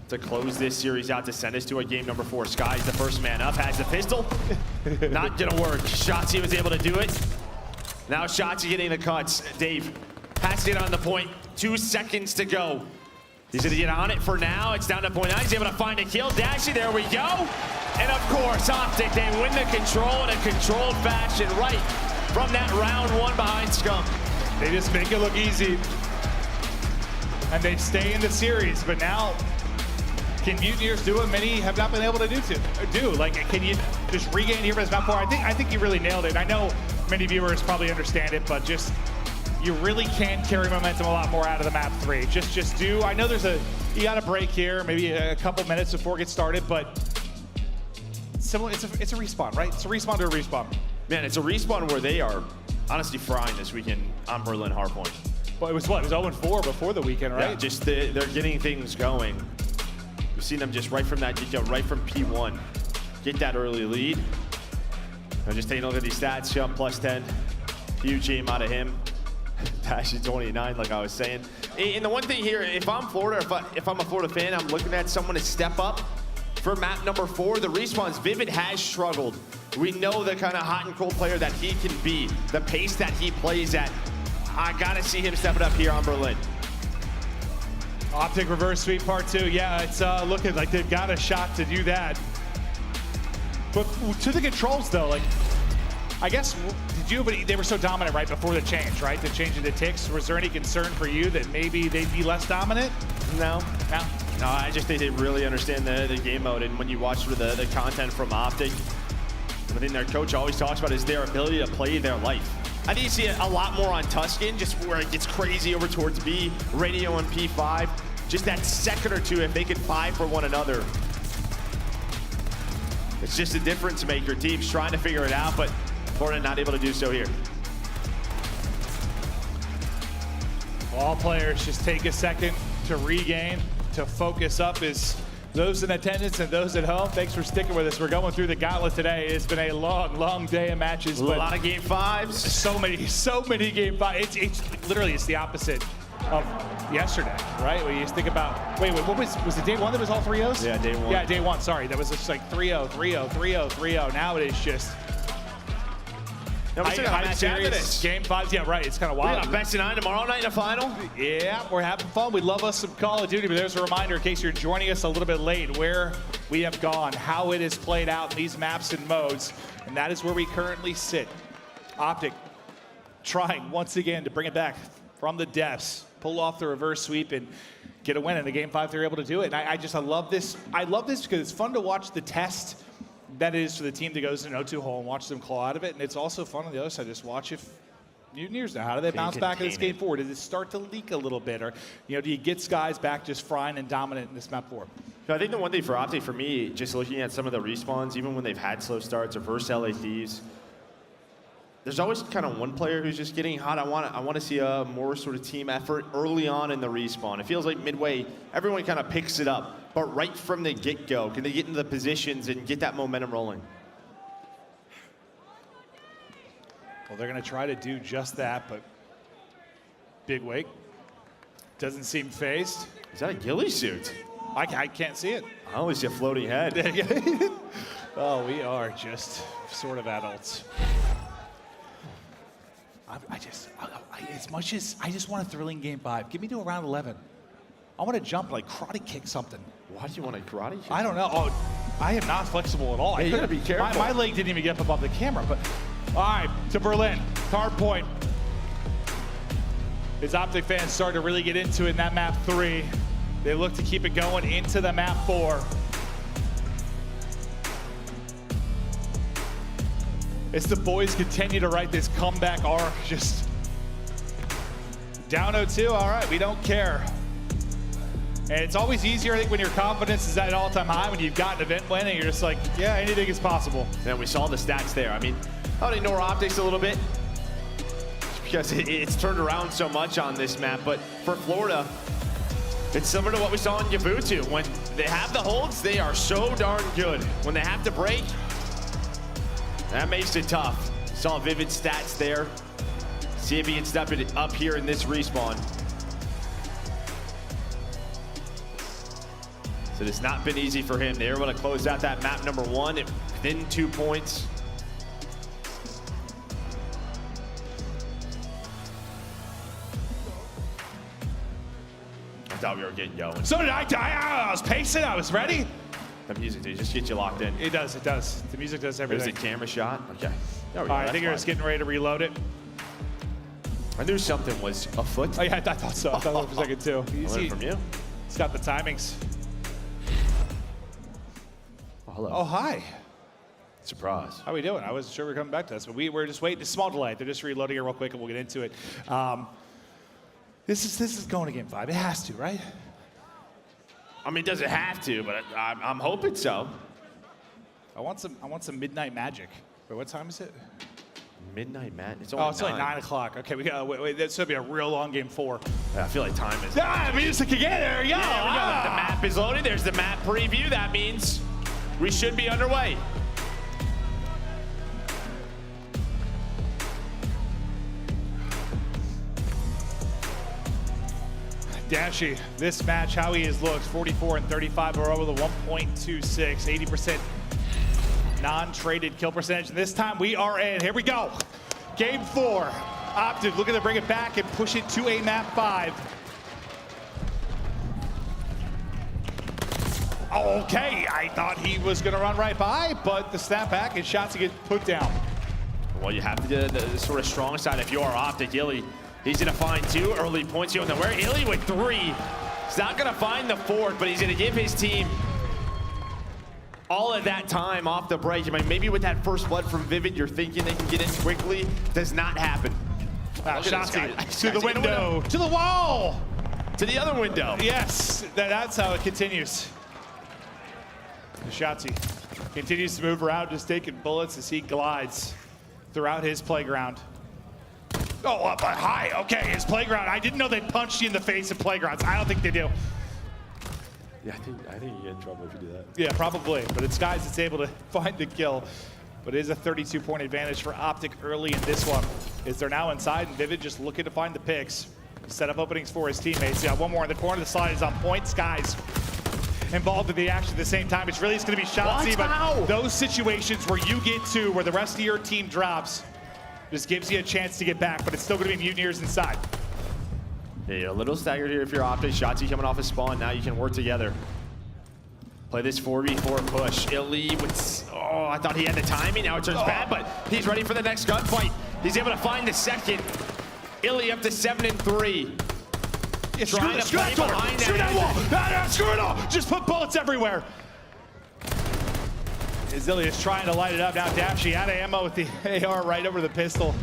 to close this series out to send us to a game number 4. Sky's the first man up, has the pistol. Not gonna work. Shotzzy was able to do it. Now Shotzzy getting the cuts. Dave has to get on the point. 2 seconds to go. He's gonna get on it for now. It's down to .9. He's able to find a kill. Dashy, there we go. And of course, OpTic, they win the control in a controlled fashion right from that round 1 behind Scump. They just make it look easy. And they stay in the series, but now can Mutineers do what many have not been able to do? Like, can you just regain here for this map 4? I think you really nailed it. I know many viewers probably understand it, but just you really can carry momentum a lot more out of the map 3. Just do. I know you got a break here, maybe a couple minutes before it gets started, but similar. It's a respawn, right? It's a respawn to a respawn. Man, it's a respawn where they are honestly frying this weekend on Berlin Hardpoint. Well, it was what? It was 0-4 before the weekend, right? Yeah, just they're getting things going. We've seen them just right from that get-go, right from P1, get that early lead. Now just taking a look at these stats, Scump +10, huge aim out of him. Dashy 29, like I was saying. And the one thing here, if I'm Florida, if I'm a Florida fan, I'm looking at someone to step up for map number 4. The respawns, Vivid has struggled. We know the kind of hot and cold player that he can be, the pace that he plays at. I gotta see him step it up here on Berlin. OpTic reverse sweep part 2. Yeah, it's looking like they've got a shot to do that. But to the controls though, like, I guess, they were so dominant right before the change, right? The change into ticks. Was there any concern for you that maybe they'd be less dominant? No, I just think they really understand the game mode, and when you watch the content from OpTic, one thing their coach always talks about is their ability to play their life. I think you see it a lot more on Tuscan, just where it gets crazy over towards B, Radio and P5. Just that second or two, if they could vie for one another. It's just a difference maker. Teams trying to figure it out, but Florida not able to do so here. All players just take a second to regain, to focus up. Is those in attendance and those at home, thanks for sticking with us. We're going through the gauntlet today. It's been a long day of matches. A lot of game 5s. So many game 5. It's literally, it's the opposite of yesterday, right? When you think about, wait, what was it day 1 that was all 3-0s? Yeah, day 1. Yeah, day 1, sorry. That was just like 3-0, 3-0, 3-0, 3-0. Now it is just high series. Game 5, yeah, right. It's kind of wild. We got best of 9 tomorrow night in the final. Yeah, we're having fun. We love us some Call of Duty, but there's a reminder in case you're joining us a little bit late, where we have gone, how it has played out in these maps and modes, and that is where we currently sit. OpTic trying once again to bring it back from the depths, pull off the reverse sweep, and get a win in the game 5. They're able to do it. And I love this. I love this because it's fun to watch the test that is for the team that goes to an 0-2 hole and watch them claw out of it. And it's also fun on the other side, just watch if Mutineers now, how do they bounce back in this game 4? Does it start to leak a little bit? Or, do you get Skies back just fine and dominant in this map 4? I think the one thing for OpTic, for me, just looking at some of the respawns, even when they've had slow starts or versus LA Thieves, there's always kind of one player who's just getting hot. I want to see a more sort of team effort early on in the respawn. It feels like midway, everyone kind of picks it up. But right from the get-go, can they get into the positions and get that momentum rolling? Well, they're going to try to do just that, but Big Wake doesn't seem phased. Is that a ghillie suit? I can't see it. I only see a floating head. Oh, we are just sort of adults. as much as I just want a thrilling game 5, get me to around 11. I want to jump, like karate kick something. Why do you want a karate kick? I don't know. Oh, I am not flexible at all. Hey, you gotta be careful. My leg didn't even get up above the camera, but all right, to Berlin, hard point. As OpTic fans start to really get into it in that map 3, they look to keep it going into the map 4. As the boys continue to write this comeback arc, just down 0-2, all right, we don't care. And it's always easier, I think, when your confidence is at an all-time high, when you've got an event win, and you're just like, yeah, anything is possible. And we saw the stats there. I mean, I'll ignore optics a little bit because it's turned around so much on this map. But for Florida, it's similar to what we saw in Yabutu. When they have the holds, they are so darn good. When they have to break, that makes it tough. Saw Vivid stats there. See if he can step it up here in this respawn. So it's not been easy for him. They were able to close out that map number 1 within 2 points. I thought we were getting going. So did I. I was pacing, I was ready. The music, dude, just get you locked in. It does, it does. The music does everything. There's a camera shot. Okay. There we All go. right, I think you're just getting ready to reload it. I knew something was afoot. Oh yeah, I thought so. I thought it for a second too. I learned from you. It's got the timings. Oh, hello. Oh, hi. Surprise. How we doing? I wasn't sure we were coming back to us, but we're just waiting. It's a small delay. They're just reloading it real quick, and we'll get into it. This is going to game 5. It has to, right? I mean, does it have to? But I'm hoping so. I want some midnight magic. Wait, what time is it? Midnight magic. It's only it's only 9 o'clock. Okay, we got wait. That's gonna be a real long game 4. Yeah, I feel like time is. Ah, music again. There we go. Yeah, we go. The map is loaded. There's the map preview. That means we should be underway. Dashy, this match, how he has looked, 44 and 35 overall with a 1.26, 80% non-traded kill percentage. And this time we are in. Here we go. Game 4. OpTic looking to bring it back and push it to a map 5. Okay, I thought he was going to run right by, but the snap back and Shotzzy get put down. Well, you have to do the sort of strong side if you are OpTic. iLLeY, he's going to find 2 early points here. Where iLLeY with 3. He's not going to find the 4th, but he's going to give his team all of that time off the break. I mean, maybe with that first blood from Vivid, you're thinking they can get in quickly. Does not happen. Shotzzy to the window, to the wall, to the other window. Yes, that's how it continues. Shotzzy continues to move around, just taking bullets as he glides throughout his playground. Oh, up high. Okay, his playground. I didn't know they punched you in the face at playgrounds. I don't think they do. Yeah, I think you get in trouble if you do that. Yeah, probably. But it's guys that's able to find the kill. But it is a 32-point advantage for OpTic early in this one. As they're now inside, and Vivid just looking to find the picks. Set up openings for his teammates. Yeah, one more in the corner. The slide is on point. Skies involved in the action at the same time. It's really going to be Shotzzy, but those situations where you get 2, where the rest of your team drops, just gives you a chance to get back, but it's still going to be Mutineers inside. Yeah, you're a little staggered here if you're OpTic. Shotzzy coming off his spawn. Now you can work together. Play this 4v4 push. iLLeY with, oh, I thought he had the timing. Now it turns bad, but he's ready for the next gunfight. He's able to find the second. iLLeY up to 7 and 3. Yeah, trying to play behind screw that wall. Screw it all. Just put bullets everywhere. iLLeY is trying to light it up. Now Dashy out of ammo with the AR right over the pistol.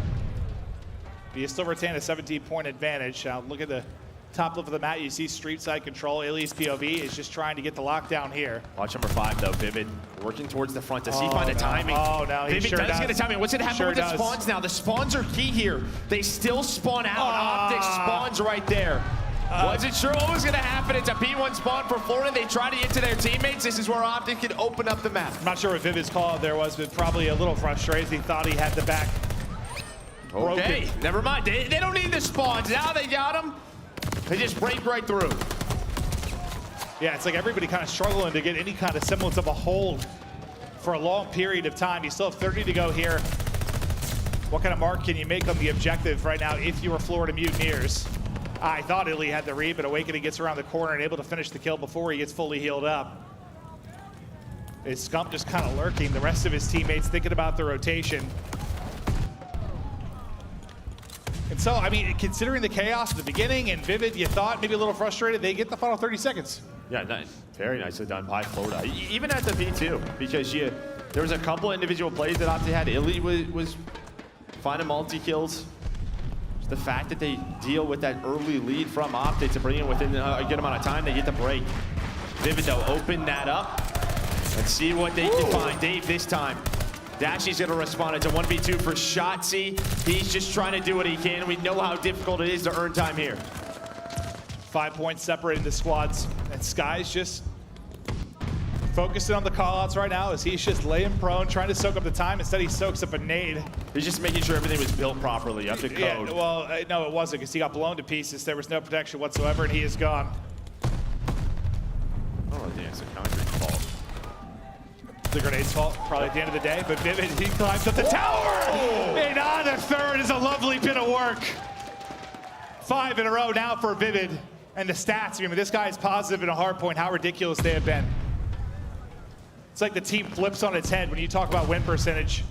But you still retain a 17-point advantage. Now look at the top left of the mat. You see street side control. iLLeY's POV is just trying to get the lockdown here. Watch number 5 though, Vivid. Working towards the front. Does he find the timing? Oh, no, he Vivid sure does does. get the timing. What's going to happen with the spawns now? The spawns are key here. They still spawn out. OpTic spawns right there. Wasn't sure what was going to happen. It's a P1 spawn for Florida. They try to get to their teammates. This is where OpTic can open up the map. I'm not sure what Vivid's call out there was, but probably a little frustrated. He thought he had the back. Okay, broken. never mind. They don't need the spawns. Now they got them. They just break right through. Yeah, it's like everybody kind of struggling to get any kind of semblance of a hold for a long period of time. You still have 30 to go here. What kind of mark can you make on the objective right now if you were Florida Mutineers? I thought iLLeY had the read, but Awakening gets around the corner and able to finish the kill before he gets fully healed up. Is Scump just kind of lurking? The rest of his teammates thinking about the rotation. And so, I mean, considering the chaos at the beginning and Vivid, you thought maybe a little frustrated, they get the final 30 seconds. Yeah, very nicely done by Florida. Even at the P2, because there was a couple individual plays that OpTic had. iLLeY was finding multi-kills. The fact that they deal with that early lead from OpTic to bring it within a good amount of time, they get the break. Vivid, though, open that up and see what they can find. Dave this time. Dashy's going to respond. It's a 1v2 for Shotzzy. He's just trying to do what he can. We know how difficult it is to earn time here. 5 points separating the squads. And Sky's just focusing on the callouts right now as he's just laying prone, trying to soak up the time. Instead, he soaks up a nade. He's just making sure everything was built properly up to code. Yeah, well, no, it wasn't, because he got blown to pieces. There was no protection whatsoever, and he is gone. I don't really think it's a concrete fault. The grenade's fault, probably at the end of the day, but Vivid, he climbs up the tower! And on the third is a lovely bit of work. 5 in a row now for Vivid. And the stats, I mean, this guy is positive in a hard point, how ridiculous they have been. It's like the team flips on its head when you talk about win percentage.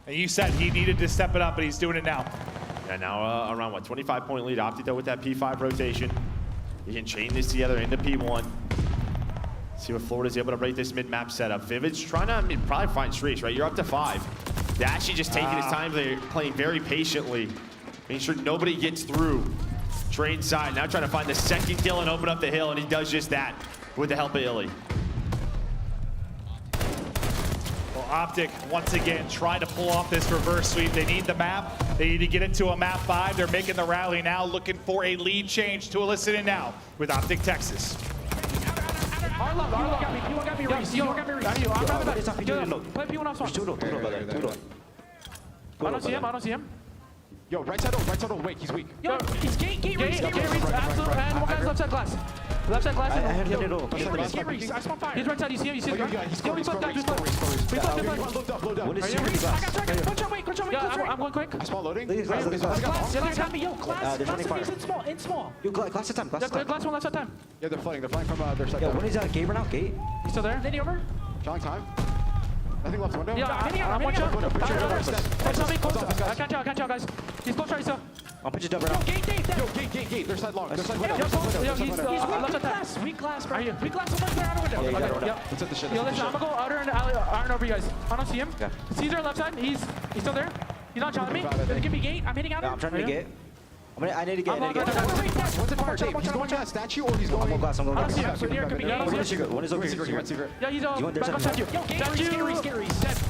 And you said he needed to step it up, but he's doing it now. Yeah, now around, what, 25-point lead. OpTic, though, with that P5 rotation. He can chain this together into P1. See what Florida's able to break this mid-map setup. Vivid's trying to, I mean, probably find streaks, right? You're up to 5. Dashy just taking his time. They're playing very patiently, making sure nobody gets through. Train side, now trying to find the second kill and open up the hill, and he does just that with the help of iLLeY. Well, OpTic, once again, trying to pull off this reverse sweep. They need the map. They need to get it to a map 5. They're making the rally now, looking for a lead change to elicit in now with OpTic Texas. Our love, got me. P1 got me Reese. P1 got me Reese. I'm right about it. Play P1 off spawn. I don't see him. I don't see him. Yo, right side on, wait, he's weak. Yo, he's gate Reese. Absolute, and one guy's left side glass. Left side glass. I have him. Gate Reese. I spawn fire. He's right side, you see him? You see him? He's going. We flipped. Load down. What is serious? I got track. Punch on, wait. I'm going quick. I spawn loading. Glass got me. Yo, glass in small. Yo, glass at time. Glass one left side time. Yeah, they're flooding from their side. Yeah, when he's gate right now, gate. He's still there? Then he over? Showing time. Nothing left window. Yeah, I'm one shot. I can't tell, guys. He's close right, so. I'll put you double right now. Gate. Their side long. Their side window. Yo, he's left glass. Weak glass, bro. Weak glass, so much there, outer window. Yeah. Let's hit the shit. Yo, listen, I'm gonna go outer and iron over you guys. I don't see him. Caesar left side. He's still there. He's not challenging me. Give me gate. I'm hitting outer. I'm trying to get. I need to get. What's it fire? He's going to that statue or he's going? I'm going glass. I don't see him. So here could be gate. One is secret. Yeah, he's back you. Yo,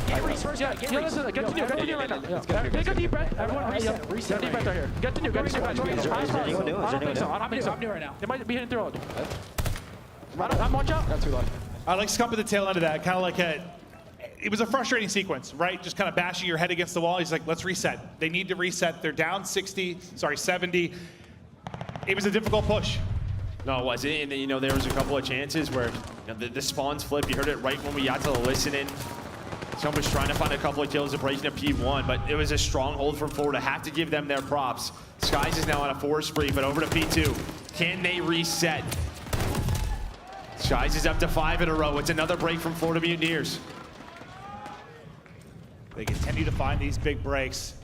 Gate Reese first. Yeah, get to new right now. Take a deep breath. Everyone reset. Deep breath right here. Get to new. I don't think so. I'm new right now. They might be hitting through. I'm one shot. Got 2 left. I like Scump at the tail end of that, kind of like it was a frustrating sequence, right? Just kind of bashing your head against the wall. He's like, let's reset. They need to reset. They're down 70. It was a difficult push. No, it wasn't. And you know, there was a couple of chances where the spawns flip. You heard it right when we got to the listening. Scump was trying to find a couple of kills to break into P1, but it was a stronghold from Florida. Have to give them their props. Skies is now on a 4 spree, but over to P2. Can they reset? Skies is up to 5 in a row. It's another break from Florida Mutineers. They continue to find these big breaks.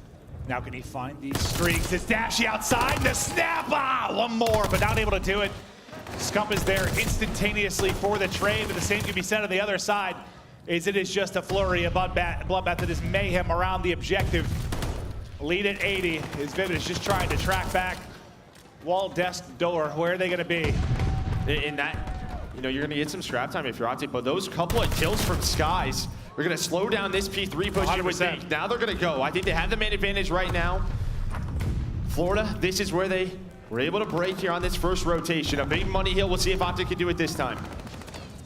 Now can he find these streaks? It's Dashy outside, the snap! One more, but not able to do it. Scump is there instantaneously for the trade, but the same can be said on the other side, as it is just a flurry of bloodbath that is mayhem around the objective. Lead at 80, as Vivid is just trying to track back. Wall, desk, door, where are they gonna be? In that, you know, you're gonna get some scrap time if you're OpTic, but those couple of kills from Skies, we're going to slow down this P3 push. You would think. Now they're going to go. I think they have the man advantage right now. Florida, this is where they were able to break here on this first rotation. A big money hill. We'll see if OpTic can do it this time.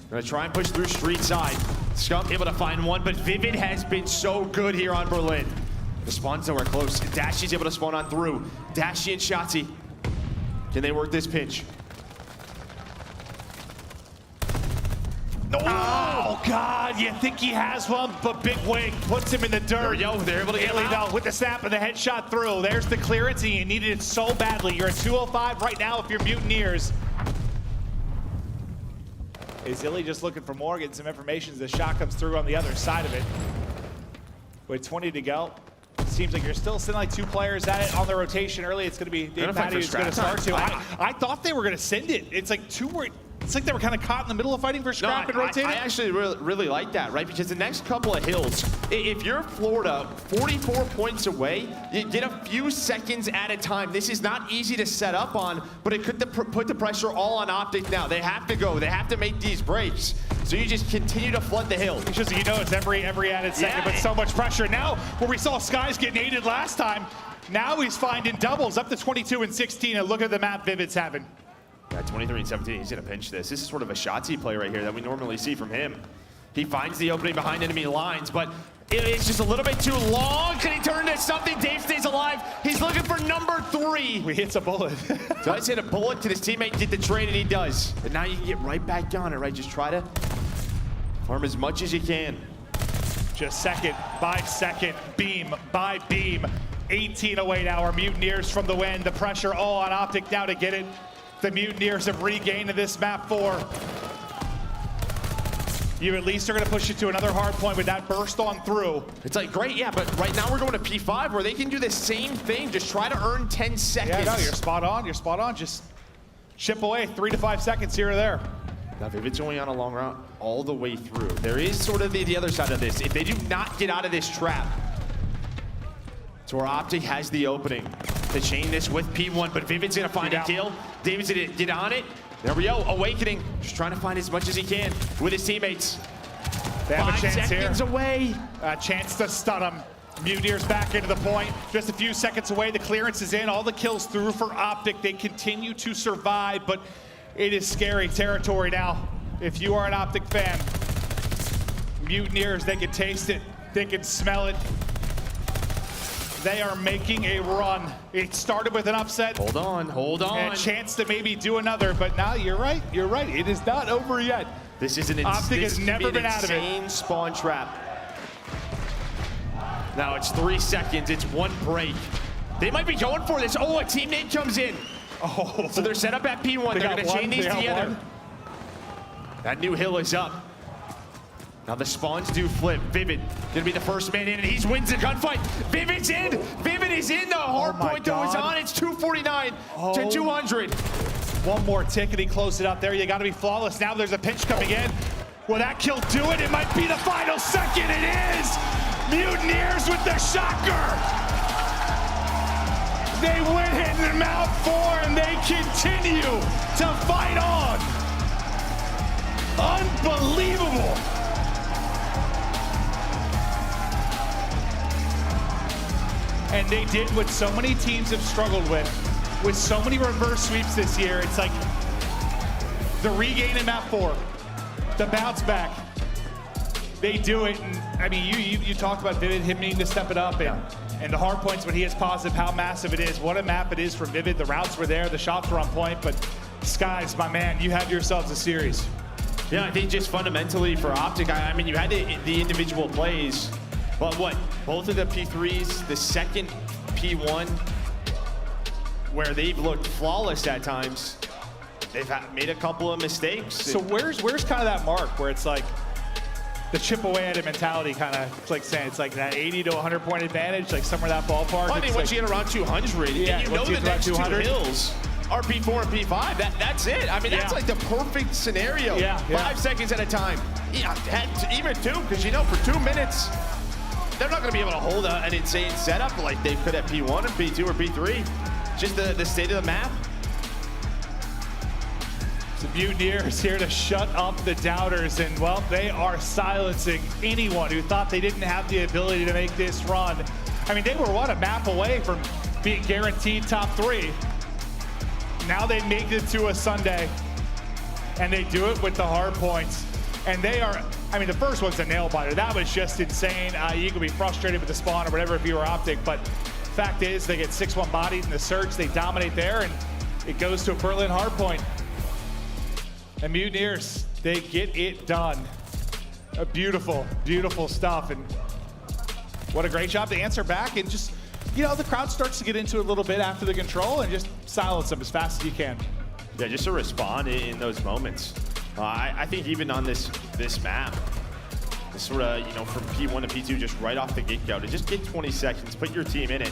Going to try and push through street side. Scump able to find one, but Vivid has been so good here on Berlin. The spawns nowhere close. Dashy's able to spawn on through. Dashy and Shotzzy. Can they work this pinch? Oh, God, you think he has one, but Big Wig puts him in the dirt. There we go. They're able to get him out. With the snap and the headshot through. There's the clearance, and you needed it so badly. You're at 205 right now if you're Mutineers. Is iLLeY just looking for more, getting some information as the shot comes through on the other side of it. With 20 to go. Seems like you're still sending like 2 players at it on the rotation early. It's going to be Dave Patty who's going to start to. I thought they were going to send it. It's like it's like they were kind of caught in the middle of fighting for scrap and rotating. I actually really like that, right? Because the next couple of hills, if you're Florida, 44 points away, you get a few seconds at a time. This is not easy to set up on, but it could put the pressure all on OpTic now. They have to go. They have to make these breaks. So you just continue to flood the hill. It's just, you know, it's every added second, but so much pressure. Now, where we saw Skies get naded last time, now he's finding doubles up to 22 and 16, and look at the map Vivid's having. Yeah, 23 and 17, he's gonna pinch this. This is sort of a Shotzzy play right here that we normally see from him. He finds the opening behind enemy lines, but it's just a little bit too long. Can he turn into something? Dave stays alive. He's looking for number 3. He hits a bullet. Does hit a bullet to his teammate, get the trade, and he does. But now you can get right back on it, right? Just try to farm as much as you can. Just second by second, beam by beam. 18 away now, our Mutineers from the win. The pressure all on OpTic now to get it. The Mutineers have regained this map 4. You at least are going to push it to another hard point with that burst on through. It's like, great, yeah, but right now we're going to P5 where they can do the same thing. Just try to earn 10 seconds. Yeah, no, you're spot on. You're spot on. Just chip away 3 to 5 seconds here or there. Now, if it's going on a long route all the way through, there is sort of the other side of this. If they do not get out of this trap, so where OpTic has the opening to chain this with P1, but Vivid's gonna find a kill. David's gonna get on it. There we go, Awakening, just trying to find as much as he can with his teammates. They have 5 a chance seconds here. away. A chance to stun him. Mutineers back into the point. Just a few seconds away, the clearance is in. All the kills through for OpTic. They continue to survive, but it is scary territory now. If you are an OpTic fan, Mutineers, they can taste it. They can smell it. They are making a run. It started with an upset. Hold on, hold on. And a chance to maybe do another, but now you're right. You're right. It is not over yet. This is an OpTic has never been out of it. insane spawn trap. Now it's 3 seconds. It's 1 break. They might be going for this. Oh, a teammate comes in. Oh, so they're set up at P1. They're going to chain these together. That new hill is up. Now the spawns do flip. Vivid gonna be the first man in, and he wins the gunfight. Vivid's in. Vivid is in. The hard point though is on. It's 249 to 200. One more tick and he closed it up there. You got to be flawless. Now there's a pinch coming in. Will that kill do it? It might be the final second. It is. Mutineers with the shocker. They win hitting map 4 and they continue to fight on. Unbelievable. And they did what so many teams have struggled with so many reverse sweeps this year. It's like the regain in map 4, the bounce back. They do it, and I mean, you talked about Vivid, him needing to step it up, and the hard points when he is positive, how massive it is. What a map it is for Vivid. The routes were there, the shots were on point, but Skies, my man, you have yourselves a series. Yeah, I think just fundamentally for OpTic, I mean, you had the individual plays, but what? Both of the P3s, the second P1, where they've looked flawless at times, they've made a couple of mistakes. So where's kind of that mark where it's like the chip away at it mentality, kind of like saying it's like that 80 to 100 point advantage, like somewhere that ballpark? Well, I mean, once you get around 200, yeah, and you know the next 2 hills are P4 and P5, that's it. I mean, that's like the perfect scenario. 5 seconds at a time. Yeah, even 2, because you know, for 2 minutes, they're not going to be able to hold an insane setup like they could at P1 and P2 or P3. Just the state of the map. The Mutineers here to shut up the doubters, and well, they are silencing anyone who thought they didn't have the ability to make this run. I mean, they were a map away from being guaranteed top 3. Now they make it to a Sunday, and they do it with the hard points. And they are, I mean, the first one's a nail biter. That was just insane. You could be frustrated with the spawn or whatever if you were OpTic, but fact is they get 6-1 bodies in the search. They dominate there, and it goes to a Berlin hard point. And Mutineers, they get it done. Beautiful, beautiful stuff. And what a great job to answer back. And just, you know, the crowd starts to get into it a little bit after the control and just silence them as fast as you can. Yeah, just to respond in those moments. I think even on this map, this sort of, you know, from P1 to P2, just right off the get-go, to just get 20 seconds, put your team in it.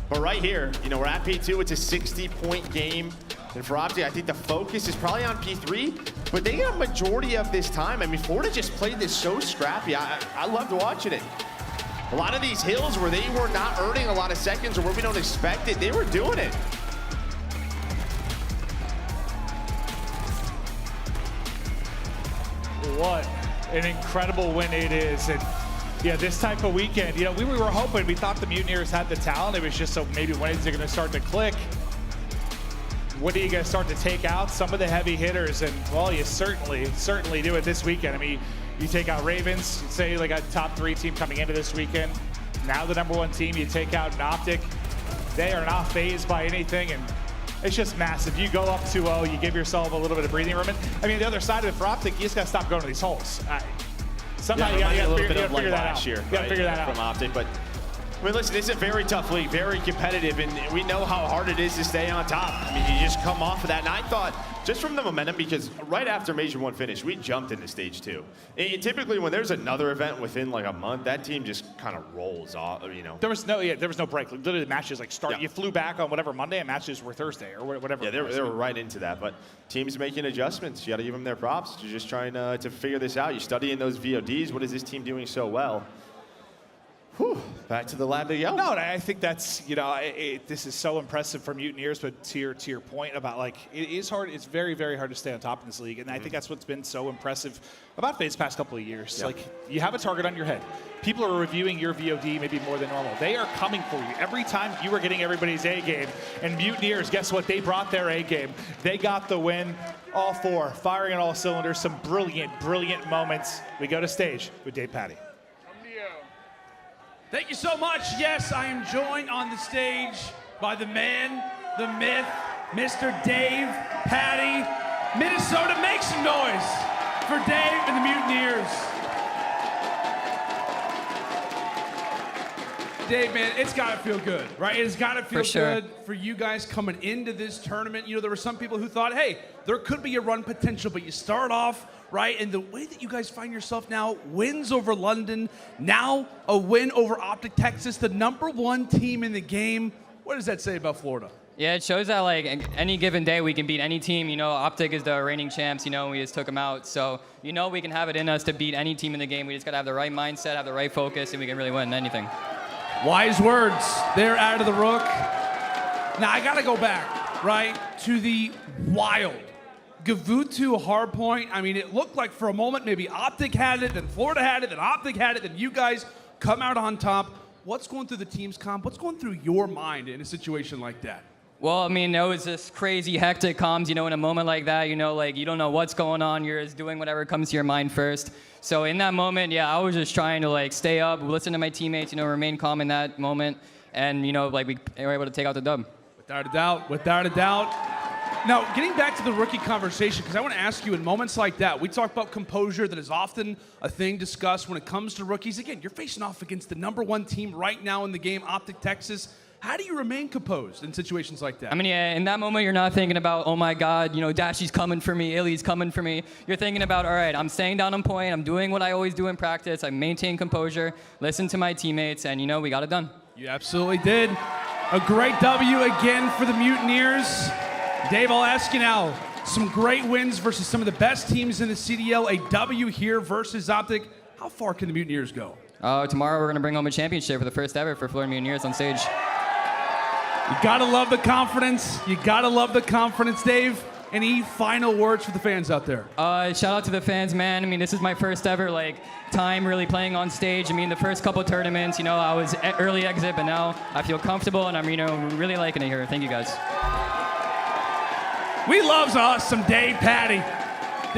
But right here, you know, we're at P2, it's a 60-point game. And for OpTic, I think the focus is probably on P3, but they got a majority of this time. I mean, Florida just played this so scrappy. I loved watching it. A lot of these hills where they were not earning a lot of seconds or where we don't expect it, they were doing it. What an incredible win it is. And yeah, this type of weekend, you know, we were hoping, we thought the Mutineers had the talent. It was just so maybe when is it going to start to click? When are you going to start to take out some of the heavy hitters? And well, you certainly do it this weekend. I mean, you take out Ravens, say like a top 3 team coming into this weekend. Now the #1 team, you take out an OpTic. They are not phased by anything, and it's just massive. You go up 2-0, you give yourself a little bit of breathing room. I mean, the other side of it for OpTic, you just got to stop going to these holes. Somehow you got to figure that out. You got to figure that out. From OpTic, but I mean, listen, it's a very tough league, very competitive, and we know how hard it is to stay on top. I mean, you just come off of that, and I thought, just from the momentum, because right after Major 1 finished, we jumped into Stage 2. And typically, when there's another event within like a month, that team just kind of rolls off, you know. There was no break. Like, literally, the matches like start. Yeah. You flew back on whatever Monday, and matches were Thursday or whatever. Yeah, they were right into that. But teams making adjustments. You got to give them their props. You're just trying to figure this out. You're studying those VODs. What is this team doing so well? Whew, back to the lab they go. No, I think that's, you know, this is so impressive for Mutineers, but to your point about, like, it is hard. It's very, very hard to stay on top in this league, and I think that's what's been so impressive about FaZe's past couple of years. Yep. Like, you have a target on your head. People are reviewing your VOD maybe more than normal. They are coming for you. Every time you are getting everybody's A game, and Mutineers, guess what? They brought their A game. They got the win. All 4, firing on all cylinders. Some brilliant, brilliant moments. We go to stage with Dave Patty. Thank you so much. Yes, I am joined on the stage by the man, the myth, Mr. Dave Patty. Minnesota, make some noise for Dave and the Mutineers. Dave, man, it's got to feel good, right? It's got to feel good for you guys coming into this tournament. You know, there were some people who thought, hey, there could be a run potential, but you start off, right? And the way that you guys find yourself now, wins over London, now a win over OpTic Texas, the #1 team in the game. What does that say about Florida? Yeah, it shows that, like, any given day we can beat any team. You know, OpTic is the reigning champs. You know, we just took them out. So, you know, we can have it in us to beat any team in the game. We just got to have the right mindset, have the right focus, and we can really win anything. Wise words there out of the Rook. Now, I got to go back, right, to the wild Gavutu hardpoint. I mean, it looked like for a moment maybe OpTic had it, then Florida had it, then OpTic had it, then you guys come out on top. What's going through the team's comp? What's going through your mind in a situation like that? Well, I mean, it was just crazy, hectic comms, you know, in a moment like that, you know, like, you don't know what's going on. You're just doing whatever comes to your mind first. So in that moment, yeah, I was just trying to, like, stay up, listen to my teammates, you know, remain calm in that moment. And, you know, like, we were able to take out the dub. Without a doubt, without a doubt. Now, getting back to the rookie conversation, because I want to ask you, in moments like that, we talk about composure that is often a thing discussed when it comes to rookies. Again, you're facing off against the #1 team right now in the game, OpTic Texas. How do you remain composed in situations like that? I mean, yeah, in that moment, you're not thinking about, oh my God, you know, Dashy's coming for me, iLLeY's coming for me. You're thinking about, all right, I'm staying down on point, I'm doing what I always do in practice, I maintain composure, listen to my teammates, and, you know, we got it done. You absolutely did. A great W again for the Mutineers. Dave, I'll ask you now, some great wins versus some of the best teams in the CDL, a W here versus OpTic. How far can the Mutineers go? Tomorrow we're going to bring home a championship for the first ever for Florida Mutineers on stage. You gotta love the confidence. You gotta love the confidence, Dave. Any final words for the fans out there? Shout out to the fans, man. I mean, this is my first ever, like, time really playing on stage. I mean, the first couple tournaments, you know, I was early exit, but now I feel comfortable and I'm, you know, really liking it here. Thank you, guys. We loves us some Dave Patty.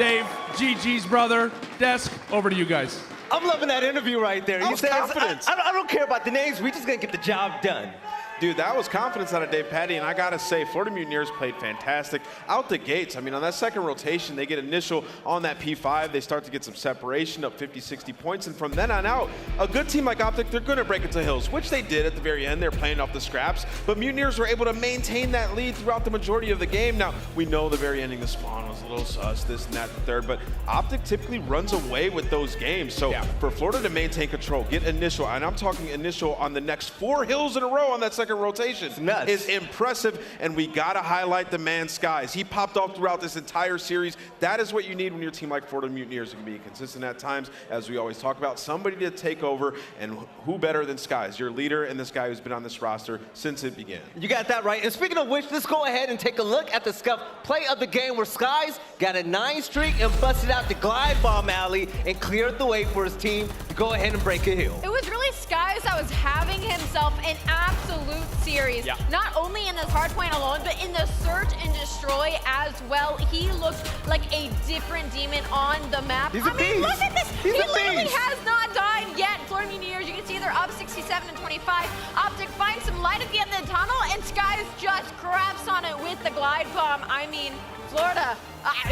Dave, GG's brother. Desk, over to you guys. I'm loving that interview right there. He says, I don't care about the names. We just gonna get the job done. Dude, that was confidence out of Dave Patty, and I gotta say, Florida Mutineers played fantastic out the gates. I mean, on that second rotation, they get initial on that P5. They start to get some separation, up 50, 60 points, and from then on out, a good team like OpTic, they're gonna break into hills, which they did at the very end. They're playing off the scraps, but Mutineers were able to maintain that lead throughout the majority of the game. Now, we know the very ending, the spawn was a little sus, this and that, the third, but OpTic typically runs away with those games. So for Florida to maintain control, get initial, and I'm talking initial on the next 4 hills in a row on that second rotation is impressive, and we gotta highlight the man Skies. He popped off throughout this entire series. That is what you need when your team like Florida Mutineers can be consistent at times, as we always talk about, somebody to take over, and who better than Skies, your leader and this guy who's been on this roster since it began. You got that right. And speaking of which, let's go ahead and take a look at the Scump play of the game, where Skies got a 9 streak and busted out the glide bomb alley and cleared the way for his team to go ahead and break a hill. It was really Skies that was having himself an absolute series. Not only in this hardpoint alone, but in the search and destroy as well. He looked like a different demon on the map. He's a beast. Look at this. He's he a literally beast. has not died yet. Florida Mutineers, you can see they're up 67 and 25. OpTic finds some light at the end of the tunnel, and Skies just craps on it with the glide bomb. I mean, Florida,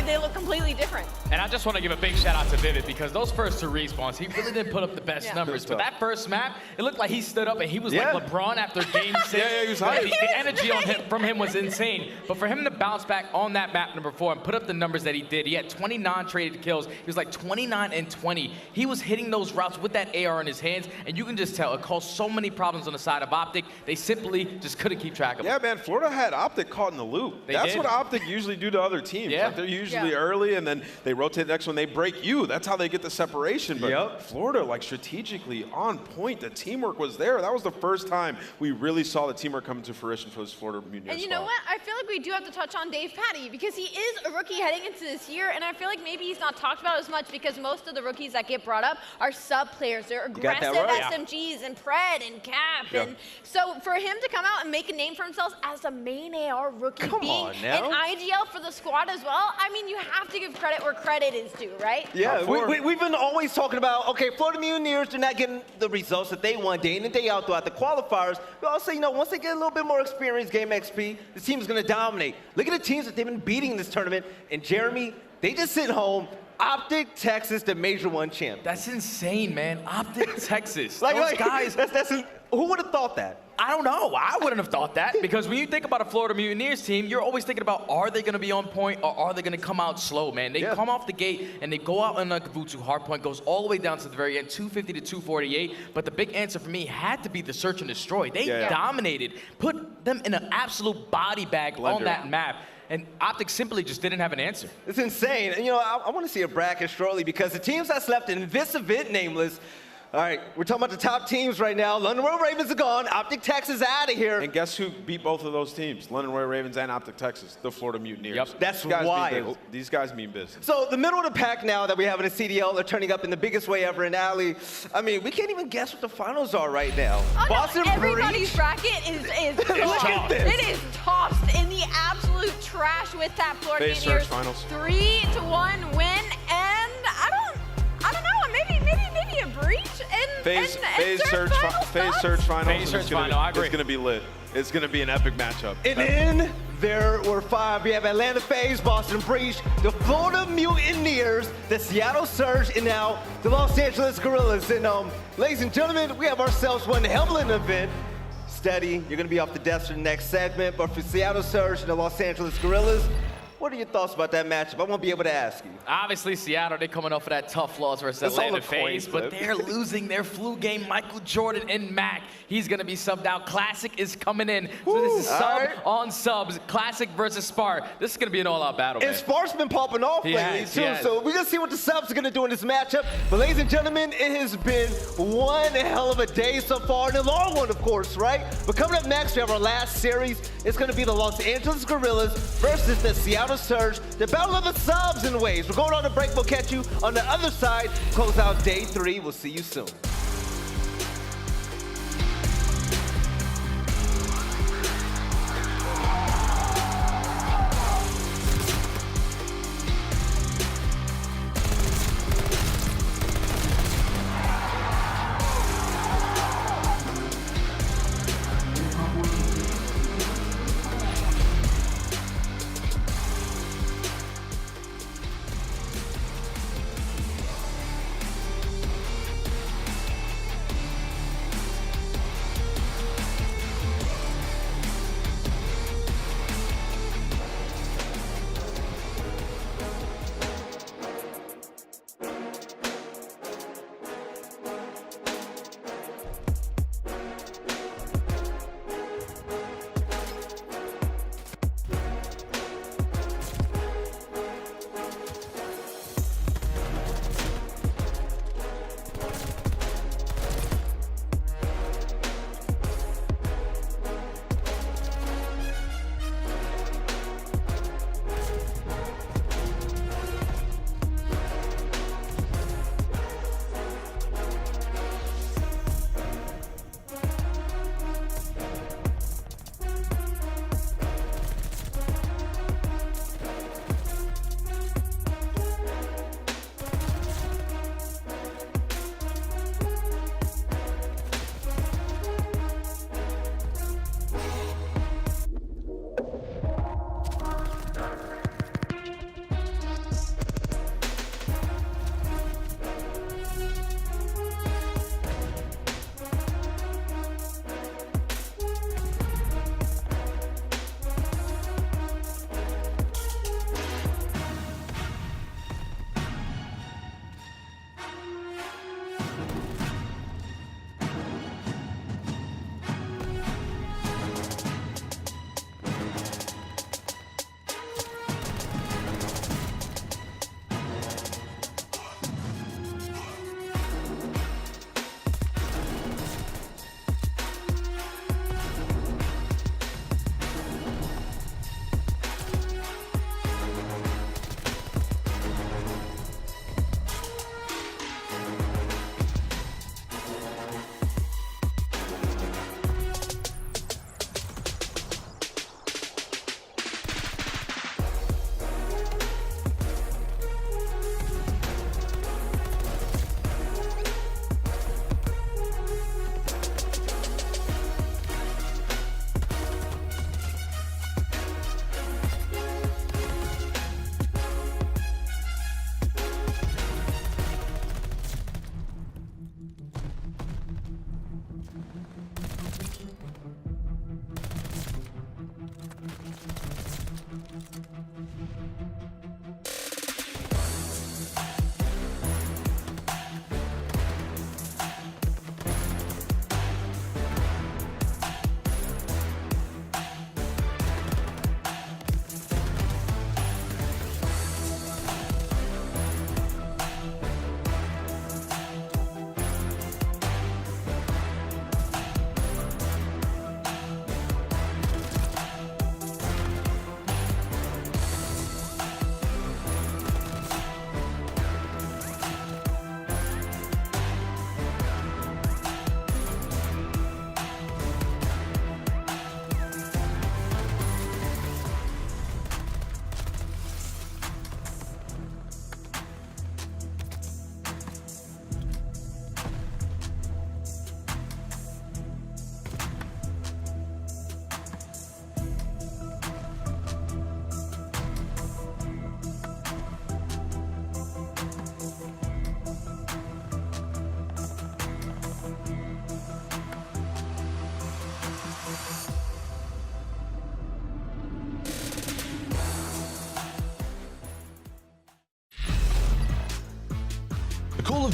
they look completely different. And I just want to give a big shout out to Vivid, because those first 2 respawns, he really didn't put up the best numbers. But that first map, it looked like he stood up and he was like LeBron after game 6. He was hyped. The energy on him, from him was insane. But for him to bounce back on that map number 4 and put up the numbers that he did, he had 29 traded kills. He was like 29 and 20. He was hitting those routes with that AR in his hands, and you can just tell it caused so many problems on the side of OpTic. They simply just couldn't keep track of him. Yeah, man, Florida had OpTic caught in the loop. That's what OpTic usually do to other teams. Like, they're usually early, and then they rotate the next one, they break you. That's how they get the separation. But Florida, like, strategically on point. The teamwork was there. That was the first time we really saw the teamwork come to fruition for this Florida Mutineers. And you know what? I feel like we do have to touch on Dave Patty, because he is a rookie heading into this year, and I feel like maybe he's not talked about as much because most of the rookies that get brought up are sub players. They're aggressive SMGs and Pred and Cap. And so for him to come out and make a name for himself as a main AR rookie, being an IGL for the squad as well, I mean, you have to give credit where credit is due, right? Yeah, we've been always talking about, okay, Florida Mutineers, they're not getting the results that they want day in and day out throughout the qualifiers. But also, you know, once they get a little bit more experience, game XP, the team is going to dominate. Look at the teams that they've been beating in this tournament. And Jeremy, they just sit home. OpTic Texas, the Major I champ. That's insane, man. OpTic Texas. Like, those guys. Who would have thought that? I don't know. I wouldn't have thought that, because when you think about a Florida Mutineers team, you're always thinking about, are they going to be on point or are they going to come out slow, man? They come off the gate and they go out on a Kavutu. Hardpoint goes all the way down to the very end, 250 to 248. But the big answer for me had to be the search and destroy. They dominated, put them in an absolute body bag on that map. And OpTic simply just didn't have an answer. It's insane. And, you know, I want to see a bracket shortly, because the teams that's left in this event, nameless. All right, we're talking about the top teams right now. London Royal Ravens are gone. OpTic Texas out of here. And guess who beat both of those teams? London Royal Ravens and OpTic Texas, the Florida Mutineers. That's wild. These guys mean business. So the middle of the pack now that we have in the CDL are turning up in the biggest way ever in aLLeY. I mean, we can't even guess what the finals are right now. Boston everybody's bracket is Look at this. It is tossed in the absolute trash with that Florida Mutineers 3-1 win, and I don't know, maybe a breach and FaZe Search Final. I agree. It's gonna be lit. It's gonna be an epic matchup. And then there were 5. We have Atlanta FaZe, Boston Breach, the Florida Mutineers, the Seattle Surge, and now the Los Angeles Guerrillas. And ladies and gentlemen, we have ourselves one hell of an event. Steady, you're gonna be off the desk for the next segment, but for Seattle Surge and the Los Angeles Guerrillas, what are your thoughts about that matchup? I won't be able to ask you. Obviously, Seattle, they're coming off of that tough loss versus Atlanta FaZe, but they're losing their flu game. Michael Jordan and Mack, he's going to be subbed out. Classic is coming in. So this is sub on subs. Classic versus Spar. This is going to be an all-out battle, man. And Spar's been popping off lately, too. So we're going to see what the subs are going to do in this matchup. But ladies and gentlemen, it has been one hell of a day so far, and a long one, of course, right? But coming up next, we have our last series. It's going to be the Los Angeles Guerrillas versus the Seattle Surge, the battle of the subs and waves. We're going on a break. We'll catch you on the other side. Close out day 3. We'll see you soon.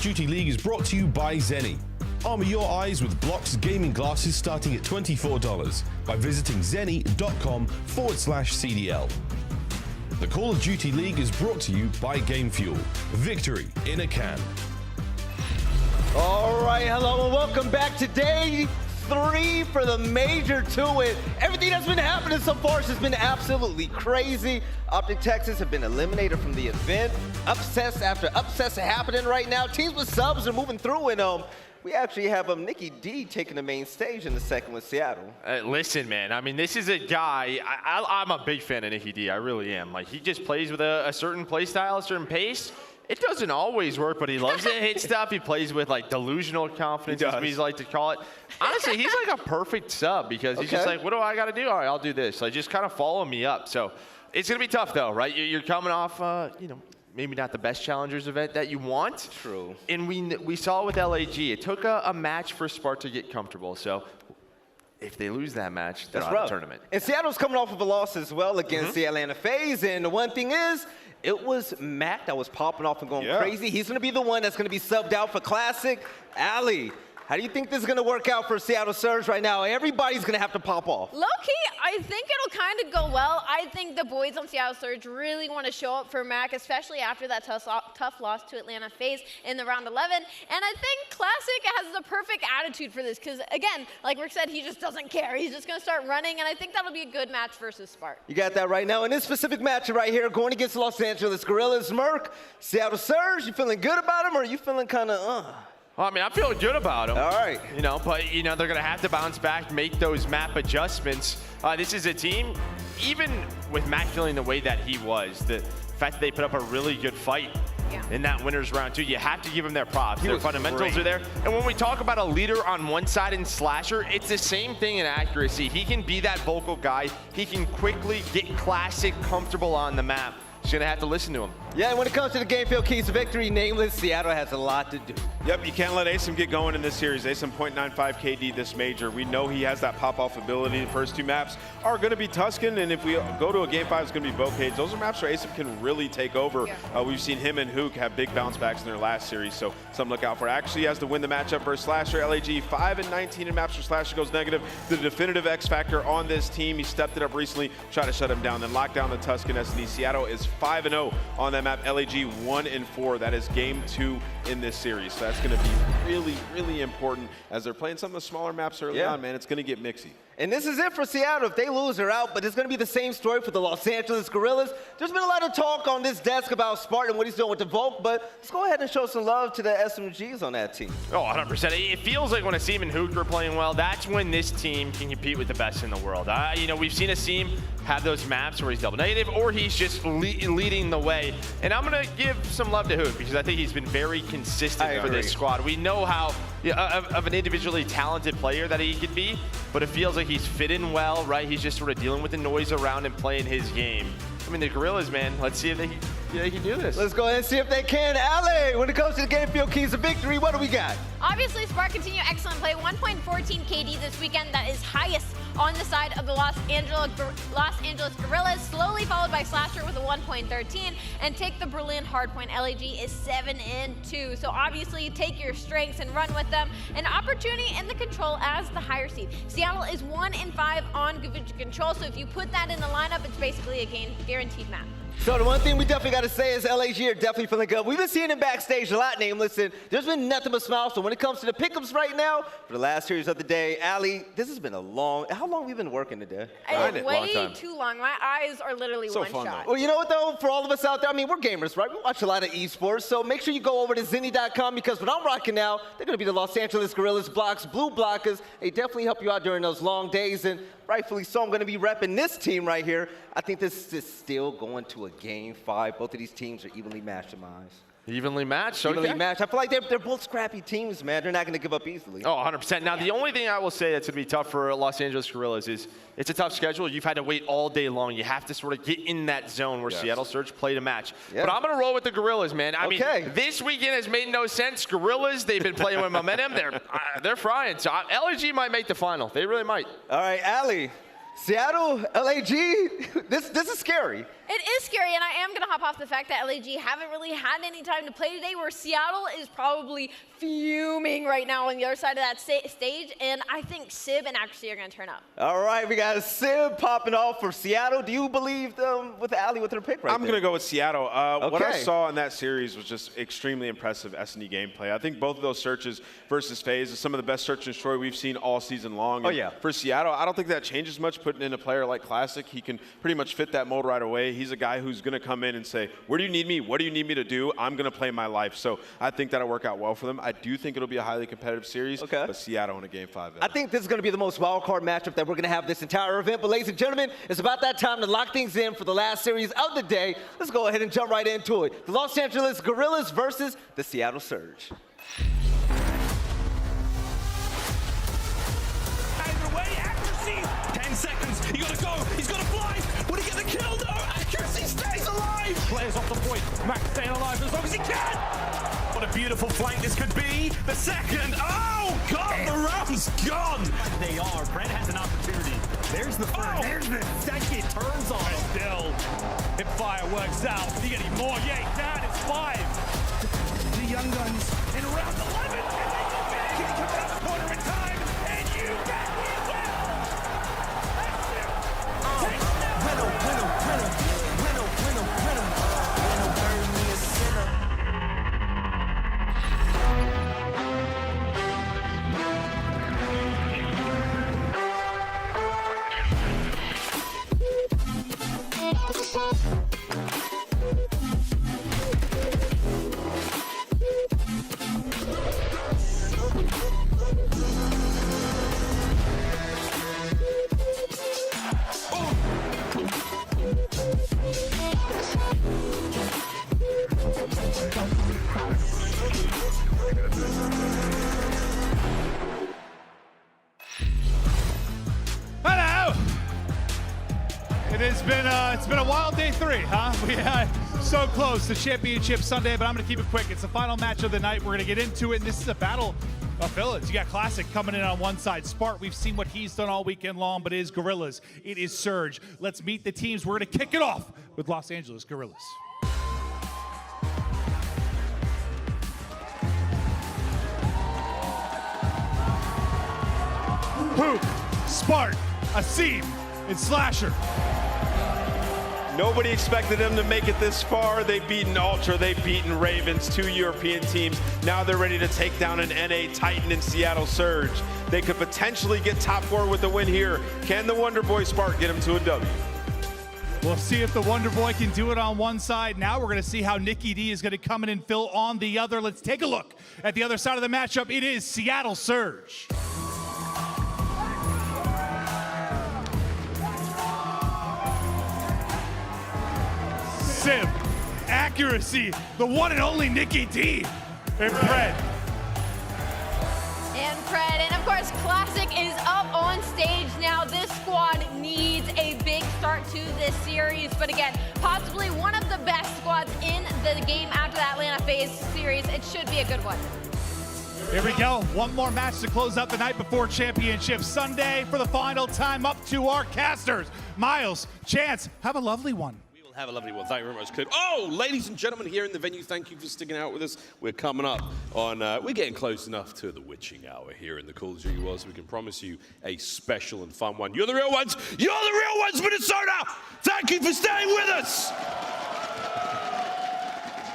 of Duty League is brought to you by Zenny. Armor your eyes with Block's gaming glasses starting at $24 by visiting zenny.com/CDL. The Call of Duty League is brought to you by Game Fuel. Victory in a can. All right, hello and welcome back to day 3 for the Major II. And everything that's been happening so far has been absolutely crazy. OpTic Texas have been eliminated from the event. Upsets after upsets are happening right now. Teams with subs are moving through, and we actually have Nikki D taking the main stage in the second with Seattle. Listen, man, I mean, this is a guy, I'm a big fan of Nikki D, I really am. Like, he just plays with a certain play style, a certain pace. It doesn't always work, but he loves to hit stuff. He plays with, like, delusional confidence, as we like to call it. Honestly, he's like a perfect sub because he's just like, what do I got to do? All right, I'll do this. Like, just kind of follow me up. So it's going to be tough, though, right? You're coming off, you know, maybe not the best challengers event that you want. True. And we saw with LAG, it took a match for Spark to get comfortable. So if they lose that match, they're out of the tournament. And Seattle's coming off of a loss as well against the Atlanta FaZe. And the one thing is, it was Mack that was popping off and going crazy. He's going to be the one that's going to be subbed out for Classic. aLLeY, how do you think this is going to work out for Seattle Surge right now? Everybody's going to have to pop off. Low-key, I think it'll kind of go well. I think the boys on Seattle Surge really want to show up for Mack, especially after that tough loss to Atlanta FaZe in the round 11. And I think Classic has the perfect attitude for this because, again, like Rick said, he just doesn't care. He's just going to start running, and I think that'll be a good match versus Spark. You got that right now. In this specific matchup right here, going against Los Angeles Guerrillas, Merc, Seattle Surge, you feeling good about him, or are you feeling kind of, Well, I mean, I'm feeling good about him. All right. You know, but, you know, they're going to have to bounce back, make those map adjustments. This is a team, even with Mack feeling the way that he was, the fact that they put up a really good fight in that winner's round 2, you have to give them their props. Their fundamentals are there. And when we talk about a leader on one side in Slasher, it's the same thing in accuracy. He can be that vocal guy. He can quickly get Classic comfortable on the map. She's going to have to listen to him. Yeah, and when it comes to the game field keys to victory, nameless, Seattle has a lot to do. Yep, you can't let Asim get going in this series. Asim 0.95 KD this major. We know he has that pop-off ability. The first 2 maps are going to be Tuscan, and if we go to a game 5, it's going to be Bocage. Those are maps where Asim can really take over. We've seen him and Hook have big bounce backs in their last series, so something to look out for. Actually, he has to win the matchup versus Slasher. LAG 5-19 in maps for Slasher goes negative. The definitive X factor on this team. He stepped it up recently, tried to shut him down, then locked down the Tuscan SD. Seattle is 5-0 on that map. LAG 1-4. That is game 2 in this series. So that's going to be really, really important as they're playing some of the smaller maps early on, man. It's going to get mixy. And this is it for Seattle. If they lose, they're out. But it's going to be the same story for the Los Angeles Guerrillas. There's been a lot of talk on this desk about Spartan and what he's doing with the Volk, but let's go ahead and show some love to the SMGs on that team. Oh, 100%. It feels like when Asim and Hook are playing well, that's when this team can compete with the best in the world. You know, we've seen Asim have those maps where he's double negative or he's just leading the way. And I'm going to give some love to Hook because I think he's been very consistent for this squad. We know how of an individually talented player that he could be, but it feels like he's fit in well, right? He's just sort of dealing with the noise around and playing his game. I mean, the Guerrillas, man, let's see if they can do this. Let's go ahead and see if they can. aLLeY, when it comes to the game field keys of victory, what do we got? Obviously, Spark continue excellent play. 1.14 KD this weekend. That is highest on the side of the Los Angeles Guerrillas, slowly followed by Slasher with a 1.13, and take the Berlin hardpoint. LAG is 7-2. So obviously, take your strengths and run with them. An opportunity in the control as the higher seed. Seattle is 1-5 on control. So if you put that in the lineup, it's basically a guaranteed map. So the one thing we definitely got to say is LAG are definitely feeling good. We've been seeing him backstage a lot, nameless, and there's been nothing but smiles. So when it comes to the pickups right now, for the last series of the day, aLLeY, this has been a long, how long have we been working today? Way too long. My eyes are literally one shot. Well, you know what though, for all of us out there, I mean, we're gamers, right? We watch a lot of esports, so make sure you go over to zenny.com because what I'm rocking now, they're going to be the Los Angeles Guerrillas blocks, blue blockers. They definitely help you out during those long days, and rightfully so, I'm going to be repping this team right here. I think this is still going to a game 5. Both of these teams are evenly matched in my eyes. Evenly matched? Evenly matched. I feel like they're both scrappy teams, man. They're not going to give up easily. Oh, 100%. Now, the only thing I will say that's going to be tough for Los Angeles Guerrillas is it's a tough schedule. You've had to wait all day long. You have to sort of get in that zone where Seattle Surge played a match. But I'm going to roll with the Guerrillas, man. I mean, this weekend has made no sense. Guerrillas, they've been playing with momentum. They're frying. So LAG might make the final. They really might. All right, aLLeY. Seattle, LAG, this is scary. It is scary, and I am going to hop off the fact that LAG haven't really had any time to play today, where Seattle is probably fuming right now on the other side of that stage, and I think Sib and Accuracy are going to turn up. All right, we got Sib popping off for Seattle. Do you believe them with aLLeY with her pick right I'm going to go with Seattle. Okay. What I saw in that series was just extremely impressive S&D gameplay. I think both of those searches versus FaZe is some of the best search and destroy we've seen all season long. Oh, yeah. For Seattle, I don't think that changes much putting in a player like Classic. He can pretty much fit that mold right away. He's a guy who's going to come in and say, where do you need me? What do you need me to do? I'm going to play my life. So I think that'll work out well for them. I do think it'll be a highly competitive series, but Seattle in a Game 5. I think this is going to be the most wild card matchup that we're going to have this entire event. But ladies and gentlemen, it's about that time to lock things in for the last series of the day. Let's go ahead and jump right into it. The Los Angeles Guerrillas versus the Seattle Surge. Either way, Accuracy, 10 seconds, he gotta go, he's gotta fly. Will he get the kill? No, Accuracy stays alive. Players off the point, Mack staying alive as long as he can. What a beautiful flank this could be. The second, oh God, the round's gone. They are, Brent has an opportunity. There's the first, there's the second, turns on. Still, if fire works out, you get any more? Yeah, he can, it's 5. The Young Guns in round 11, and they go back, can he come around the corner in time? And you bet he will! Hello! It's been a wild day 3, huh? We had so close to Championship Sunday, but I'm going to keep it quick. It's the final match of the night. We're going to get into it, and this is a battle of villains. You got Classic coming in on one side. Spart, we've seen what he's done all weekend long, but it is Guerrillas. It is Surge. Let's meet the teams. We're going to kick it off with Los Angeles Guerrillas. Hoop, Spart, Asim, and Slasher. Nobody expected them to make it this far. They've beaten Ultra, they've beaten Ravens, 2 European teams. Now they're ready to take down an NA Titan in Seattle Surge. They could potentially get top 4 with a win here. Can the Wonder Boy Spark get them to a W? We'll see if the Wonder Boy can do it on one side. Now we're going to see how Nicky D is going to come in and fill on the other. Let's take a look at the other side of the matchup. It is Seattle Surge. Simp, Accuracy, the one and only Nicky D, and Pred. And of course, Classic is up on stage now. This squad needs a big start to this series, but again, possibly one of the best squads in the game after that Atlanta FaZe series. It should be a good one. Here we go, one more match to close out the night before Championship Sunday. For the final time, up to our casters. Miles, Chance, have a lovely one. Have a lovely one. Thank you very much, Clint. Oh, ladies and gentlemen here in the venue, thank you for sticking out with us. We're coming up on, we're getting close enough to the witching hour here in the Call of Duty world, so we can promise you a special and fun one. You're the real ones. You're the real ones, Minnesota. Thank you for staying with us.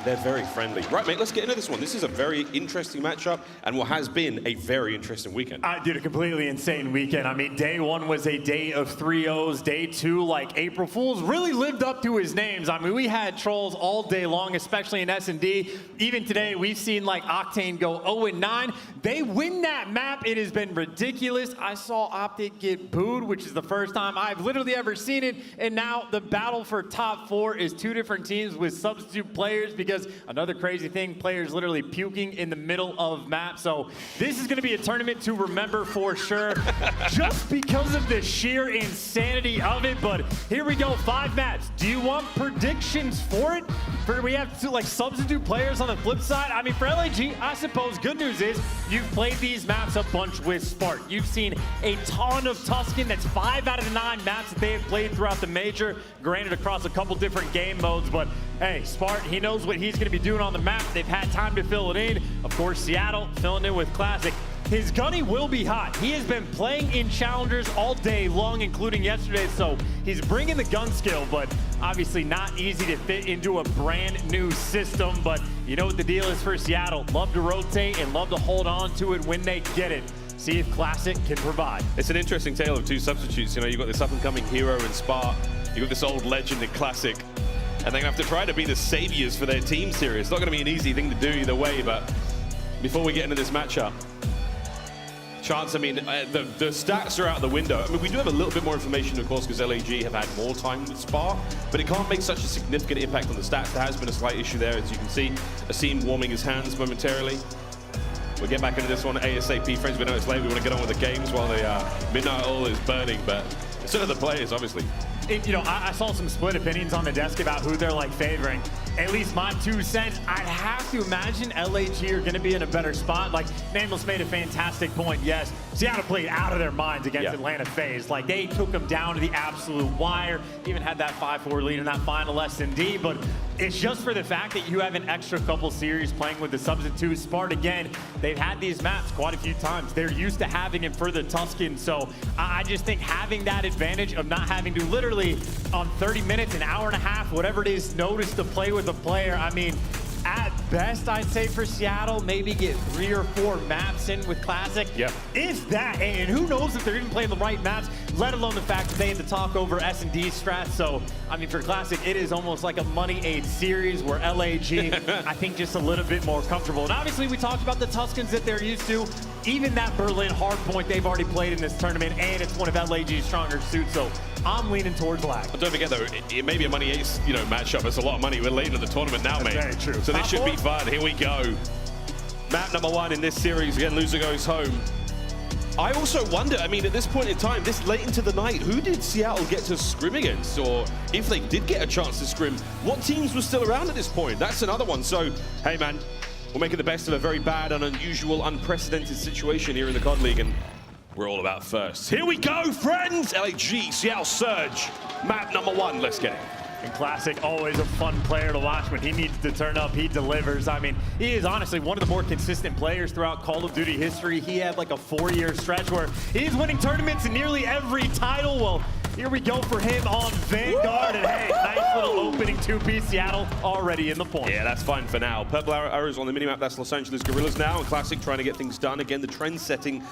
They're very friendly. Right, mate, let's get into this one. This is a very interesting matchup and what has been a very interesting weekend. Dude, a completely insane weekend. I mean, day 1 was a day of 3-0s. Day 2, like April Fools, really lived up to his names. I mean, we had trolls all day long, especially in S&D. Even today, we've seen like Octane go 0-9. They win that map. It has been ridiculous. I saw OpTic get booed, which is the first time I've literally ever seen it. And now the battle for top 4 is 2 different teams with substitute players, because another crazy thing, players literally puking in the middle of map. So this is going to be a tournament to remember for sure, just because of the sheer insanity of it. But here we go, 5 maps. Do you want predictions for it? we have two like substitute players on the flip side. I mean, for LAG, I suppose good news is you've played these maps a bunch with Spark. You've seen a ton of Tuscan. That's 5 out of the 9 maps that they have played throughout the major, granted across a couple different game modes. But hey, Spark, he knows what he's going to be doing on the map. They've had time to fill it in. Of course, Seattle filling in with Classic. His gunny will be hot. He has been playing in challengers all day long, including yesterday, so he's bringing the gun skill, but obviously not easy to fit into a brand new system. But you know what the deal is for Seattle. Love to rotate and love to hold on to it when they get it. See if Classic can provide. It's an interesting tale of two substitutes. You know, you've got this up-and-coming hero in Spark, you've got this old legend in Classic, and they're gonna have to try to be the saviors for their teams here. It's not gonna be an easy thing to do either way, but before we get into this matchup, Chance, I mean, the stats are out the window. I mean, we do have a little bit more information, of course, because LAG have had more time with Spark, but it can't make such a significant impact on the stats. There has been a slight issue there, as you can see. Asim warming his hands momentarily. We'll get back into this one ASAP. Friends, we know it's late. We want to get on with the games while the midnight oil is burning, but so are the players, obviously. You know, I saw some split opinions on the desk about who they're like favoring. At least my 2 cents, I'd have to imagine LAG are going to be in a better spot. Like, Nameless made a fantastic point. Yes, Seattle played out of their minds against Atlanta FaZe. Like, they took them down to the absolute wire. Even had that 5-4 lead in that final S&D. But it's just for the fact that you have an extra couple series playing with the substitute. Spark, again, they've had these maps quite a few times. They're used to having it for the Tuscan. So I just think having that advantage of not having to literally on 30 minutes, an hour and a half, whatever it is, notice to play with a player. I mean, at best, I'd say for Seattle, maybe get 3 or 4 maps in with Classic. Yeah. If that, and who knows if they're even playing the right maps, let alone the fact that they had to talk over S&D strats. So, I mean, for Classic, it is almost like a money aid series where LAG, I think, just a little bit more comfortable. And obviously, we talked about the Tuscans that they're used to. Even that Berlin hardpoint they've already played in this tournament, and it's one of LAG's stronger suits. So I'm leaning towards lag. But don't forget though, it may be a money ace, you know, matchup. It's a lot of money. We're late in the tournament now, mate. Very true. So this should be fun. Here we go. Map number 1 in this series. Again, loser goes home. I also wonder, I mean, at this point in time, this late into the night, who did Seattle get to scrim against? Or if they did get a chance to scrim, what teams were still around at this point? That's another one. So, hey man, we're making the best of a very bad and unusual, unprecedented situation here in the COD League, and we're all about first. Here we go, friends! LAG, Seattle Surge, map number 1, let's get it. And Classic, always a fun player to watch. When he needs to turn up, he delivers. I mean, he is honestly one of the more consistent players throughout Call of Duty history. He had like a 4-year stretch where he's winning tournaments in nearly every title. Well, here we go for him on Vanguard. And hey, nice little opening 2-piece. Seattle already in the point. Yeah, that's fine for now. Purple arrows on the minimap, that's Los Angeles Guerrillas now. And Classic trying to get things done. Again, the trend-setting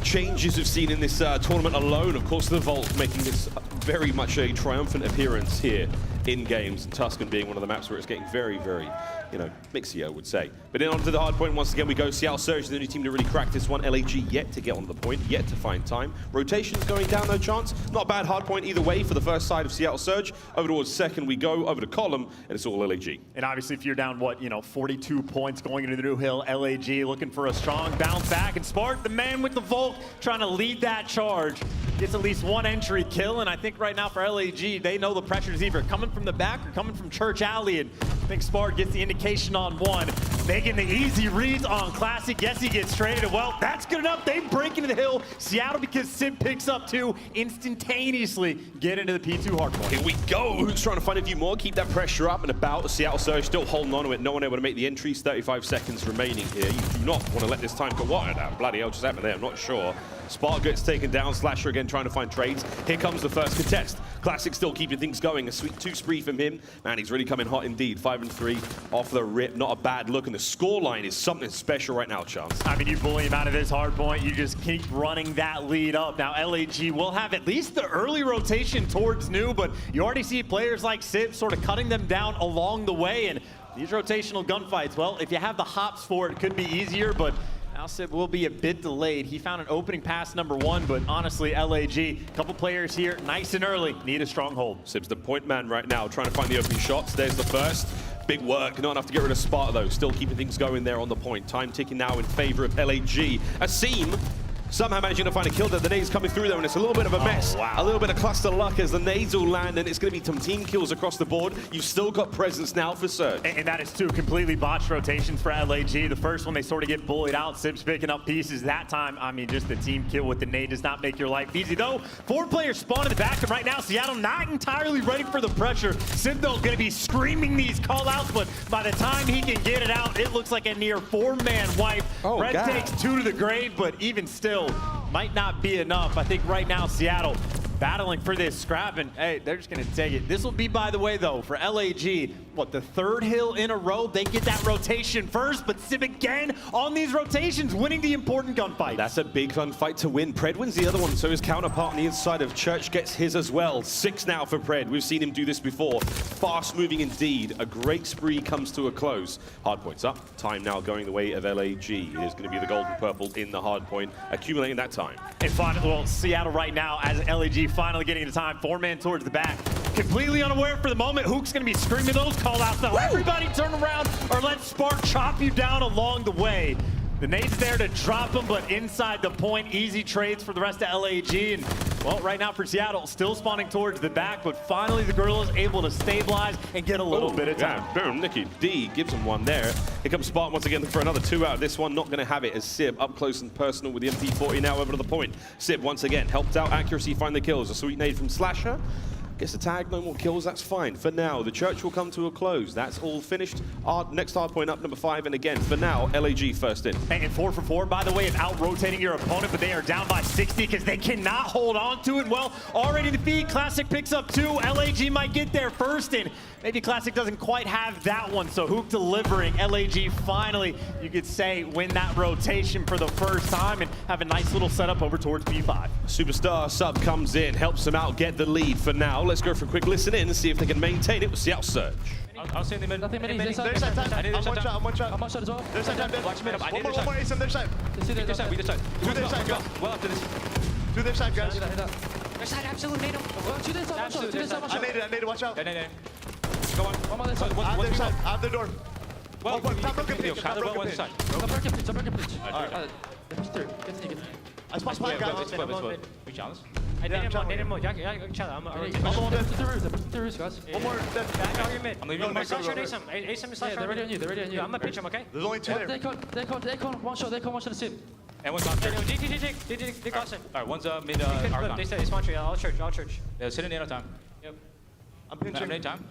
changes we've seen in this tournament alone. Of course, the Vault making this very much a triumphant appearance here in games, and Tuscan being one of the maps where it's getting very, very, you know, mixy, I would say. But in on to the hard point once again we go. Seattle Surge, the only team to really crack this one. LAG yet to get onto the point, yet to find time. Rotations going down, no chance. Not a bad hard point either way for the first side of Seattle Surge. Over towards second we go, over to Column, and it's all LAG. And obviously if you're down, what, you know, 42 points going into the New Hill, LAG looking for a strong bounce back. And Spark, the man with the Volt, trying to lead that charge. Gets at least 1 entry kill, and I think right now for LAG, they know the pressure is either coming from the back or coming from Church Alley, and I think Spark gets the indication on 1. Making the easy reads on Classic. Yes, he gets traded. Well, that's good enough. They break into the hill. Seattle, because Simp picks up 2, instantaneously get into the P2 hardpoint. Here we go. Who's trying to find a few more? Keep that pressure up and about. Seattle Surge still holding on to it. No one able to make the entries. 35 seconds remaining here. You do not want to let this time go. What bloody hell just happened there? I'm not sure. Spark gets taken down. Slasher again trying to find trades. Here comes the first contest. Classic still keeping things going. A sweet 2 spree from him. Man, he's really coming hot indeed. 5 and 3 off the rip. Not a bad look. And the scoreline is something special right now, Chance. I mean, you bully him out of this hard point. You just keep running that lead up. Now, LAG will have at least the early rotation towards new, but you already see players like Simp sort of cutting them down along the way. And these rotational gunfights, well, if you have the hops for it, it could be easier, but now Simp will be a bit delayed. He found an opening pass number 1, but honestly, LAG, a couple players here, nice and early, need a strong hold. Simp's the point man right now, trying to find the opening shots. There's the first. Big work, not enough to get rid of Sparta though. Still keeping things going there on the point. Time ticking now in favor of LAG. Asim somehow managing to find a kill there. The nades coming through though, and it's a little bit of a mess. Wow. A little bit of cluster luck as the nades all land, and it's going to be some team kills across the board. You've still got presence now for Surge. And that is 2 completely botched rotations for LAG. The first one, they sort of get bullied out. Simp's picking up pieces. That time, I mean, just the team kill with the nade does not make your life easy, though. 4 players spawn in the back, and right now, Seattle not entirely ready for the pressure. Simp, though, going to be screaming these call-outs, but by the time he can get it out, it looks like a near 4-man wipe. Red takes 2 to the grave, but even still, might not be enough. I think right now, Seattle battling for this scrap, and hey, they're just going to take it. This will be, by the way, though, for LAG, what, the 3rd hill in a row? They get that rotation first, but Simp again on these rotations, winning the important gunfight. That's a big gunfight to win. Pred wins the other one, so his counterpart on the inside of Church gets his as well. 6 now for Pred. We've seen him do this before. Fast moving indeed. A great spree comes to a close. Hardpoint's up. Time now going the way of LAG. It is going to be the golden purple in the hardpoint, accumulating that time. And finally, well, Seattle right now as LAG finally getting the time. 4-man towards the back. Completely unaware for the moment. Hook's going to be screaming those call-outs though. Everybody turn around or let Spark chop you down along the way. The nade's there to drop him, but inside the point, easy trades for the rest of LAG. And, well, right now for Seattle, still spawning towards the back, but finally the Guerrillas able to stabilize and get a little bit of time. Yeah, boom, Nicky D gives him one there. Here comes Spark once again for another 2 out of this one. Not going to have it as Sib up close and personal with the MP40 now over to the point. Sib once again helped out accuracy, find the kills. A sweet nade from Slasher. Gets a tag, no more kills, that's fine. For now, the Church will come to a close. That's all finished. Our next hard point up, number 5, and again, for now, LAG first in. And 4 for 4, by the way, of out-rotating your opponent, but they are down by 60 because they cannot hold on to it. Well, already defeat, Classic picks up 2. LAG might get there first, and maybe Classic doesn't quite have that one, so Hook delivering. LAG finally, you could say, win that rotation for the first time and have a nice little setup over towards B5. Superstar sub comes in, helps them out get the lead for now. Let's go for a quick listen in and see if they can maintain it with Seattle Surge. I'll stay in the mid. Nothing mid. There's There's side time. I'm one shot. I'm one shot as well. There's side time. Watch mid up. I need their side. One more ace on their side. We their side. To their side, guys. Well after this. To their side, guys. Their side, absolute nade him. To their side, to their side. I made it, watch out. Go on. One on this side. I have their side, I have their door. Well, top broken pitch, top broken pitch. side. Top broken pitch. Alright. Continue. I spot spot, guys. We challenge. I need him more. Yeah, challenge. I'm already the roof, guys. One more. Back out your mid. I'm leaving my Go. Ace slash. They're ready on you. They're ready on you. I'm gonna pitch him, okay? There's only 2 there. They con. One shot to Simp. And one's on church. Dig Austin. Alright, one's mid Argon. They said it's spawn tree. All church. Yeah, sit in Nero time. Yep. I'm pinching. Nade time.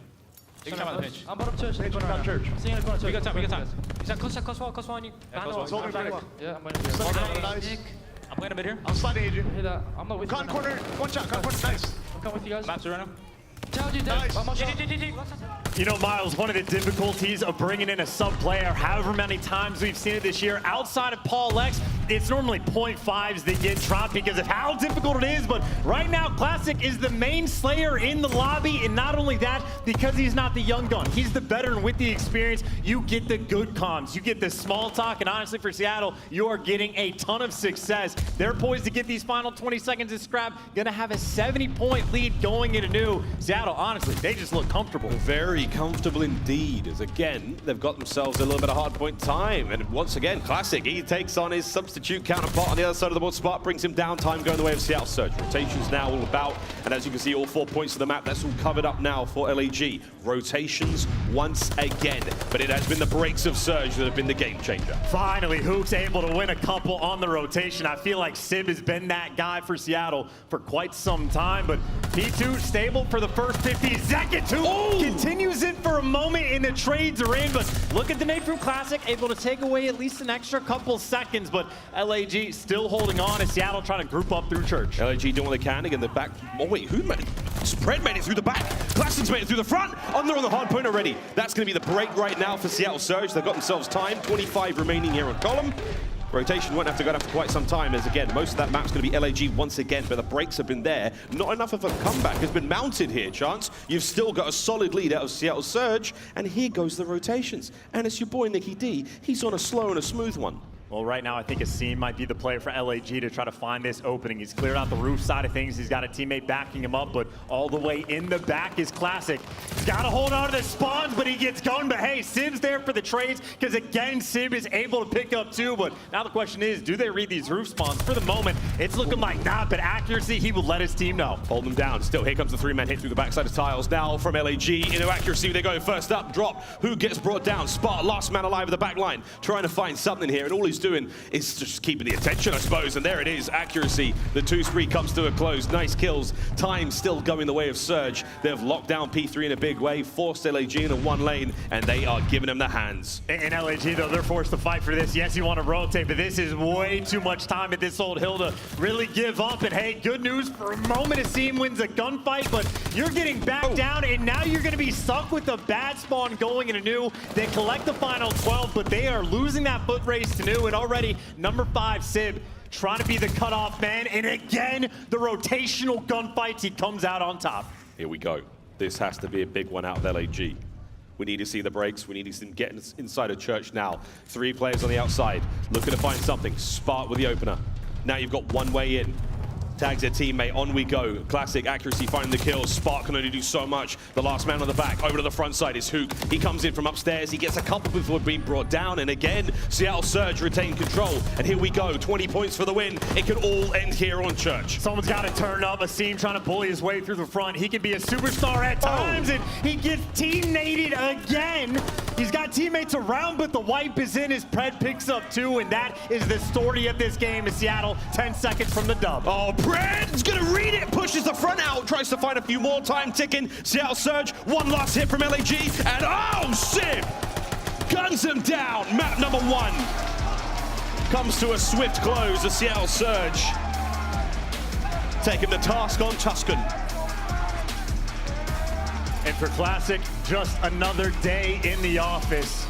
Take your time on the pinch. I'm bottom church. Pinch, top church. Seeing it corner church. We got time. Is that close wall on you? Hold me pretty well. Yeah, I'm waiting for you. Nice. I'm playing a mid here. I'm sliding Adrian. Hit that. I'm not with you. Con corner, one shot, con corner, nice. I'm coming with you guys. Maps are running. Tell you Nice. You know, Miles, one of the difficulties of bringing in a sub-player, however many times we've seen it this year, outside of PaulEhx, it's normally 0.5s that get dropped because of how difficult it is. But right now, Classic is the main slayer in the lobby. And not only that, because he's not the young gun, he's the veteran with the experience. You get the good comms, you get the small talk. And honestly, for Seattle, you are getting a ton of success. They're poised to get these final 20 seconds of scrap. Gonna have a 70-point lead going into new. Seattle, honestly, they just look comfortable. Very comfortable indeed, as again, they've got themselves a little bit of hard point time. And once again, Classic, he takes on his substitute counterpart on the other side of the board. Spark brings him down, time going the way of Seattle Surge. Rotations now all about, and as you can see, all 4 points of the map, that's all covered up now for LAG. Rotations once again, but it has been the breaks of Surge that have been the game changer. Finally, Hook's able to win a couple on the rotation. I feel like Sib has been that guy for Seattle for quite some time, but P2 stable for the first 50. Zekatu continues it for a moment and the trades are in, but look at the nade from Classic, able to take away at least an extra couple seconds, but LAG still holding on as Seattle trying to group up through Church. LAG doing what they can to get the back. Oh wait, who made it? Spread made it through the back. Classic's made it through the front. They're on the hard point already. That's going to be the break right now for Seattle Surge. They've got themselves time, 25 remaining here on column. Rotation won't have to go down for quite some time, as again, most of that map's going to be LAG once again, but the breaks have been there. Not enough of a comeback has been mounted here, Chance. You've still got a solid lead out of Seattle Surge, and here goes the rotations. And it's your boy, Nicky D. He's on a slow and a smooth one. Well, right now, I think aBeZy might be the player for LAG to try to find this opening. He's cleared out the roof side of things. He's got a teammate backing him up, but all the way in the back is Classic. He's got to hold on to the spawns, but he gets gunned. But hey, Sib's there for the trades because, again, Sib is able to pick up 2. But now the question is, do they read these roof spawns? For the moment, it's looking like not, but accuracy, he will let his team know. Hold them down. Still, here comes the 3-man hit through the backside of tiles. Now from LAG into accuracy. They go first up, drop. Who gets brought down? Spark, last man alive at the back line, trying to find something here. And all he's doing is just keeping the attention, I suppose. And there it is, accuracy. The 2 spree comes to a close. Nice kills. Time still going the way of Surge. They've locked down P3 in a big way, forced LAG into 1 lane, and they are giving them the hands. In LAG, though, they're forced to fight for this. Yes, you want to rotate, but this is way too much time at this old hill to really give up. And hey, good news for a moment, aBeZy wins a gunfight, but you're getting back down, and now you're going to be stuck with a bad spawn going into new. They collect the final 12, but they are losing that foot race to new, and already number 5, Sib, trying to be the cutoff man, and again, the rotational gunfights, he comes out on top. Here we go. This has to be a big one out of LAG. We need to see the breaks. We need to see them get inside of Church now. 3 players on the outside, looking to find something. Spark with the opener. Now you've got one way in. Tags their teammate, on we go. Classic, accuracy, finding the kills. Spark can only do so much. The last man on the back, over to the front side is Hook. He comes in from upstairs, he gets a couple before being brought down, and again, Seattle Surge retain control. And here we go, 20 points for the win. It could all end here on Church. Someone's got to turn up. aBeZy trying to bully his way through the front. He can be a superstar at times, and he gets team-nated again. He's got teammates around, but the wipe is in. His Pred picks up 2, and that is the story of this game in Seattle. 10 seconds from the dub. Oh, Pred's gonna read it, pushes the front out, tries to find a few more, time ticking. Seattle Surge, 1 last hit from LAG, and oh, Simp guns him down. Map number 1 comes to a swift close. The Seattle Surge taking the task on Tuscan. And for Classic, just another day in the office.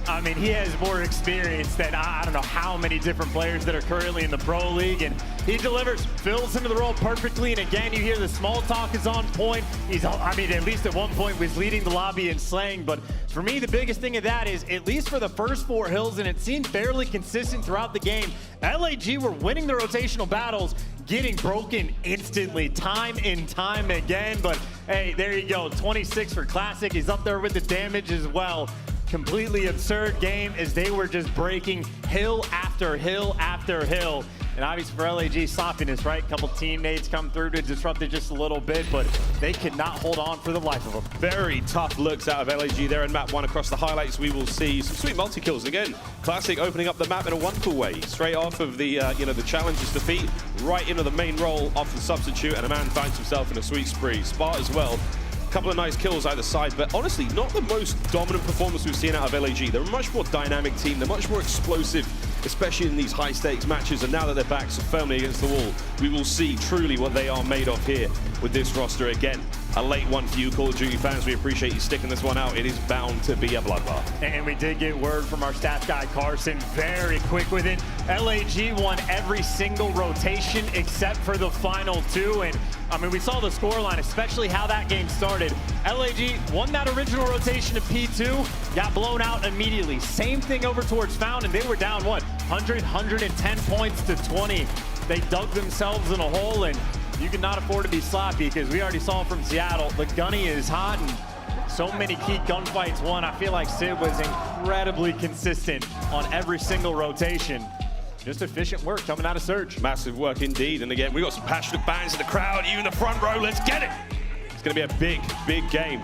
I mean, he has more experience than I don't know how many different players that are currently in the Pro League, and he delivers, fills into the role perfectly, and again, you hear the small talk is on point. He's, I mean, at least at one point was leading the lobby in slaying, but for me, the biggest thing of that is, at least for the first 4 hills, and it seemed fairly consistent throughout the game, LAG were winning the rotational battles, getting broken instantly, time and time again, but hey, there you go, 26 for Classic. He's up there with the damage as well. Completely absurd game as they were just breaking hill after hill after hill. And obviously for LAG, sloppiness, right? A couple teammates come through to disrupt it just a little bit, but they could not hold on for the life of them. Very tough looks out of LAG there in map 1. Across the highlights, we will see some sweet multi-kills. Again, Classic opening up the map in a wonderful way. Straight off of the, the challenger's defeat, right into the main role off the substitute, and a man finds himself in a sweet spree. Spart as well. Couple of nice kills either side, but honestly, not the most dominant performance we've seen out of LAG. They're a much more dynamic team. They're much more explosive, especially in these high-stakes matches. And now that they're back so firmly against the wall, we will see truly what they are made of here with this roster again. A late one for you, Call of Duty fans. We appreciate you sticking this one out. It is bound to be a bloodbath. And we did get word from our stats guy, Carson, very quick with it. LAG won every single rotation except for the final 2. And I mean, we saw the scoreline, especially how that game started. LAG won that original rotation of P2, got blown out immediately. Same thing over towards Found, and they were down, what, 110 points to 20. They dug themselves in a hole, and you cannot afford to be sloppy because we already saw from Seattle, the gunny is hot, and so many key gunfights won. I feel like Sid was incredibly consistent on every single rotation. Just efficient work coming out of Surge. Massive work indeed. And again, we got some passionate fans in the crowd. You in the front row, let's get it. It's going to be a big, big game.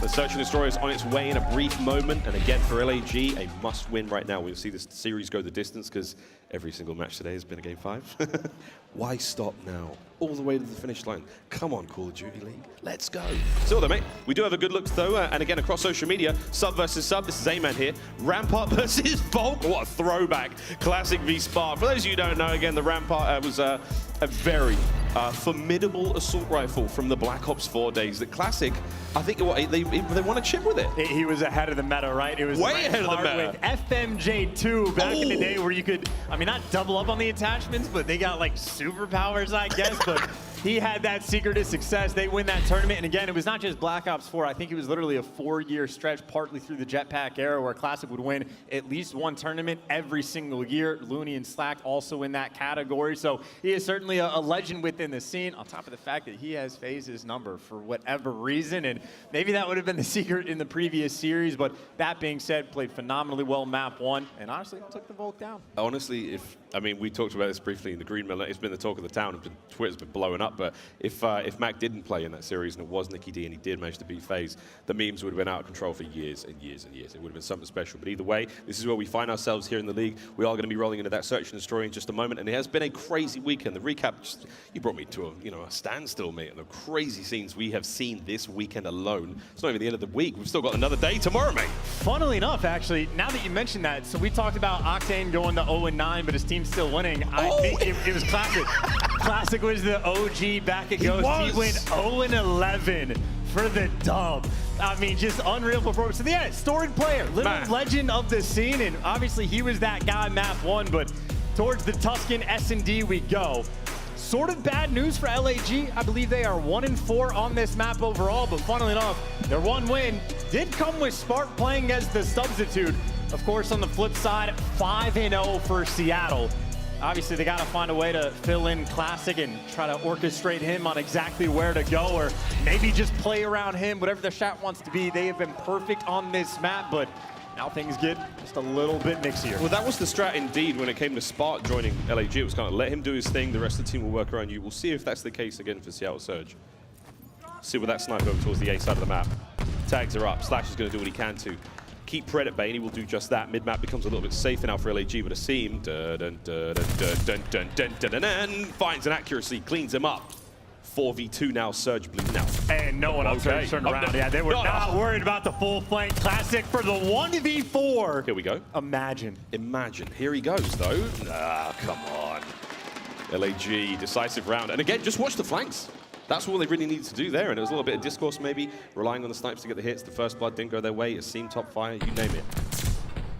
The Search and Destroy is on its way in a brief moment. And again, for LAG, a must-win right now. We'll see this series go the distance because every single match today has been a Game 5. Why stop now? All the way to the finish line. Come on, Call of Duty League. Let's go. Still though, mate, we do have a good look though. And again, across social media, sub versus sub. This is aMan here. Rampart versus Volk. What a throwback. Classic v Spark. For those of you who don't know, again, the Rampart was a very, formidable assault rifle from the Black Ops 4 days that Classic, I think they want to chip with it. He was ahead of the meta, right? It was way ahead of the meta. With FMJ2 back in the day where you could, I mean, not double up on the attachments, but they got like superpowers, I guess, but he had that secret to success. They win that tournament, and again, it was not just Black Ops 4. I think it was literally a 4-year stretch, partly through the Jetpack era, where Classic would win at least one tournament every single year. Looney and Slack also in that category, so he is certainly a legend within the scene, on top of the fact that he has FaZe's number for whatever reason, and maybe that would have been the secret in the previous series, but that being said, played phenomenally well map 1, and honestly, took the Volk down. Honestly, I mean, we talked about this briefly in the Green Mill. It's been the talk of the town. Twitter's been blowing up. But if Mack didn't play in that series and it was Nicky D and he did manage to beat FaZe, the memes would have been out of control for years and years and years. It would have been something special. But either way, this is where we find ourselves here in the league. We are going to be rolling into that search and destroy in just a moment. And it has been a crazy weekend. The recap, you brought me to a standstill, mate. And the crazy scenes we have seen this weekend alone. It's not even the end of the week. We've still got another day tomorrow, mate. Funnily enough, actually, now that you mentioned that, so we talked about Octane going to 0-9, but his team's still winning. I think it was Classic. Classic was the OG back at Ghost. He went 0-11 for the dub. I mean, just unreal performance. So yeah, storied player, little legend of the scene, and obviously he was that guy map 1, but towards the Tuscan S&D we go. Sort of bad news for LAG. I believe they are 1-4 on this map overall, but funnily enough, their one win did come with Spark playing as the substitute. Of course, on the flip side, 5-0 for Seattle. Obviously, they got to find a way to fill in Classic and try to orchestrate him on exactly where to go, or maybe just play around him, whatever the shot wants to be. They have been perfect on this map, but now things get just a little bit mixier. Well, that was the strat indeed when it came to Spark joining LAG. It was kind of let him do his thing, the rest of the team will work around you. We'll see if that's the case again for Seattle Surge. See where that snipe over towards the A side of the map. Tags are up. Slash is going to do what he can to keep Pred at bay, and he will do just that. Mid-map becomes a little bit safer now for LAG, but Asim finds an accuracy, cleans him up. 4v2 now, Surge blue now. And no one else turned around. Yeah, they were not worried about the full flank. Classic for the 1v4. Here we go. Imagine. Here he goes, though. Ah, come on. LAG, decisive round. And again, just watch the flanks. That's all they really needed to do there, and it was a little bit of discourse maybe, relying on the snipes to get the hits. The first blood didn't go their way. Asim top fire, you name it.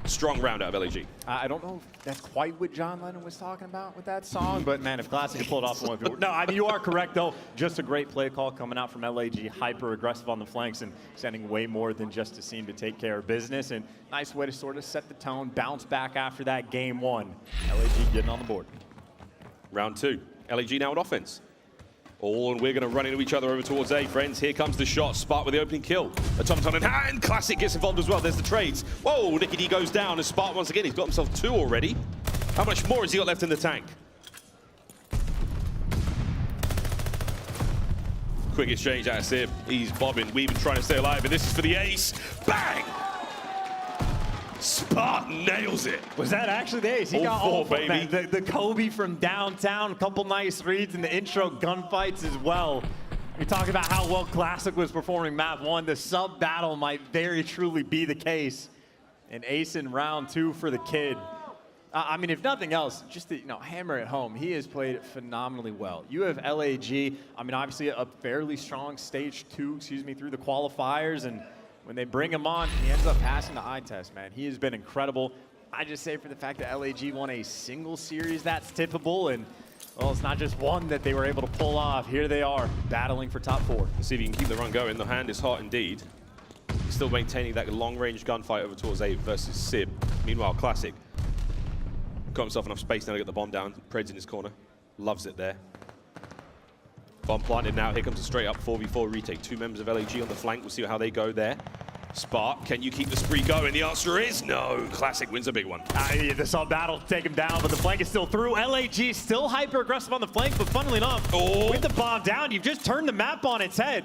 Strong round out of LAG. I don't know if that's quite what John Lennon was talking about with that song, but man, if Classic pulled off one, no, I mean, you are correct though. Just a great play call coming out from LAG, hyper aggressive on the flanks and sending way more than just Asim to take care of business, and nice way to sort of set the tone, bounce back after that game 1. LAG getting on the board. Round 2, LAG now on offense. And we're going to run into each other over towards A, friends. Here comes the shot. Spark with the opening kill. A Tom in hand. Classic gets involved as well. There's the trades. Whoa, Nicky D goes down. And Spark once again, he's got himself 2 already. How much more has he got left in the tank? Quick exchange out of Simp. He's bobbing, weaving, trying to stay alive. And this is for the ace. Bang! Spark nails it. Was that actually the ace? He got all 4, baby. The Kobe from downtown, a couple nice reads in the intro gunfights as well. We talked about how well Classic was performing map 1. The sub battle might very truly be the case. An ace in round 2 for the kid. I mean, if nothing else, just to hammer it home, he has played phenomenally well. You have LAG, I mean, obviously a fairly strong stage 2, through the qualifiers, and when they bring him on, he ends up passing the eye test, man. He has been incredible. I just say for the fact that LAG won a single series, that's tippable, and well, it's not just one that they were able to pull off. Here they are, battling for top 4. Let's see if he can keep the run going. The hand is hot indeed. He's still maintaining that long-range gunfight over towards A versus Sib. Meanwhile, Classic got himself enough space now to get the bomb down. Pred's in his corner. Loves it there. Bomb planted now. Here comes a straight-up 4v4 retake. 2 members of LAG on the flank. We'll see how they go there. Spark, can you keep the spree going? The answer is no. Classic wins a big one. The sub battle to take him down, but the flank is still through. LAG still hyper-aggressive on the flank, but funnily enough, with the bomb down, you've just turned the map on its head.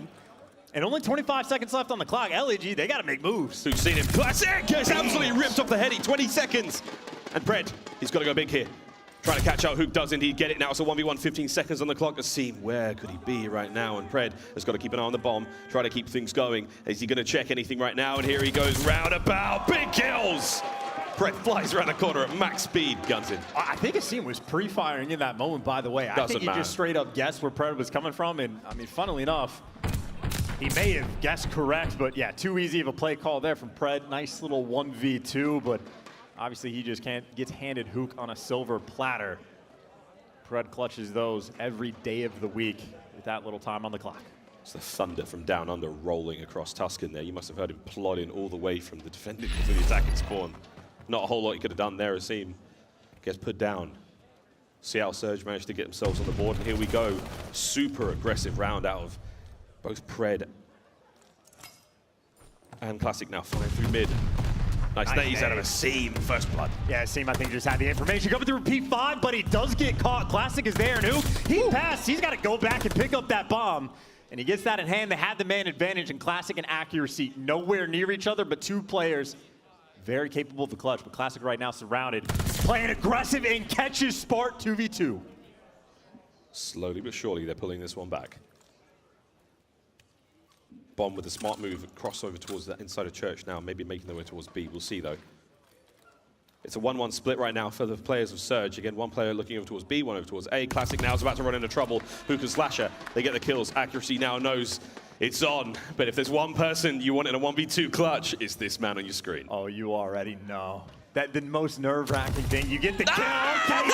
And only 25 seconds left on the clock. LAG, they got to make moves. Who's seen him? Classic gets absolutely ripped off the heady. 20 seconds. And Pred, he's got to go big here. Trying to catch out. Who does indeed get it now? It's a 1v1, 15 seconds on the clock. Asim, where could he be right now? And Pred has got to keep an eye on the bomb, try to keep things going. Is he going to check anything right now? And here he goes, roundabout. Big kills. Pred flies around the corner at max speed, guns in. I think Asim was pre-firing in that moment, by the way. I think he just straight up guessed where Pred was coming from, and I mean, funnily enough, he may have guessed correct, but yeah, too easy of a play call there from Pred. Nice little 1v2, but obviously he just gets handed Hook on a silver platter. Pred clutches those every day of the week with that little time on the clock. It's the thunder from down under rolling across Tuscan there. You must have heard him plodding all the way from the defending to the attacking spawn. Not a whole lot he could have done there. Asim gets put down. Seattle Surge managed to get themselves on the board, and here we go. Super aggressive round out of both Pred and Classic now flying through mid. Nice nades out of Asim, first blood. Yeah, Asim, I think, just had the information coming through P5, but he does get caught. Classic is there, and Hook, he passed. He's got to go back and pick up that bomb. And he gets that in hand. They had the man advantage in Classic and accuracy. Nowhere near each other, but two players very capable of the clutch. But Classic right now surrounded, playing aggressive and catches Spart 2v2. Slowly but surely, they're pulling this one back. Bomb with a smart move, crossover towards the inside of Church now, maybe making their way towards B. We'll see, though. It's a 1-1 split right now for the players of Surge. Again, one player looking over towards B, one over towards A. Classic now is about to run into trouble. Hook and Slasher, they get the kills. Accuracy now knows it's on. But if there's one person you want in a 1v2 clutch, it's this man on your screen. Oh, you already know. The most nerve-wracking thing. You get the kill. Okay,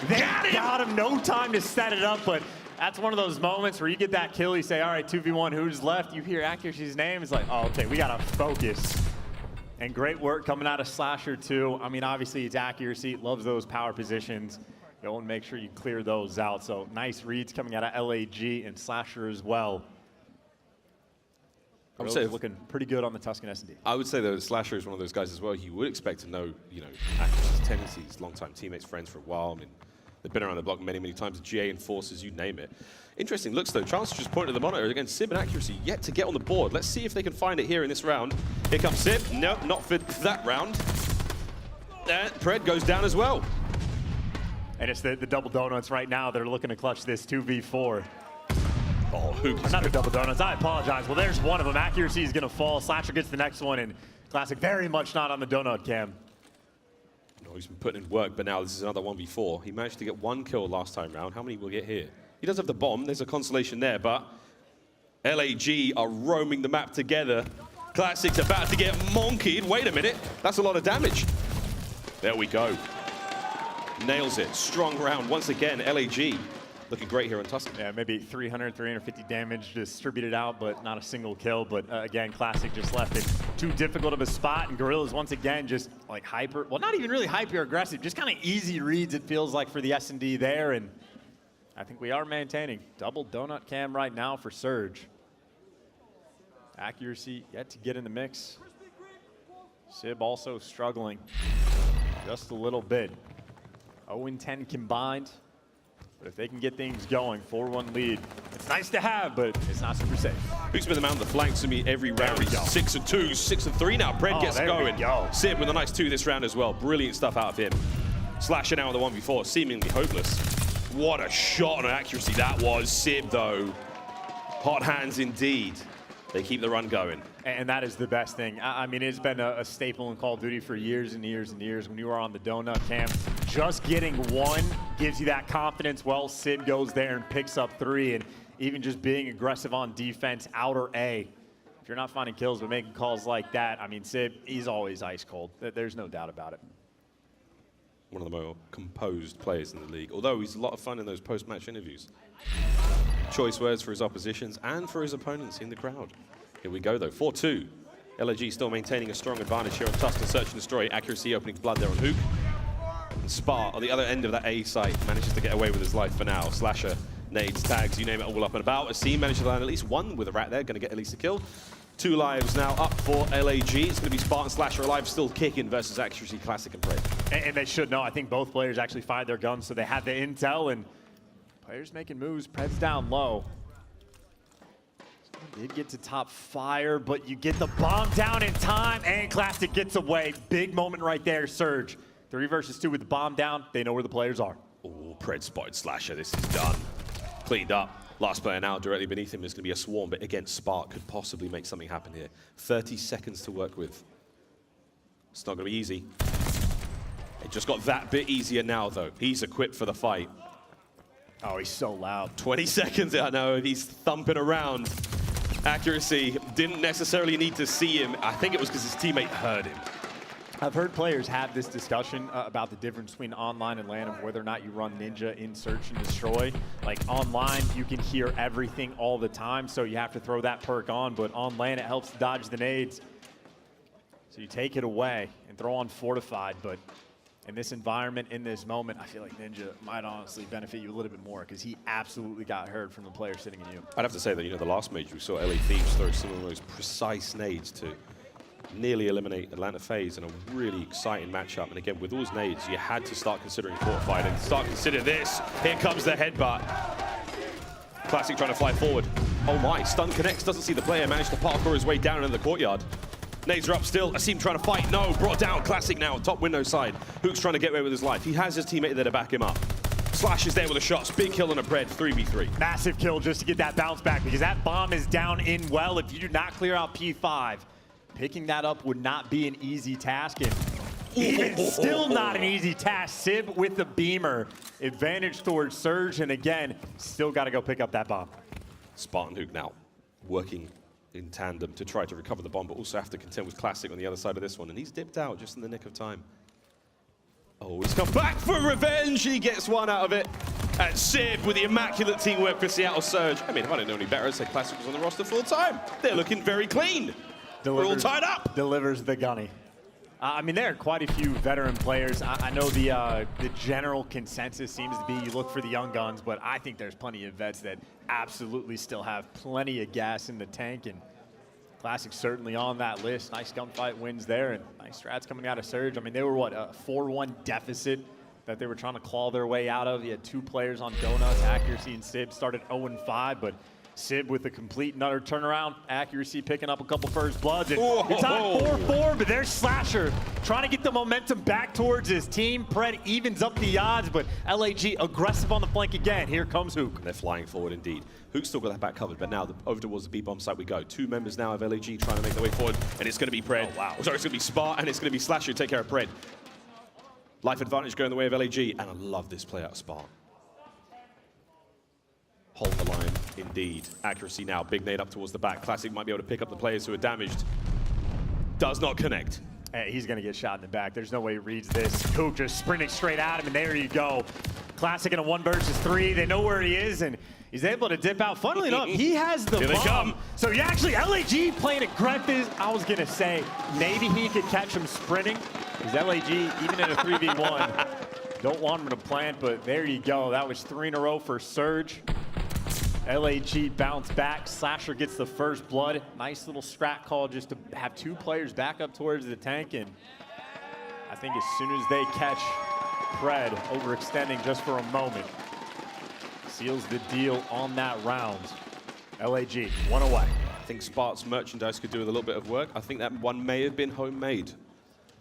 they got him. They got him. No time to set it up, but that's one of those moments where you get that kill, you say, all right, 2v1, who's left? You hear Accuracy's name, it's like, oh, okay, we got to focus. And great work coming out of Slasher, too. I mean, obviously, it's accuracy. Loves those power positions. Go and make sure you clear those out. So nice reads coming out of LAG and Slasher as well. I would say looking pretty good on the Tuscan S&D. I would say that Slasher is one of those guys as well. You would expect to know, Accuracy's tendencies, longtime teammates, friends for a while. I mean, they've been around the block many, many times. GA enforcers, you name it. Interesting looks, though. Chance just pointed to the monitor. Again, Simp and Accuracy yet to get on the board. Let's see if they can find it here in this round. Here comes Simp. No, not for that round. And Pred goes down as well. And it's the double donuts right now. They're looking to clutch this 2v4. Oh, Hook. Not the double donuts. I apologize. Well, there's one of them. Accuracy is going to fall. Slasher gets the next one, and Classic very much not on the donut cam. No, he's been putting in work, but now this is another 1v4. He managed to get one kill last time round. How many will get here? He does have the bomb. There's a consolation there, but LAG are roaming the map together. Classic's about to get monkeyed. Wait a minute. That's a lot of damage. There we go. Nails it. Strong round once again. LAG looking great here on Tuscan. Yeah, maybe 300, 350 damage distributed out, but not a single kill. But again, Classic just left it too difficult of a spot, and Guerrillas once again just like hyper, well, not even really hyper aggressive, just kind of easy reads it feels like for the S&D there, and I think we are maintaining double donut cam right now for Surge. Accuracy yet to get in the mix. Sib also struggling just a little bit. 0-10 combined. But if they can get things going, 4-1 lead, it's nice to have, but it's not super safe. Hook's been the man on the flanks to me every round. 6-2, 6-3 now. Pred gets going. Sib with a nice 2 this round as well. Brilliant stuff out of him. Slasher now on the 1v4, seemingly hopeless. What a shot on accuracy that was. Sib, though. Hot hands indeed. They keep the run going. And that is the best thing. I mean, it's been a staple in Call of Duty for years and years and years. When you are on the donut cam, just getting one gives you that confidence. Well, Sib goes there and picks up 3, and even just being aggressive on defense, outer A. If you're not finding kills but making calls like that, I mean, Sib, he's always ice cold. There's no doubt about it. One of the more composed players in the league, although he's a lot of fun in those post-match interviews. Choice words for his oppositions and for his opponents in the crowd. Here we go, though. 4-2. LAG still maintaining a strong advantage here on Tuscan. Search and destroy. Accuracy opening blood there on Hook. And Spart on the other end of that A site manages to get away with his life for now. Slasher, nades, tags, you name it, all up and about. Asim managed to land at least one with a rat there. Going to get at least a kill. 2 lives now up for LAG. It's going to be Spart and Slasher alive, still kicking versus Accuracy, Classic, and Pred. And they should know. I think both players actually fired their guns, so they had the intel, and players making moves. Pred's down low. Did get to top fire, but you get the bomb down in time, and Classic gets away. Big moment right there, Surge. 3 versus 2 with the bomb down. They know where the players are. Oh, Pred spotted Slasher. This is done. Cleaned up. Last player now directly beneath him is going to be a swarm, but again, Spark could possibly make something happen here. 30 seconds to work with. It's not going to be easy. It just got that bit easier now, though. He's equipped for the fight. Oh, he's so loud. 20 seconds, I know, he's thumping around. Accuracy, didn't necessarily need to see him. I think it was because his teammate heard him. I've heard players have this discussion about the difference between online and LAN of whether or not you run Ninja in Search and Destroy. Like online, you can hear everything all the time, so you have to throw that perk on, but on LAN, it helps dodge the nades. So you take it away and throw on Fortified, but in this environment, in this moment, I feel like Ninja might honestly benefit you a little bit more because he absolutely got heard from the player sitting in you. I'd have to say that, you know, the last major we saw LA Thieves throw some of the most precise nades to nearly eliminate Atlanta FaZe in a really exciting matchup. And again, with all his nades, you had to start considering Fortified and start consider this. Here comes the headbutt. Classic trying to fly forward. Oh my, stun connects, doesn't see the player, managed to parkour his way down into the courtyard. Nades are up still. I see him trying to fight. No, brought down. Classic now, top window side. Hook's trying to get away with his life. He has his teammate there to back him up. Slash is there with the shots. Big kill on a Pred, 3v3. Massive kill just to get that bounce back because that bomb is down in well. If you do not clear out P5, picking that up would not be an easy task. And even still not an easy task. Sib with the beamer. Advantage towards Surge. And again, still got to go pick up that bomb. Spartan Hook now working in tandem to try to recover the bomb, but also have to contend with Classic on the other side of this one. And he's dipped out just in the nick of time. Oh, he's come back for revenge. He gets one out of it. And Sib with the immaculate teamwork for Seattle Surge. I mean, if I didn't know any better, I'd say Classic was on the roster full time. They're looking very clean. We're all tied up. Delivers the gunny. I mean, there are quite a few veteran players. I know the general consensus seems to be you look for the young guns, but I think there's plenty of vets that absolutely still have plenty of gas in the tank, and Classic certainly on that list. Nice gunfight wins there, and nice strats coming out of Surge. I mean, they were, what, a 4-1 deficit that they were trying to claw their way out of. You had two players on Donuts, Accuracy and Sib, started 0-5, but Sib with a complete and utter turnaround. Accuracy picking up a couple first bloods. And it's on 4-4, but there's Slasher trying to get the momentum back towards his team. Pred evens up the odds, but LAG aggressive on the flank again. Here comes Hook. They're flying forward indeed. Hook's still got that back covered, but now over towards the B-bomb site we go. Two members now of LAG trying to make their way forward, and it's going to be Pred. Oh, wow. Sorry, it's going to be Spar, and it's going to be Slasher to take care of Pred. Life advantage going the way of LAG, and I love this play out of Spar. Hold the line, indeed. Accuracy now, big nade up towards the back. Classic might be able to pick up the players who are damaged. Does not connect. Hey, he's gonna get shot in the back. There's no way he reads this. Hook just sprinting straight at him, and there you go. Classic in a 1 versus 3. They know where he is, and he's able to dip out. Funnily enough, he has the Here bomb. they come. So you actually, LAG playing aggressive. I was gonna say, maybe he could catch him sprinting. Because LAG, even in a 3v1, don't want him to plant, but there you go. That was 3 in a row for Surge. LAG bounce back. Slasher gets the first blood. Nice little strat call just to have two players back up towards the tank. And I think as soon as they catch Pred overextending just for a moment, seals the deal on that round. LAG, one away. I think Spart's merchandise could do with a little bit of work. I think that one may have been homemade.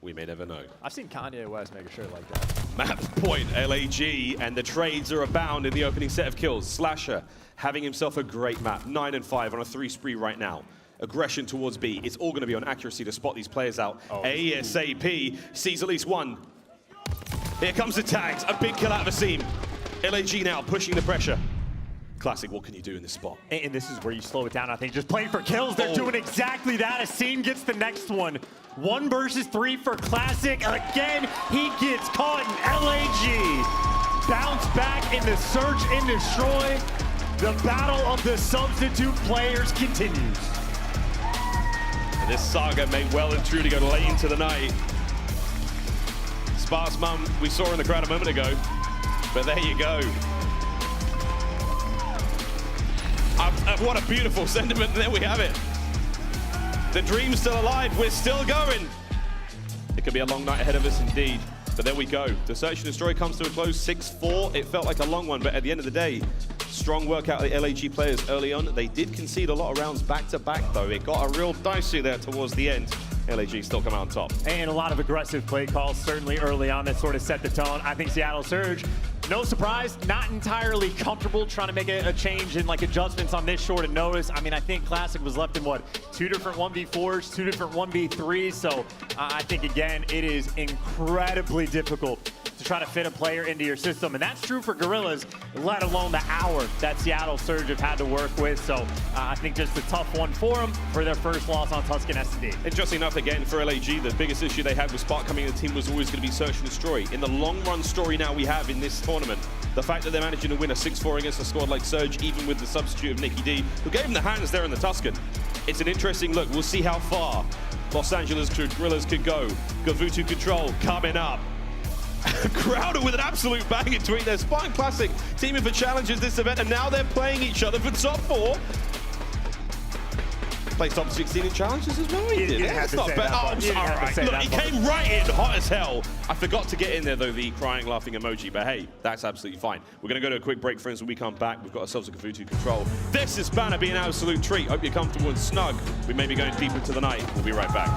We may never know. I've seen Kanye West make a shirt like that. Map point, LAG, and the trades are abound in the opening set of kills. Slasher having himself a great map, 9-5 on a 3 spree right now. Aggression towards B. It's all going to be on Accuracy to spot these players out. ASAP sees at least one. Here comes the tags, a big kill out of Asim. LAG now pushing the pressure. Classic, what can you do in this spot? And this is where you slow it down, I think. Just playing for kills, they're doing exactly that. Asim gets the next one. 1 versus 3 for Classic. Again, he gets caught in LAG. Bounce back in the Search and Destroy. The battle of the substitute players continues. And this saga may well and truly go late into the night. Spar's mum, we saw her in the crowd a moment ago. But there you go. What a beautiful sentiment, and there we have it. The dream's still alive, we're still going. It could be a long night ahead of us indeed, but there we go. The Search and Destroy comes to a close, 6-4. It felt like a long one, but at the end of the day, strong work out of the LAG players early on. They did concede a lot of rounds back to back though. It got a real dicey there towards the end. LAG still come out on top. And a lot of aggressive play calls, certainly early on, that sort of set the tone. I think Seattle Surge No surprise, not entirely comfortable trying to make a change and like adjustments on this short of notice. I mean, I think Classic was left in what, 2 different 1v4s, 2 different 1v3s. So I think again, it is incredibly difficult to try to fit a player into your system. And that's true for Guerrillas, let alone the hour that Seattle Surge have had to work with. So I think just a tough one for them for their first loss on Tuscan SD. Interesting enough, again, for LAG, the biggest issue they had with Spark coming in the team was always going to be search and destroy. In the long run story now we have in this tournament, the fact that they're managing to win a 6-4 against a squad like Surge, even with the substitute of Nicky D, who gave him the hands there in the Tuscan. It's an interesting look. We'll see how far Los Angeles Guerrillas could go. Gavutu Control coming up. Crowder with an absolute bang tweet there. Spartan Classic teaming for challenges this event, and now they're playing each other for top 4. Played top 16 in challenges as well. He did. That's not bad. Oh, I'm sorry. Look, he came right in, hot as hell. I forgot to get in there, though, the crying, laughing emoji. But hey, that's absolutely fine. We're going to go to a quick break, friends. When we come back, we've got ourselves a Gavutu Control. This is bound to be an absolute treat. Hope you're comfortable and snug. We may be going deep into the night. We'll be right back.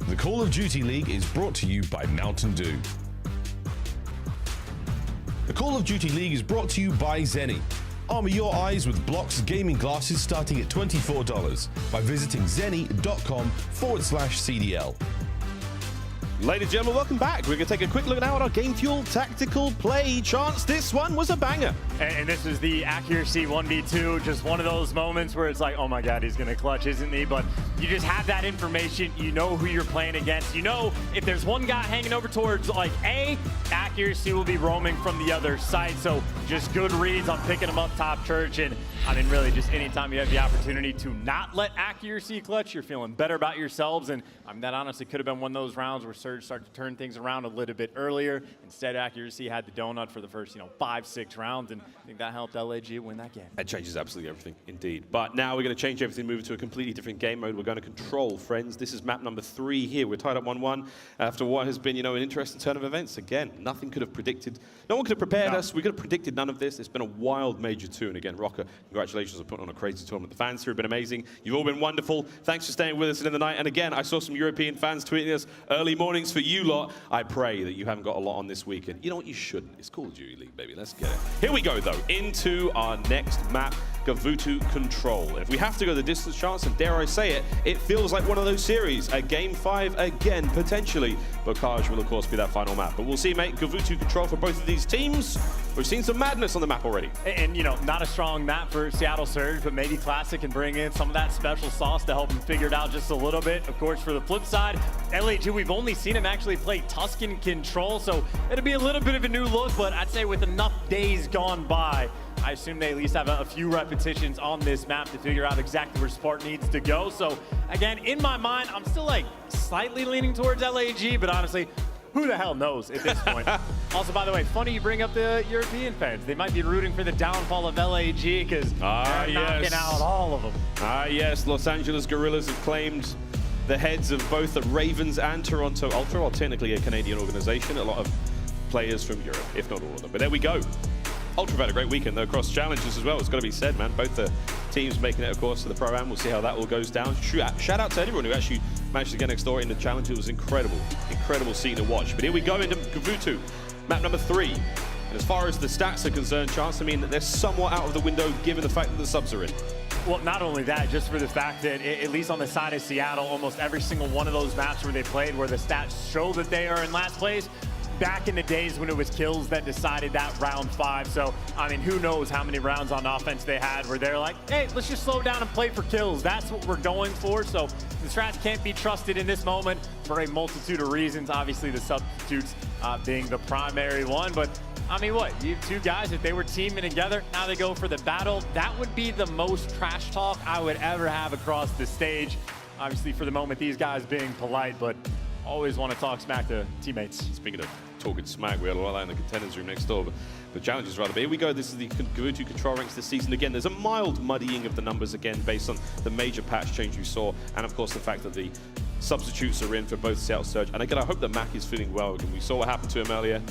The Call of Duty League is brought to you by Mountain Dew. The Call of Duty League is brought to you by Zenny. Armor your eyes with Block's gaming glasses starting at $24 by visiting zenny.com/CDL. Ladies and gentlemen, welcome back. We're going to take a quick look now at our Game Fuel Tactical Play Chance. This one was a banger. And this is the accuracy 1v2, just one of those moments where it's like, oh my God, he's going to clutch, isn't he? But you just have that information. You know who you're playing against. You know if there's one guy hanging over towards like A, accuracy will be roaming from the other side. So just good reads on picking him up top church. And I mean, really, just anytime you have the opportunity to not let accuracy clutch, you're feeling better about yourselves. And I mean, that honestly could have been one of those rounds where Surge started to turn things around a little bit earlier. Instead, accuracy had the donut for the first, 5-6 rounds. And I think that helped LAG win that game. That changes absolutely everything, indeed. But now we're going to change everything, move into a completely different game mode. We're going to control, friends. This is map number 3 here. We're tied up 1-1 after what has been, an interesting turn of events. Again, nothing could have predicted. No one could have prepared us. We could have predicted none of this. It's been a wild Major II. And again, RØKKR, congratulations on putting on a crazy tournament. The fans here have been amazing. You've all been wonderful. Thanks for staying with us in the night. And again, I saw some European fans tweeting us early mornings for you lot. I pray that you haven't got a lot on this weekend. You know what? You shouldn't. It's Call of Duty League, baby. Let's get it. Here we go, though, into our next map, Gavutu Control. If we have to go the distance chance, and dare I say it, it feels like one of those series. A Game 5 again, potentially. Bocage will, of course, be that final map. But we'll see, mate. Gavutu Control for both of these teams. We've seen some madness on the map already. And, not a strong map for Seattle Surge, but maybe Classic can bring in some of that special sauce to help him figure it out just a little bit. Of course, for the flip side, LAG, we've only seen him actually play Tuscan Control, so it'll be a little bit of a new look, but I'd say with enough days gone by, I assume they at least have a few repetitions on this map to figure out exactly where Spartan needs to go. So, again, in my mind, I'm still, slightly leaning towards LAG, but honestly, who the hell knows at this point? Also, by the way, funny you bring up the European fans. They might be rooting for the downfall of LAG because they're knocking out all of them. Yes, Los Angeles Guerrillas have claimed the heads of both the Ravens and Toronto Ultra, or technically a Canadian organization. A lot of players from Europe, if not all of them. But there we go. Ultra had a great weekend, though, across challenges as well. It's got to be said, man. Both the teams making it, of course, to the Pro-Am. We'll see how that all goes down. Shout out to anyone who actually managed to get next door in the challenge. It was incredible. Incredible scene to watch. But here we go into Gavutu, map number 3. And as far as the stats are concerned, Chance, I mean, they're somewhat out of the window given the fact that the subs are in. Well, not only that, just for the fact that, at least on the side of Seattle, almost every single one of those maps where they played, where the stats show that they are in last place, back in the days when it was kills that decided that round 5. So, I mean, who knows how many rounds on offense they had where they're like, hey, let's just slow down and play for kills. That's what we're going for. So the strats can't be trusted in this moment for a multitude of reasons. Obviously, the substitutes being the primary one. But, I mean, what? You have two guys, if they were teaming together, now they go for the battle. That would be the most trash talk I would ever have across the stage. Obviously, for the moment, these guys being polite, but always want to talk smack to teammates. Speaking of talking smack, we had a lot of that in the contenders room next door, but challenges rather. But here we go. This is the Gavutu Control ranks this season. Again, there's a mild muddying of the numbers again based on the major patch change you saw, and of course the fact that the substitutes are in for both Seattle Surge. And again, I hope that Mack is feeling well. And we saw what happened to him earlier.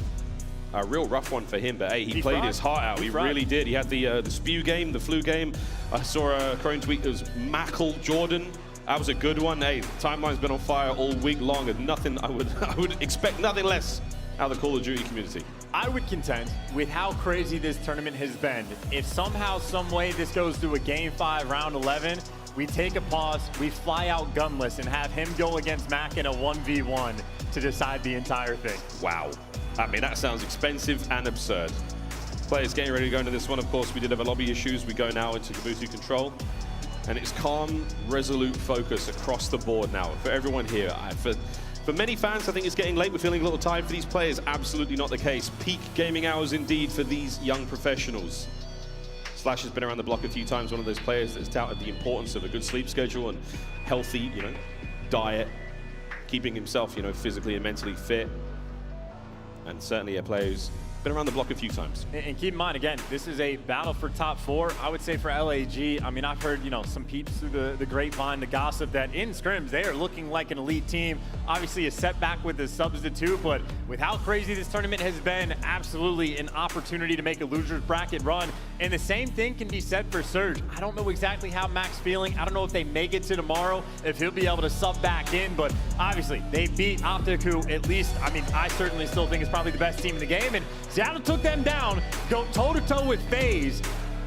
A real rough one for him, but hey, he played his heart out. He really did. He had the spew game, the flu game. I saw a Crone tweet. It was Mackle Jordan. That was a good one. Hey, timeline's been on fire all week long, and nothing. I would expect nothing less out of the Call of Duty community. I would contend with how crazy this tournament has been. If somehow, some way this goes to a Game 5, round 11, we take a pause, we fly out gunless, and have him go against Mack in a 1v1 to decide the entire thing. Wow. I mean, that sounds expensive and absurd. Players getting ready to go into this one. Of course, we did have a lobby issues. We go now into Gavutu Control. And it's calm, resolute focus across the board now for everyone here. For many fans, I think it's getting late. We're feeling a little tired. For these players, absolutely not the case. Peak gaming hours indeed for these young professionals. Slash has been around the block a few times, one of those players that's touted the importance of a good sleep schedule and healthy, diet, keeping himself, physically and mentally fit. And certainly a player who's been around the block a few times. And keep in mind, again, this is a battle for top 4. I would say for LAG, I mean, I've heard, some peeps through the grapevine, the gossip that in scrims, they are looking like an elite team. Obviously a setback with the substitute, but with how crazy this tournament has been, absolutely an opportunity to make a loser's bracket run. And the same thing can be said for Surge. I don't know exactly how Mack's feeling. I don't know if they make it to tomorrow, if he'll be able to sub back in, but obviously they beat OpTic, who at least, I mean, I certainly still think is probably the best team in the game, and Seattle took them down, go toe-to-toe with FaZe.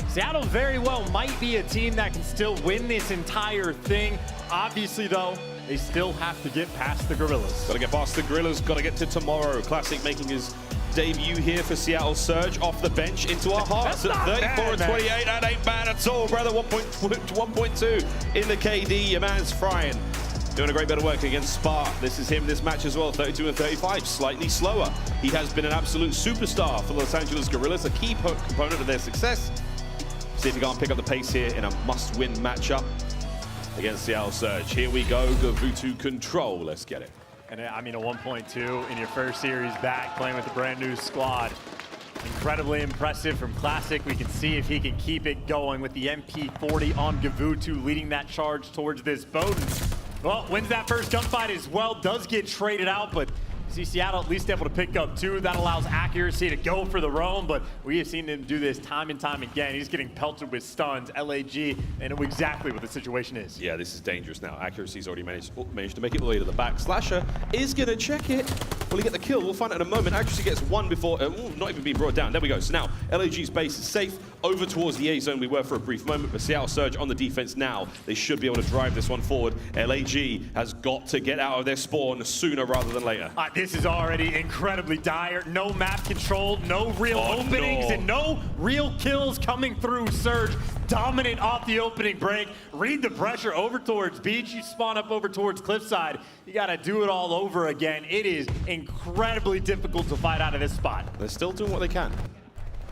Seattle very well might be a team that can still win this entire thing. Obviously, though, they still have to get past the Guerrillas. Got to get past the Guerrillas, got to get to tomorrow. Classic making his debut here for Seattle Surge off the bench into our hearts at 34 and 28. That ain't bad at all, brother. 1.2 in the KD. Your man's frying. Doing a great bit of work against Spark. This is him this match as well, 32 and 35, slightly slower. He has been an absolute superstar for the Los Angeles Guerrillas, a key component of their success. See if he can't pick up the pace here in a must-win matchup against Seattle Surge. Here we go, Gavutu control. Let's get it. And I mean, a 1.2 in your first series back, playing with a brand new squad. Incredibly impressive from Classic. We can see if he can keep it going with the MP40 on Gavutu, leading that charge towards this boat. Well, wins that first gunfight as well, does get traded out, but see Seattle at least able to pick up 2. That allows accuracy to go for the roam, but we have seen him do this time and time again. He's getting pelted with stuns. LAG, they know exactly what the situation is. Yeah, this is dangerous now. Accuracy's already managed to make it all the way to the back. Slasher is going to check it. Will he get the kill? We'll find out in a moment. Accuracy gets 1 before, not even being brought down. There we go. So now, LAG's base is safe. Over towards the A zone we were for a brief moment, but Seattle Surge on the defense now. They should be able to drive this one forward. LAG has got to get out of their spawn sooner rather than later. This is already incredibly dire. No map control, no real openings, and no real kills coming through. Surge dominant off the opening break. Read the pressure over towards beach. You spawn up over towards cliffside. You got to do it all over again. It is incredibly difficult to fight out of this spot. They're still doing what they can.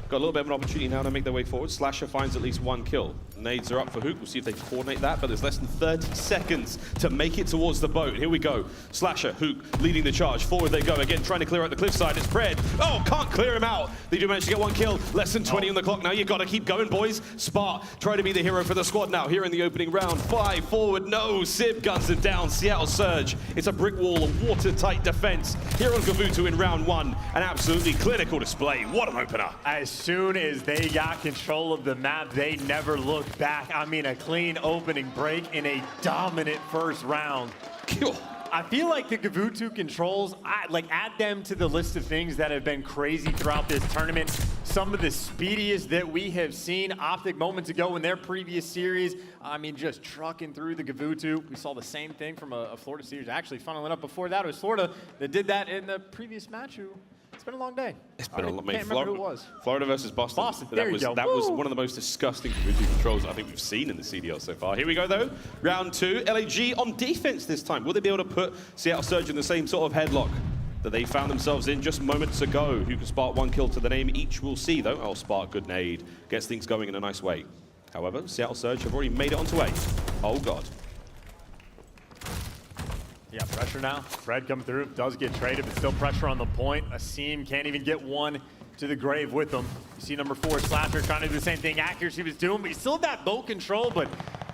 Got a little bit of an opportunity now to make their way forward. Slasher finds at least 1 kill. Nades are up for Hook. We'll see if they can coordinate that, but there's less than 30 seconds to make it towards the boat. Here we go. Slasher, Hook leading the charge. Forward they go. Again, trying to clear out the cliffside. It's Pred. Oh, can't clear him out. They do manage to get 1 kill. Less than 20 on the clock now. You got to keep going, boys. Spark, try to be the hero for the squad now. Here in the opening round. 5 forward. No. Simp guns it down. Seattle Surge. It's a brick wall, a watertight defense. Here on Gavutu in round 1. An absolutely clinical display. What an opener. As soon as they got control of the map, they never looked back. I mean, a clean opening break in a dominant first round. I feel like the Gavutu controls, add them to the list of things that have been crazy throughout this tournament. Some of the speediest that we have seen. OpTic moments ago in their previous series, I mean, just trucking through the Gavutu. We saw the same thing from a Florida series. Actually, funnily enough, before that, it was Florida that did that in the previous match. It's been a long day. It's been a long day. Can't remember who it was. Florida versus Boston. There you go. That was one of the most disgusting Gavutu controls I think we've seen in the CDL so far. Here we go, though. Round 2. LAG on defense this time. Will they be able to put Seattle Surge in the same sort of headlock that they found themselves in just moments ago? Who can spark 1 kill to the name? Each will see, though. Oh, Spark, good nade. Gets things going in a nice way. However, Seattle Surge have already made it onto A. Oh, God. Yeah, pressure now. Fred coming through, does get traded, but still pressure on the point. Asim can't even get 1 to the grave with him. You see number 4, Slasher, trying to do the same thing Accuracy was doing, but he still had that boat control, but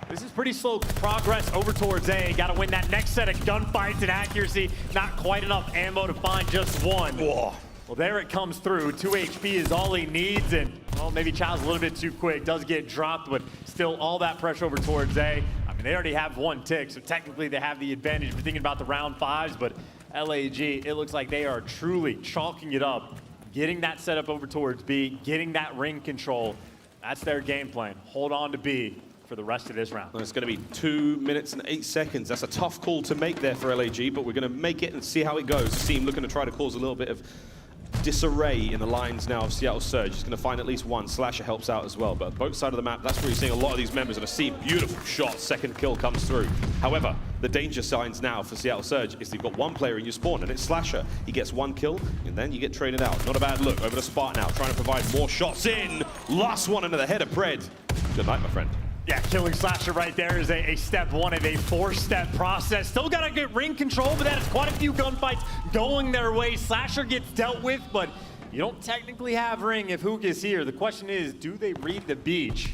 this is pretty slow progress over towards A. Got to win that next set of gunfights, and Accuracy, not quite enough ammo to find just 1. Whoa. Well, there it comes through. 2 HP is all he needs, and, well, maybe Child's a little bit too quick. Does get dropped, but still all that pressure over towards A. I mean, they already have 1 tick, so technically they have the advantage. We're thinking about the round 5s, but LAG, it looks like they are truly chalking it up, getting that setup over towards B, getting that ring control. That's their game plan. Hold on to B for the rest of this round. Well, it's going to be 2 minutes and 8 seconds. That's a tough call to make there for LAG, but we're going to make it and see how it goes. Seem looking to try to cause a little bit of disarray in the lines now of Seattle Surge. He's going to find at least 1. Slasher helps out as well, but both sides of the map, that's where you're seeing a lot of these members of a Seam. Beautiful shot, second kill comes through. However, the danger signs now for Seattle Surge is they've got 1 player in your spawn, and it's Slasher. He gets 1 kill, and then you get traded out. Not a bad look. Over to Spark now, trying to provide more shots in. Last one into the head of Pred. Good night, my friend. Yeah, killing Slasher right there is a step 1 of a 4-step process. Still got to get ring control, but that is quite a few gunfights going their way. Slasher gets dealt with, but You don't technically have ring if Hook is here. The question is, do they read the beach?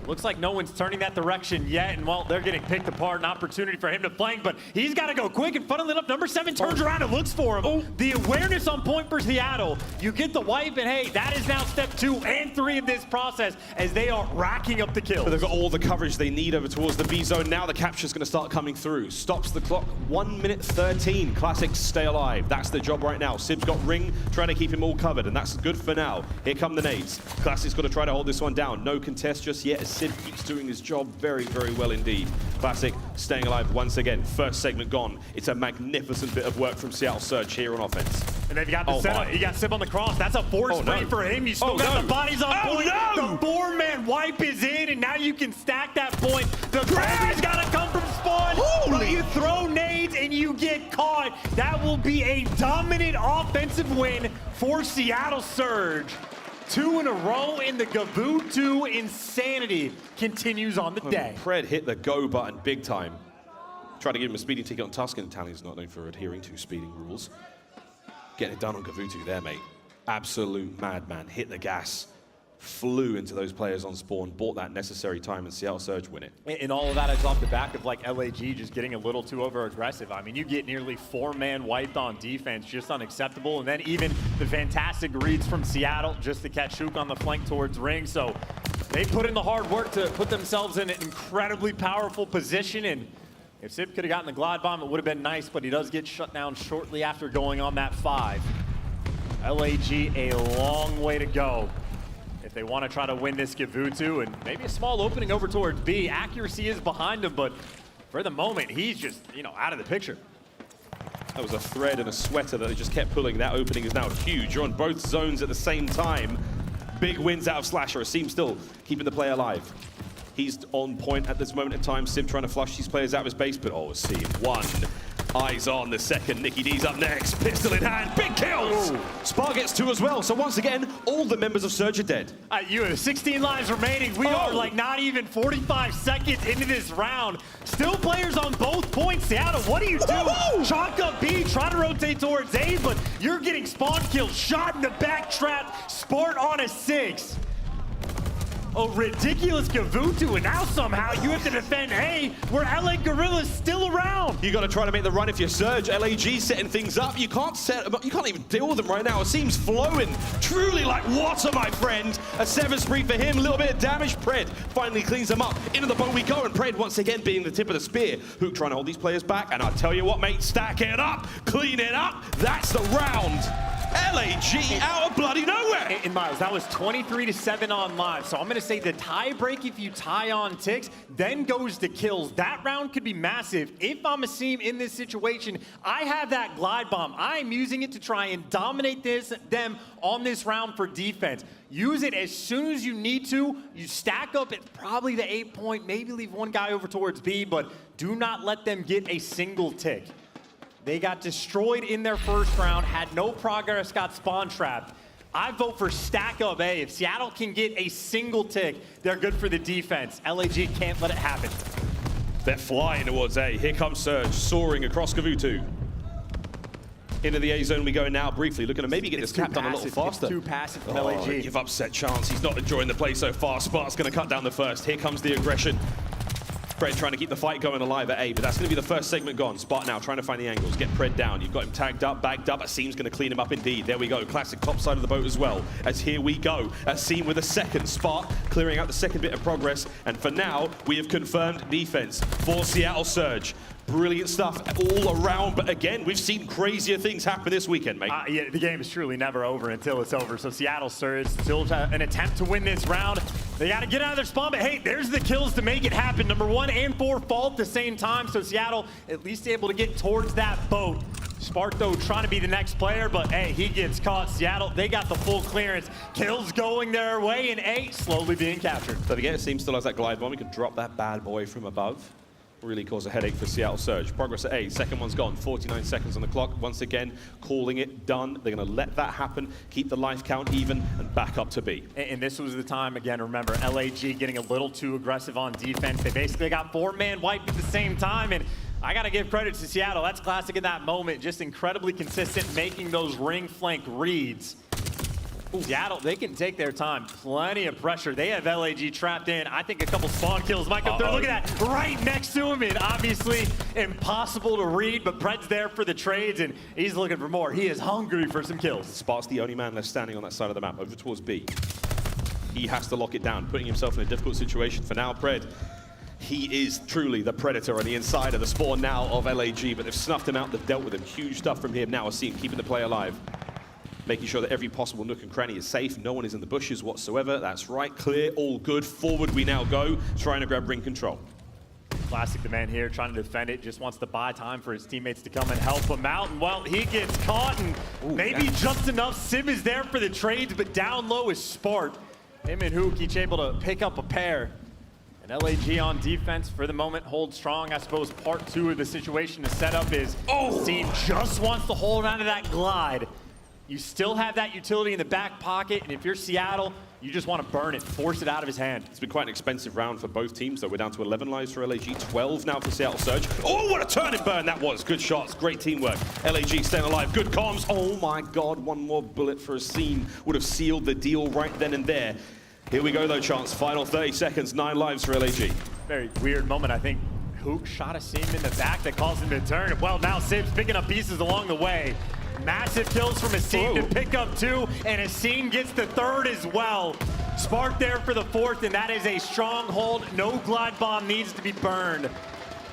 Looks like no one's turning that direction yet, and well, they're getting picked apart. An opportunity for him to flank, but he's got to go quick, and funnily enough, number 7 turns around and looks for him. The awareness on point for Seattle. You get the wipe, and hey, that is now step 2 and 3 of this process as they are racking up the kills. But they've got all the coverage they need over towards the B zone. Now the capture's going to start coming through. Stops the clock, 1 minute 13. Classics stay alive. That's their job right now. Sib's got ring, trying to keep him all covered, and that's good for now. Here come the nades. Classics got to try to hold this one down. No contest just yet, as Sib keeps doing his job very, very well indeed. Classic staying alive once again. First segment gone. It's a magnificent bit of work from Seattle Surge here on offense. And they've got the setup. He got Simp on the cross. That's a force spray for him. You still got the bodies on point. The 4-man wipe is in, and now you can stack that point. The gravity's got to come from spawn. But you throw nades and you get caught. That will be a dominant offensive win for Seattle Surge. 2 in a row in the Gavutu insanity continues on the day. Pred hit the go button big time. Tried to give him a speeding ticket on Tuscan. Tally's not known for adhering to speeding rules. Getting it done on Gavutu there, mate. Absolute madman. Hit the gas. Flew into those players on spawn, bought that necessary time, and Seattle Surge win it. And all of that is off the back of like LAG just getting a little too over-aggressive. I mean, you get nearly 4-man wiped on defense, just unacceptable. And then even the fantastic reads from Seattle just to catch Shook on the flank towards ring. So they put in the hard work to put themselves in an incredibly powerful position. And if Sib could have gotten the glide bomb, it would have been nice, but he does get shut down shortly after going on that 5. LAG a long way to go if they want to try to win this Gavutu, and maybe a small opening over towards B. Accuracy is behind him, but for the moment, he's just, out of the picture. That was a thread and a sweater that they just kept pulling. That opening is now huge. You're on both zones at the same time. Big wins out of Slasher. Asim still keeping the play alive. He's on point at this moment in time. Sim trying to flush these players out of his base, but Asim, 1. Eyes on the second. Nicky D's up next. Pistol in hand. Big kills. Spar gets 2 as well. So once again, all the members of Surge are dead. You have 16 lives remaining. We are like not even 45 seconds into this round. Still players on both points. Seattle, what do you do? Chalk up B, try to rotate towards A, but you're getting spawn kills. Shot in the back trap. Sport on a 6. A ridiculous Gavutu, and now somehow you have to defend A, where LA Guerrillas still around. You got to try to make the run if you're Surge. LAG setting things up. You can't set them up. You can't even deal with them right now. It seems flowing. Truly like water, my friend. A 7 spree for him. A little bit of damage. Pred finally cleans them up. Into the boat we go, and Pred once again being the tip of the spear. Hook trying to hold these players back, and I'll tell you what, mate, stack it up, clean it up. That's the round. LAG out of bloody nowhere. And Miles, that was 23-7 on live. So I'm going to say the tie break if you tie on ticks, then goes to kills. That round could be massive. If I'm Asim in this situation, I have that glide bomb. I'm using it to try and dominate them on this round for defense. Use it as soon as you need to. You stack up at probably the 8-point, maybe leave one guy over towards B, but do not let them get a single tick. They got destroyed in their first round, had no progress, got spawn trapped. I vote for stack up A. If Seattle can get a single tick, they're good for the defense. LAG can't let it happen. They're flying towards A. Here comes Surge, soaring across Gavutu. Into the A zone we go now briefly, looking to maybe get this cap done a little faster. It's too passive from LAG. Give upset chance. He's not enjoying the play so far. Spark's going to cut down the first. Here comes the aggression. Pred trying to keep the fight going alive at A, but that's going to be the first segment gone. Spot now trying to find the angles, get Pred down. You've got him tagged up, bagged up. Asim's going to clean him up indeed. There we go. Classic top side of the boat as well. As here we go. Asim with a second. Spot clearing out the second bit of progress. And for now, we have confirmed defense for Seattle Surge. Brilliant stuff all around, but again, we've seen crazier things happen this weekend, mate. Yeah, the game is truly never over until it's over. So Seattle Surge still an attempt to win this round. They got to get out of their spawn, but hey, there's the kills to make it happen. Number 1 and 4 fall at the same time, so Seattle at least able to get towards that boat. Spark, though, trying to be the next player, but hey, he gets caught. Seattle, they got the full clearance. Kills going their way, and A slowly being captured. Don't forget, Asim still has that glide bomb. He can drop that bad boy from above. Really cause a headache for Seattle Surge. Progress at A, second one's gone, 49 seconds on the clock. Once again, calling it done. They're going to let that happen, keep the life count even, and back up to B. And this was the time, again, remember, LAG getting a little too aggressive on defense. They basically got 4-man wiped at the same time, and I got to give credit to Seattle. That's classic in that moment. Just incredibly consistent, making those ring flank reads. Seattle, they can take their time. Plenty of pressure. They have LAG trapped in. I think a couple spawn kills might come through. Look at that, right next to him. And obviously impossible to read, but Pred's there for the trades, and he's looking for more. He is hungry for some kills. Spot's the only man left standing on that side of the map, over towards B. He has to lock it down, putting himself in a difficult situation. For now, Pred, he is truly the predator on the inside of the spawn now of LAG, but they've snuffed him out, they've dealt with him. Huge stuff from him now. I see him keeping the play alive. Making sure that every possible nook and cranny is safe. No one is in the bushes whatsoever. That's right, clear, all good. Forward we now go, trying to grab ring control. Classic the man here, trying to defend it, just wants to buy time for his teammates to come and help him out. And well, he gets caught, and maybe just enough. Sim is there for the trades, but down low is Spart. Him and Hook each able to pick up a pair. And LAG on defense for the moment holds strong. I suppose part two of the situation to set up is Scene just wants to hold on to that glide. You still have that utility in the back pocket, and if you're Seattle, you just want to burn it, force it out of his hand. It's been quite an expensive round for both teams, though. We're down to 11 lives for LAG, 12 now for Seattle Surge. Oh, what a turn and burn that was. Good shots, great teamwork. LAG staying alive, good comms. Oh my God, one more bullet for a Scene would have sealed the deal right then and there. Here we go though, Chance. Final 30 seconds, 9 lives for LAG. Very weird moment, I think. Hook shot a Scene in the back that caused him to turn. Well, now Sim's picking up pieces along the way. Massive kills from Scene to pick up 2, and Scene gets the 3rd as well. Spark there for the 4th, and that is a stronghold. No glide bomb needs to be burned.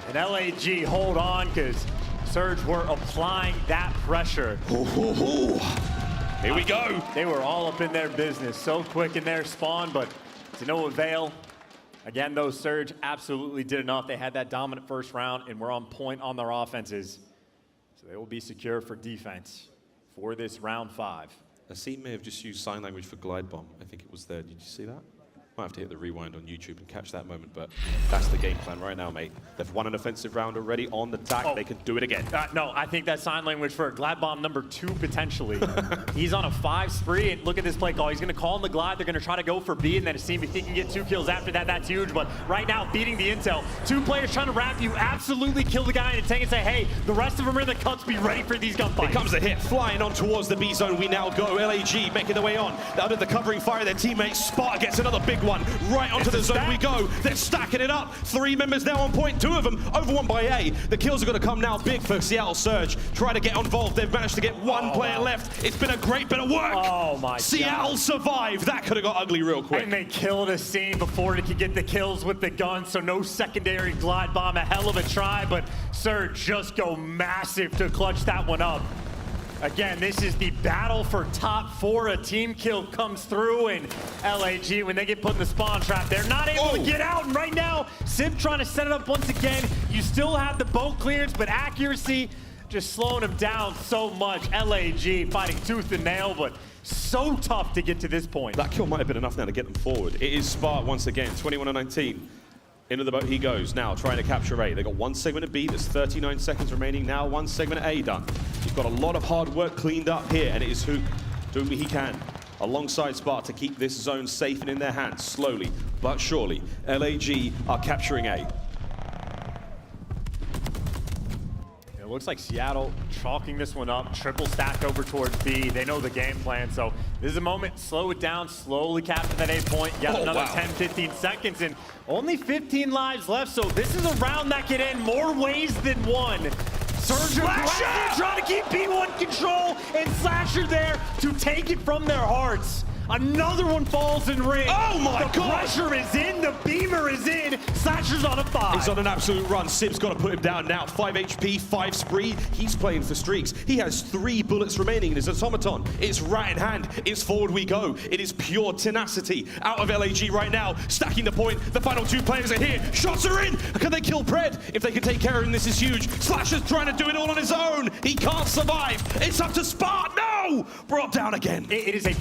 And LAG hold on, because Surge were applying that pressure. Here we go. They were all up in their business, so quick in their spawn, but to no avail. Again, though, Surge absolutely did enough. They had that dominant first round, and were on point on their offenses. So they will be secure for defense for this round 5. Scene may have just used sign language for glide bomb. I think it was there. Did you see that? Might have to hit the rewind on YouTube and catch that moment, but that's the game plan right now, mate. They've won an offensive round already on the tack. They can do it again. No, I think that's sign language for glide bomb number 2 potentially. He's on a 5 spree, and look at this play call. He's going to call in the glide. They're going to try to go for B, and then see if he can get 2 kills after that. That's huge, but right now, beating the intel. 2 players trying to wrap you, absolutely kill the guy in the tank and say, hey, the rest of them are in the cuts. Be ready for these gunfights. Here comes the hit, flying on towards the B zone. We now go. LAG making their way on. Under the covering fire of their teammates. Sparta gets another big one. Right on to the zone we go. They're stacking it up. 3 members now on point. 2 of them overwon by A. The kills are going to come now big for Seattle Surge. Try to get involved. They've managed to get 1 player left. It's been a great bit of work. Oh my Seattle God. survived. That could have got ugly real quick. And they killed a Scene before they could get the kills with the gun, so no secondary glide bomb. A hell of a try, but Surge just go massive to clutch that one up. Again, this is the battle for top 4. A team kill comes through, and LAG, when they get put in the spawn trap, they're not able to get out. And right now, Simp trying to set it up once again. You still have the boat clearance, but accuracy just slowing them down so much. LAG fighting tooth and nail, but so tough to get to this point. That kill might have been enough now to get them forward. It is Spart once again, 21-19. Into the boat he goes, now trying to capture A. They've got 1 segment of B, there's 39 seconds remaining now, 1 segment of A done. You've got a lot of hard work cleaned up here, and it is Hook doing what he can alongside Spart to keep this zone safe and in their hands, slowly but surely. LAG are capturing A. It looks like Seattle chalking this one up, triple stack over towards B. They know the game plan, so this is a moment, slow it down, slowly capture that A point, get another 10, 15 seconds, and only 15 lives left, so this is a round that could end more ways than one. Surge aggressive, trying to keep B1 control, and Slasher there to take it from their hearts. Another one falls in ring. Oh my God! The pressure is in, the beamer is in. Slasher's on a 5. He's on an absolute run. Simp's got to put him down now. 5 HP, 5 spree. He's playing for streaks. He has 3 bullets remaining in his automaton. It's right in hand. It's forward we go. It is pure tenacity out of LAG right now. Stacking the point. The final 2 players are here. Shots are in. Can they kill Pred? If they can take care of him, this is huge. Slasher's trying to do it all on his own. He can't survive. It's up to Spart. No! Brought down again. It is a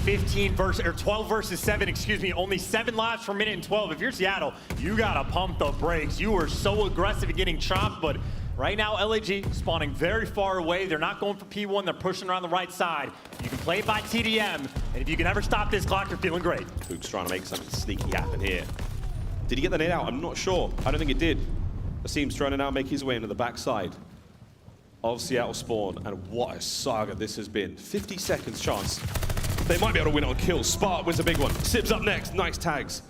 12 versus 7, excuse me, only 7 lives per minute and 12. If you're Seattle, you gotta pump the brakes. You were so aggressive at getting chopped, but right now LAG spawning very far away. They're not going for P1, they're pushing around the right side. You can play by TDM, and if you can ever stop this clock, you're feeling great. Hook's trying to make something sneaky happen here. Did he get the nade out? I'm not sure. I don't think it did. Asim's trying to now make his way into the backside of Seattle spawn, and what a saga this has been. 50 seconds chance. They might be able to win on kills. Spark wins a big one. Sib's up next. Nice tags.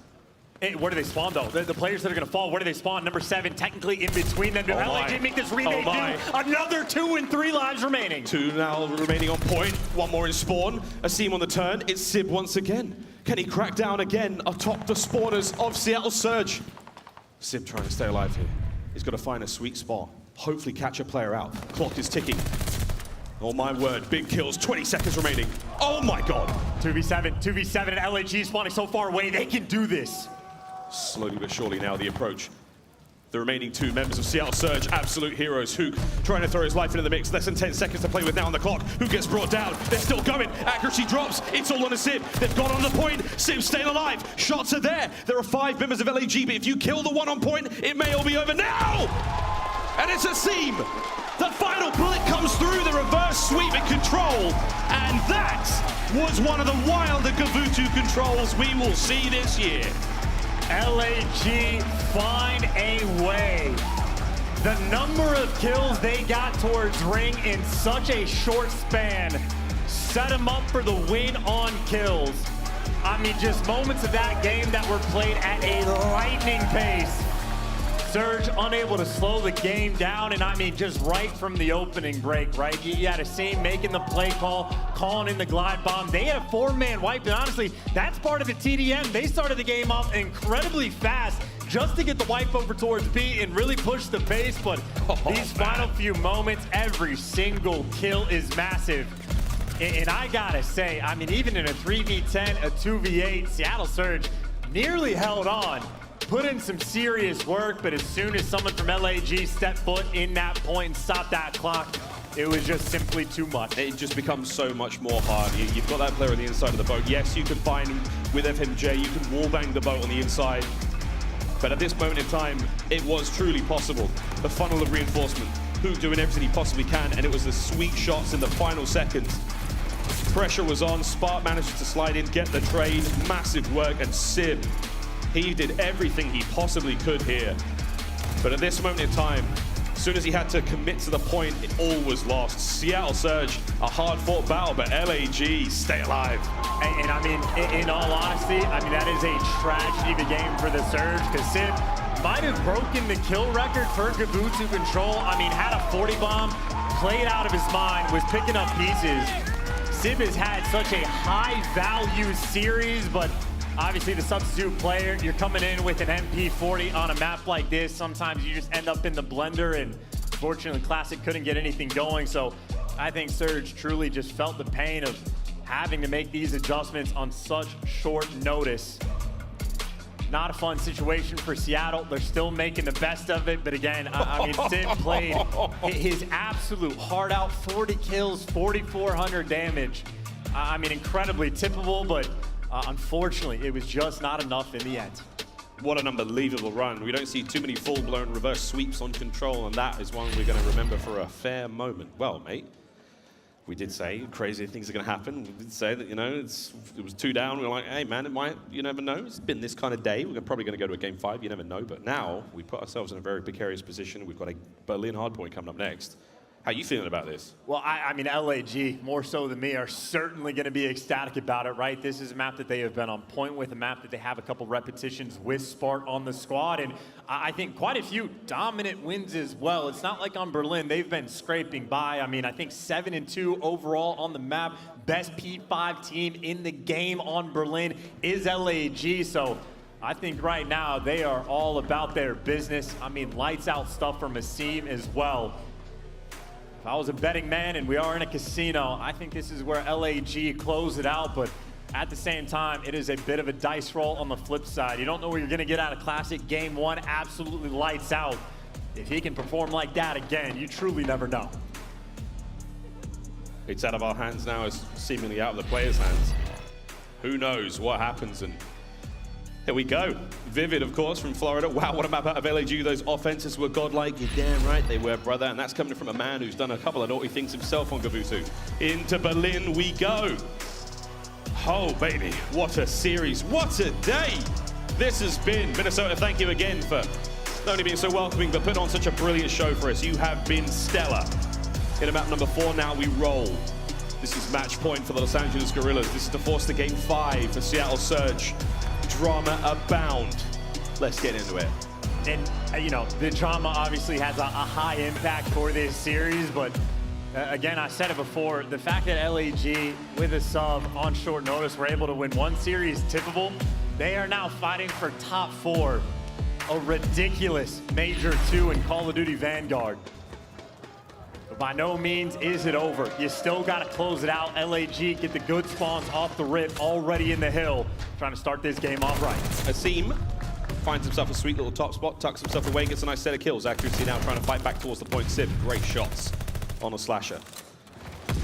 Hey, where do they spawn, though? The players that are going to fall, where do they spawn? Number 7, technically in between them. Do LAG make this remake do? Another 2 and 3 lives remaining. 2 now remaining on point. 1 more in spawn. Asim on the turn. It's Sib once again. Can he crack down again atop the spawners of Seattle Surge? Sib trying to stay alive here. He's got to find a sweet spot. Hopefully catch a player out. Clock is ticking. Oh my word, big kills, 20 seconds remaining. Oh my God. 2v7, and LAG spawning so far away. They can do this. Slowly but surely now the approach. The remaining 2 members of Seattle Surge, absolute heroes. Hook trying to throw his life into the mix. Less than 10 seconds to play with now on the clock. Who gets brought down? They're still going. Accuracy drops. It's all on a Sib. They've got on the point. Sib staying alive. Shots are there. There are 5 members of LAG, but if you kill the one on point, it may all be over now. And it's Asim. The final bullet comes through, the reverse sweep and control. And that was one of the wilder Gavutu controls we will see this year. LAG find a way. The number of kills they got towards Ring in such a short span set them up for the win on kills. I mean, just moments of that game that were played at a lightning pace. Surge unable to slow the game down, and I mean, just right from the opening break, right? You had Asim making the play call, calling in the glide bomb. They had a 4-man wipe, and honestly, that's part of the TDM. They started the game off incredibly fast just to get the wipe over towards B and really push the pace, but these final few moments, every single kill is massive. And I gotta say, I mean, even in a 3v10, a 2v8, Seattle Surge nearly held on. Put in some serious work, but as soon as someone from LAG stepped foot in that point and stopped that clock, it was just simply too much. It just becomes so much more hard. You've got that player on the inside of the boat. Yes, you can find him with FMJ, you can wallbang the boat on the inside. But at this moment in time, it was truly possible. The funnel of reinforcement, Hook doing everything he possibly can, and it was the sweet shots in the final seconds. Pressure was on, Spark managed to slide in, get the trade, massive work, and Sib, he did everything he possibly could here. But at this moment in time, as soon as he had to commit to the point, it all was lost. Seattle Surge, a hard-fought battle, but LAG, stay alive. And I mean, in all honesty, I mean, that is a tragedy of a game for the Surge, because Sib might have broken the kill record for Gavutu control. I mean, had a 40 bomb, played out of his mind, was picking up pieces. Sib has had such a high-value series, but obviously the substitute player, you're coming in with an MP40 on a map like this. Sometimes you just end up in the blender, and unfortunately Classic couldn't get anything going. So I think Surge truly just felt the pain of having to make these adjustments on such short notice. Not a fun situation for Seattle. They're still making the best of it, but again, I mean, Sib played his absolute heart out. 40 kills, 4,400 damage. I mean, incredibly tippable, but unfortunately, it was just not enough in the end. What an unbelievable run. We don't see too many full-blown reverse sweeps on control, and that is one we're going to remember for a fair moment. Well, mate, we did say crazy things are going to happen. We did say that, you know, it was 2 down. We were like, hey, man, it might, you never know. It's been this kind of day. We're probably going to go to a game 5. You never know. But now we put ourselves in a very precarious position. We've got a Berlin hardpoint coming up next. How are you feeling about this? Well, I mean, LAG, more so than me, are certainly going to be ecstatic about it, right? This is a map that they have been on point with, a map that they have a couple repetitions with Spark on the squad, and I think quite a few dominant wins as well. It's not like on Berlin, they've been scraping by. I mean, I think 7-2 overall on the map. Best P5 team in the game on Berlin is LAG, so I think right now they are all about their business. I mean, lights out stuff from Asim as well. If I was a betting man and we are in a casino, I think this is where LAG close it out, but at the same time, it is a bit of a dice roll on the flip side. You don't know what you're gonna get out of Classic. Game 1 absolutely lights out. If he can perform like that again, you truly never know. It's out of our hands now, it's seemingly out of the players' hands. Who knows what happens, and here we go. Vivid, of course, from Florida. Wow, what a map out of LAG. Those offenses were godlike. You're damn right they were, brother. And that's coming from a man who's done a couple of naughty things himself on Gavutu. Into Berlin we go. Oh, baby, what a series. What a day. This has been Minnesota. Thank you again for Not only being so welcoming, but putting on such a brilliant show for us. You have been stellar. In map number 4 now, we roll. This is match point for the Los Angeles Guerrillas. This is to force the game 5 for Seattle Surge. Drama abound. Let's get into it. And, you know, the drama obviously has a high impact for this series, but again, I said it before, the fact that LAG, with a sub on short notice, were able to win one series tippable, they are now fighting for top 4. A ridiculous Major II in Call of Duty Vanguard. But by no means is it over. You still got to close it out. LAG get the good spawns off the rip, already in the hill, trying to start this game off right. Asim finds himself a sweet little top spot, tucks himself away, gets a nice set of kills. Accuracy now trying to fight back towards the point. Simp, great shots on a slasher.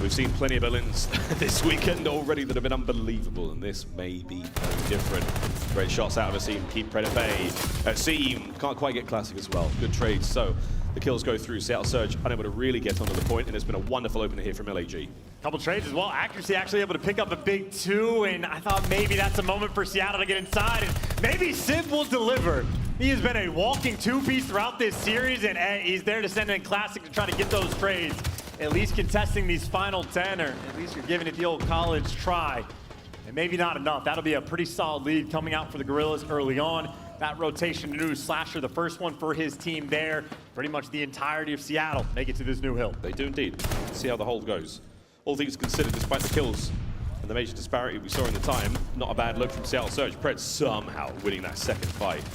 We've seen plenty of Berlins this weekend already that have been unbelievable, and this may be no different. Great shots out of Asim, keep Pred at bay. Asim can't quite get classic as well. Good trades, so the kills go through. Seattle Surge unable to really get onto the point, and it's been a wonderful opener here from LAG. Couple trades as well. Accuracy actually able to pick up a big 2, and I thought maybe that's a moment for Seattle to get inside, and maybe Simp will deliver. He has been a walking 2-piece throughout this series, and he's there to send in classic to try to get those trades. At least contesting these final 10, or at least you're giving it the old college try. And maybe not enough. That'll be a pretty solid lead coming out for the Guerrillas early on. That rotation new Slasher, the first one for his team there. Pretty much the entirety of Seattle make it to this new hill. They do indeed. Let's see how the hold goes. All things considered, despite the kills and the major disparity we saw in the time, not a bad look from Seattle Surge. Pred somehow winning that second fight.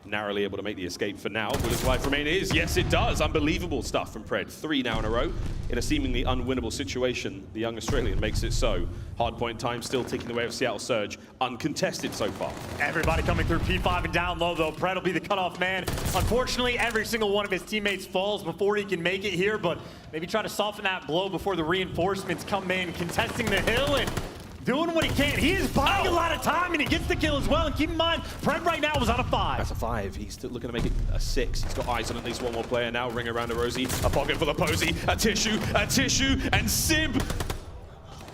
Narrowly able to make the escape for now. Will his life remain his? Yes, it does. Unbelievable stuff from Pred. 3 now in a row. In a seemingly unwinnable situation, the young Australian makes it so. Hardpoint time still ticking the way of Seattle Surge. Uncontested so far. Everybody coming through P5 and down low, though. Pred will be the cutoff man. Unfortunately, every single one of his teammates falls before he can make it here, but maybe try to soften that blow before the reinforcements come in, contesting the hill and doing what he can. He is buying a lot of time, and he gets the kill as well. And keep in mind, Pred right now was on a 5. That's a 5. He's still looking to make it a 6. He's got eyes on at least one more player now. Ring around to Rosie. A pocket full of Posey. A tissue, and Simp.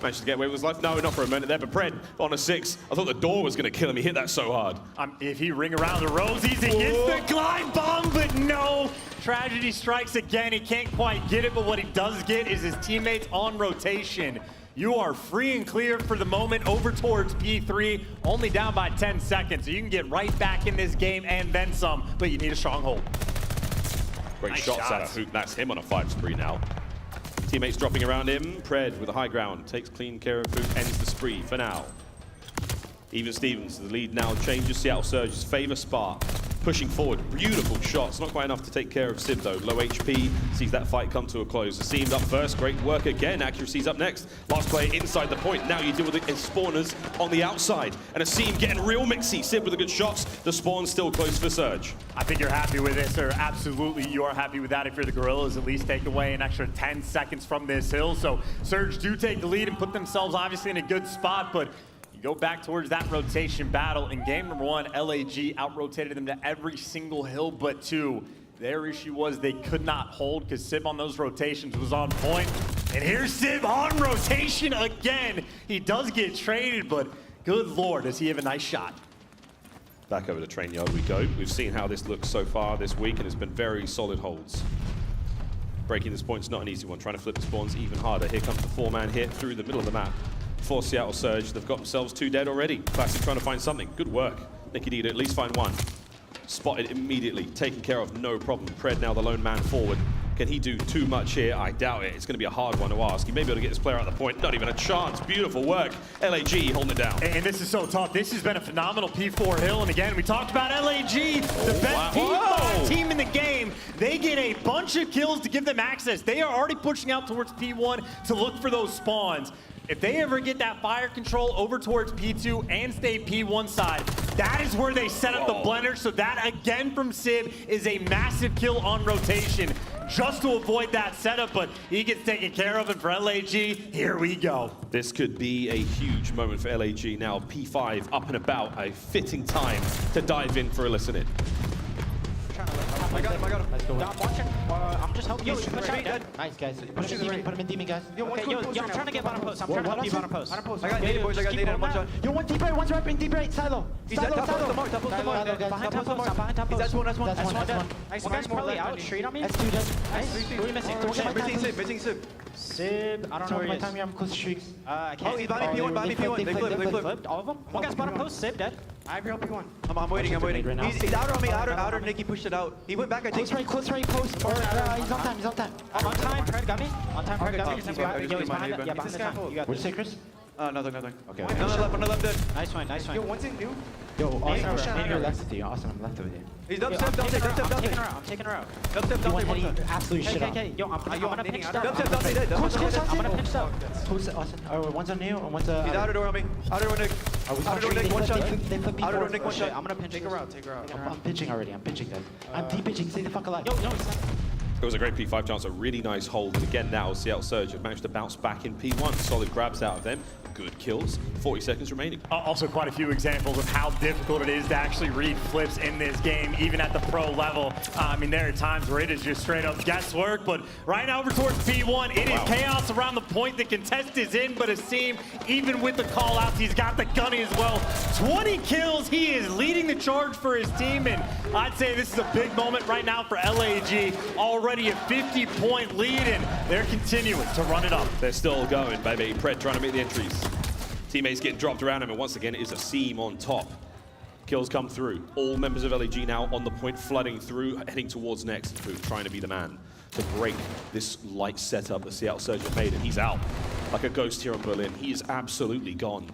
Managed to get away with his life. No, not for a minute there, but Pred on a 6. I thought the door was going to kill him. He hit that so hard. If he ring around to Rosie's, he gets the glide bomb, but no. Tragedy strikes again. He can't quite get it, but what he does get is his teammates on rotation. You are free and clear for the moment over towards P3, only down by 10 seconds. So you can get right back in this game and then some, but you need a strong hold. Great shots out of Hoop. That's him on a 5 spree now. Teammates dropping around him. Pred with a high ground, takes clean care of Hoop, ends the spree for now. Even Stevens, the lead now changes. Seattle Surge's favor Spark. Pushing forward, beautiful shots. Not quite enough to take care of Sid though. Low HP, sees that fight come to a close. Asim's up first, great work again. Accuracy's up next. Last player inside the point. Now you deal with the spawners on the outside. And Asim getting real mixy. Sid with the good shots. The spawn's still close for Surge. I think you're happy with this, or absolutely you are happy with that if you're the Guerrillas. At least take away an extra 10 seconds from this hill. So Surge do take the lead and put themselves obviously in a good spot, but go back towards that rotation battle. In game number 1, LAG out-rotated them to every single hill but 2. Their issue was they could not hold because Sib on those rotations was on point. And here's Sib on rotation again. He does get traded, but good Lord, does he have a nice shot. Back over to train yard we go. We've seen how this looks so far this week, and it's been very solid holds. Breaking this point's not an easy one. Trying to flip the spawns even harder. Here comes the 4-man hit through the middle of the map. For Seattle Surge, they've got themselves 2 dead already. Classic trying to find something. Good work. Nicky D to at least find 1. Spotted immediately, taken care of, no problem. Pred now the lone man forward. Can he do too much here? I doubt it. It's going to be a hard one to ask. He may be able to get this player out of the point. Not even a chance. Beautiful work. LAG holding it down. And this is so tough. This has been a phenomenal P4 hill. And again, we talked about LAG, the best P5 team in the game. They get a bunch of kills to give them access. They are already pushing out towards P1 to look for those spawns. If they ever get that fire control over towards P2 and stay P1 side, that is where they set up the blender. So that, again, from Sib is a massive kill on rotation just to avoid that setup, but he gets taken care of. And for LAG, here we go. This could be a huge moment for LAG now. P5 up and about, a fitting time to dive in for a listen in. I got him. Let's go. I'm watching. I'm just helping you. Push out, Dad. Nice, guys. Put him in demon, guys. Yo, I'm trying to get bottom post. I'm trying to help you bottom post. I got data, boys. I got data. Yo, one deep right, one's rapping deep right. Silo. He's dead. Top post the mark. Behind top post. I'm behind top post. That's one. Nice. One guy's probably out. Straight on me. That's two dead. Nice. Who are you missing? Missing Simp. Sib. I don't know where he is. I'm close to streaks. I can't. Oh, he's behind P1. They flipped. All of them? One guy's bottom post. Sib dead. I have your P1. I'm waiting. He's outer on me. Outer. Nicky pushed it out. He went back. I think. Close right, post. He's on time. On time. Pred got me. On time. Pred got me. Yo, he's behind the time. You got Where's Chris? Nothing. Okay. Another left dead. Nice one. Yo, one's in new. Yo, Austin, I'm left with you. Austin, I'm left with you. He's dubstep. I'm taking her out. Dubstep. Absolutely shit out. Yo, I'm gonna pinch down. Dubstep. I'm gonna pinch down. Who's Austin? Oh, one's on Nero and one's He's outer door on me. Outer door Nick. Outer door Nick. One shot. Outer door Nick. One shot. I'm gonna pinch. Take her out. I'm pitching already. I'm pitching them. I'm deep pitching. Stay the fuck alive. Yo, it's not. It was a great P5 chance, a really nice hold. And again now, Seattle Surge have managed to bounce back in P1. Solid grabs out of them. Good kills. 40 seconds remaining. Also quite a few examples of how difficult it is to actually read flips in this game, even at the pro level. I mean, there are times where it is just straight up guesswork, but right now over towards P1, it is chaos around the point. The contest is in, but Asim, even with the call outs, he's got the gunny as well. 20 kills, he is leading the charge for his team, and I'd say this is a big moment right now for LAG. Already a 50-point lead, and they're continuing to run it up. They're still going, baby. Pred trying to make the entries. Teammates getting dropped around him, and once again, it is Asim on top. Kills come through. All members of LAG now on the point, flooding through, heading towards next, trying to be the man to break this light setup that Seattle Surge have made, and he's out like a ghost here on Berlin. He is absolutely gone.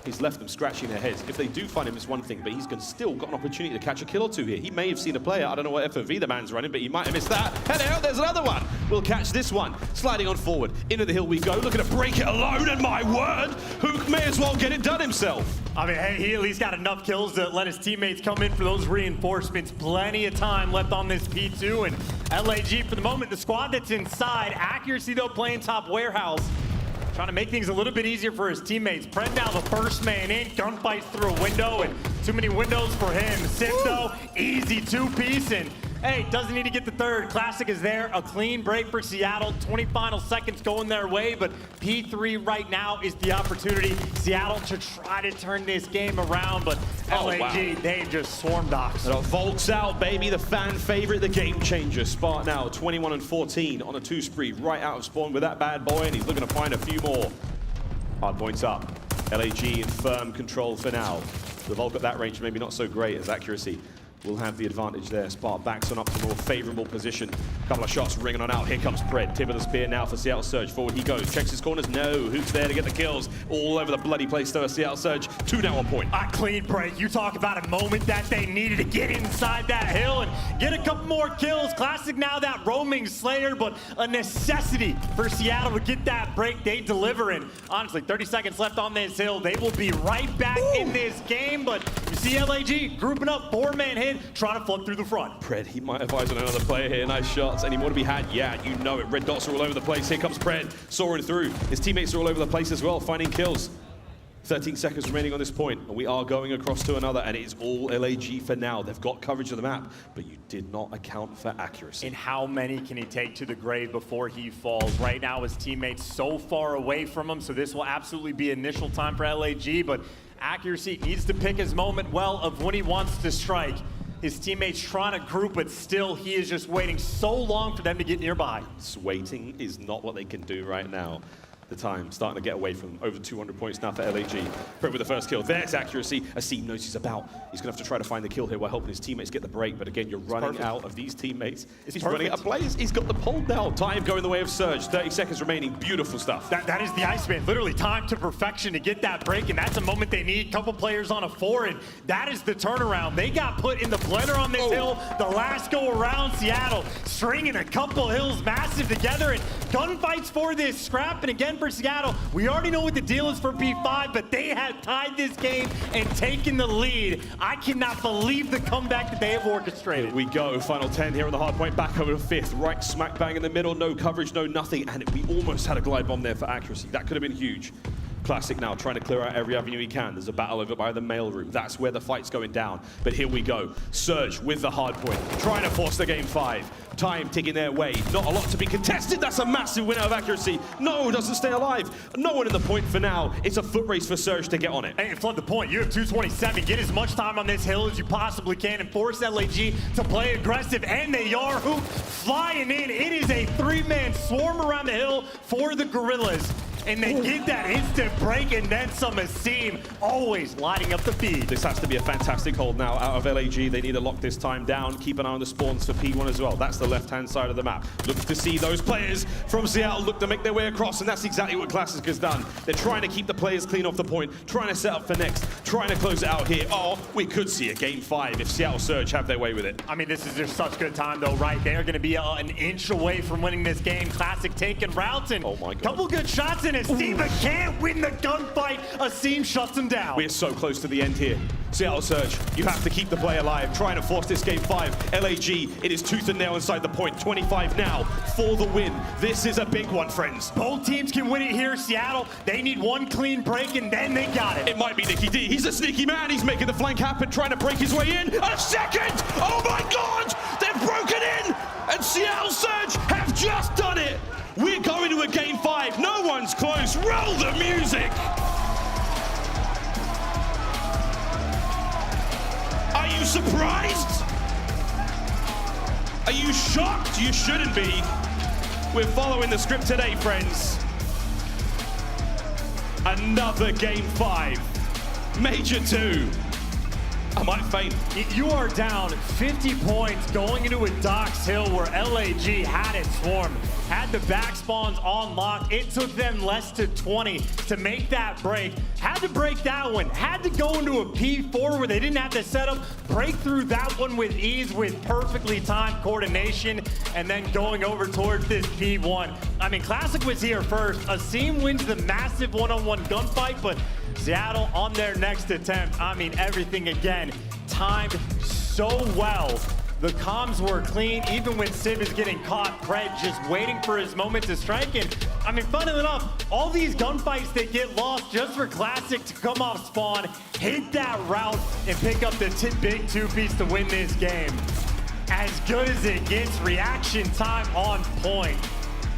He's left them scratching their heads. If they do find him, it's one thing, but he's still got an opportunity to catch a kill or two here. He may have seen a player. I don't know what FOV the man's running, but he might have missed that. Hello, there's another one. We'll catch this one. Sliding on forward. Into the hill we go. Looking to break it alone, and my word, Hook may as well get it done himself. I mean, hey, he at least got enough kills to let his teammates come in for those reinforcements. Plenty of time left on this P2, and LAG, for the moment, the squad that's inside. Accuracy, though, playing top warehouse. Trying to make things a little bit easier for his teammates. Pred now the first man in. Gunfights through a window, and too many windows for him. Simp, though, easy two-piece, and hey, doesn't need to get the third. Classic is there. A clean break for Seattle. 20 final seconds going their way, but P3 right now is the opportunity. Seattle to try to turn this game around, but LAG, they just swarm docs. Volks out, baby, the fan favorite, the game changer. Spark now, 21 and 14 on a 2 spree, right out of spawn with that bad boy, and he's looking to find a few more. Hard points up. LAG in firm control for now. The Volk at that range maybe not so great as accuracy. Will have the advantage there. Spark backs on up to more favorable position. Couple of shots ringing on out. Here comes Pred. Tip of the spear now for Seattle Surge. Forward he goes. Checks his corners. No. Who's there to get the kills? All over the bloody place though. Seattle Surge. 2 now on point. A clean break. You talk about a moment that they needed to get inside that hill and get a couple more kills. Classic now that roaming Slayer, but a necessity for Seattle to get that break. They deliver, and honestly, 30 seconds left on this hill. They will be right back in this game, but you see LAG grouping up, 4-man hit, trying to flood through the front. Pred, he might have eyes on another player here. Nice shots. Any more to be had? Yeah, you know it. Red dots are all over the place. Here comes Pred, soaring through. His teammates are all over the place as well, finding kills. 13 seconds remaining on this point, and we are going across to another, and it is all LAG for now. They've got coverage of the map, but you did not account for accuracy. And how many can he take to the grave before he falls? Right now, his teammates so far away from him, so this will absolutely be initial time for LAG, but accuracy needs to pick his moment well of when he wants to strike. His teammates trying to group, but still he is just waiting so long for them to get nearby. Waiting is not what they can do right now. The time starting to get away from over 200 points now for LAG. Pred with the first kill. There's accuracy. Asim knows he's about. He's going to have to try to find the kill here while helping his teammates get the break. But again, you're running out of these teammates. He's running out of players. He's got the pole now. Time going the way of Surge. 30 seconds remaining. Beautiful stuff. That is the Iceman. Literally time to perfection to get that break. And that's a moment they need. Couple players on a 4. And that is the turnaround. They got put in the blender on this hill. The last go around, Seattle stringing a couple hills massive together. And gunfights for this scrap. And again for Seattle, we already know what the deal is for P5, but they have tied this game and taken the lead. I cannot believe the comeback that they have orchestrated. Here we go, final 10 here on the hard point, back over to 5th, right smack bang in the middle, no coverage, no nothing, and we almost had a glide bomb there for accuracy. That could have been huge. Classic now trying to clear out every avenue he can. There's a battle over by the mailroom. That's where the fight's going down. But here we go. Surge with the hard point, trying to force the game 5. Time ticking their way. Not a lot to be contested. That's a massive win out of accuracy. No, doesn't stay alive. No one in the point for now. It's a foot race for Surge to get on it. Hey, flood the point. You have 227. Get as much time on this hill as you possibly can and force LAG to play aggressive. And they are flying in. It is a 3-man swarm around the hill for the Guerrillas. And they get that instant break and then some aSeam, always lighting up the feed. This has to be a fantastic hold now out of LAG. They need to lock this time down. Keep an eye on the spawns for P1 as well. That's the left-hand side of the map. Look to see those players from Seattle look to make their way across, and that's exactly what Classic has done. They're trying to keep the players clean off the point, trying to set up for next, trying to close it out here. Oh, we could see a game 5 if Seattle Surge have their way with it. I mean, this is just such good time, though, right? They're going to be an inch away from winning this game. Classic taking routes and couple good shots in aSeam, but can't win the gunfight. aSeam shuts him down. We're so close to the end here. Seattle Surge, you have to keep the play alive, trying to force this game 5. LAG, it is tooth and nail inside the point. 25 now for the win. This is a big one, friends. Both teams can win it here. Seattle, they need one clean break, and then they got it. It might be Nicky D. He's a sneaky man. He's making the flank happen, trying to break his way in. A second! Oh my God! They've broken in! And Seattle Surge have just done it! We're going to a game 5. No one's close. Roll the music! Are you surprised? Are you shocked? You shouldn't be. We're following the script today, friends. Another game 5. Major II. I might faint. You are down 50 points going into a Docks Hill where LAG had it swarmed, had the back spawns on lock. It took them less to 20 to make that break. Had to break that one. Had to go into a P4 where they didn't have to set up. Break through that one with ease with perfectly timed coordination and then going over towards this P1. I mean, Classic was here first. aSeam wins the massive one-on-one gunfight, but Seattle on their next attempt. I mean, everything again timed so well. The comms were clean, even when Civ is getting caught. Pred just waiting for his moment to strike. And I mean, funnily enough, all these gunfights that get lost just for Classic to come off spawn, hit that route, and pick up the big 2-piece to win this game. As good as it gets, reaction time on point.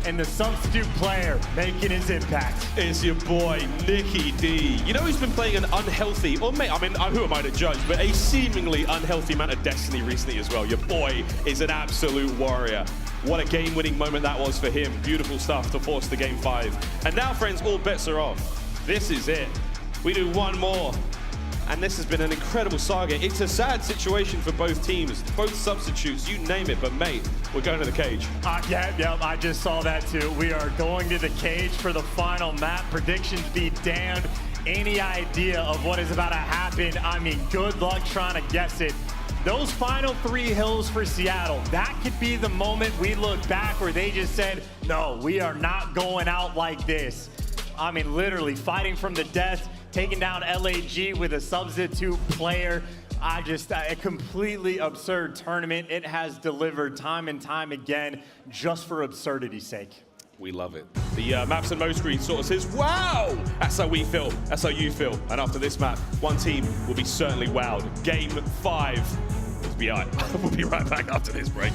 And the substitute player making his impact. It's your boy, Nicky D. You know he's been playing an unhealthy, or I mean, who am I to judge, but a seemingly unhealthy amount of Destiny recently as well. Your boy is an absolute warrior. What a game-winning moment that was for him. Beautiful stuff to force the game 5. And now, friends, all bets are off. This is it. We do one more. And this has been an incredible saga. It's a sad situation for both teams, both substitutes, you name it, but mate, we're going to the cage. Yeah, I just saw that too. We are going to the cage for the final map. Predictions be damned. Any idea of what is about to happen? I mean, good luck trying to guess it. Those final 3 hills for Seattle, that could be the moment we look back where they just said, no, we are not going out like this. I mean, literally fighting from the death, taking down LAG with a substitute player. A completely absurd tournament. It has delivered time and time again just for absurdity's sake. We love it. The Maps and Mo screen sort of says, wow! That's how we feel. That's how you feel. And after this map, one team will be certainly wowed. Game 5. We'll be right back after this break.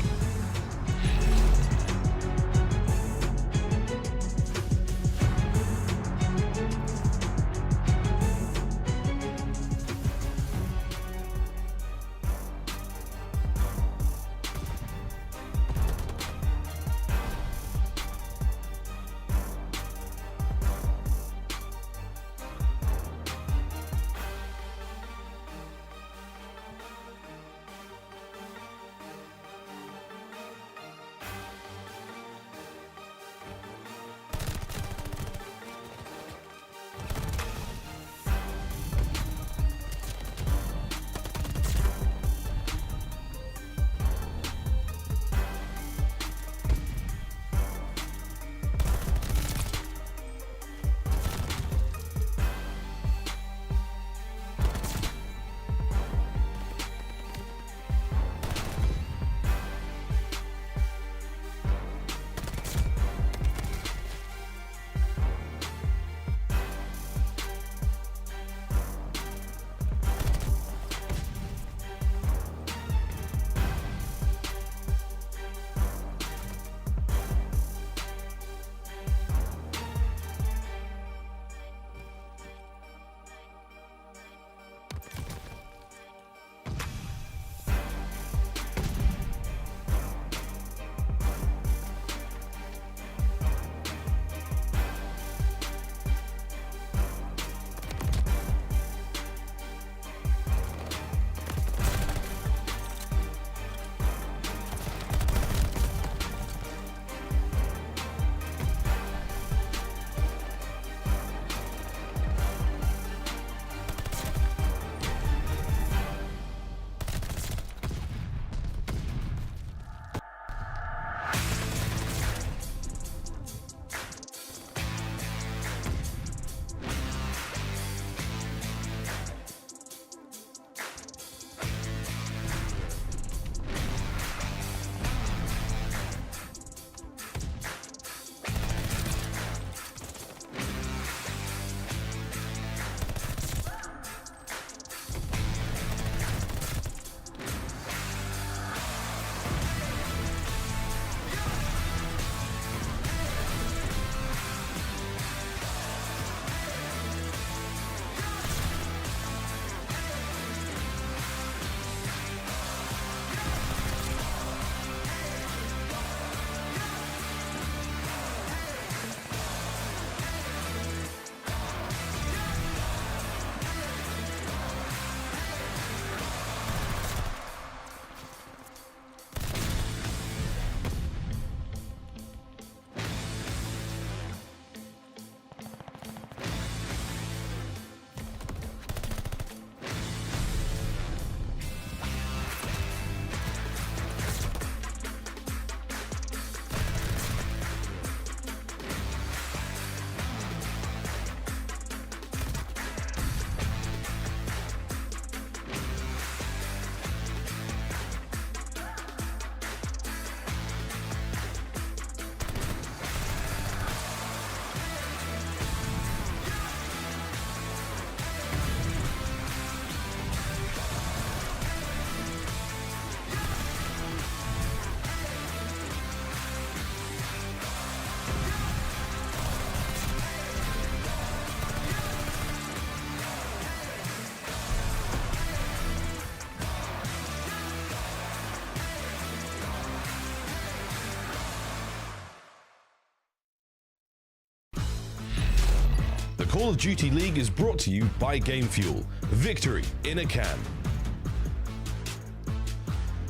Call of Duty League is brought to you by Game Fuel. Victory in a can.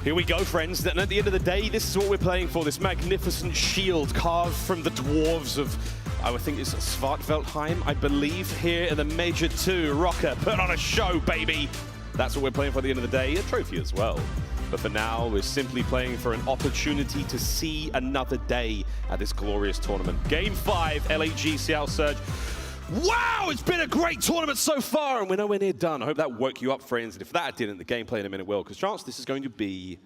Here we go, friends. And at the end of the day, this is what we're playing for. This magnificent shield carved from the dwarves of, I would think it's Svartveldheim, I believe, here in the Major II. RØKKR, put on a show, baby. That's what we're playing for at the end of the day. A trophy as well. But for now, we're simply playing for an opportunity to see another day at this glorious tournament. Game 5, LAG Seattle Surge. Wow, it's been a great tournament so far, and we're nowhere near done. I hope that woke you up, friends. And if that didn't, the gameplay in a minute will, because Chance, this is going to be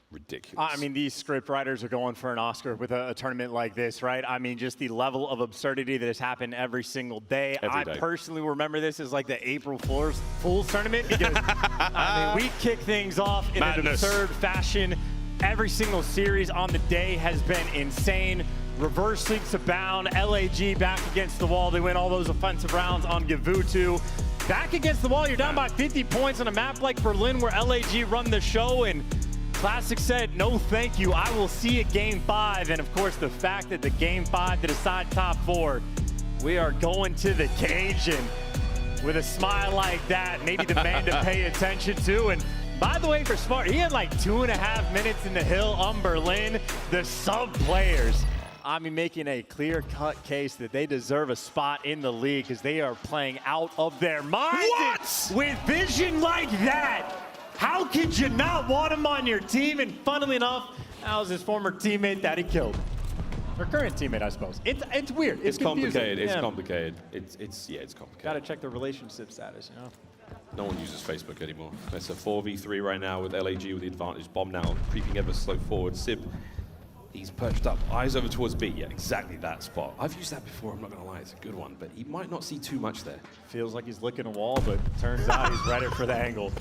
ridiculous. I mean, these script writers are going for an Oscar with a tournament like this, right? I mean, just the level of absurdity that has happened every single day. Every day. I personally remember this as like the April Fool's tournament because I mean, we kick things off in an absurd fashion. Every single series on the day has been insane. Reverse sweeps abound. LAG back against the wall. They win all those offensive rounds on Gavutu. Back against the wall, you're down by 50 points on a map like Berlin where LAG run the show, and Classic said, no thank you, I will see you Game 5. And of course, the fact that the Game 5 to decide top 4, we are going to the cage, and with a smile like that, maybe the man to pay attention to. And by the way, for Smart, he had like 2.5 minutes in the hill on Berlin. The sub players, I mean, making a clear-cut case that they deserve a spot in the league because they are playing out of their minds. What? With vision like that, how could you not want him on your team? And funnily enough, that was his former teammate that he killed. Or current teammate, I suppose. It's weird. It's complicated. It's yeah. complicated. It's complicated. Gotta check the relationship status, you know. No one uses Facebook anymore. It's a 4v3 right now with LAG with the advantage. Bomb now creeping ever slow forward. Simp, he's perched up, eyes over towards B. Yeah, exactly that spot. I've used that before, I'm not gonna lie, it's a good one, but he might not see too much there. Feels like he's licking a wall, but turns out he's ready for the angle.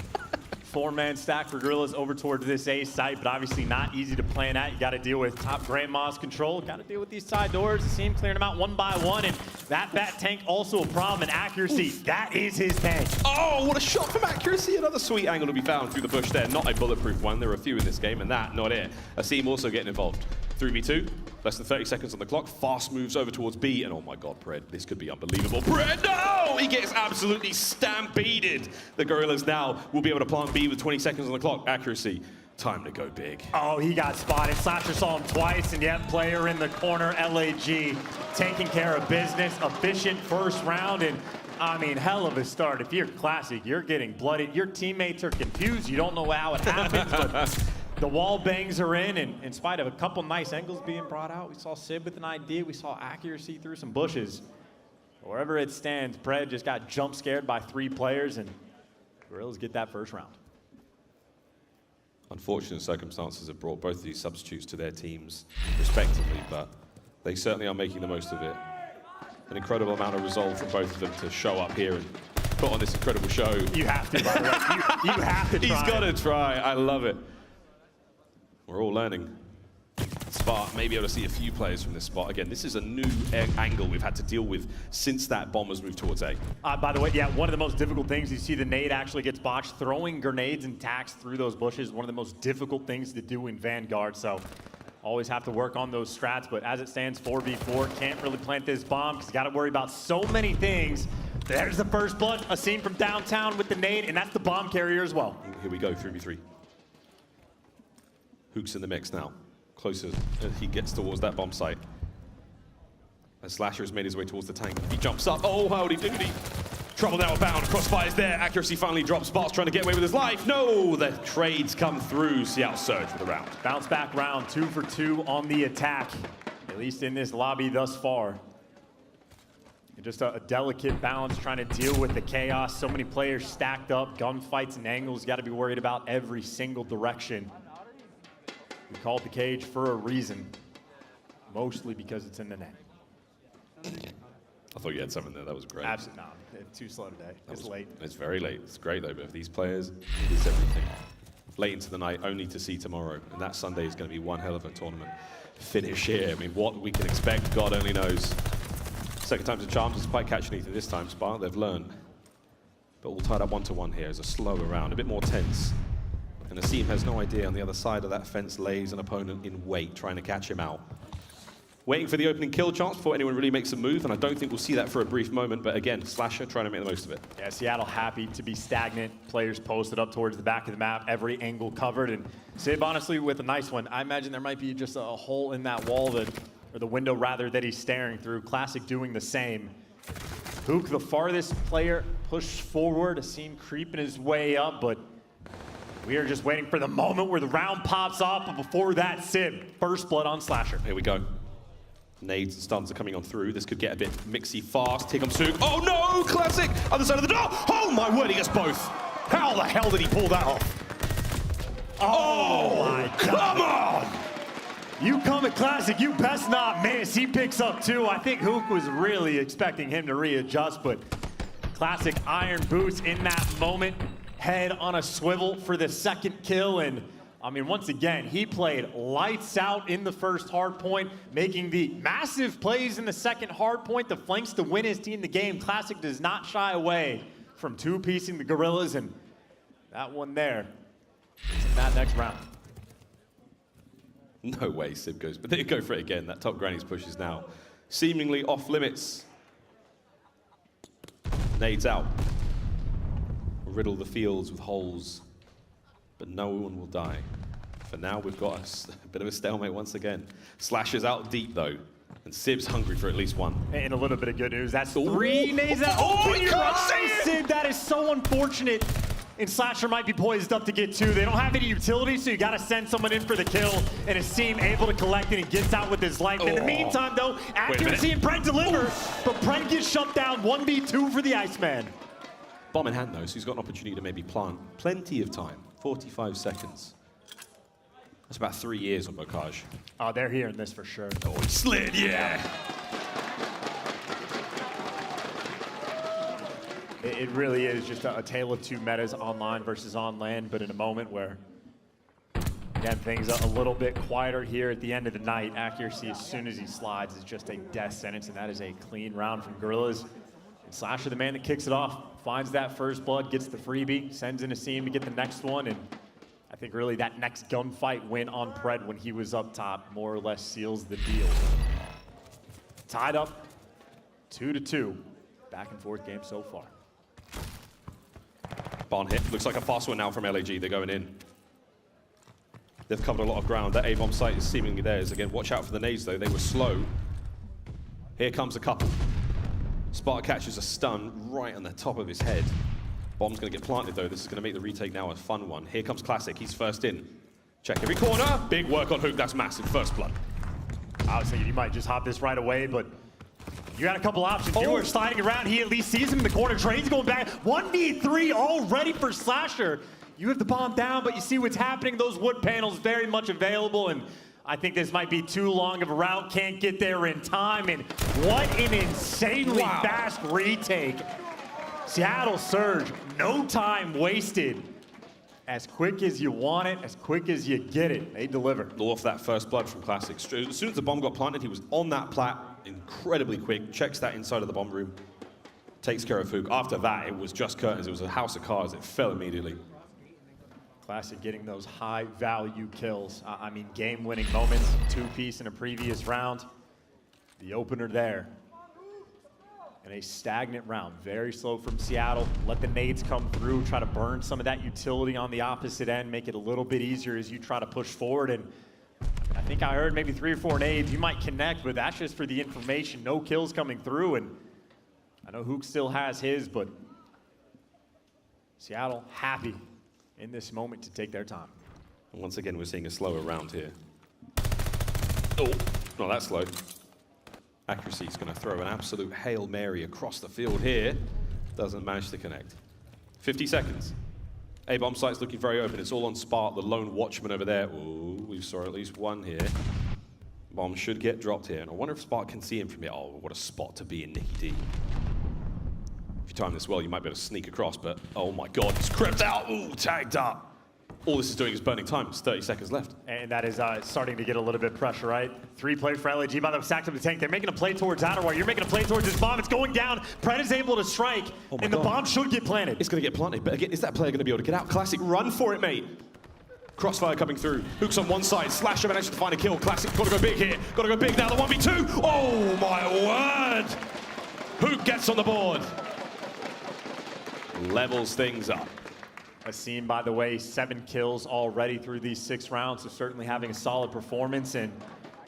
4-man stack for Guerrillas over towards this A site, but obviously not easy to plan at. You got to deal with top Grandma's control. Got to deal with these side doors. You see him clearing them out one by one, and that bat tank also a problem in accuracy. Oof. That is his tank. Oh, what a shot from accuracy. Another sweet angle to be found through the bush there. Not a bulletproof one. There are a few in this game, and that, not it. Asim also getting involved. 3v2, less than 30 seconds on the clock. Fast moves over towards B, and oh my God, Pred, this could be unbelievable. Pred, no! He gets absolutely stampeded. The Guerrillas now will be able to plant B with 20 seconds on the clock. Accuracy, time to go big. Oh, he got spotted. Slasher saw him twice, and yet player in the corner, LAG, taking care of business. Efficient first round, and I mean, hell of a start. If you're Classic, you're getting blooded. Your teammates are confused. You don't know how it happens, but the wall bangs are in, and in spite of a couple nice angles being brought out, we saw Sib with an idea. We saw accuracy through some bushes. Wherever it stands, Pred just got jump scared by 3 players, and Guerrillas get that first round. Unfortunate circumstances have brought both of these substitutes to their teams, respectively, but they certainly are making the most of it. An incredible amount of resolve from both of them to show up here and put on this incredible show. You have to, by the way. You have to try. He's got to try. I love it. We're all learning. Spark may be able to see a few players from this spot. Again, this is a new angle we've had to deal with since that bomb was moved towards A. By the way, yeah, one of the most difficult things, you see the nade actually gets botched. Throwing grenades and tacks through those bushes, one of the most difficult things to do in Vanguard. So always have to work on those strats, but as it stands, 4v4, can't really plant this bomb because you got to worry about so many things. There's the first blood, a scene from downtown with the nade, and that's the bomb carrier as well. Here we go, 3v3. Hook's in the mix now. Closer as he gets towards that bomb site. As Slasher has made his way towards the tank. He jumps up. Oh, howdy doody. Trouble now abound. Crossfire's there. Accuracy finally drops. Sparks trying to get away with his life. No, the trades come through. Seattle Surge for the round. Bounce back round, 2 for 2 on the attack. At least in this lobby thus far. Just a delicate balance trying to deal with the chaos. So many players stacked up. Gunfights and angles. Got to be worried about every single direction. We called the cage for a reason, mostly because it's in the net. I thought you had something there. That was great. Absolutely not. It's too slow today. It's late. It's very late. It's great, though. But for these players, it is everything. Late into the night, only to see tomorrow. And that Sunday is going to be one hell of a tournament finish here. I mean, what we can expect, God only knows. Second time's a charm. Doesn't quite catch anything this time, Spark. They've learned. But all tied up 1-to-1 here is a slower round, a bit more tense. And Asim has no idea on the other side of that fence lays an opponent in wait, trying to catch him out. waiting for the opening kill chance before anyone really makes a move, and I don't think we'll see that for a brief moment, but again, Slasher trying to make the most of it. Yeah, Seattle happy to be stagnant. Players posted up towards the back of the map, every angle covered, and Sib, honestly, with a nice one. I imagine there might be just a hole in that wall that, or the window rather, that he's staring through. Classic doing the same. Hook, the farthest player, pushed forward, seen creeping his way up, but we are just waiting for the moment where the round pops off, but before that, Sib, first blood on Slasher. Here we go. Nades and stuns are coming on through. This could get a bit mixy fast. Here comes Hook. Oh no, Classic! Other side of the door. Oh my word, he gets both. How the hell did he pull that off? Oh my God. Come on! You come at Classic, you best not miss. He picks up two. I think Hook was really expecting him to readjust, but Classic iron boots in that moment. Head on a swivel for the second kill, and I mean, once again, he played lights out in the first hard point, making the massive plays in the second hard point, the flanks to win his team the game. Classic does not shy away from two-piecing the Guerrillas, and that one there is in that next round. No way, Sib goes, but they go for it again. That top granny's push is now seemingly off limits. Nades out. Riddle the fields with holes, but no one will die. For now, we've got a bit of a stalemate once again. Slasher's out deep, though, and Sib's hungry for at least one. And a little bit of good news. That's three nades that open your eyes, Sib. That is so unfortunate. And Slasher might be poised up to get two. They don't have any utility, so you got to send someone in for the kill. And his team able to collect it and gets out with his life. In the meantime, though, accuracy and Pred deliver. But Pred gets shut down. 1v2 for the Iceman. Bomb in hand, though, so he's got an opportunity to maybe plant plenty of time. 45 seconds. That's about 3 years on Bocage. Oh, they're hearing this for sure. Oh, he slid, yeah. It really is just a tale of two metas, online versus on land, but in a moment where, again, things are a little bit quieter here at the end of the night. Accuracy, as soon as he slides, is just a death sentence, and that is a clean round from Guerrillas. And Slasher, the man that kicks it off, finds that first blood, gets the freebie, sends in a team to get the next one, and I think really that next gunfight win on Pred when he was up top more or less seals the deal. Tied up, 2-2. Back and forth game so far. Barn hit. Looks like a fast one now from LAG. They're going in. They've covered a lot of ground. That A-bomb site is seemingly theirs. Again, watch out for the nades, though. They were slow. Here comes a couple. Spark catches a stun right on the top of his head. Bomb's going to get planted, though. This is going to make the retake now a fun one. Here comes Classic. He's first in. Check every corner. Big work on Hook. That's massive. First blood. I was thinking you might just hop this right away, but you got a couple options. You were sliding around. He at least sees him in the corner. Train's going back. 1v3 already for Slasher. You have the bomb down, but you see what's happening. Those wood panels very much available, and I think this might be too long of a route. Can't get there in time, and what an insanely fast retake. Seattle Surge, no time wasted. As quick as you want it, as quick as you get it, they deliver. Off that first blood from Classic. As soon as the bomb got planted, he was on that plat incredibly quick, checks that inside of the bomb room, takes care of Hook. After that, it was just curtains. It was a house of cards. It fell immediately. Classic getting those high-value kills. I mean, game-winning moments, two-piece in a previous round. The opener there. And a stagnant round, very slow from Seattle. Let the nades come through, try to burn some of that utility on the opposite end, make it a little bit easier as you try to push forward. And I think I heard maybe 3 or 4 nades. You might connect, but that's just for the information. No kills coming through, and I know Hook still has his, but Seattle happy in this moment to take their time. And once again, we're seeing a slower round here. Oh, not that slow. Accuracy is going to throw an absolute Hail Mary across the field here. Doesn't manage to connect. 50 seconds. A-bomb site's looking very open. It's all on Spark, the lone watchman over there. Ooh, we saw at least one here. Bomb should get dropped here. And I wonder if Spark can see him from here. Oh, what a spot to be in, Nicky D. If you time this well, you might be able to sneak across, but oh my God, he's crept out. Ooh, tagged up. All this is doing is burning time. It's 30 seconds left. And that is starting to get a little bit of pressure, right? 3 play for LAG by the stacked up the tank. They're making a play towards outer wire. You're making a play towards this bomb. It's going down. Pred is able to strike, and the bomb should get planted. It's going to get planted, but again, is that player going to be able to get out? Classic, run for it, mate. Crossfire coming through. Hook's on one side. Slasher managed to find a kill. Classic, gotta go big here. Gotta go big now. The 1v2. Oh my word! Hook gets on the board. Levels things up. aBeZy, by the way, 7 kills already through these 6 rounds, so certainly having a solid performance. And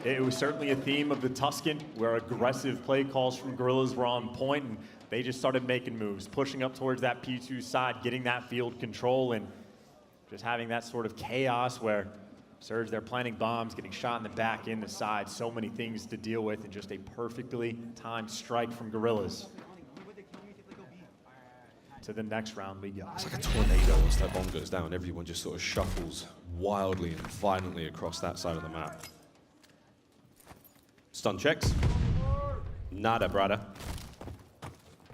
it was certainly a theme of the Tuscan, where aggressive play calls from Guerrillas were on point, and they just started making moves, pushing up towards that P2 side, getting that field control, and just having that sort of chaos where Surge, they're planting bombs, getting shot in the back, in the side, so many things to deal with, and just a perfectly timed strike from Guerrillas. To the next round we go. It's like a tornado once that bomb goes down. Everyone just sort of shuffles wildly and violently across that side of the map. Stun checks. Nada, brother.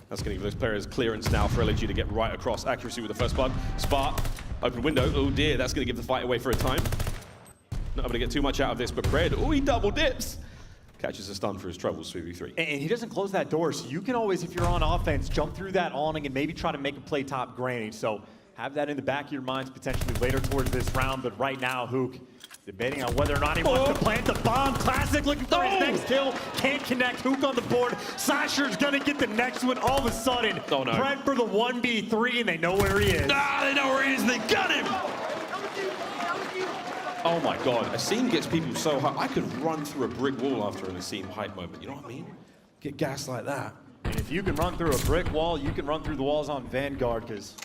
That's going to give those players clearance now for LAG to get right across. Accuracy with the first bug. Spark. Open window. Oh dear, that's going to give the fight away for a time. Not able to get too much out of this, but Pred, oh, he double dips. Catches a stun for his troubles, 3v3. And he doesn't close that door, so you can always, if you're on offense, jump through that awning and maybe try to make a play top granny. So have that in the back of your minds potentially later towards this round, but right now, Hook debating on whether or not he wants to plant the bomb. Classic looking for his next kill. Can't connect. Hook on the board. Slasher's gonna get the next one all of a sudden. Oh, no. Pred for the 1v3, and they know where he is. Ah, they know where he is, and they got him! Oh my god, aBeZy gets people so high. I could run through a brick wall after an aBeZy hype moment, you know what I mean? Get gassed like that. And if you can run through a brick wall, you can run through the walls on Vanguard, because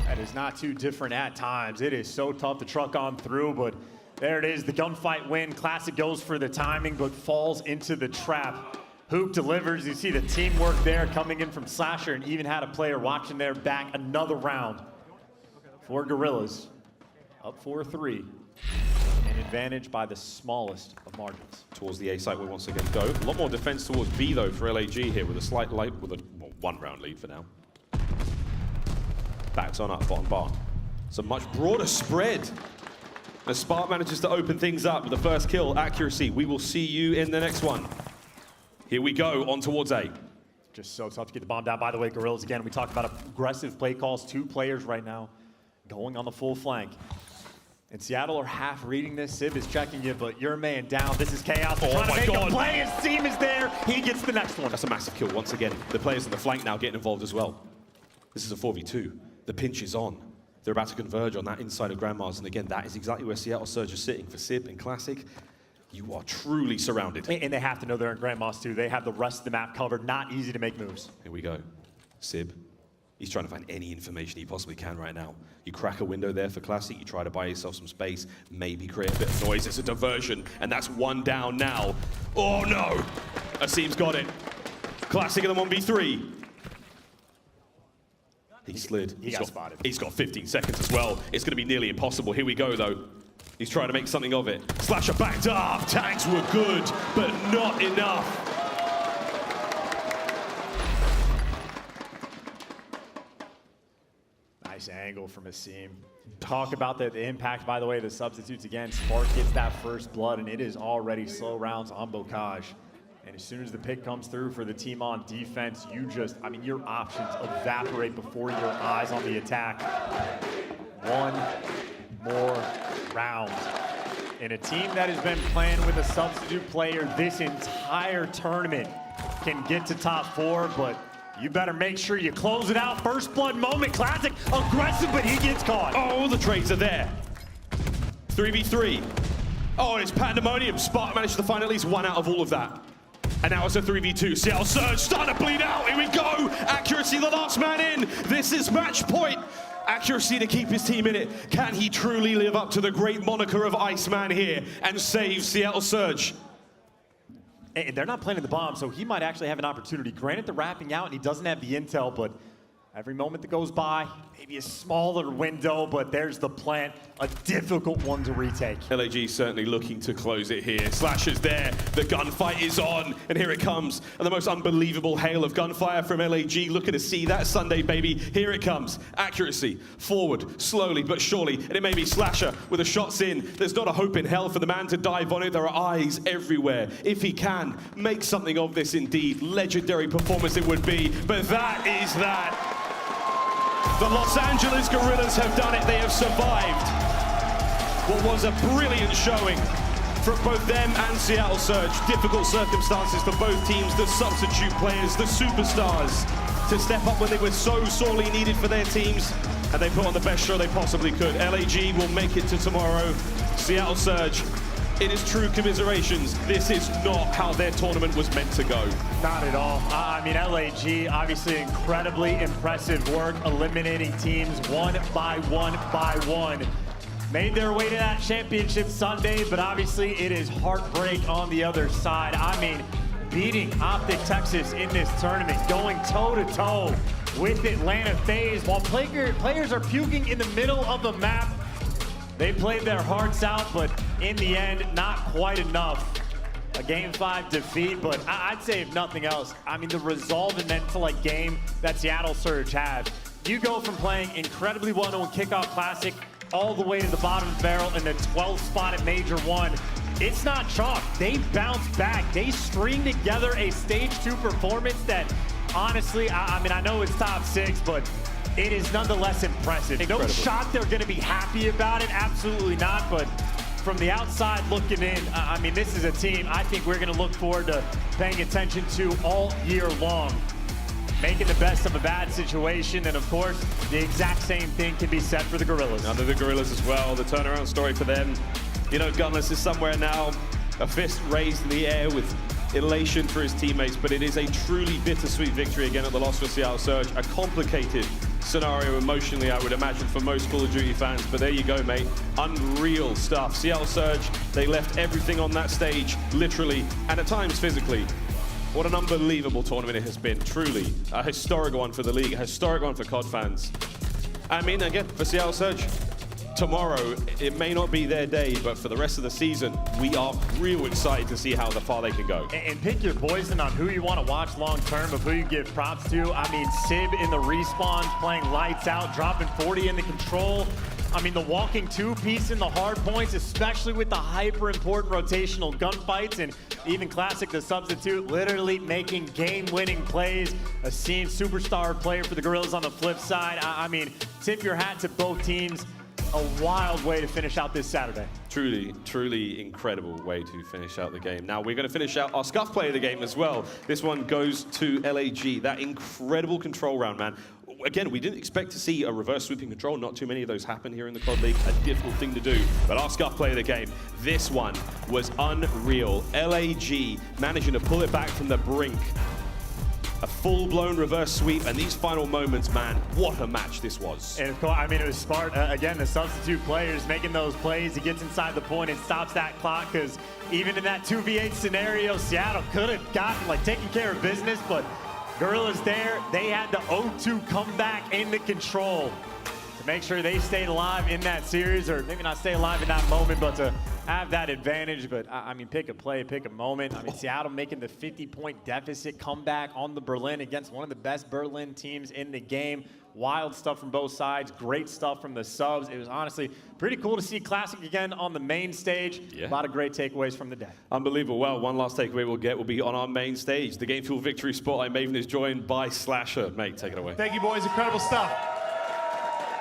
that is not too different at times. It is so tough to truck on through, but there it is, the gunfight win. Classic goes for the timing, but falls into the trap. Hook delivers. You see the teamwork there coming in from Slasher, and even had a player watching their back. Another round for Guerrillas. Up 4-3. An advantage by the smallest of margins. Towards the A site we once again go. A lot more defense towards B though for LAG here with a slight light, with a 1 round lead for now. Backs on up, bottom bar. It's a much broader spread. As Spark manages to open things up with the first kill, Accuracy. We will see you in the next one. Here we go, on towards A. Just so tough to get the bomb down. By the way, Guerrillas, again, we talked about aggressive play calls. 2 players right now going on the full flank. And Seattle are half reading this. Sib is checking you, but your man down. This is chaos. Oh my god. Play. His team is there. He gets the next one. That's a massive kill once again. The players on the flank now getting involved as well. This is a 4v2. The pinch is on. They're about to converge on that inside of Grandma's. And again, that is exactly where Seattle Surge is sitting. For Sib and Classic, you are truly surrounded. And they have to know they're in Grandma's too. They have the rest of the map covered. Not easy to make moves. Here we go. Sib. He's trying to find any information he possibly can right now. You crack a window there for Classic, you try to buy yourself some space, maybe create a bit of noise. It's a diversion, and that's 1 down now. Oh no! aBeZy's got it. Classic in the 1v3. He slid. He got spotted. He's got 15 seconds as well. It's going to be nearly impossible. Here we go, though. He's trying to make something of it. Slasher backed up. Tags were good, but not enough. Nice angle from aBeZy. Talk about the impact, by the way, the substitutes again. Spark gets that first blood, and it is already slow rounds on Bocage. And as soon as the pick comes through for the team on defense, you just, I mean, your options evaporate before your eyes on the attack. 1 more round. And a team that has been playing with a substitute player this entire tournament can get to top 4, but you better make sure you close it out. First blood moment, Classic, aggressive, but he gets caught. Oh, the trades are there. 3v3. Oh, it's pandemonium. Spark managed to find at least 1 out of all of that. And now it's a 3v2. Seattle Surge starting to bleed out. Here we go. Accuracy, the last man in. This is match point. Accuracy to keep his team in it. Can he truly live up to the great moniker of Iceman here and save Seattle Surge? And they're not planting the bomb, so he might actually have an opportunity. Granted, they're wrapping out, and he doesn't have the intel, but every moment that goes by, maybe a smaller window, but there's the plant, a difficult one to retake. LAG certainly looking to close it here. Slasher's there, the gunfight is on, and here it comes. And the most unbelievable hail of gunfire from LAG. Looking to see that Sunday, baby. Here it comes. Accuracy, forward, slowly but surely. And it may be Slasher with the shots in. There's not a hope in hell for the man to dive on it. There are eyes everywhere. If he can, make something of this indeed. Legendary performance it would be, but that is that. The Los Angeles Guerrillas have done it. They have survived. what was a brilliant showing from both them and Seattle Surge. Difficult circumstances for both teams, the substitute players, the superstars, to step up when they were so sorely needed for their teams, and they put on the best show they possibly could. LAG will make it to tomorrow. Seattle Surge, it is true commiserations. This is not how their tournament was meant to go. Not at all. I mean, LAG, obviously incredibly impressive work, eliminating teams one by one. Made their way to that championship Sunday, but obviously it is heartbreak on the other side. I mean, beating OpTic Texas in this tournament, going toe-to-toe with Atlanta FaZe, while players are puking in the middle of the map. They played their hearts out, but in the end, not quite enough. A Game 5 defeat, but I'd say if nothing else, I mean, the resolve and mental game that Seattle Surge have. You go from playing incredibly well in Kickoff Classic all the way to the bottom of the barrel in the 12th spot at Major 1. It's not chalk. They bounced back. They string together a Stage 2 performance that, honestly, I mean, I know it's top 6, but it is nonetheless impressive. No shot they're going to be happy about it. Absolutely not. But from the outside looking in, I mean, this is a team I think we're going to look forward to paying attention to all year long. Making the best of a bad situation, and of course, the exact same thing can be said for the Guerrillas. Under the Guerrillas as well, the turnaround story for them. You know, Gunless is somewhere now, a fist raised in the air with elation for his teammates, but it is a truly bittersweet victory again at the loss for Seattle Surge. A complicated scenario emotionally, I would imagine, for most Call of Duty fans, but there you go, mate. Unreal stuff. Seattle Surge, they left everything on that stage, literally, and at times physically. What an unbelievable tournament it has been, truly. A historic one for the league, a historic one for COD fans. I mean, again, for Seattle Surge, tomorrow, it may not be their day, but for the rest of the season, we are real excited to see how far they can go. And pick your poison on who you want to watch long term, of who you give props to. I mean, Sib in the respawns, playing lights out, dropping 40 in the control. I mean, the walking two-piece in the hard points, especially with the hyper-important rotational gunfights, and even Classic, the substitute, literally making game-winning plays. A seen superstar player for the Guerrillas on the flip side. I mean, tip your hat to both teams. A wild way to finish out this Saturday. Truly, truly incredible way to finish out the game. Now, we're going to finish out our Scuff play of the game as well. This one goes to LAG. That incredible control round, man. Again, we didn't expect to see a reverse sweeping control. Not too many of those happen here in the COD League. A difficult thing to do. But our Scuff play of the game, this one was unreal. LAG managing to pull it back from the brink. A full-blown reverse sweep, and these final moments, man, what a match this was. And of course, I mean, it was smart. Again, the substitute players making those plays. He gets inside the point and stops that clock, because even in that 2v8 scenario, Seattle could have gotten, taken care of business, but Guerrillas there, they had the 0-2 comeback into control to make sure they stayed alive in that series, or maybe not stay alive in that moment, but to have that advantage. But I mean, pick a play, pick a moment. I mean, Seattle making the 50-point deficit comeback on the Berlin against one of the best Berlin teams in the game. Wild stuff from both sides, great stuff from the subs. It was honestly pretty cool to see Classic again on the main stage. Yeah. A lot of great takeaways from the day. Unbelievable. Well, one last takeaway we'll get will be on our main stage. The Game Fuel Victory Spotlight Maven is joined by Slasher. Mate, take it away. Thank you, boys. Incredible stuff.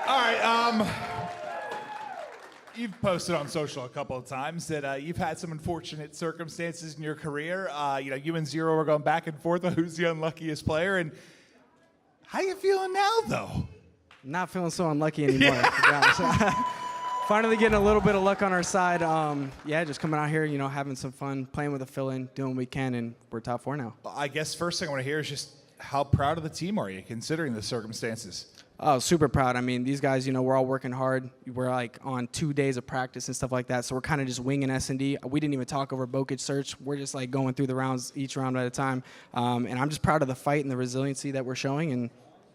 All right, you've posted on social a couple of times that you've had some unfortunate circumstances in your career. You and Zero are going back and forth on who's the unluckiest player. And how you feeling now, though? Not feeling so unlucky anymore, to be honest. Finally getting a little bit of luck on our side. Just coming out here, having some fun, playing with a fill-in, doing what we can, and we're top 4 now. I guess first thing I want to hear is just how proud of the team are you, considering the circumstances? Oh, super proud. I mean, these guys, we're all working hard. We're on 2 days of practice and stuff like that, so we're kind of just winging S&D. We didn't even talk over Bokage search. We're just going through the rounds, each round at a time. And I'm just proud of the fight and the resiliency that we're showing, and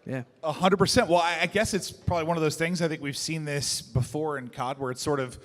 yeah. 100%. Well, I guess it's probably one of those things. I think we've seen this before in COD where it's sort of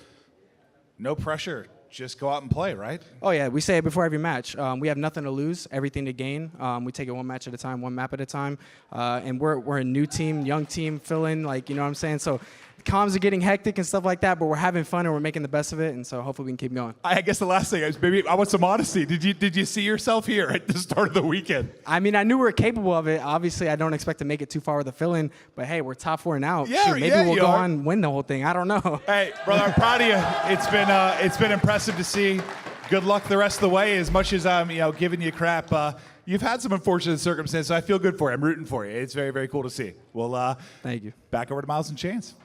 no pressure, just go out and play, right? Oh yeah, we say it before every match. We have nothing to lose, everything to gain. We take it one match at a time, one map at a time. And we're a new team, young team, fill-in, like, you know what I'm saying? So comms are getting hectic and stuff like that, but we're having fun and we're making the best of it, and so hopefully we can keep going. I guess the last thing is, maybe I want some honesty. Did you see yourself here at the start of the weekend? I mean, I knew we were capable of it. Obviously, I don't expect to make it too far with a fill-in, but hey, we're top 4 now. Yeah, Shoot, maybe yeah, we'll you go are. on and win the whole thing. I don't know. Hey, brother, I'm proud of you. It's been impressive to see. Good luck the rest of the way. As much as I'm giving you crap, you've had some unfortunate circumstances. I feel good for you. I'm rooting for you. It's very, very cool to see. Well, thank you. Back over to Miles and Chance.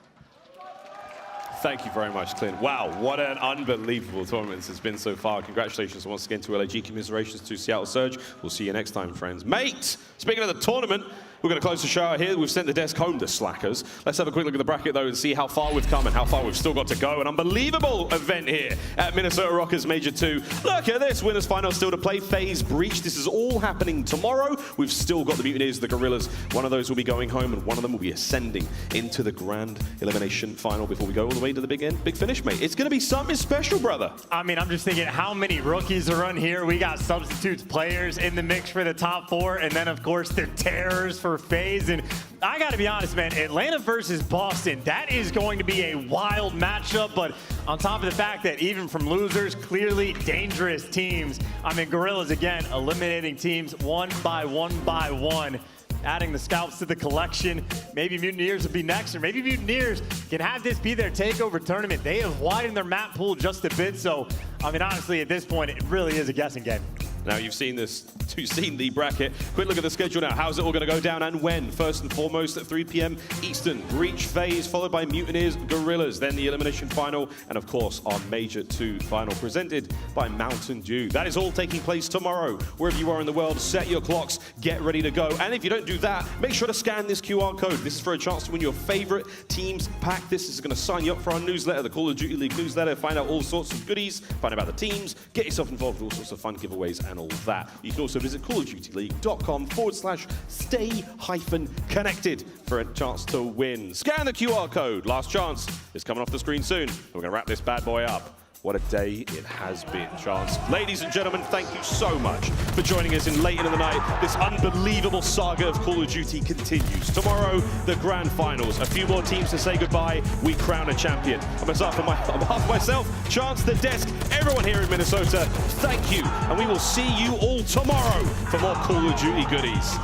Thank you very much, Clint. Wow, what an unbelievable tournament this has been so far. Congratulations once again to LAG, commiserations to Seattle Surge. We'll see you next time, friends. Mate, speaking of the tournament, we're going to close the show out here. We've sent the desk home, the slackers. Let's have a quick look at the bracket, though, and see how far we've come and how far we've still got to go. An unbelievable event here at Minnesota RØKKR Major II. Look at this, winners final still to play. FaZe Breach. This is all happening tomorrow. We've still got the Mutineers, the Guerrillas. One of those will be going home, and one of them will be ascending into the grand elimination final before we go all the way to the big end. Big finish, mate. It's going to be something special, brother. I mean, I'm just thinking how many rookies are on here. We got substitutes players in the mix for the top 4, and then, of course, they're terrors for FaZe. And I got to be honest, man, Atlanta versus Boston, that is going to be a wild matchup. But on top of the fact that even from losers, clearly dangerous teams. I mean, Guerrillas, again, eliminating teams one by one. Adding the scalps to the collection. Maybe Mutineers will be next, or maybe Mutineers can have this be their takeover tournament. They have widened their map pool just a bit, so, I mean, honestly, at this point, it really is a guessing game. Now you've seen the bracket. Quick look at the schedule now. How's it all going to go down and when? First and foremost at 3 p.m. Eastern, Breach FaZe, followed by Mutineers, Guerrillas, then the elimination final, and of course our Major II final presented by Mountain Dew. That is all taking place tomorrow. Wherever you are in the world, set your clocks, get ready to go. And if you don't do that, make sure to scan this QR code. This is for a chance to win your favorite team's pack. This is going to sign you up for our newsletter, the Call of Duty League newsletter. Find out all sorts of goodies, find out about the teams, get yourself involved with all sorts of fun giveaways and all that. You can also visit callofdutyleague.com/stay-connected for a chance to win. Scan the QR code. Last chance is coming off the screen soon. We're going to wrap this bad boy up. What a day it has been, Chance. Ladies and gentlemen, thank you so much for joining us in late into the night. This unbelievable saga of Call of Duty continues. Tomorrow, the grand finals. A few more teams to say goodbye. We crown a champion. On behalf of myself, Chance, the desk, everyone here in Minnesota, thank you. And we will see you all tomorrow for more Call of Duty goodies.